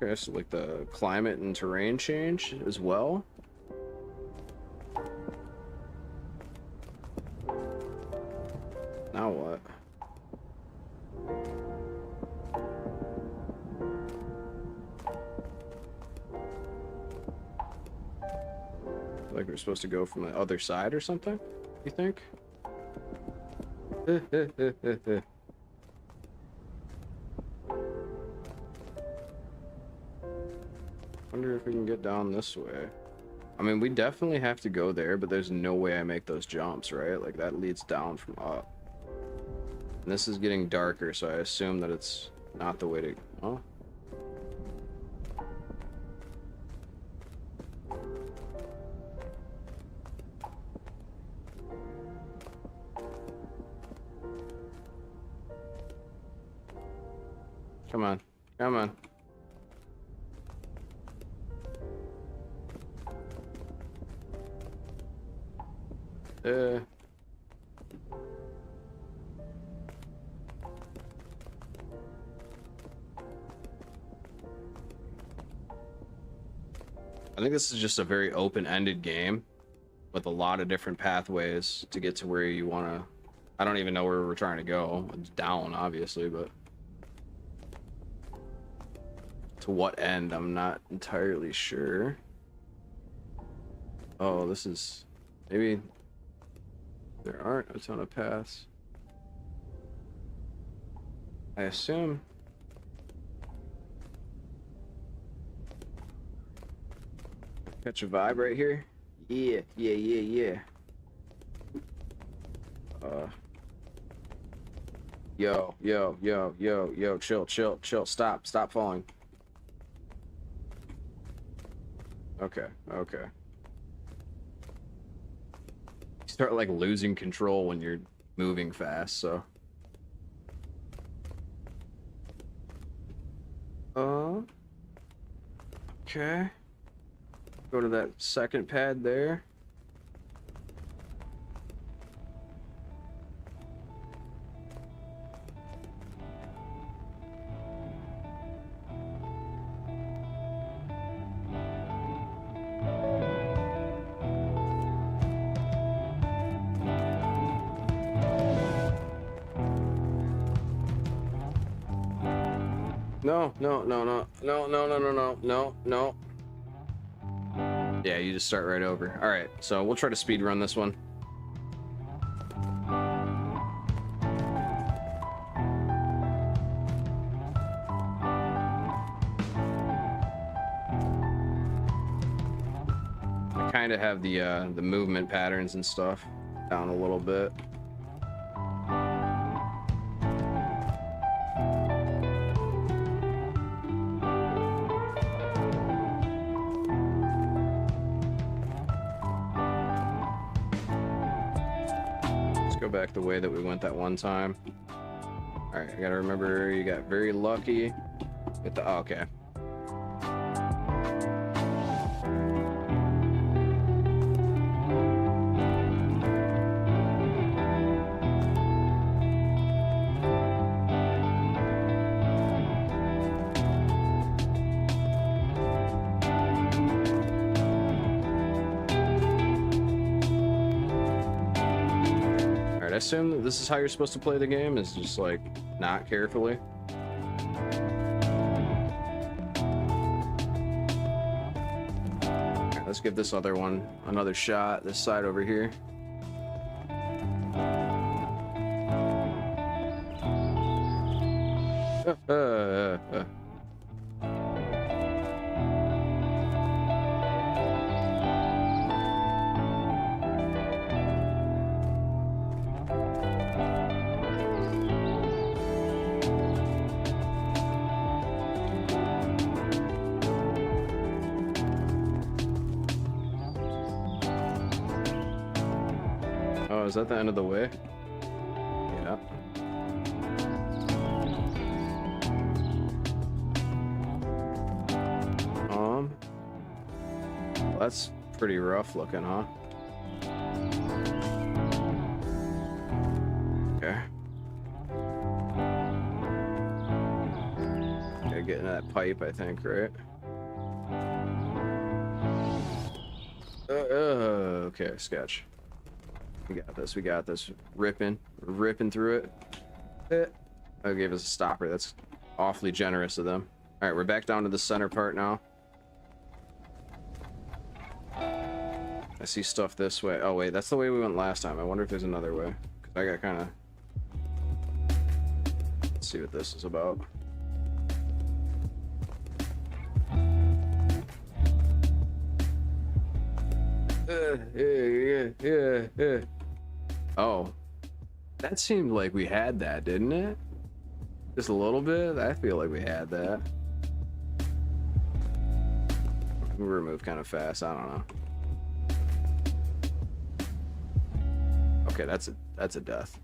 Okay, so like the climate and terrain change as well. Now what? Like we're supposed to go from the other side or something? You think? Wonder if we can get down this way. I mean, we definitely have to go there, but there's no way I make those jumps, right? Like, that leads down from up. And this is getting darker, so I assume that it's not the way to... Oh. Come on. Come on. I think this is just a very open-ended game with a lot of different pathways to get to where you want to... I don't even know where we're trying to go. It's down, obviously, but... to what end, I'm not entirely sure. Oh, this is... maybe... there aren't a ton of paths. I assume... catch a vibe right here. Yeah. Yo, chill, stop falling. Okay. You start like losing control when you're moving fast, so. Okay. Go to that second pad there. No. Yeah, you just start right over. All right, so we'll try to speed run this one. I kind of have the movement patterns and stuff down a little bit. Back the way that we went that one time. All right, I gotta remember you got very lucky with the... oh, okay. I assume that this is how you're supposed to play the game, is just like not carefully. Alright, let's give this other one another shot, this side over here. Is that the end of the way? Yeah. Well, that's pretty rough looking, huh? Okay. Gotta get in that pipe, I think, right? Okay, sketch. We got this. We got this. We're ripping through it. That gave us a stopper. That's awfully generous of them. All right, we're back down to the center part now. I see stuff this way. Oh wait, that's the way we went last time. I wonder if there's another way. Cause I got kind of. Let's see what this is about. Yeah. Oh, that seemed like we had that, didn't it? Just a little bit. I feel like we had that. We were moved kind of fast. I don't know. Okay, that's a death.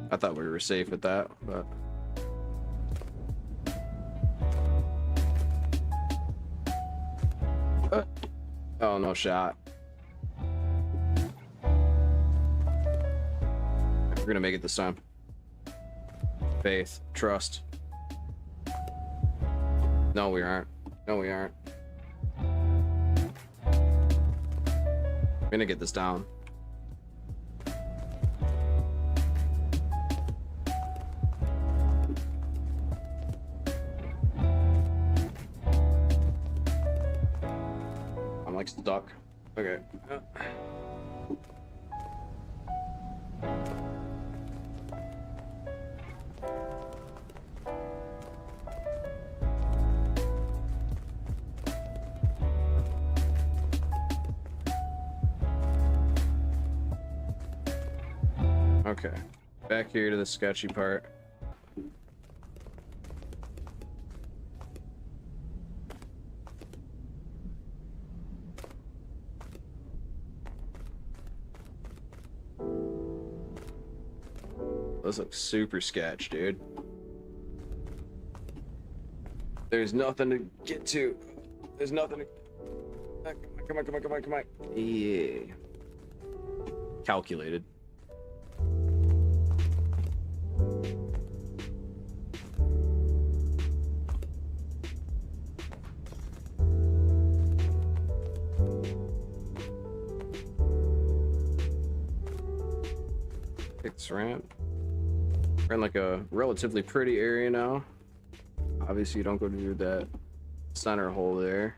I thought we were safe with that, but oh, no shot. We're gonna make it this time. Faith, trust. No, we aren't. No, we aren't. I'm gonna get this down. I'm like stuck. Okay. Okay, back here to the sketchy part. This looks super sketch, dude. There's nothing to get to. There's nothing to... Come on. Yeah. Calculated. Fix ramp. We're in like a relatively pretty area now. Obviously, you don't go to that center hole there.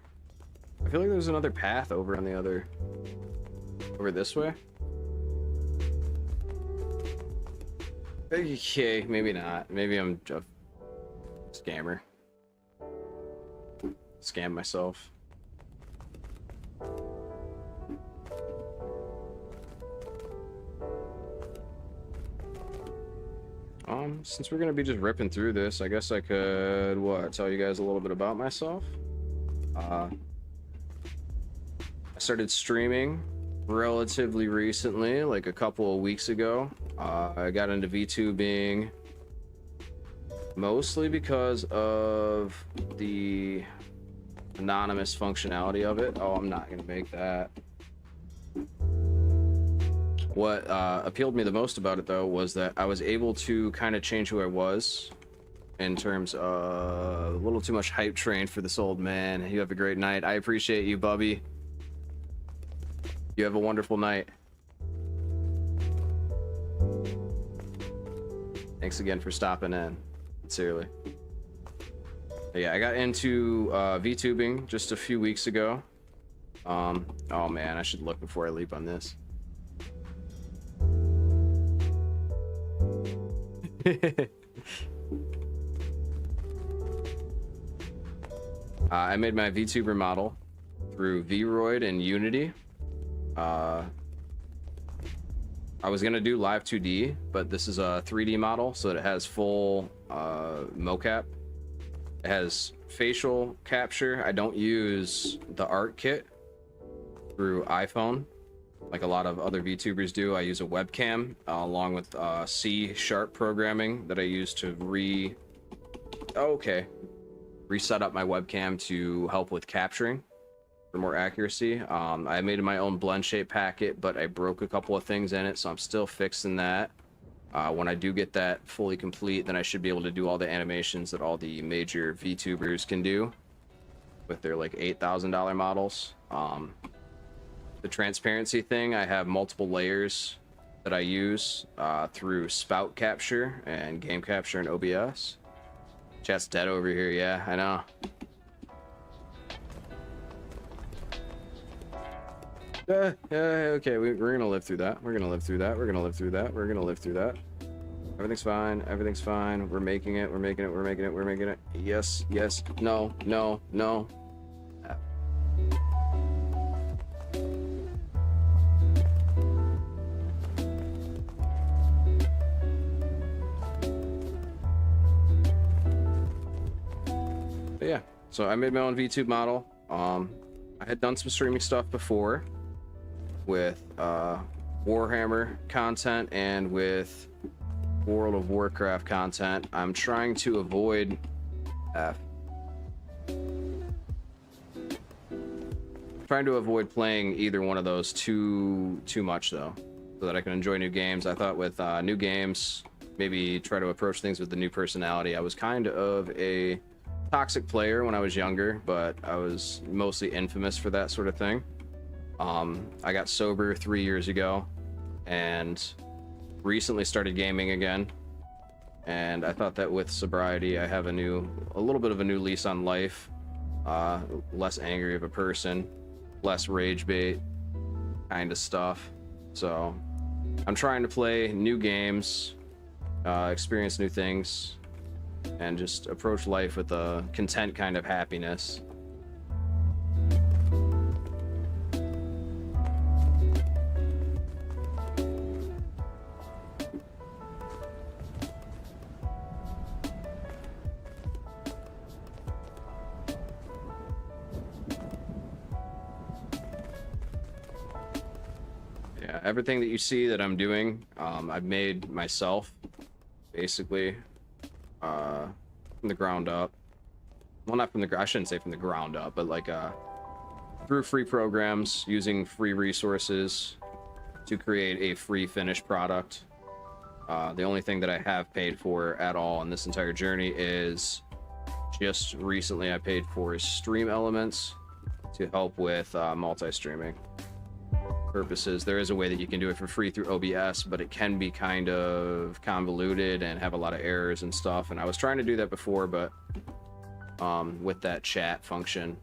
I feel like there's another path over on the other... over this way. Okay, maybe not. Maybe I'm a scammer. Scam myself. Since we're gonna be just ripping through this, I guess I could, tell you guys a little bit about myself. I started streaming relatively recently, like a couple of weeks ago. I got into VTubing mostly because of the anonymous functionality of it. Oh, I'm not gonna make that. What appealed me the most about it, though, was that I was able to kind of change who I was in terms of a little too much hype train for this old man. You have a great night. I appreciate you, Bubby. You have a wonderful night. Thanks again for stopping in. Sincerely. But yeah, I got into VTubing just a few weeks ago. Oh man, I should look before I leap on this. I made my VTuber model through Vroid and Unity. I was gonna do Live 2D, but this is a 3D model, so it has full mocap. It has facial capture. I don't use the art kit through iPhone like a lot of other VTubers do. I use a webcam along with C# programming that I use to reset up my webcam to help with capturing. for more accuracy. I made my own blend shape packet, but I broke a couple of things in it, so I'm still fixing that. When I do get that fully complete, then I should be able to do all the animations that all the major VTubers can do with their like $8,000 models. The transparency thing, I have multiple layers that I use through spout capture and game capture and OBS. Chat's dead over here, yeah, I know. Okay, we're gonna live through that. We're gonna live through that. We're gonna live through that. We're gonna live through that. Everything's fine. Everything's fine. We're making it. We're making it. We're making it. We're making it. Yes. Yes. No. No. No. But yeah. So I made my own VTube model. I had done some streaming stuff before with Warhammer content and with World of Warcraft content. I'm trying to avoid playing either one of those too much though, so that I can enjoy new games. I thought with new games, maybe try to approach things with the new personality. I was kind of a toxic player when I was younger, but I was mostly infamous for that sort of thing. I got sober 3 years ago and recently started gaming again, and I thought that with sobriety I have a little bit of a new lease on life, less angry of a person, less rage bait kind of stuff. So I'm trying to play new games, experience new things, and just approach life with a content kind of happiness. Yeah, everything that you see that I'm doing, I've made myself, basically, from the ground up. Well, not from the, I shouldn't say from the ground up, but like through free programs, using free resources to create a free finished product. The only thing that I have paid for at all in this entire journey is just recently I paid for stream elements to help with multi-streaming purposes. There is a way that you can do it for free through OBS, but it can be kind of convoluted and have a lot of errors and stuff, and I was trying to do that before, but with that chat function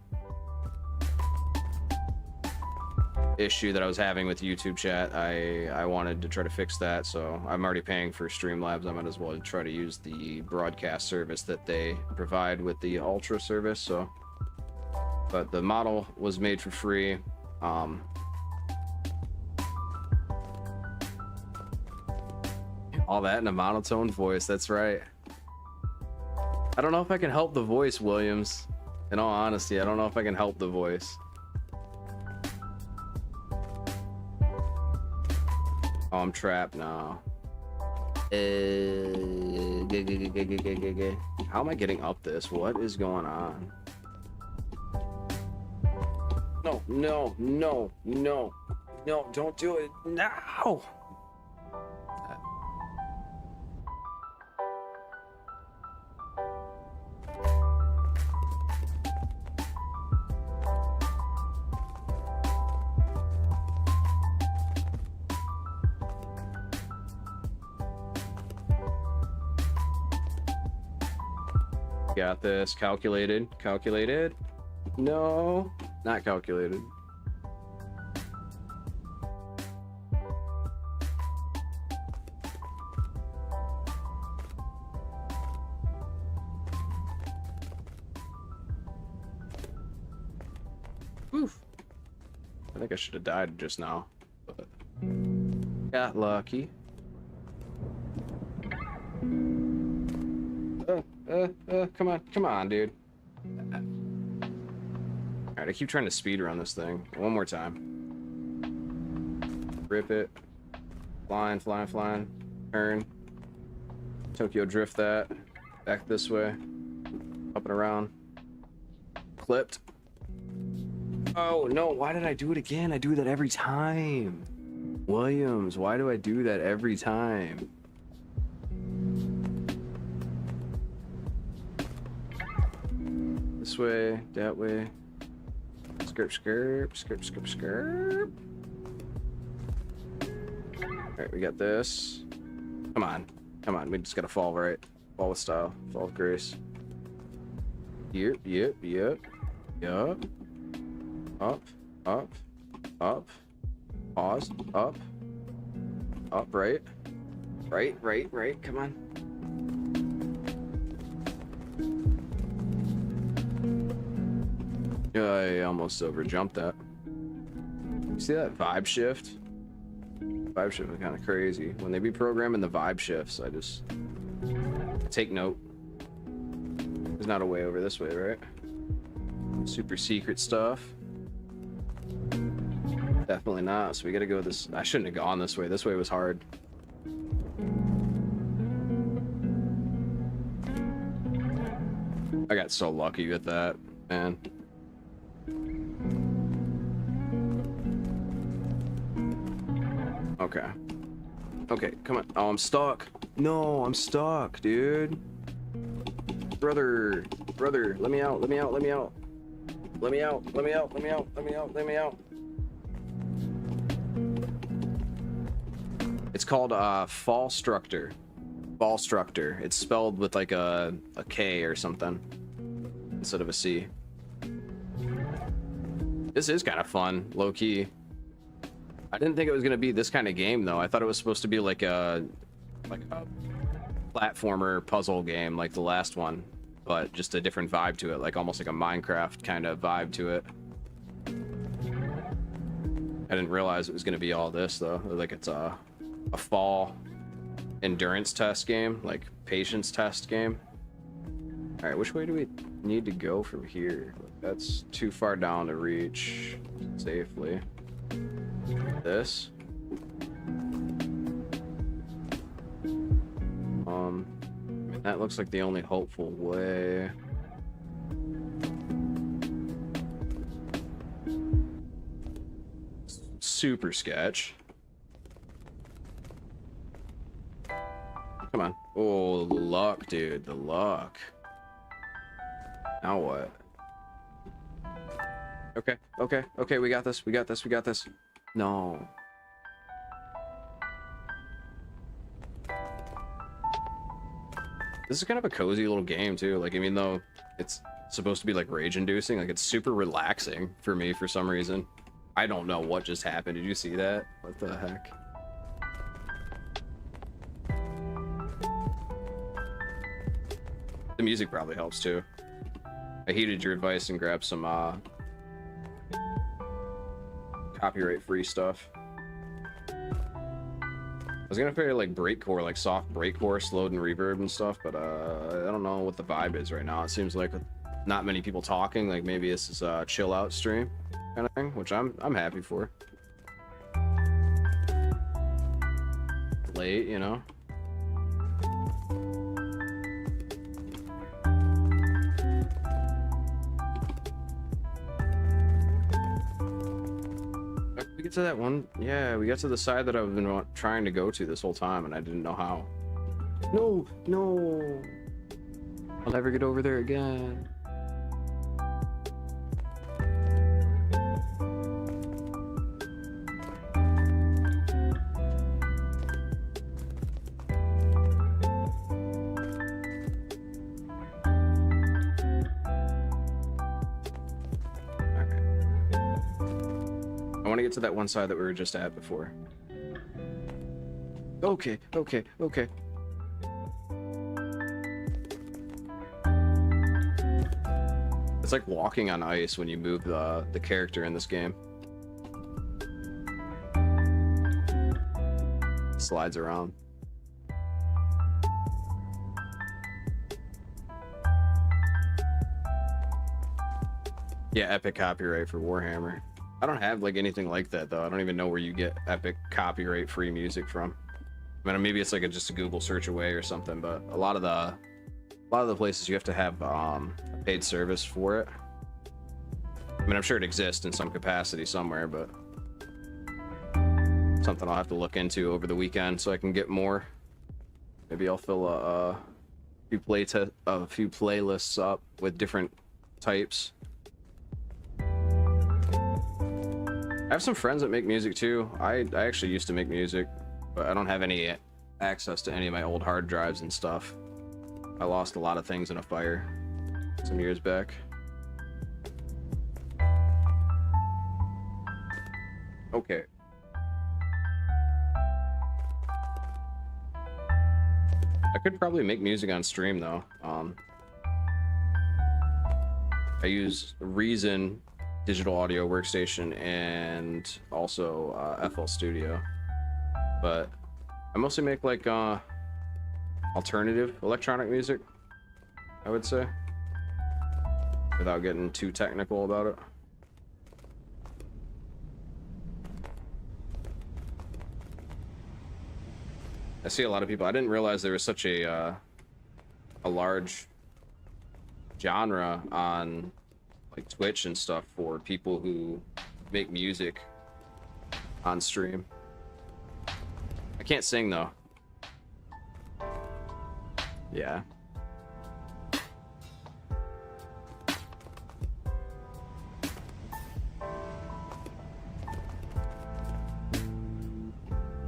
issue that I was having with YouTube chat, I wanted to try to fix that. So I'm already paying for Streamlabs. I might as well try to use the broadcast service that they provide with the Ultra service. So, but the model was made for free. All that in a monotone voice, that's right. I don't know if I can help the voice, Williams. In all honesty, I don't know if I can help the voice. Oh, I'm trapped now. How am I getting up this? What is going on? No, no, no, no, no, don't do it now. Got this. Calculated. Calculated. No, not calculated. Oof. I think I should have died just now, but got lucky. Come on, dude. Alright, I keep trying to speed run this thing. One more time. Rip it. Flying, flying, flying. Turn. Tokyo drift that. Back this way. Up and around. Clipped. Oh, no, why did I do it again? I do that every time. Williams, why do I do that every time? This way, that way. Skirp, skirp, skirp, skirp, skirp. Alright, we got this. Come on. Come on, we just gotta fall right. Fall with style. Fall with grace. Yep, yep, yep. Yup. Up, up, up. Pause. Up. Up, right. Right, right, right. Come on. I almost overjumped that. You see that vibe shift? Vibe shift is kind of crazy. When they be programming the vibe shifts, I just take note. There's not a way over this way, right? Super secret stuff. Definitely not. So we gotta go this. I shouldn't have gone this way. This way was hard. I got so lucky with that, man. Okay. Okay, come on. Oh, I'm stuck. No, I'm stuck, dude. Brother, let me out, let me out, let me out. Let me out, let me out, let me out, let me out, let me out. It's called Fallstructor. Fallstructor. It's spelled with like a K or something instead of a C. This is kind of fun, low key. I didn't think it was gonna be this kind of game though. I thought it was supposed to be like a platformer puzzle game like the last one, but just a different vibe to it, like almost like a Minecraft kind of vibe to it. I didn't realize it was gonna be all this though. Like it's a fall endurance test game, like patience test game. All right, which way do we need to go from here? That's too far down to reach safely. This. That looks like the only hopeful way. Super sketch. Come on. Oh, the luck, dude. The luck. Now what? Okay, okay, okay, we got this, we got this, we got this. No. This is kind of a cozy little game too. Like, even though it's supposed to be like rage inducing, like it's super relaxing for me for some reason. I don't know what just happened. Did you see that? What the heck? The music probably helps too. I heeded your advice and grabbed some copyright free stuff. I was gonna play like breakcore, like soft breakcore, slowed and reverb and stuff, but I don't know what the vibe is right now. It seems like with not many people talking, like maybe this is a chill out stream kind of thing, which I'm happy for. Late, you know. We get to that one. Yeah, we got to the side that I've been trying to go to this whole time, and I didn't know how. No, no. I'll never get over there again. I want to get to that one side that we were just at before. Okay, okay, okay. It's like walking on ice when you move the character in this game. Slides around. Yeah, epic copyright for Warhammer. I don't have like anything like that though. I don't even know where you get epic copyright free music from. I mean, maybe it's like just a Google search away or something, but a lot of the places you have to have a paid service for it. I mean, I'm sure it exists in some capacity somewhere, but something I'll have to look into over the weekend so I can get more. Maybe I'll fill a few playlists up with different types. I have some friends that make music too. I actually used to make music, but I don't have any access to any of my old hard drives and stuff. I lost a lot of things in a fire some years back. Okay. I could probably make music on stream though. I use Reason digital audio workstation and also FL Studio, but I mostly make like alternative electronic music, I would say, without getting too technical about it. I see a lot of people. I didn't realize there was such a large genre on like Twitch and stuff for people who make music on stream. I can't sing though. Yeah.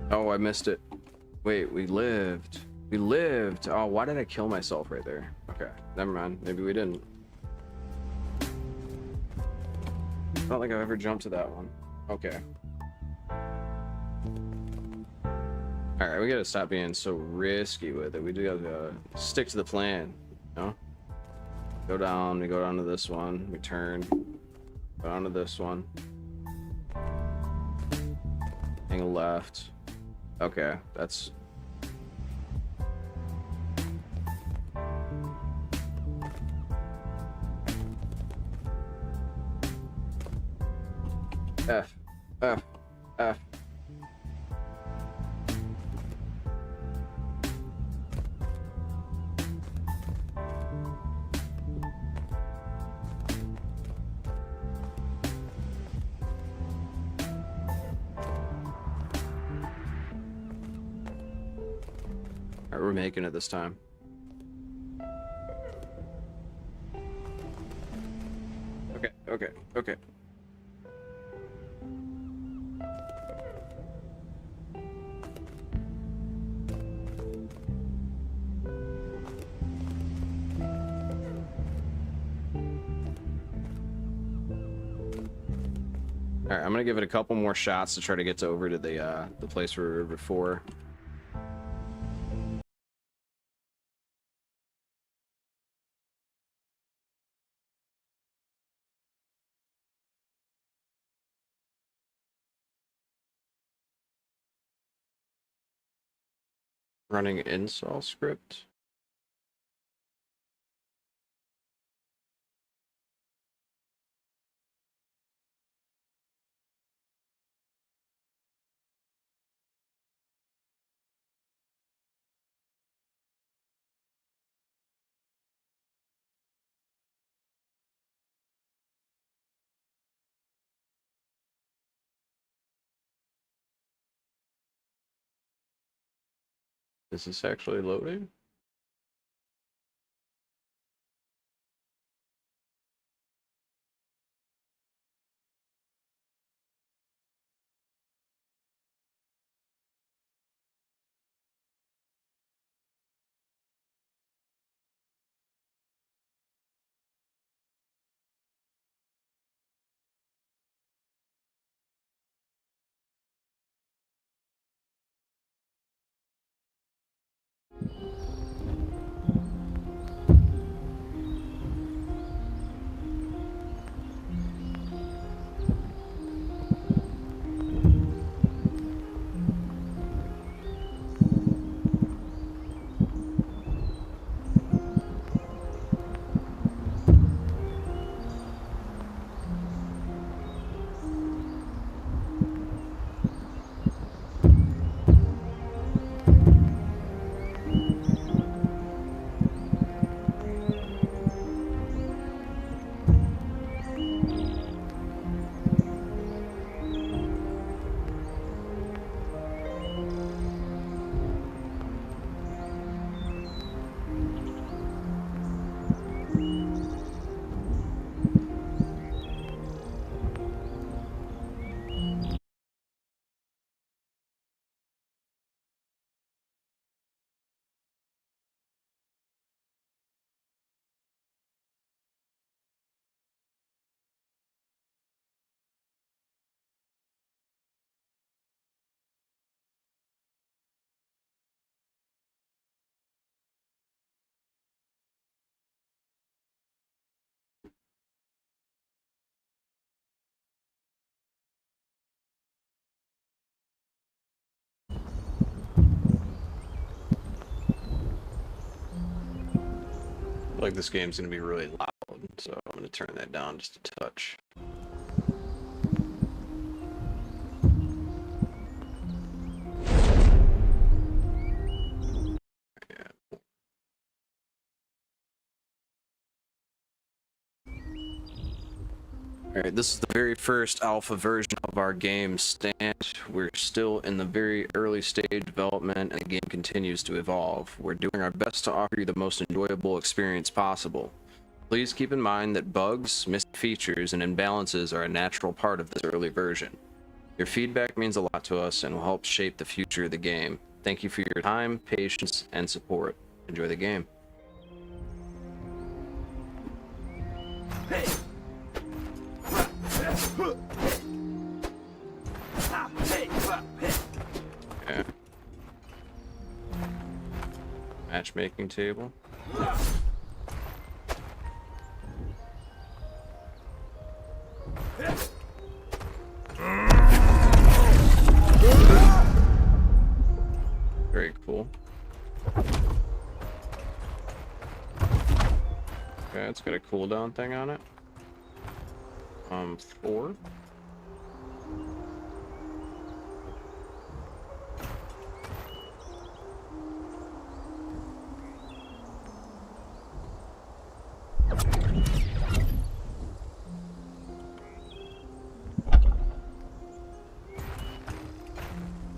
Oh, I missed it. Wait, we lived. We lived. Oh, why did I kill myself right there? Okay, never mind. Maybe we didn't. I don't think I've ever jumped to that one. Okay. Alright, we gotta stop being so risky with it. We do gotta stick to the plan, you know? Go down, we go down to this one, we turn, go down to this one. Hang left. Okay, that's... F, F, F. Alright, we're making it this time. Okay, okay, okay. Alright, I'm gonna give it a couple more shots to try to get over to the place we were before. Running install script. Is this actually loading? feel like this game's gonna be really loud, so I'm gonna turn that down just a touch. Alright, this is the very first alpha version of our game Stand. We're still in the very early stage development and the game continues to evolve. We're doing our best to offer you the most enjoyable experience possible. Please keep in mind that bugs, missed features, and imbalances are a natural part of this early version. Your feedback means a lot to us and will help shape the future of the game. Thank you for your time, patience, and support. Enjoy the game. Okay. Matchmaking table. Very cool. Okay, it's got a cooldown thing on it. 4.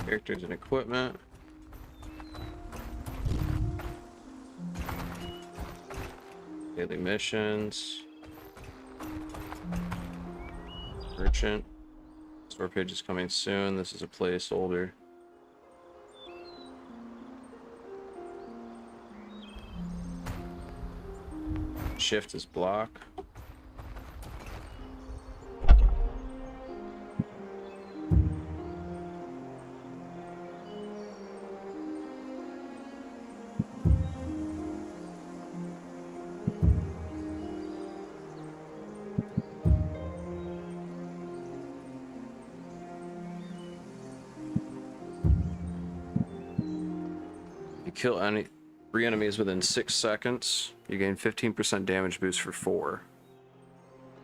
Characters and equipment. Daily missions. Merchant. Store page is coming soon. This is a placeholder. Shift is block. Kill 3 enemies within 6 seconds. You gain 15% damage boost for 4.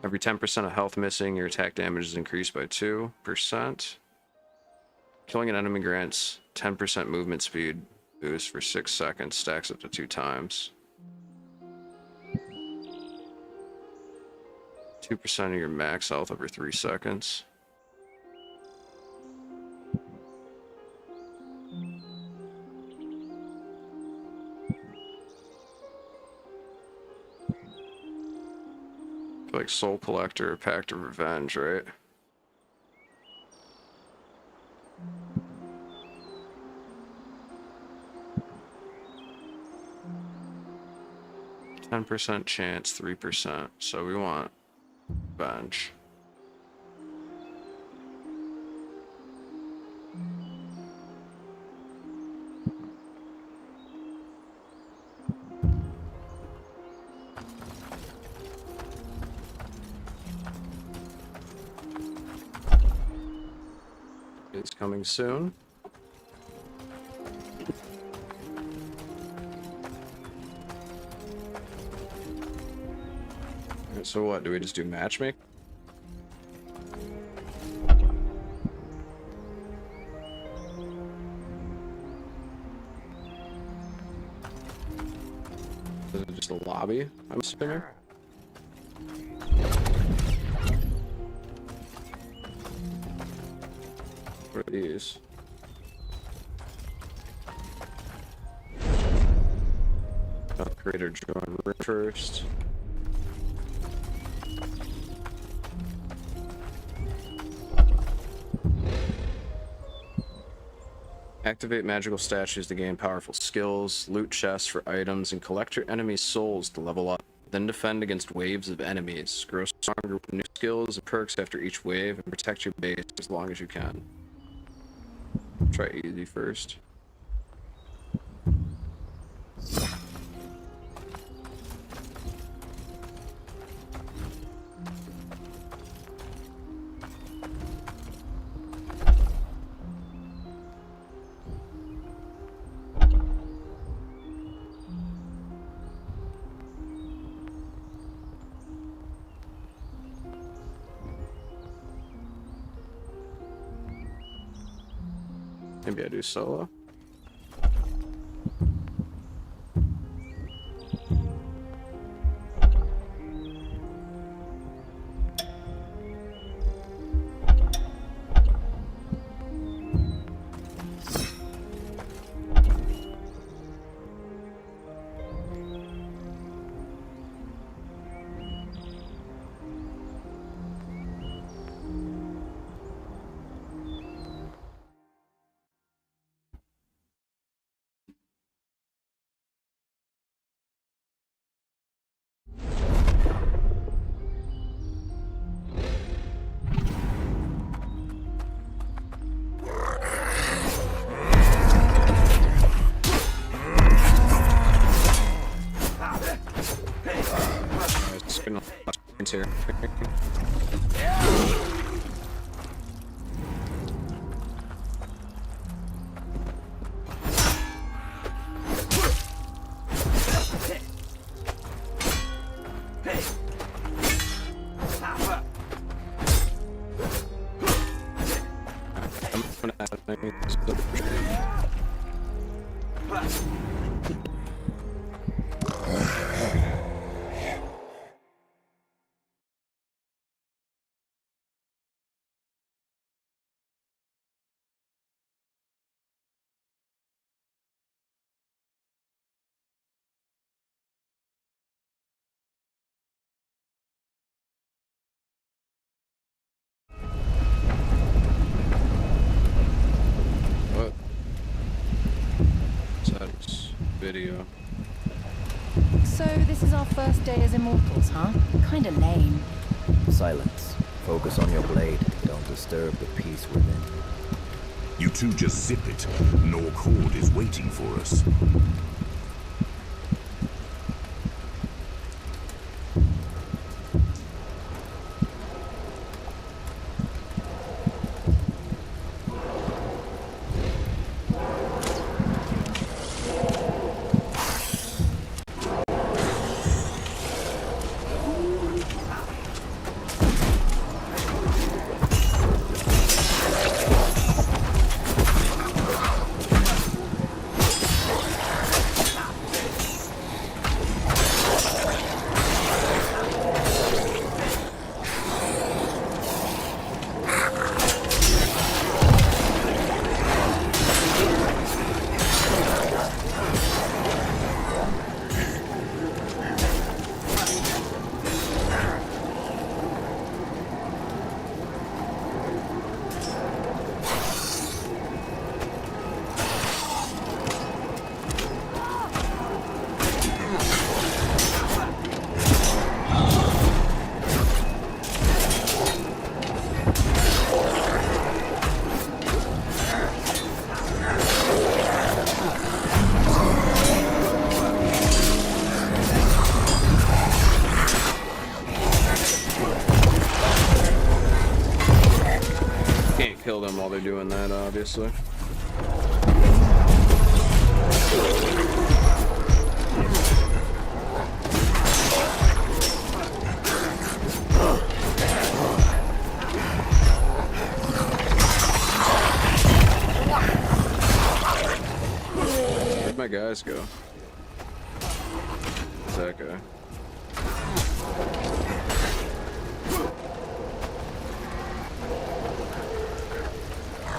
Every 10% of health missing, your attack damage is increased by 2%. Killing an enemy grants 10% movement speed boost for 6 seconds. Stacks up to 2 times. 2% of your max health over 3 seconds. Like Soul Collector or Pact of Revenge, right? %, chance, 3%. So we want Revenge. It's coming soon. Alright, so what? Do we just do matchmaking? Is it just a lobby, I'm assuming? What are these? Upgrade or join room first. Activate magical statues to gain powerful skills, loot chests for items, and collect your enemies' souls to level up. Then defend against waves of enemies. Grow stronger with new skills and perks after each wave, and protect your base as long as you can. Try easy first. Maybe I do solo. Here. What? Status video. So this is our first day as immortals, huh? Kinda lame. Silence. Focus on your blade. Don't disturb the peace within. You two just zip it. Nork Horde is waiting for us. Kill them while they're doing that, obviously. Where'd my guys go? Where's that guy?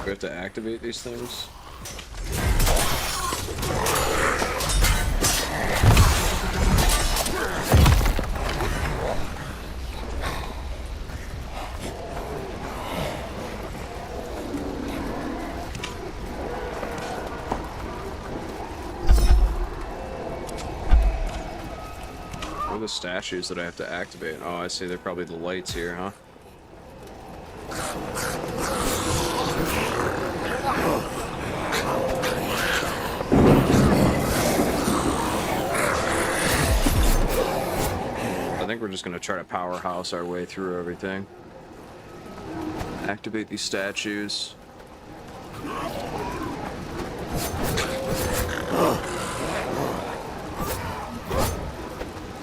We have to activate these things. What are the statues that I have to activate? Oh, I see. They're probably the lights here, huh? I think we're just gonna try to powerhouse our way through everything. Activate these statues.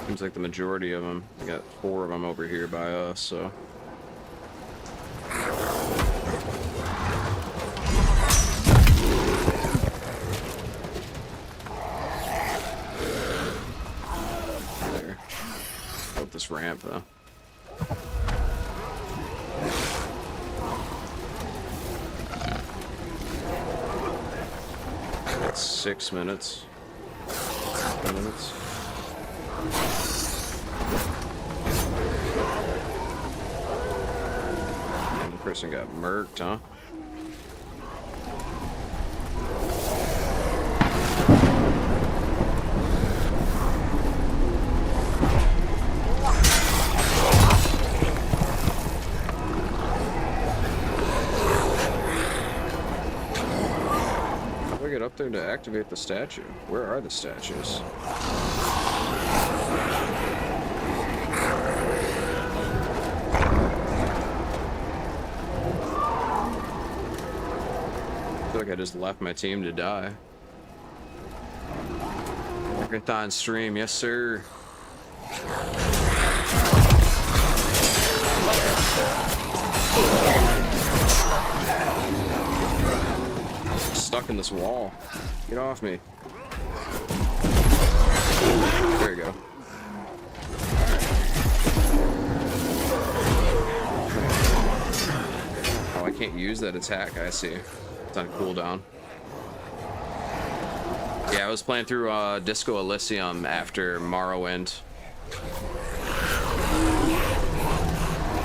Seems like the majority of them. We got 4 of them over here by us, so. ramp though. That's 6 minutes. 7 minutes. And the person got murked, huh? How do I get up there to activate the statue? Where are the statues? I feel like I just left my team to die. Marathon stream, yes sir. Stuck in this wall. Get off me. There you go. Oh, I can't use that attack, I see. It's on cooldown. Yeah, I was playing through Disco Elysium after Morrowind.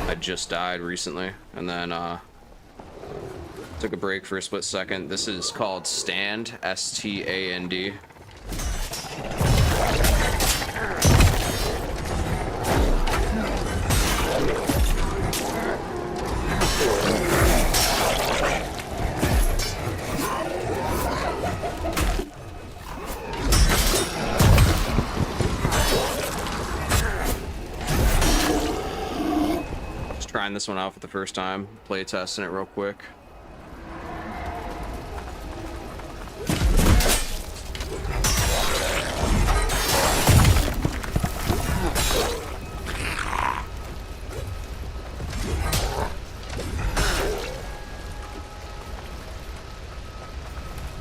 I just died recently, and then took a break for a split second. This is called Stand, S-T-A-N-D. Trying this one out for the first time, play testing it real quick.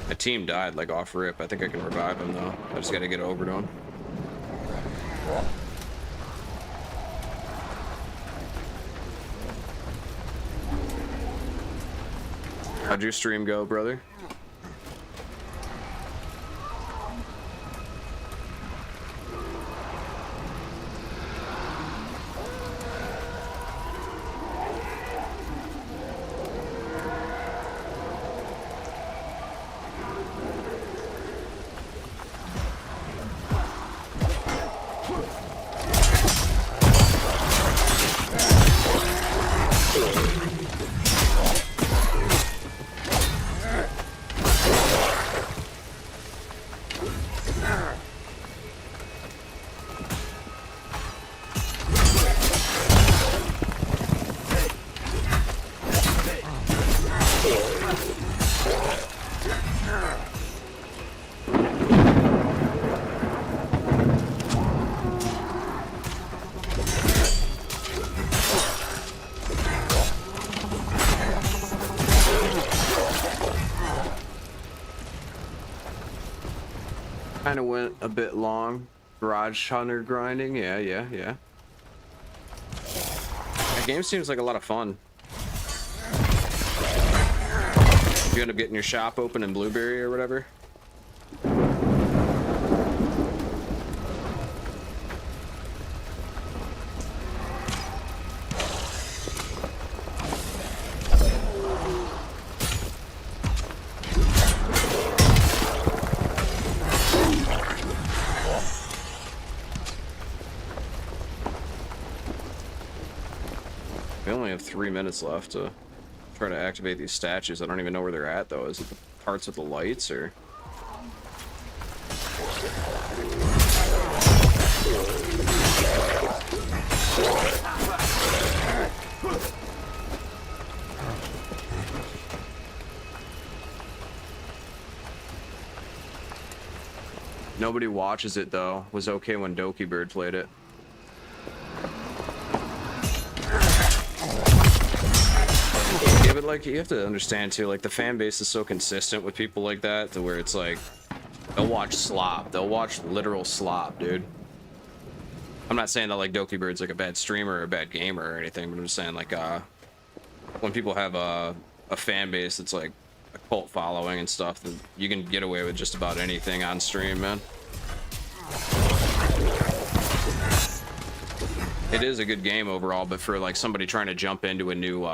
My team died like off rip. I think I can revive him though. I just gotta get over to him. How'd your stream go, brother? Kind of went a bit long. Garage Hunter grinding, yeah. That game seems like a lot of fun. You end up getting your shop open in Blueberry or whatever. We only have 3 minutes left to try to activate these statues. I don't even know where they're at though. Is it the parts with the lights or? Nobody watches it though. Was okay when Doki Bird played it. Yeah, but like you have to understand too, like the fan base is so consistent with people like that to where it's like they'll watch slop. They'll watch literal slop, dude. I'm not saying that like Doki Bird's like a bad streamer or a bad gamer or anything, but I'm just saying like when people have a fan base that's like a cult following and stuff, then you can get away with just about anything on stream, man. It is a good game overall, but for like somebody trying to jump into a new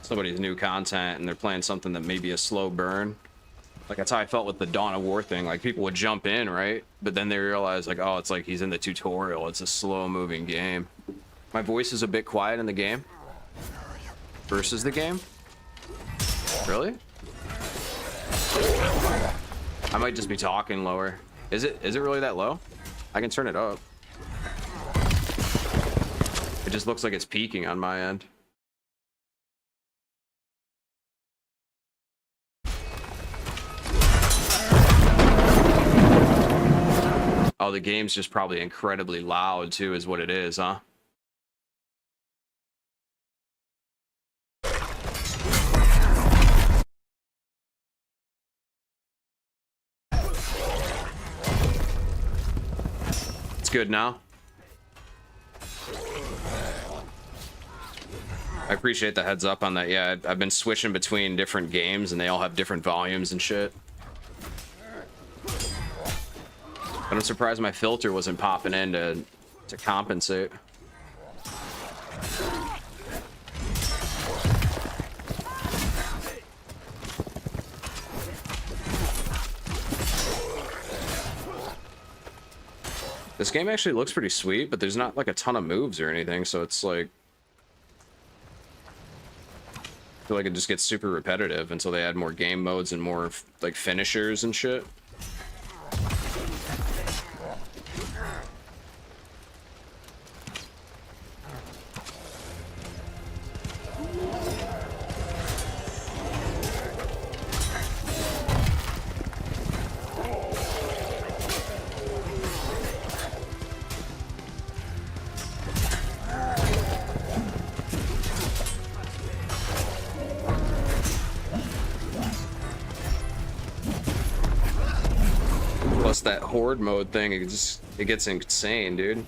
somebody's new content and they're playing something that may be a slow burn, like that's how I felt with the Dawn of War thing. Like people would jump in, right, but then they realize like, oh, it's like he's in the tutorial, it's a slow moving game. My voice is a bit quiet in the game versus the game. Really? I might just be talking lower. Is it really that low? I can turn it up. It just looks like it's peaking on my end. Oh, the game's just probably incredibly loud too, is what it is, huh? It's good now. I appreciate the heads up on that. Yeah, I've been switching between different games and they all have different volumes and shit. But I'm surprised my filter wasn't popping in to compensate. This game actually looks pretty sweet, but there's not like a ton of moves or anything, so it's like I feel like it just gets super repetitive until they add more game modes and more like finishers and shit. Plus that horde mode thing, it gets insane, dude.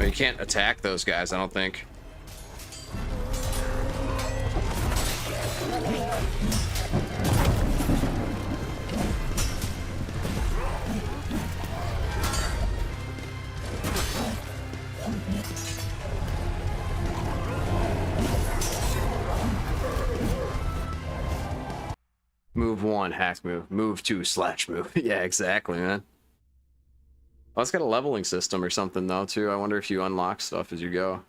You can't attack those guys, I don't think. Move 1, hack move. Move 2, slash move. Yeah, exactly, man. Oh, it's got a leveling system or something, though, too. I wonder if you unlock stuff as you go.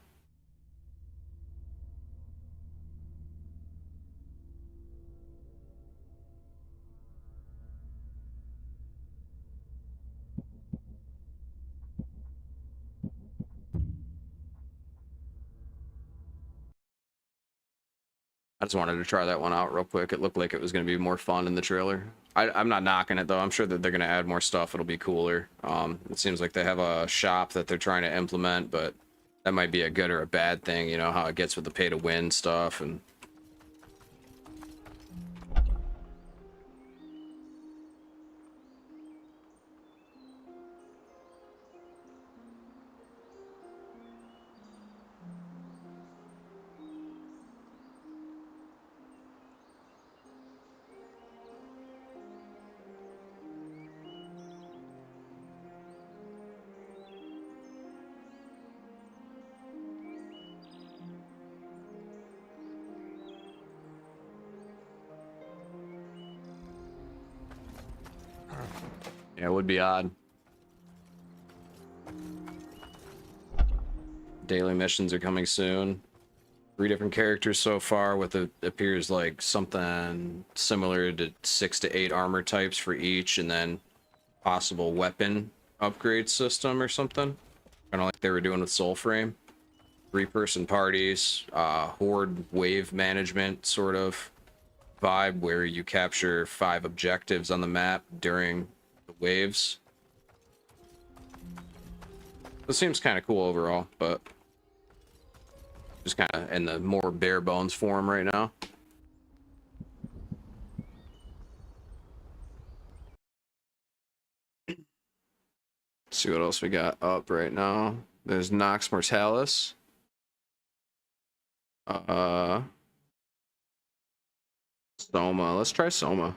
I just wanted to try that one out real quick. It looked like it was going to be more fun in the trailer. I'm not knocking it, though. I'm sure that they're going to add more stuff. It'll be cooler. It seems like they have a shop that they're trying to implement, but that might be a good or a bad thing. You know, how it gets with the pay-to-win stuff. And yeah, it would be odd. Daily missions are coming soon. 3 different characters so far, with it appears like something similar to 6 to 8 armor types for each, and then possible weapon upgrade system or something. Kind of like they were doing with Soulframe. 3-person parties, horde wave management sort of vibe, where you capture 5 objectives on the map during the waves. This seems kind of cool overall, but just kind of in the more bare bones form right now. Let's see what else we got up right now. There's Nox Mortalis. Soma. Let's try Soma.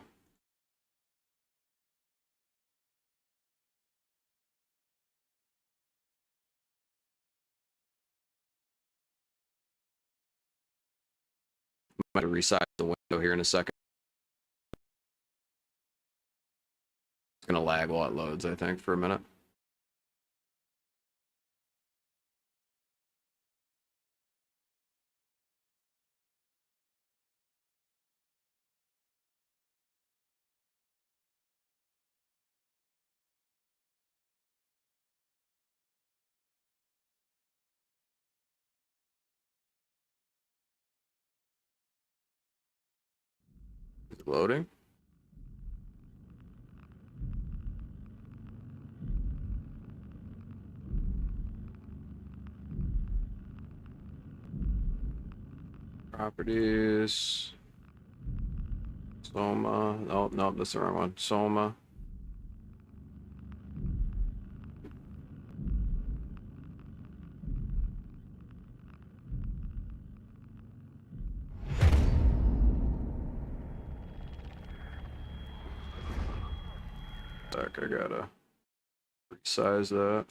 Might resize the window here in a second. It's gonna lag while it loads, I think, for a minute. Is it loading? Properties. Soma. Oh, no, that's the wrong one. Soma. I gotta resize that.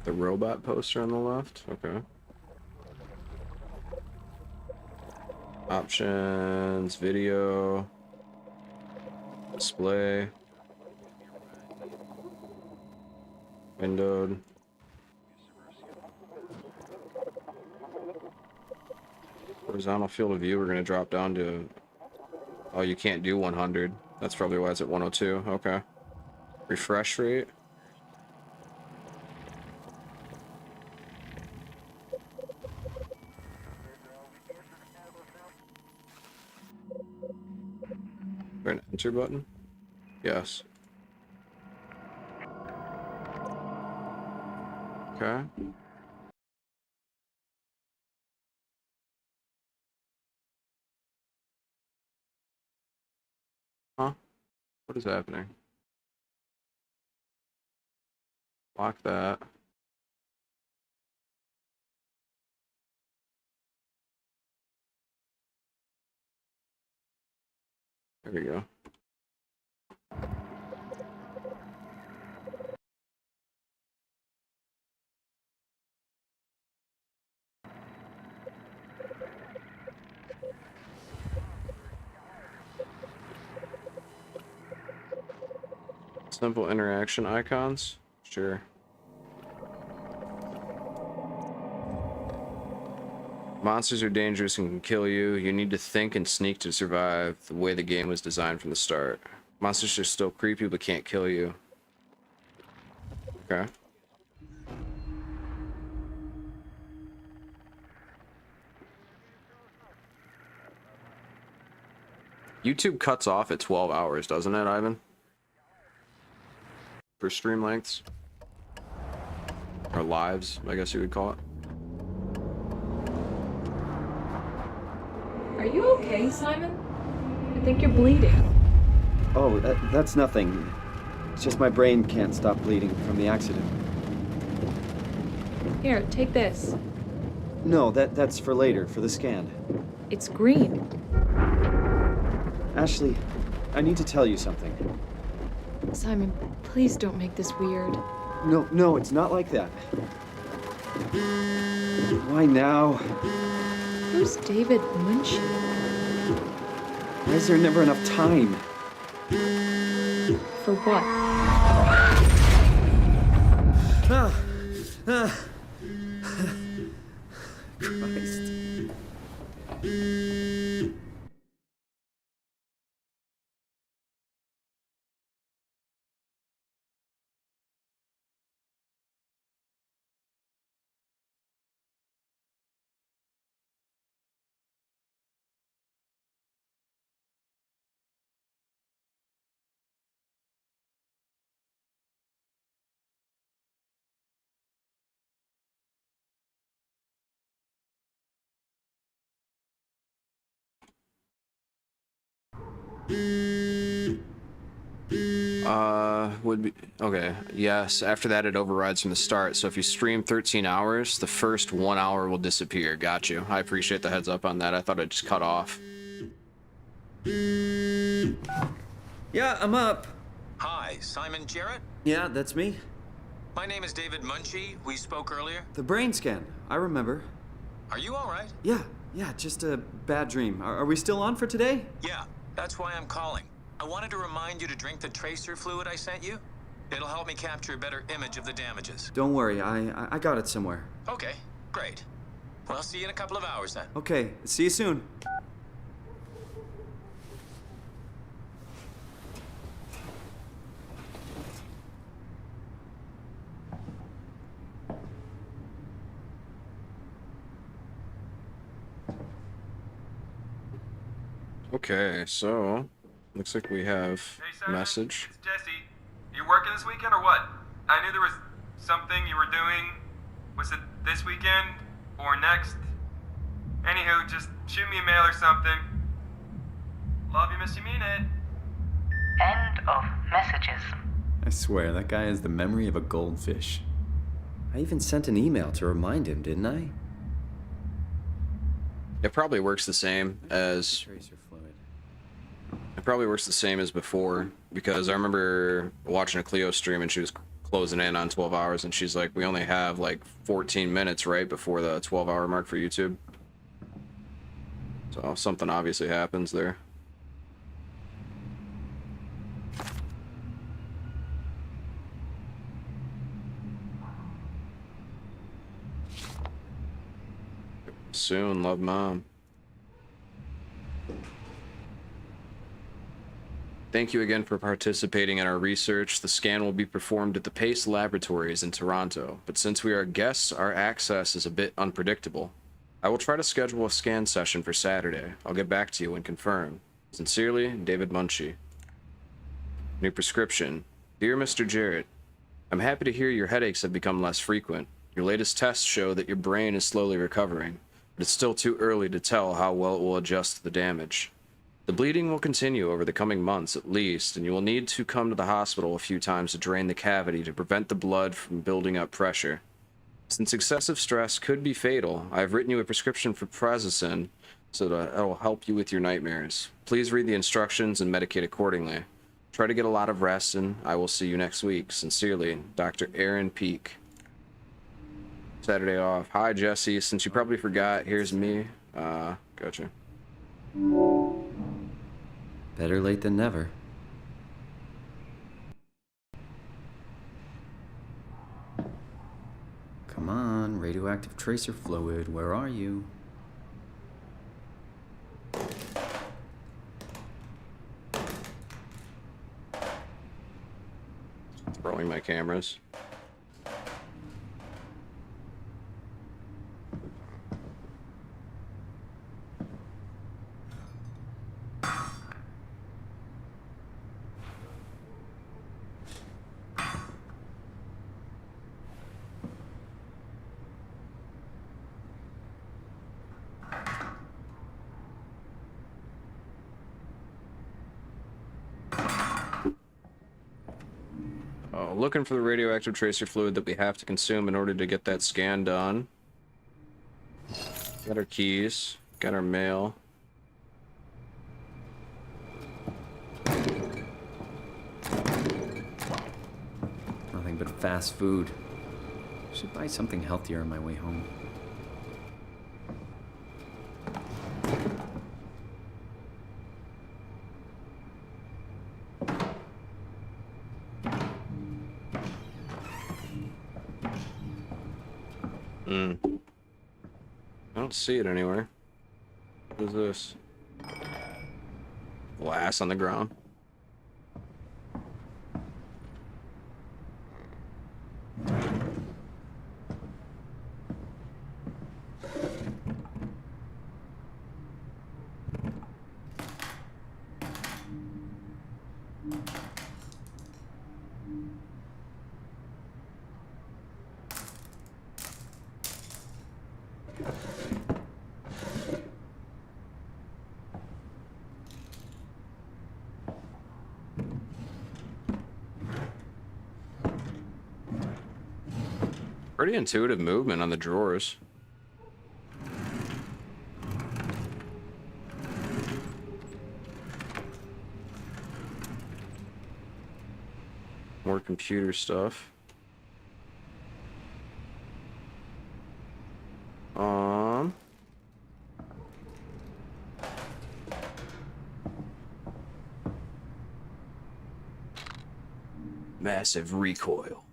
The robot poster on the left? Okay. Options, video, display, windowed. Horizontal field of view, we're going to drop down to... Oh, you can't do 100. That's probably why it's at 102. Okay. Refresh rate. An enter button? Yes. Okay. Huh? What is happening? Lock that. There we go. Simple interaction icons? Sure. Monsters are dangerous and can kill you. You need to think and sneak to survive, the way the game was designed from the start. Monsters are still creepy but can't kill you. Okay. YouTube cuts off at 12 hours, doesn't it, Ivan? For stream lengths. Or lives, I guess you would call it. Are you okay, Simon? I think you're bleeding. Oh, that's nothing. It's just my brain can't stop bleeding from the accident. Here, take this. No, that's for later, for the scan. It's green. Ashley, I need to tell you something. Simon, please don't make this weird. No, it's not like that. Why now? Who's David Munchie? Why is there never enough time? For what? Christ. Would be okay. Yes, after that it overrides from the start. So if you stream 13 hours, the first 1 hour will disappear. Got you. I appreciate the heads up on that. I thought it just cut off. Yeah, I'm up. Hi, Simon Jarrett? Yeah, that's me. My name is David Munchie. We spoke earlier. The brain scan. I remember. Are you alright? Yeah, just a bad dream. Are we still on for today? Yeah, that's why I'm calling. I wanted to remind you to drink the tracer fluid I sent you. It'll help me capture a better image of the damages. Don't worry, I got it somewhere. Okay, great. Well, I'll see you in a couple of hours then. Okay, see you soon. Okay, so looks like we have a message. It's Jesse. You working this weekend or what? I knew there was something you were doing. Was it this weekend or next? Anywho, just shoot me a mail or something. Love you, miss you, mean it. End of messages. I swear, that guy has the memory of a goldfish. I even sent an email to remind him, didn't I? It probably works the same as tracer fluid. It probably works the same as before, because I remember watching a Cleo stream and she was closing in on 12 hours and she's like, we only have like 14 minutes right before the 12-hour mark for YouTube. So something obviously happens there. Soon, love, Mom. Thank you again for participating in our research. The scan will be performed at the Pace Laboratories in Toronto, but since we are guests, our access is a bit unpredictable. I will try to schedule a scan session for Saturday. I'll get back to you when confirmed. Sincerely, David Munchie. New prescription. Dear Mr. Jarrett, I'm happy to hear your headaches have become less frequent. Your latest tests show that your brain is slowly recovering, but it's still too early to tell how well it will adjust to the damage. The bleeding will continue over the coming months at least, and you will need to come to the hospital a few times to drain the cavity to prevent the blood from building up pressure. Since excessive stress could be fatal, I have written you a prescription for prazosin so that it will help you with your nightmares. Please read the instructions and medicate accordingly. Try to get a lot of rest, and I will see you next week. Sincerely, Dr. Aaron Peak. Saturday off. Hi, Jesse. Since you probably forgot, here's me. Gotcha. Better late than never. Come on, radioactive tracer fluid, where are you? Throwing my cameras. Looking for the radioactive tracer fluid that we have to consume in order to get that scan done. Got our keys. Got our mail. Nothing but fast food. Should buy something healthier on my way home. I don't see it anywhere. What is this? Glass on the ground. Pretty intuitive movement on the drawers. More computer stuff. Massive recoil.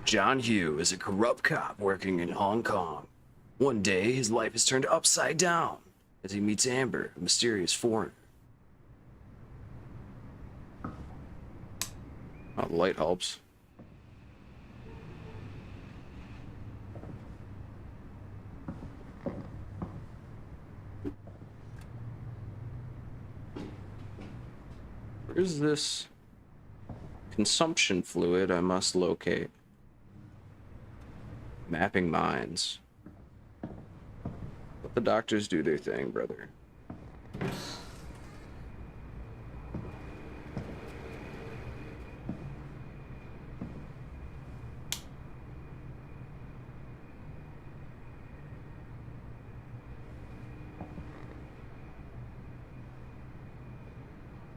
John Hugh is a corrupt cop working in Hong Kong. One day, his life is turned upside down as he meets Amber, a mysterious foreigner. Oh, the light helps. Where's this consumption fluid I must locate? Mapping minds. Let the doctors do their thing, brother.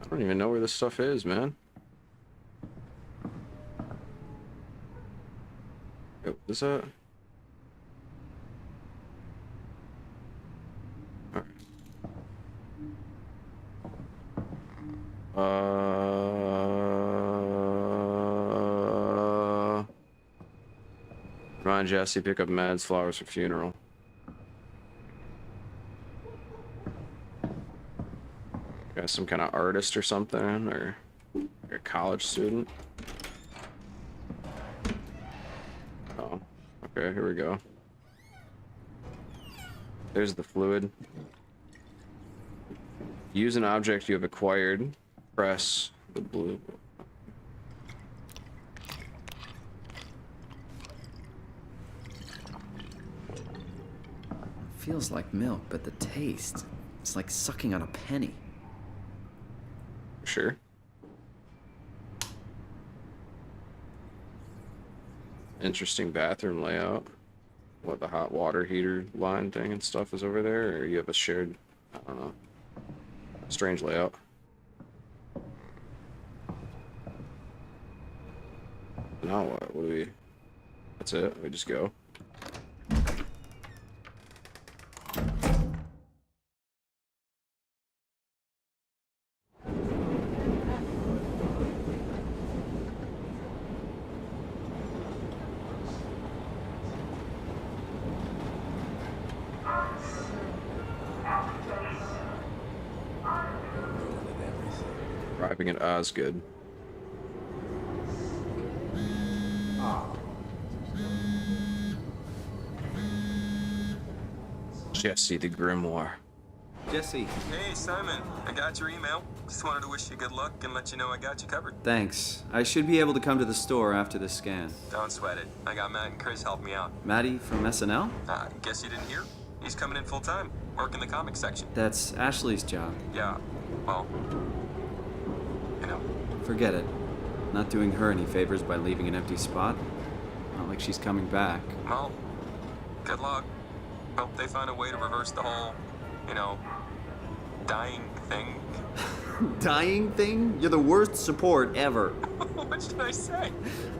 I don't even know where this stuff is, man. What is that? Alright. Remind Jesse, pick up meds, flowers for funeral. Got some kind of artist or something, or a college student. Oh, okay, here we go. There's the fluid. Use an object you have acquired. Press the blue. Feels like milk, but the taste, it's like sucking on a penny. Sure. Interesting bathroom layout. What, the hot water heater line thing and stuff is over there, or you have a shared, I don't know, strange layout. Now what? What do we? That's it. We just go. Arriving at Osgood. Jesse the Grimoire. Jesse. Hey, Simon. I got your email. Just wanted to wish you good luck and let you know I got you covered. Thanks. I should be able to come to the store after this scan. Don't sweat it. I got Matt and Chris helping me out. Maddie from SNL? Guess you didn't hear? He's coming in full time, working the comics section. That's Ashley's job. Yeah, well, you know. Forget it. Not doing her any favors by leaving an empty spot. Not like she's coming back. Well, good luck. Hope they find a way to reverse the whole, dying thing. Dying thing? You're the worst support ever. What should I say?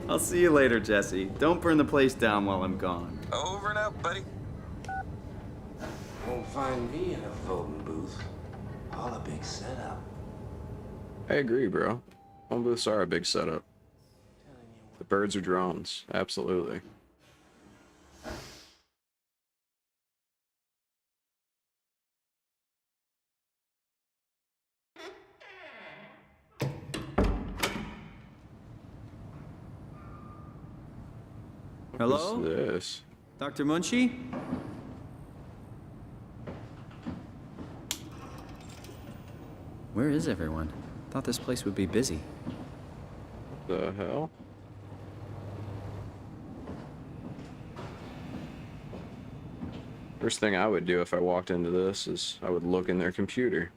I'll see you later, Jesse. Don't burn the place down while I'm gone. Over and out, buddy. Won't find me in a voting booth. All a big setup. I agree, bro. Phone booths are a big setup. The birds are drones. Absolutely. Hello? What's this? Dr. Munchie? Where is everyone? Thought this place would be busy. The hell? First thing I would do if I walked into this is I would look in their computer.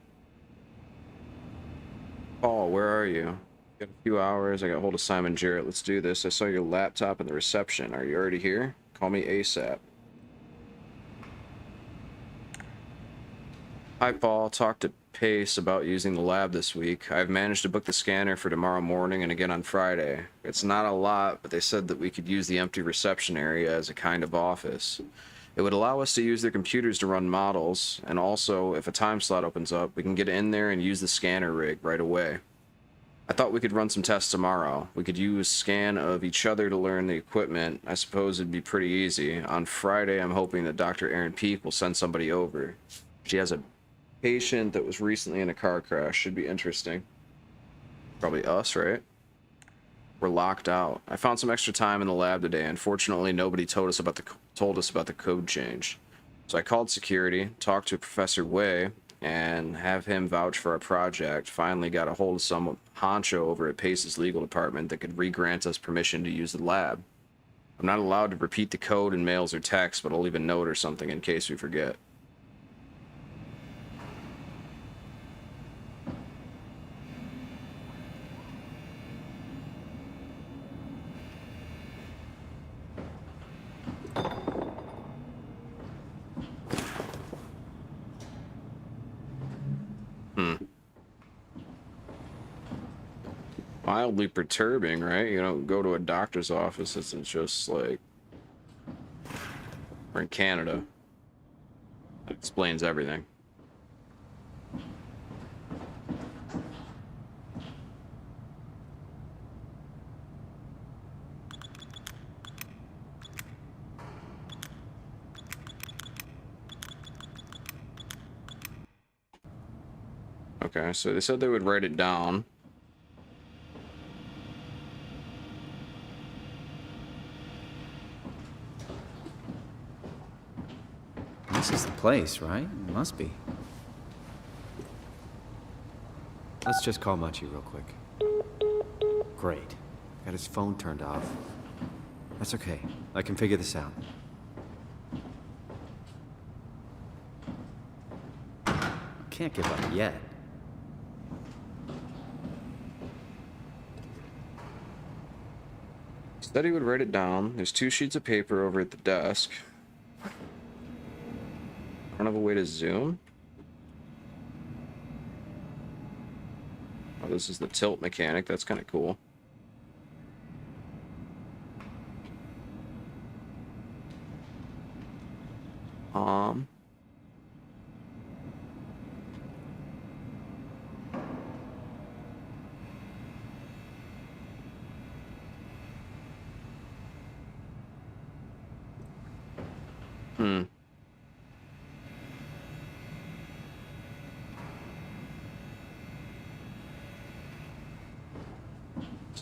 Paul, where are you? Got a few hours. I got hold of Simon Jarrett. Let's do this. I saw your laptop in the reception. Are you already here? Call me ASAP. Hi, Paul. Talked to Pace about using the lab this week. I've managed to book the scanner for tomorrow morning and again on Friday. It's not a lot, but they said that we could use the empty reception area as a kind of office. It would allow us to use their computers to run models, and also, if a time slot opens up, we can get in there and use the scanner rig right away. I thought we could run some tests tomorrow. We could use scan of each other to learn the equipment. I suppose it'd be pretty easy. On Friday, I'm hoping that Dr. Erin Peake will send somebody over. She has a patient that was recently in a car crash. Should be interesting. Probably us, right? We're locked out. I found some extra time in the lab today. Unfortunately, nobody told us about the code change. So I called security, talked to Professor Way, and have him vouch for our project. Finally got a hold of some honcho over at Pace's legal department that could re-grant us permission to use the lab. I'm not allowed to repeat the code in mails or texts, but I'll leave a note or something in case we forget. Mildly perturbing, right? You don't go to a doctor's office, it's just like... We're in Canada. That explains everything. Okay, so they said they would write it down. This is the place, right? It must be. Let's just call Machi real quick. Great. Got his phone turned off. That's okay. I can figure this out. Can't give up yet. Said he would write it down. There's 2 sheets of paper over at the desk. I don't have a way to zoom. Oh, this is the tilt mechanic. That's kind of cool.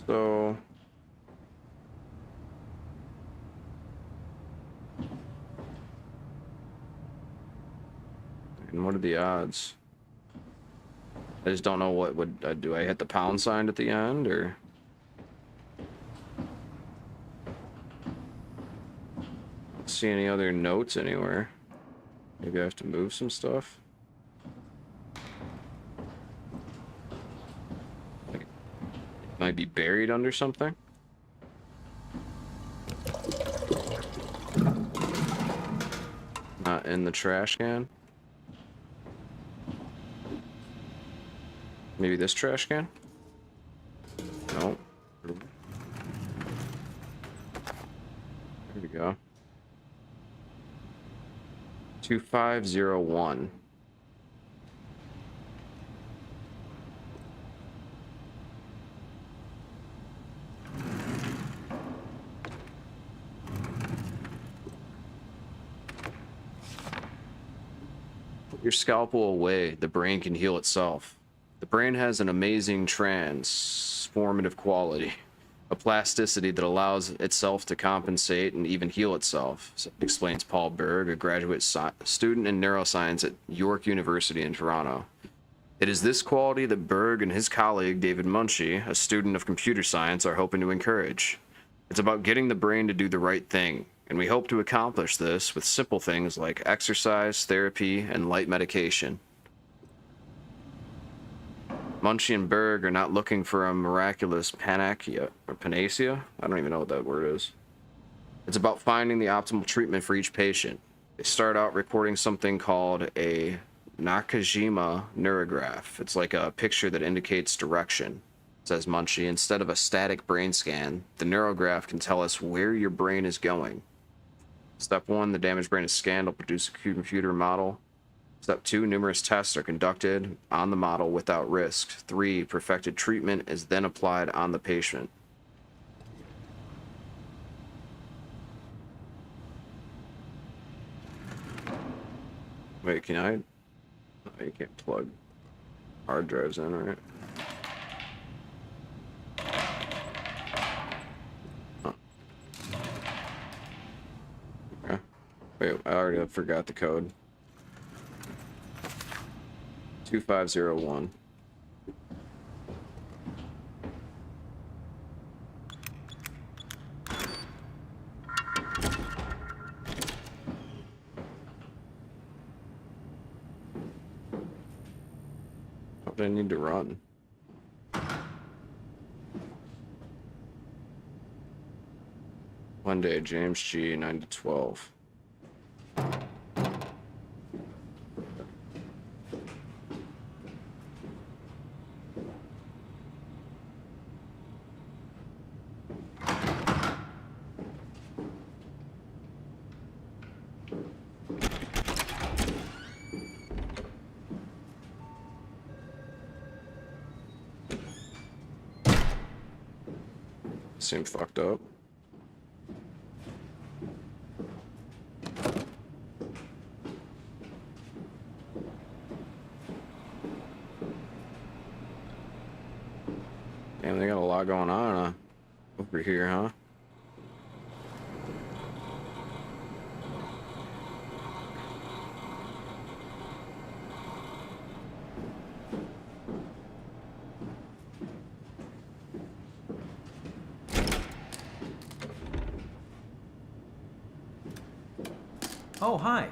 So... And what are the odds? I just don't know what would I do. I hit the pound sign at the end, or... Don't see any other notes anywhere. Maybe I have to move some stuff. Might be buried under something. Not in the trash can. Maybe this trash can? No. There we go. 2501. Put your scalpel away. The brain can heal itself. The brain has an amazing transformative quality, a plasticity that allows itself to compensate and even heal itself, explains Paul Berg, a graduate student in neuroscience at York University in Toronto. It is this quality that Berg and his colleague David Munchie, a student of computer science, are hoping to encourage. It's about getting the brain to do the right thing, and we hope to accomplish this with simple things like exercise, therapy, and light medication. Munchie and Berg are not looking for a miraculous panacea. I don't even know what that word is. It's about finding the optimal treatment for each patient. They start out recording something called a Nakajima neurograph. It's like a picture that indicates direction, says Munchie. Instead of a static brain scan, the neurograph can tell us where your brain is going. Step 1, the damaged brain is scanned. It'll produce a computer model. Step 2, numerous tests are conducted on the model without risk. 3, perfected treatment is then applied on the patient. Wait, can I? Oh, you can't plug hard drives in, right? Oh. Okay. Wait, I already forgot the code. 2501. What do I need to run? One day, James G. 9 to 12. Seem fucked up. Damn, they got a lot going on over here, huh? Oh, hi.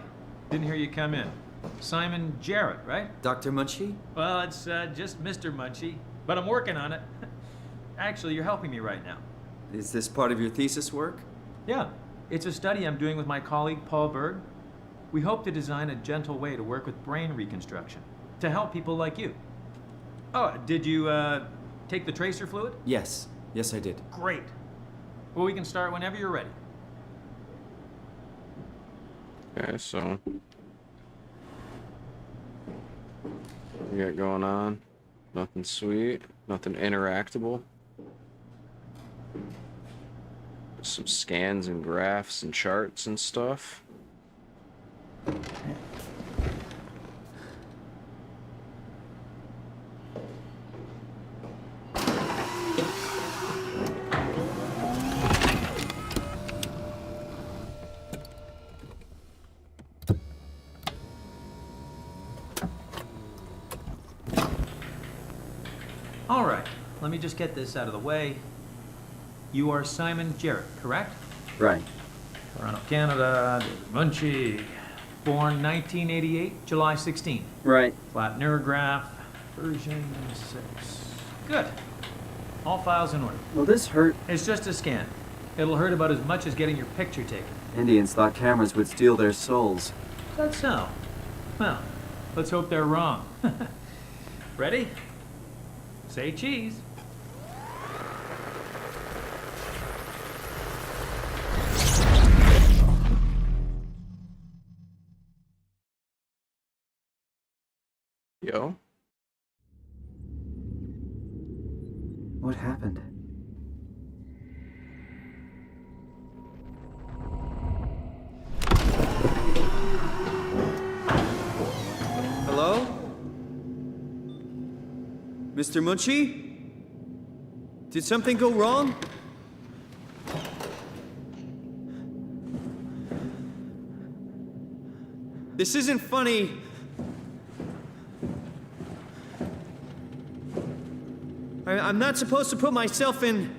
Didn't hear you come in. Simon Jarrett, right? Dr. Munchie? Well, it's just Mr. Munchie, but I'm working on it. Actually, you're helping me right now. Is this part of your thesis work? Yeah, it's a study I'm doing with my colleague Paul Berg. We hope to design a gentle way to work with brain reconstruction to help people like you. Oh, did you take the tracer fluid? Yes. Yes, I did. Great. Well, we can start whenever you're ready. Okay, so what you got going on? Nothing sweet, nothing interactable. Some scans and graphs and charts and stuff. All right, let me just get this out of the way. You are Simon Jarrett, correct? Right. Toronto, Canada, David Munchie. Born 1988, July 16. Right. Flat neurograph, version 6. Good. All files in order. Will this hurt? It's just a scan. It'll hurt about as much as getting your picture taken. Indians thought cameras would steal their souls. That's so. Well, let's hope they're wrong. Ready? Say cheese. Yo. What happened? Hello? Mr. Munchie? Did something go wrong? This isn't funny. I'm not supposed to put myself in...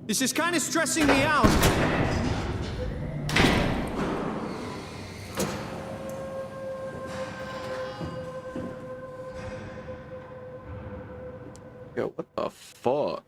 This is kind of stressing me out. Yo, what the fuck?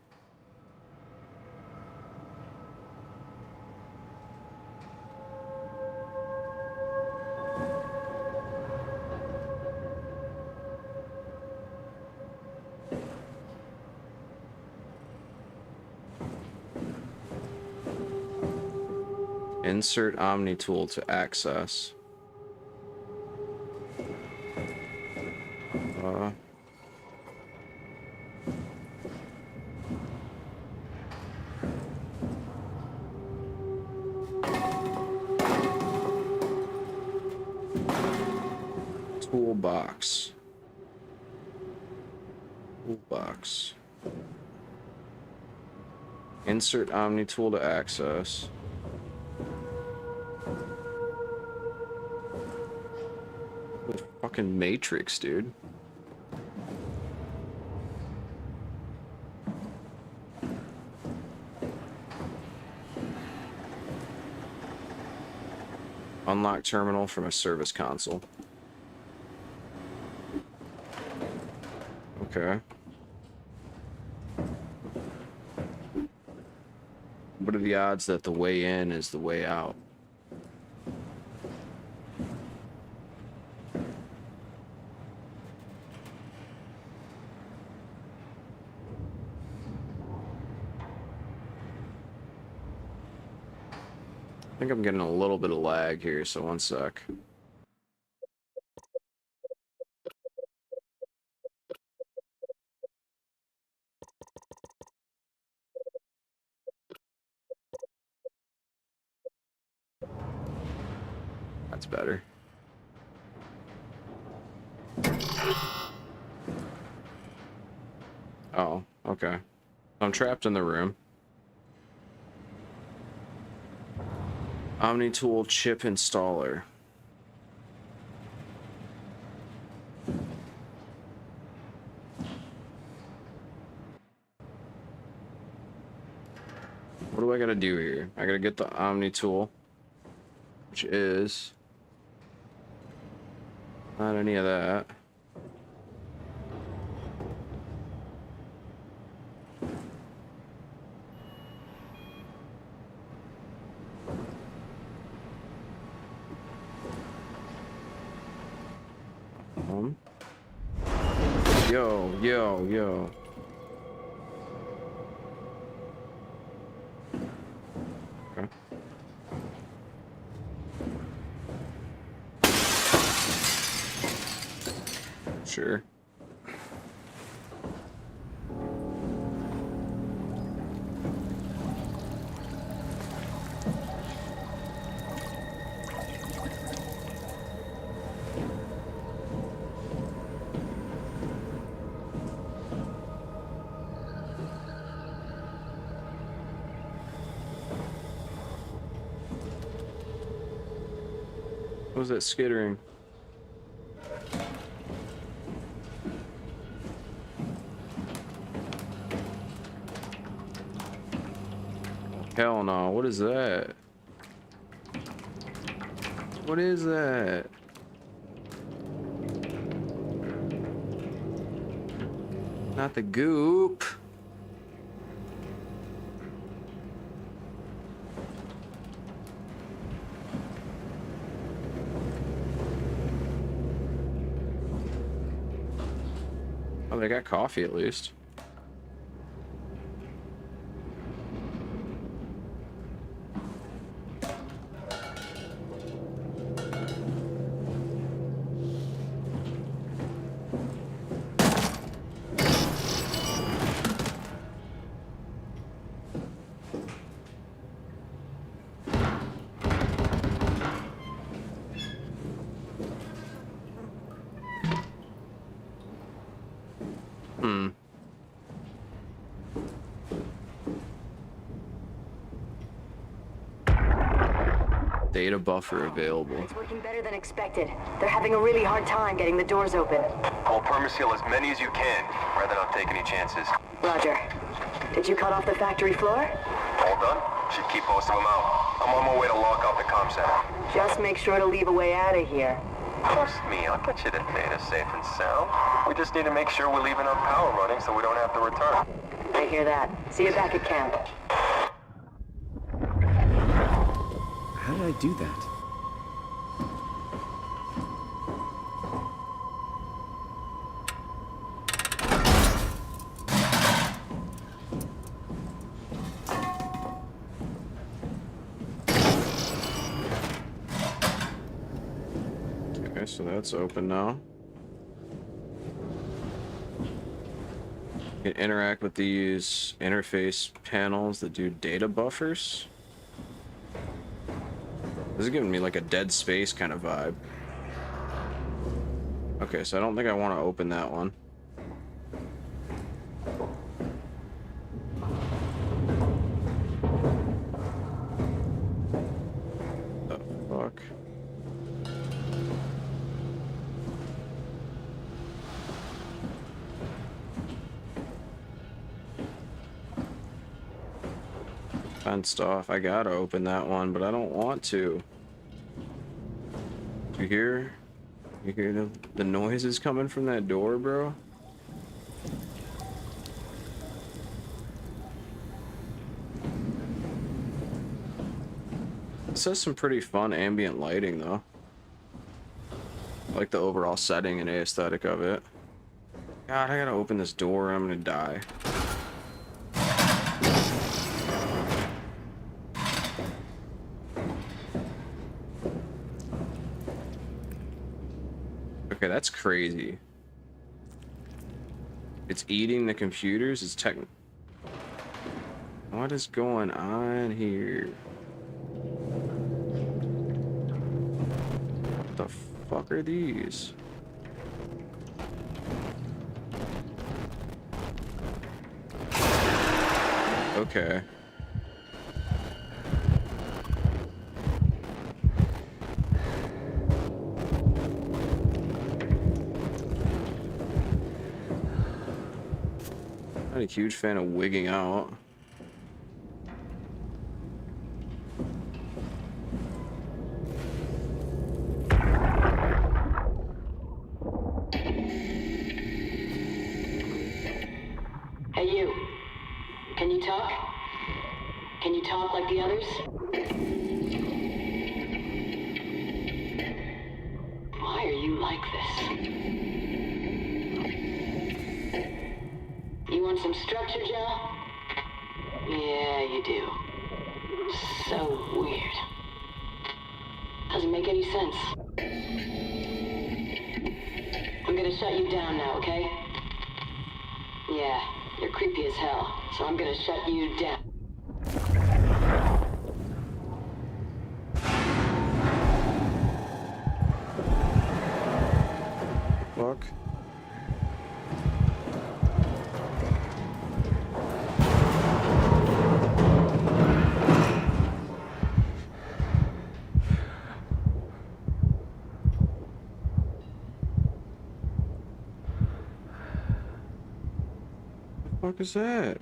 Insert Omni tool to access. Toolbox. Toolbox. Insert Omni tool to access. The fucking Matrix, dude. Unlock terminal from a service console. Okay. What are the odds that the way in is the way out? I think I'm getting a little bit of lag here, so one sec. That's better. Oh, okay. I'm trapped in the room. Omni tool chip installer. What do I gotta do here? I gotta get the Omni tool, which is not any of that. Yo. Okay. Sure. What was that skittering? Hell no, what is that? What is that? Not the goop. Oh, they got coffee at least. Data buffer available. It's working better than expected. They're having a really hard time getting the doors open. I'll permaseal as many as you can, rather not take any chances. Roger. Did you cut off the factory floor? All done? Should keep most of them out. I'm on my way to lock off the comm center. Just make sure to leave a way out of here. Trust me, I'll get you the data safe and sound. We just need to make sure we're leaving our power running so we don't have to return. I hear that. See you back at camp. How did I do that? Okay, so that's open now. You can interact with these interface panels that do data buffers. This is giving me like a Dead Space kind of vibe. Okay, so I don't think I want to open that one. The fuck? Fenced off. I gotta open that one, but I don't want to. You hear? You hear the noises coming from that door, bro? This has some pretty fun ambient lighting, though. I like the overall setting and aesthetic of it. God, I gotta open this door. I'm gonna die. Okay, that's crazy. It's eating the computers. It's tech. What is going on here? What the fuck are these? Okay. Not a huge fan of wigging out. Hey, you. Can you talk? Can you talk like the others? Why are you like this? You want some structure, Joe? Yeah, you do. So weird. Doesn't make any sense. I'm gonna shut you down now, okay? Yeah, you're creepy as hell, so I'm gonna shut you down. Fuck. What the fuck is that?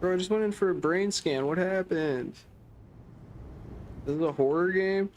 Bro, I just went in for a brain scan. What happened? This is a horror game?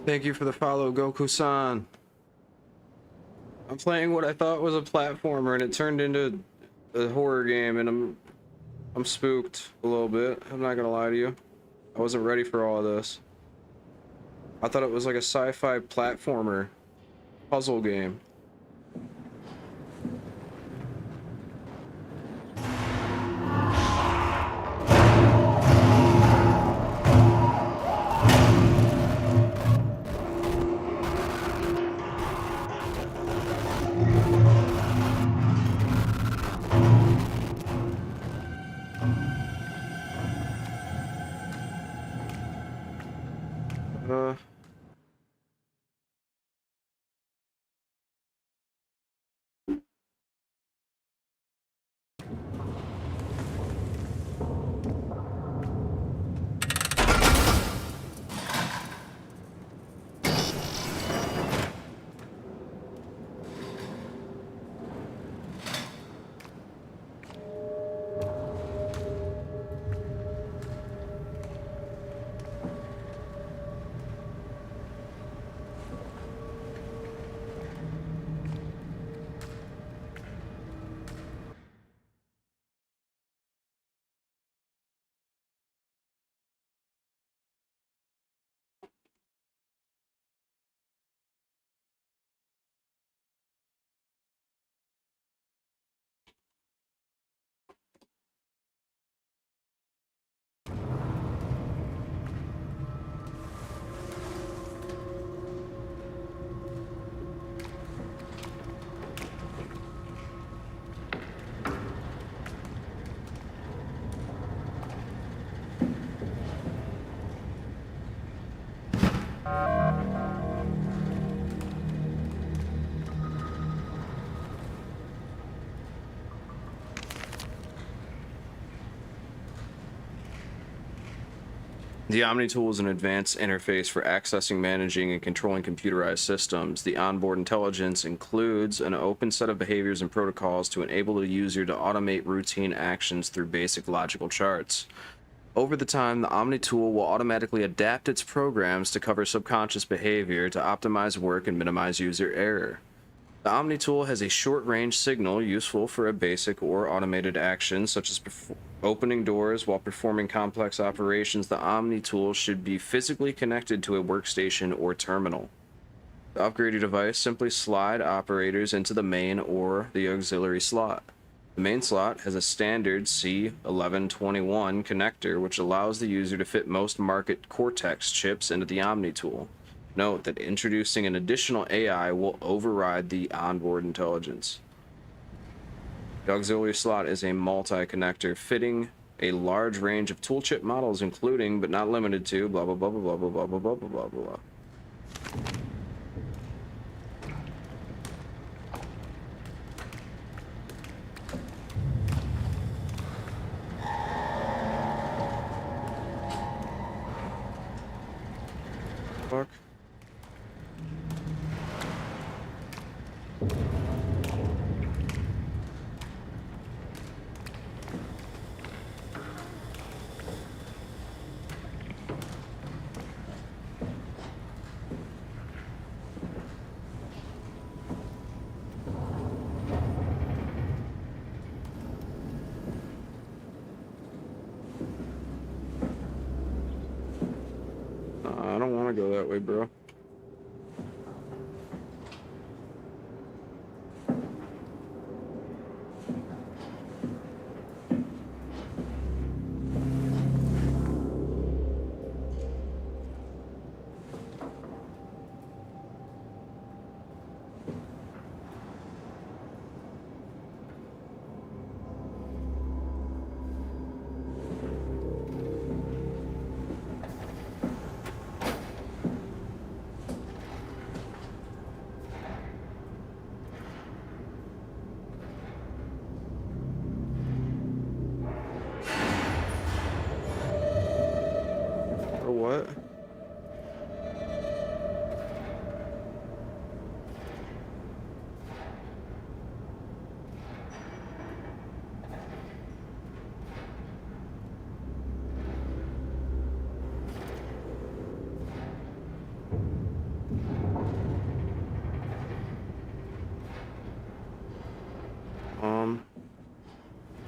Thank you for the follow, Goku-san. I'm playing what I thought was a platformer and it turned into a horror game, and I'm spooked a little bit. I'm not gonna lie to you. I wasn't ready for all of this. I thought it was like a sci-fi platformer puzzle game. The Omni tool is an advanced interface for accessing, managing, and controlling computerized systems. The onboard intelligence includes an open set of behaviors and protocols to enable the user to automate routine actions through basic logical charts. Over the time, the Omni tool will automatically adapt its programs to cover subconscious behavior to optimize work and minimize user error. The Omni tool has a short-range signal useful for a basic or automated action, such as opening doors while performing complex operations. The Omni tool should be physically connected to a workstation or terminal. To upgrade your device, simply slide operators into the main or the auxiliary slot. The main slot has a standard C1121 connector, which allows the user to fit most market Cortex chips into the Omni tool. Note that introducing an additional AI will override the onboard intelligence. The auxiliary slot is a multi-connector fitting a large range of tool chip models, including but not limited to blah blah blah blah blah blah blah blah blah blah blah. Fuck. I don't want to go that way, bro. what?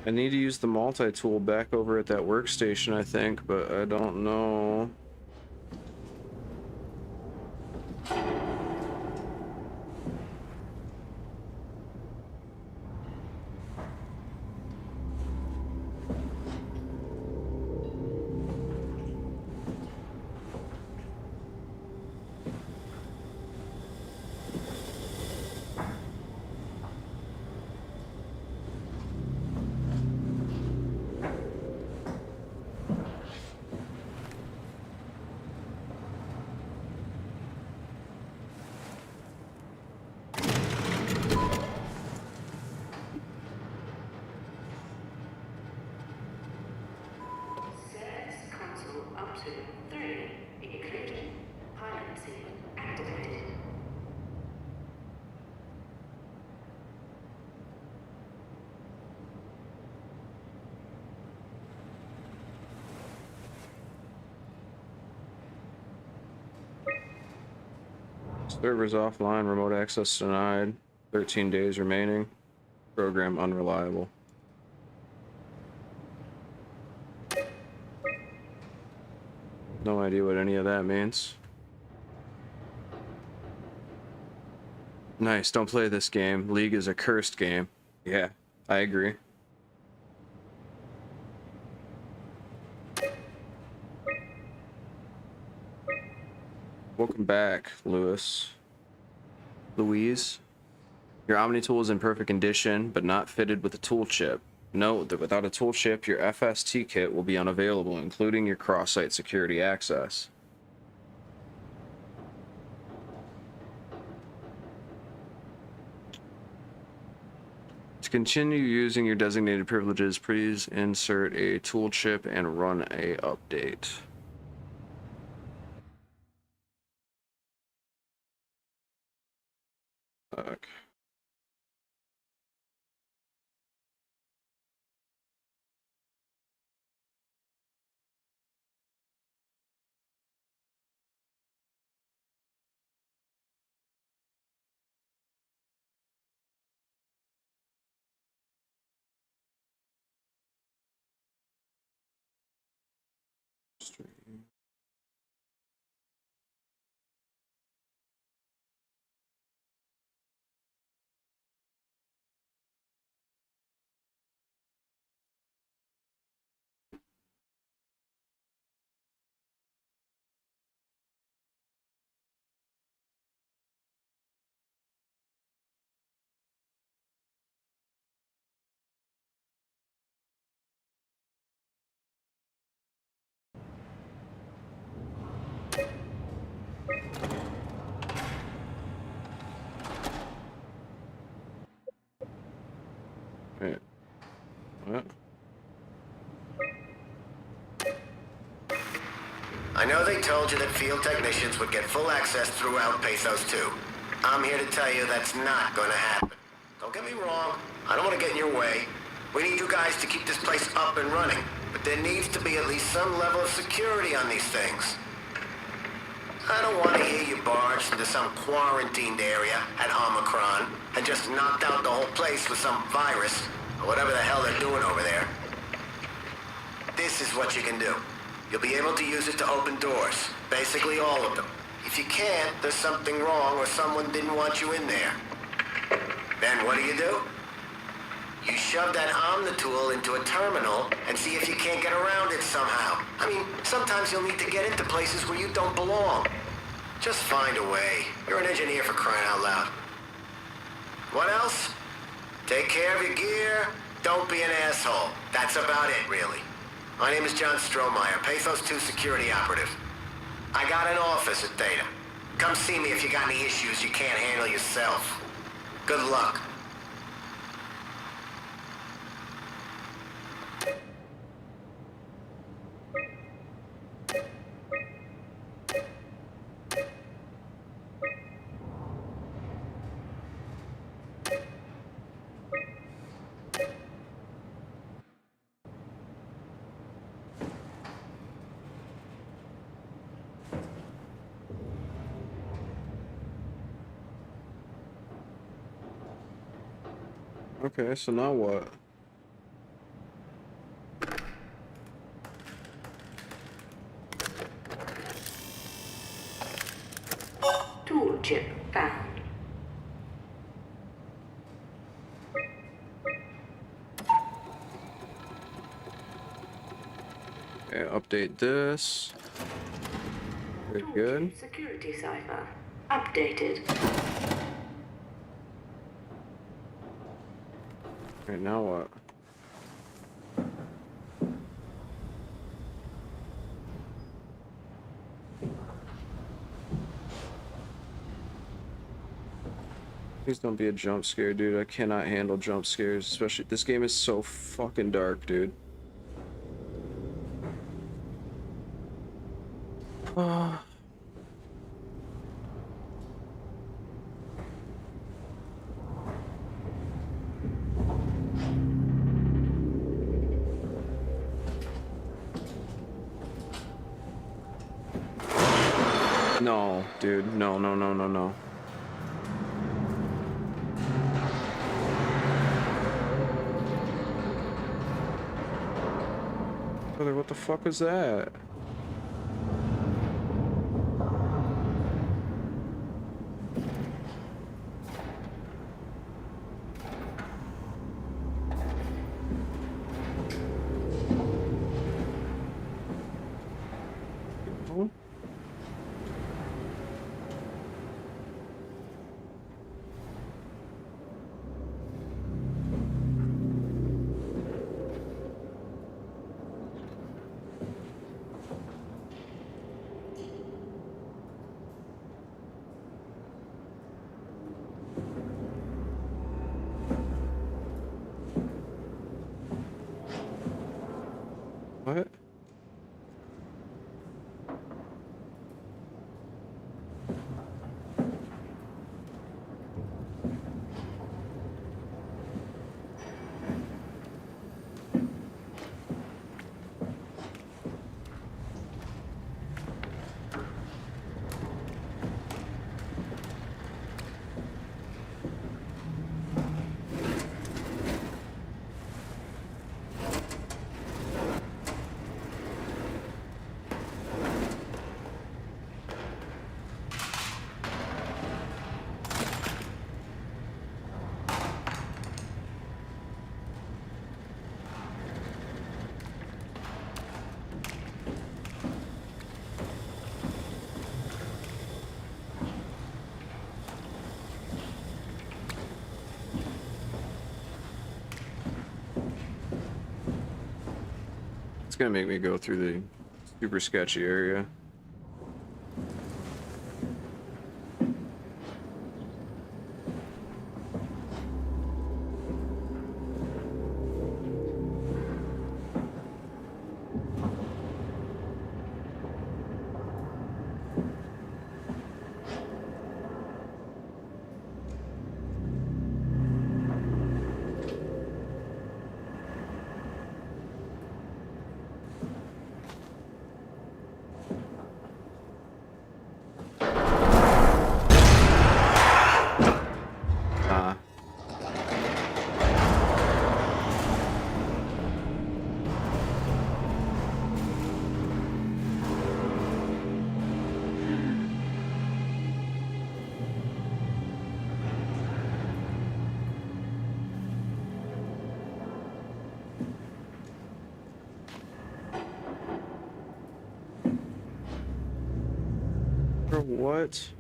I need to use the multi-tool back over at that workstation, I think, but I don't know. Servers offline, remote access denied, 13 days remaining, program unreliable. No idea what any of that means. Nice, don't play this game. League is a cursed game. Yeah, I agree. Welcome back, Louise. Your Omni tool is in perfect condition, but not fitted with a tool chip. Note that without a tool chip, your FST kit will be unavailable, including your cross-site security access. To continue using your designated privileges, please insert a tool chip and run a update. Fuck. Wait. What? I know they told you that field technicians would get full access throughout Pathos 2. I'm here to tell you that's not gonna happen. Don't get me wrong, I don't want to get in your way. We need you guys to keep this place up and running, but there needs to be at least some level of security on these things. I don't want to hear you barged into some quarantined area at Omicron and just knocked out the whole place with some virus, or whatever the hell they're doing over there. This is what you can do. You'll be able to use it to open doors, basically all of them. If you can't, there's something wrong or someone didn't want you in there. Then what do? You shove that Omnitool into a terminal and see if you can't get around it somehow. I mean, sometimes you'll need to get into places where you don't belong. Just find a way. You're an engineer, for crying out loud. What else? Take care of your gear. Don't be an asshole. That's about it, really. My name is John Strohmeyer, Pathos 2 security operative. I got an office at Theta. Come see me if you got any issues you can't handle yourself. Good luck. Okay, so now what? Tool chip found. Okay, update this. Very good. Security cipher. Updated. Alright, now what? Please don't be a jump scare, dude. I cannot handle jump scares, especially this game is so fucking dark, dude. No, dude. No, no, no, no, no. Brother, what the fuck was that? What? It's gonna make me go through the super sketchy area. What?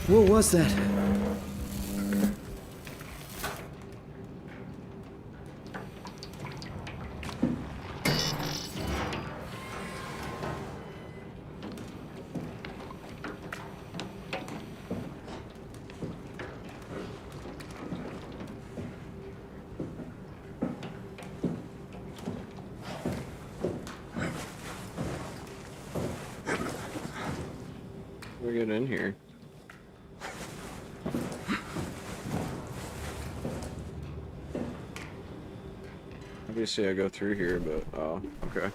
What was that? We get in here. Obviously I go through here, but oh, okay.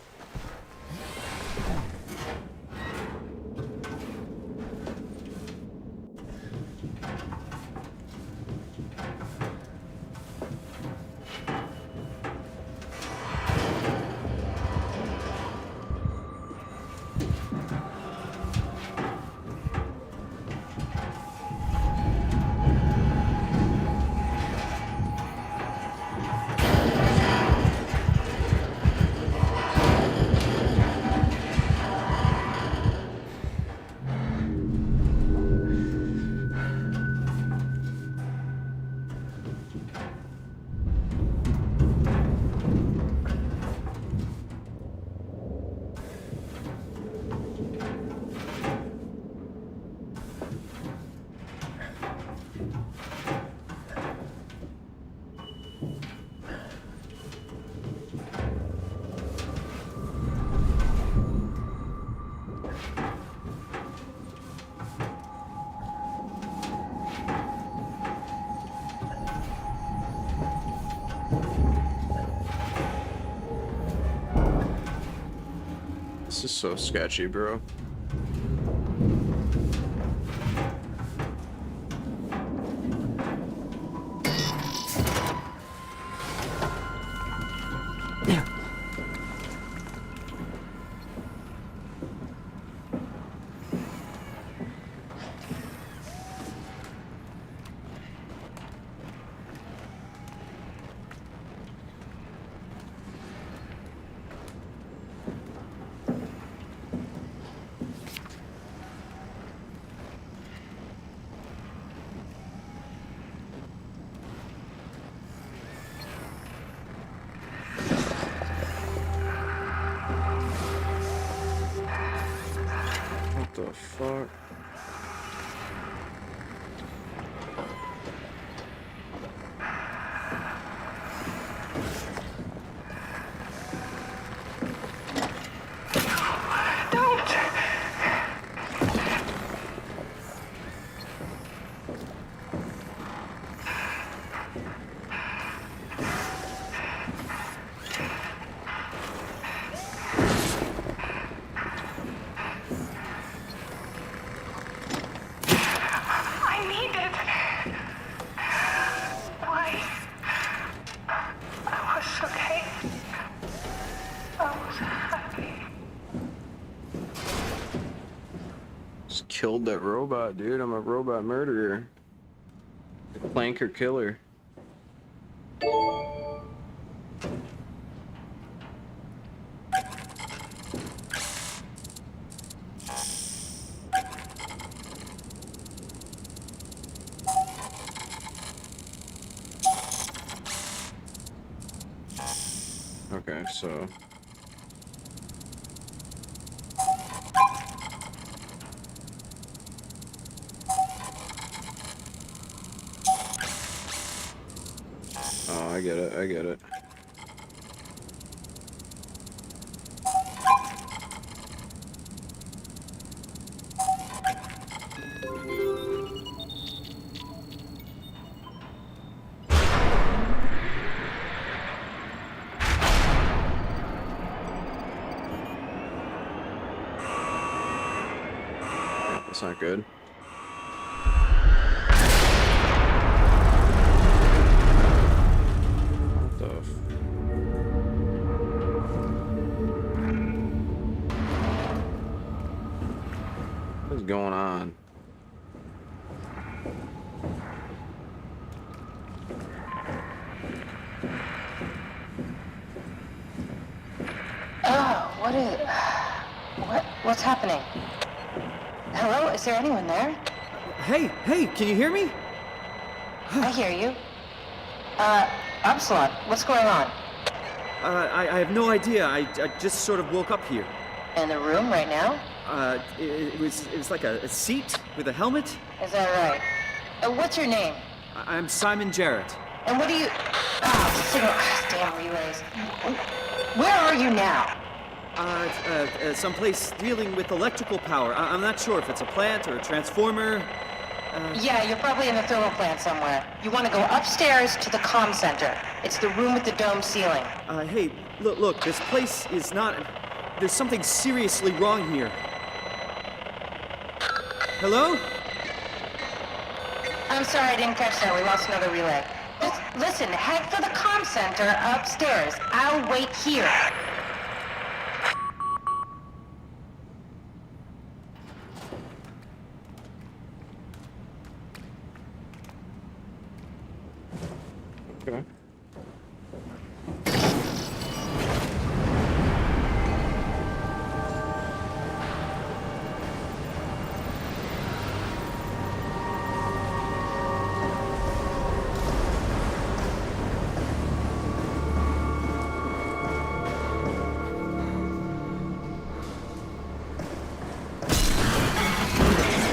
This is so sketchy, bro. What the fuck? Just killed that robot, dude. I'm a robot murderer. The planker killer. Okay, so oh, I get it, I get it. That's not good. What the f... What is going on? Oh, what's happening? Hello, is there anyone there? Hey, can you hear me? I hear you. Upsilon, what's going on? I have no idea. I just sort of woke up here. In the room right now? It was like a seat with a helmet. Is that right? What's your name? I'm Simon Jarrett. And what do you... signal... damn relays. Where are you now? Someplace dealing with electrical power. I'm not sure if it's a plant or a transformer. Yeah, you're probably in the thermal plant somewhere. You want to go upstairs to the comm center. It's the room with the dome ceiling. Hey, look, this place is not... There's something seriously wrong here. Hello? I'm sorry, I didn't catch that. We lost another relay. Listen, head for the comm center upstairs. I'll wait here. Okay.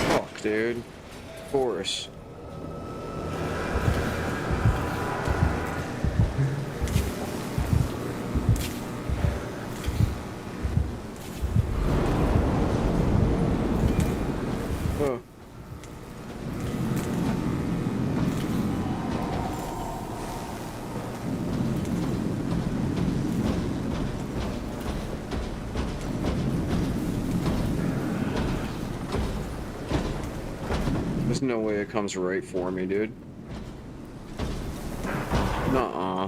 Fuck, dude. Of course. Oh. There's no way it comes right for me, dude. Nuh-uh.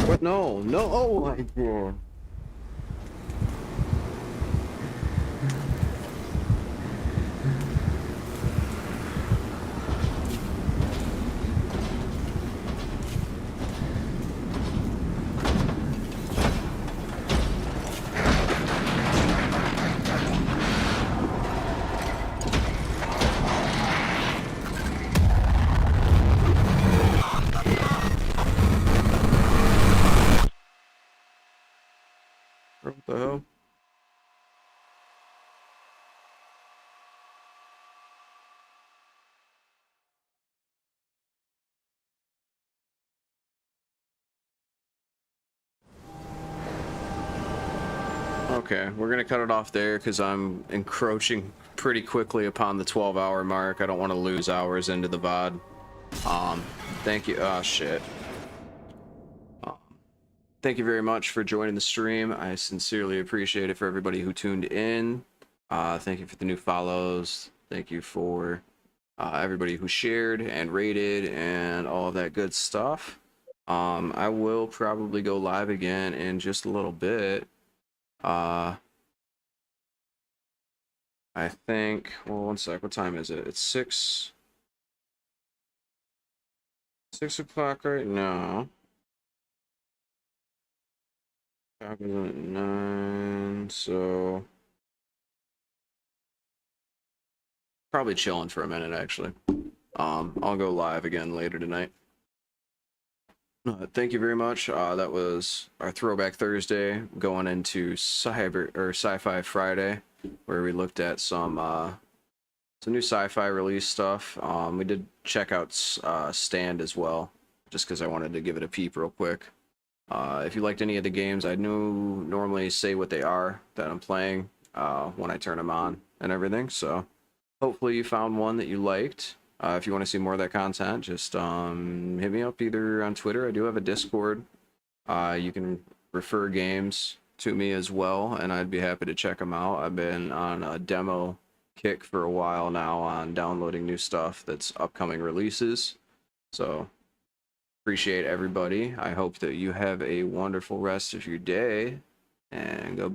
What? No, oh my god. What the hell? Okay, we're gonna cut it off there because I'm encroaching pretty quickly upon the 12-hour mark. I don't want to lose hours into the VOD. Thank you. Oh shit. Thank you very much for joining the stream. I sincerely appreciate it for everybody who tuned in. Thank you for the new follows. Thank you for everybody who shared and rated and all of that good stuff. I will probably go live again in just a little bit. I think, well, one sec, what time is it? It's 6 o'clock right now. At 9, so probably chilling for a minute actually. I'll go live again later tonight. Thank you very much. That was our Throwback Thursday going into Sci-Fi Friday, where we looked at some new sci-fi release stuff. We did check out Stand as well, just because I wanted to give it a peep real quick. If you liked any of the games, I normally say what they are that I'm playing when I turn them on and everything. So hopefully you found one that you liked. If you want to see more of that content, just hit me up either on Twitter. I do have a Discord. You can refer games to me as well, and I'd be happy to check them out. I've been on a demo kick for a while now on downloading new stuff that's upcoming releases. So appreciate everybody. I hope that you have a wonderful rest of your day. and go